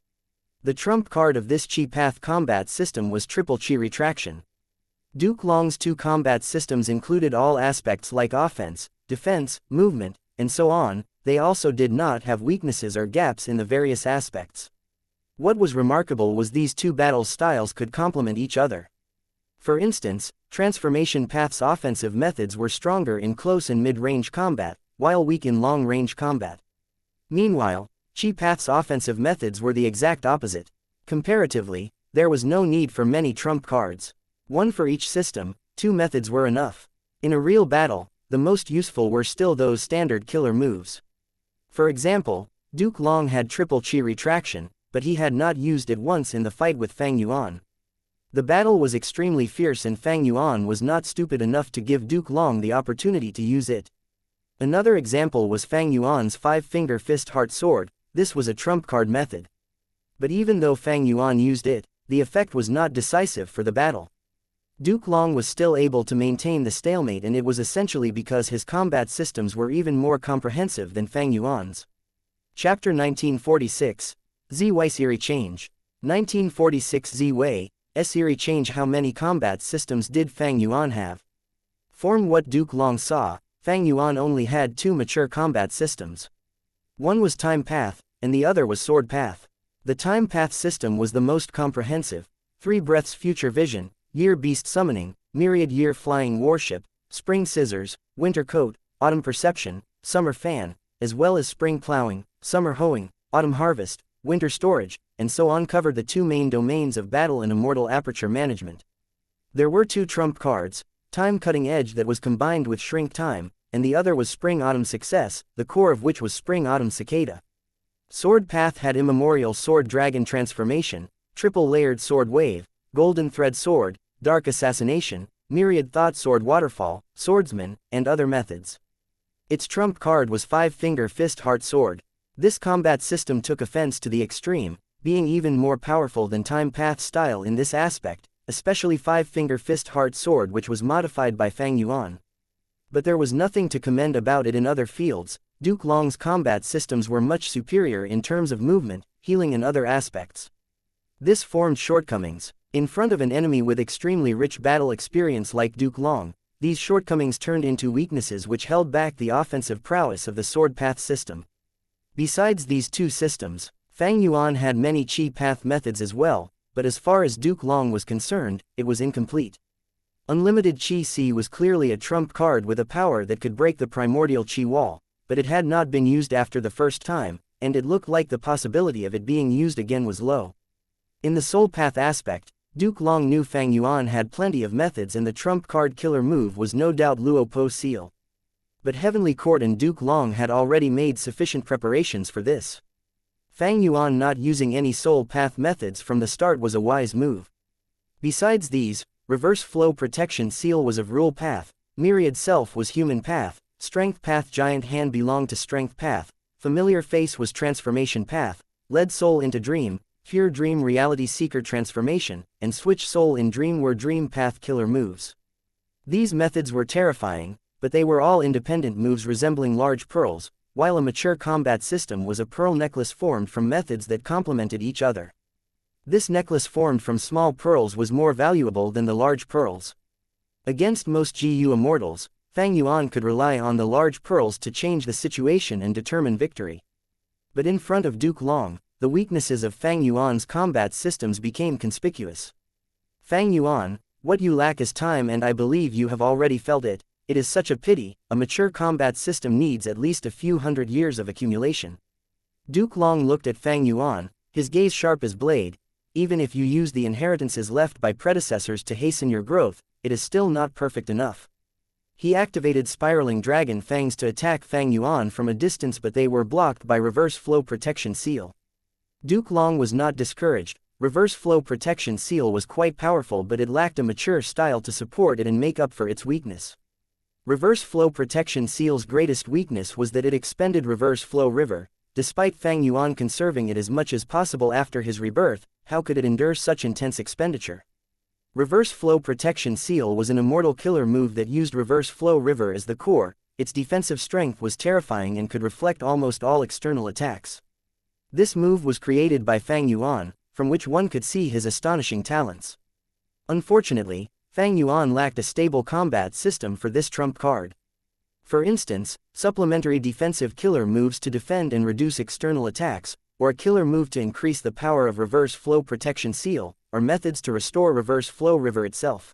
The trump card of this Chi Path combat system was Triple Chi Retraction. Duke Long's two combat systems included all aspects like offense, defense, movement, and so on. They also did not have weaknesses or gaps in the various aspects. What was remarkable was these two battle styles could complement each other. For instance, Transformation Path's offensive methods were stronger in close and mid-range combat, while weak in long-range combat. Meanwhile, Chi Path's offensive methods were the exact opposite. Comparatively, there was no need for many trump cards. One for each system, two methods were enough. In a real battle, the most useful were still those standard killer moves. For example, Duke Long had Triple Chi Retraction, but he had not used it once in the fight with Fang Yuan. The battle was extremely fierce and Fang Yuan was not stupid enough to give Duke Long the opportunity to use it. Another example was Fang Yuan's five-finger fist heart sword. This was a trump card method. But even though Fang Yuan used it, the effect was not decisive for the battle. Duke Long was still able to maintain the stalemate, and it was essentially because his combat systems were even more comprehensive than Fang Yuan's. Chapter 1946, Zi Series Change. 1946 Zi Series Change. How many combat systems did Fang Yuan have? From what Duke Long saw, Fang Yuan only had two mature combat systems. One was Time Path, and the other was Sword Path. The Time Path system was the most comprehensive. 3 breaths Future Vision, Year Beast Summoning, Myriad Year Flying Warship, Spring Scissors, Winter Coat, Autumn Perception, Summer Fan, as well as Spring Plowing, Summer Hoeing, Autumn Harvest, Winter Storage, and so on covered the two main domains of battle and Immortal aperture management. There were 2 trump cards, Time Cutting Edge that was combined with Shrink Time, and the other was Spring Autumn Success, the core of which was Spring Autumn Cicada. Sword Path had Immemorial Sword Dragon Transformation, Triple Layered Sword Wave, Golden Thread Sword, Dark Assassination, Myriad Thought Sword Waterfall, Swordsman, and other methods. Its trump card was Five-Finger Fist Heart Sword. This combat system took offense to the extreme, being even more powerful than Time Path style in this aspect, especially Five-Finger Fist Heart Sword, which was modified by Fang Yuan. But there was nothing to commend about it in other fields. Duke Long's combat systems were much superior in terms of movement, healing and other aspects. This formed shortcomings. In front of an enemy with extremely rich battle experience like Duke Long, these shortcomings turned into weaknesses which held back the offensive prowess of the Sword Path system. Besides these two systems, Fang Yuan had many Chi Path methods as well, but as far as Duke Long was concerned, it was incomplete. Unlimited Chi C was clearly a trump card with a power that could break the primordial Chi wall, but it had not been used after the first time, and it looked like the possibility of it being used again was low. In the Soul Path aspect, Duke Long knew Fang Yuan had plenty of methods, and the trump card killer move was no doubt Luo Po Seal. But Heavenly Court and Duke Long had already made sufficient preparations for this. Fang Yuan not using any Soul Path methods from the start was a wise move. Besides these, Reverse Flow Protection Seal was of Rule Path, Myriad Self was Human Path, Strength Path Giant Hand belonged to Strength Path, Familiar Face was Transformation Path, Led Soul into Dream, Pure Dream Reality Seeker Transformation, and Switch Soul in Dream were Dream Path killer moves. These methods were terrifying, but they were all independent moves resembling large pearls, while a mature combat system was a pearl necklace formed from methods that complemented each other. This necklace formed from small pearls was more valuable than the large pearls. Against most GU immortals, Fang Yuan could rely on the large pearls to change the situation and determine victory. But in front of Duke Long, the weaknesses of Fang Yuan's combat systems became conspicuous. Fang Yuan, what you lack is time, and I believe you have already felt it. It is such a pity. A mature combat system needs at least a few hundred years of accumulation. Duke Long looked at Fang Yuan, his gaze sharp as blade. Even if you use the inheritances left by predecessors to hasten your growth, it is still not perfect enough. He activated Spiraling Dragon Fangs to attack Fang Yuan from a distance, but they were blocked by Reverse Flow Protection Seal. Duke Long was not discouraged. Reverse Flow Protection Seal was quite powerful, but it lacked a mature style to support it and make up for its weakness. Reverse Flow Protection Seal's greatest weakness was that it expended Reverse Flow River. Despite Fang Yuan conserving it as much as possible after his rebirth, how could it endure such intense expenditure? Reverse Flow Protection Seal was an immortal killer move that used Reverse Flow River as the core. Its defensive strength was terrifying and could reflect almost all external attacks. This move was created by Fang Yuan, from which one could see his astonishing talents. Unfortunately, Fang Yuan lacked a stable combat system for this trump card. For instance, supplementary defensive killer moves to defend and reduce external attacks, or a killer move to increase the power of Reverse Flow Protection Seal, or methods to restore Reverse Flow River itself.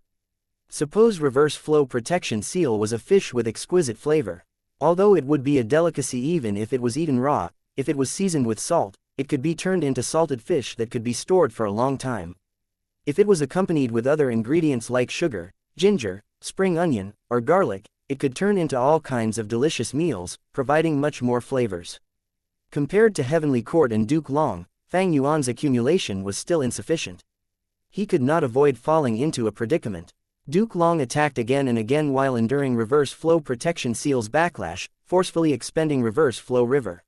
Suppose Reverse Flow Protection Seal was a fish with exquisite flavor. Although it would be a delicacy even if it was eaten raw, if it was seasoned with salt, it could be turned into salted fish that could be stored for a long time. If it was accompanied with other ingredients like sugar, ginger, spring onion, or garlic, it could turn into all kinds of delicious meals, providing much more flavors. Compared to Heavenly Court and Duke Long, Fang Yuan's accumulation was still insufficient. He could not avoid falling into a predicament. Duke Long attacked again and again while enduring reverse flow protection seal's backlash, forcefully expending reverse flow river.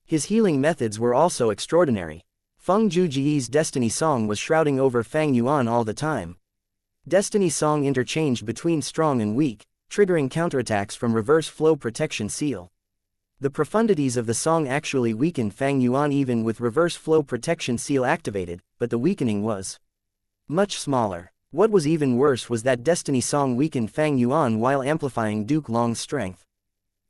His healing methods were also extraordinary. Feng Zhuji's Destiny Song was shrouding over Fang Yuan all the time. Destiny Song interchanged between strong and weak, triggering counterattacks from reverse flow protection seal. The profundities of the song actually weakened Fang Yuan even with reverse flow protection seal activated, but the weakening was much smaller. What was even worse was that Destiny Song weakened Fang Yuan while amplifying Duke Long's strength.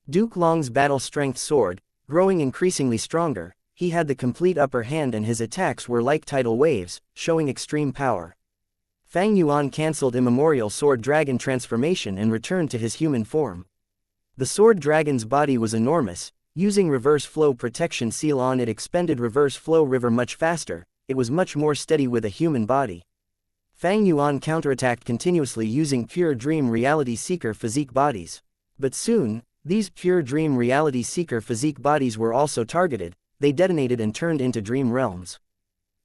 Duke Long's battle strength soared, growing increasingly stronger. He had the complete upper hand and his attacks were like tidal waves, showing extreme power. Fang Yuan cancelled Immemorial Sword Dragon transformation and returned to his human form. The Sword Dragon's body was enormous. Using reverse flow protection seal on it expended reverse flow river much faster. It was much more steady with a human body. Fang Yuan counterattacked continuously using pure dream reality seeker physique bodies. But soon, these pure dream reality seeker physique bodies were also targeted. They detonated and turned into dream realms.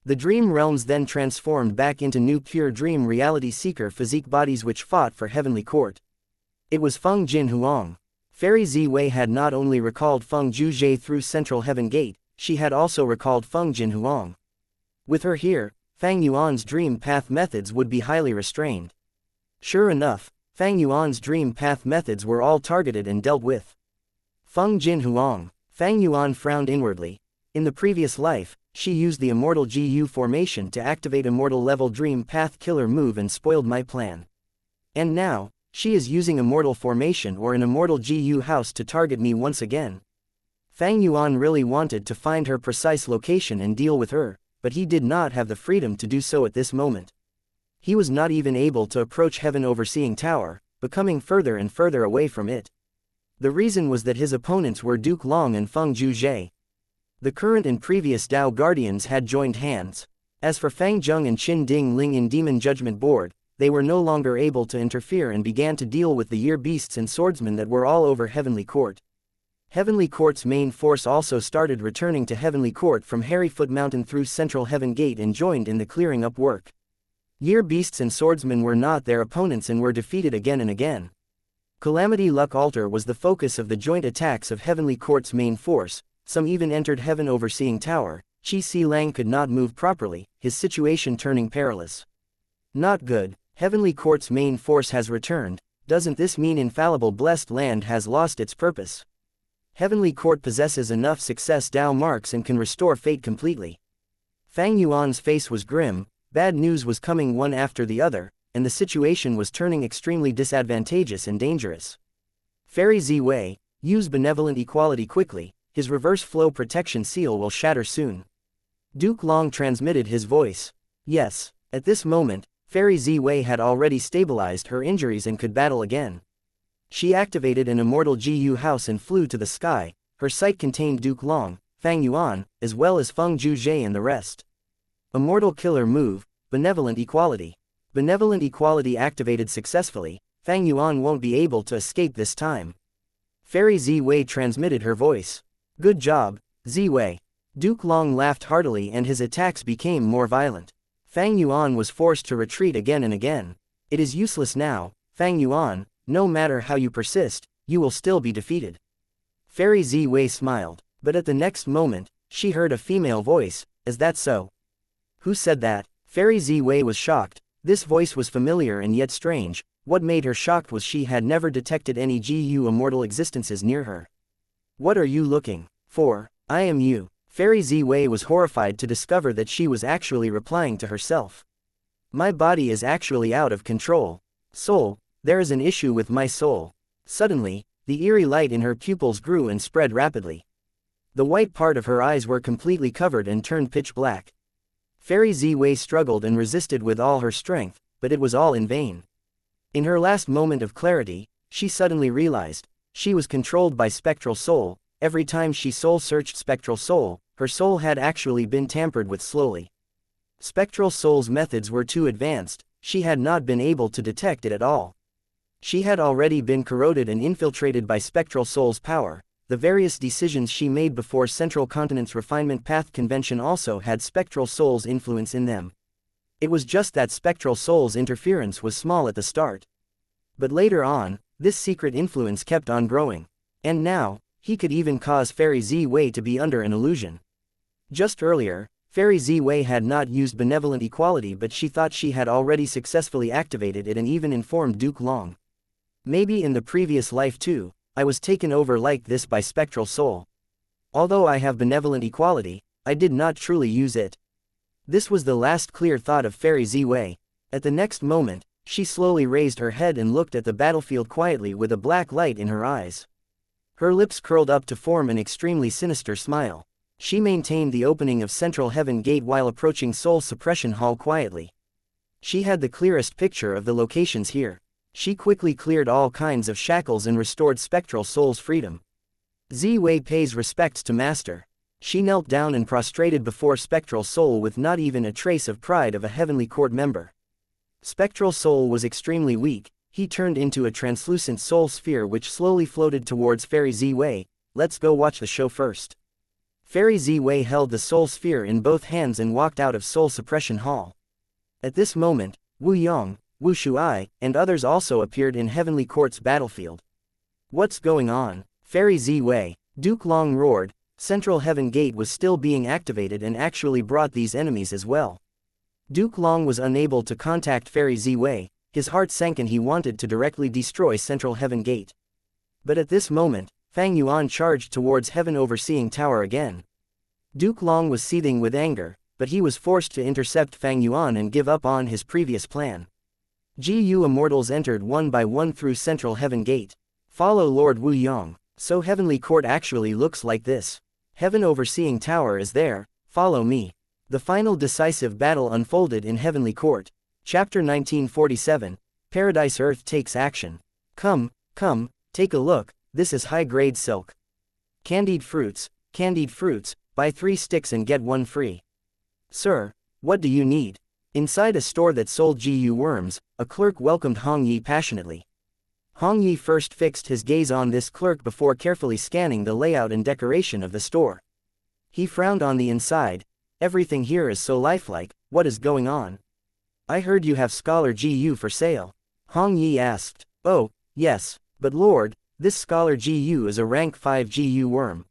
The dream realms then transformed back into new pure dream reality seeker physique bodies which fought for Heavenly Court. It was Feng Jin Huang. Fairy Ziwei had not only recalled Feng Zhuzhe through Central Heaven Gate, she had also recalled Feng Jin Huang. With her here, Fang Yuan's dream path methods would be highly restrained. Sure enough, Fang Yuan's dream path methods were all targeted and dealt with. Feng Jin Huang. Fang Yuan frowned inwardly. In the previous life, she used the Immortal GU formation to activate Immortal level dream path killer move and spoiled my plan. And now, she is using Immortal formation or an Immortal GU house to target me once again. Fang Yuan really wanted to find her precise location and deal with her, but he did not have the freedom to do so at this moment. He was not even able to approach Heaven Overseeing Tower, becoming further and further away from it. The reason was that his opponents were Duke Long and Feng Zhuzhe. The current and previous Dao Guardians had joined hands. As for Fang Zheng and Qin Ding Ling in Demon Judgment Board, they were no longer able to interfere and began to deal with the year beasts and swordsmen that were all over Heavenly Court. Heavenly Court's main force also started returning to Heavenly Court from Harryfoot Mountain through Central Heaven Gate and joined in the clearing up work. Year beasts and swordsmen were not their opponents and were defeated again and again. Calamity Luck Altar was the focus of the joint attacks of Heavenly Court's main force. Some even entered Heaven Overseeing Tower. Qi Si Lang could not move properly, his situation turning perilous. Not good. Heavenly Court's main force has returned. Doesn't this mean infallible blessed land has lost its purpose? Heavenly Court possesses enough success Dao marks and can restore fate completely. Fang Yuan's face was grim. Bad news was coming one after the other, and the situation was turning extremely disadvantageous and dangerous. Fairy Ziwei, use benevolent equality quickly. His reverse flow protection seal will shatter soon. Duke Long transmitted his voice. Yes, at this moment, Fairy Ziwei had already stabilized her injuries and could battle again. She activated an Immortal GU house and flew to the sky. Her sight contained Duke Long, Fang Yuan, as well as Feng Zhuzhe and the rest. Immortal killer move, benevolent equality. Benevolent equality activated successfully. Fang Yuan won't be able to escape this time. Fairy Ziwei transmitted her voice. Good job, Ziwei. Duke Long laughed heartily and his attacks became more violent. Fang Yuan was forced to retreat again and again. It is useless now, Fang Yuan, no matter how you persist, you will still be defeated. Fairy Ziwei smiled, but at the next moment, she heard a female voice. Is that so? Who said that? Fairy Ziwei was shocked. This voice was familiar and yet strange. What made her shocked was she had never detected any GU immortal existences near her. What are you looking for? I am you. Fairy Ziwei was horrified to discover that she was actually replying to herself. My body is actually out of control. Soul, there is an issue with my soul. Suddenly, the eerie light in her pupils grew and spread rapidly. The white part of her eyes were completely covered and turned pitch black. Fairy Ziwei struggled and resisted with all her strength, but it was all in vain. In her last moment of clarity, she suddenly realized, she was controlled by Spectral Soul. Every time she soul-searched Spectral Soul, her soul had actually been tampered with slowly. Spectral Soul's methods were too advanced, she had not been able to detect it at all. She had already been corroded and infiltrated by Spectral Soul's power. The various decisions she made before Central Continent's Refinement Path Convention also had Spectral Soul's influence in them. It was just that Spectral Soul's interference was small at the start. But later on, this secret influence kept on growing. And now, he could even cause Fairy Z-Wei to be under an illusion. Just earlier, Fairy Z-Wei had not used benevolent equality, but she thought she had already successfully activated it and even informed Duke Long. Maybe in the previous life too, I was taken over like this by Spectral Soul. Although I have benevolent equality, I did not truly use it. This was the last clear thought of Fairy Z-Wei. At the next moment, she slowly raised her head and looked at the battlefield quietly with a black light in her eyes. Her lips curled up to form an extremely sinister smile. She maintained the opening of Central Heaven Gate while approaching Soul Suppression Hall quietly. She had the clearest picture of the locations here. She quickly cleared all kinds of shackles and restored Spectral Soul's freedom. Z-Wei pays respects to Master. She knelt down and prostrated before Spectral Soul with not even a trace of pride of a Heavenly Court member. Spectral Soul was extremely weak. He turned into a translucent soul sphere which slowly floated towards Fairy Z-Wei. Let's go watch the show first. Fairy Z-Wei held the soul sphere in both hands and walked out of Soul Suppression Hall. At this moment, Wu Yong, Wu Shuai, and others also appeared in Heavenly Court's battlefield. What's going on? Fairy Z-Wei, Duke Long roared. Central Heaven Gate was still being activated and actually brought these enemies as well. Duke Long was unable to contact Fairy Z-Wei. His heart sank and he wanted to directly destroy Central Heaven Gate. But at this moment, Fang Yuan charged towards Heaven Overseeing Tower again. Duke Long was seething with anger, but he was forced to intercept Fang Yuan and give up on his previous plan. GU Immortals entered one by one through Central Heaven Gate. Follow Lord Wu Yong. So Heavenly Court actually looks like this. Heaven Overseeing Tower is there, follow me. The final decisive battle unfolded in Heavenly Court. Chapter 1947, Paradise Earth takes action. Come, take a look, this is high-grade silk. Candied fruits, buy 3 sticks and get 1 free. Sir, what do you need? Inside a store that sold GU worms, a clerk welcomed Hong Yi passionately. Hong Yi first fixed his gaze on this clerk before carefully scanning the layout and decoration of the store. He frowned on the inside. Everything here is so lifelike, what is going on? I heard you have Scholar GU for sale. Hong Yi asked. Oh, yes, but Lord, this Scholar GU is a rank 5 GU worm.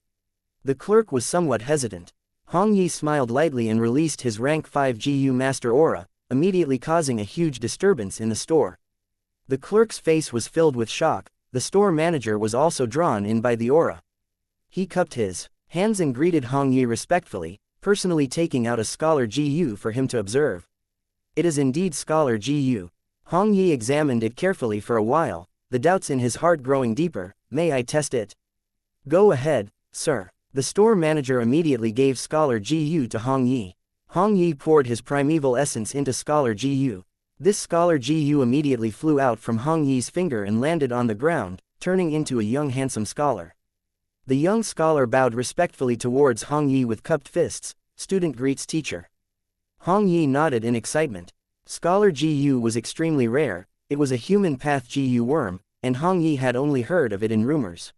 The clerk was somewhat hesitant. Hong Yi smiled lightly and released his rank 5 GU master aura, immediately causing a huge disturbance in the store. The clerk's face was filled with shock. The store manager was also drawn in by the aura. He cupped his hands and greeted Hong Yi respectfully, personally taking out a Scholar GU for him to observe. It is indeed Scholar GU. Hong Yi examined it carefully for a while, the doubts in his heart growing deeper. May I test it? Go ahead, sir. The store manager immediately gave Scholar GU to Hong Yi. Hong Yi poured his primeval essence into Scholar GU. This Scholar GU immediately flew out from Hong Yi's finger and landed on the ground, turning into a young handsome scholar. The young scholar bowed respectfully towards Hong Yi with cupped fists. Student greets teacher. Hong Yi nodded in excitement. Scholar GU was extremely rare. It was a human path GU worm, and Hong Yi had only heard of it in rumors.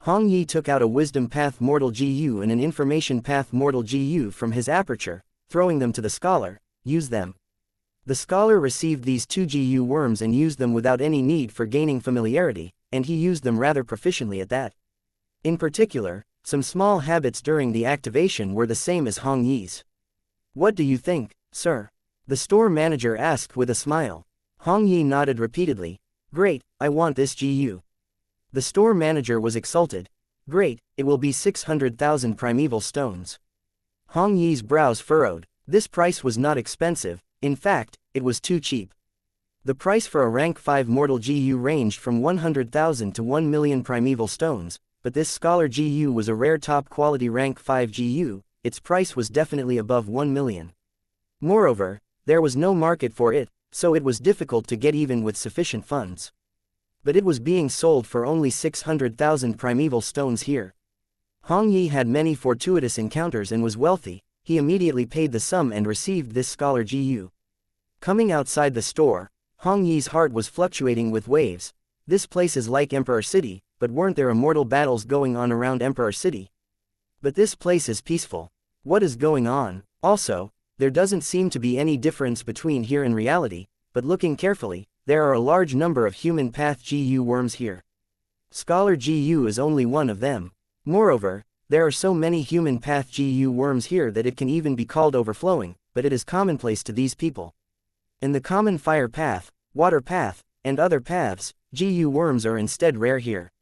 Hong Yi took out a wisdom path mortal GU and an information path mortal GU from his aperture, throwing them to the scholar. Use them. The scholar received these 2 GU worms and used them without any need for gaining familiarity, and he used them rather proficiently at that. In particular, some small habits during the activation were the same as Hong Yi's. What do you think, sir? The store manager asked with a smile. Hong Yi nodded repeatedly. Great, I want this GU. The store manager was exulted. Great, it will be 600,000 primeval stones. Hong Yi's brows furrowed. This price was not expensive. In fact, it was too cheap. The price for a rank 5 mortal GU ranged from 100,000 to 1 million primeval stones, but this Scholar GU was a rare top-quality rank 5 GU, its price was definitely above 1 million. Moreover, there was no market for it, so it was difficult to get even with sufficient funds. But it was being sold for only 600,000 primeval stones here. Hong Yi had many fortuitous encounters and was wealthy. He immediately paid the sum and received this Scholar GU. Coming outside the store, Hong Yi's heart was fluctuating with waves. This place is like Emperor City, but weren't there immortal battles going on around Emperor City? But this place is peaceful. What is going on? Also, There doesn't seem to be any difference between here and reality, but looking carefully, there are a large number of human path GU worms here. Scholar GU is only one of them. Moreover, there are so many human path GU worms here that it can even be called overflowing, but it is commonplace to these people. In the common fire path, water path, and other paths, GU worms are instead rare here.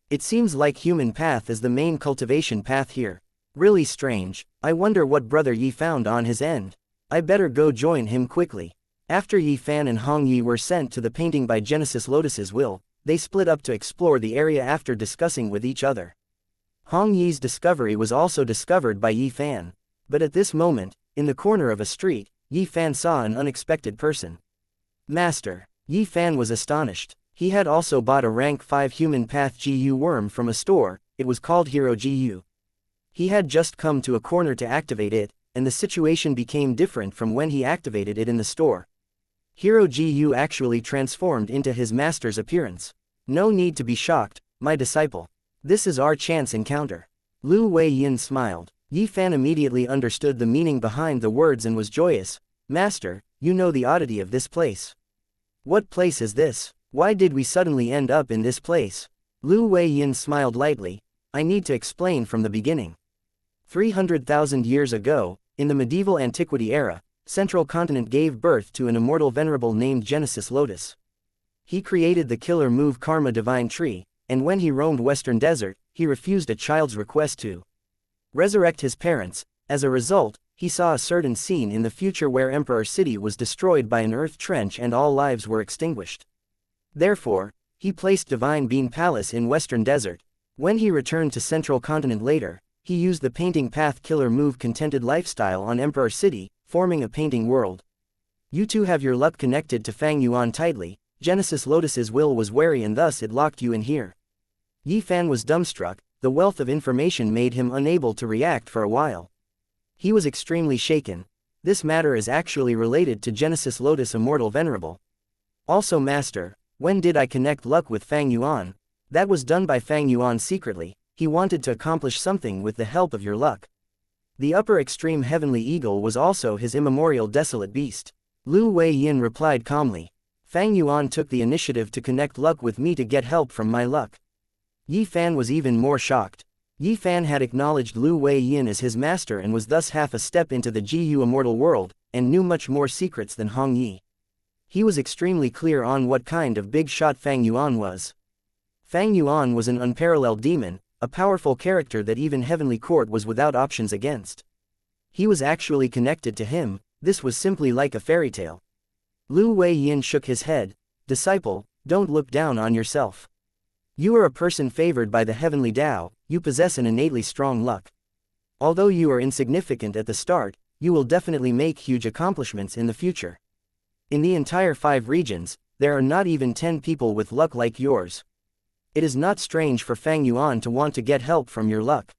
It seems like human path is the main cultivation path here. Really strange. I wonder what Brother Yi found on his end. I better go join him quickly. After Yi Fan and Hong Yi were sent to the painting by Genesis Lotus's will, they split up to explore the area after discussing with each other. Hong Yi's discovery was also discovered by Yi Fan. But at this moment, in the corner of a street, Yi Fan saw an unexpected person. Master. Yi Fan was astonished. He had also bought a rank 5 human path GU worm from a store. It was called Hero GU. He had just come to a corner to activate it, and the situation became different from when he activated it in the store. Hero GU actually transformed into his master's appearance. No need to be shocked, my disciple. This is our chance encounter. Lu Wei Yin smiled. Yi Fan immediately understood the meaning behind the words and was joyous. Master, you know the oddity of this place. What place is this? Why did we suddenly end up in this place? Lu Wei Yin smiled lightly. I need to explain from the beginning. 300,000 years ago, in the medieval antiquity era, Central Continent gave birth to an immortal venerable named Genesis Lotus. He created the killer move Karma Divine Tree, and when he roamed Western Desert, he refused a child's request to resurrect his parents. As a result, he saw a certain scene in the future where Emperor City was destroyed by an earth trench and all lives were extinguished. Therefore, he placed Divine Bean Palace in Western Desert. When he returned to Central Continent later, he used the painting path killer move Contented Lifestyle on Emperor City, forming a painting world. You two have your luck connected to Fang Yuan tightly. Genesis Lotus's will was wary and thus it locked you in here. Yi Fan was dumbstruck. The wealth of information made him unable to react for a while. He was extremely shaken. This matter is actually related to Genesis Lotus Immortal Venerable. Also Master, when did I connect luck with Fang Yuan? That was done by Fang Yuan secretly. He wanted to accomplish something with the help of your luck. The upper extreme heavenly eagle was also his immemorial desolate beast. Lu Wei Yin replied calmly. Fang Yuan took the initiative to connect luck with me to get help from my luck. Yi Fan was even more shocked. Yi Fan had acknowledged Lu Wei Yin as his master and was thus half a step into the GU immortal world, and knew much more secrets than Hong Yi. He was extremely clear on what kind of big shot Fang Yuan was. Fang Yuan was an unparalleled demon, a powerful character that even Heavenly Court was without options against. He was actually connected to him. This was simply like a fairy tale. Lu Wei Yin shook his head. Disciple, don't look down on yourself. You are a person favored by the heavenly Tao. You possess an innately strong luck. Although you are insignificant at the start, you will definitely make huge accomplishments in the future. In the entire 5 regions, there are not even 10 people with luck like yours. It is not strange for Fang Yuan to want to get help from your luck.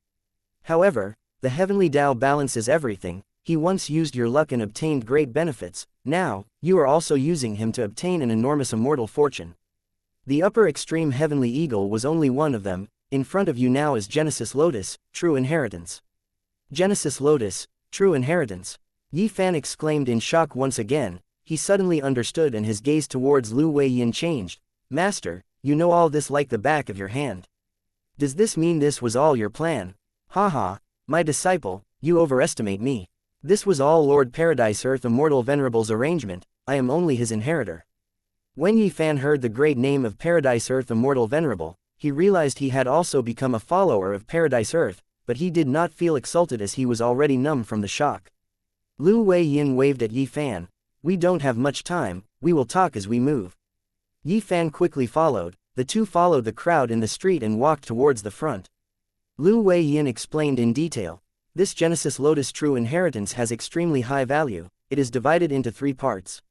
However, the heavenly Tao balances everything. He once used your luck and obtained great benefits. Now, you are also using him to obtain an enormous immortal fortune. The upper extreme heavenly eagle was only one of them. In front of you now is Genesis Lotus, true inheritance. Genesis Lotus, true inheritance. Yi Fan exclaimed in shock once again. He suddenly understood and his gaze towards Lu Wei Yin changed. Master, you know all this like the back of your hand. Does this mean this was all your plan? Haha, my disciple, you overestimate me. This was all Lord Paradise Earth Immortal Venerable's arrangement. I am only his inheritor. When Yi Fan heard the great name of Paradise Earth Immortal Venerable, he realized he had also become a follower of Paradise Earth, but he did not feel exalted as he was already numb from the shock. Lu Wei Yin waved at Yi Fan. We don't have much time, we will talk as we move. Yi Fan quickly followed. The two followed the crowd in the street and walked towards the front. Lu Wei Yin explained in detail. This Genesis Lotus true inheritance has extremely high value. It is divided into 3 parts.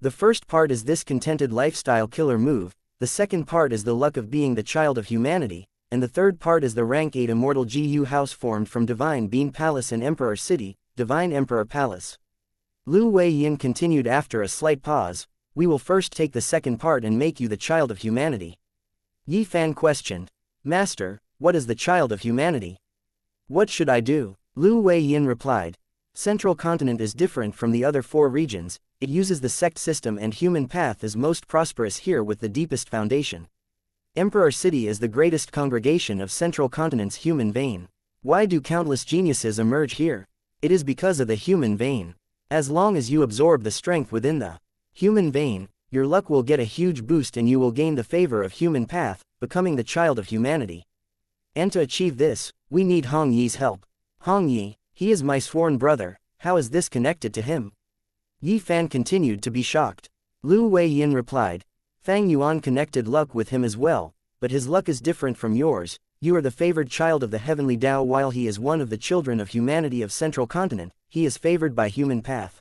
The first part is this contented lifestyle killer move, the second part is the luck of being the child of humanity, and the third part is the rank 8 immortal GU house formed from Divine Bean Palace and Emperor City, Divine Emperor Palace. Lu Wei Yin continued after a slight pause. We will first take the second part and make you the child of humanity. Yi Fan questioned. Master, what is the child of humanity? What should I do? Lu Wei Yin replied. Central Continent is different from the other 4 regions, it uses the sect system and human path is most prosperous here with the deepest foundation. Emperor City is the greatest congregation of Central Continent's human vein. Why do countless geniuses emerge here? It is because of the human vein. As long as you absorb the strength within the human vein, your luck will get a huge boost and you will gain the favor of human path, becoming the child of humanity. And to achieve this, we need Hong Yi's help. Hong Yi, he is my sworn brother, how is this connected to him? Yi Fan continued to be shocked. Lu Wei Yin replied, Fang Yuan connected luck with him as well, but his luck is different from yours, you are the favored child of the heavenly Tao while he is one of the children of humanity of Central Continent, he is favored by human path.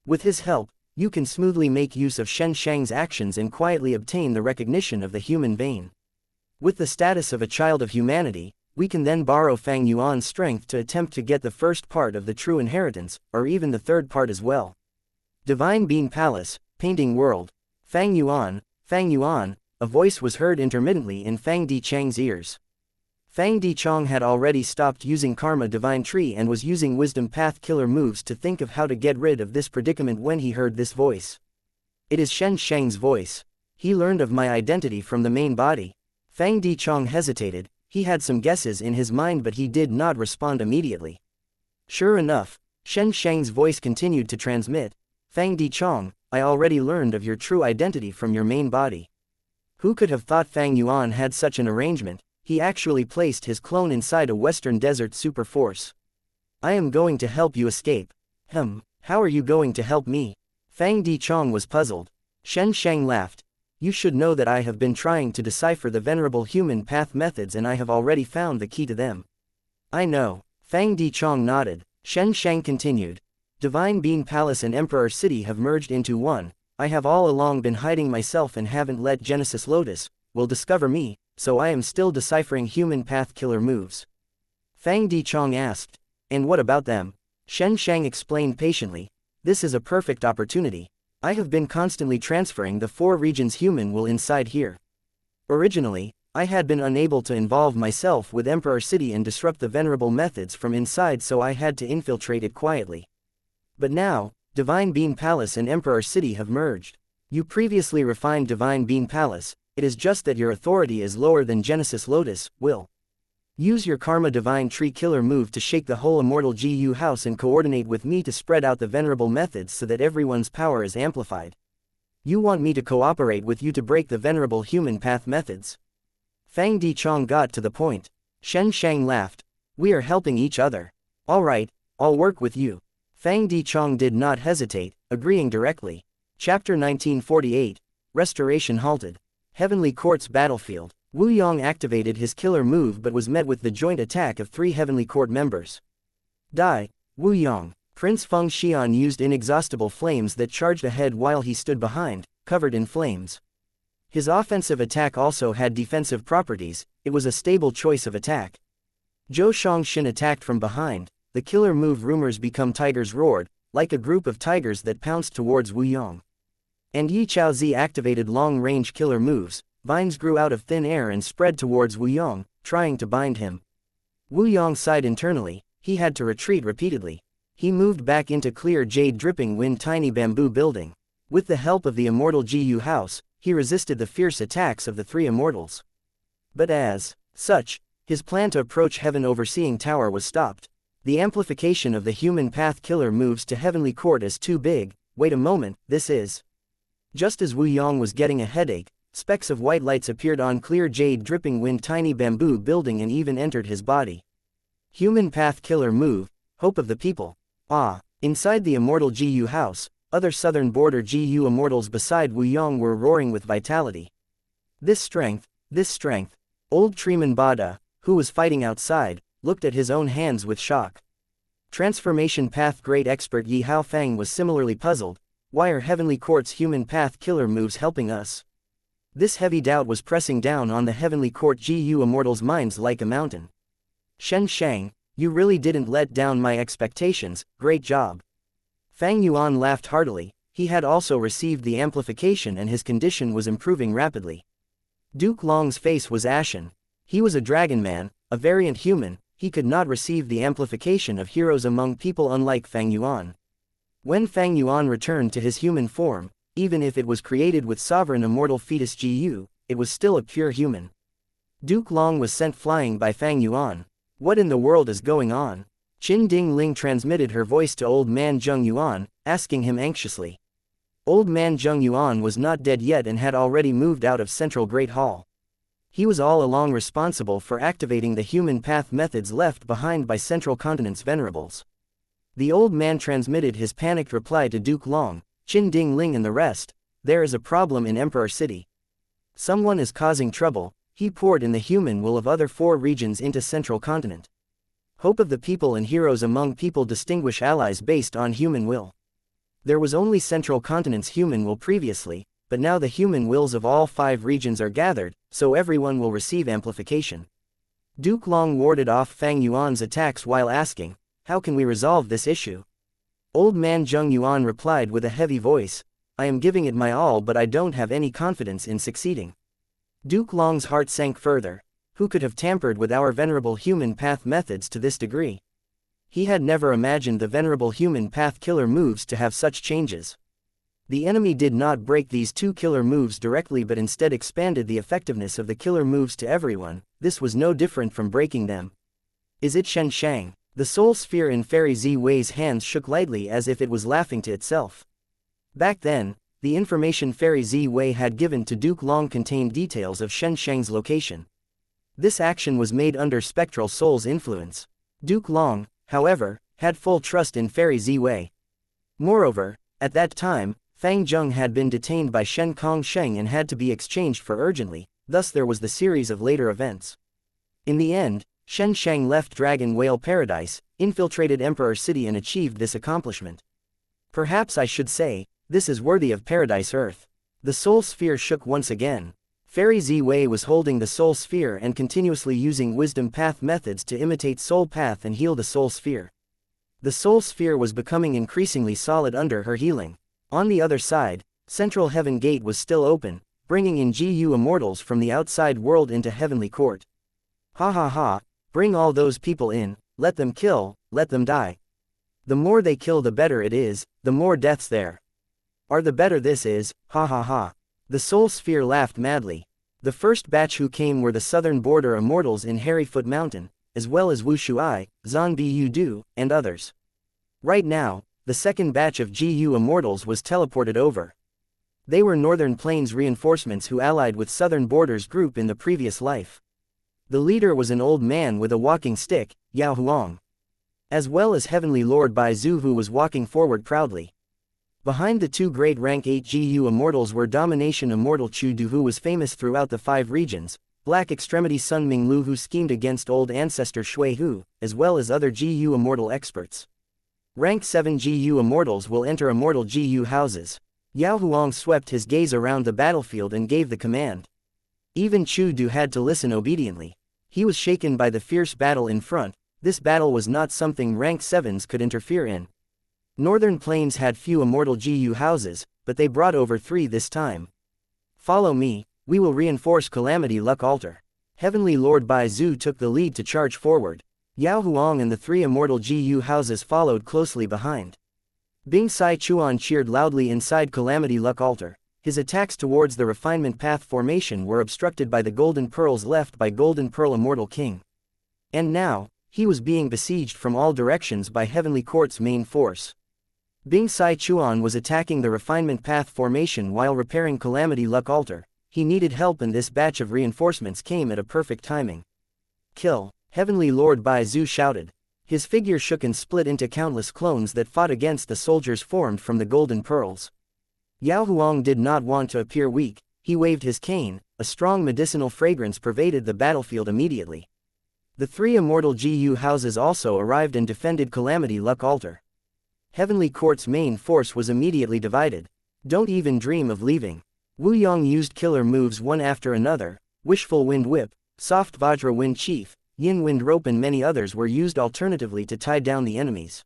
With his help, you can smoothly make use of Shen Shang's actions and quietly obtain the recognition of the human vein. With the status of a child of humanity, we can then borrow Fang Yuan's strength to attempt to get the first part of the true inheritance, or even the third part as well. Divine Bean Palace, Painting World. Fang Yuan, a voice was heard intermittently in Fang Dichang's ears. Fang Dichang had already stopped using Karma Divine Tree and was using Wisdom Path Killer moves to think of how to get rid of this predicament when he heard this voice. It is Shen Shang's voice. He learned of my identity from the main body. Fang Dichang hesitated, he had some guesses in his mind but he did not respond immediately. Sure enough, Shen Shang's voice continued to transmit, Fang Dichang, I already learned of your true identity from your main body. Who could have thought Fang Yuan had such an arrangement? He actually placed his clone inside a Western Desert super force. I am going to help you escape. How are you going to help me? Fang Dichang was puzzled. Shen Shang laughed. You should know that I have been trying to decipher the venerable human path methods and I have already found the key to them. I know. Fang Dichang nodded. Shen Shang continued. Divine Bean Palace and Emperor City have merged into one. I have all along been hiding myself and haven't let Genesis Lotus will discover me, so I am still deciphering human path killer moves. Fang Dichang asked. And what about them? Shen Shang explained patiently. This is a perfect opportunity. I have been constantly transferring the 4 regions human will inside here. Originally, I had been unable to involve myself with Emperor City and disrupt the venerable methods from inside, so I had to infiltrate it quietly. But now, Divine Bean Palace and Emperor City have merged. You previously refined Divine Bean Palace, it is just that your authority is lower than Genesis Lotus will. Use your Karma Divine Tree Killer move to shake the whole Immortal GU house and coordinate with me to spread out the venerable methods so that everyone's power is amplified. You want me to cooperate with you to break the venerable human path methods? Fang Dichang got to the point. Shen Shang laughed. We are helping each other. Alright, I'll work with you. Fang Dichang did not hesitate, agreeing directly. Chapter 1948, Restoration Halted. Heavenly Court's Battlefield. Wu Yong activated his killer move but was met with the joint attack of 3 Heavenly Court members. Die, Wu Yong. Prince Feng Xian used inexhaustible flames that charged ahead while he stood behind, covered in flames. His offensive attack also had defensive properties, it was a stable choice of attack. Zhou Shangxin attacked from behind. The killer move Rumors Become Tigers roared, like a group of tigers that pounced towards Wu Yong. And Yi Chaozi activated long-range killer moves, vines grew out of thin air and spread towards Wu Yong, trying to bind him. Wu Yong sighed internally, he had to retreat repeatedly. He moved back into clear jade dripping wind tiny bamboo building. With the help of the Immortal GU house, he resisted the fierce attacks of the 3 immortals. But as such, his plan to approach Heaven Overseeing Tower was stopped. The amplification of the human path killer moves to Heavenly Court is too big. Wait a moment, this is... Just as Wu Yong was getting a headache, specks of white lights appeared on clear jade dripping wind tiny bamboo building and even entered his body. Human path killer move, Hope of the People. Inside the Immortal GU house, other southern border GU immortals beside Wu Yong were roaring with vitality. This strength. Old Treeman Bada, who was fighting outside, looked at his own hands with shock. Transformation Path Great Expert Yi Hao Fang was similarly puzzled. Why are Heavenly Court's human path killer moves helping us? This heavy doubt was pressing down on the Heavenly Court GU immortals' minds like a mountain. Shen Shang, you really didn't let down my expectations, great job. Fang Yuan laughed heartily, he had also received the amplification and his condition was improving rapidly. Duke Long's face was ashen. He was a dragon man, a variant human, he could not receive the amplification of heroes among people unlike Fang Yuan. When Fang Yuan returned to his human form, even if it was created with sovereign immortal fetus Gu, it was still a pure human. Duke Long was sent flying by Fang Yuan. What in the world is going on? Qin Ding Ling transmitted her voice to old man Zheng Yuan, asking him anxiously. Old man Zheng Yuan was not dead yet and had already moved out of Central Great Hall. He was all along responsible for activating the human path methods left behind by Central Continent's venerables. The old man transmitted his panicked reply to Duke Long, Qin Ding Ling and the rest. There is a problem in Emperor City. Someone is causing trouble. He poured in the human will of other 4 regions into Central Continent. Hope of the people and heroes among people distinguish allies based on human will. There was only Central Continent's human will previously, but now the human wills of all 5 regions are gathered, so everyone will receive amplification. Duke Long warded off Fang Yuan's attacks while asking, how can we resolve this issue? Old man Zheng Yuan replied with a heavy voice, I am giving it my all but I don't have any confidence in succeeding. Duke Long's heart sank further. Who could have tampered with our venerable human path methods to this degree? He had never imagined the venerable human path killer moves to have such changes. The enemy did not break these 2 killer moves directly but instead expanded the effectiveness of the killer moves to everyone. This was no different from breaking them. Is it Shen Shang? The soul sphere in Fairy Z Wei's hands shook lightly as if it was laughing to itself. Back then, the information Fairy Z Wei had given to Duke Long contained details of Shen Shang's location. This action was made under Spectral Soul's influence. Duke Long, however, had full trust in Fairy Z Wei. Moreover, at that time, Fang Zheng had been detained by Shen Kong Sheng and had to be exchanged for urgently, thus there was the series of later events. In the end, Shen Shang left Dragon Whale Paradise, infiltrated Emperor City and achieved this accomplishment. Perhaps I should say, this is worthy of Paradise Earth. The Soul Sphere shook once again. Fairy Z Wei was holding the Soul Sphere and continuously using Wisdom Path methods to imitate Soul Path and heal the Soul Sphere. The Soul Sphere was becoming increasingly solid under her healing. On the other side, Central Heaven Gate was still open, bringing in GU Immortals from the outside world into Heavenly Court. Ha ha ha, bring all those people in, let them kill, let them die. The more they kill the better it is, the more deaths there are the better this is, ha ha ha. The Soul Sphere laughed madly. The first batch who came were the southern border Immortals in Harryfoot Mountain, as well as Wu Shuai, Zan Bu Du, and others. Right now, the second batch of GU Immortals was teleported over. They were Northern Plains reinforcements who allied with Southern Borders group in the previous life. The leader was an old man with a walking stick, Yao Huang. As well as Heavenly Lord Bai Zhu who was walking forward proudly. Behind the 2 great rank 8 GU Immortals were Domination Immortal Chu Du who was famous throughout the 5 regions, Black Extremity Sun Ming Lu who schemed against Old Ancestor Shui Hu, as well as other GU Immortal experts. Rank 7 GU Immortals will enter Immortal GU houses. Yao Huang swept his gaze around the battlefield and gave the command. Even Chu Du had to listen obediently. He was shaken by the fierce battle in front. This battle was not something rank 7s could interfere in. Northern Plains had few Immortal GU houses, but they brought over 3 this time. Follow me, we will reinforce Calamity Luck Altar. Heavenly Lord Bai Zhu took the lead to charge forward. Yao Huang and the 3 Immortal GU houses followed closely behind. Bing Sai Chuan cheered loudly inside Calamity Luck Altar. His attacks towards the Refinement Path formation were obstructed by the Golden Pearls left by Golden Pearl Immortal King. And now, he was being besieged from all directions by Heavenly Court's main force. Bing Sai Chuan was attacking the Refinement Path formation while repairing Calamity Luck Altar. He needed help and this batch of reinforcements came at a perfect timing. Kill, Heavenly Lord Bai Zhu shouted. His figure shook and split into countless clones that fought against the soldiers formed from the Golden Pearls. Yao Huang did not want to appear weak. He waved his cane, a strong medicinal fragrance pervaded the battlefield immediately. The 3 Immortal GU houses also arrived and defended Calamity Luck Altar. Heavenly Court's main force was immediately divided. Don't even dream of leaving. Wu Yong used killer moves one after another. Wishful Wind Whip, Soft Vajra Wind Chief, Yin Wind Rope and many others were used alternatively to tie down the enemies.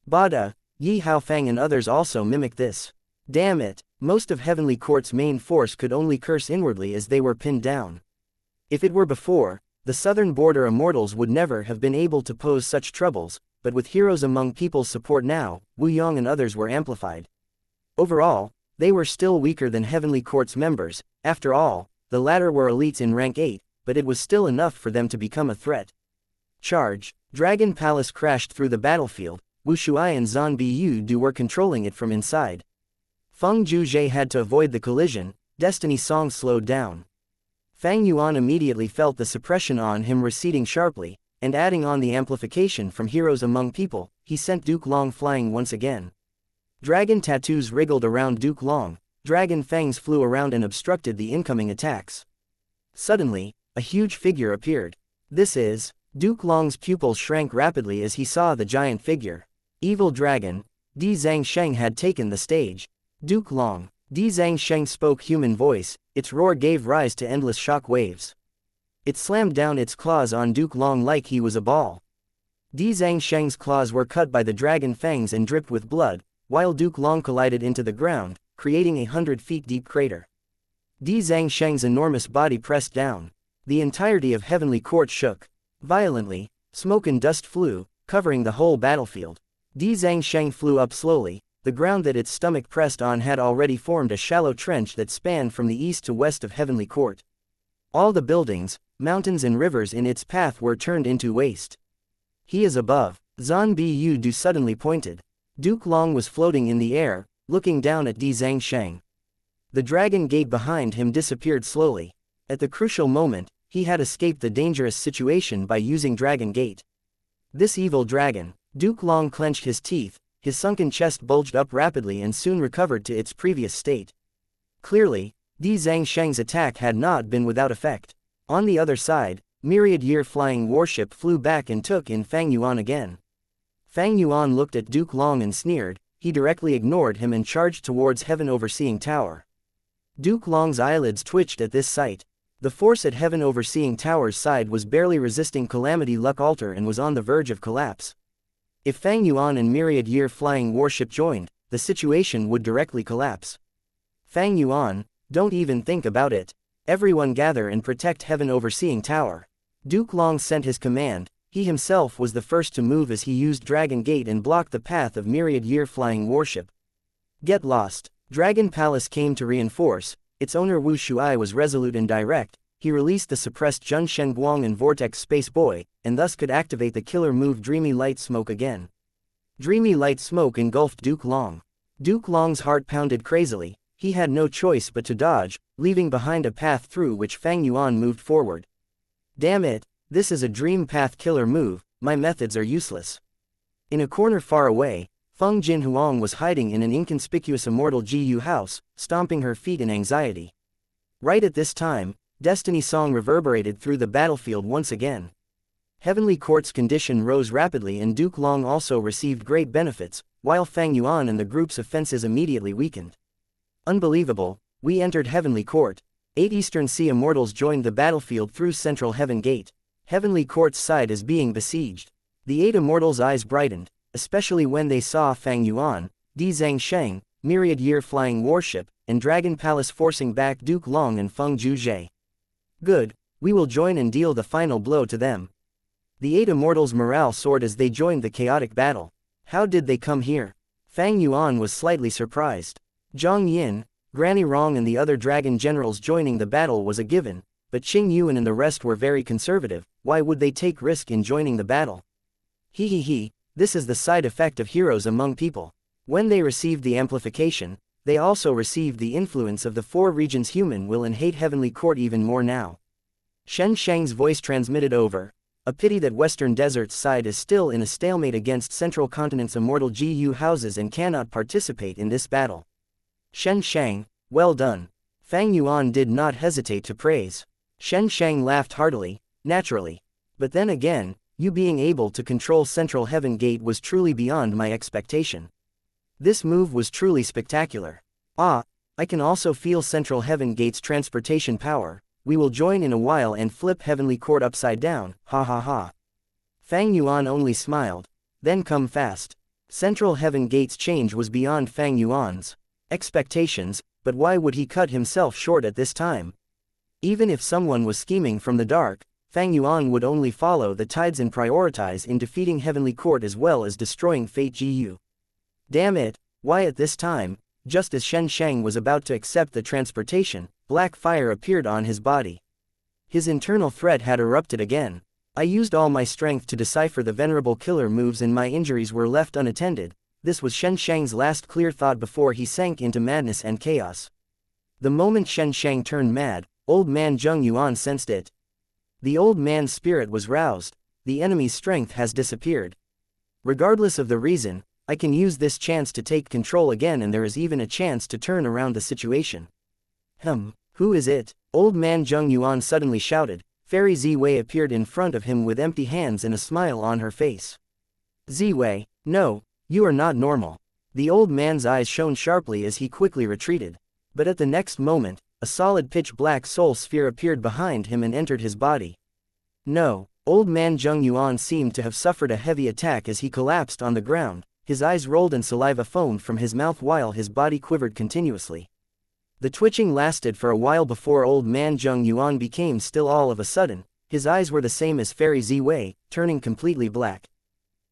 Bada, Yi Haofang and others also mimicked this. Damn it, most of Heavenly Court's main force could only curse inwardly as they were pinned down. If it were before, the southern border immortals would never have been able to pose such troubles, but with heroes among people's support now, Wu Yong and others were amplified. Overall, they were still weaker than Heavenly Court's members. After all, the latter were elites in rank 8, but it was still enough for them to become a threat. Charge! Dragon Palace crashed through the battlefield. Wu Shuai and Zan Biyu Du were controlling it from inside. Feng Zhuzhe had to avoid the collision. Destiny Song slowed down. Fang Yuan immediately felt the suppression on him receding sharply, and adding on the amplification from heroes among people, he sent Duke Long flying once again. Dragon tattoos wriggled around Duke Long, dragon fangs flew around and obstructed the incoming attacks. Suddenly, a huge figure appeared. This is... Duke Long's pupils shrank rapidly as he saw the giant figure. Evil Dragon, Di Zhangsheng had taken the stage. Duke Long. Di Zhangsheng spoke human voice, its roar gave rise to endless shock waves. It slammed down its claws on Duke Long like he was a ball. Di Zhangsheng's claws were cut by the dragon fangs and dripped with blood, while Duke Long collided into the ground, creating a 100-feet-deep crater. Di Zhangsheng's enormous body pressed down. The entirety of Heavenly Court shook. Violently, smoke and dust flew, covering the whole battlefield. Di Zhangsheng flew up slowly. The ground that its stomach pressed on had already formed a shallow trench that spanned from the east to west of Heavenly Court. All the buildings, mountains and rivers in its path were turned into waste. He is above. Zan Biyu Du suddenly pointed. Duke Long was floating in the air, looking down at Di Zhangsheng. The dragon gate behind him disappeared slowly. At the crucial moment, he had escaped the dangerous situation by using Dragon Gate. This evil dragon. Duke Long clenched his teeth. His sunken chest bulged up rapidly and soon recovered to its previous state. Clearly, Di Zhangsheng's attack had not been without effect. On the other side, myriad-year flying warship flew back and took in Fang Yuan again. Fang Yuan looked at Duke Long and sneered. He directly ignored him and charged towards Heaven Overseeing Tower. Duke Long's eyelids twitched at this sight. The force at Heaven Overseeing Tower's side was barely resisting Calamity Luck Altar and was on the verge of collapse. If Fang Yuan and myriad-year flying warship joined, the situation would directly collapse. Fang Yuan, don't even think about it. Everyone gather and protect Heaven Overseeing Tower. Duke Long sent his command. He himself was the first to move as he used Dragon Gate and blocked the path of myriad-year flying warship. Get lost. Dragon Palace came to reinforce. Its owner Wu Shuai was resolute and direct. He released the suppressed Jun Shenguang and Vortex Space Boy, and thus could activate the killer move Dreamy Light Smoke again. Dreamy Light Smoke engulfed Duke Long. Duke Long's heart pounded crazily. He had no choice but to dodge, leaving behind a path through which Fang Yuan moved forward. Damn it, this is a dream path killer move, my methods are useless. In a corner far away, Feng Jinhuang was hiding in an inconspicuous Immortal GU house, stomping her feet in anxiety. Right at this time, Destiny Song reverberated through the battlefield once again. Heavenly Court's condition rose rapidly and Duke Long also received great benefits, while Fang Yuan and the group's offenses immediately weakened. Unbelievable, we entered Heavenly Court. 8 Eastern Sea Immortals joined the battlefield through Central Heaven Gate. Heavenly Court's side is being besieged. The 8 Immortals' eyes brightened, especially when they saw Fang Yuan, Di Zhangsheng, myriad-year flying warship, and Dragon Palace forcing back Duke Long and Feng Zhuzhe. Good, we will join and deal the final blow to them. The 8 Immortals' morale soared as they joined the chaotic battle. How did they come here? Fang Yuan was slightly surprised. Zhang Yin, Granny Rong and the other dragon generals joining the battle was a given, but Qing Yuan and the rest were very conservative. Why would they take risk in joining the battle? This is the side effect of heroes among people. When they received the amplification, they also received the influence of the 4 regions human will and hate Heavenly Court even more now. Shen Shang's voice transmitted over. A pity that Western Desert's side is still in a stalemate against Central Continent's Immortal GU houses and cannot participate in this battle. Shen Shang, well done. Fang Yuan did not hesitate to praise. Shen Shang laughed heartily, naturally. But then again, you being able to control Central Heaven Gate was truly beyond my expectation. This move was truly spectacular. Ah, I can also feel Central Heaven Gate's transportation power. We will join in a while and flip Heavenly Court upside down, ha ha ha. Fang Yuan only smiled. Then come fast. Central Heaven Gate's change was beyond Fang Yuan's expectations, but why would he cut himself short at this time? Even if someone was scheming from the dark, Fang Yuan would only follow the tides and prioritize in defeating Heavenly Court as well as destroying Fate Gu. Damn it, why at this time, just as Shen Sheng was about to accept the transportation, black fire appeared on his body. His internal threat had erupted again. I used all my strength to decipher the venerable killer moves and my injuries were left unattended. This was Shen Sheng's last clear thought before he sank into madness and chaos. The moment Shen Sheng turned mad, old man Zheng Yuan sensed it. The old man's spirit was roused. The enemy's strength has disappeared. Regardless of the reason, I can use this chance to take control again, and there is even a chance to turn around the situation. Who is it? Old man Zheng Yuan suddenly shouted. Fairy Ziwei appeared in front of him with empty hands and a smile on her face. Ziwei, no, you are not normal. The old man's eyes shone sharply as he quickly retreated. But at the next moment, a solid pitch-black soul sphere appeared behind him and entered his body. No, old man Zheng Yuan seemed to have suffered a heavy attack as he collapsed on the ground. His eyes rolled and saliva foamed from his mouth while his body quivered continuously. The twitching lasted for a while before old man Zheng Yuan became still all of a sudden. His eyes were the same as Fairy Ziwei, turning completely black.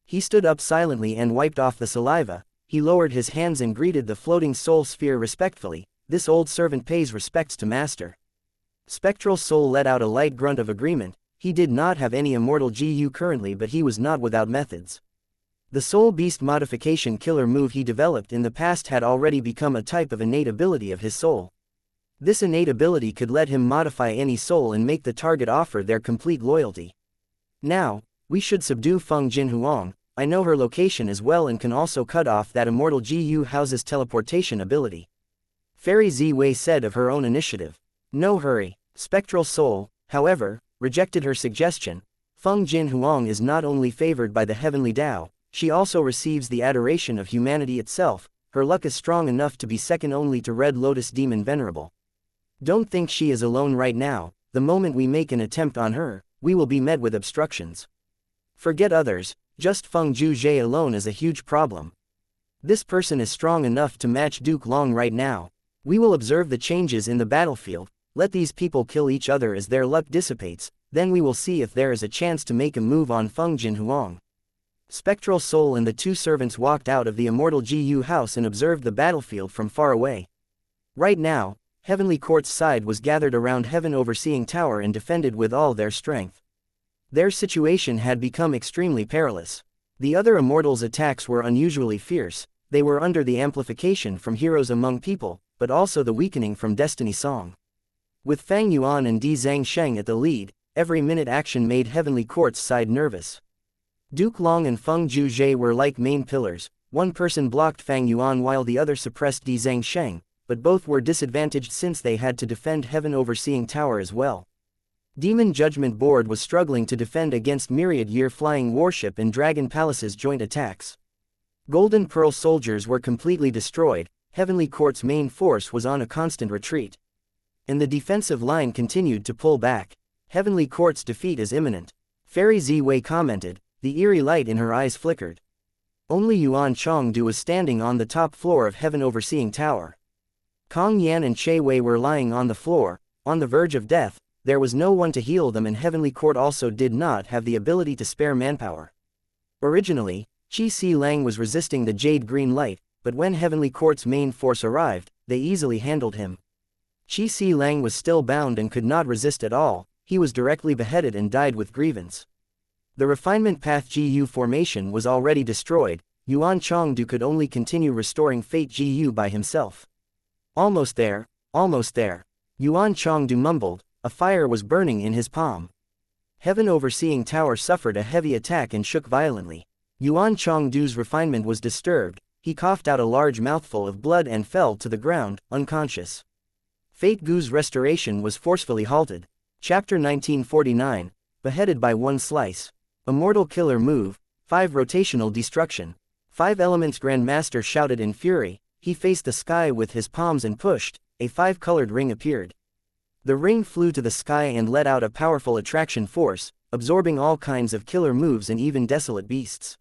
He stood up silently and wiped off the saliva. He lowered his hands and greeted the floating soul sphere respectfully. This old servant pays respects to master. Spectral Soul let out a light grunt of agreement. He did not have any immortal GU currently, but he was not without methods. The Soul Beast modification killer move he developed in the past had already become a type of innate ability of his soul. This innate ability could let him modify any soul and make the target offer their complete loyalty. Now, we should subdue Feng Jinhuang. I know her location as well and can also cut off that immortal GU house's teleportation ability. Fairy Ziwei said of her own initiative. No hurry. Spectral Soul, however, rejected her suggestion. Feng Jinhuang is not only favored by the heavenly Tao, she also receives the adoration of humanity itself. Her luck is strong enough to be second only to Red Lotus Demon Venerable. Don't think she is alone right now. The moment we make an attempt on her, we will be met with obstructions. Forget others, just Feng Zhuzhe alone is a huge problem. This person is strong enough to match Duke Long right now. We will observe the changes in the battlefield, let these people kill each other as their luck dissipates, then we will see if there is a chance to make a move on Feng Jinhuang. Spectral Soul and the two servants walked out of the immortal GU house and observed the battlefield from far away. Right now, Heavenly Court's side was gathered around Heaven Overseeing Tower and defended with all their strength. Their situation had become extremely perilous. The other immortals' attacks were unusually fierce. They were under the amplification from Heroes Among People, but also the weakening from Destiny Song. With Fang Yuan and Di Zhangsheng at the lead, every minute action made Heavenly Court's side nervous. Duke Long and Feng Zhuzhe were like main pillars. One person blocked Fang Yuan while the other suppressed Di Zhangsheng, but both were disadvantaged since they had to defend Heaven Overseeing Tower as well. Demon Judgment Board was struggling to defend against Myriad Year Flying Warship and Dragon Palace's joint attacks. Golden Pearl soldiers were completely destroyed. Heavenly Court's main force was on a constant retreat. And the defensive line continued to pull back. Heavenly Court's defeat is imminent. Fairy Ziwei commented. The eerie light in her eyes flickered. Only Yuan Chongdu was standing on the top floor of Heaven Overseeing Tower. Kong Yan and Che Wei were lying on the floor, on the verge of death. There was no one to heal them, and Heavenly Court also did not have the ability to spare manpower. Originally, Qi Si Lang was resisting the jade green light, but when Heavenly Court's main force arrived, they easily handled him. Qi Si Lang was still bound and could not resist at all. He was directly beheaded and died with grievance. The Refinement Path GU formation was already destroyed. Yuan Chongdu could only continue restoring Fate GU by himself. Almost there, almost there. Yuan Chongdu mumbled. A fire was burning in his palm. Heaven Overseeing Tower suffered a heavy attack and shook violently. Yuan Chongdu's refinement was disturbed. He coughed out a large mouthful of blood and fell to the ground, unconscious. Fate Gu's restoration was forcefully halted. Chapter 1949, Beheaded by One Slice. Immortal Killer Move, 5 Rotational Destruction. 5 Elements Grandmaster shouted in fury. He faced the sky with his palms and pushed. A 5-colored ring appeared. The ring flew to the sky and let out a powerful attraction force, absorbing all kinds of killer moves and even desolate beasts.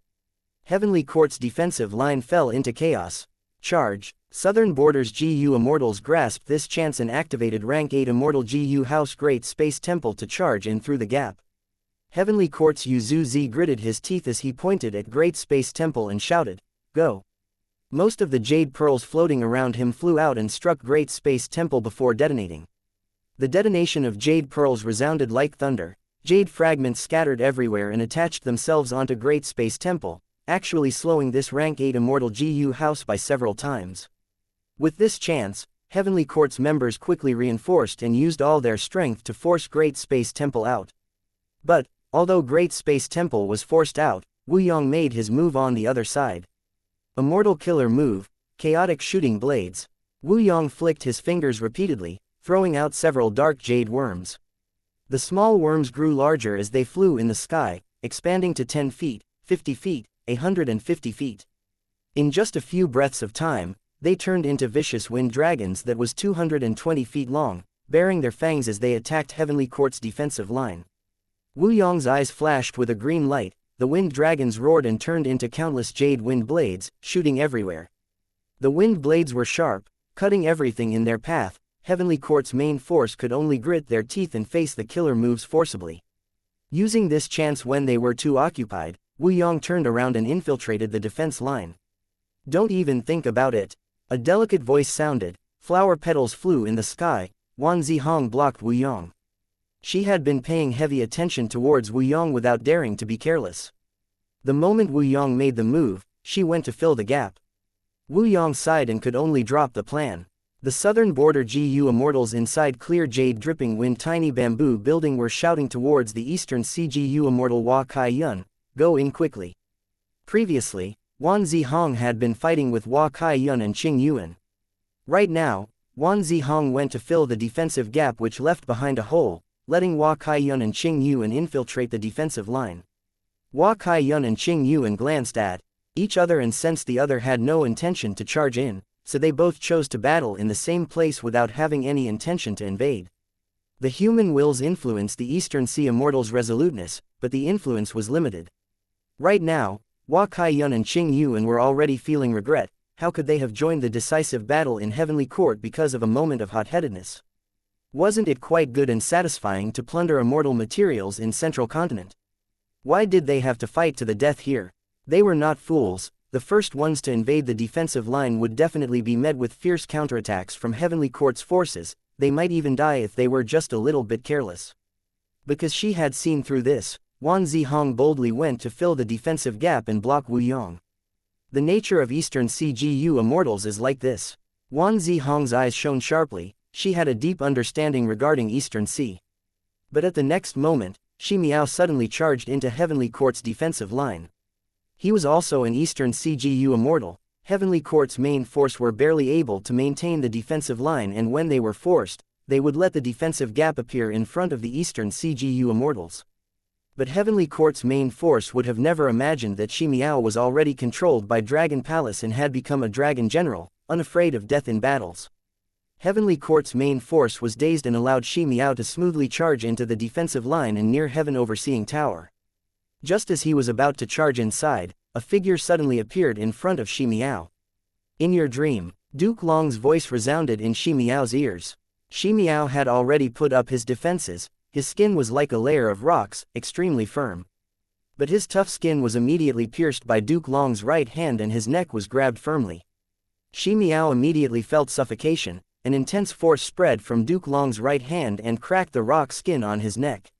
Heavenly Court's defensive line fell into chaos. Charge. Southern Borders GU Immortals grasped this chance and activated Rank 8 Immortal GU House Great Space Temple to charge in through the gap. Heavenly Court's Yu Zi gritted his teeth as he pointed at Great Space Temple and shouted, "Go!" Most of the jade pearls floating around him flew out and struck Great Space Temple before detonating. The detonation of jade pearls resounded like thunder. Jade fragments scattered everywhere and attached themselves onto Great Space Temple, actually slowing this rank 8 Immortal GU house by several times. With this chance, Heavenly Court's members quickly reinforced and used all their strength to force Great Space Temple out. But, although Great Space Temple was forced out, Wu Yong made his move on the other side. Immortal Killer Move, Chaotic Shooting Blades. Wu Yong flicked his fingers repeatedly, throwing out several dark jade worms. The small worms grew larger as they flew in the sky, expanding to 10 feet, 50 feet, 150 feet. In just a few breaths of time, they turned into vicious wind dragons that was 220 feet long, baring their fangs as they attacked Heavenly Court's defensive line. Wu Yong's eyes flashed with a green light. The wind dragons roared and turned into countless jade wind blades, shooting everywhere. The wind blades were sharp, cutting everything in their path. Heavenly Court's main force could only grit their teeth and face the killer moves forcibly. Using this chance when they were too occupied, Wu Yong turned around and infiltrated the defense line. "Don't even think about it." A delicate voice sounded. Flower petals flew in the sky. Wan Zihong blocked Wu Yong. She had been paying heavy attention towards Wu Yong without daring to be careless. The moment Wu Yong made the move, she went to fill the gap. Wu Yong sighed and could only drop the plan. The southern border GU Immortals inside clear jade dripping wind tiny bamboo building were shouting towards the eastern CGU Immortal Hua Kai Yun, "Go in quickly." Previously, Wan Zihong had been fighting with Hua Kai Yun and Qing Yuan. Right now, Wan Zihong went to fill the defensive gap which left behind a hole, letting Hua Kai Yun and Qing Yuan infiltrate the defensive line. Hua Kai Yun and Qing Yuan glanced at each other and sensed the other had no intention to charge in, so they both chose to battle in the same place without having any intention to invade. The human wills influenced the Eastern Sea Immortals' resoluteness, but the influence was limited. Right now, Hua Kai Yun and Qing Yuan were already feeling regret. How could they have joined the decisive battle in Heavenly Court because of a moment of hot-headedness? Wasn't it quite good and satisfying to plunder immortal materials in Central Continent? Why did they have to fight to the death here? They were not fools. The first ones to invade the defensive line would definitely be met with fierce counterattacks from Heavenly Court's forces. They might even die if they were just a little bit careless. Because she had seen through this, Wan Zihong boldly went to fill the defensive gap and block Wu Yong. The nature of Eastern CGU Immortals is like this. Wan Zihong's eyes shone sharply. She had a deep understanding regarding Eastern Sea. But at the next moment, Shi Miao suddenly charged into Heavenly Court's defensive line. He was also an Eastern CGU Immortal. Heavenly Court's main force were barely able to maintain the defensive line, and when they were forced, they would let the defensive gap appear in front of the Eastern CGU Immortals. But Heavenly Court's main force would have never imagined that Shi Miao was already controlled by Dragon Palace and had become a dragon general, unafraid of death in battles. Heavenly Court's main force was dazed and allowed Shi Miao to smoothly charge into the defensive line and near Heaven Overseeing Tower. Just as he was about to charge inside, a figure suddenly appeared in front of Shi Miao. "In your dream," Duke Long's voice resounded in Shi Miao's ears. Shi Miao had already put up his defenses. His skin was like a layer of rocks, extremely firm. But his tough skin was immediately pierced by Duke Long's right hand and his neck was grabbed firmly. Shi Miao immediately felt suffocation. An intense force spread from Duke Long's right hand and cracked the rock skin on his neck.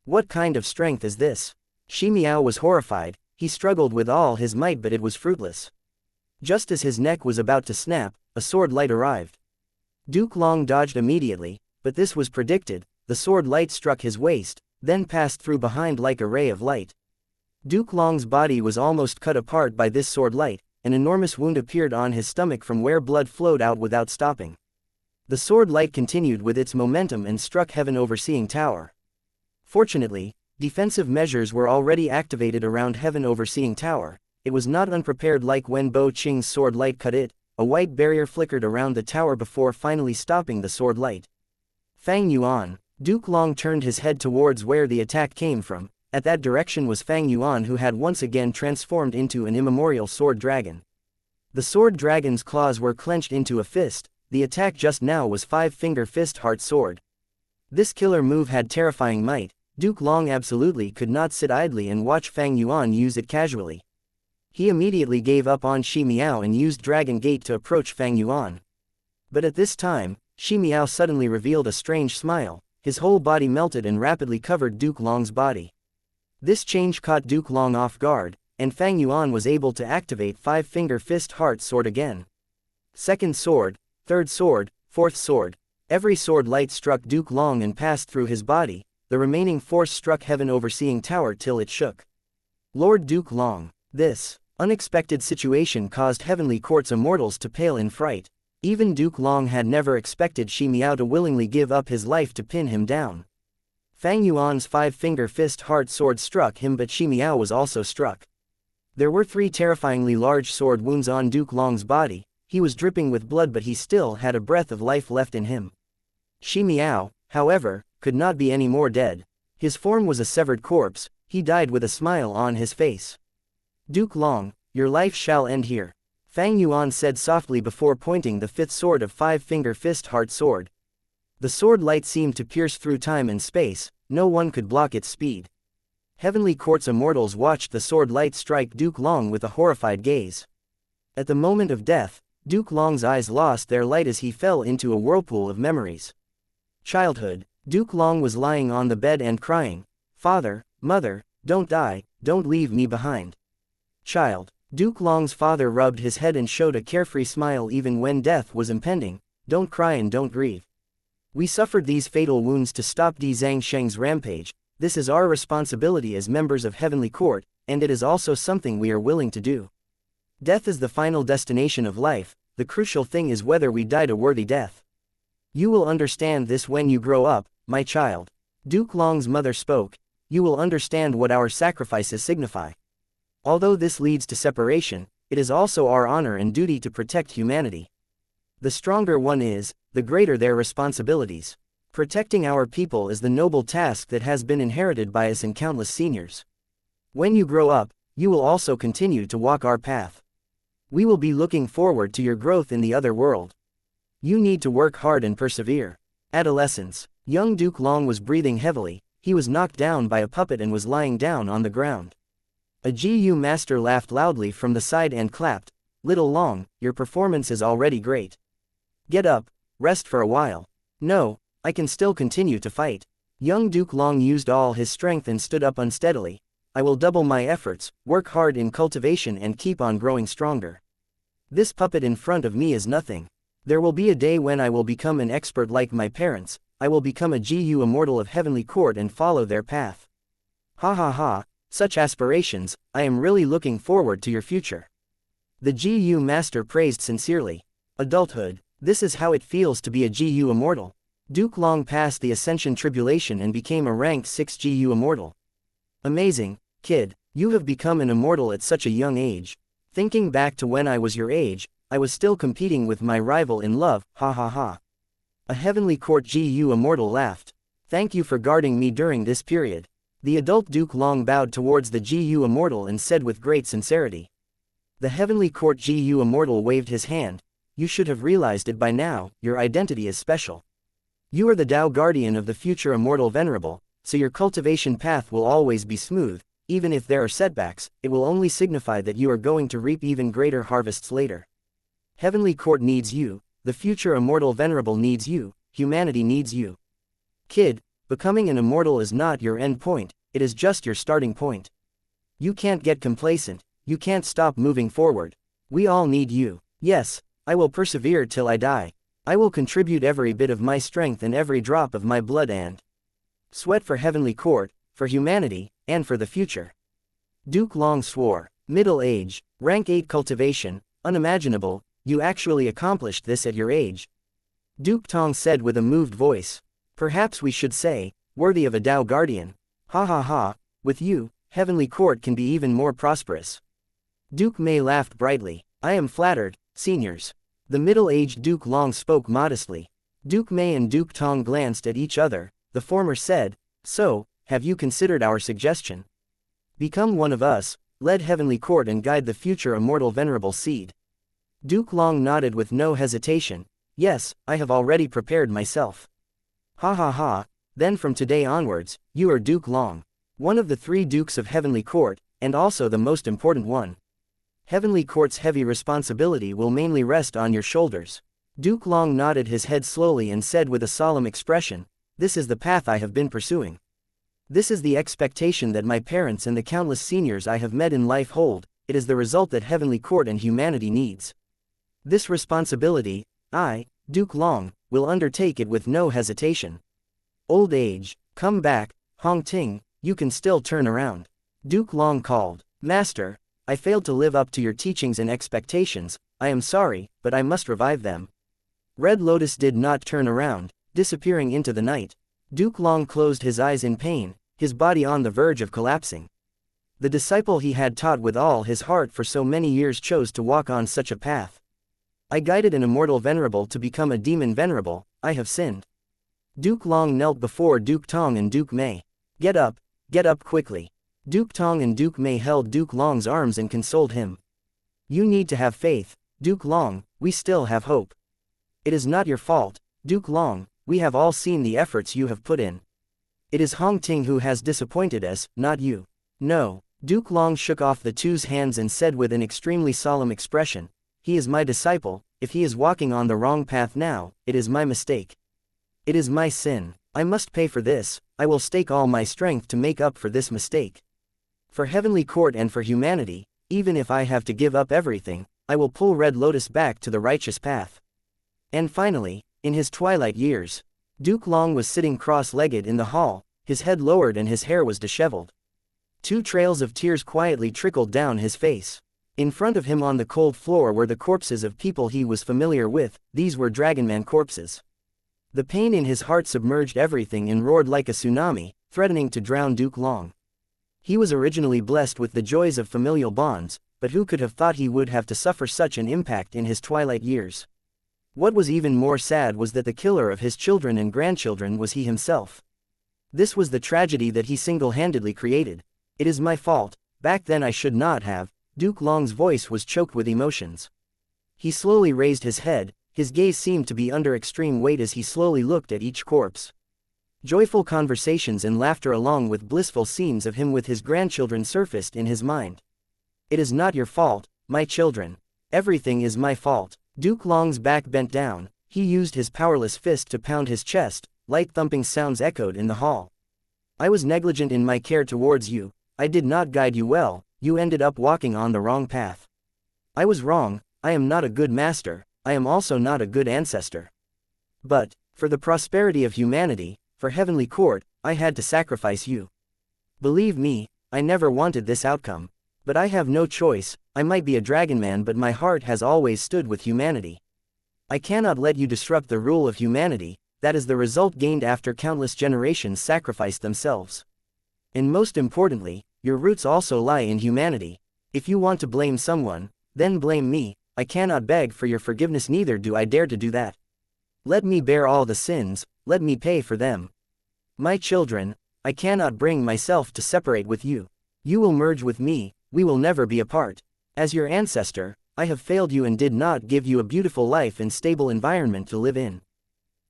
What kind of strength is this? Shi Miao was horrified. He struggled with all his might, but it was fruitless. Just as his neck was about to snap, a sword light arrived. Duke Long dodged immediately, but this was predicted. The sword light struck his waist, then passed through behind like a ray of light. Duke Long's body was almost cut apart by this sword light. An enormous wound appeared on his stomach from where blood flowed out without stopping. The sword light continued with its momentum and struck Heaven Overseeing Tower. Fortunately, defensive measures were already activated around Heaven Overseeing Tower. It was not unprepared like when Bo Qing's sword light cut it. A white barrier flickered around the tower before finally stopping the sword light. Fang Yuan. Duke Long turned his head towards where the attack came from. At that direction was Fang Yuan, who had once again transformed into an immemorial sword dragon. The sword dragon's claws were clenched into a fist. The attack just now was 5-finger fist heart sword. This killer move had terrifying might. Duke Long absolutely could not sit idly and watch Fang Yuan use it casually. He immediately gave up on Shi Miao and used Dragon Gate to approach Fang Yuan. But at this time, Shi Miao suddenly revealed a strange smile. His whole body melted and rapidly covered Duke Long's body. This change caught Duke Long off guard, and Fang Yuan was able to activate Five-Finger Fist Heart Sword again. Second sword, third sword, fourth sword. Every sword light struck Duke Long and passed through his body. The remaining force struck Heaven Overseeing Tower till it shook. Lord Duke Long. This unexpected situation caused Heavenly Court's immortals to pale in fright. Even Duke Long had never expected Shi Miao to willingly give up his life to pin him down. Fang Yuan's Five-Finger Fist Heart Sword struck him, but Shi Miao was also struck. There were 3 terrifyingly large sword wounds on Duke Long's body. He was dripping with blood, but he still had a breath of life left in him. Shi Miao, however, could not be any more dead. His form was a severed corpse. He died with a smile on his face. Duke Long, your life shall end here, Fang Yuan said softly before pointing the 5th sword of Five-Finger Fist Heart Sword. The sword light seemed to pierce through time and space. No one could block its speed. Heavenly Court's immortals watched the sword light strike Duke Long with a horrified gaze. At the moment of death, Duke Long's eyes lost their light as he fell into a whirlpool of memories. Childhood. Duke Long was lying on the bed and crying, "Father, Mother, don't die, don't leave me behind." Child. Duke Long's father rubbed his head and showed a carefree smile even when death was impending. "Don't cry and don't grieve. We suffered these fatal wounds to stop Di Zhangsheng's rampage. This is our responsibility as members of Heavenly Court, and it is also something we are willing to do. Death is the final destination of life. The crucial thing is whether we died a worthy death. You will understand this when you grow up, my child." Duke Long's mother spoke. "You will understand what our sacrifices signify. Although this leads to separation, it is also our honor and duty to protect humanity. The stronger one is, the greater their responsibilities. Protecting our people is the noble task that has been inherited by us and countless seniors. When you grow up, you will also continue to walk our path. We will be looking forward to your growth in the other world. You need to work hard and persevere." Adolescence. Young Duke Long was breathing heavily. He was knocked down by a puppet and was lying down on the ground. A GU master laughed loudly from the side and clapped, "Little Long, your performance is already great. Get up, rest for a while." "No, I can still continue to fight." Young Duke Long used all his strength and stood up unsteadily. "I will double my efforts, work hard in cultivation and keep on growing stronger. This puppet in front of me is nothing. There will be a day when I will become an expert like my parents. I will become a GU immortal of Heavenly Court and follow their path. Ha ha ha, such aspirations, I am really looking forward to your future." The GU master praised sincerely. Adulthood. This is how it feels to be a GU immortal. Duke Long passed the Ascension Tribulation and became a rank 6 GU immortal. Amazing, kid, you have become an immortal at such a young age. Thinking back to when I was your age, I was still competing with my rival in love, ha ha ha. A Heavenly Court GU immortal laughed. "Thank you for guarding me during this period." The adult Duke Long bowed towards the GU immortal and said with great sincerity. The Heavenly Court GU immortal waved his hand. "You should have realized it by now, your identity is special. You are the Tao Guardian of the future Immortal Venerable, so your cultivation path will always be smooth. Even if there are setbacks, it will only signify that you are going to reap even greater harvests later. Heavenly Court needs you, the future Immortal Venerable needs you, humanity needs you. Kid, becoming an immortal is not your end point, it is just your starting point. You can't get complacent, you can't stop moving forward. We all need you. Yes, I will persevere till I die. I will contribute every bit of my strength and every drop of my blood and sweat for Heavenly Court, for humanity, and for the future." Duke Long swore. Middle age, rank 8 cultivation, unimaginable, you actually accomplished this at your age. Duke Tong said with a moved voice. "Perhaps we should say, worthy of a Tao Guardian. Ha ha ha, with you, Heavenly Court can be even more prosperous." Duke Mei laughed brightly. "I am flattered, seniors." The middle-aged Duke Long spoke modestly. Duke Mei and Duke Tong glanced at each other. The former said, "So, have you considered our suggestion? Become one of us, lead Heavenly Court and guide the future Immortal Venerable Seed." Duke Long nodded with no hesitation. "Yes, I have already prepared myself." Ha ha ha, Then from today onwards, you are Duke Long. One of the 3 dukes of Heavenly Court, and also the most important one. Heavenly Court's heavy responsibility will mainly rest on your shoulders. Duke Long nodded his head slowly and said with a solemn expression, "This is the path I have been pursuing. This is the expectation that my parents and the countless seniors I have met in life hold. It is the result that Heavenly Court and humanity needs. This responsibility, I, Duke Long, will undertake it with no hesitation. Old age, come back, Hong Ting, you can still turn around." Duke Long called, "Master, I failed to live up to your teachings and expectations, I am sorry, but I must revive them." Red Lotus did not turn around, disappearing into the night. Duke Long closed his eyes in pain, his body on the verge of collapsing. The disciple he had taught with all his heart for so many years chose to walk on such a path. "I guided an immortal venerable to become a demon venerable, I have sinned." Duke Long knelt before Duke Tong and Duke Mei. Get up quickly." Duke Tong and Duke Mei held Duke Long's arms and consoled him. "You need to have faith, Duke Long, we still have hope. It is not your fault, Duke Long, we have all seen the efforts you have put in. It is Hong Ting who has disappointed us, not you." "No." Duke Long shook off the 2's hands and said with an extremely solemn expression, "He is my disciple, if he is walking on the wrong path now, it is my mistake. It is my sin, I must pay for this, I will stake all my strength to make up for this mistake. For Heavenly Court and for humanity, even if I have to give up everything, I will pull Red Lotus back to the righteous path." And finally, in his twilight years, Duke Long was sitting cross-legged in the hall, his head lowered and his hair was disheveled. 2 trails of tears quietly trickled down his face. In front of him on the cold floor were the corpses of people he was familiar with, these were Dragonman corpses. The pain in his heart submerged everything and roared like a tsunami, threatening to drown Duke Long. He was originally blessed with the joys of familial bonds, but who could have thought he would have to suffer such an impact in his twilight years? What was even more sad was that the killer of his children and grandchildren was he himself. This was the tragedy that he single-handedly created. "It is my fault, back then I should not have." Duke Long's voice was choked with emotions. He slowly raised his head, his gaze seemed to be under extreme weight as he slowly looked at each corpse. Joyful conversations and laughter along with blissful scenes of him with his grandchildren surfaced in his mind. "It is not your fault, my children. Everything is my fault." Duke Long's back bent down, he used his powerless fist to pound his chest, light thumping sounds echoed in the hall. "I was negligent in my care towards you, I did not guide you well, you ended up walking on the wrong path. I was wrong, I am not a good master, I am also not a good ancestor. But, for the prosperity of humanity, for Heavenly Court, I had to sacrifice you. Believe me, I never wanted this outcome. But I have no choice, I might be a dragonman but my heart has always stood with humanity. I cannot let you disrupt the rule of humanity, that is the result gained after countless generations sacrificed themselves. And most importantly, your roots also lie in humanity. If you want to blame someone, then blame me, I cannot beg for your forgiveness neither do I dare to do that. Let me bear all the sins, let me pay for them. My children, I cannot bring myself to separate with you. You will merge with me, we will never be apart. As your ancestor, I have failed you and did not give you a beautiful life and stable environment to live in.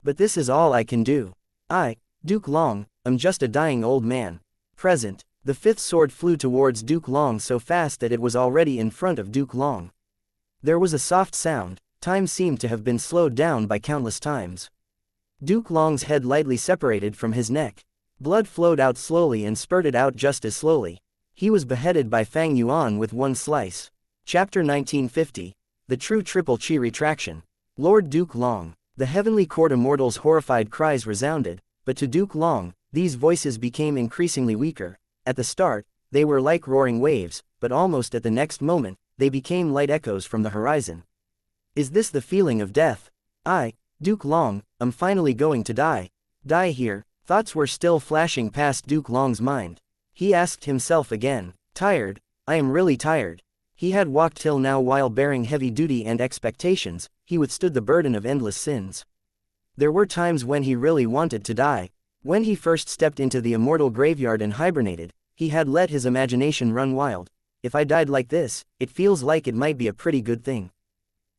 But this is all I can do. I, Duke Long, am just a dying old man. Present." The 5th sword flew towards Duke Long so fast that it was already in front of Duke Long. There was a soft sound, time seemed to have been slowed down by countless times. Duke Long's head lightly separated from his neck. Blood flowed out slowly and spurted out just as slowly. He was beheaded by Fang Yuan with one slice. Chapter 1950. The True Triple Chi Retraction. Lord Duke Long. The Heavenly Court Immortals' horrified cries resounded, but to Duke Long, these voices became increasingly weaker. At the start, they were like roaring waves, but almost at the next moment, they became light echoes from the horizon. Is this the feeling of death? I, Duke Long, am finally going to die. Die here. Thoughts were still flashing past Duke Long's mind. He asked himself again, tired? I am really tired. He had walked till now while bearing heavy duty and expectations, he withstood the burden of endless sins. There were times when he really wanted to die. When he first stepped into the immortal graveyard and hibernated, he had let his imagination run wild. If I died like this, it feels like it might be a pretty good thing.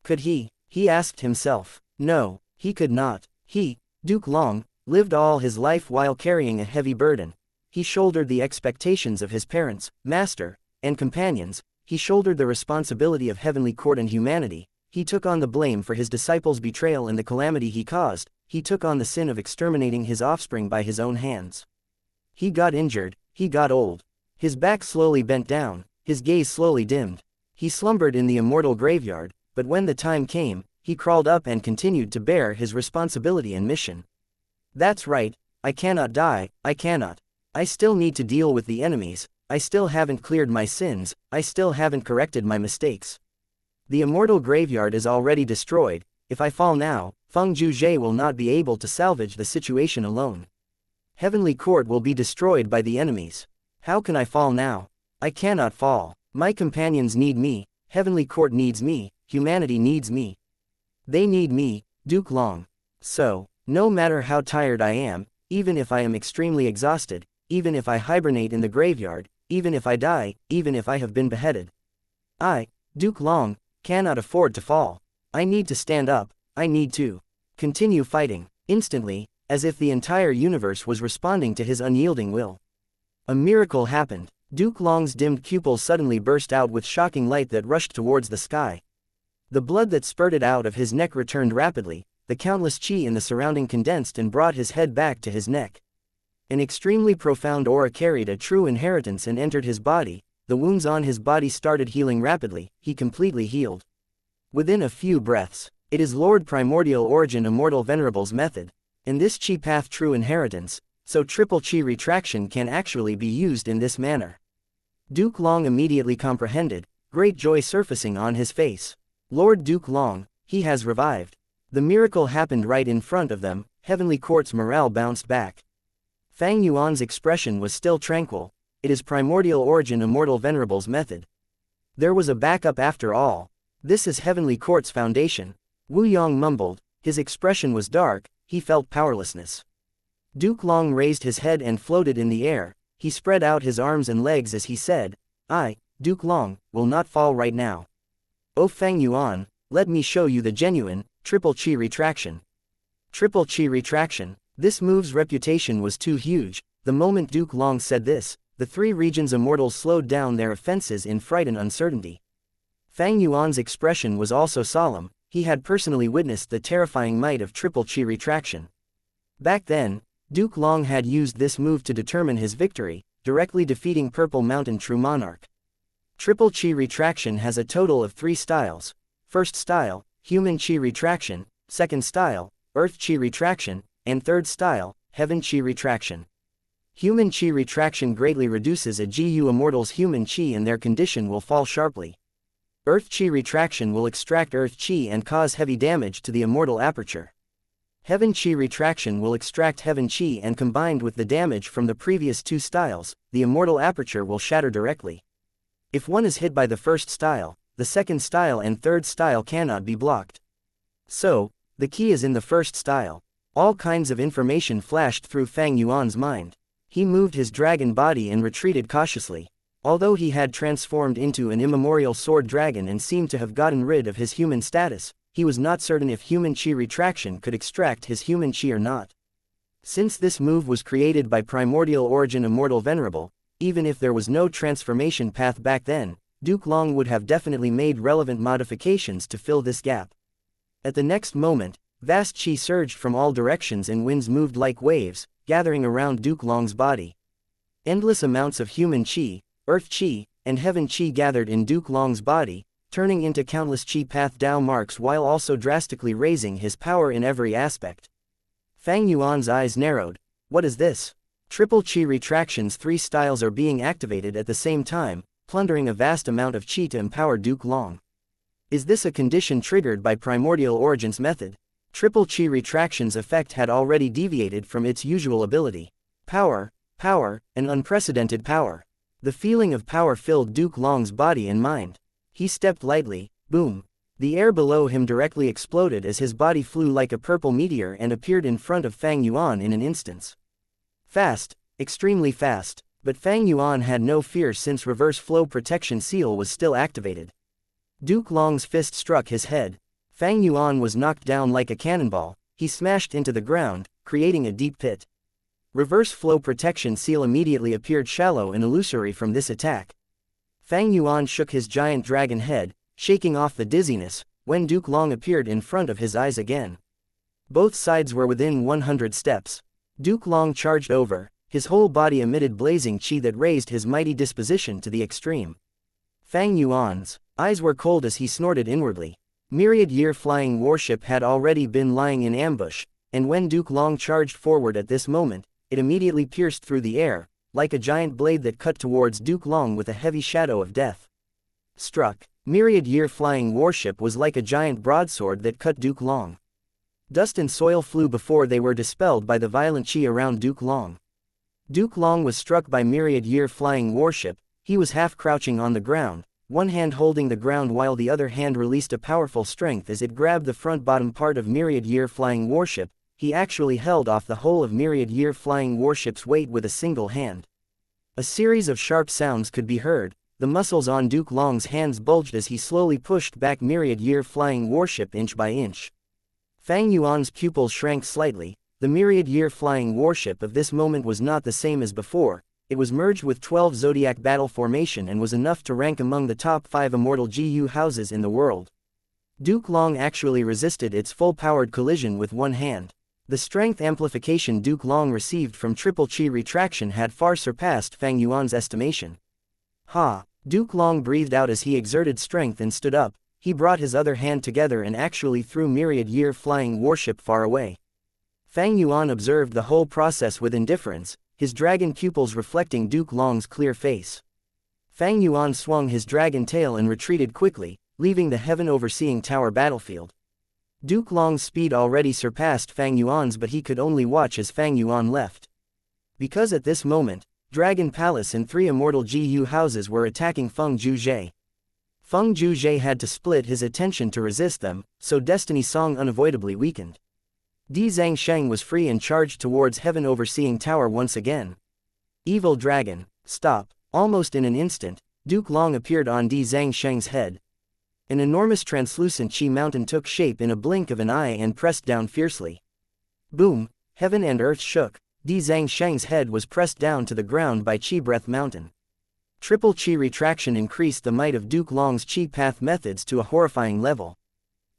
Could he? He asked himself. No, he could not. He, Duke Long, lived all his life while carrying a heavy burden. He shouldered the expectations of his parents, master, and companions. He shouldered the responsibility of heavenly court and humanity. He took on the blame for his disciples' betrayal and the calamity he caused. He took on the sin of exterminating his offspring by his own hands. He got injured, he got old. His back slowly bent down, his gaze slowly dimmed. He slumbered in the immortal graveyard, but when the time came, he crawled up and continued to bear his responsibility and mission. That's right, I cannot die, I cannot. I still need to deal with the enemies, I still haven't cleared my sins, I still haven't corrected my mistakes. The immortal graveyard is already destroyed. If I fall now, Feng Zhuzhe will not be able to salvage the situation alone. Heavenly court will be destroyed by the enemies. How can I fall now? I cannot fall. My companions need me, heavenly court needs me, humanity needs me. They need me, Duke Long. So, no matter how tired I am, even if I am extremely exhausted, even if I hibernate in the graveyard, even if I die, even if I have been beheaded, I, Duke Long, cannot afford to fall. I need to stand up, I need to continue fighting. Instantly, as if the entire universe was responding to his unyielding will. A miracle happened. Duke Long's dimmed pupils suddenly burst out with shocking light that rushed towards the sky. The blood that spurted out of his neck returned rapidly, the countless qi in the surrounding condensed and brought his head back to his neck. An extremely profound aura carried a true inheritance and entered his body. The wounds on his body started healing rapidly, he completely healed. Within a few breaths. It is Lord Primordial Origin Immortal Venerable's method. In this Qi path true inheritance, so triple Qi retraction can actually be used in this manner. Duke Long immediately comprehended, great joy surfacing on his face. Lord Duke Long, he has revived. The miracle happened right in front of them, heavenly court's morale bounced back. Fang Yuan's expression was still tranquil. It is Primordial Origin Immortal Venerable's method. There was a backup after all. This is heavenly court's foundation. Wu Yong mumbled, his expression was dark, he felt powerlessness. Duke Long raised his head and floated in the air, he spread out his arms and legs as he said, I, Duke Long, will not fall right now. O Fang Yuan, let me show you the genuine, triple Qi retraction. Triple Qi retraction. This move's reputation was too huge. The moment Duke Long said this, the three regions immortals slowed down their offenses in fright and uncertainty. Fang Yuan's expression was also solemn, he had personally witnessed the terrifying might of triple Qi retraction. Back then, Duke Long had used this move to determine his victory, directly defeating Purple Mountain True Monarch. Triple Qi retraction has a total of 3 styles. First style, Human Qi retraction, second style, Earth Qi retraction, and third style, Heaven Qi retraction. Human Qi retraction greatly reduces a GU immortal's human Qi and their condition will fall sharply. Earth Qi retraction will extract Earth Qi and cause heavy damage to the immortal aperture. Heaven Qi retraction will extract Heaven Qi and combined with the damage from the previous 2 styles, the immortal aperture will shatter directly. If one is hit by the first style, the second style and third style cannot be blocked. So, the key is in the first style. All kinds of information flashed through Fang Yuan's mind. He moved his dragon body and retreated cautiously. Although he had transformed into an immemorial sword dragon and seemed to have gotten rid of his human status, he was not certain if human Qi retraction could extract his human Qi or not. Since this move was created by Primordial Origin Immortal Venerable, even if there was no transformation path back then, Duke Long would have definitely made relevant modifications to fill this gap. At the next moment, vast Qi surged from all directions and winds moved like waves, gathering around Duke Long's body. Endless amounts of human Qi, Earth Qi, and Heaven Qi gathered in Duke Long's body, turning into countless Qi path Dao marks while also drastically raising his power in every aspect. Fang Yuan's eyes narrowed. What is this? Triple Qi retraction's 3 styles are being activated at the same time, plundering a vast amount of Qi to empower Duke Long. Is this a condition triggered by Primordial Origin's method? Triple Qi retraction's effect had already deviated from its usual ability. Power, and unprecedented power. The feeling of power filled Duke Long's body and mind. He stepped lightly, boom. The air below him directly exploded as his body flew like a purple meteor and appeared in front of Fang Yuan in an instant. Fast, extremely fast, but Fang Yuan had no fear since reverse flow protection seal was still activated. Duke Long's fist struck his head. Fang Yuan was knocked down like a cannonball, he smashed into the ground, creating a deep pit. Reverse flow protection seal immediately appeared shallow and illusory from this attack. Fang Yuan shook his giant dragon head, shaking off the dizziness, when Duke Long appeared in front of his eyes again. Both sides were within 100 steps. Duke Long charged over, his whole body emitted blazing qi that raised his mighty disposition to the extreme. Fang Yuan's eyes were cold as he snorted inwardly. Myriad Year flying warship had already been lying in ambush, and when Duke Long charged forward at this moment, it immediately pierced through the air, like a giant blade that cut towards Duke Long with a heavy shadow of death. Struck, Myriad Year flying warship was like a giant broadsword that cut Duke Long. Dust and soil flew before they were dispelled by the violent qi around Duke Long. Duke Long was struck by Myriad Year flying warship. He was half crouching on the ground, one hand holding the ground while the other hand released a powerful strength as it grabbed the front bottom part of Myriad Year flying warship. He actually held off the whole of Myriad Year flying warship's weight with a single hand. A series of sharp sounds could be heard. The muscles on Duke Long's hands bulged as he slowly pushed back Myriad Year flying warship inch by inch. Fang Yuan's pupils shrank slightly. The Myriad Year flying warship of this moment was not the same as before. It was merged with 12 Zodiac battle formation and was enough to rank among the top 5 immortal GU houses in the world. Duke Long actually resisted its full-powered collision with one hand. The strength amplification Duke Long received from triple qi retraction had far surpassed Fang Yuan's estimation. Ha! Duke Long breathed out as he exerted strength and stood up. He brought his other hand together and actually threw Myriad Year flying warship far away. Fang Yuan observed the whole process with indifference, his dragon pupils reflecting Duke Long's clear face. Fang Yuan swung his dragon tail and retreated quickly, leaving the heaven overseeing tower battlefield. Duke Long's speed already surpassed Fang Yuan's, but he could only watch as Fang Yuan left. Because at this moment, Dragon Palace and 3 immortal GU houses were attacking Feng Zhuzhe. Feng Zhuzhe had to split his attention to resist them, so Destiny Song unavoidably weakened. Di Zhangsheng was free and charged towards Heaven Overseeing Tower once again. Evil Dragon, stop! Almost in an instant, Duke Long appeared on Di Zhangsheng's head. An enormous translucent qi mountain took shape in a blink of an eye and pressed down fiercely. Boom! Heaven and earth shook. Di Zhangsheng's head was pressed down to the ground by Qi Breath Mountain. Triple qi retraction increased the might of Duke Long's qi path methods to a horrifying level.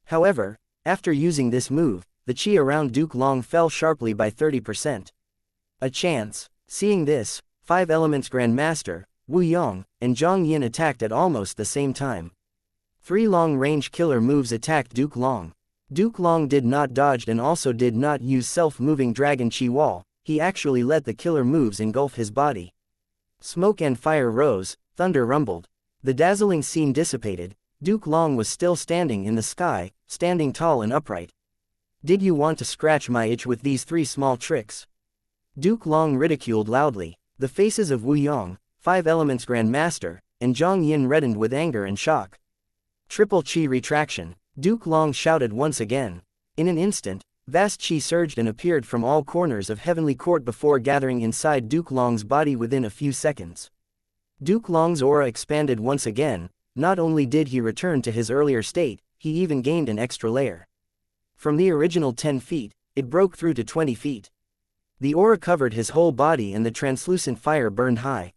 However, after using this move, the qi around Duke Long fell sharply by 30%. A chance. Seeing this, 5 Elements Grandmaster, Wu Yong, and Zhang Yin attacked at almost the same time. 3 long-range killer moves attacked Duke Long. Duke Long did not dodge and also did not use self-moving dragon qi wall. He actually let the killer moves engulf his body. Smoke and fire rose, thunder rumbled. The dazzling scene dissipated. Duke Long was still standing in the sky, standing tall and upright. Did you want to scratch my itch with these 3 small tricks? Duke Long ridiculed loudly. The faces of Wu Yong, 5 Elements Grandmaster, and Zhang Yin reddened with anger and shock. Triple qi retraction. Duke Long shouted once again. In an instant, vast qi surged and appeared from all corners of Heavenly Court before gathering inside Duke Long's body within a few seconds. Duke Long's aura expanded once again. Not only did he return to his earlier state, he even gained an extra layer. From the original 10 feet, it broke through to 20 feet. The aura covered his whole body and the translucent fire burned high.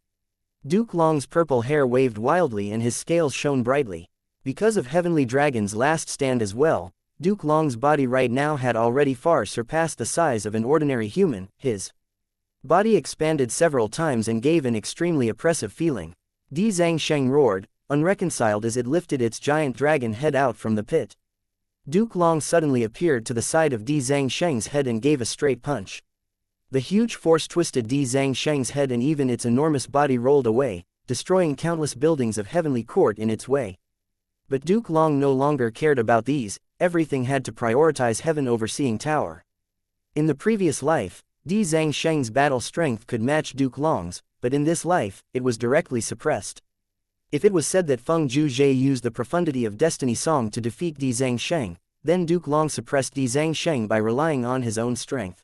Duke Long's purple hair waved wildly and his scales shone brightly. Because of Heavenly Dragon's last stand as well, Duke Long's body right now had already far surpassed the size of an ordinary human. His body expanded several times and gave an extremely oppressive feeling. Di Zhangsheng roared, unreconciled as it lifted its giant dragon head out from the pit. Duke Long suddenly appeared to the side of Di Zhangsheng's head and gave a straight punch. The huge force twisted Di Zhangsheng's head and even its enormous body rolled away, destroying countless buildings of Heavenly Court in its way. But Duke Long no longer cared about these. Everything had to prioritize Heaven Overseeing Tower. In the previous life, Di Zhangsheng's battle strength could match Duke Long's, but in this life, it was directly suppressed. If it was said that Feng Zhuzhe used the profundity of Destiny Song to defeat Di Zhangsheng, then Duke Long suppressed Di Zhangsheng by relying on his own strength.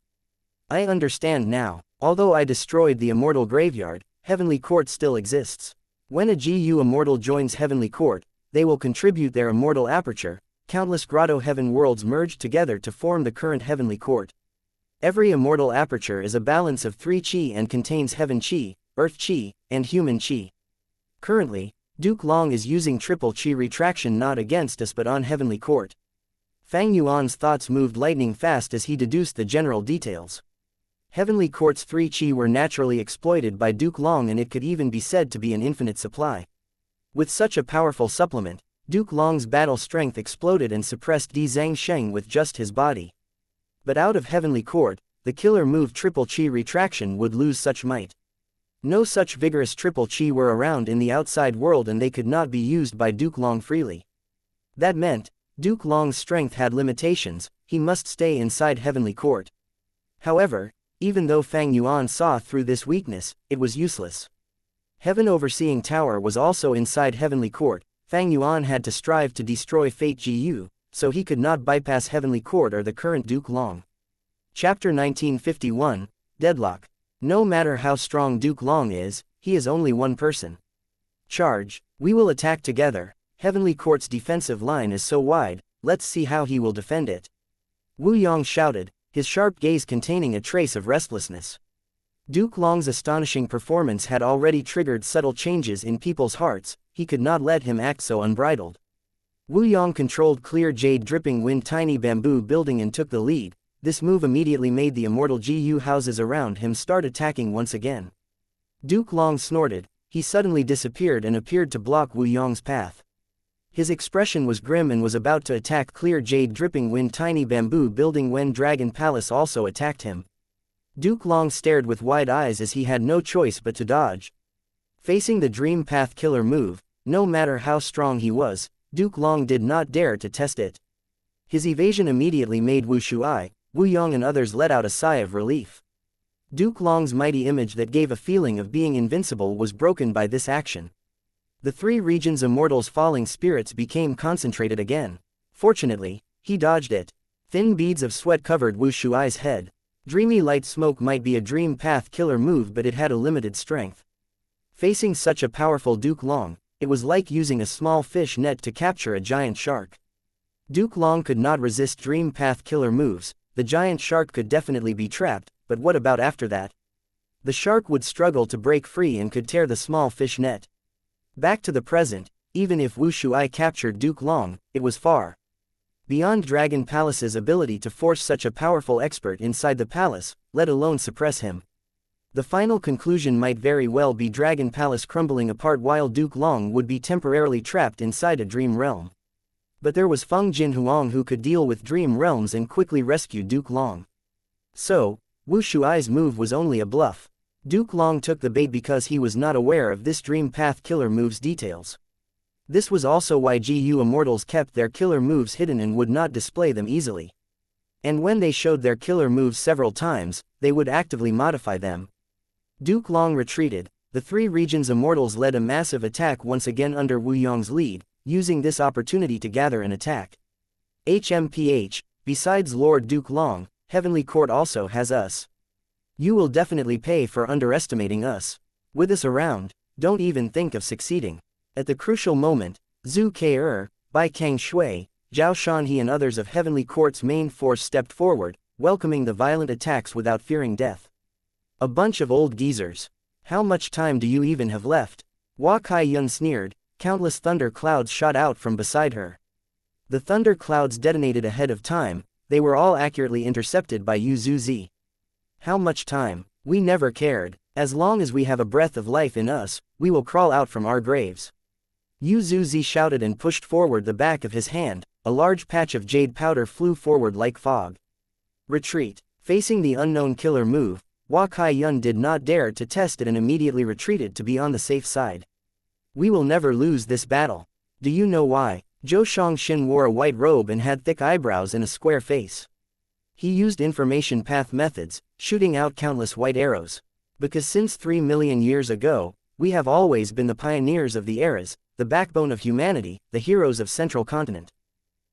I understand now. Although I destroyed the Immortal Graveyard, Heavenly Court still exists. When a GU Immortal joins Heavenly Court, they will contribute their immortal aperture. Countless grotto heaven worlds merged together to form the current Heavenly Court. Every immortal aperture is a balance of 3 qi and contains heaven qi, earth qi, and human qi. Currently, Duke Long is using triple qi retraction not against us but on Heavenly Court. Fang Yuan's thoughts moved lightning fast as he deduced the general details. Heavenly Court's 3 qi were naturally exploited by Duke Long, and it could even be said to be an infinite supply. With such a powerful supplement, Duke Long's battle strength exploded and suppressed Di Zhangsheng with just his body. But out of Heavenly Court, the killer move triple qi retraction would lose such might. No such vigorous triple qi were around in the outside world, and they could not be used by Duke Long freely. That meant, Duke Long's strength had limitations, he must stay inside Heavenly Court. However, even though Fang Yuan saw through this weakness, it was useless. Heaven Overseeing Tower was also inside Heavenly Court. Fang Yuan had to strive to destroy Fate Jiyu, so he could not bypass Heavenly Court or the current Duke Long. Chapter 1951, Deadlock. No matter how strong Duke Long is, he is only one person. Charge. We will attack together. Heavenly Court's defensive line is so wide, let's see how he will defend it. Wu Yong shouted, his sharp gaze containing a trace of restlessness. Duke Long's astonishing performance had already triggered subtle changes in people's hearts, he could not let him act so unbridled. Wu Yong controlled clear jade dripping wind tiny bamboo building and took the lead. This move immediately made the immortal GU houses around him start attacking once again. Duke Long snorted, he suddenly disappeared and appeared to block Wu Yong's path. His expression was grim and was about to attack clear jade dripping wind tiny bamboo building when Dragon Palace also attacked him. Duke Long stared with wide eyes as he had no choice but to dodge. Facing the Dream Path killer move, no matter how strong he was, Duke Long did not dare to test it. His evasion immediately made Wu Shuai, Wu Yong and others let out a sigh of relief. Duke Long's mighty image that gave a feeling of being invincible was broken by this action. The 3 regions' immortals' falling spirits became concentrated again. Fortunately, he dodged it. Thin beads of sweat covered Wu Shuai's head. Dreamy light smoke might be a Dream Path killer move, but it had a limited strength. Facing such a powerful Duke Long, it was like using a small fish net to capture a giant shark. Duke Long could not resist Dream Path killer moves. The giant shark could definitely be trapped, but what about after that? The shark would struggle to break free and could tear the small fish net. Back to the present, even if Wu Shuai captured Duke Long, it was far beyond Dragon Palace's ability to force such a powerful expert inside the palace, let alone suppress him. The final conclusion might very well be Dragon Palace crumbling apart while Duke Long would be temporarily trapped inside a dream realm. But there was Feng Jinhuang who could deal with dream realms and quickly rescue Duke Long. So, Wu Shuai's move was only a bluff. Duke Long took the bait because he was not aware of this Dream Path killer move's details. This was also why GU Immortals kept their killer moves hidden and would not display them easily. And when they showed their killer moves several times, they would actively modify them. Duke Long retreated. The 3 regions' immortals led a massive attack once again under Wu Yong's lead, using this opportunity to gather an attack. HMPH, besides Lord Duke Long, Heavenly Court also has us. You will definitely pay for underestimating us. With us around, don't even think of succeeding. At the crucial moment, Zhu Ke Bai Kang Shui, Zhao Shanhe and others of Heavenly Court's main force stepped forward, welcoming the violent attacks without fearing death. A bunch of old geezers. How much time do you even have left? Hua Kai-yun sneered. Countless thunder clouds shot out from beside her. The thunder clouds detonated ahead of time, they were all accurately intercepted by Yu Zuzi. How much time? We never cared. As long as we have a breath of life in us, we will crawl out from our graves. Yu Zuzi shouted and pushed forward the back of his hand, a large patch of jade powder flew forward like fog. Retreat. Facing the unknown killer move, Hua Kai-yun did not dare to test it and immediately retreated to be on the safe side. We will never lose this battle. Do you know why? Zhou Shangxin wore a white robe and had thick eyebrows and a square face. He used information path methods, shooting out countless white arrows. Because since 3 million years ago, we have always been the pioneers of the eras, the backbone of humanity, the heroes of Central Continent.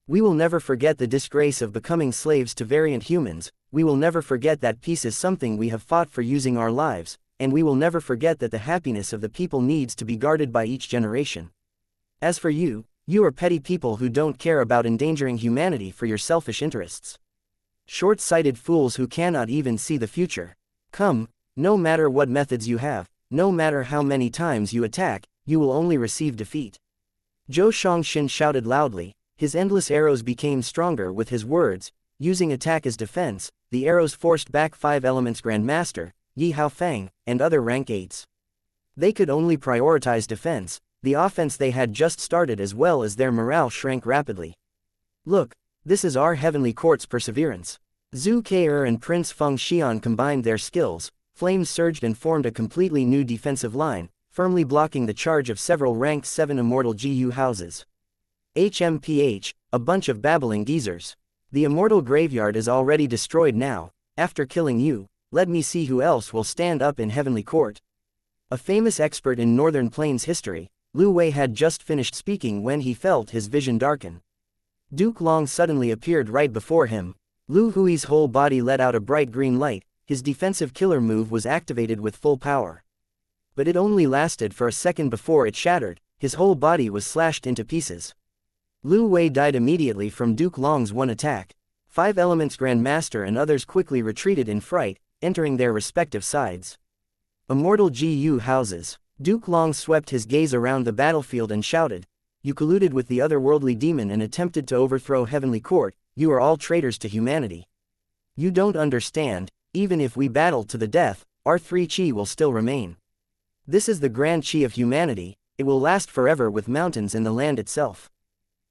We will never forget the disgrace of becoming slaves to variant humans, we will never forget that peace is something we have fought for using our lives, and we will never forget that the happiness of the people needs to be guarded by each generation. As for you, you are petty people who don't care about endangering humanity for your selfish interests. Short-sighted fools who cannot even see the future. Come, no matter what methods you have, no matter how many times you attack, you will only receive defeat. Zhou Shangxin shouted loudly. His endless arrows became stronger with his words. Using attack as defense, the arrows forced back 5 elements Grandmaster, Yi Haofang, and other rank 8s. They could only prioritize defense. The offense they had just started, as well as their morale, shrank rapidly. Look, this is our heavenly court's perseverance. Zhu Ke and Prince Feng Xian combined their skills. Flames surged and formed a completely new defensive line, firmly blocking the charge of several rank 7 immortal GU houses. HMPH, a bunch of babbling geezers. The immortal graveyard is already destroyed now. After killing you, let me see who else will stand up in heavenly court. A famous expert in Northern Plains history, Lu Wei had just finished speaking when he felt his vision darken. Duke Long suddenly appeared right before him. Lu Hui's whole body let out a bright green light. His defensive killer move was activated with full power. But it only lasted for a second before it shattered. His whole body was slashed into pieces. Lu Wei died immediately from Duke Long's one attack. 5 elements Grandmaster and others quickly retreated in fright, entering their respective sides. Immortal GU houses. Duke Long swept his gaze around the battlefield and shouted, "You colluded with the otherworldly demon and attempted to overthrow Heavenly Court. You are all traitors to humanity. You don't understand, even if we battle to the death, our 3 chi will still remain. This is the grand chi of humanity, it will last forever with mountains and the land itself."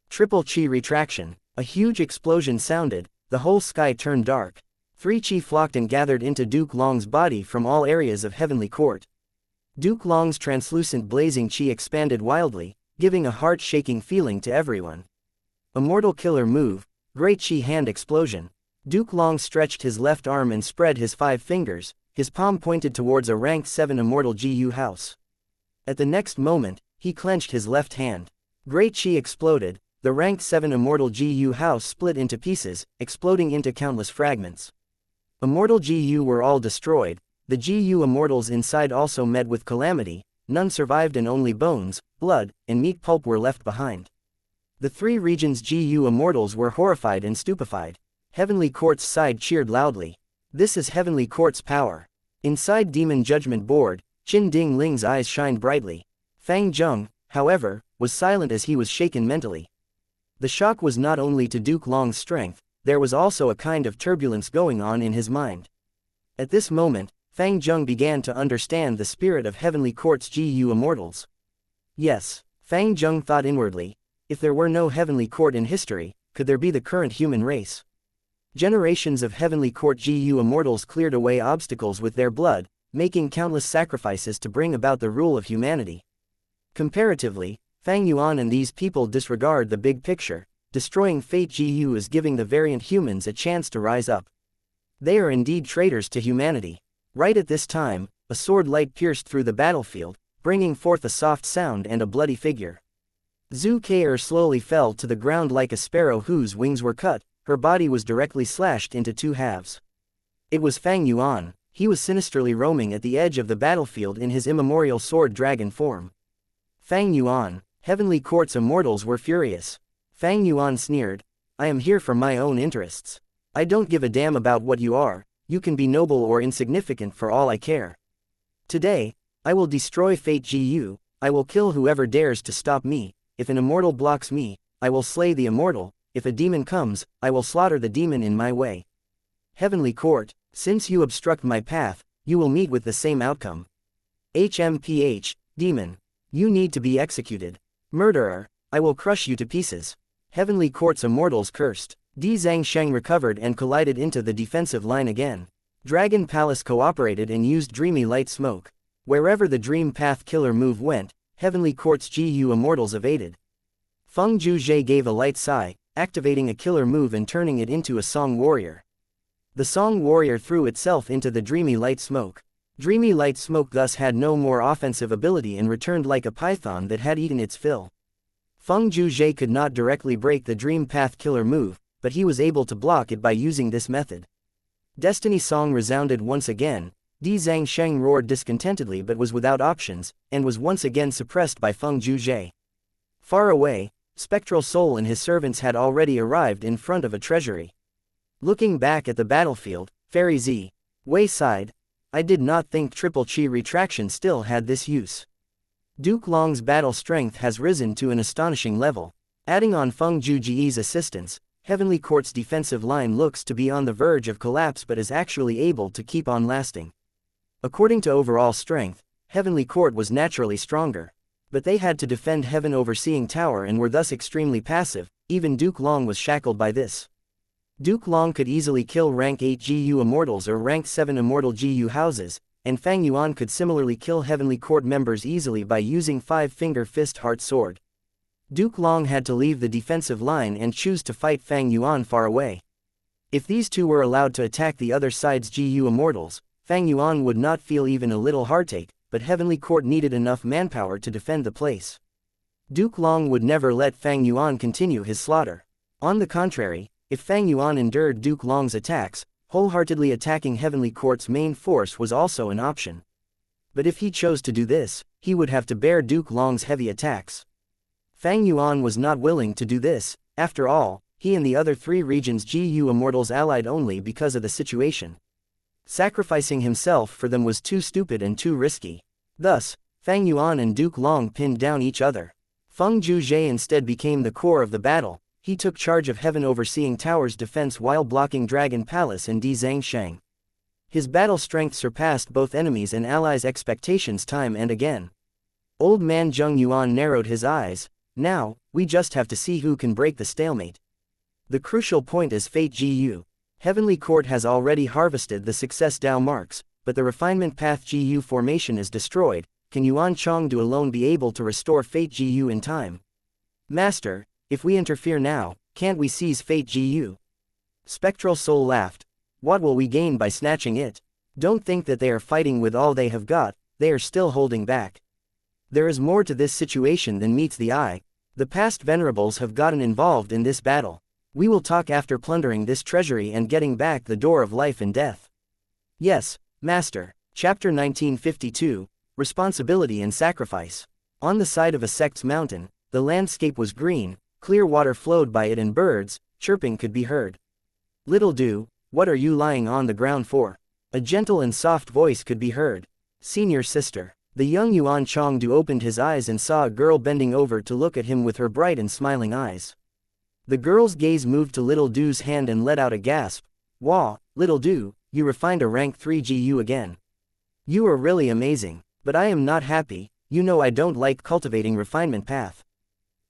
Triple chi retraction. A huge explosion sounded, the whole sky turned dark. 3 chi flocked and gathered into Duke Long's body from all areas of Heavenly Court. Duke Long's translucent blazing chi expanded wildly, giving a heart-shaking feeling to everyone. Immortal killer move, Great Chi hand explosion. Duke Long stretched his left arm and spread his 5 fingers, his palm pointed towards a rank 7 immortal GU house. At the next moment, he clenched his left hand. Great Chi exploded, the rank 7 immortal GU house split into pieces, exploding into countless fragments. Immortal GU were all destroyed. The GU immortals inside also met with calamity. None survived and only bones, blood, and meat pulp were left behind. The 3 regions' GU immortals were horrified and stupefied. Heavenly Court's side cheered loudly. This is Heavenly Court's power. Inside Demon Judgment Board, Qin Ding Ling's eyes shined brightly. Fang Zheng, however, was silent as he was shaken mentally. The shock was not only to Duke Long's strength, there was also a kind of turbulence going on in his mind. At this moment, Fang Zheng began to understand the spirit of Heavenly Court's GU immortals. Yes, Fang Zheng thought inwardly, if there were no Heavenly Court in history, could there be the current human race? Generations of Heavenly Court GU immortals cleared away obstacles with their blood, making countless sacrifices to bring about the rule of humanity. Comparatively, Fang Yuan and these people disregard the big picture. Destroying Fate GU is giving the variant humans a chance to rise up. They are indeed traitors to humanity. Right at this time, a sword light pierced through the battlefield, bringing forth a soft sound and a bloody figure. Zhu Ke slowly fell to the ground like a sparrow whose wings were cut. Her body was directly slashed into 2 halves. It was Fang Yuan. He was sinisterly roaming at the edge of the battlefield in his immemorial sword dragon form. Fang Yuan. Heavenly Court's immortals were furious. Fang Yuan sneered, "I am here for my own interests. I don't give a damn about what you are. You can be noble or insignificant for all I care. Today, I will destroy Fate GU. I will kill whoever dares to stop me. If an immortal blocks me, I will slay the immortal. If a demon comes, I will slaughter the demon in my way. Heavenly Court, since you obstruct my path, you will meet with the same outcome. HMPH, demon. You need to be executed. Murderer, I will crush you to pieces." Heavenly Court's immortals cursed. Di Zhangsheng recovered and collided into the defensive line again. Dragon Palace cooperated and used dreamy light smoke. Wherever the Dream Path killer move went, Heavenly Court's GU immortals evaded. Feng Zhuzhe gave a light sigh, activating a killer move and turning it into a Song Warrior. The Song Warrior threw itself into the dreamy light smoke. Dreamy light smoke thus had no more offensive ability and returned like a python that had eaten its fill. Feng Zhuzhe could not directly break the Dream Path killer move, but he was able to block it by using this method. Destiny Song resounded once again. Di Zhangsheng roared discontentedly but was without options, and was once again suppressed by Feng Zhuzhe. Far away, Spectral Soul and his servants had already arrived in front of a treasury. Looking back at the battlefield, Fairy Z. Wei sighed. I did not think triple chi retraction still had this use. Duke Long's battle strength has risen to an astonishing level. Adding on Feng Juji's assistance, Heavenly Court's defensive line looks to be on the verge of collapse but is actually able to keep on lasting. According to overall strength, Heavenly Court was naturally stronger. But they had to defend Heaven Overseeing Tower and were thus extremely passive. Even Duke Long was shackled by this. Duke Long could easily kill rank 8 GU Immortals or rank 7 Immortal GU houses, and Fang Yuan could similarly kill Heavenly Court members easily by using 5-finger fist heart sword. Duke Long had to leave the defensive line and choose to fight Fang Yuan far away. If these two were allowed to attack the other side's GU Immortals, Fang Yuan would not feel even a little heartache, but Heavenly Court needed enough manpower to defend the place. Duke Long would never let Fang Yuan continue his slaughter. On the contrary, if Fang Yuan endured Duke Long's attacks, wholeheartedly attacking Heavenly Court's main force was also an option. But if he chose to do this, he would have to bear Duke Long's heavy attacks. Fang Yuan was not willing to do this. After all, he and the other 3 regions' GU Immortals allied only because of the situation. Sacrificing himself for them was too stupid and too risky. Thus, Fang Yuan and Duke Long pinned down each other. Feng Juzhe instead became the core of the battle. He took charge of Heaven Overseeing Tower's defense while blocking Dragon Palace and Di Zhangshang. His battle strength surpassed both enemies' and allies' expectations time and again. Old man Zheng Yuan narrowed his eyes. Now, we just have to see who can break the stalemate. The crucial point is Fate GU. Heavenly Court has already harvested the success Dao marks, but the refinement path GU formation is destroyed. Can Yuan Chongdu alone be able to restore Fate GU in time? Master, if we interfere now, can't we seize Fate GU? Spectral Soul laughed. What will we gain by snatching it? Don't think that they are fighting with all they have got, they are still holding back. There is more to this situation than meets the eye. The past venerables have gotten involved in this battle. We will talk after plundering this treasury and getting back the door of life and death. Yes, Master. Chapter 1952, Responsibility and Sacrifice. On the side of a sect's mountain, the landscape was green, clear water flowed by it and birds, chirping could be heard. Little Do, what are you lying on the ground for? A gentle and soft voice could be heard. Senior sister. The young Yuan Chongdu opened his eyes and saw a girl bending over to look at him with her bright and smiling eyes. The girl's gaze moved to Little Do's hand and let out a gasp. Wah, Little Do, you refined a rank 3 GU again. You are really amazing, but I am not happy. You know I don't like cultivating refinement path.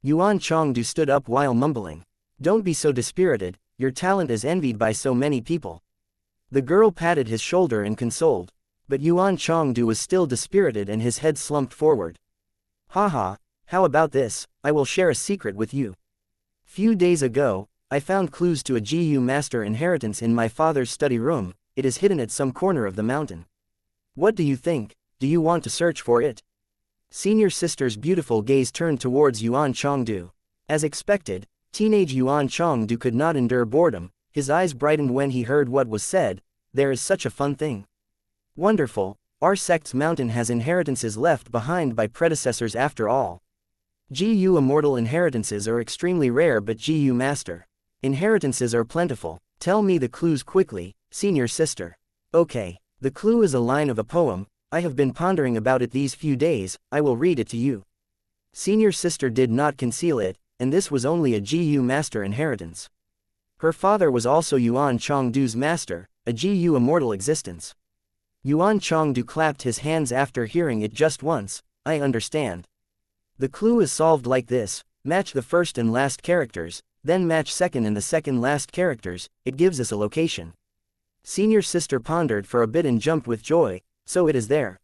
Yuan Chongdu stood up while mumbling. Don't be so dispirited, your talent is envied by so many people. The girl patted his shoulder and consoled. But Yuan Chongdu was still dispirited and his head slumped forward. Haha, how about this, I will share a secret with you. Few days ago, I found clues to a GU master inheritance in my father's study room. It is hidden at some corner of the mountain. What do you think? Do you want to search for it? Senior sister's beautiful gaze turned towards Yuan Chongdu. As expected, teenage Yuan Chongdu could not endure boredom. His eyes brightened when he heard what was said. There is such a fun thing. Wonderful, our sect's mountain has inheritances left behind by predecessors after all. GU Immortal inheritances are extremely rare, but GU Master inheritances are plentiful. Tell me the clues quickly, senior sister. Okay, the clue is a line of a poem. I have been pondering about it these few days, I will read it to you. Senior sister did not conceal it, and this was only a GU Master inheritance. Her father was also Yuan Chongdu's master, a GU Immortal existence. Yuan Chongdu clapped his hands after hearing it just once. I understand. The clue is solved like this: match the first and last characters, then match second and the second last characters, it gives us a location. Senior sister pondered for a bit and jumped with joy. So it is there.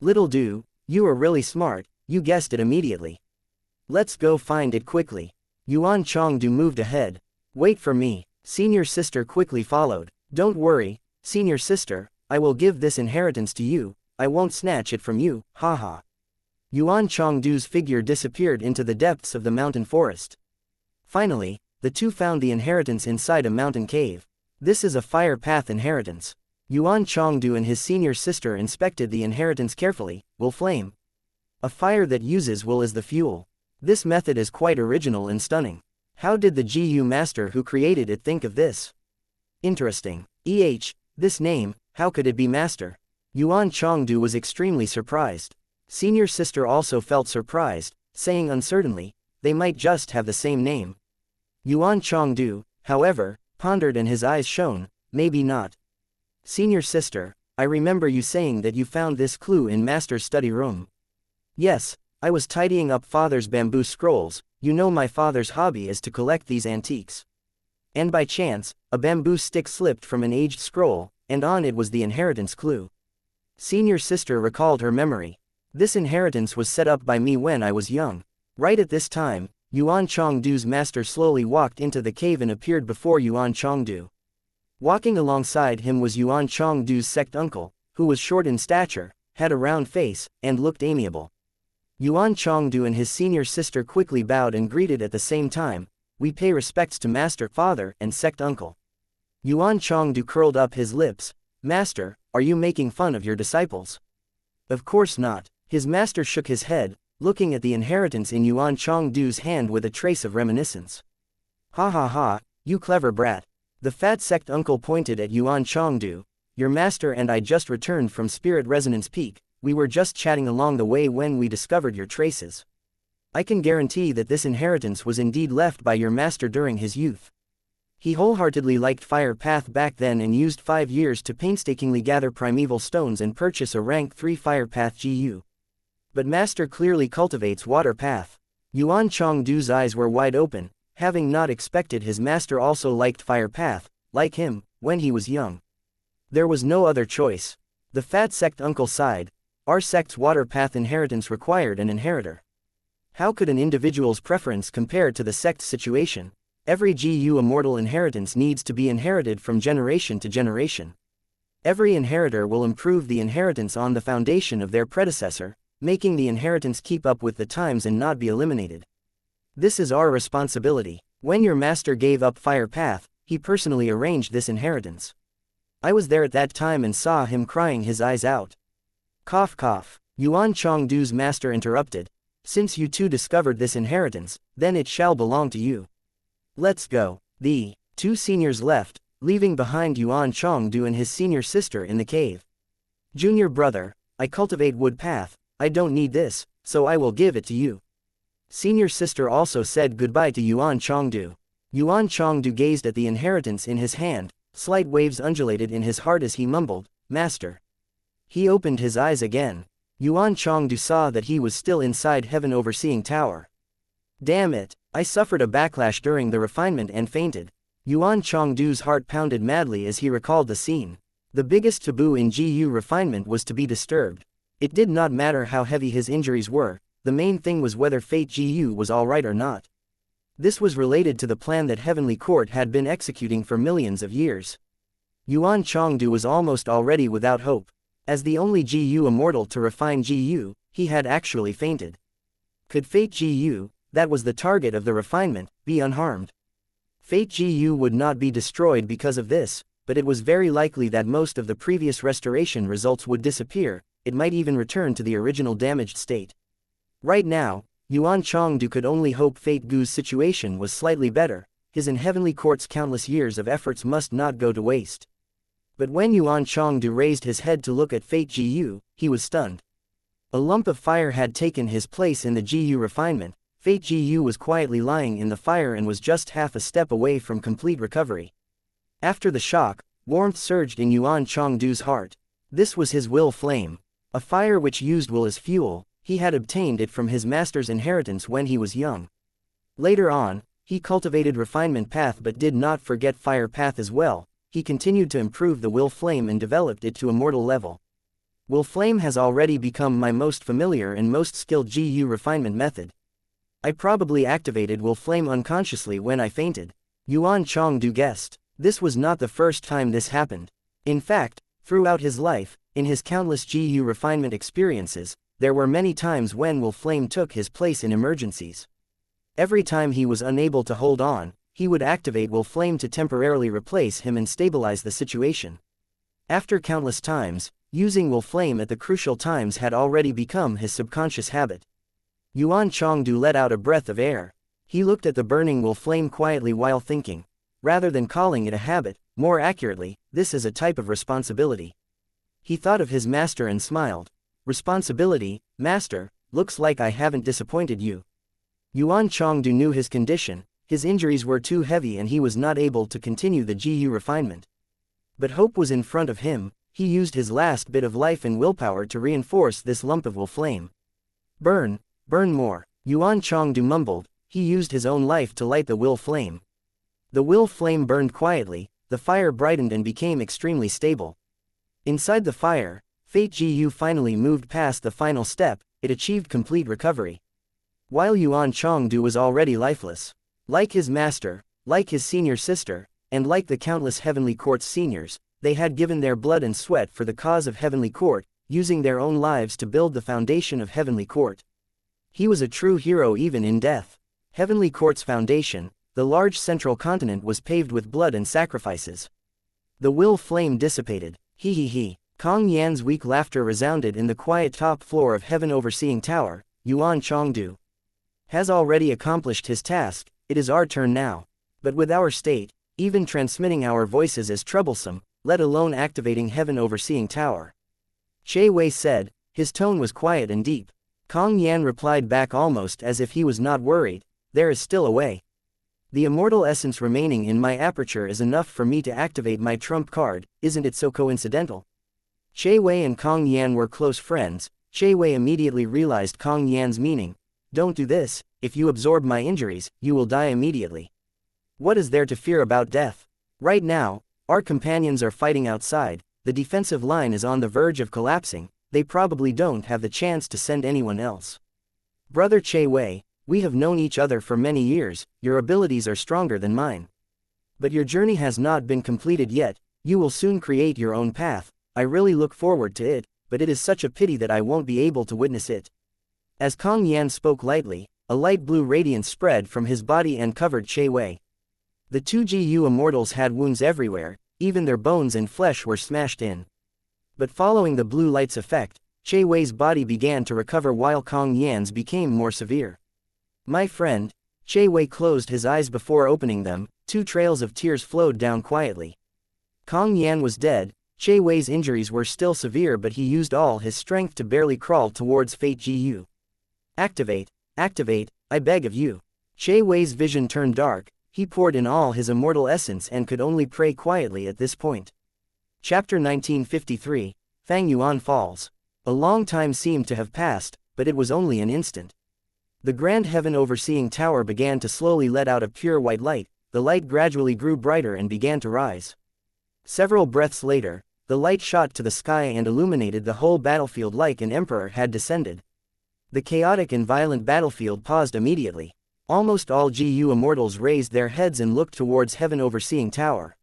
Little Do, you are really smart, you guessed it immediately. Let's go find it quickly. Yuan Chongdu moved ahead. Wait for me. Senior sister quickly followed. Don't worry, senior sister, I will give this inheritance to you, I won't snatch it from you, haha. Yuan Chongdu's figure disappeared into the depths of the mountain forest. Finally, the two found the inheritance inside a mountain cave. This is a fire path inheritance. Yuan Chongdu and his senior sister inspected the inheritance carefully. Will flame. A fire that uses wool as the fuel. This method is quite original and stunning. How did the GU master who created it think of this? Interesting. This name, how could it be master? Yuan Chongdu was extremely surprised. Senior sister also felt surprised, saying uncertainly, they might just have the same name. Yuan Chongdu, however, pondered and his eyes shone, maybe not. Senior sister, I remember you saying that you found this clue in master's study room. Yes, I was tidying up father's bamboo scrolls. You know my father's hobby is to collect these antiques. And by chance, a bamboo stick slipped from an aged scroll, and on it was the inheritance clue. Senior sister recalled her memory. This inheritance was set up by me when I was young. Right at this time, Yuan Chongdu's master slowly walked into the cave and appeared before Yuan Chongdu. Walking alongside him was Yuan Chongdu's sect uncle, who was short in stature, had a round face, and looked amiable. Yuan Chongdu and his senior sister quickly bowed and greeted at the same time. We pay respects to master, father, and sect uncle. Yuan Chongdu curled up his lips. Master, are you making fun of your disciples? Of course not. His master shook his head, looking at the inheritance in Yuan Chongdu's hand with a trace of reminiscence. Ha ha ha, you clever brat. The fat sect uncle pointed at Yuan Chongdu. Your master and I just returned from Spirit Resonance Peak. We were just chatting along the way when we discovered your traces. I can guarantee that this inheritance was indeed left by your master during his youth. He wholeheartedly liked Fire Path back then and used 5 years to painstakingly gather primeval stones and purchase a rank 3 Fire Path GU. But master clearly cultivates Water Path. Yuan Chongdu's eyes were wide open, having not expected his master also liked Fire Path, like him, when he was young. There was no other choice. The fat sect uncle sighed. Our sect's Water Path inheritance required an inheritor. How could an individual's preference compare to the sect's situation? Every GU Immortal inheritance needs to be inherited from generation to generation. Every inheritor will improve the inheritance on the foundation of their predecessor, making the inheritance keep up with the times and not be eliminated. This is our responsibility. When your master gave up Fire Path, he personally arranged this inheritance. I was there at that time and saw him crying his eyes out. Cough cough. Yuan Chongdu's master interrupted. Since you two discovered this inheritance, then it shall belong to you. Let's go. The 2 seniors left, leaving behind Yuan Chongdu and his senior sister in the cave. Junior brother, I cultivate Wood Path. I don't need this, so I will give it to you. Senior sister also said goodbye to Yuan Chongdu. Yuan Chongdu gazed at the inheritance in his hand. Slight waves undulated in his heart as he mumbled, Master. He opened his eyes again. Yuan Chongdu saw that he was still inside Heaven Overseeing Tower. Damn it, I suffered a backlash during the refinement and fainted. Yuan Chongdu's heart pounded madly as he recalled the scene. The biggest taboo in GU refinement was to be disturbed. It did not matter how heavy his injuries were, the main thing was whether Fate GU was alright or not. This was related to the plan that Heavenly Court had been executing for millions of years. Yuan Chongdu was almost already without hope. As the only GU Immortal to refine GU, he had actually fainted. Could Fate GU, that was the target of the refinement, be unharmed? Fate GU would not be destroyed because of this, but it was very likely that most of the previous restoration results would disappear. It might even return to the original damaged state. Right now, Yuan Chongdu could only hope Fate GU's situation was slightly better. His in Heavenly Court's countless years of efforts must not go to waste. But when Yuan Chongdu raised his head to look at Fate GU, he was stunned. A lump of fire had taken his place in the GU refinement. Fate GU was quietly lying in the fire and was just half a step away from complete recovery. After the shock, warmth surged in Yuan Chongdu's heart. This was his will flame. A fire which used will as fuel. He had obtained it from his master's inheritance when he was young. Later on, he cultivated refinement path but did not forget fire path as well. He continued to improve the will flame and developed it to immortal level. Will flame has already become my most familiar and most skilled GU refinement method. I probably activated will flame unconsciously when I fainted. Yuan Chongdu guessed. This was not the first time this happened. In fact, throughout his life, in his countless GU refinement experiences, there were many times when will flame took his place in emergencies. Every time he was unable to hold on, he would activate will flame to temporarily replace him and stabilize the situation. After countless times, using will flame at the crucial times had already become his subconscious habit. Yuan Chongdu let out a breath of air. He looked at the burning will flame quietly while thinking. Rather than calling it a habit, more accurately, this is a type of responsibility. He thought of his master and smiled. Responsibility, master, looks like I haven't disappointed you. Yuan Chongdu knew his condition, his injuries were too heavy and he was not able to continue the GU refinement. But hope was in front of him, he used his last bit of life and willpower to reinforce this lump of will flame. Burn, burn more, Yuan Chongdu mumbled, he used his own life to light the will flame. The will flame burned quietly, the fire brightened and became extremely stable. Inside the fire, Fate GU finally moved past the final step, it achieved complete recovery. While Yuan Chongdu was already lifeless. Like his master, like his senior sister, and like the countless Heavenly Court's seniors, they had given their blood and sweat for the cause of Heavenly Court, using their own lives to build the foundation of Heavenly Court. He was a true hero even in death. Heavenly Court's foundation, the large central continent, was paved with blood and sacrifices. The will flame dissipated. He he he. Kong Yan's weak laughter resounded in the quiet top floor of Heaven Overseeing Tower. Yuan Chongdu has already accomplished his task, it is our turn now. But with our state, even transmitting our voices is troublesome, let alone activating Heaven Overseeing Tower. Che Wei said, his tone was quiet and deep. Kong Yan replied back almost as if he was not worried, there is still a way. The immortal essence remaining in my aperture is enough for me to activate my trump card, isn't it so coincidental? Che Wei and Kong Yan were close friends. Che Wei immediately realized Kong Yan's meaning. Don't do this, if you absorb my injuries, you will die immediately. What is there to fear about death? Right now, our companions are fighting outside, the defensive line is on the verge of collapsing, they probably don't have the chance to send anyone else. Brother Che Wei, we have known each other for many years, your abilities are stronger than mine. But your journey has not been completed yet, you will soon create your own path, I really look forward to it, but it is such a pity that I won't be able to witness it. As Kong Yan spoke lightly, a light blue radiance spread from his body and covered Che Wei. The two GU immortals had wounds everywhere, even their bones and flesh were smashed in. But following the blue light's effect, Che Wei's body began to recover while Kong Yan's became more severe. My friend, Che Wei closed his eyes before opening them, two trails of tears flowed down quietly. Kong Yan was dead, Che Wei's injuries were still severe but he used all his strength to barely crawl towards Fate GU. Activate, activate, I beg of you. Che Wei's vision turned dark, he poured in all his immortal essence and could only pray quietly at this point. Chapter 1953, Fang Yuan Falls. A long time seemed to have passed, but it was only an instant. The grand Heaven Overseeing Tower began to slowly let out a pure white light, the light gradually grew brighter and began to rise. Several breaths later, the light shot to the sky and illuminated the whole battlefield like an emperor had descended. The chaotic and violent battlefield paused immediately. Almost all GU immortals raised their heads and looked towards Heaven Overseeing Tower.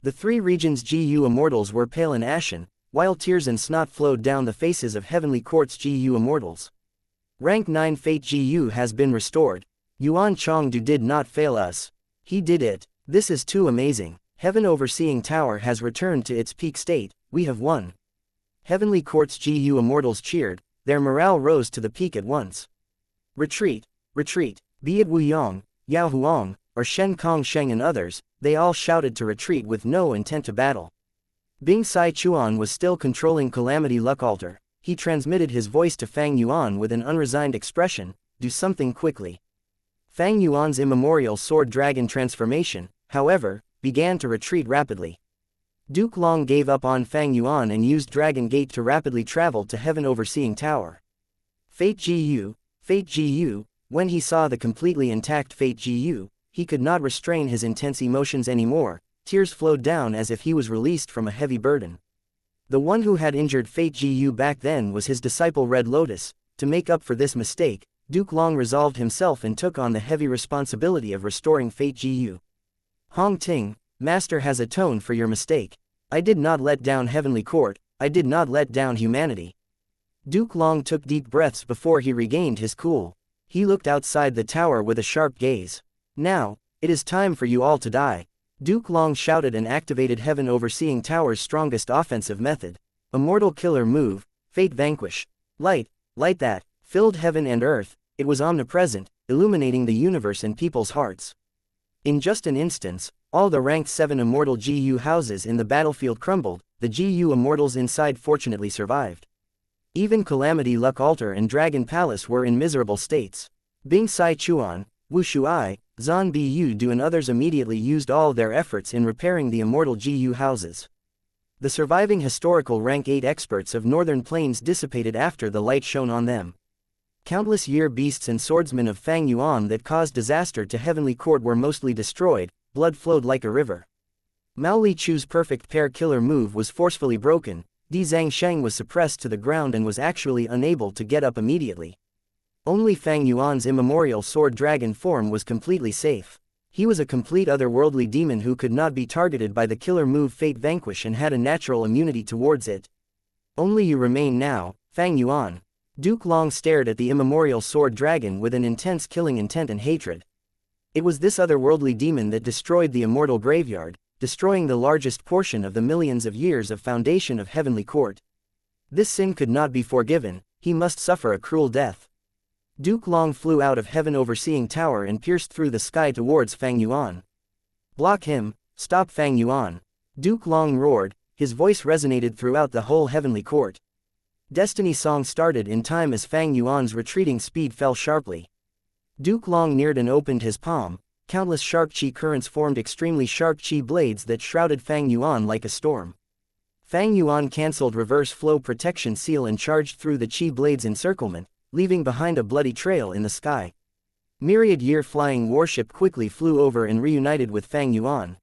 The three regions' GU immortals were pale and ashen, while tears and snot flowed down the faces of Heavenly Court's GU immortals. Rank 9 Fate GU has been restored. Yuan Chongdu did not fail us. He did it. This is too amazing. Heaven Overseeing Tower has returned to its peak state, we have won. Heavenly Court's GU immortals cheered, their morale rose to the peak at once. Retreat, retreat, be it Wu Yong, Yao Huang, or Shen Kong Sheng and others, they all shouted to retreat with no intent to battle. Bing Sai Chuan was still controlling Calamity Luck Altar, he transmitted his voice to Fang Yuan with an unresigned expression, do something quickly. Fang Yuan's immemorial sword dragon transformation, however, began to retreat rapidly. Duke Long gave up on Fang Yuan and used Dragon Gate to rapidly travel to Heaven Overseeing Tower. Fate GU, when he saw the completely intact Fate GU, he could not restrain his intense emotions anymore, tears flowed down as if he was released from a heavy burden. The one who had injured Fate GU back then was his disciple Red Lotus. To make up for this mistake, Duke Long resolved himself and took on the heavy responsibility of restoring Fate GU. Hong Ting, Master has atoned for your mistake. I did not let down Heavenly Court, I did not let down humanity. Duke Long took deep breaths before he regained his cool. He looked outside the tower with a sharp gaze. Now, it is time for you all to die. Duke Long shouted and activated Heaven Overseeing Tower's strongest offensive method. Immortal Killer Move, Fate Vanquish. Light that, filled heaven and earth, it was omnipresent, illuminating the universe and people's hearts. In just an instance, All the ranked 7 Immortal GU houses in the battlefield crumbled, the GU Immortals inside fortunately survived. Even Calamity Luck Altar and Dragon Palace were in miserable states. Bing Sai Chuan, Wu Shuai, Zan Bu Du and others immediately used all their efforts in repairing the Immortal GU houses. The surviving historical rank 8 experts of Northern Plains dissipated after the light shone on them. Countless year beasts and swordsmen of Fang Yuan that caused disaster to Heavenly Court were mostly destroyed, blood flowed like a river. Mao Li Chu's perfect pair killer move was forcefully broken, Di Zhangsheng was suppressed to the ground and was actually unable to get up immediately. Only Fang Yuan's immemorial sword dragon form was completely safe. He was a complete otherworldly demon who could not be targeted by the killer move Fate Vanquish and had a natural immunity towards it. Only you remain now, Fang Yuan. Duke Long stared at the immemorial sword dragon with an intense killing intent and hatred. It was this otherworldly demon that destroyed the immortal graveyard, destroying the largest portion of the millions of years of foundation of Heavenly Court. This sin could not be forgiven, he must suffer a cruel death. Duke Long flew out of Heaven Overseeing Tower and pierced through the sky towards Fang Yuan. Block him, stop Fang Yuan. Duke Long roared, his voice resonated throughout the whole Heavenly Court. Destiny Song started in time as Fang Yuan's retreating speed fell sharply. Duke Long neared and opened his palm, countless sharp chi currents formed extremely sharp chi blades that shrouded Fang Yuan like a storm. Fang Yuan cancelled reverse flow protection seal and charged through the chi blade's encirclement, leaving behind a bloody trail in the sky. Myriad Year flying warship quickly flew over and reunited with Fang Yuan.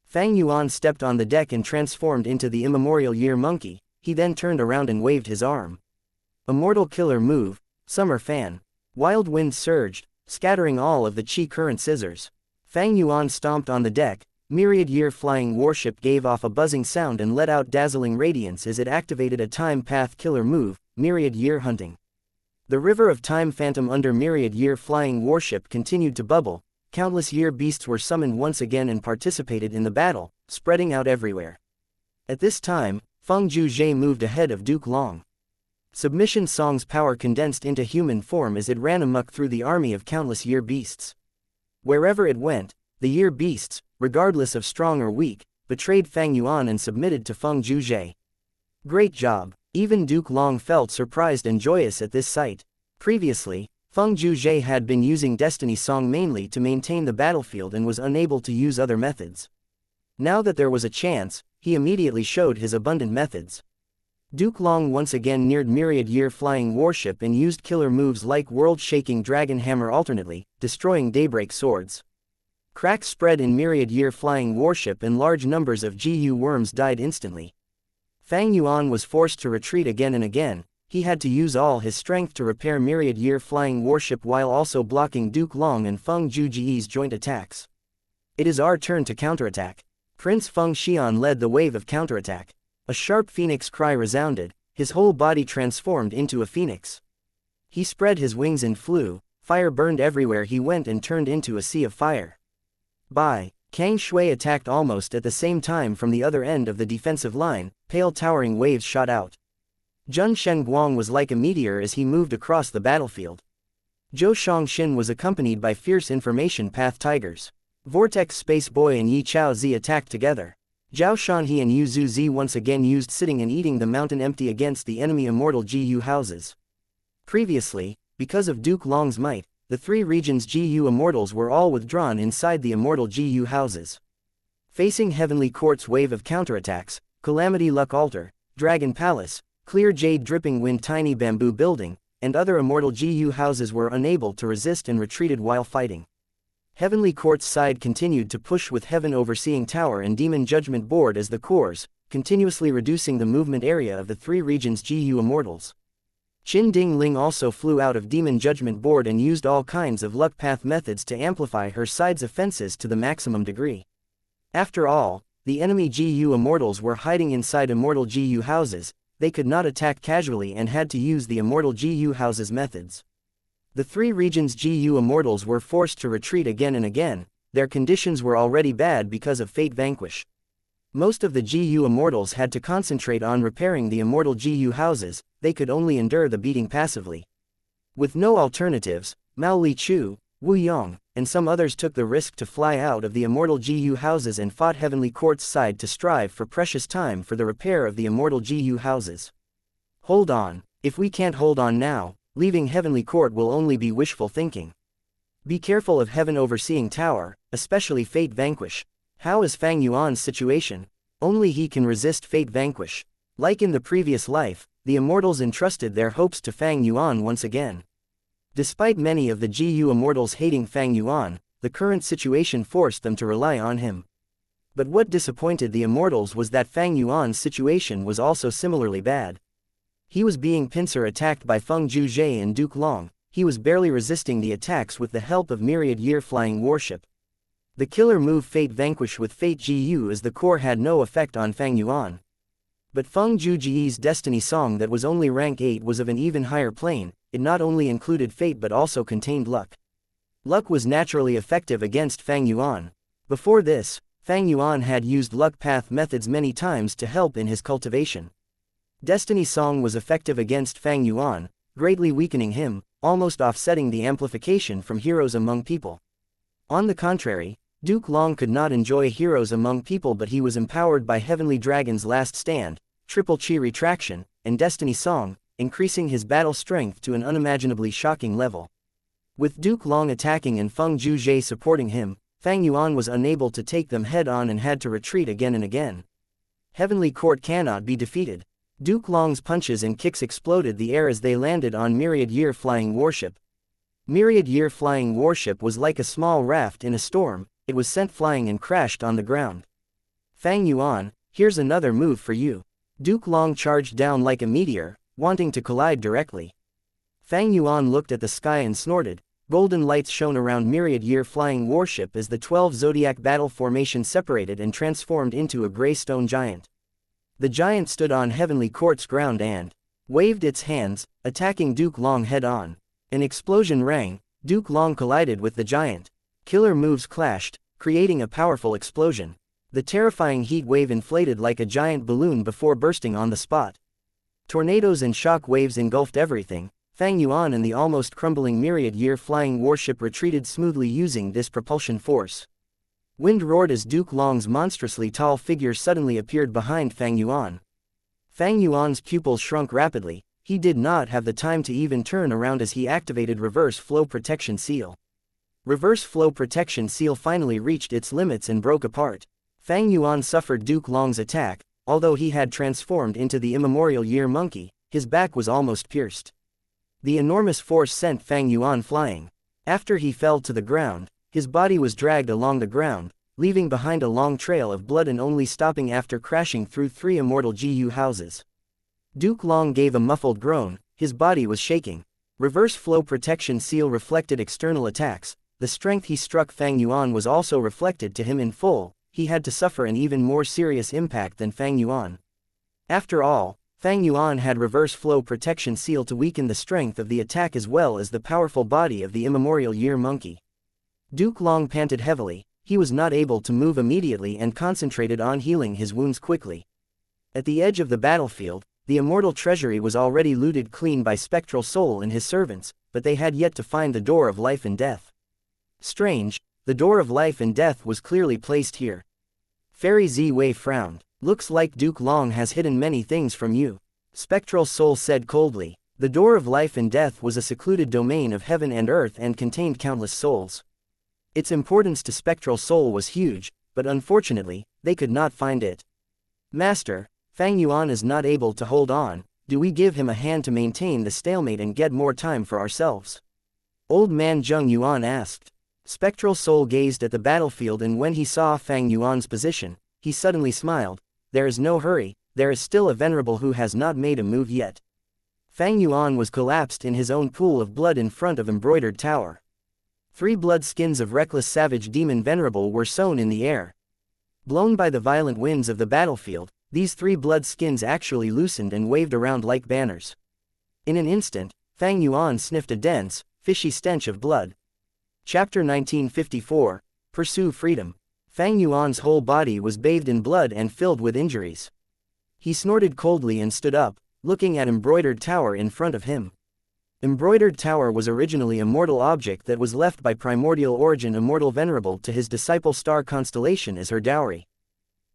Fang Yuan stepped on the deck and transformed into the immemorial Year monkey, he then turned around and waved his arm. Immortal killer move, Summer Fan. Wild wind surged, scattering all of the chi current scissors. Fang Yuan stomped on the deck, Myriad Year flying warship gave off a buzzing sound and let out dazzling radiance as it activated a time path killer move, Myriad Year hunting. The river of time phantom under Myriad Year flying warship continued to bubble, countless year beasts were summoned once again and participated in the battle, spreading out everywhere. At this time, Feng Zhuzhe moved ahead of Duke Long. Submission Song's power condensed into human form as it ran amok through the army of countless year beasts. Wherever it went, the year beasts, regardless of strong or weak, betrayed Fang Yuan and submitted to Feng Zhuzhe. Great job. Even Duke Long felt surprised and joyous at this sight. Previously, Feng Zhuzhe had been using Destiny Song mainly to maintain the battlefield and was unable to use other methods. Now that there was a chance, he immediately showed his abundant methods. Duke Long once again neared Myriad Year flying warship and used killer moves like world-shaking dragon hammer alternately, destroying daybreak swords. Cracks spread in Myriad Year flying warship and large numbers of GU worms died instantly. Fang Yuan was forced to retreat again and again, he had to use all his strength to repair Myriad Year flying warship while also blocking Duke Long and Feng Zhuji's joint attacks. It is our turn to counterattack. Prince Feng Xian led the wave of counterattack. A sharp phoenix cry resounded, his whole body transformed into a phoenix. He spread his wings and flew, fire burned everywhere he went and turned into a sea of fire. Bai Kang Shui attacked almost at the same time from the other end of the defensive line, pale towering waves shot out. Zhun Shenguang was like a meteor as he moved across the battlefield. Zhou Shangxin was accompanied by fierce information path tigers. Vortex Space Boy and Yi Chao Zi attacked together. Zhao Shanhe and Yu Zhu Zi once again used sitting and eating the mountain empty against the enemy immortal GU houses. Previously, because of Duke Long's might, the 3 regions GU immortals were all withdrawn inside the immortal GU houses. Facing Heavenly Court's wave of counterattacks, Calamity Luck Altar, Dragon Palace, Clear Jade Dripping Wind Tiny Bamboo Building, and other immortal GU houses were unable to resist and retreated while fighting. Heavenly Court's side continued to push with Heaven Overseeing Tower and Demon Judgment Board as the cores, continuously reducing the movement area of the 3 regions GU immortals. Qin Ding Ling also flew out of Demon Judgment Board and used all kinds of luck path methods to amplify her side's offenses to the maximum degree. After all, the enemy GU immortals were hiding inside immortal GU houses, they could not attack casually and had to use the immortal GU houses methods. The 3 regions GU immortals were forced to retreat again and again, their conditions were already bad because of Fate Vanquish. Most of the GU immortals had to concentrate on repairing the immortal GU houses, they could only endure the beating passively. With no alternatives, Mao Li Chu, Wu Yong, and some others took the risk to fly out of the Immortal GU houses and fought Heavenly Court's side to strive for precious time for the repair of the Immortal GU houses. Hold on, if we can't hold on now, leaving Heavenly Court will only be wishful thinking. Be careful of Heaven Overseeing Tower, especially Fate Vanquish. How is Fang Yuan's situation? Only he can resist Fate Vanquish. Like in the previous life, the Immortals entrusted their hopes to Fang Yuan once again. Despite many of the GU Immortals hating Fang Yuan, the current situation forced them to rely on him. But what disappointed the Immortals was that Fang Yuan's situation was also similarly bad. He was being pincer attacked by Feng Zhuzhe and Duke Long. He was barely resisting the attacks with the help of myriad year flying warship. The killer move Fate Vanquish with Fate GU as the core had no effect on Fang Yuan. But Feng Zhuzhe's Destiny Song that was only rank 8 was of an even higher plane. It not only included fate but also contained luck. Luck was naturally effective against Fang Yuan. Before this, Fang Yuan had used luck path methods many times to help in his cultivation. Destiny Song was effective against Fang Yuan, greatly weakening him, almost offsetting the amplification from Heroes Among People. On the contrary, Duke Long could not enjoy Heroes Among People, but he was empowered by Heavenly Dragon's Last Stand, Triple Chi Retraction, and Destiny Song, increasing his battle strength to an unimaginably shocking level. With Duke Long attacking and Feng Zhuzhe supporting him, Fang Yuan was unable to take them head-on and had to retreat again and again. Heavenly Court cannot be defeated. Duke Long's punches and kicks exploded the air as they landed on Myriad Year Flying Warship. Myriad Year Flying Warship was like a small raft in a storm. It was sent flying and crashed on the ground. Fang Yuan, here's another move for you. Duke Long charged down like a meteor, wanting to collide directly. Fang Yuan looked at the sky and snorted. Golden lights shone around Myriad Year Flying Warship as the 12 Zodiac battle formation separated and transformed into a gray stone giant. The giant stood on Heavenly Court's ground and waved its hands, attacking Duke Long head-on. An explosion rang. Duke Long collided with the giant. Killer moves clashed, creating a powerful explosion. The terrifying heat wave inflated like a giant balloon before bursting on the spot. Tornadoes and shock waves engulfed everything. Fang Yuan and the almost crumbling Myriad Year Flying Warship retreated smoothly using this propulsion force. Wind roared as Duke Long's monstrously tall figure suddenly appeared behind Fang Yuan. Fang Yuan's pupils shrunk rapidly. He did not have the time to even turn around as he activated Reverse Flow Protection Seal. Reverse Flow Protection Seal finally reached its limits and broke apart. Fang Yuan suffered Duke Long's attack. Although he had transformed into the immemorial Year Monkey, his back was almost pierced. The enormous force sent Fang Yuan flying. After he fell to the ground, his body was dragged along the ground, leaving behind a long trail of blood and only stopping after crashing through 3 Immortal GU houses. Duke Long gave a muffled groan. His body was shaking. Reverse Flow Protection Seal reflected external attacks. The strength he struck Fang Yuan was also reflected to him in full. He had to suffer an even more serious impact than Fang Yuan. After all, Fang Yuan had Reverse Flow Protection Seal to weaken the strength of the attack as well as the powerful body of the immemorial Year Monkey. Duke Long panted heavily. He was not able to move immediately and concentrated on healing his wounds quickly. At the edge of the battlefield, the immortal treasury was already looted clean by Spectral Soul and his servants, but they had yet to find the Door of Life and Death. Strange, the Door of Life and Death was clearly placed here. Fairy Z-Wei frowned. Looks like Duke Long has hidden many things from you. Spectral Soul said coldly. The Door of Life and Death was a secluded domain of heaven and earth and contained countless souls. Its importance to Spectral Soul was huge, but unfortunately, they could not find it. Master, Fang Yuan is not able to hold on. Do we give him a hand to maintain the stalemate and get more time for ourselves? Old man Zheng Yuan asked. Spectral Soul gazed at the battlefield, and when he saw Fang Yuan's position, he suddenly smiled. There is no hurry, there is still a venerable who has not made a move yet. Fang Yuan was collapsed in his own pool of blood in front of embroidered tower. 3 blood skins of reckless savage demon venerable were sown in the air. Blown by the violent winds of the battlefield, these 3 blood skins actually loosened and waved around like banners. In an instant, Fang Yuan sniffed a dense, fishy stench of blood. Chapter 1954, Pursue Freedom. Fang Yuan's whole body was bathed in blood and filled with injuries. He snorted coldly and stood up, looking at embroidered tower in front of him. Embroidered Tower was originally a mortal object that was left by primordial origin Immortal Venerable to his disciple Star Constellation as her dowry.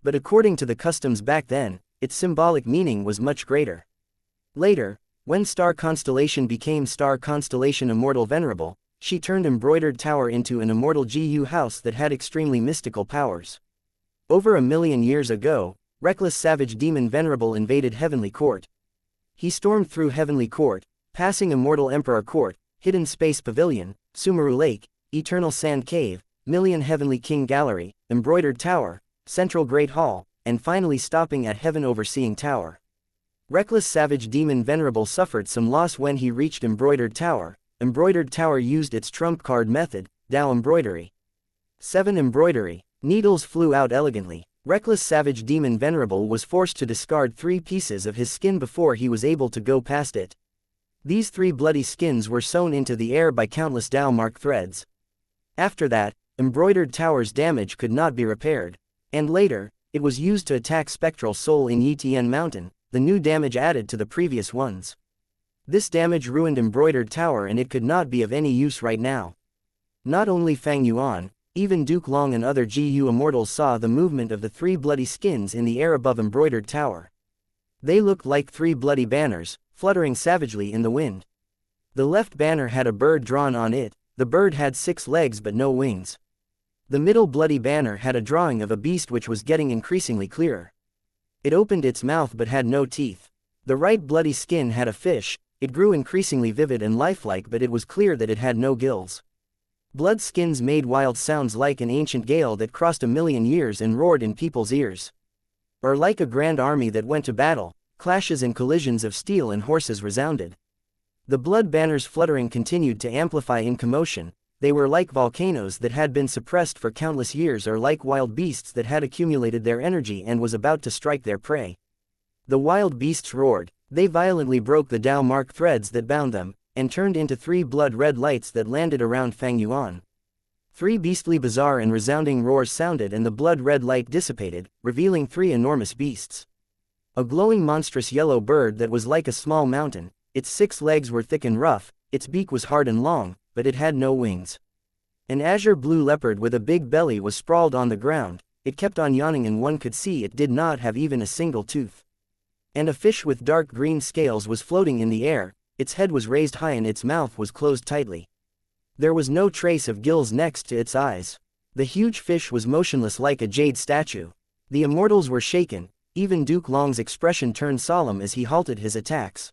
But according to the customs back then, its symbolic meaning was much greater. Later, when Star Constellation became Star Constellation Immortal Venerable, she turned Embroidered Tower into an immortal GU house that had extremely mystical powers. Over 1,000,000 years ago, reckless savage demon Venerable invaded Heavenly Court. He stormed through Heavenly Court, passing Immortal Emperor Court, Hidden Space Pavilion, Sumeru Lake, Eternal Sand Cave, Million Heavenly King Gallery, Embroidered Tower, Central Great Hall, and finally stopping at Heaven Overseeing Tower. Reckless savage demon Venerable suffered some loss when he reached Embroidered Tower. Embroidered Tower used its trump card method, Dao Embroidery. 7 Embroidery. Needles flew out elegantly. Reckless savage demon Venerable was forced to discard 3 pieces of his skin before he was able to go past it. These 3 bloody skins were sewn into the air by countless Dao mark threads. After that, Embroidered Tower's damage could not be repaired. And later, it was used to attack Spectral Soul in Yitian Mountain, the new damage added to the previous ones. This damage ruined Embroidered Tower and it could not be of any use right now. Not only Fang Yuan, even Duke Long and other GU immortals saw the movement of the 3 bloody skins in the air above Embroidered Tower. They looked like 3 bloody banners, fluttering savagely in the wind. The left banner had a bird drawn on it, the bird had 6 legs but no wings. The middle bloody banner had a drawing of a beast which was getting increasingly clearer. It opened its mouth but had no teeth. The right bloody skin had a fish, it grew increasingly vivid and lifelike but it was clear that it had no gills. Blood skins made wild sounds like an ancient gale that crossed 1,000,000 years and roared in people's ears. Or like a grand army that went to battle, clashes and collisions of steel and horses resounded. The blood banners fluttering continued to amplify in commotion. They were like volcanoes that had been suppressed for countless years or like wild beasts that had accumulated their energy and was about to strike their prey. The wild beasts roared, they violently broke the Dao mark threads that bound them, and turned into 3 blood-red lights that landed around Fang Yuan. 3 beastly bizarre and resounding roars sounded and the blood-red light dissipated, revealing 3 enormous beasts. A glowing monstrous yellow bird that was like a small mountain, its 6 legs were thick and rough, its beak was hard and long, but it had no wings. An azure blue leopard with a big belly was sprawled on the ground, it kept on yawning and one could see it did not have even a single tooth. And a fish with dark green scales was floating in the air, its head was raised high and its mouth was closed tightly. There was no trace of gills next to its eyes. The huge fish was motionless like a jade statue. The immortals were shaken, even Duke Long's expression turned solemn as he halted his attacks.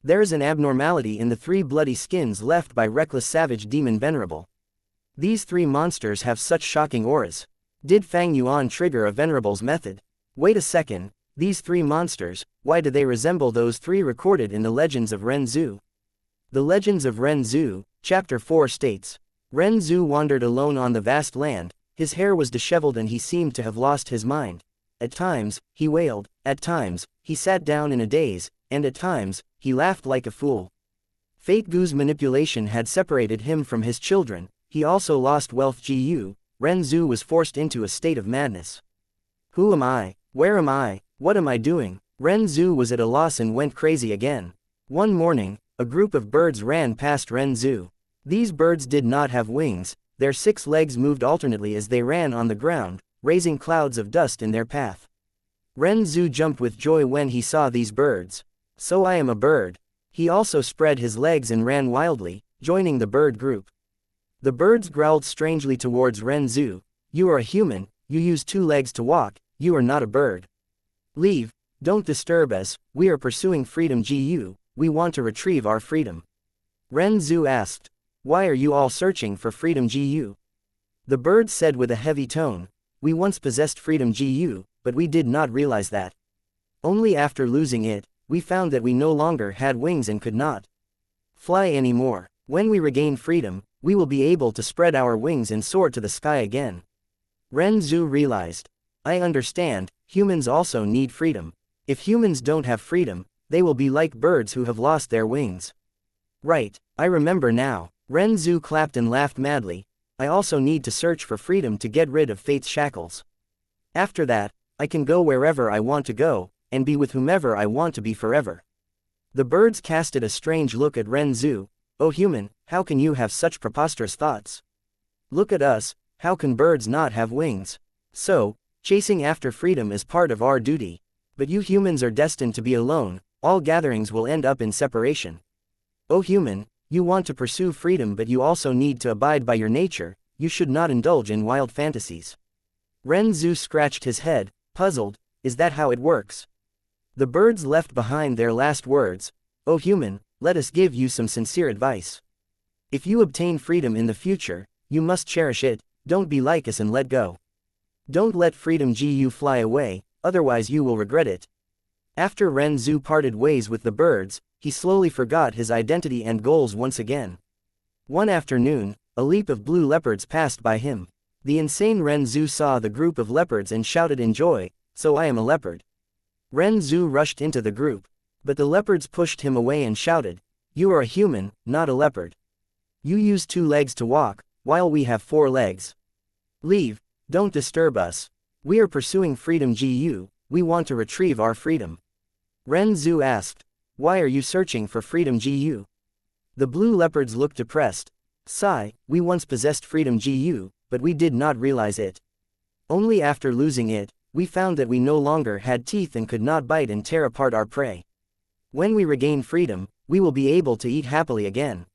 There is an abnormality in the 3 bloody skins left by reckless savage demon Venerable. These 3 monsters have such shocking auras. Did Fang Yuan trigger a Venerable's method? Wait a second, these 3 monsters, why do they resemble those 3 recorded in the Legends of Ren Zhu? The Legends of Ren Zhu, Chapter 4 states, Ren Zhu wandered alone on the vast land, his hair was disheveled and he seemed to have lost his mind. At times, he wailed, at times, he sat down in a daze, and at times, he laughed like a fool. Fate Gu's manipulation had separated him from his children, he also lost wealth Gu, Ren Zhu was forced into a state of madness. Who am I? Where am I? What am I doing? Ren Zhu was at a loss and went crazy again. One morning, a group of birds ran past Ren Zhu. These birds did not have wings, their 6 legs moved alternately as they ran on the ground, raising clouds of dust in their path. Ren Zhu jumped with joy when he saw these birds. So I am a bird. He also spread his legs and ran wildly, joining the bird group. The birds growled strangely towards Ren Zhu. You are a human, you use 2 legs to walk, you are not a bird. Leave, don't disturb us, we are pursuing freedom Gu, we want to retrieve our freedom. Ren Zhu asked, why are you all searching for freedom Gu? The birds said with a heavy tone, we once possessed freedom Gu, but we did not realize that. Only after losing it, we found that we no longer had wings and could not fly anymore. When we regain freedom, we will be able to spread our wings and soar to the sky again. Ren Zhu realized, I understand, humans also need freedom. If humans don't have freedom, they will be like birds who have lost their wings. Right, I remember now. Ren Zhu clapped and laughed madly. I also need to search for freedom to get rid of fate's shackles. After that, I can go wherever I want to go, and be with whomever I want to be forever. The birds casted a strange look at Ren Zhu. "Oh human, how can you have such preposterous thoughts? Look at us, how can birds not have wings? So, chasing after freedom is part of our duty. But you humans are destined to be alone, all gatherings will end up in separation. Oh human, you want to pursue freedom but you also need to abide by your nature, you should not indulge in wild fantasies." Ren Zhu scratched his head, puzzled. Is that how it works? The birds left behind their last words. "Oh human, let us give you some sincere advice. If you obtain freedom in the future, you must cherish it, don't be like us and let go. Don't let freedom you fly away, otherwise you will regret it." After Ren Zhu parted ways with the birds, he slowly forgot his identity and goals once again. One afternoon, a leap of blue leopards passed by him. The insane Ren Zhu saw the group of leopards and shouted in joy, "So I am a leopard." Ren Zhu rushed into the group. But the leopards pushed him away and shouted, "You are a human, not a leopard. You use 2 legs to walk, while we have 4 legs. Leave, don't disturb us. We are pursuing freedom we want to retrieve our freedom." Ren Zhu asked, "Why are you searching for freedom The blue leopards looked depressed. "Sigh, we once possessed freedom but we did not realize it. Only after losing it, we found that we no longer had teeth and could not bite and tear apart our prey. When we regain freedom, we will be able to eat happily again."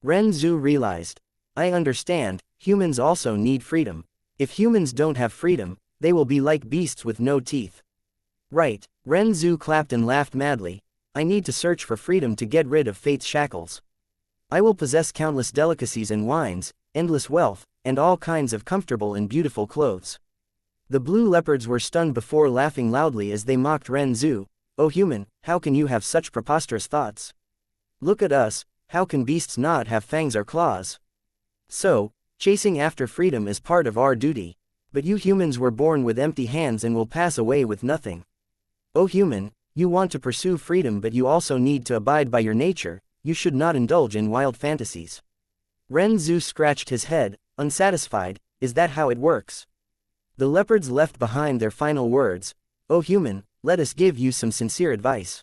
Ren Zhu realized. "I understand, humans also need freedom. If humans don't have freedom, they will be like beasts with no teeth." "Right," Ren Zhu clapped and laughed madly. "I need to search for freedom to get rid of fate's shackles. I will possess countless delicacies and wines, endless wealth, and all kinds of comfortable and beautiful clothes." The blue leopards were stunned before laughing loudly as they mocked Ren Zhu. "Oh human, how can you have such preposterous thoughts? Look at us, how can beasts not have fangs or claws? So, chasing after freedom is part of our duty. But you humans were born with empty hands and will pass away with nothing. Oh human, you want to pursue freedom but you also need to abide by your nature, you should not indulge in wild fantasies." Ren Zhu scratched his head, unsatisfied. Is that how it works? The leopards left behind their final words. "Oh human, let us give you some sincere advice.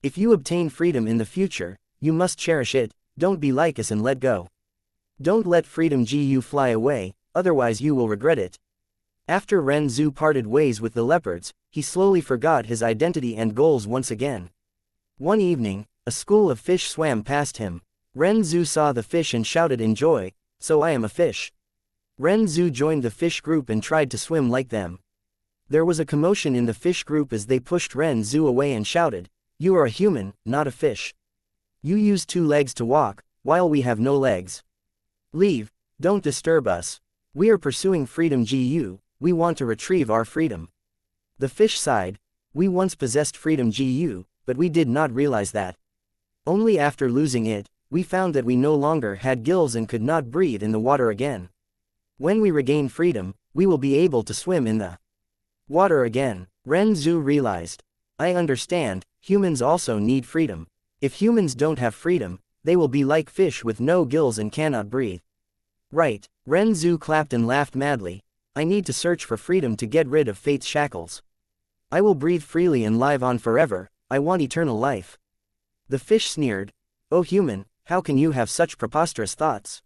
If you obtain freedom in the future, you must cherish it, don't be like us and let go. Don't let freedom you fly away, otherwise you will regret it." After Ren Zhu parted ways with the leopards, he slowly forgot his identity and goals once again. One evening, a school of fish swam past him. Ren Zhu saw the fish and shouted in joy, "So I am a fish." Ren Zhu joined the fish group and tried to swim like them. There was a commotion in the fish group as they pushed Ren Zhu away and shouted, "You are a human, not a fish. You use 2 legs to walk, while we have no legs. Leave, don't disturb us. We are pursuing freedom we want to retrieve our freedom." The fish sighed, "We once possessed freedom but we did not realize that. Only after losing it, we found that we no longer had gills and could not breathe in the water again. When we regain freedom, we will be able to swim in the water again." Ren Zhu realized. "I understand, humans also need freedom. If humans don't have freedom, they will be like fish with no gills and cannot breathe." "Right," Ren Zhu clapped and laughed madly. "I need to search for freedom to get rid of fate's shackles. I will breathe freely and live on forever, I want eternal life." The fish sneered, "Oh human, how can you have such preposterous thoughts?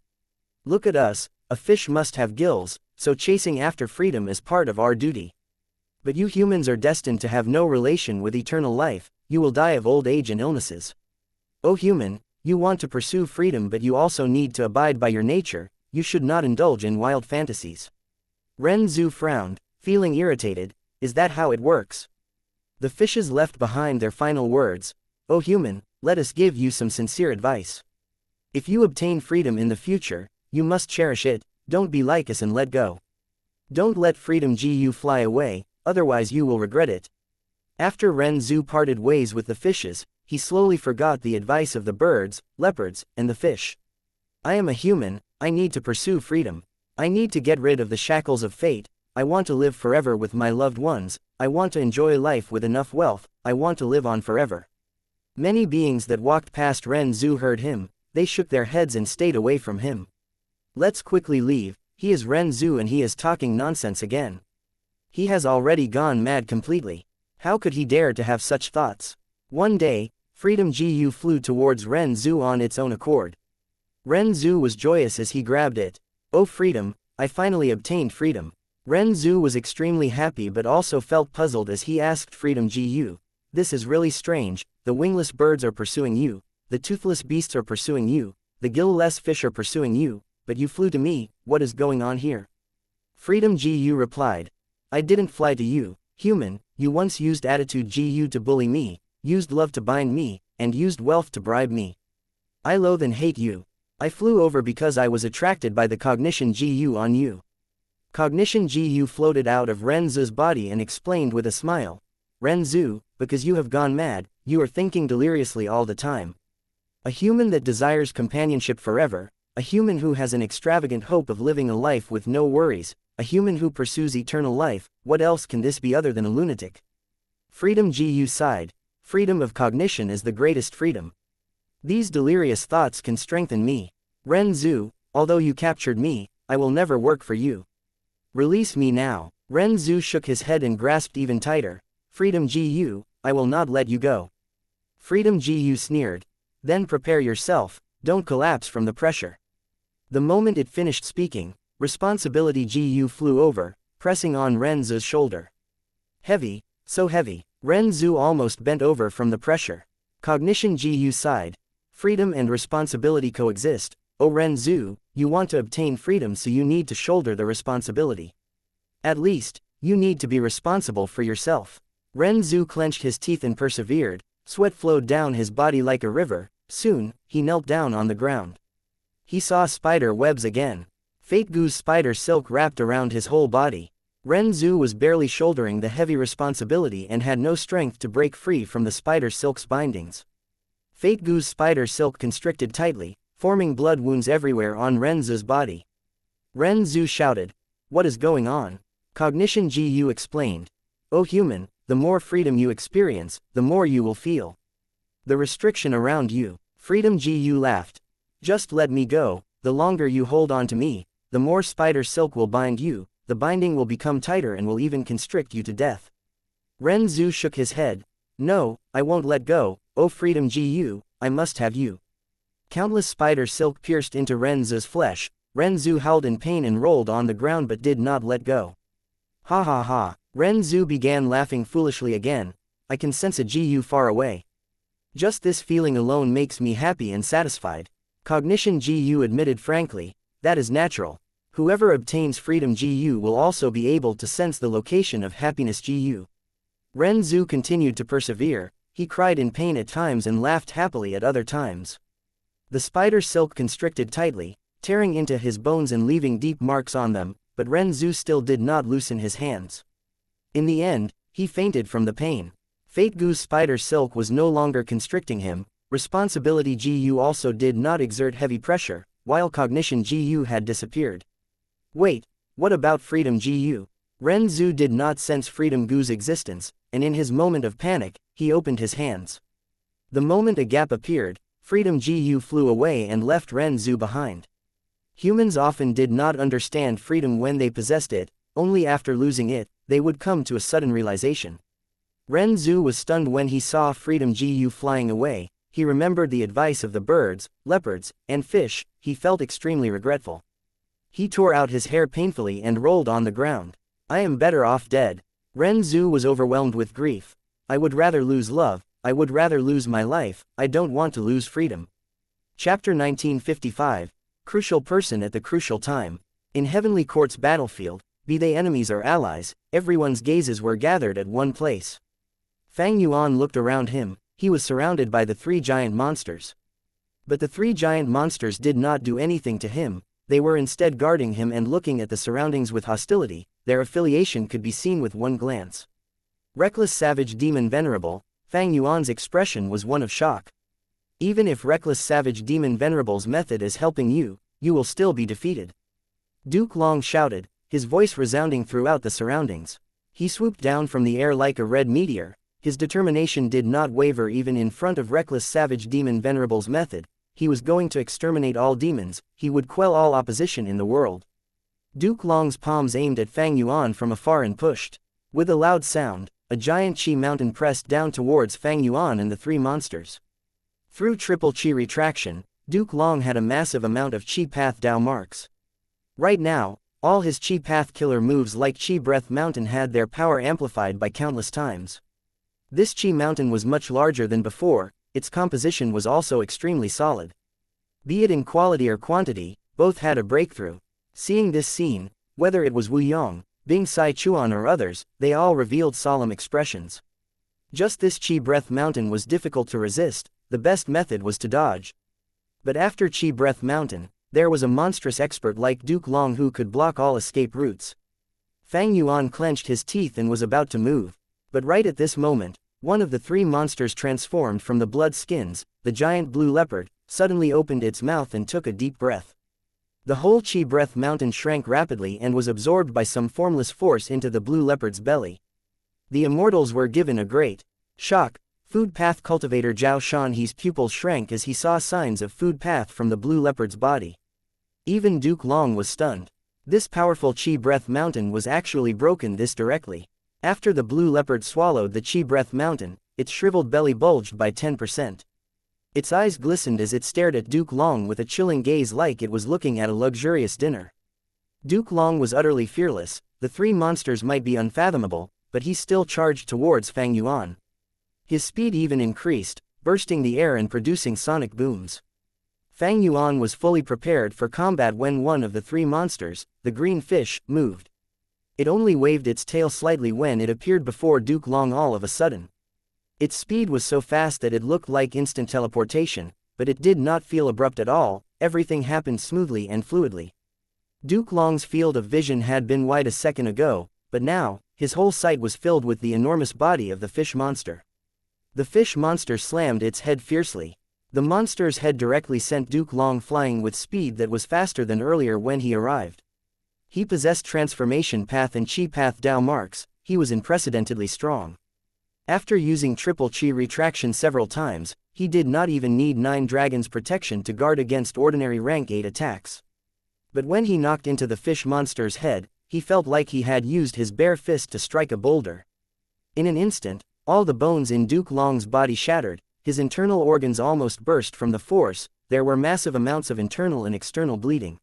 Look at us, a fish must have gills, so chasing after freedom is part of our duty. But you humans are destined to have no relation with eternal life, you will die of old age and illnesses. Oh human, you want to pursue freedom but you also need to abide by your nature, you should not indulge in wild fantasies." Ren Zhu frowned, feeling irritated. Is that how it works? The fishes left behind their final words. "Oh human, let us give you some sincere advice. If you obtain freedom in the future, you must cherish it, don't be like us and let go. Don't let freedom you fly away, otherwise you will regret it." After Ren Zhu parted ways with the fishes, he slowly forgot the advice of the birds, leopards, and the fish. "I am a human, I need to pursue freedom. I need to get rid of the shackles of fate, I want to live forever with my loved ones, I want to enjoy life with enough wealth, I want to live on forever." Many beings that walked past Ren Zhu heard him, they shook their heads and stayed away from him. "Let's quickly leave, he is Ren Zhu and he is talking nonsense again. He has already gone mad completely. How could he dare to have such thoughts?" One day, Freedom Gu flew towards Ren Zhu on its own accord. Ren Zhu was joyous as he grabbed it. Oh freedom, I finally obtained freedom. Ren Zhu was extremely happy but also felt puzzled as he asked Freedom Gu. This is really strange, the wingless birds are pursuing you, the toothless beasts are pursuing you, the gill-less fish are pursuing you, but you flew to me, what is going on here? Freedom Gu replied. I didn't fly to you, human, you once used attitude Gu to bully me, used love to bind me, and used wealth to bribe me. I loathe and hate you. I flew over because I was attracted by the cognition Gu on you. Cognition Gu floated out of Ren Zhu's body and explained with a smile. Ren Zhu, because you have gone mad, you are thinking deliriously all the time. A human that desires companionship forever, a human who has an extravagant hope of living a life with no worries, a human who pursues eternal life, what else can this be other than a lunatic? Freedom Gu sighed. Freedom of cognition is the greatest freedom. These delirious thoughts can strengthen me. Ren Zhu, although you captured me, I will never work for you. Release me now. Ren Zhu shook his head and grasped even tighter. Freedom Gu, I will not let you go. Freedom Gu sneered. Then prepare yourself, don't collapse from the pressure. The moment it finished speaking, responsibility Gu flew over, pressing on Ren Zhu's shoulder. Heavy, so heavy, Ren Zhu almost bent over from the pressure. Cognition Gu sighed. Freedom and responsibility coexist. Oh Ren Zhu, you want to obtain freedom so you need to shoulder the responsibility. At least, you need to be responsible for yourself. Ren Zhu clenched his teeth and persevered, sweat flowed down his body like a river, soon, he knelt down on the ground. He saw spider webs again. Fate Gu's spider silk wrapped around his whole body. Ren Zhu was barely shouldering the heavy responsibility and had no strength to break free from the spider silk's bindings. Fate Gu's spider silk constricted tightly, forming blood wounds everywhere on Ren Zhu's body. Ren Zhu shouted. What is going on? Cognition Gu explained. Oh human, the more freedom you experience, the more you will feel the restriction around you. Freedom Gu laughed. Just let me go, the longer you hold on to me, the more spider silk will bind you, the binding will become tighter and will even constrict you to death. Ren Zhu shook his head. No, I won't let go, oh Freedom Gu, I must have you. Countless spider silk pierced into Ren Zhu's flesh. Ren Zhu howled in pain and rolled on the ground but did not let go. Ha ha ha, Ren Zhu began laughing foolishly again. I can sense a Gu far away. Just this feeling alone makes me happy and satisfied. Cognition Gu admitted frankly, that is natural. Whoever obtains freedom Gu will also be able to sense the location of happiness Gu. Ren Zhu continued to persevere, he cried in pain at times and laughed happily at other times. The spider silk constricted tightly, tearing into his bones and leaving deep marks on them, but Ren Zhu still did not loosen his hands. In the end, he fainted from the pain. Fate Gu's spider silk was no longer constricting him, responsibility Gu also did not exert heavy pressure, while cognition Gu had disappeared. Wait, what about freedom Gu? Ren Zhu did not sense freedom Gu's existence, and in his moment of panic, he opened his hands. The moment a gap appeared, freedom Gu flew away and left Ren Zhu behind. Humans often did not understand freedom when they possessed it, only after losing it, they would come to a sudden realization. Ren Zhu was stunned when he saw freedom Gu flying away, he remembered the advice of the birds, leopards, and fish, he felt extremely regretful. He tore out his hair painfully and rolled on the ground. I am better off dead. Ren Zhu was overwhelmed with grief. I would rather lose love, I would rather lose my life, I don't want to lose freedom. Chapter 1955. Crucial person at the crucial time. In Heavenly Court's battlefield, be they enemies or allies, everyone's gazes were gathered at one place. Fang Yuan looked around him, he was surrounded by the three giant monsters. But the three giant monsters did not do anything to him, they were instead guarding him and looking at the surroundings with hostility, their affiliation could be seen with one glance. Reckless Savage Demon Venerable, Fang Yuan's expression was one of shock. Even if Reckless Savage Demon Venerable's method is helping you, you will still be defeated. Duke Long shouted, his voice resounding throughout the surroundings. He swooped down from the air like a red meteor, his determination did not waver even in front of Reckless Savage Demon Venerable's method, he was going to exterminate all demons, he would quell all opposition in the world. Duke Long's palms aimed at Fang Yuan from afar and pushed. With a loud sound, a giant Qi mountain pressed down towards Fang Yuan and the three monsters. Through triple chi retraction, Duke Long had a massive amount of chi path Dao marks. Right now, all his chi path killer moves like Chi Breath Mountain had their power amplified by countless times. This Chi Mountain was much larger than before, its composition was also extremely solid. Be it in quality or quantity, both had a breakthrough. Seeing this scene, whether it was Wu Yong, Bing Sai Chuan or others, they all revealed solemn expressions. Just this Chi Breath Mountain was difficult to resist, the best method was to dodge. But after Chi Breath Mountain, there was a monstrous expert like Duke Long who could block all escape routes. Fang Yuan clenched his teeth and was about to move. But right at this moment, one of the three monsters transformed from the blood skins, the giant blue leopard, suddenly opened its mouth and took a deep breath. The whole Chi Breath Mountain shrank rapidly and was absorbed by some formless force into the blue leopard's belly. The Immortals were given a great shock. Food Path cultivator Zhao Shanhe's pupils shrank as he saw signs of food path from the blue leopard's body. Even Duke Long was stunned. This powerful Chi Breath Mountain was actually broken this directly. After the blue leopard swallowed the Chi Breath Mountain, its shriveled belly bulged by 10%. Its eyes glistened as it stared at Duke Long with a chilling gaze like it was looking at a luxurious dinner. Duke Long was utterly fearless. The three monsters might be unfathomable, but he still charged towards Fang Yuan. His speed even increased, bursting the air and producing sonic booms. Fang Yuan was fully prepared for combat when one of the three monsters, the green fish, moved. It only waved its tail slightly when it appeared before Duke Long all of a sudden. Its speed was so fast that it looked like instant teleportation, but it did not feel abrupt at all, everything happened smoothly and fluidly. Duke Long's field of vision had been wide a second ago, but now, his whole sight was filled with the enormous body of the fish monster. The fish monster slammed its head fiercely. The monster's head directly sent Duke Long flying with speed that was faster than earlier when he arrived. He possessed transformation path and chi path Dao marks, he was unprecedentedly strong. After using triple chi retraction several times, he did not even need 9 dragons protection to guard against ordinary rank 8 attacks. But when he knocked into the fish monster's head, he felt like he had used his bare fist to strike a boulder. In an instant, all the bones in Duke Long's body shattered, his internal organs almost burst from the force, there were massive amounts of internal and external bleeding.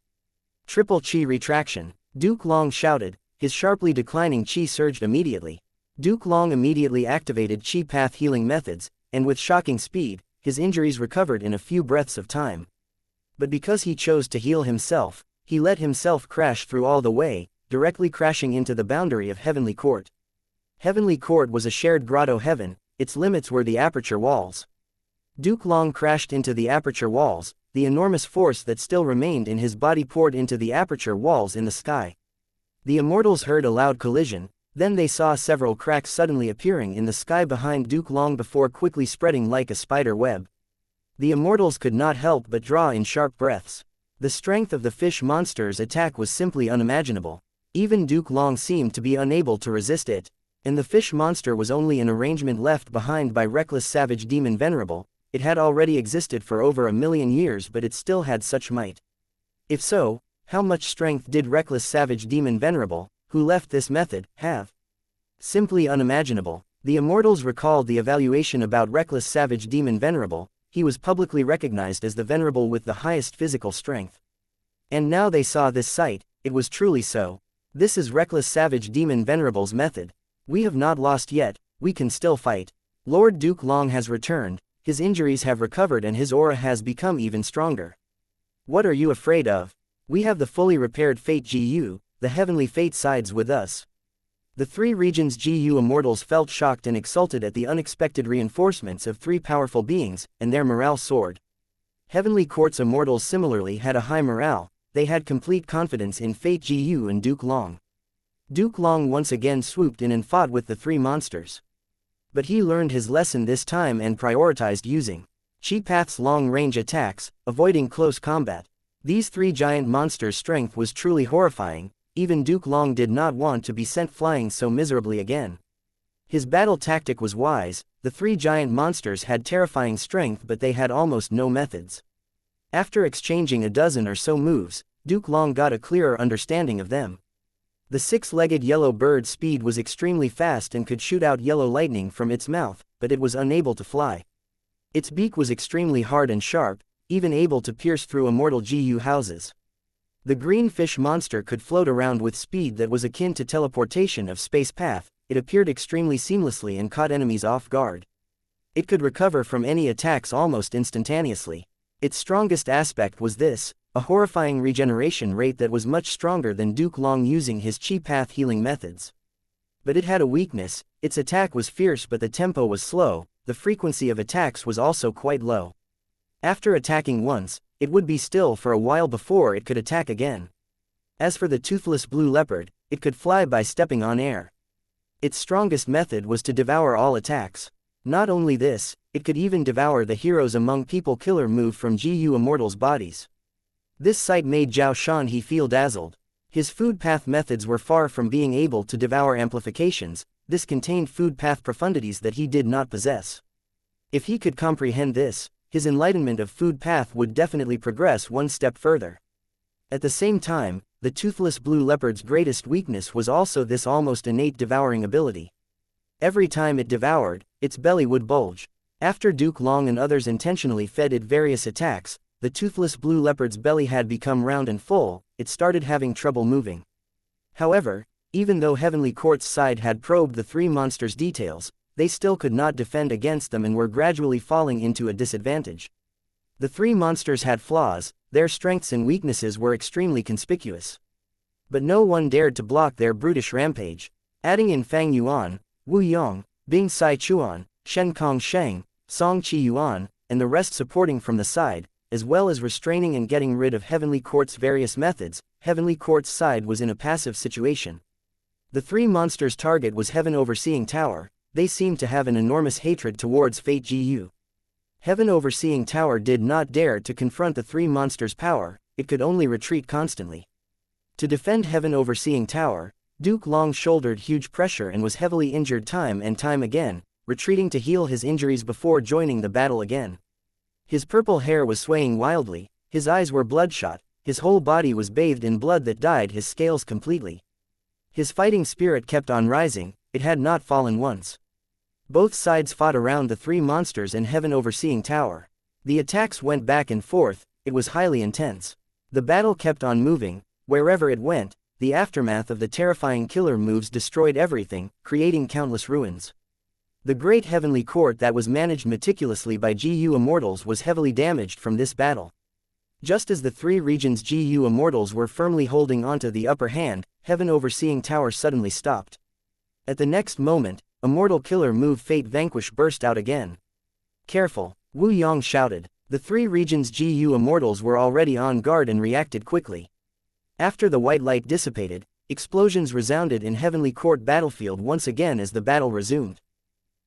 Triple chi retraction, Duke Long shouted, his sharply declining chi surged immediately. Duke Long immediately activated chi path healing methods, and with shocking speed, his injuries recovered in a few breaths of time. But because he chose to heal himself, he let himself crash through all the way, directly crashing into the boundary of Heavenly Court. Heavenly Court was a shared grotto heaven, its limits were the aperture walls. Duke Long crashed into the aperture walls, the enormous force that still remained in his body poured into the aperture walls in the sky. The Immortals heard a loud collision, then they saw several cracks suddenly appearing in the sky behind Duke Long before quickly spreading like a spider web. The Immortals could not help but draw in sharp breaths. The strength of the fish monster's attack was simply unimaginable. Even Duke Long seemed to be unable to resist it. And the fish monster was only an arrangement left behind by reckless savage demon Venerable. It had already existed for over 1,000,000 years, but it still had such might. If so, how much strength did reckless savage demon Venerable, who left this method, have? Simply unimaginable. The Immortals recalled the evaluation about reckless savage demon Venerable. He was publicly recognized as the Venerable with the highest physical strength. And now they saw this sight, it was truly so. This is reckless savage demon Venerable's method. We have not lost yet, we can still fight. Lord Duke Long has returned, his injuries have recovered and his aura has become even stronger. What are you afraid of? We have the fully repaired Fate GU, the heavenly fate sides with us. The 3 regions GU Immortals felt shocked and exulted at the unexpected reinforcements of 3 powerful beings, and their morale soared. Heavenly Court's Immortals similarly had a high morale, they had complete confidence in Fate GU and Duke Long. Duke Long once again swooped in and fought with the 3 monsters. But he learned his lesson this time and prioritized using Chi Path's long-range attacks, avoiding close combat. These 3 giant monsters' strength was truly horrifying, even Duke Long did not want to be sent flying so miserably again. His battle tactic was wise, the 3 giant monsters had terrifying strength but they had almost no methods. After exchanging a dozen or so moves, Duke Long got a clearer understanding of them. The 6-legged yellow bird's speed was extremely fast and could shoot out yellow lightning from its mouth, but it was unable to fly. Its beak was extremely hard and sharp, even able to pierce through immortal GU houses. The green fish monster could float around with speed that was akin to teleportation of space path. It appeared extremely seamlessly and caught enemies off guard. It could recover from any attacks almost instantaneously. Its strongest aspect was this, a horrifying regeneration rate that was much stronger than Duke Long using his chi path healing methods. But it had a weakness, its attack was fierce but the tempo was slow, the frequency of attacks was also quite low. After attacking once, it would be still for a while before it could attack again. As for the toothless blue leopard, it could fly by stepping on air. Its strongest method was to devour all attacks. Not only this, it could even devour the heroes among people killer move from GU Immortals' bodies. This sight made Zhao Shanhe feel dazzled. His food path methods were far from being able to devour amplifications, this contained food path profundities that he did not possess. If he could comprehend this, his enlightenment of food path would definitely progress one step further. At the same time, the toothless blue leopard's greatest weakness was also this almost innate devouring ability. Every time it devoured, its belly would bulge. After Duke Long and others intentionally fed it various attacks, the toothless blue leopard's belly had become round and full, it started having trouble moving. However, even though Heavenly Court's side had probed the three monsters' details, they still could not defend against them and were gradually falling into a disadvantage. The three monsters had flaws, their strengths and weaknesses were extremely conspicuous. But no one dared to block their brutish rampage. Adding in Fang Yuan, Wu Yong, Bing Sai Chuan, Shen Kong Sheng, Song Qi Yuan, and the rest supporting from the side, as well as restraining and getting rid of Heavenly Court's various methods, Heavenly Court's side was in a passive situation. The three monsters' target was Heaven Overseeing Tower. They seemed to have an enormous hatred towards Fate GU. Heaven Overseeing Tower did not dare to confront the three monsters' power, it could only retreat constantly. To defend Heaven Overseeing Tower, Duke Long shouldered huge pressure and was heavily injured time and time again, retreating to heal his injuries before joining the battle again. His purple hair was swaying wildly, his eyes were bloodshot, his whole body was bathed in blood that dyed his scales completely. His fighting spirit kept on rising, it had not fallen once. Both sides fought around the three monsters and Heaven Overseeing Tower. The attacks went back and forth, it was highly intense. The battle kept on moving, wherever it went, the aftermath of the terrifying killer moves destroyed everything, creating countless ruins. The great Heavenly Court that was managed meticulously by GU Immortals was heavily damaged from this battle. Just as the three regions' GU Immortals were firmly holding onto the upper hand, Heaven Overseeing Tower suddenly stopped. At the next moment, Immortal Killer Move Fate Vanquish burst out again. Careful, Wu Yong shouted. The three regions' GU Immortals were already on guard and reacted quickly. After the white light dissipated, explosions resounded in Heavenly Court battlefield once again as the battle resumed.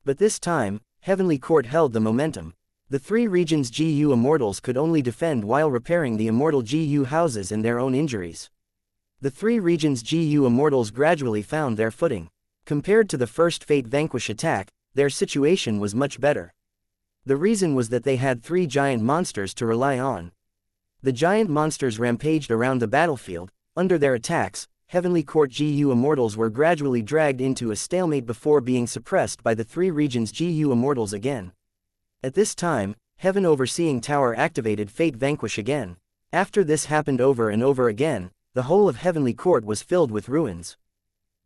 But this time, Heavenly Court held the momentum. The three regions' GU Immortals could only defend while repairing the immortal GU houses and their own injuries. The three regions' GU Immortals gradually found their footing. Compared to the first Fate Vanquish attack, their situation was much better. The reason was that they had three giant monsters to rely on. The giant monsters rampaged around the battlefield. Under their attacks, Heavenly Court GU Immortals were gradually dragged into a stalemate before being suppressed by the three regions' GU Immortals again. At this time, Heaven Overseeing Tower activated Fate Vanquish again. After this happened over and over again, the whole of Heavenly Court was filled with ruins.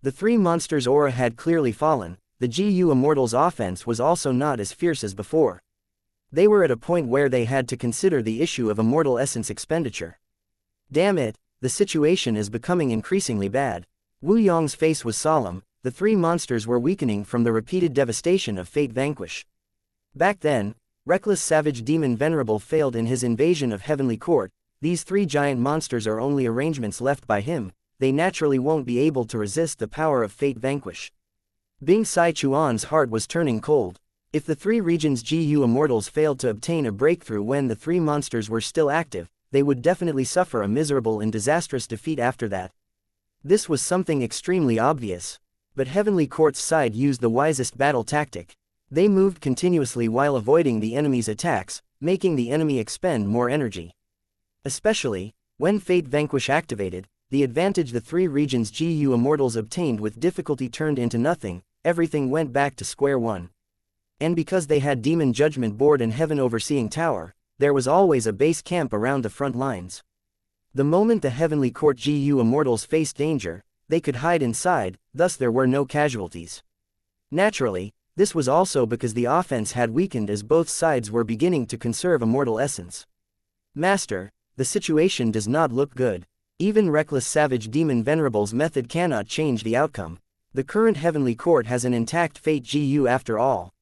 The three monsters' aura had clearly fallen, the GU Immortals' offense was also not as fierce as before. They were at a point where they had to consider the issue of immortal essence expenditure. Damn it, the situation is becoming increasingly bad. Wu Yong's face was solemn, the three monsters were weakening from the repeated devastation of Fate Vanquish. Back then, Reckless Savage Demon Venerable failed in his invasion of Heavenly Court. These three giant monsters are only arrangements left by him, they naturally won't be able to resist the power of Fate Vanquish. Bing Sai Chuan's heart was turning cold. If the three regions' GU Immortals failed to obtain a breakthrough when the three monsters were still active, they would definitely suffer a miserable and disastrous defeat after that. This was something extremely obvious. But Heavenly Court's side used the wisest battle tactic. They moved continuously while avoiding the enemy's attacks, making the enemy expend more energy. Especially, when Fate Vanquish activated, the advantage the three regions' GU Immortals obtained with difficulty turned into nothing, everything went back to square one. And because they had Demon Judgment Board and Heaven Overseeing Tower, there was always a base camp around the front lines. The moment the Heavenly Court GU Immortals faced danger, they could hide inside, thus there were no casualties. Naturally, this was also because the offense had weakened as both sides were beginning to conserve immortal essence. Master, the situation does not look good. Even reckless savage demon venerables method cannot change the outcome. The current Heavenly Court has an intact fate GU after all.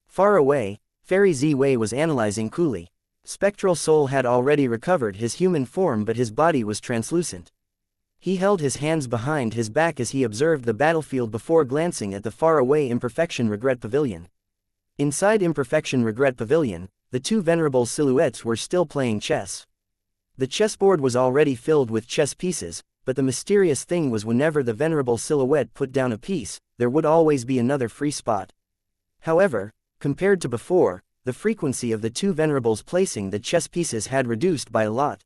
Far away, Fairy Z-Wei was analyzing coolly. Spectral Soul had already recovered his human form, but his body was translucent. He held his hands behind his back as he observed the battlefield before glancing at the far-away Imperfection Regret Pavilion. Inside Imperfection Regret Pavilion, the two venerable silhouettes were still playing chess. The chessboard was already filled with chess pieces, but the mysterious thing was whenever the venerable silhouette put down a piece, there would always be another free spot. However, compared to before, the frequency of the two venerables placing the chess pieces had reduced by a lot.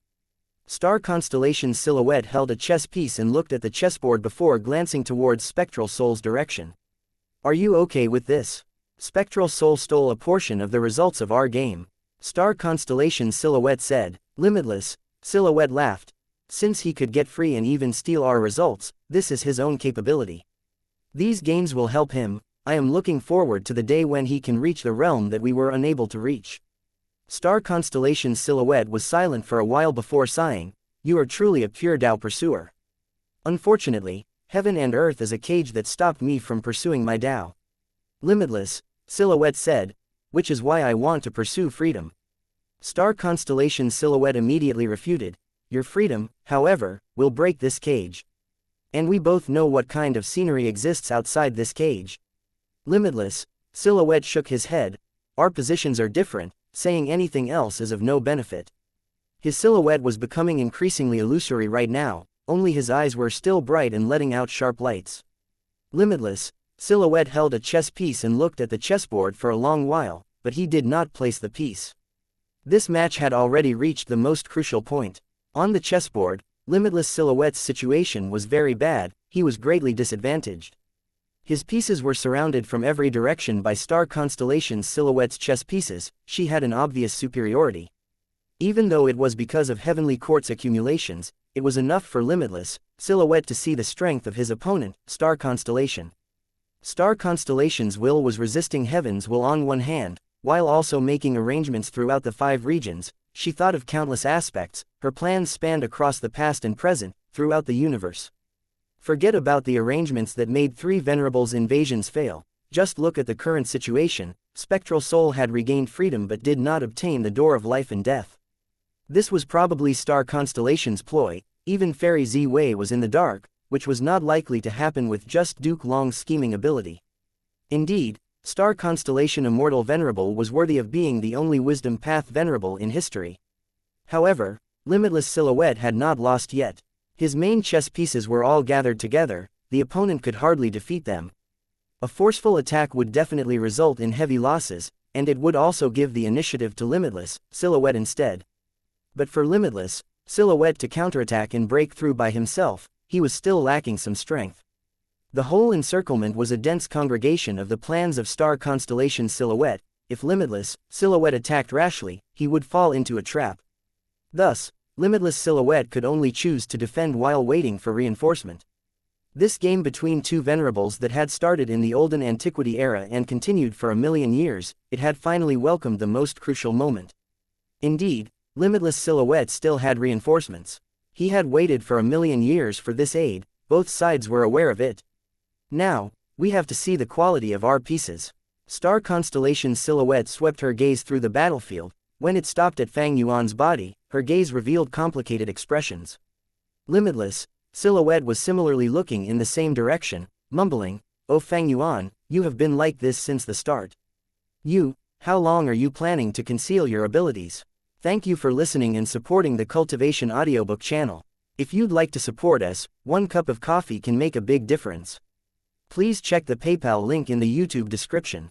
Star Constellation's silhouette held a chess piece and looked at the chessboard before glancing towards Spectral Soul's direction. "Are you okay with this?" Spectral Soul stole a portion of the results of our game. Star Constellation's silhouette said. Limitless, silhouette laughed. Since he could get free and even steal our results, this is his own capability. These games will help him. I am looking forward to the day when he can reach the realm that we were unable to reach. Star Constellation's silhouette was silent for a while before sighing. You are truly a pure Tao pursuer. Unfortunately, heaven and earth is a cage that stopped me from pursuing my Tao. Limitless, silhouette said, which is why I want to pursue freedom. Star Constellation's silhouette immediately refuted. Your freedom, however, will break this cage. And we both know what kind of scenery exists outside this cage. Limitless, silhouette shook his head. Our positions are different. Saying anything else is of no benefit. His silhouette was becoming increasingly illusory right now, only his eyes were still bright and letting out sharp lights. Limitless, silhouette held a chess piece and looked at the chessboard for a long while, but he did not place the piece. This match had already reached the most crucial point. On the chessboard, Limitless silhouette's situation was very bad, he was greatly disadvantaged. His pieces were surrounded from every direction by Star Constellation's silhouette's chess pieces. She had an obvious superiority. Even though it was because of Heavenly Court's accumulations, it was enough for Limitless silhouette to see the strength of his opponent, Star Constellation. Star Constellation's will was resisting Heaven's will on one hand, while also making arrangements throughout the 5 regions. She thought of countless aspects. Her plans spanned across the past and present, throughout the universe. Forget about the arrangements that made 3 venerables invasions fail. Just look at the current situation. Spectral Soul had regained freedom but did not obtain the door of life and death. This was probably Star Constellation's ploy. Even Fairy Z-Wei was in the dark, which was not likely to happen with just Duke Long's scheming ability. Indeed, Star Constellation Immortal Venerable was worthy of being the only Wisdom Path Venerable in history. However, Limitless silhouette had not lost yet. His main chess pieces were all gathered together, the opponent could hardly defeat them. A forceful attack would definitely result in heavy losses, and it would also give the initiative to Limitless silhouette instead. But for Limitless silhouette to counterattack and break through by himself, he was still lacking some strength. The whole encirclement was a dense congregation of the plans of Star Constellation silhouette. If Limitless silhouette attacked rashly, he would fall into a trap. Thus, Limitless silhouette could only choose to defend while waiting for reinforcement. This game between 2 venerables that had started in the olden antiquity era and continued for 1,000,000 years, it had finally welcomed the most crucial moment. Indeed, Limitless silhouette still had reinforcements. He had waited for 1,000,000 years for this aid, both sides were aware of it. Now, we have to see the quality of our pieces. Star Constellation silhouette swept her gaze through the battlefield. When it stopped at Fang Yuan's body, her gaze revealed complicated expressions. Limitless silhouette was similarly looking in the same direction, mumbling, "Oh Fang Yuan, you have been like this since the start. How long are you planning to conceal your abilities?" Thank you for listening and supporting the Cultivation Audiobook channel. If you'd like to support us, 1 cup of coffee can make a big difference. Please check the PayPal link in the YouTube description.